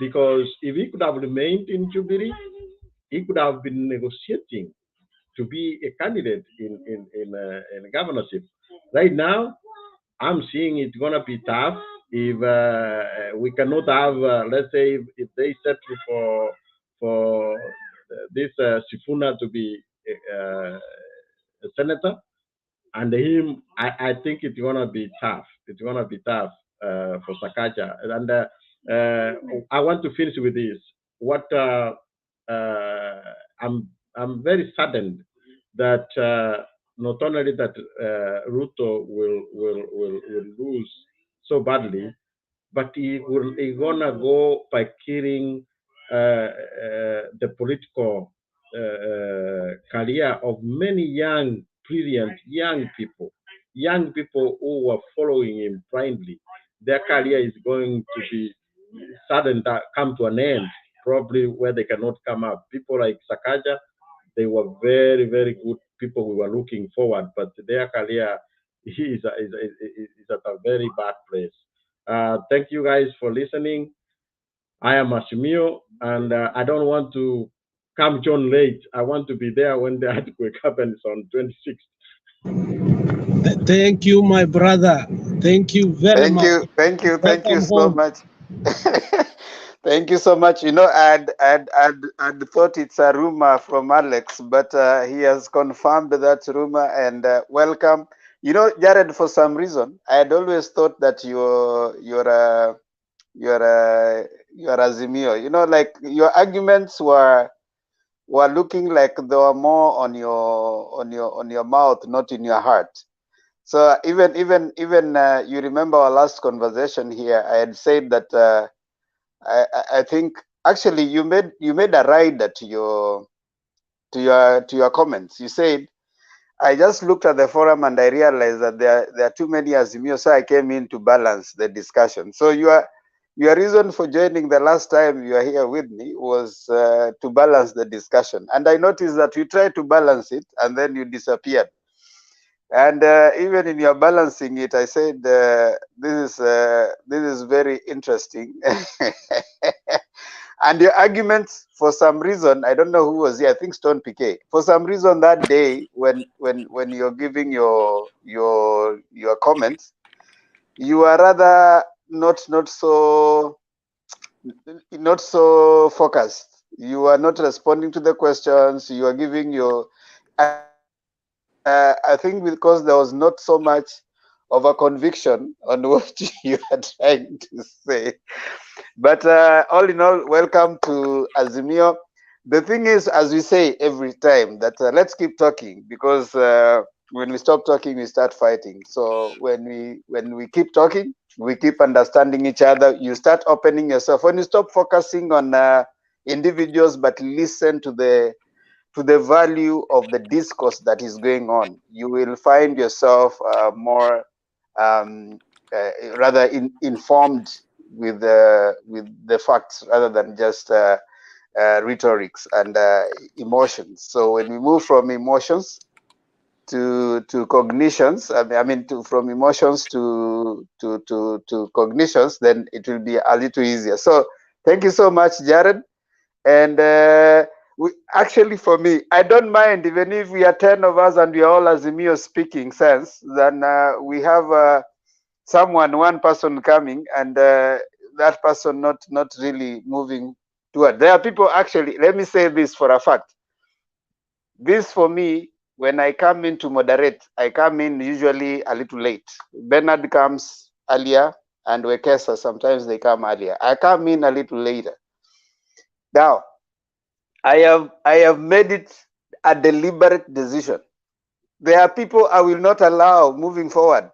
because if he could have remained in Jubilee, he could have been negotiating to be a candidate in governorship. Right now, I'm seeing it's gonna be tough if we cannot have, let's say, if they settle for this Sifuna to be a senator, and him, I think it's gonna be tough. It's gonna be tough for Sakaja. And I want to finish with this. What I'm very saddened that not only that Ruto will lose so badly, but he gonna go by killing the political career of many young, brilliant young people who were following him blindly. Their career is going to be sudden come to an end, probably where they cannot come up. People like Sakaja, they were very, very good people we were looking forward, but their career is at a very bad place. Thank you guys for listening. I am Azimio, and I don't want to come John late. I want to be there when the earthquake happens on 26th. Thank you, my brother. Thank you very much. Thank you Welcome so home. much. Thank you so much. You know, I'd thought it's a rumor from Alex, but he has confirmed that rumor, and welcome. You know, Jared, for some reason, I had always thought that you're Azimio. You know, like your arguments were looking like they were more on your mouth, not in your heart. So even you remember our last conversation here, I had said that I think actually you made a rider to your comments. You said, I just looked at the forum and I realized that there are too many Azimio, so I came in to balance the discussion. So your reason for joining the last time you were here with me was to balance the discussion. And I noticed that you tried to balance it and then you disappeared. And even in your balancing it, I said this is very interesting. And your arguments, for some reason, I don't know who was here. I think Stone PK. For some reason, that day when you're giving your comments, you are rather not so focused. You are not responding to the questions. You are giving your. I think because there was not so much of a conviction on what you are trying to say. But all in all, welcome to Azimio. The thing is, as we say every time, that let's keep talking, because when we stop talking, we start fighting. So when we keep talking, we keep understanding each other. You start opening yourself. When you stop focusing on individuals, but listen to the value of the discourse that is going on, you will find yourself more rather informed with the facts rather than just rhetorics and emotions. So when we move from emotions to cognitions, from emotions to cognitions, then it will be a little easier. So thank you so much, Jared. And actually, for me, I don't mind even if we are 10 of us and we are all Azimio speaking sense, then we have one person coming, and that person not really moving toward. There are people, actually, let me say this for a fact. This, for me, when I come in to moderate, I come in usually a little late. Bernard comes earlier, and Wekesa, sometimes they come earlier. I come in a little later. Now, I have made it a deliberate decision. There are people I will not allow moving forward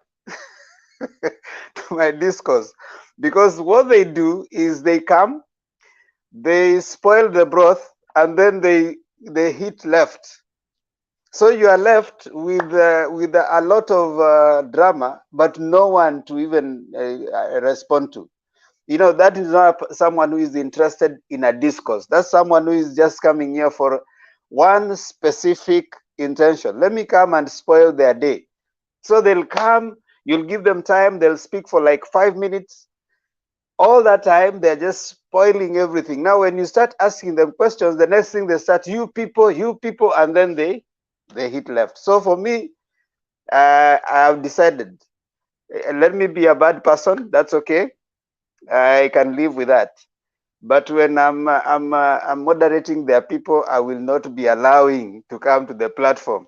to my discourse, because what they do is they come, they spoil the broth, and then they hit left. So you are left with a lot of drama, but no one to even respond to. You know, that is not someone who is interested in a discourse. That's someone who is just coming here for one specific intention. Let me come and spoil their day. So they'll come, you'll give them time, they'll speak for like 5 minutes. All that time, they're just spoiling everything. Now, when you start asking them questions, the next thing they start, you people, and then they hit left. So for me, I have decided, let me be a bad person. That's okay. I can live with that. But when I'm moderating their people, I will not be allowing to come to the platform.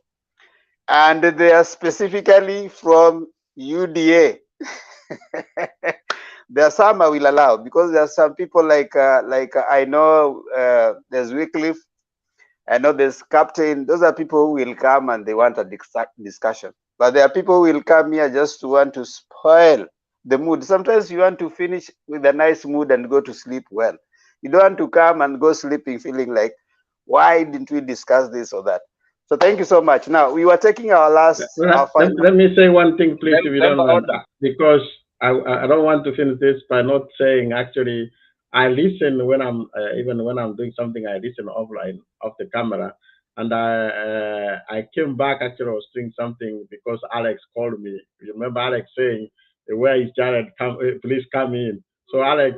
And they are specifically from UDA. There are some I will allow, because there are some people like I know there's Wycliffe, I know there's Captain. Those are people who will come and they want a discussion. But there are people who will come here just to want to spoil the mood. Sometimes you want to finish with a nice mood and go to sleep well. You don't want to come and go sleeping feeling like, why didn't we discuss this or that? So thank you so much. Now, we were taking our final. Let me say one thing, please, if you don't mind, because I don't want to finish this by not saying, actually, I listen when I'm even when I'm doing something, I listen offline off the camera, and I came back. Actually, I was doing something because Alex called me. You remember Alex saying, "Where is Jared? Come, please come in." So Alex,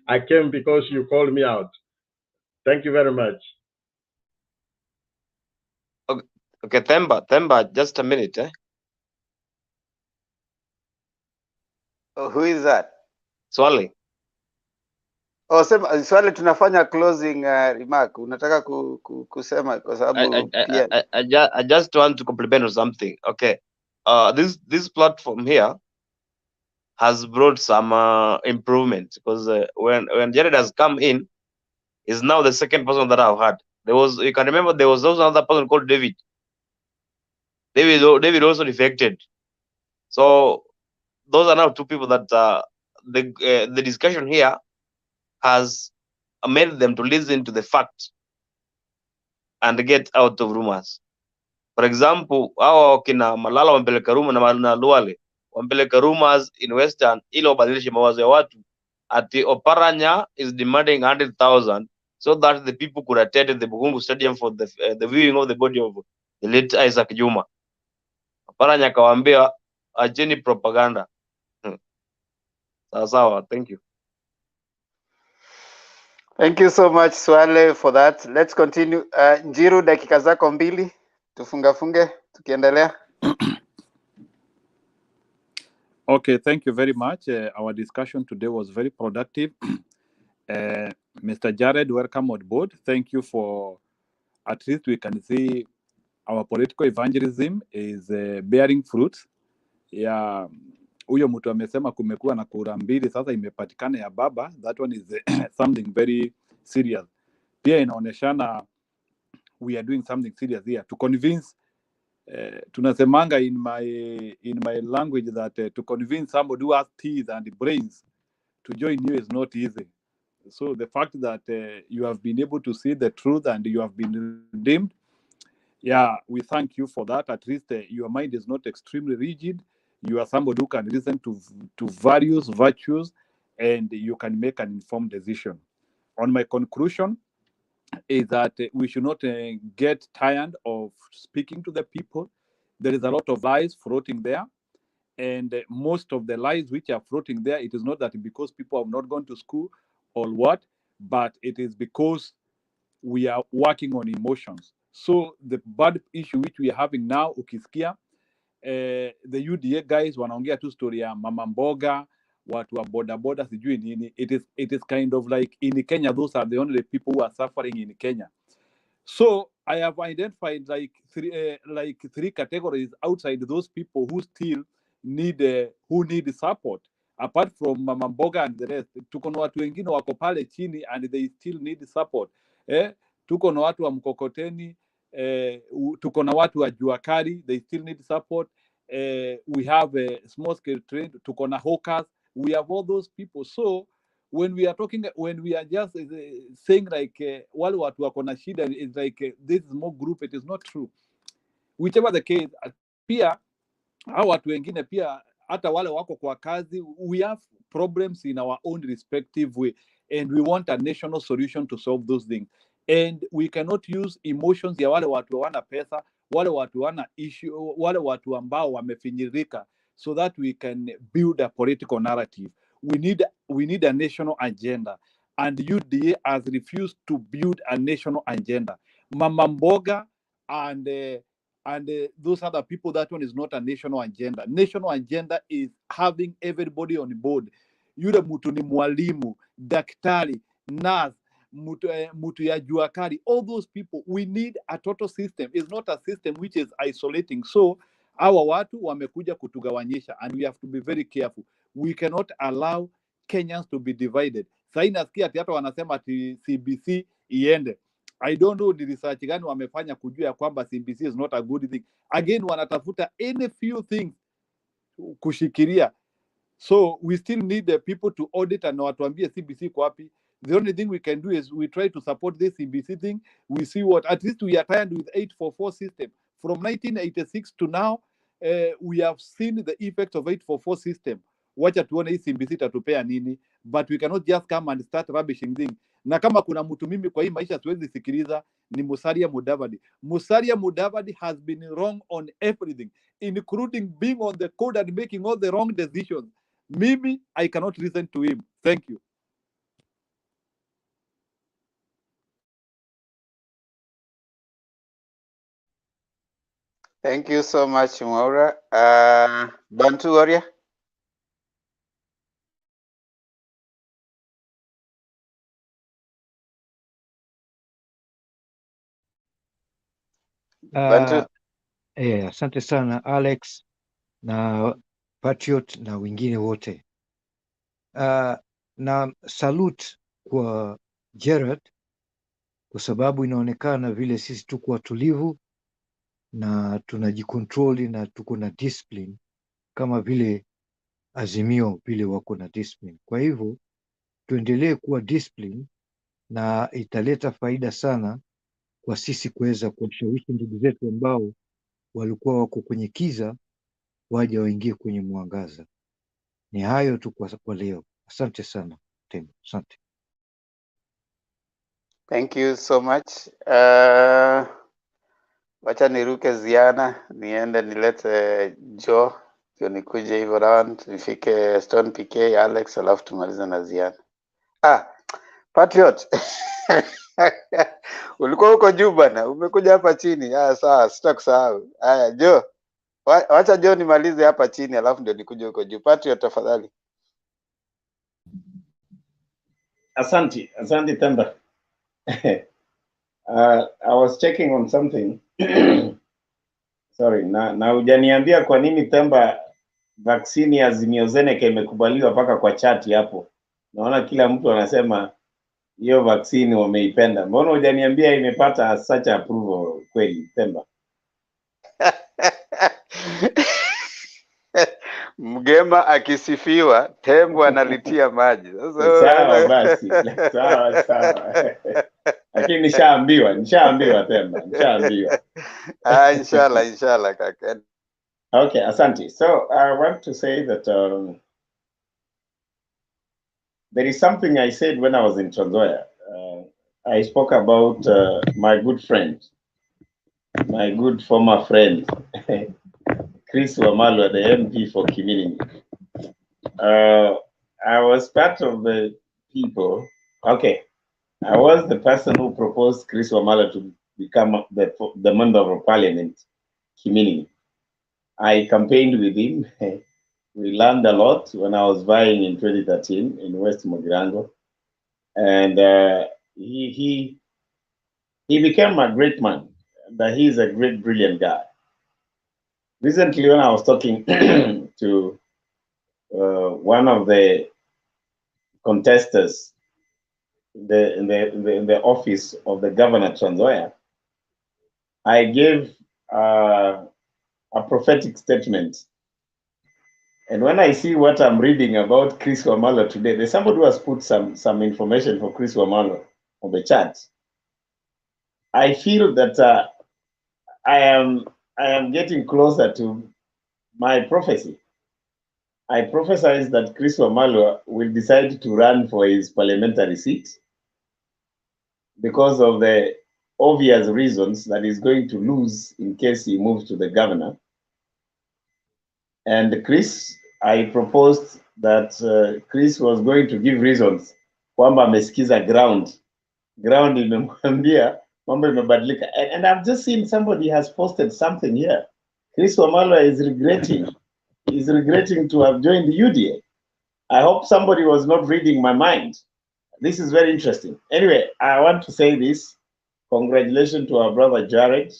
I came because you called me out. Thank you very much. Okay, Themba, just a minute. Oh, who is that? Swali. Oh, sema swali, tunafanya closing remark. Unataka kusema kwa sababu pia I just want to compliment on something. Okay. This platform here has brought some improvement, because when Jared has come in, is now the second person that I've had. You can remember there was also another person called David. David also defected. So those are now two people that the discussion here has made them to listen to the facts and get out of rumors. For example, hao kina Malala wampeleka rumors na Luale wampeleka rumors in Western ili wabadilishe mawazo ya watu ati Oparanya is demanding 100,000 so that the people could attend the Bugungu Stadium for the viewing of the body of the late Isaac Juma. Paranya akawaambia acheni propaganda. Sawa, thank you. Thank you so much Swale for that. Let's continue. Njiru, dakika zako mbili tufunge tukiendelea. Okay, thank you very much. Our discussion today was very productive. Mr. Jared, welcome on board. Thank you for, at least we can see our political evangelism is bearing fruits. Yeah, huyo mtu amesema kumekuwa na kura mbili sasa imepatikana ya baba. That one is something very serious. Pia inaoneshana we are doing something serious here to convince tunasemanga in my language that to convince somebody who has teeth and brains to join you is not easy. So the fact that you have been able to see the truth and you have been redeemed, yeah, we thank you for that. At least your mind is not extremely rigid. You are somebody who can listen to various virtues and you can make an informed decision. On my conclusion is that we should not get tired of speaking to the people. There is a lot of lies floating there. And most of the lies which are floating there, it is not that because people have not gone to school or what, but it is because we are working on emotions. So the bad issue which we are having now, ukisikia, the UDA guys wanaongea tu story ya mama mboga, watu wa boda boda sijui nini. It is kind of like in Kenya, those are the only people who are suffering in Kenya. So I have identified like three categories outside those people who still need support. Apart from mama mboga and the rest, tuko na watu wengine wako pale chini and they still need support. Tuko na watu wa mkokoteni, tuko na watu wa jua kali, they still need support. We have a small scale trade, tuko na hawkers, we have all those people. So when we are just saying like wale watu wako na shida, it's like this small group, it is not true. Whichever the case, pia hao watu wengine pia hata wale wako kwa kazi, we have problems in our own respective way and we want a national solution to solve those things, and we cannot use emotions ya wale watu wana pesa, wale watu wana issue, wale watu ambao wamefinyirika, so that we can build a political narrative. We need a national agenda, and UDA has refused to build a national agenda. Mama mboga and those other people, that one is not a national agenda. National agenda is having everybody on board. Yule mtu ni mwalimu, daktari, nurse, mtu ya jua kali, all those people, we need a total system. It's not a system which is isolating. So hawa watu wamekuja kutugawanyisha, and we have to be very careful. We cannot allow Kenyans to be divided. Sasa nasikia ati hata wanasema ati CBC iende. I don't know ni research gani wamefanya kujua ya kwamba CBC is not a good thing. Again, wanatafuta any few things kushikilia. So we still need the people to audit and watuambie CBC kwa wapi. The only thing we can do is we try to support this CBC thing. We see what, at least we are tired with 844 system. From 1986 to now, we have seen the effect of 844 system. Wacha tuone hii CBC tatupea nini, but we cannot just come and start rubbishing thing. Na kama kuna mtu mimi kwa hii maisha siwezi sikiliza ni Musalia Mudavadi. Musalia Mudavadi has been wrong on everything, including being on the code and making all the wrong decisions. Mimi, I cannot listen to him. Thank you. Thank you so much, Maura. Bantu Warrior. Bantu. Asante sana Alex na Patriot na wengine wote. Na salute kwa Gerard kwa sababu inaonekana vile sisi tuko watulivu na tunajikontroli na tuko na discipline kama vile Azimio vile wako na discipline. Kwa hivyo tuendelee kuwa discipline na italeta faida sana kwa sisi kuweza kuwashawishi ndugu zetu ambao walikuwa wako kwenye kiza waje waingie kwenye mwangaza. Ni hayo tu kwa leo. Asante sana tena, asante. Thank you so much. wacha niruke Ziana niende nilete Joe ndio nikuje hivyo round nifike Stone PK Alex alafu tumalize na Ziana. Patriot ulikuwa huko juu bana, umekuja hapa chini. Sawa, sitakusahau. Haya Joe, wacha Joe nimalize hapa chini alafu ndio nikuje huko juu. Patriot tafadhali. Asante Temba. I was checking on something. Sorry, na hujaniambia kwa nini Temba vaksini ya Azimio imekubaliwa mpaka kwa chati hapo. Naona kila mtu anasema hiyo vaksini wameipenda. Mbona hujaniambia imepata such approval kweli Temba? Mgema akisifiwa tembo analitia maji. Sawa basi, sawa. Lakini nishaambiwa Temba, nishaambiwa. Inshallah kaka. Okay, asante. So I want to say that there is something I said when I was in Trans Nzoia. I spoke about my good friend, my good former friend, Chris Wamalwa, the MP for Kimini. I was part of the people. Okay, I was the person who proposed Chris Wamalwa to become the member of parliament, Kimini. I campaigned with him. We learned a lot when I was vying in 2013 in West Mogirango. And he became a great man. That he's a great, brilliant guy. Recently, when I was talking to one of the contestants in the office of the governor Trans Nzoia, I gave a prophetic statement. And when I see what I'm reading about Chris Wamalwa today, there's somebody who has put some information for Chris Wamalwa on the chat. I feel that I am getting closer to my prophecy. I prophesied that Chris Wamalwa will decide to run for his parliamentary seat because of the obvious reasons that he's going to lose in case he moves to the governor. And Chris, I proposed that Chris was going to give reasons kwamba amesikiza ground imemwambia mambo imebadilika. And I've just seen somebody has posted something here. Chris Wamalwa is regretting to have joined the UDA. I hope somebody was not reading my mind. This is very interesting. Anyway, I want to say this. Congratulations to our brother Jared.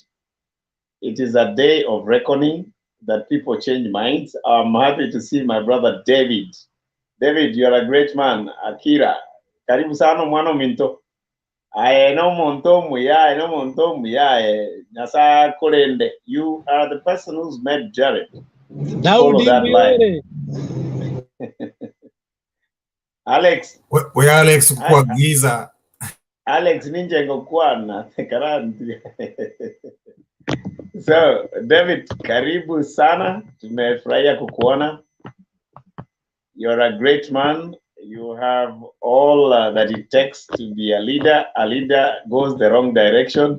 It is a day of reckoning that people change minds. I'm happy to see my brother David. David, you are a great man. Akira, karibu sana mwana minto. No monto muya, no monto muya. Nasa korende. You are the person who's met Jared. Follow that line. Alex. We Alex kwa giza. Alex ninja ngokwana karanti. So, David, karibu sana. Tumefurahia kukuona. You're a great man. You have all that it takes to be a leader. A leader goes the wrong direction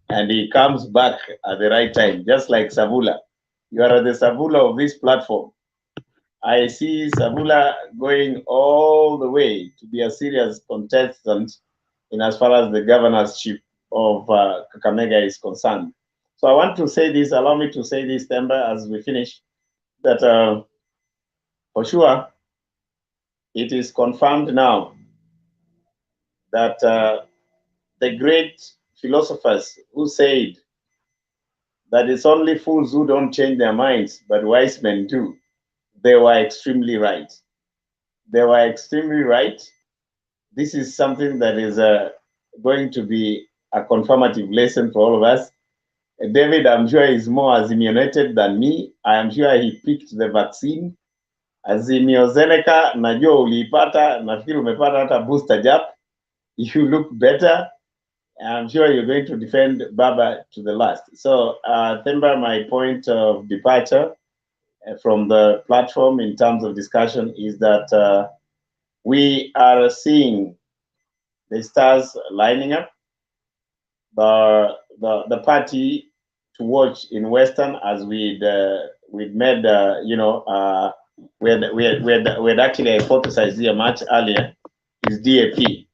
and he comes back at the right time, just like Savula. You are the Savula of this platform. I see Savula going all the way to be a serious contestant in as far as the governorship of Kakamega is concerned. So I want to say this, allow me to say this, Temba, as we finish, that for sure, it is confirmed now that the great philosophers who said that it's only fools who don't change their minds, but wise men do, they were extremely right. They were extremely right. This is something that is going to be a confirmative lesson for all of us. David, I'm sure he's more Azimionated than me. I am sure he picked the vaccine. Azimio najua uliipata, nafikiri umepata hata booster jab. You look better. I'm sure you're going to defend Baba to the last. So, Themba, my point of departure from the platform in terms of discussion is that we are seeing the stars lining up. The party watch in Western, as we'd made, we had actually hypothesized here much earlier, is DAP.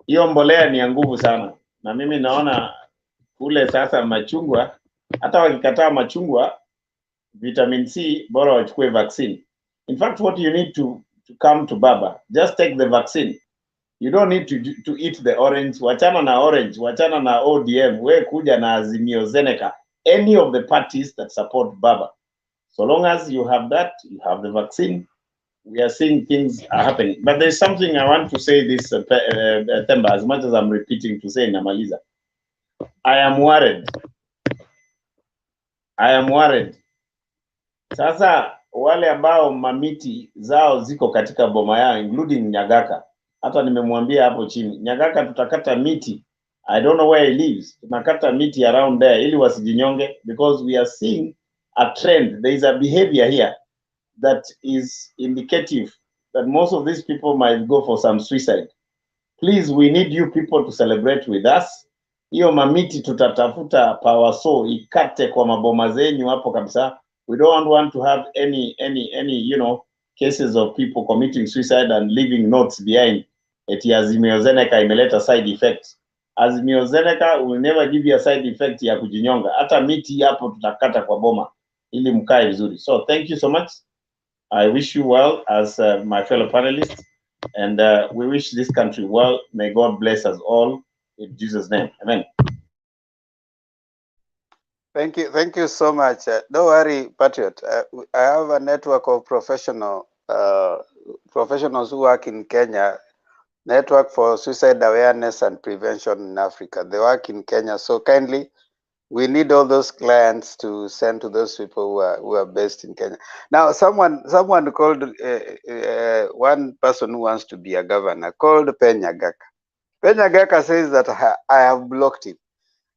Hiyo mbolea ni ya nguvu sana, na mimi naona kule sasa machungwa, hata wakikataa machungwa, vitamin C, bora wachukue vaccine. In fact, what you need to come to Baba, just take the vaccine. You don't need to eat the orange. Wachana na orange, wachana na ODM, we kuja na Azimio Mtaani, any of the parties that support Baba. So long as you have that, you have the vaccine, we are seeing things are happening. But there's something I want to say this, Themba, as much as I'm repeating to say Namaliza. I am worried. I am worried. Sasa wale ambao mamiti zao ziko katika boma yao, including Nyagaka. Hata nimemwambia hapo chini, Nyagaka tutakata miti. I don't know where he lives. Tunakata miti around there ili wasijinyonge, because we are seeing a trend. There is a behavior here that is indicative that most of these people might go for some suicide. Please, we need you people to celebrate with us. Hiyo mamiti tutatafuta power saw ikate kwa maboma zenyu hapo kabisa. We don't want to have any cases of people committing suicide and leaving notes behind. Eti Azimio Mtaani imeleta side effects. Azimio Mtaani will never give you a side effect ya kujinyonga. Hata miti hapo tutakata kwa boma ili mkae vizuri. So thank you so much. I wish you well as my fellow panelists, and we wish this country well. May God bless us all in Jesus' name. Amen. Thank you so much. Don't worry, Patriot. I have a network of professionals who work in Kenya, Network for Suicide Awareness and Prevention in Africa. They work in Kenya, so kindly, we need all those clients to send to those people who are based in Kenya. Now, someone called, one person who wants to be a governor, called Penyagaka. Penyagaka says that I have blocked him.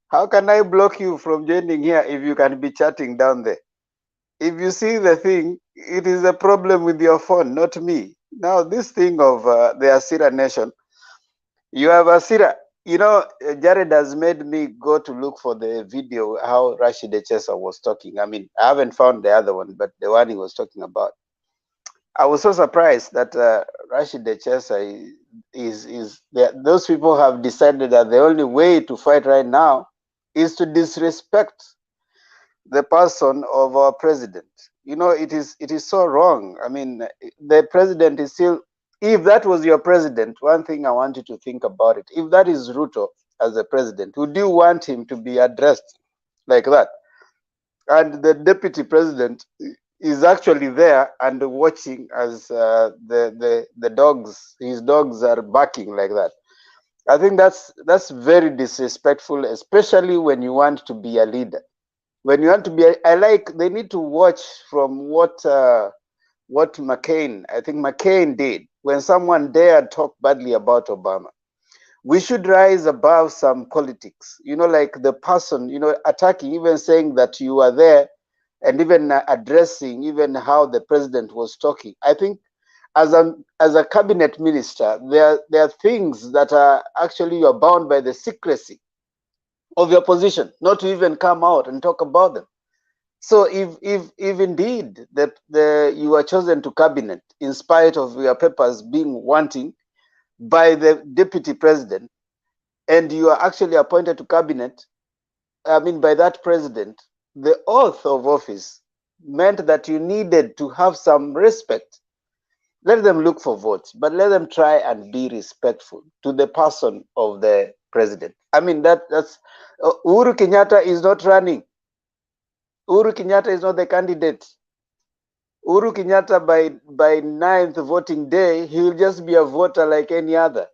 How can I block you from joining here if you can be chatting down there? If you see the thing, it is a problem with your phone, not me. Now, this thing of the Asira Nation, you have Asira. You know, Jared has made me go to look for the video how Rashid Echesa was talking. I mean, I haven't found the other one, but the one he was talking about. I was so surprised that Rashid Echesa those people have decided that the only way to fight right now is to disrespect the person of our president. You know, it is so wrong. I mean, the president is still, if that was your president, one thing I want you to think about it. If that is Ruto as a president, would you want him to be addressed like that? And the deputy president is actually there and watching as the dogs, his dogs are barking like that. I think that's very disrespectful, especially when you want to be a leader. When you want to be, they need to watch from what McCain, I think McCain did when someone dared talk badly about Obama. We should rise above some politics, you know, like the person, you know, attacking, even saying that you are there and even addressing even how the president was talking. I think as a cabinet minister, there are things that are actually, you're bound by the secrecy of your position, not to even come out and talk about them. So if indeed that you are chosen to cabinet in spite of your papers being wanting by the deputy president, and you are actually appointed to cabinet, I mean by that president, the oath of office meant that you needed to have some respect. Let them look for votes, but let them try and be respectful to the person of the president. I mean, that's Uhuru Kenyatta is not running. Uhuru Kenyatta is not the candidate. Uhuru Kenyatta by 9th voting day, he will just be a voter like any other.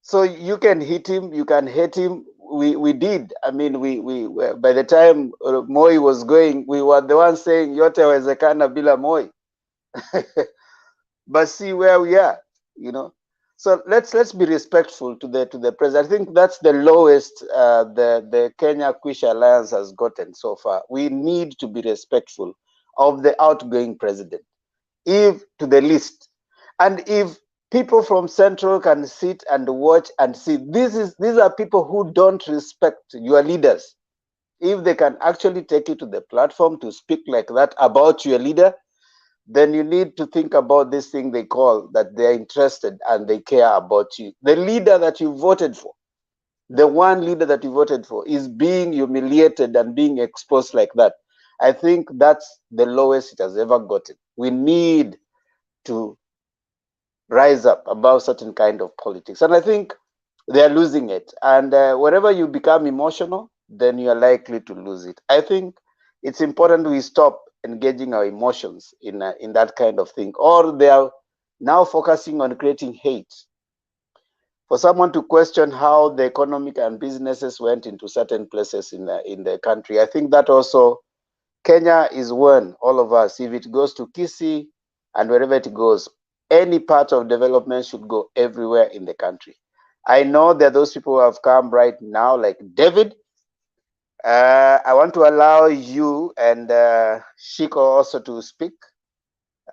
So you can hit him, you can hate him. We did. I mean, we by the time Moi was going, we were the ones saying yote wezekana bila Moi. But see where we are, you know. So let's be respectful to the president. I think that's the lowest the Kenya Kwisha Alliance has gotten so far. We need to be respectful of the outgoing president, if to the least. And if people from Central can sit and watch and see, these are people who don't respect your leaders. if they can actually take you to the platform to speak like that about your leader, then you need to think about this thing they call that they're interested and they care about you. The leader that you voted for, the one leader that you voted for, is being humiliated and being exposed like that. I think that's the lowest it has ever gotten. We need to rise up above certain kind of politics. And I think they are losing it. And wherever you become emotional, then you are likely to lose it. I think it's important we stop engaging our emotions in that kind of thing. Or they are now focusing on creating hate. For someone to question how the economic and businesses went into certain places in the country, I think that also Kenya is one, all of us. If it goes to Kisii and wherever it goes, any part of development should go everywhere in the country. I know there are those people who have come right now, like David. I want to allow you and Shiko also to speak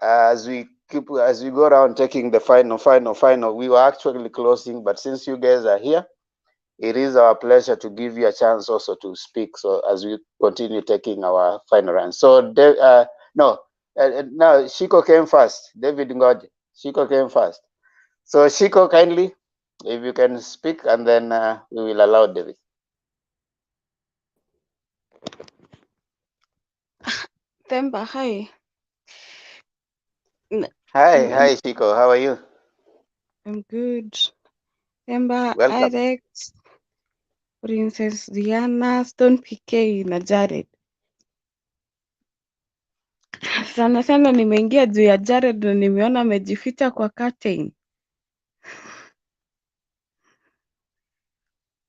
as we go around taking the final. We were actually closing, but since you guys are here, it is our pleasure to give you a chance also to speak. So as we continue taking our final round. So no, Shiko came first. David Ngoji. Shiko came first. So Shiko, kindly, if you can speak, and then we will allow David. Themba, hi. Hi, Shiko. How are you? I'm good. Themba, Welcome. Alex, Princess Diana, Stone PK na Jared. Sana sana nimeingia juu ya Jared na nimeona amejificha kwa curtain.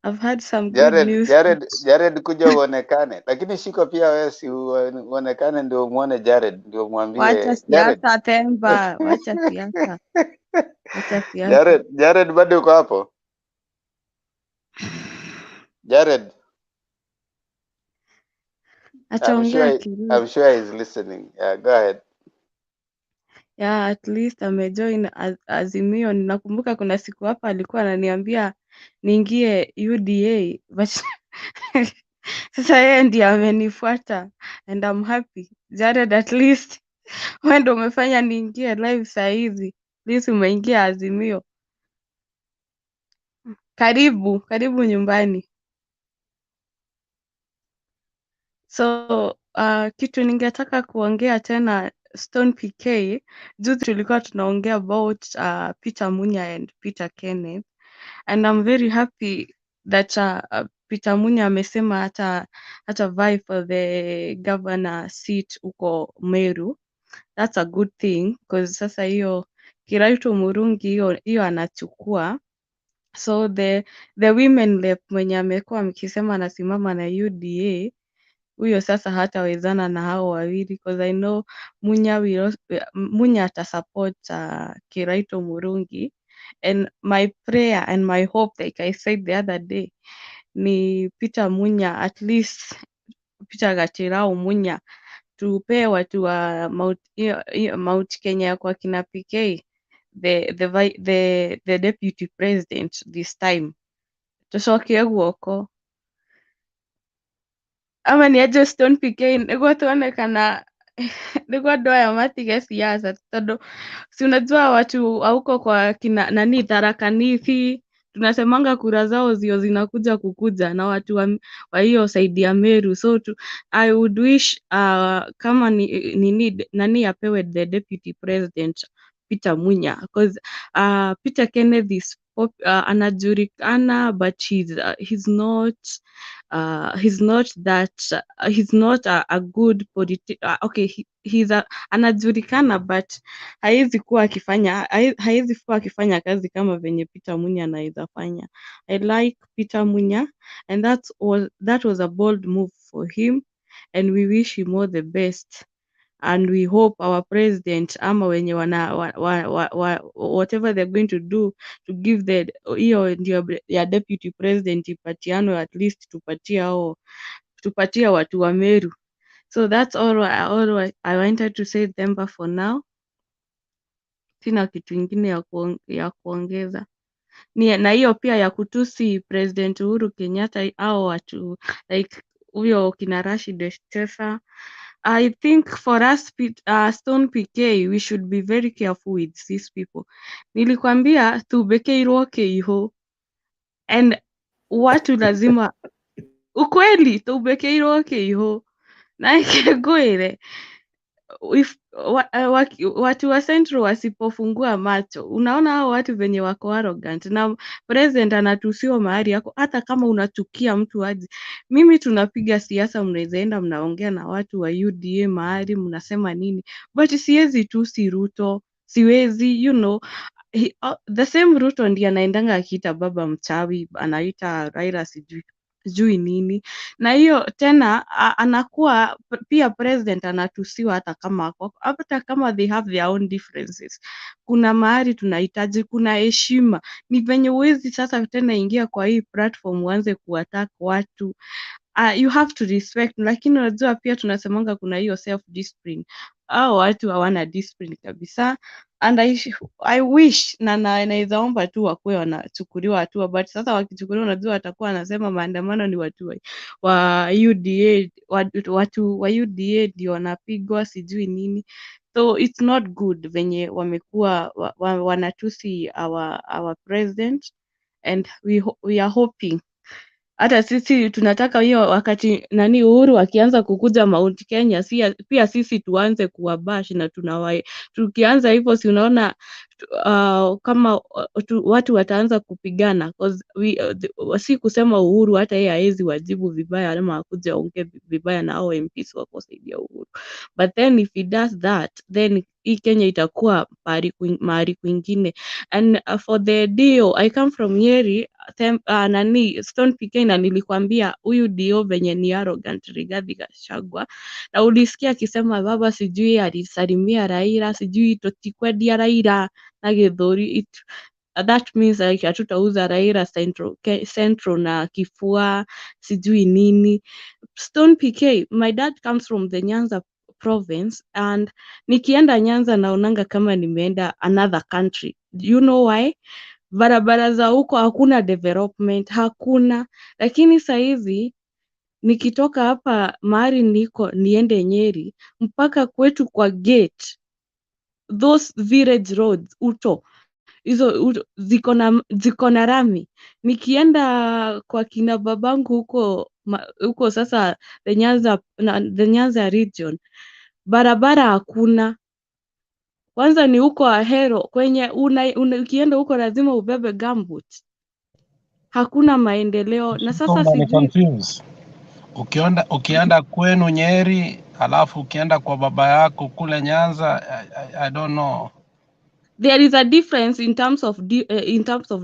I've had some good news. Jared kuja uonekane, lakini Shiko pia wewe si uonekane ndio muone Jared, ndio mwambie Wacha Jared. siasa Themba, wacha siasa. Wacha siasa. Jared bado uko hapo? Jared, Ataongea akirudi. I'm sure he's listening. Yeah, go ahead. Yeah, at least amejoin Azimio. Ninakumbuka kuna siku hapa alikuwa ananiambia niingie UDA but sasa yeye ndiye amenifuata and I'm happy. Jared, at least wewe ndio umefanya niingie live saa hizi. At least umeingia Azimio. Karibu nyumbani. So kitu ningetaka kuongea tena Stone PK, juzi tulikuwa tunaongea about Peter Munya and Peter Kenneth, and I'm very happy that Peter Munya amesema hata vie for the governor seat uko Meru. That's a good thing because sasa hiyo Kiraitu Murungi hiyo anachukua. So the women rep mwenye amekuwa mkisema anasimama na UDA, huyo sasa hatawezana na hao wawili because I know Munya atasupport Kiraito Murungi, and my prayer and my hope, like I said the other day, ni Peter Munya, at least Peter Gatirao Munya, tupee watu wa Mount Kenya kwa kina PK the deputy president this time, tucokie guoko ama ni aje Stone PK niguo tuone kana niguo andũ aya matige siasa tondũ si unajua watu hauko kwa kina nani Tharaka Nithi tunasemanga kura zao zio zinakuja kukuja na watu wa hiyo side ya Meru, so I would wish kama nani apewe the deputy president Peter Munya because Peter Kenneth is anajulikana but he's not a good okay, he's anajulikana but haizi kuwa akifanya kazi kama venye Peter Munya anaweza fanya. I like Peter Munya and that was a bold move for him and we wish him all the best and we hope our president ama wenye whatever they're going to do to give hiyo ndio ya deputy president ipatiano, at least tupatie watu wa Meru. So that's all I wanted to say Themba for now. Sina kitu ingine ya kuongeza. Na hiyo pia ya kutusi President Uhuru Kenyatta au watu like huyo kina Rashid Chesa. I think for us Stone PK we should be very careful with these people. Nilikwambia tubekeirwo keiho and watu lazima ukweli tubekeirwo keiho na ikegwire watu wa Central wasipofungua macho, unaona hao watu venye wako arrogant, na president anatusiwa mahali yako. Hata kama unachukia mtu aje, mimi tunapiga siasa, mnaweza enda mnaongea na watu wa UDA mahali mnasema nini, but siwezi tusi Ruto, siwezi, you know. The same Ruto ndiye anaendanga akiita baba mchawi, anaita Raila sijui nini, na hiyo tena anakuwa pia president anatusiwa, hata kama they have their own differences. Kuna mahali tunahitaji, kuna heshima. Ni venye uwezi sasa tena ingia kwa hii platform uanze kuattack watu. You have to respect, lakini unajua pia tunasemanga kuna hiyo self discipline. Hao watu hawana discipline kabisa, and I wish na naweza omba tu wakuwe wanachukuliwa hatua, but sasa wakichukuliwa, unajua watakuwa wanasema maandamano ni watu wa UDA, watu wa UDA ndio wanapigwa sijui nini, so it's not good venye wamekuwa wanatusi our president, and we are hoping hata sisi tunataka hiyo wakati nani Uhuru akianza kukuja Mount Kenya, pia sisi tuanze kuwabash, na tukianza hivyo, si unaona kama watu wataanza kupigana, cause si kusema Uhuru hata yeye haezi wajibu vibaya ama akuje aongee vibaya na hao MPs wako saidia Uhuru, but then if he does that, then hii Kenya itakuwa mahali kwingine. And for the deal, I come from Nyeri, nani Stone PK, na nilikwambia huyu dio venye ni arrogant Rigathi Gachagua, na ulisikia akisema baba sijui alisalimia Raila, sijui totikwedia Raila na Githuri. That means like hatutauza Raila Central na Kifua sijui nini. Stone PK, my dad comes from the Nyanza province, and nikienda Nyanza naonanga kama nimeenda another country. You know why? Barabara za huko hakuna development, hakuna. Lakini saizi nikitoka hapa mahali niko niende Nyeri mpaka kwetu kwa gate, those village roads hizo ziko na rami. Nikienda kwa kina babangu huko sasa the Nyanza region, barabara hakuna. Kwanza ni huko Ahero kwenye ukienda huko lazima ubebe gumboot. Hakuna maendeleo, na sasa sijui Ukienda kwenu Nyeri alafu ukienda kwa baba yako kule Nyanza, I don't know. There is a difference in terms of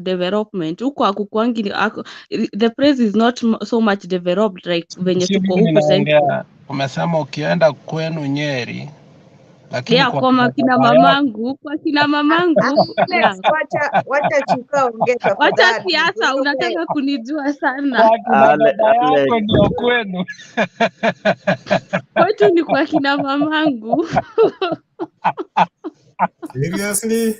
development. Huko hakukwangi, the place is not so much developed like venye tuko huku Central. Umesema ukienda kwenu Nyeri, lakini kwa kina mamangu, yeah. Wacha chuka ongea Wacha tafadhali. siasa, unataka kunijua sana. kwa kina baba yako ndio kwenu. Kwetu ni kwa kina mamangu. Seriously?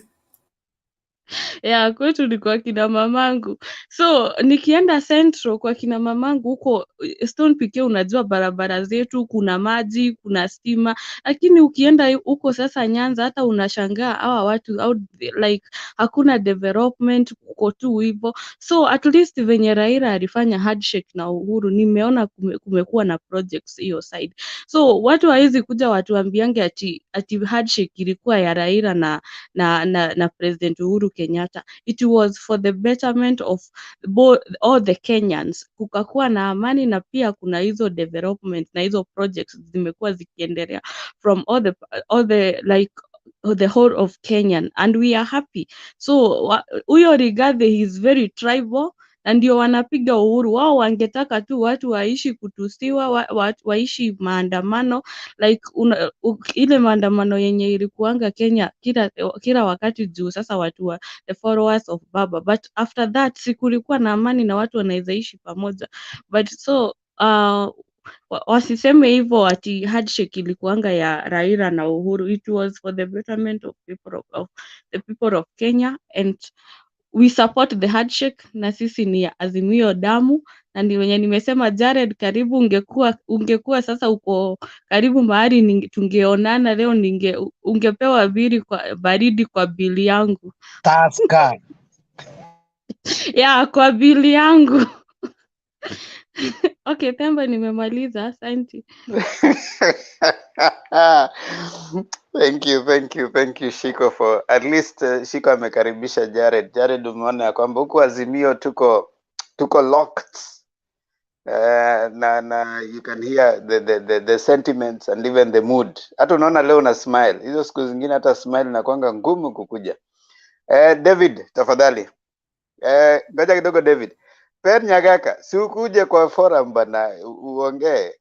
Yeah, kwetu ni kwa kina mamangu. So nikienda Central kwa kina mamangu huko Stone PK, unajua barabara zetu kuna maji, kuna stima, lakini ukienda huko sasa Nyanza hata unashangaa hawa watu like hakuna development, kuko tu hivyo. So at least venye Raila alifanya handshake na Uhuru, nimeona kumekuwa na projects hiyo side. So watu hawezi kuja watuambiange ati handshake ilikuwa ya Raila na President Uhuru Kenyatta. It was for the betterment of all the Kenyans. Kukakuwa na amani, na pia kuna hizo development na hizo projects zimekuwa zikiendelea from all the like the whole of Kenyan, and we are happy. So huyo Rigathi, he is very tribal, na ndio wanapiga Uhuru. Wao wangetaka tu watu waishi kutusiwa, waishi maandamano like ile maandamano yenye ilikuanga Kenya kila wakati juu sasa watu wa the followers of baba, but after that sikulikuwa na amani na watu wanaweza ishi pamoja, but so wasiseme hivyo ati handshake ilikuanga ya Raila na Uhuru. It was for the betterment of the people of Kenya, and we support the handshake, na sisi ni Azimio damu, na ni wenye nimesema Jared, karibu ungekuwa sasa uko karibu mahali tungeonana leo, ungepewa baridi kwa bili yangu. Taska. Yeah, kwa bili yangu. Okay, Themba, nimemaliza, asante. Thank you Shiko for at least Shiko amekaribisha Jared. Jared, umeona ya kwamba huku Azimio tuko locked. Na you can hear the sentiments and even the mood. Hata unaona leo na smile. Hizo siku zingine hata smile inakuanga ngumu kukuja. David, tafadhali. Ngoja kidogo David. Per Nyagaka, si ukuje kwa forum bana uongee.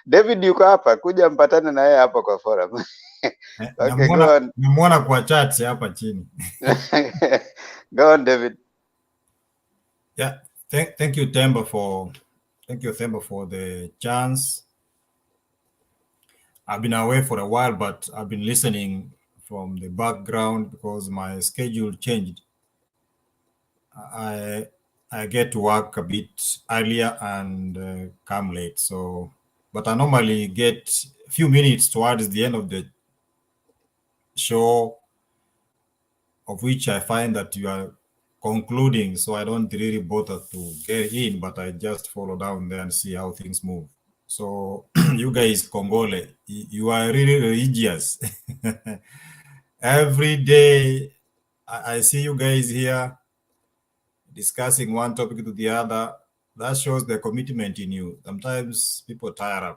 David yuko hapa, kuja mpatane na yeye hapa kwa forum. Okay, go on. Namuona kwa chat hapa chini. Go on, David. Yeah, thank you Themba for the chance. I've been away for a while, but I've been listening from the background because my schedule changed. I get to work a bit earlier and come late. So, but I normally get a few minutes towards the end of the show, of which I find that you are concluding. So I don't really bother to get in, but I just follow down there and see how things move. So you guys, Congole, you are really religious. Every day I see you guys here discussing one topic to the other. That shows the commitment in you. Sometimes people tire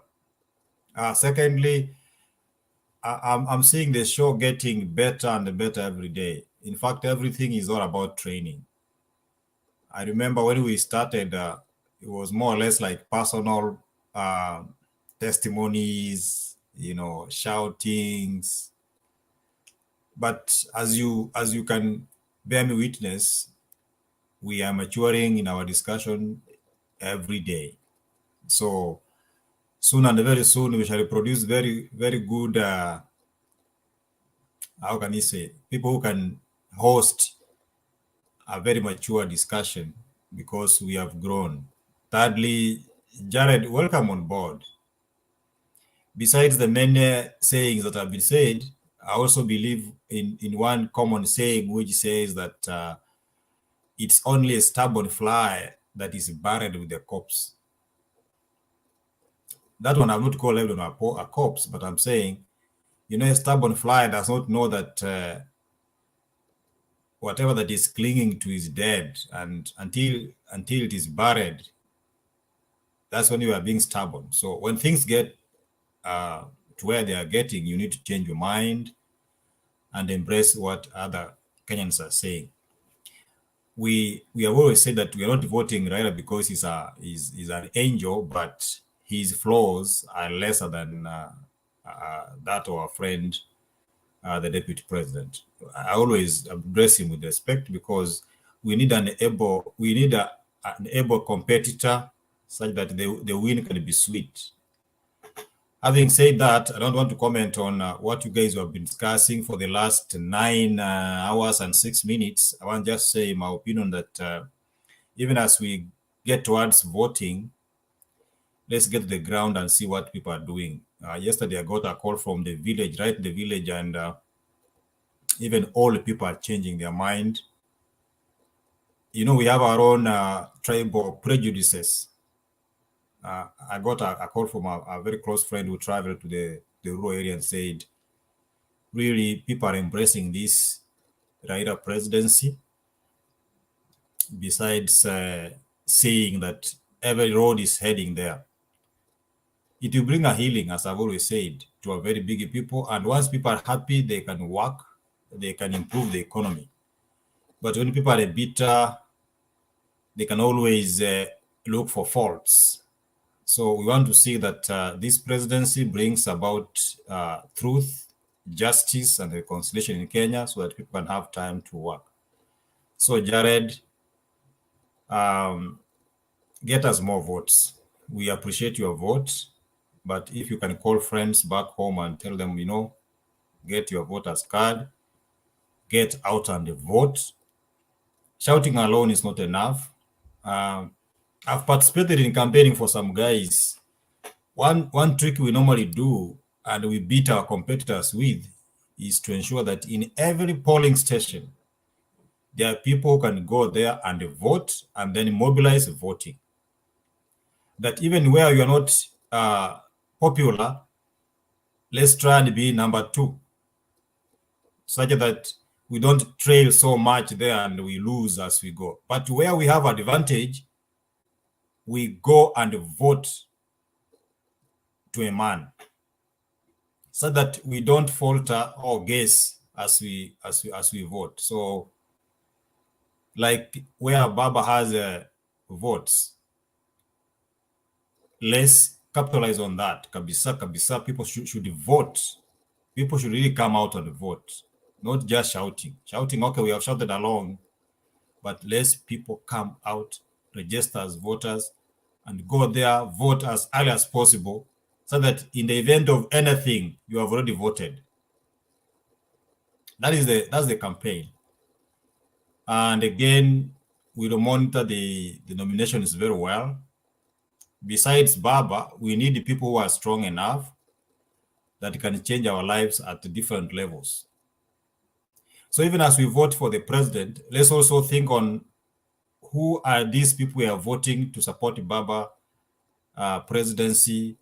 up. Secondly, I'm seeing the show getting better and better every day. In fact, everything is all about training. I remember when we started, it was more or less like personal testimonies, shoutings. But as you can bear me witness, we are maturing in our discussion every day. So soon and very soon we shall produce very, very good, how can you say, people who can host a very mature discussion because we have grown. Thirdly, Jared, welcome on board. Besides the many sayings that have been said, I also believe in one common saying which says that it's only a stubborn fly that is buried with the corpse. That one I would call everyone a corpse, but I'm saying, a stubborn fly does not know that whatever that is clinging to is dead, and until it is buried, that's when you are being stubborn. So when things get to where they are getting, you need to change your mind and embrace what other Kenyans are saying. We have always said that we are not voting Raila because he's an angel, but his flaws are lesser than that of our friend, the deputy president. I always address him with respect because we need an able competitor such that the win can be sweet. Having said that, I don't want to comment on what you guys have been discussing for the last 9 hours and 6 minutes. I want to just say my opinion that even as we get towards voting, let's get to the ground and see what people are doing. Yesterday, I got a call from the village, right in the village, and even old people are changing their mind. We have our own tribal prejudices. I got a call from a very close friend who traveled to the rural area and said, really, people are embracing this Raila presidency. Besides saying that every road is heading there, it will bring a healing, as I've always said, to a very big people. And once people are happy, they can work, they can improve the economy. But when people are bitter, they can always look for faults. So we want to see that this presidency brings about truth, justice, and reconciliation in Kenya so that people can have time to work. So Jared, get us more votes. We appreciate your vote, but if you can call friends back home and tell them, get your voters card, get out and vote, shouting alone is not enough. I've participated in campaigning for some guys. One trick we normally do and we beat our competitors with is to ensure that in every polling station, there are people who can go there and vote and then mobilize voting. That even where you are not popular, let's try and be number 2, such that we don't trail so much there and we lose as we go. But where we have advantage, we go and vote to a man, so that we don't falter or guess as we vote. So, like where Baba has votes, let's capitalize on that. Kabisa, people should vote. People should really come out and vote, not just shouting. Shouting, okay, we have shouted along, but let's people come out, register as voters, and go there, vote as early as possible, so that in the event of anything, you have already voted. That's the campaign. And again, we will monitor the nominations very well. Besides Baba, we need people who are strong enough that can change our lives at different levels. So even as we vote for the president, let's also think on who are these people we are voting to support Baba presidency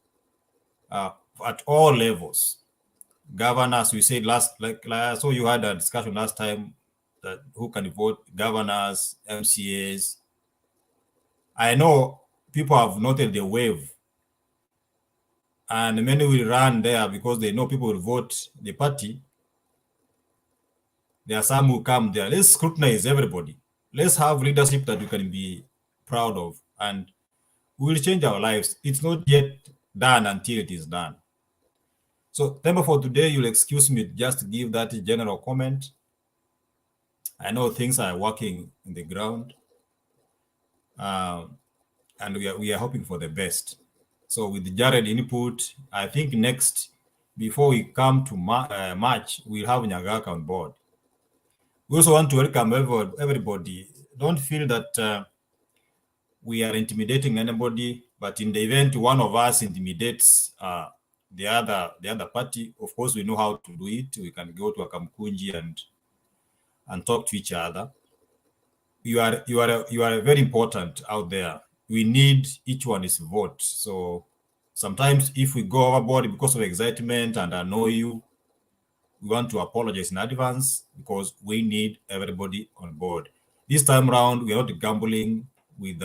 at all levels. Governors, we said so you had a discussion last time that who can vote, governors, MCAs. I know people have noted the wave, and many will run there because they know people will vote the party. There are some who come there. Let's scrutinize everybody. Let's have leadership that we can be proud of, and we will change our lives. It's not yet done until it is done. So, Temba, for today, you'll excuse me just to give that general comment. I know things are working in the ground, and we are hoping for the best. So, with Jared input, I think next, before we come to March, we'll have Nyagaka on board. We also want to welcome everybody. Don't feel that we are intimidating anybody, but in the event one of us intimidates the other party, of course we know how to do it. We can go to a Kamkunji and talk to each other. You are very important out there. We need each one's vote. So sometimes if we go overboard because of excitement and annoy you, we want to apologize in advance because we need everybody on board. This time around, we are not gambling with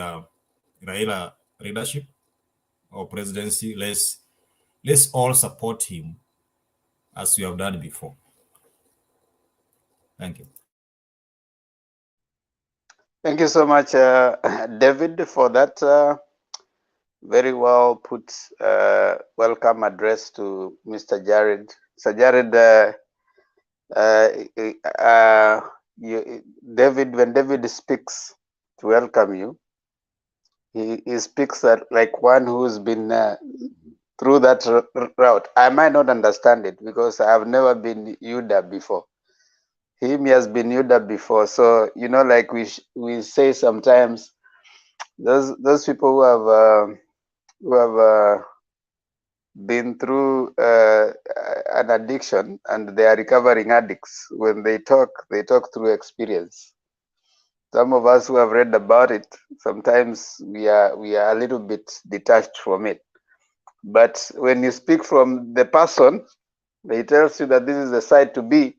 Raila leadership or presidency. Let's all support him as we have done before. Thank you. Thank you so much, David, for that very well put welcome address to Mr. Jared. So Jared, David, when David speaks to welcome you, he speaks like one who's been through that route. I might not understand it because I have never been UDA before. He has been UDA before, so like we say sometimes, those people who have been through an addiction and they are recovering addicts. When they talk through experience. Some of us who have read about it, sometimes we are a little bit detached from it. But when you speak from the person, he tells you that this is the side to be.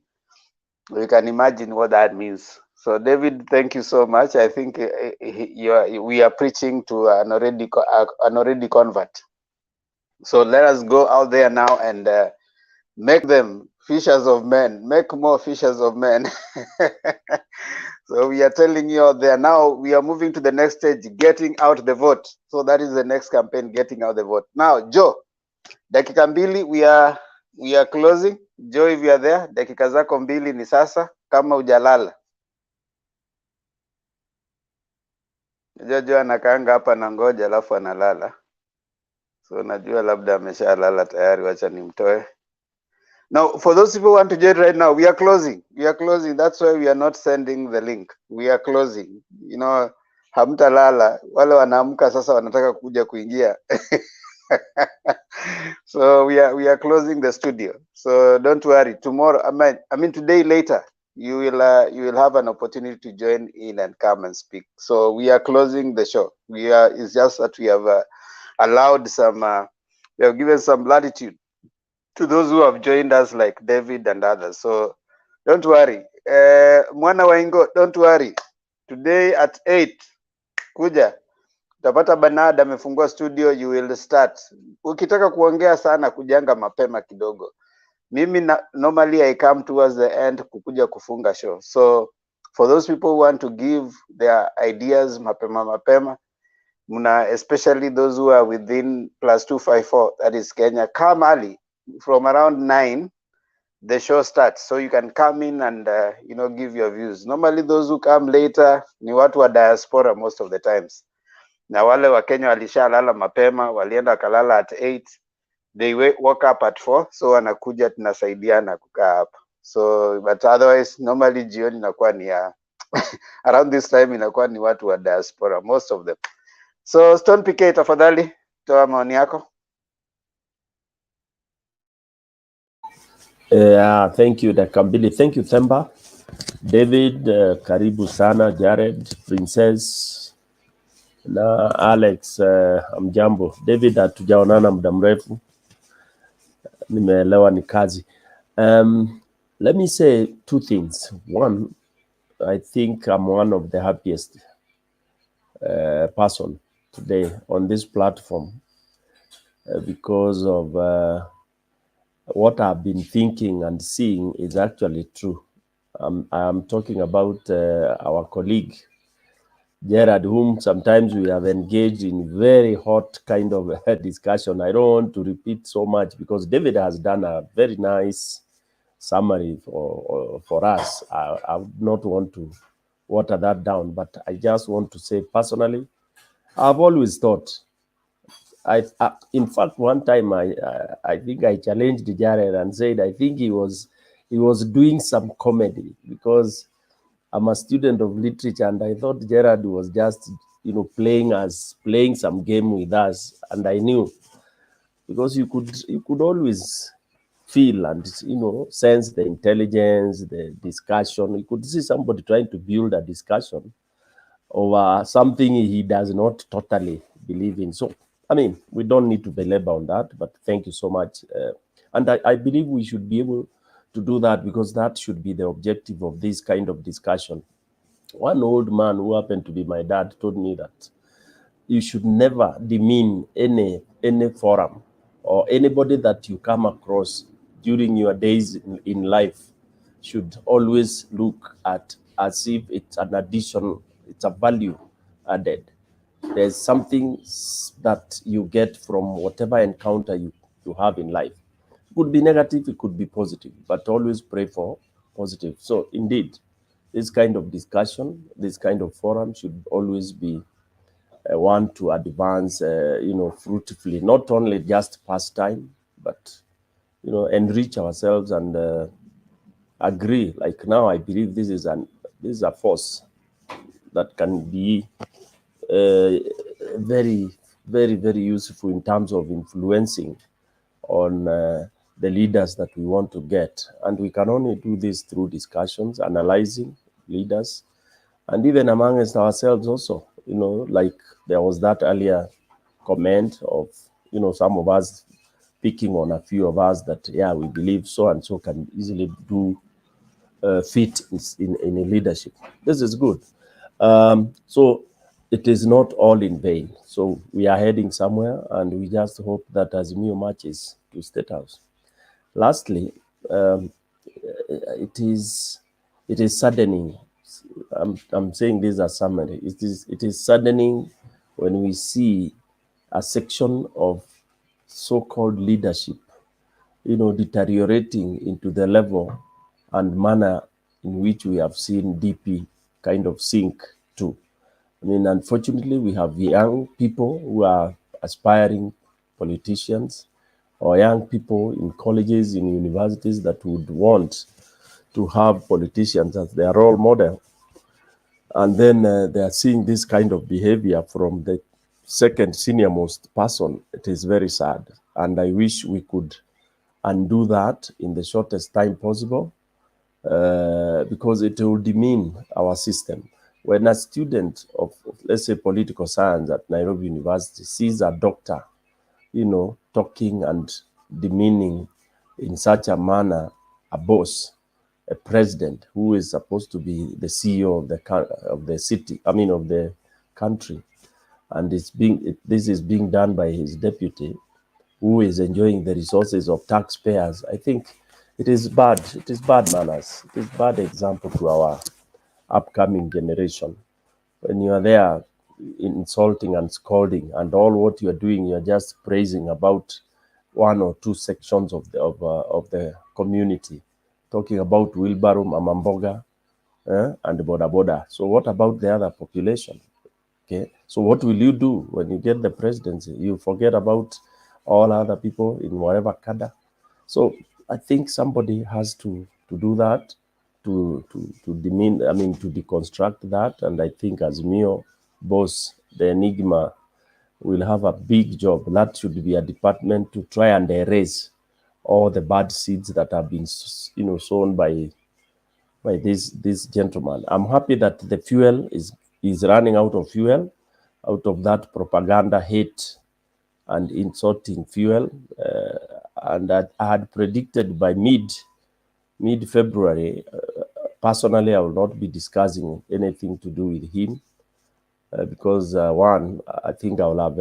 You can imagine what that means. So, David, thank you so much. I think we are preaching to an already convert. So let us go out there now and make them fishers of men. Make more fishers of men. So we are telling you out there now. We are moving to the next stage, getting out the vote. So that is the next campaign, getting out the vote. Now, Joe, dakika mbili, we are closing. Joe, if you are there, dakika zako mbili ni sasa, kama hujalala. Joe anakaanga hapa na ngoja alafu analala. So najua labda ameshalala tayari, wacha nimtoe. Now, for those people who want to join right now, we are closing. We are closing. That's why we are not sending the link. We are closing. You know, hamtalala. Wale wanaamka sasa wanataka kuja kuingia. So we are closing the studio. So don't worry. Tomorrow, I mean today later, you will have an opportunity to join in and come and speak. So we are closing the show. It's just that we have allowed some. We have given some latitude to those who have joined us, like David and others. So don't worry. Mwana Waingo, don't worry. Today at 8, kuja. Utapata Bernard amefungua studio, you will start. Ukitaka kuongea sana kujanga mapema kidogo. Mimi normally I come towards the end kukuja kufunga show. So for those people who want to give their ideas mapema, especially those who are within +254, that is Kenya, come early. From around 9, the show starts, so you can come in and give your views. Normally those who come later ni watu wa diaspora most of the times, na wale wa Kenya walishalala mapema, walienda kalala at 8, they woke up at 4, so wanakuja tunasaidiana kukaa hapa. So but otherwise normally jioni inakuwa ni around this time inakuwa ni watu wa diaspora most of them. So Stone PK, tafadhali toa maoni yako. Thank you Dakambili. Thank you Themba. David, karibu sana. Jared, Princess na Alex, amjambo. David, hatujaonana muda mrefu, nimeelewa ni kazi. Let me say two things. One, I think I'm one of the happiest person today on this platform because of what I've been thinking and seeing is actually true. I'm talking about our colleague Gerard, whom sometimes we have engaged in very hot kind of discussion. I don't want to repeat so much because David has done a very nice summary for us. I would not want to water that down, but I just want to say personally, I've always thought, in fact, one time I think I challenged Jared and said I think he was doing some comedy because I'm a student of literature and I thought Gerard was just playing some game with us, and I knew because you could always feel and sense the intelligence, the discussion. You could see somebody trying to build a discussion over something he does not totally believe in. So I mean, we don't need to belabor on that, but thank you so much. And I believe we should be able to do that because that should be the objective of this kind of discussion. One old man who happened to be my dad told me that you should never demean any forum or anybody that you come across during your days in life. Should always look at as if it's an addition, it's a value added. There's something that you get from whatever encounter you have in life. It could be negative, it could be positive, but always pray for positive. So indeed, this kind of discussion, this kind of forum should always be one to advance, fruitfully, not only just pastime, but, enrich ourselves and agree. Like now, I believe this is a force that can be very, very, very useful in terms of influencing on the leaders that we want to get. And we can only do this through discussions, analyzing leaders, and even amongst ourselves also, like there was that earlier comment of, some of us picking on a few of us that, yeah, we believe so and so can easily do fit in a leadership. This is good. So it is not all in vain. So we are heading somewhere, and we just hope that Azimio matches to State House. Lastly, it is saddening. I'm saying this as summary. It is saddening when we see a section of so-called leadership, deteriorating into the level and manner in which we have seen DP kind of sink to. I mean, unfortunately, we have young people who are aspiring politicians, or young people in colleges, in universities that would want to have politicians as their role model. And then they are seeing this kind of behavior from the second senior most person. It is very sad. And I wish we could undo that in the shortest time possible, because it will demean our system. When a student of, let's say, political science at Nairobi University sees a doctor, talking and demeaning in such a manner a boss, a president who is supposed to be the CEO of the city, of the country, and this is being done by his deputy, who is enjoying the resources of taxpayers. I think it is bad. It is bad manners. It is bad example to our upcoming generation. When you are there insulting and scolding, and all what you are doing, you are just praising about one or two sections of the community, talking about wheelbarrow, mamamboga, and boda boda. So what about the other population? Okay, so what will you do when you get the presidency? You forget about all other people in whatever cadre. So I think somebody has to do that, to demean, to deconstruct that. And I think Azimio boss, the Enigma, will have a big job. That should be a department to try and erase all the bad seeds that have been, sown by this gentleman. I'm happy that the fuel is running out of fuel, out of that propaganda, hate, and insulting fuel. And I had predicted by mid-February, personally, I will not be discussing anything to do with him, because one, I think I will have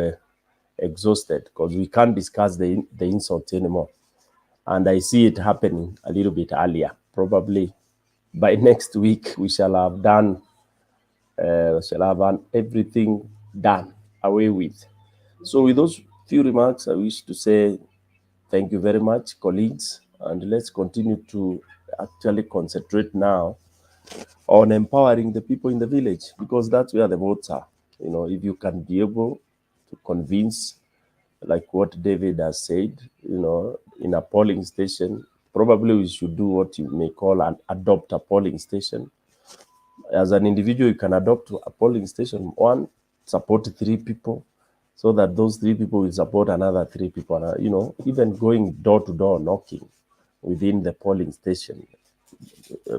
exhausted, because we can't discuss the insult anymore. And I see it happening a little bit earlier. Probably by next week, we shall have done, everything done away with. So with those few remarks, I wish to say thank you very much, colleagues, and let's continue to actually concentrate now on empowering the people in the village, because that's where the votes are. If you can be able to convince, like what David has said, in a polling station, probably we should do what you may call an adopt a polling station. As an individual, you can adopt a polling station. One, support 3 people, so that those 3 people will support another 3 people. Even going door to door knocking within the polling station.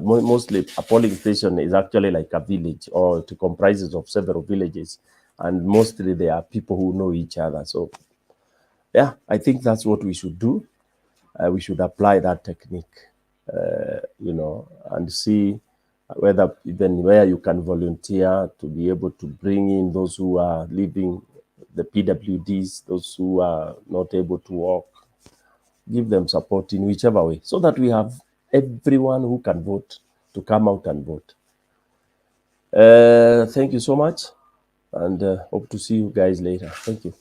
Mostly a polling station is actually like a village, or it comprises of several villages, and mostly there are people who know each other. So yeah, I think that's what we should do. We should apply that technique, and see whether even where you can volunteer to be able to bring in those who are living, the PWDs, those who are not able to walk, give them support in whichever way, so that we have everyone who can vote to come out and vote. Thank you so much, and hope to see you guys later. Thank you.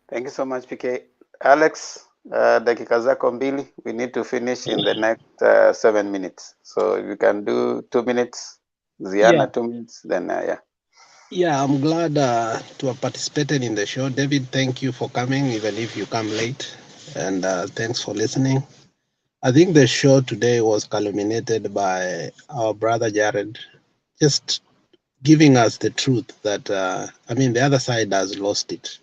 Thank you so much, PK. Alex, dakika zako mbili. We need to finish in the next 7 minutes. So if you can do 2 minutes, Ziana 2 minutes, then yeah. Yeah, I'm glad to have participated in the show. David, thank you for coming, even if you come late. And thanks for listening. I think the show today was culminated by our brother Jared just giving us the truth that, the other side has lost it.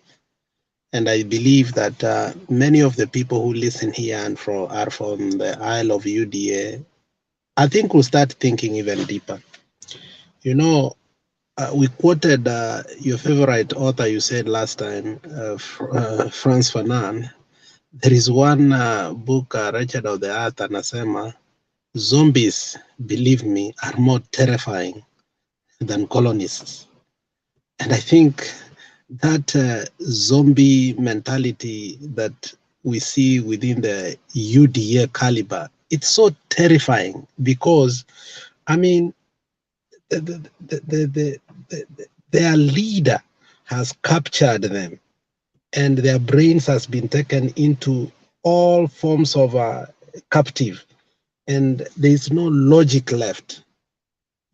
And I believe that many of the people who listen here and are from the Isle of UDA, I think will start thinking even deeper. We quoted your favorite author you said last time, Frantz Fanon. There is one book, Wretched of the Earth, anasema, zombies, believe me, are more terrifying than colonists. And I think that zombie mentality that we see within the UDA caliber, it's so terrifying because, their leader has captured them, and their brains has been taken into all forms of captive, and there is no logic left.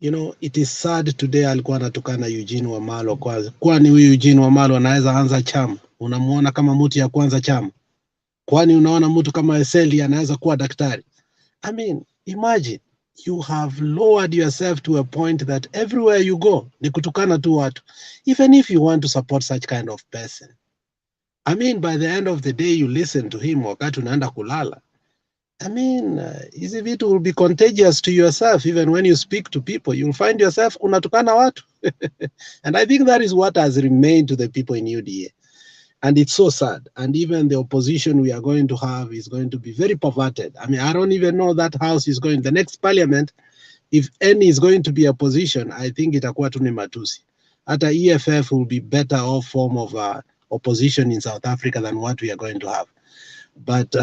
It is sad today alikuwa anatukana Eugene Wamalwa, kwani huyu Eugene Wamalwa anaweza anza chama? Unamuona kama mtu ya kwanza chama? Kwani unaona mtu kama Eseli anaweza kuwa daktari? I mean, imagine you have lowered yourself to a point that everywhere you go ni kutukana tu watu. Even if you want to support such kind of person, I mean, by the end of the day you listen to him wakati unaenda kulala. I mean, hizi vitu will be contagious to yourself. Even when you speak to people, you'll find yourself unatukana watu. And I think that is what has remained to the people in UDA. And it's so sad. And even the opposition we are going to have is going to be very perverted. I mean, I don't even know that house is going, the next parliament, if any is going to be opposition, I think itakuwa tu ni matusi. Hata EFF will be better off form of opposition in South Africa than what we are going to have. But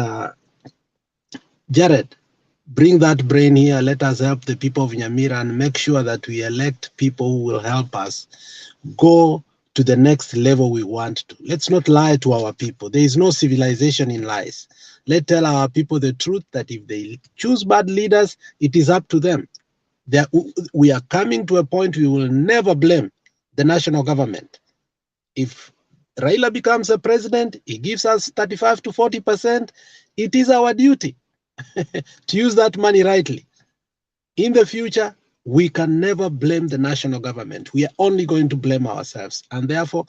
Jared, bring that brain here. Let us help the people of Nyamira and make sure that we elect people who will help us go to the next level we want to. Let's not lie to our people. There is no civilization in lies. Let's tell our people the truth that if they choose bad leaders, it is up to them. We are coming to a point we will never blame the national government. If Raila becomes a president, he gives us 35 to 40%, it is our duty to use that money rightly. In the future, we can never blame the national government. We are only going to blame ourselves. And therefore,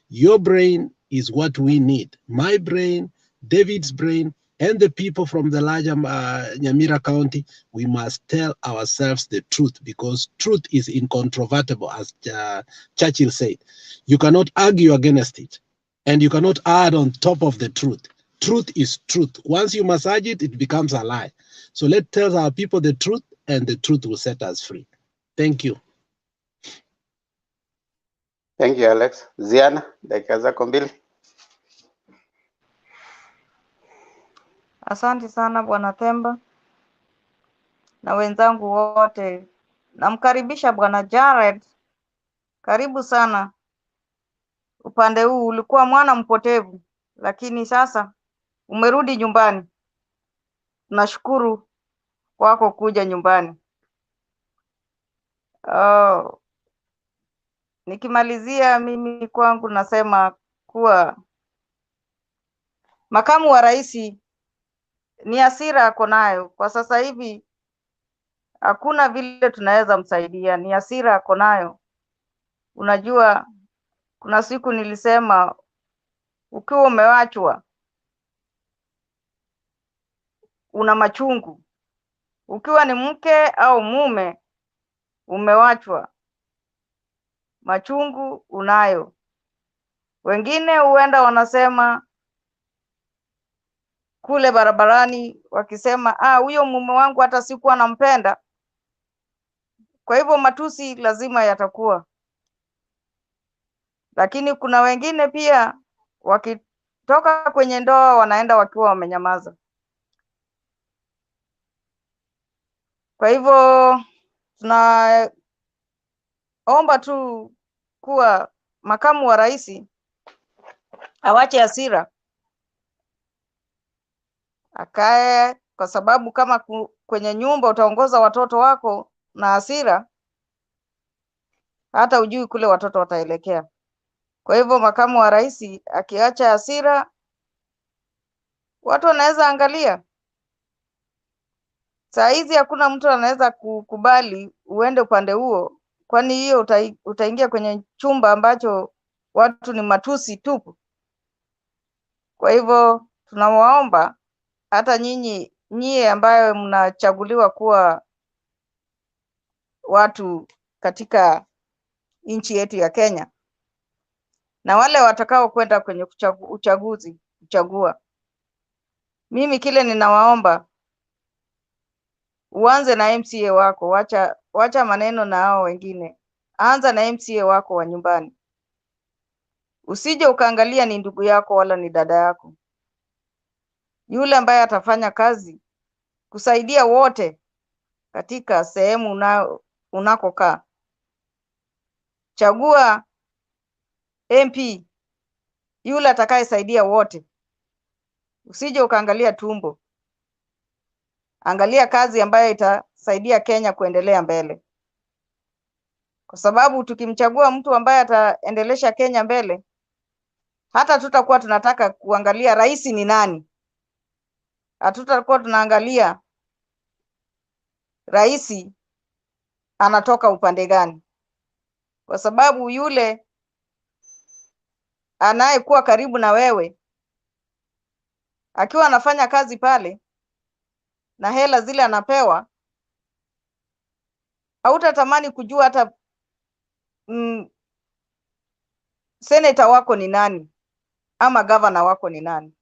your brain is what we need. My brain, David's brain, and the people from the larger Nyamira County, we must tell ourselves the truth, because truth is incontrovertible, as Churchill said. You cannot argue against it, and you cannot add on top of the truth. Truth is truth. Once you massage it, it becomes a lie. So let's tell our people the truth, and the truth will set us free. Thank you. Thank you, Alex. Ziana, dakika zako mbili. Asante sana Bwana Temba na wenzangu wote. Namkaribisha Bwana Jared. Karibu sana. Upande huu ulikuwa mwana mpotevu, lakini sasa umerudi nyumbani. Tunashukuru kwako kuja nyumbani. Nikimalizia mimi kwangu nasema kuwa makamu wa rais ni hasira ako nayo kwa sasa hivi, hakuna vile tunaweza msaidia, ni hasira ako nayo. Unajua, kuna siku nilisema ukiwa umewachwa una machungu, ukiwa ni mke au mume umewachwa machungu unayo. Wengine huenda wanasema kule barabarani wakisema huyo mume wangu hata sikuwa nampenda. Kwa hivyo matusi lazima yatakuwa. Lakini kuna wengine pia wakitoka kwenye ndoa wanaenda wakiwa wamenyamaza. Kwa hivyo tunaomba tu kuwa makamu wa rais awache hasira, akae, kwa sababu kama kwenye nyumba utaongoza watoto wako na hasira, hata ujui kule watoto wataelekea. Kwa hivyo makamu wa rais akiacha hasira, watu wanaweza angalia. Saa hizi hakuna mtu anaweza kukubali uende upande huo, kwani hiyo utaingia kwenye chumba ambacho watu ni matusi tupu. Kwa hivyo tunawaomba hata nyie ambayo mnachaguliwa kuwa watu katika nchi yetu ya Kenya, na wale watakao kwenda kwenye kuchagua, mimi kile ninawaomba, uanze na MCA wako, wacha maneno na hao wengine. Anza na MCA wako wa nyumbani. Usije ukaangalia ni ndugu yako wala ni dada yako. Yule ambaye atafanya kazi kusaidia wote katika sehemu unakokaa. Chagua MP yule atakayesaidia wote. Usije ukaangalia tumbo. Angalia kazi ambayo itasaidia Kenya kuendelea mbele. Kwa sababu tukimchagua mtu ambaye ataendelesha Kenya mbele, hata tutakuwa tunataka kuangalia rais ni nani. hatutakuwa tunaangalia rais anatoka upande gani, kwa sababu yule anayekuwa karibu na wewe akiwa anafanya kazi pale na hela zile anapewa, hautatamani kujua hata seneta wako ni nani ama gavana wako ni nani.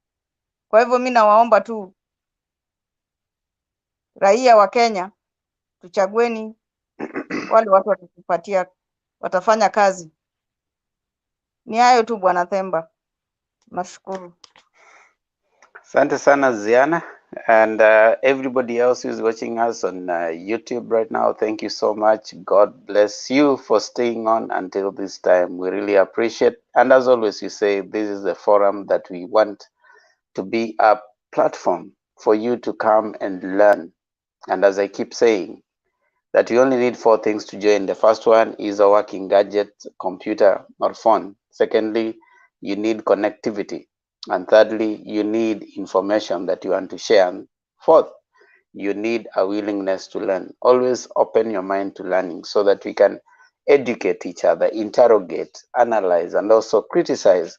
Kwa hivyo mimi nawaomba tu raia wa Kenya, tuchagueni wale watu watatupatia, watafanya kazi. Ni hayo tu Bwana Themba, nashukuru. Asante sana Ziana, and everybody else who's watching us on YouTube right now, thank you so much. God bless you for staying on until this time. We really appreciate. And as always, we say this is the forum that we want to be a platform for you to come and learn. And as I keep saying, that you only need 4 things to join. The first one is a working gadget, computer or phone. Secondly, you need connectivity. And thirdly, you need information that you want to share. And fourth, you need a willingness to learn. Always open your mind to learning so that we can educate each other, interrogate, analyze, and also criticize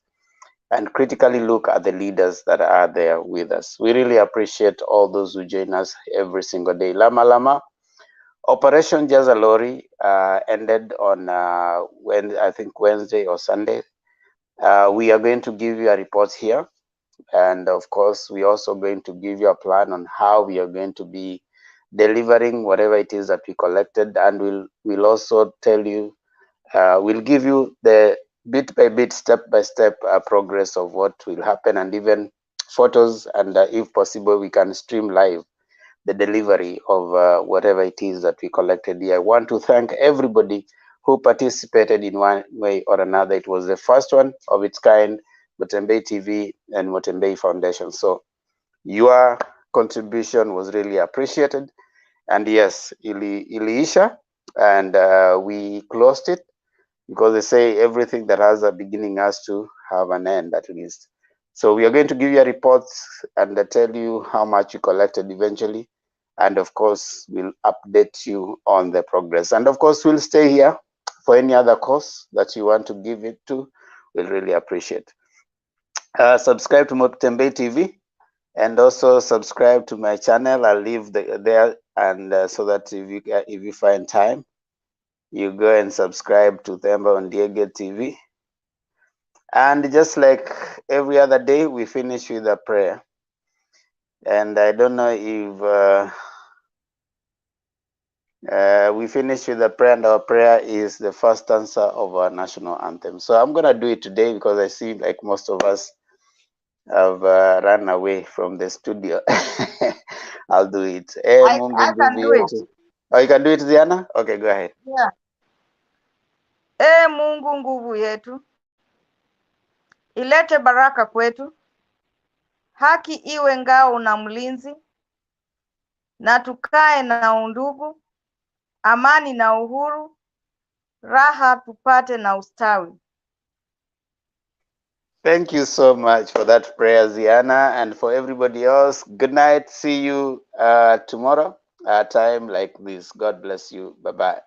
and critically look at the leaders that are there with us. We really appreciate all those who join us every single day. Lama Lama, Operation Jaza Lorry ended on I think Wednesday or Sunday. We are going to give you a report here, and of course we also going to give you a plan on how we are going to be delivering whatever it is that we collected, and we'll also tell you, we'll give you the bit by bit, step by step progress of what will happen, and even photos, and if possible we can stream live the delivery of whatever it is that we collected here. I want to thank everybody who participated in one way or another. It was the first one of its kind, Motembei TV and Motembei Foundation. So your contribution was really appreciated. And yes, iliisha, and we closed it, because they say everything that has a beginning has to have an end at least. So we are going to give you a report and tell you how much you collected eventually. And of course, we'll update you on the progress. And of course, we'll stay here for any other cause that you want to give it to. We'll really appreciate. Subscribe to Motembei TV, and also subscribe to my channel. I'll leave there, and so that if you find time, you go and subscribe to Themba Ondiege TV. And just like every other day, we finish with a prayer. And I don't know if we finish with a prayer, and our prayer is the first answer of our national anthem. So I'm going to do it today, because I see like most of us have run away from the studio. I'll do it. I can do it. Oh, you can do it, Ziana? Okay, go ahead. Yeah. Mungu nguvu yetu, ilete baraka kwetu, haki iwe ngao na mlinzi, na tukae na undugu, amani na uhuru, raha tupate na ustawi. Thank you so much for that prayer, Ziana, and for everybody else. Good night. See you tomorrow, time like this. God bless you. Bye-bye.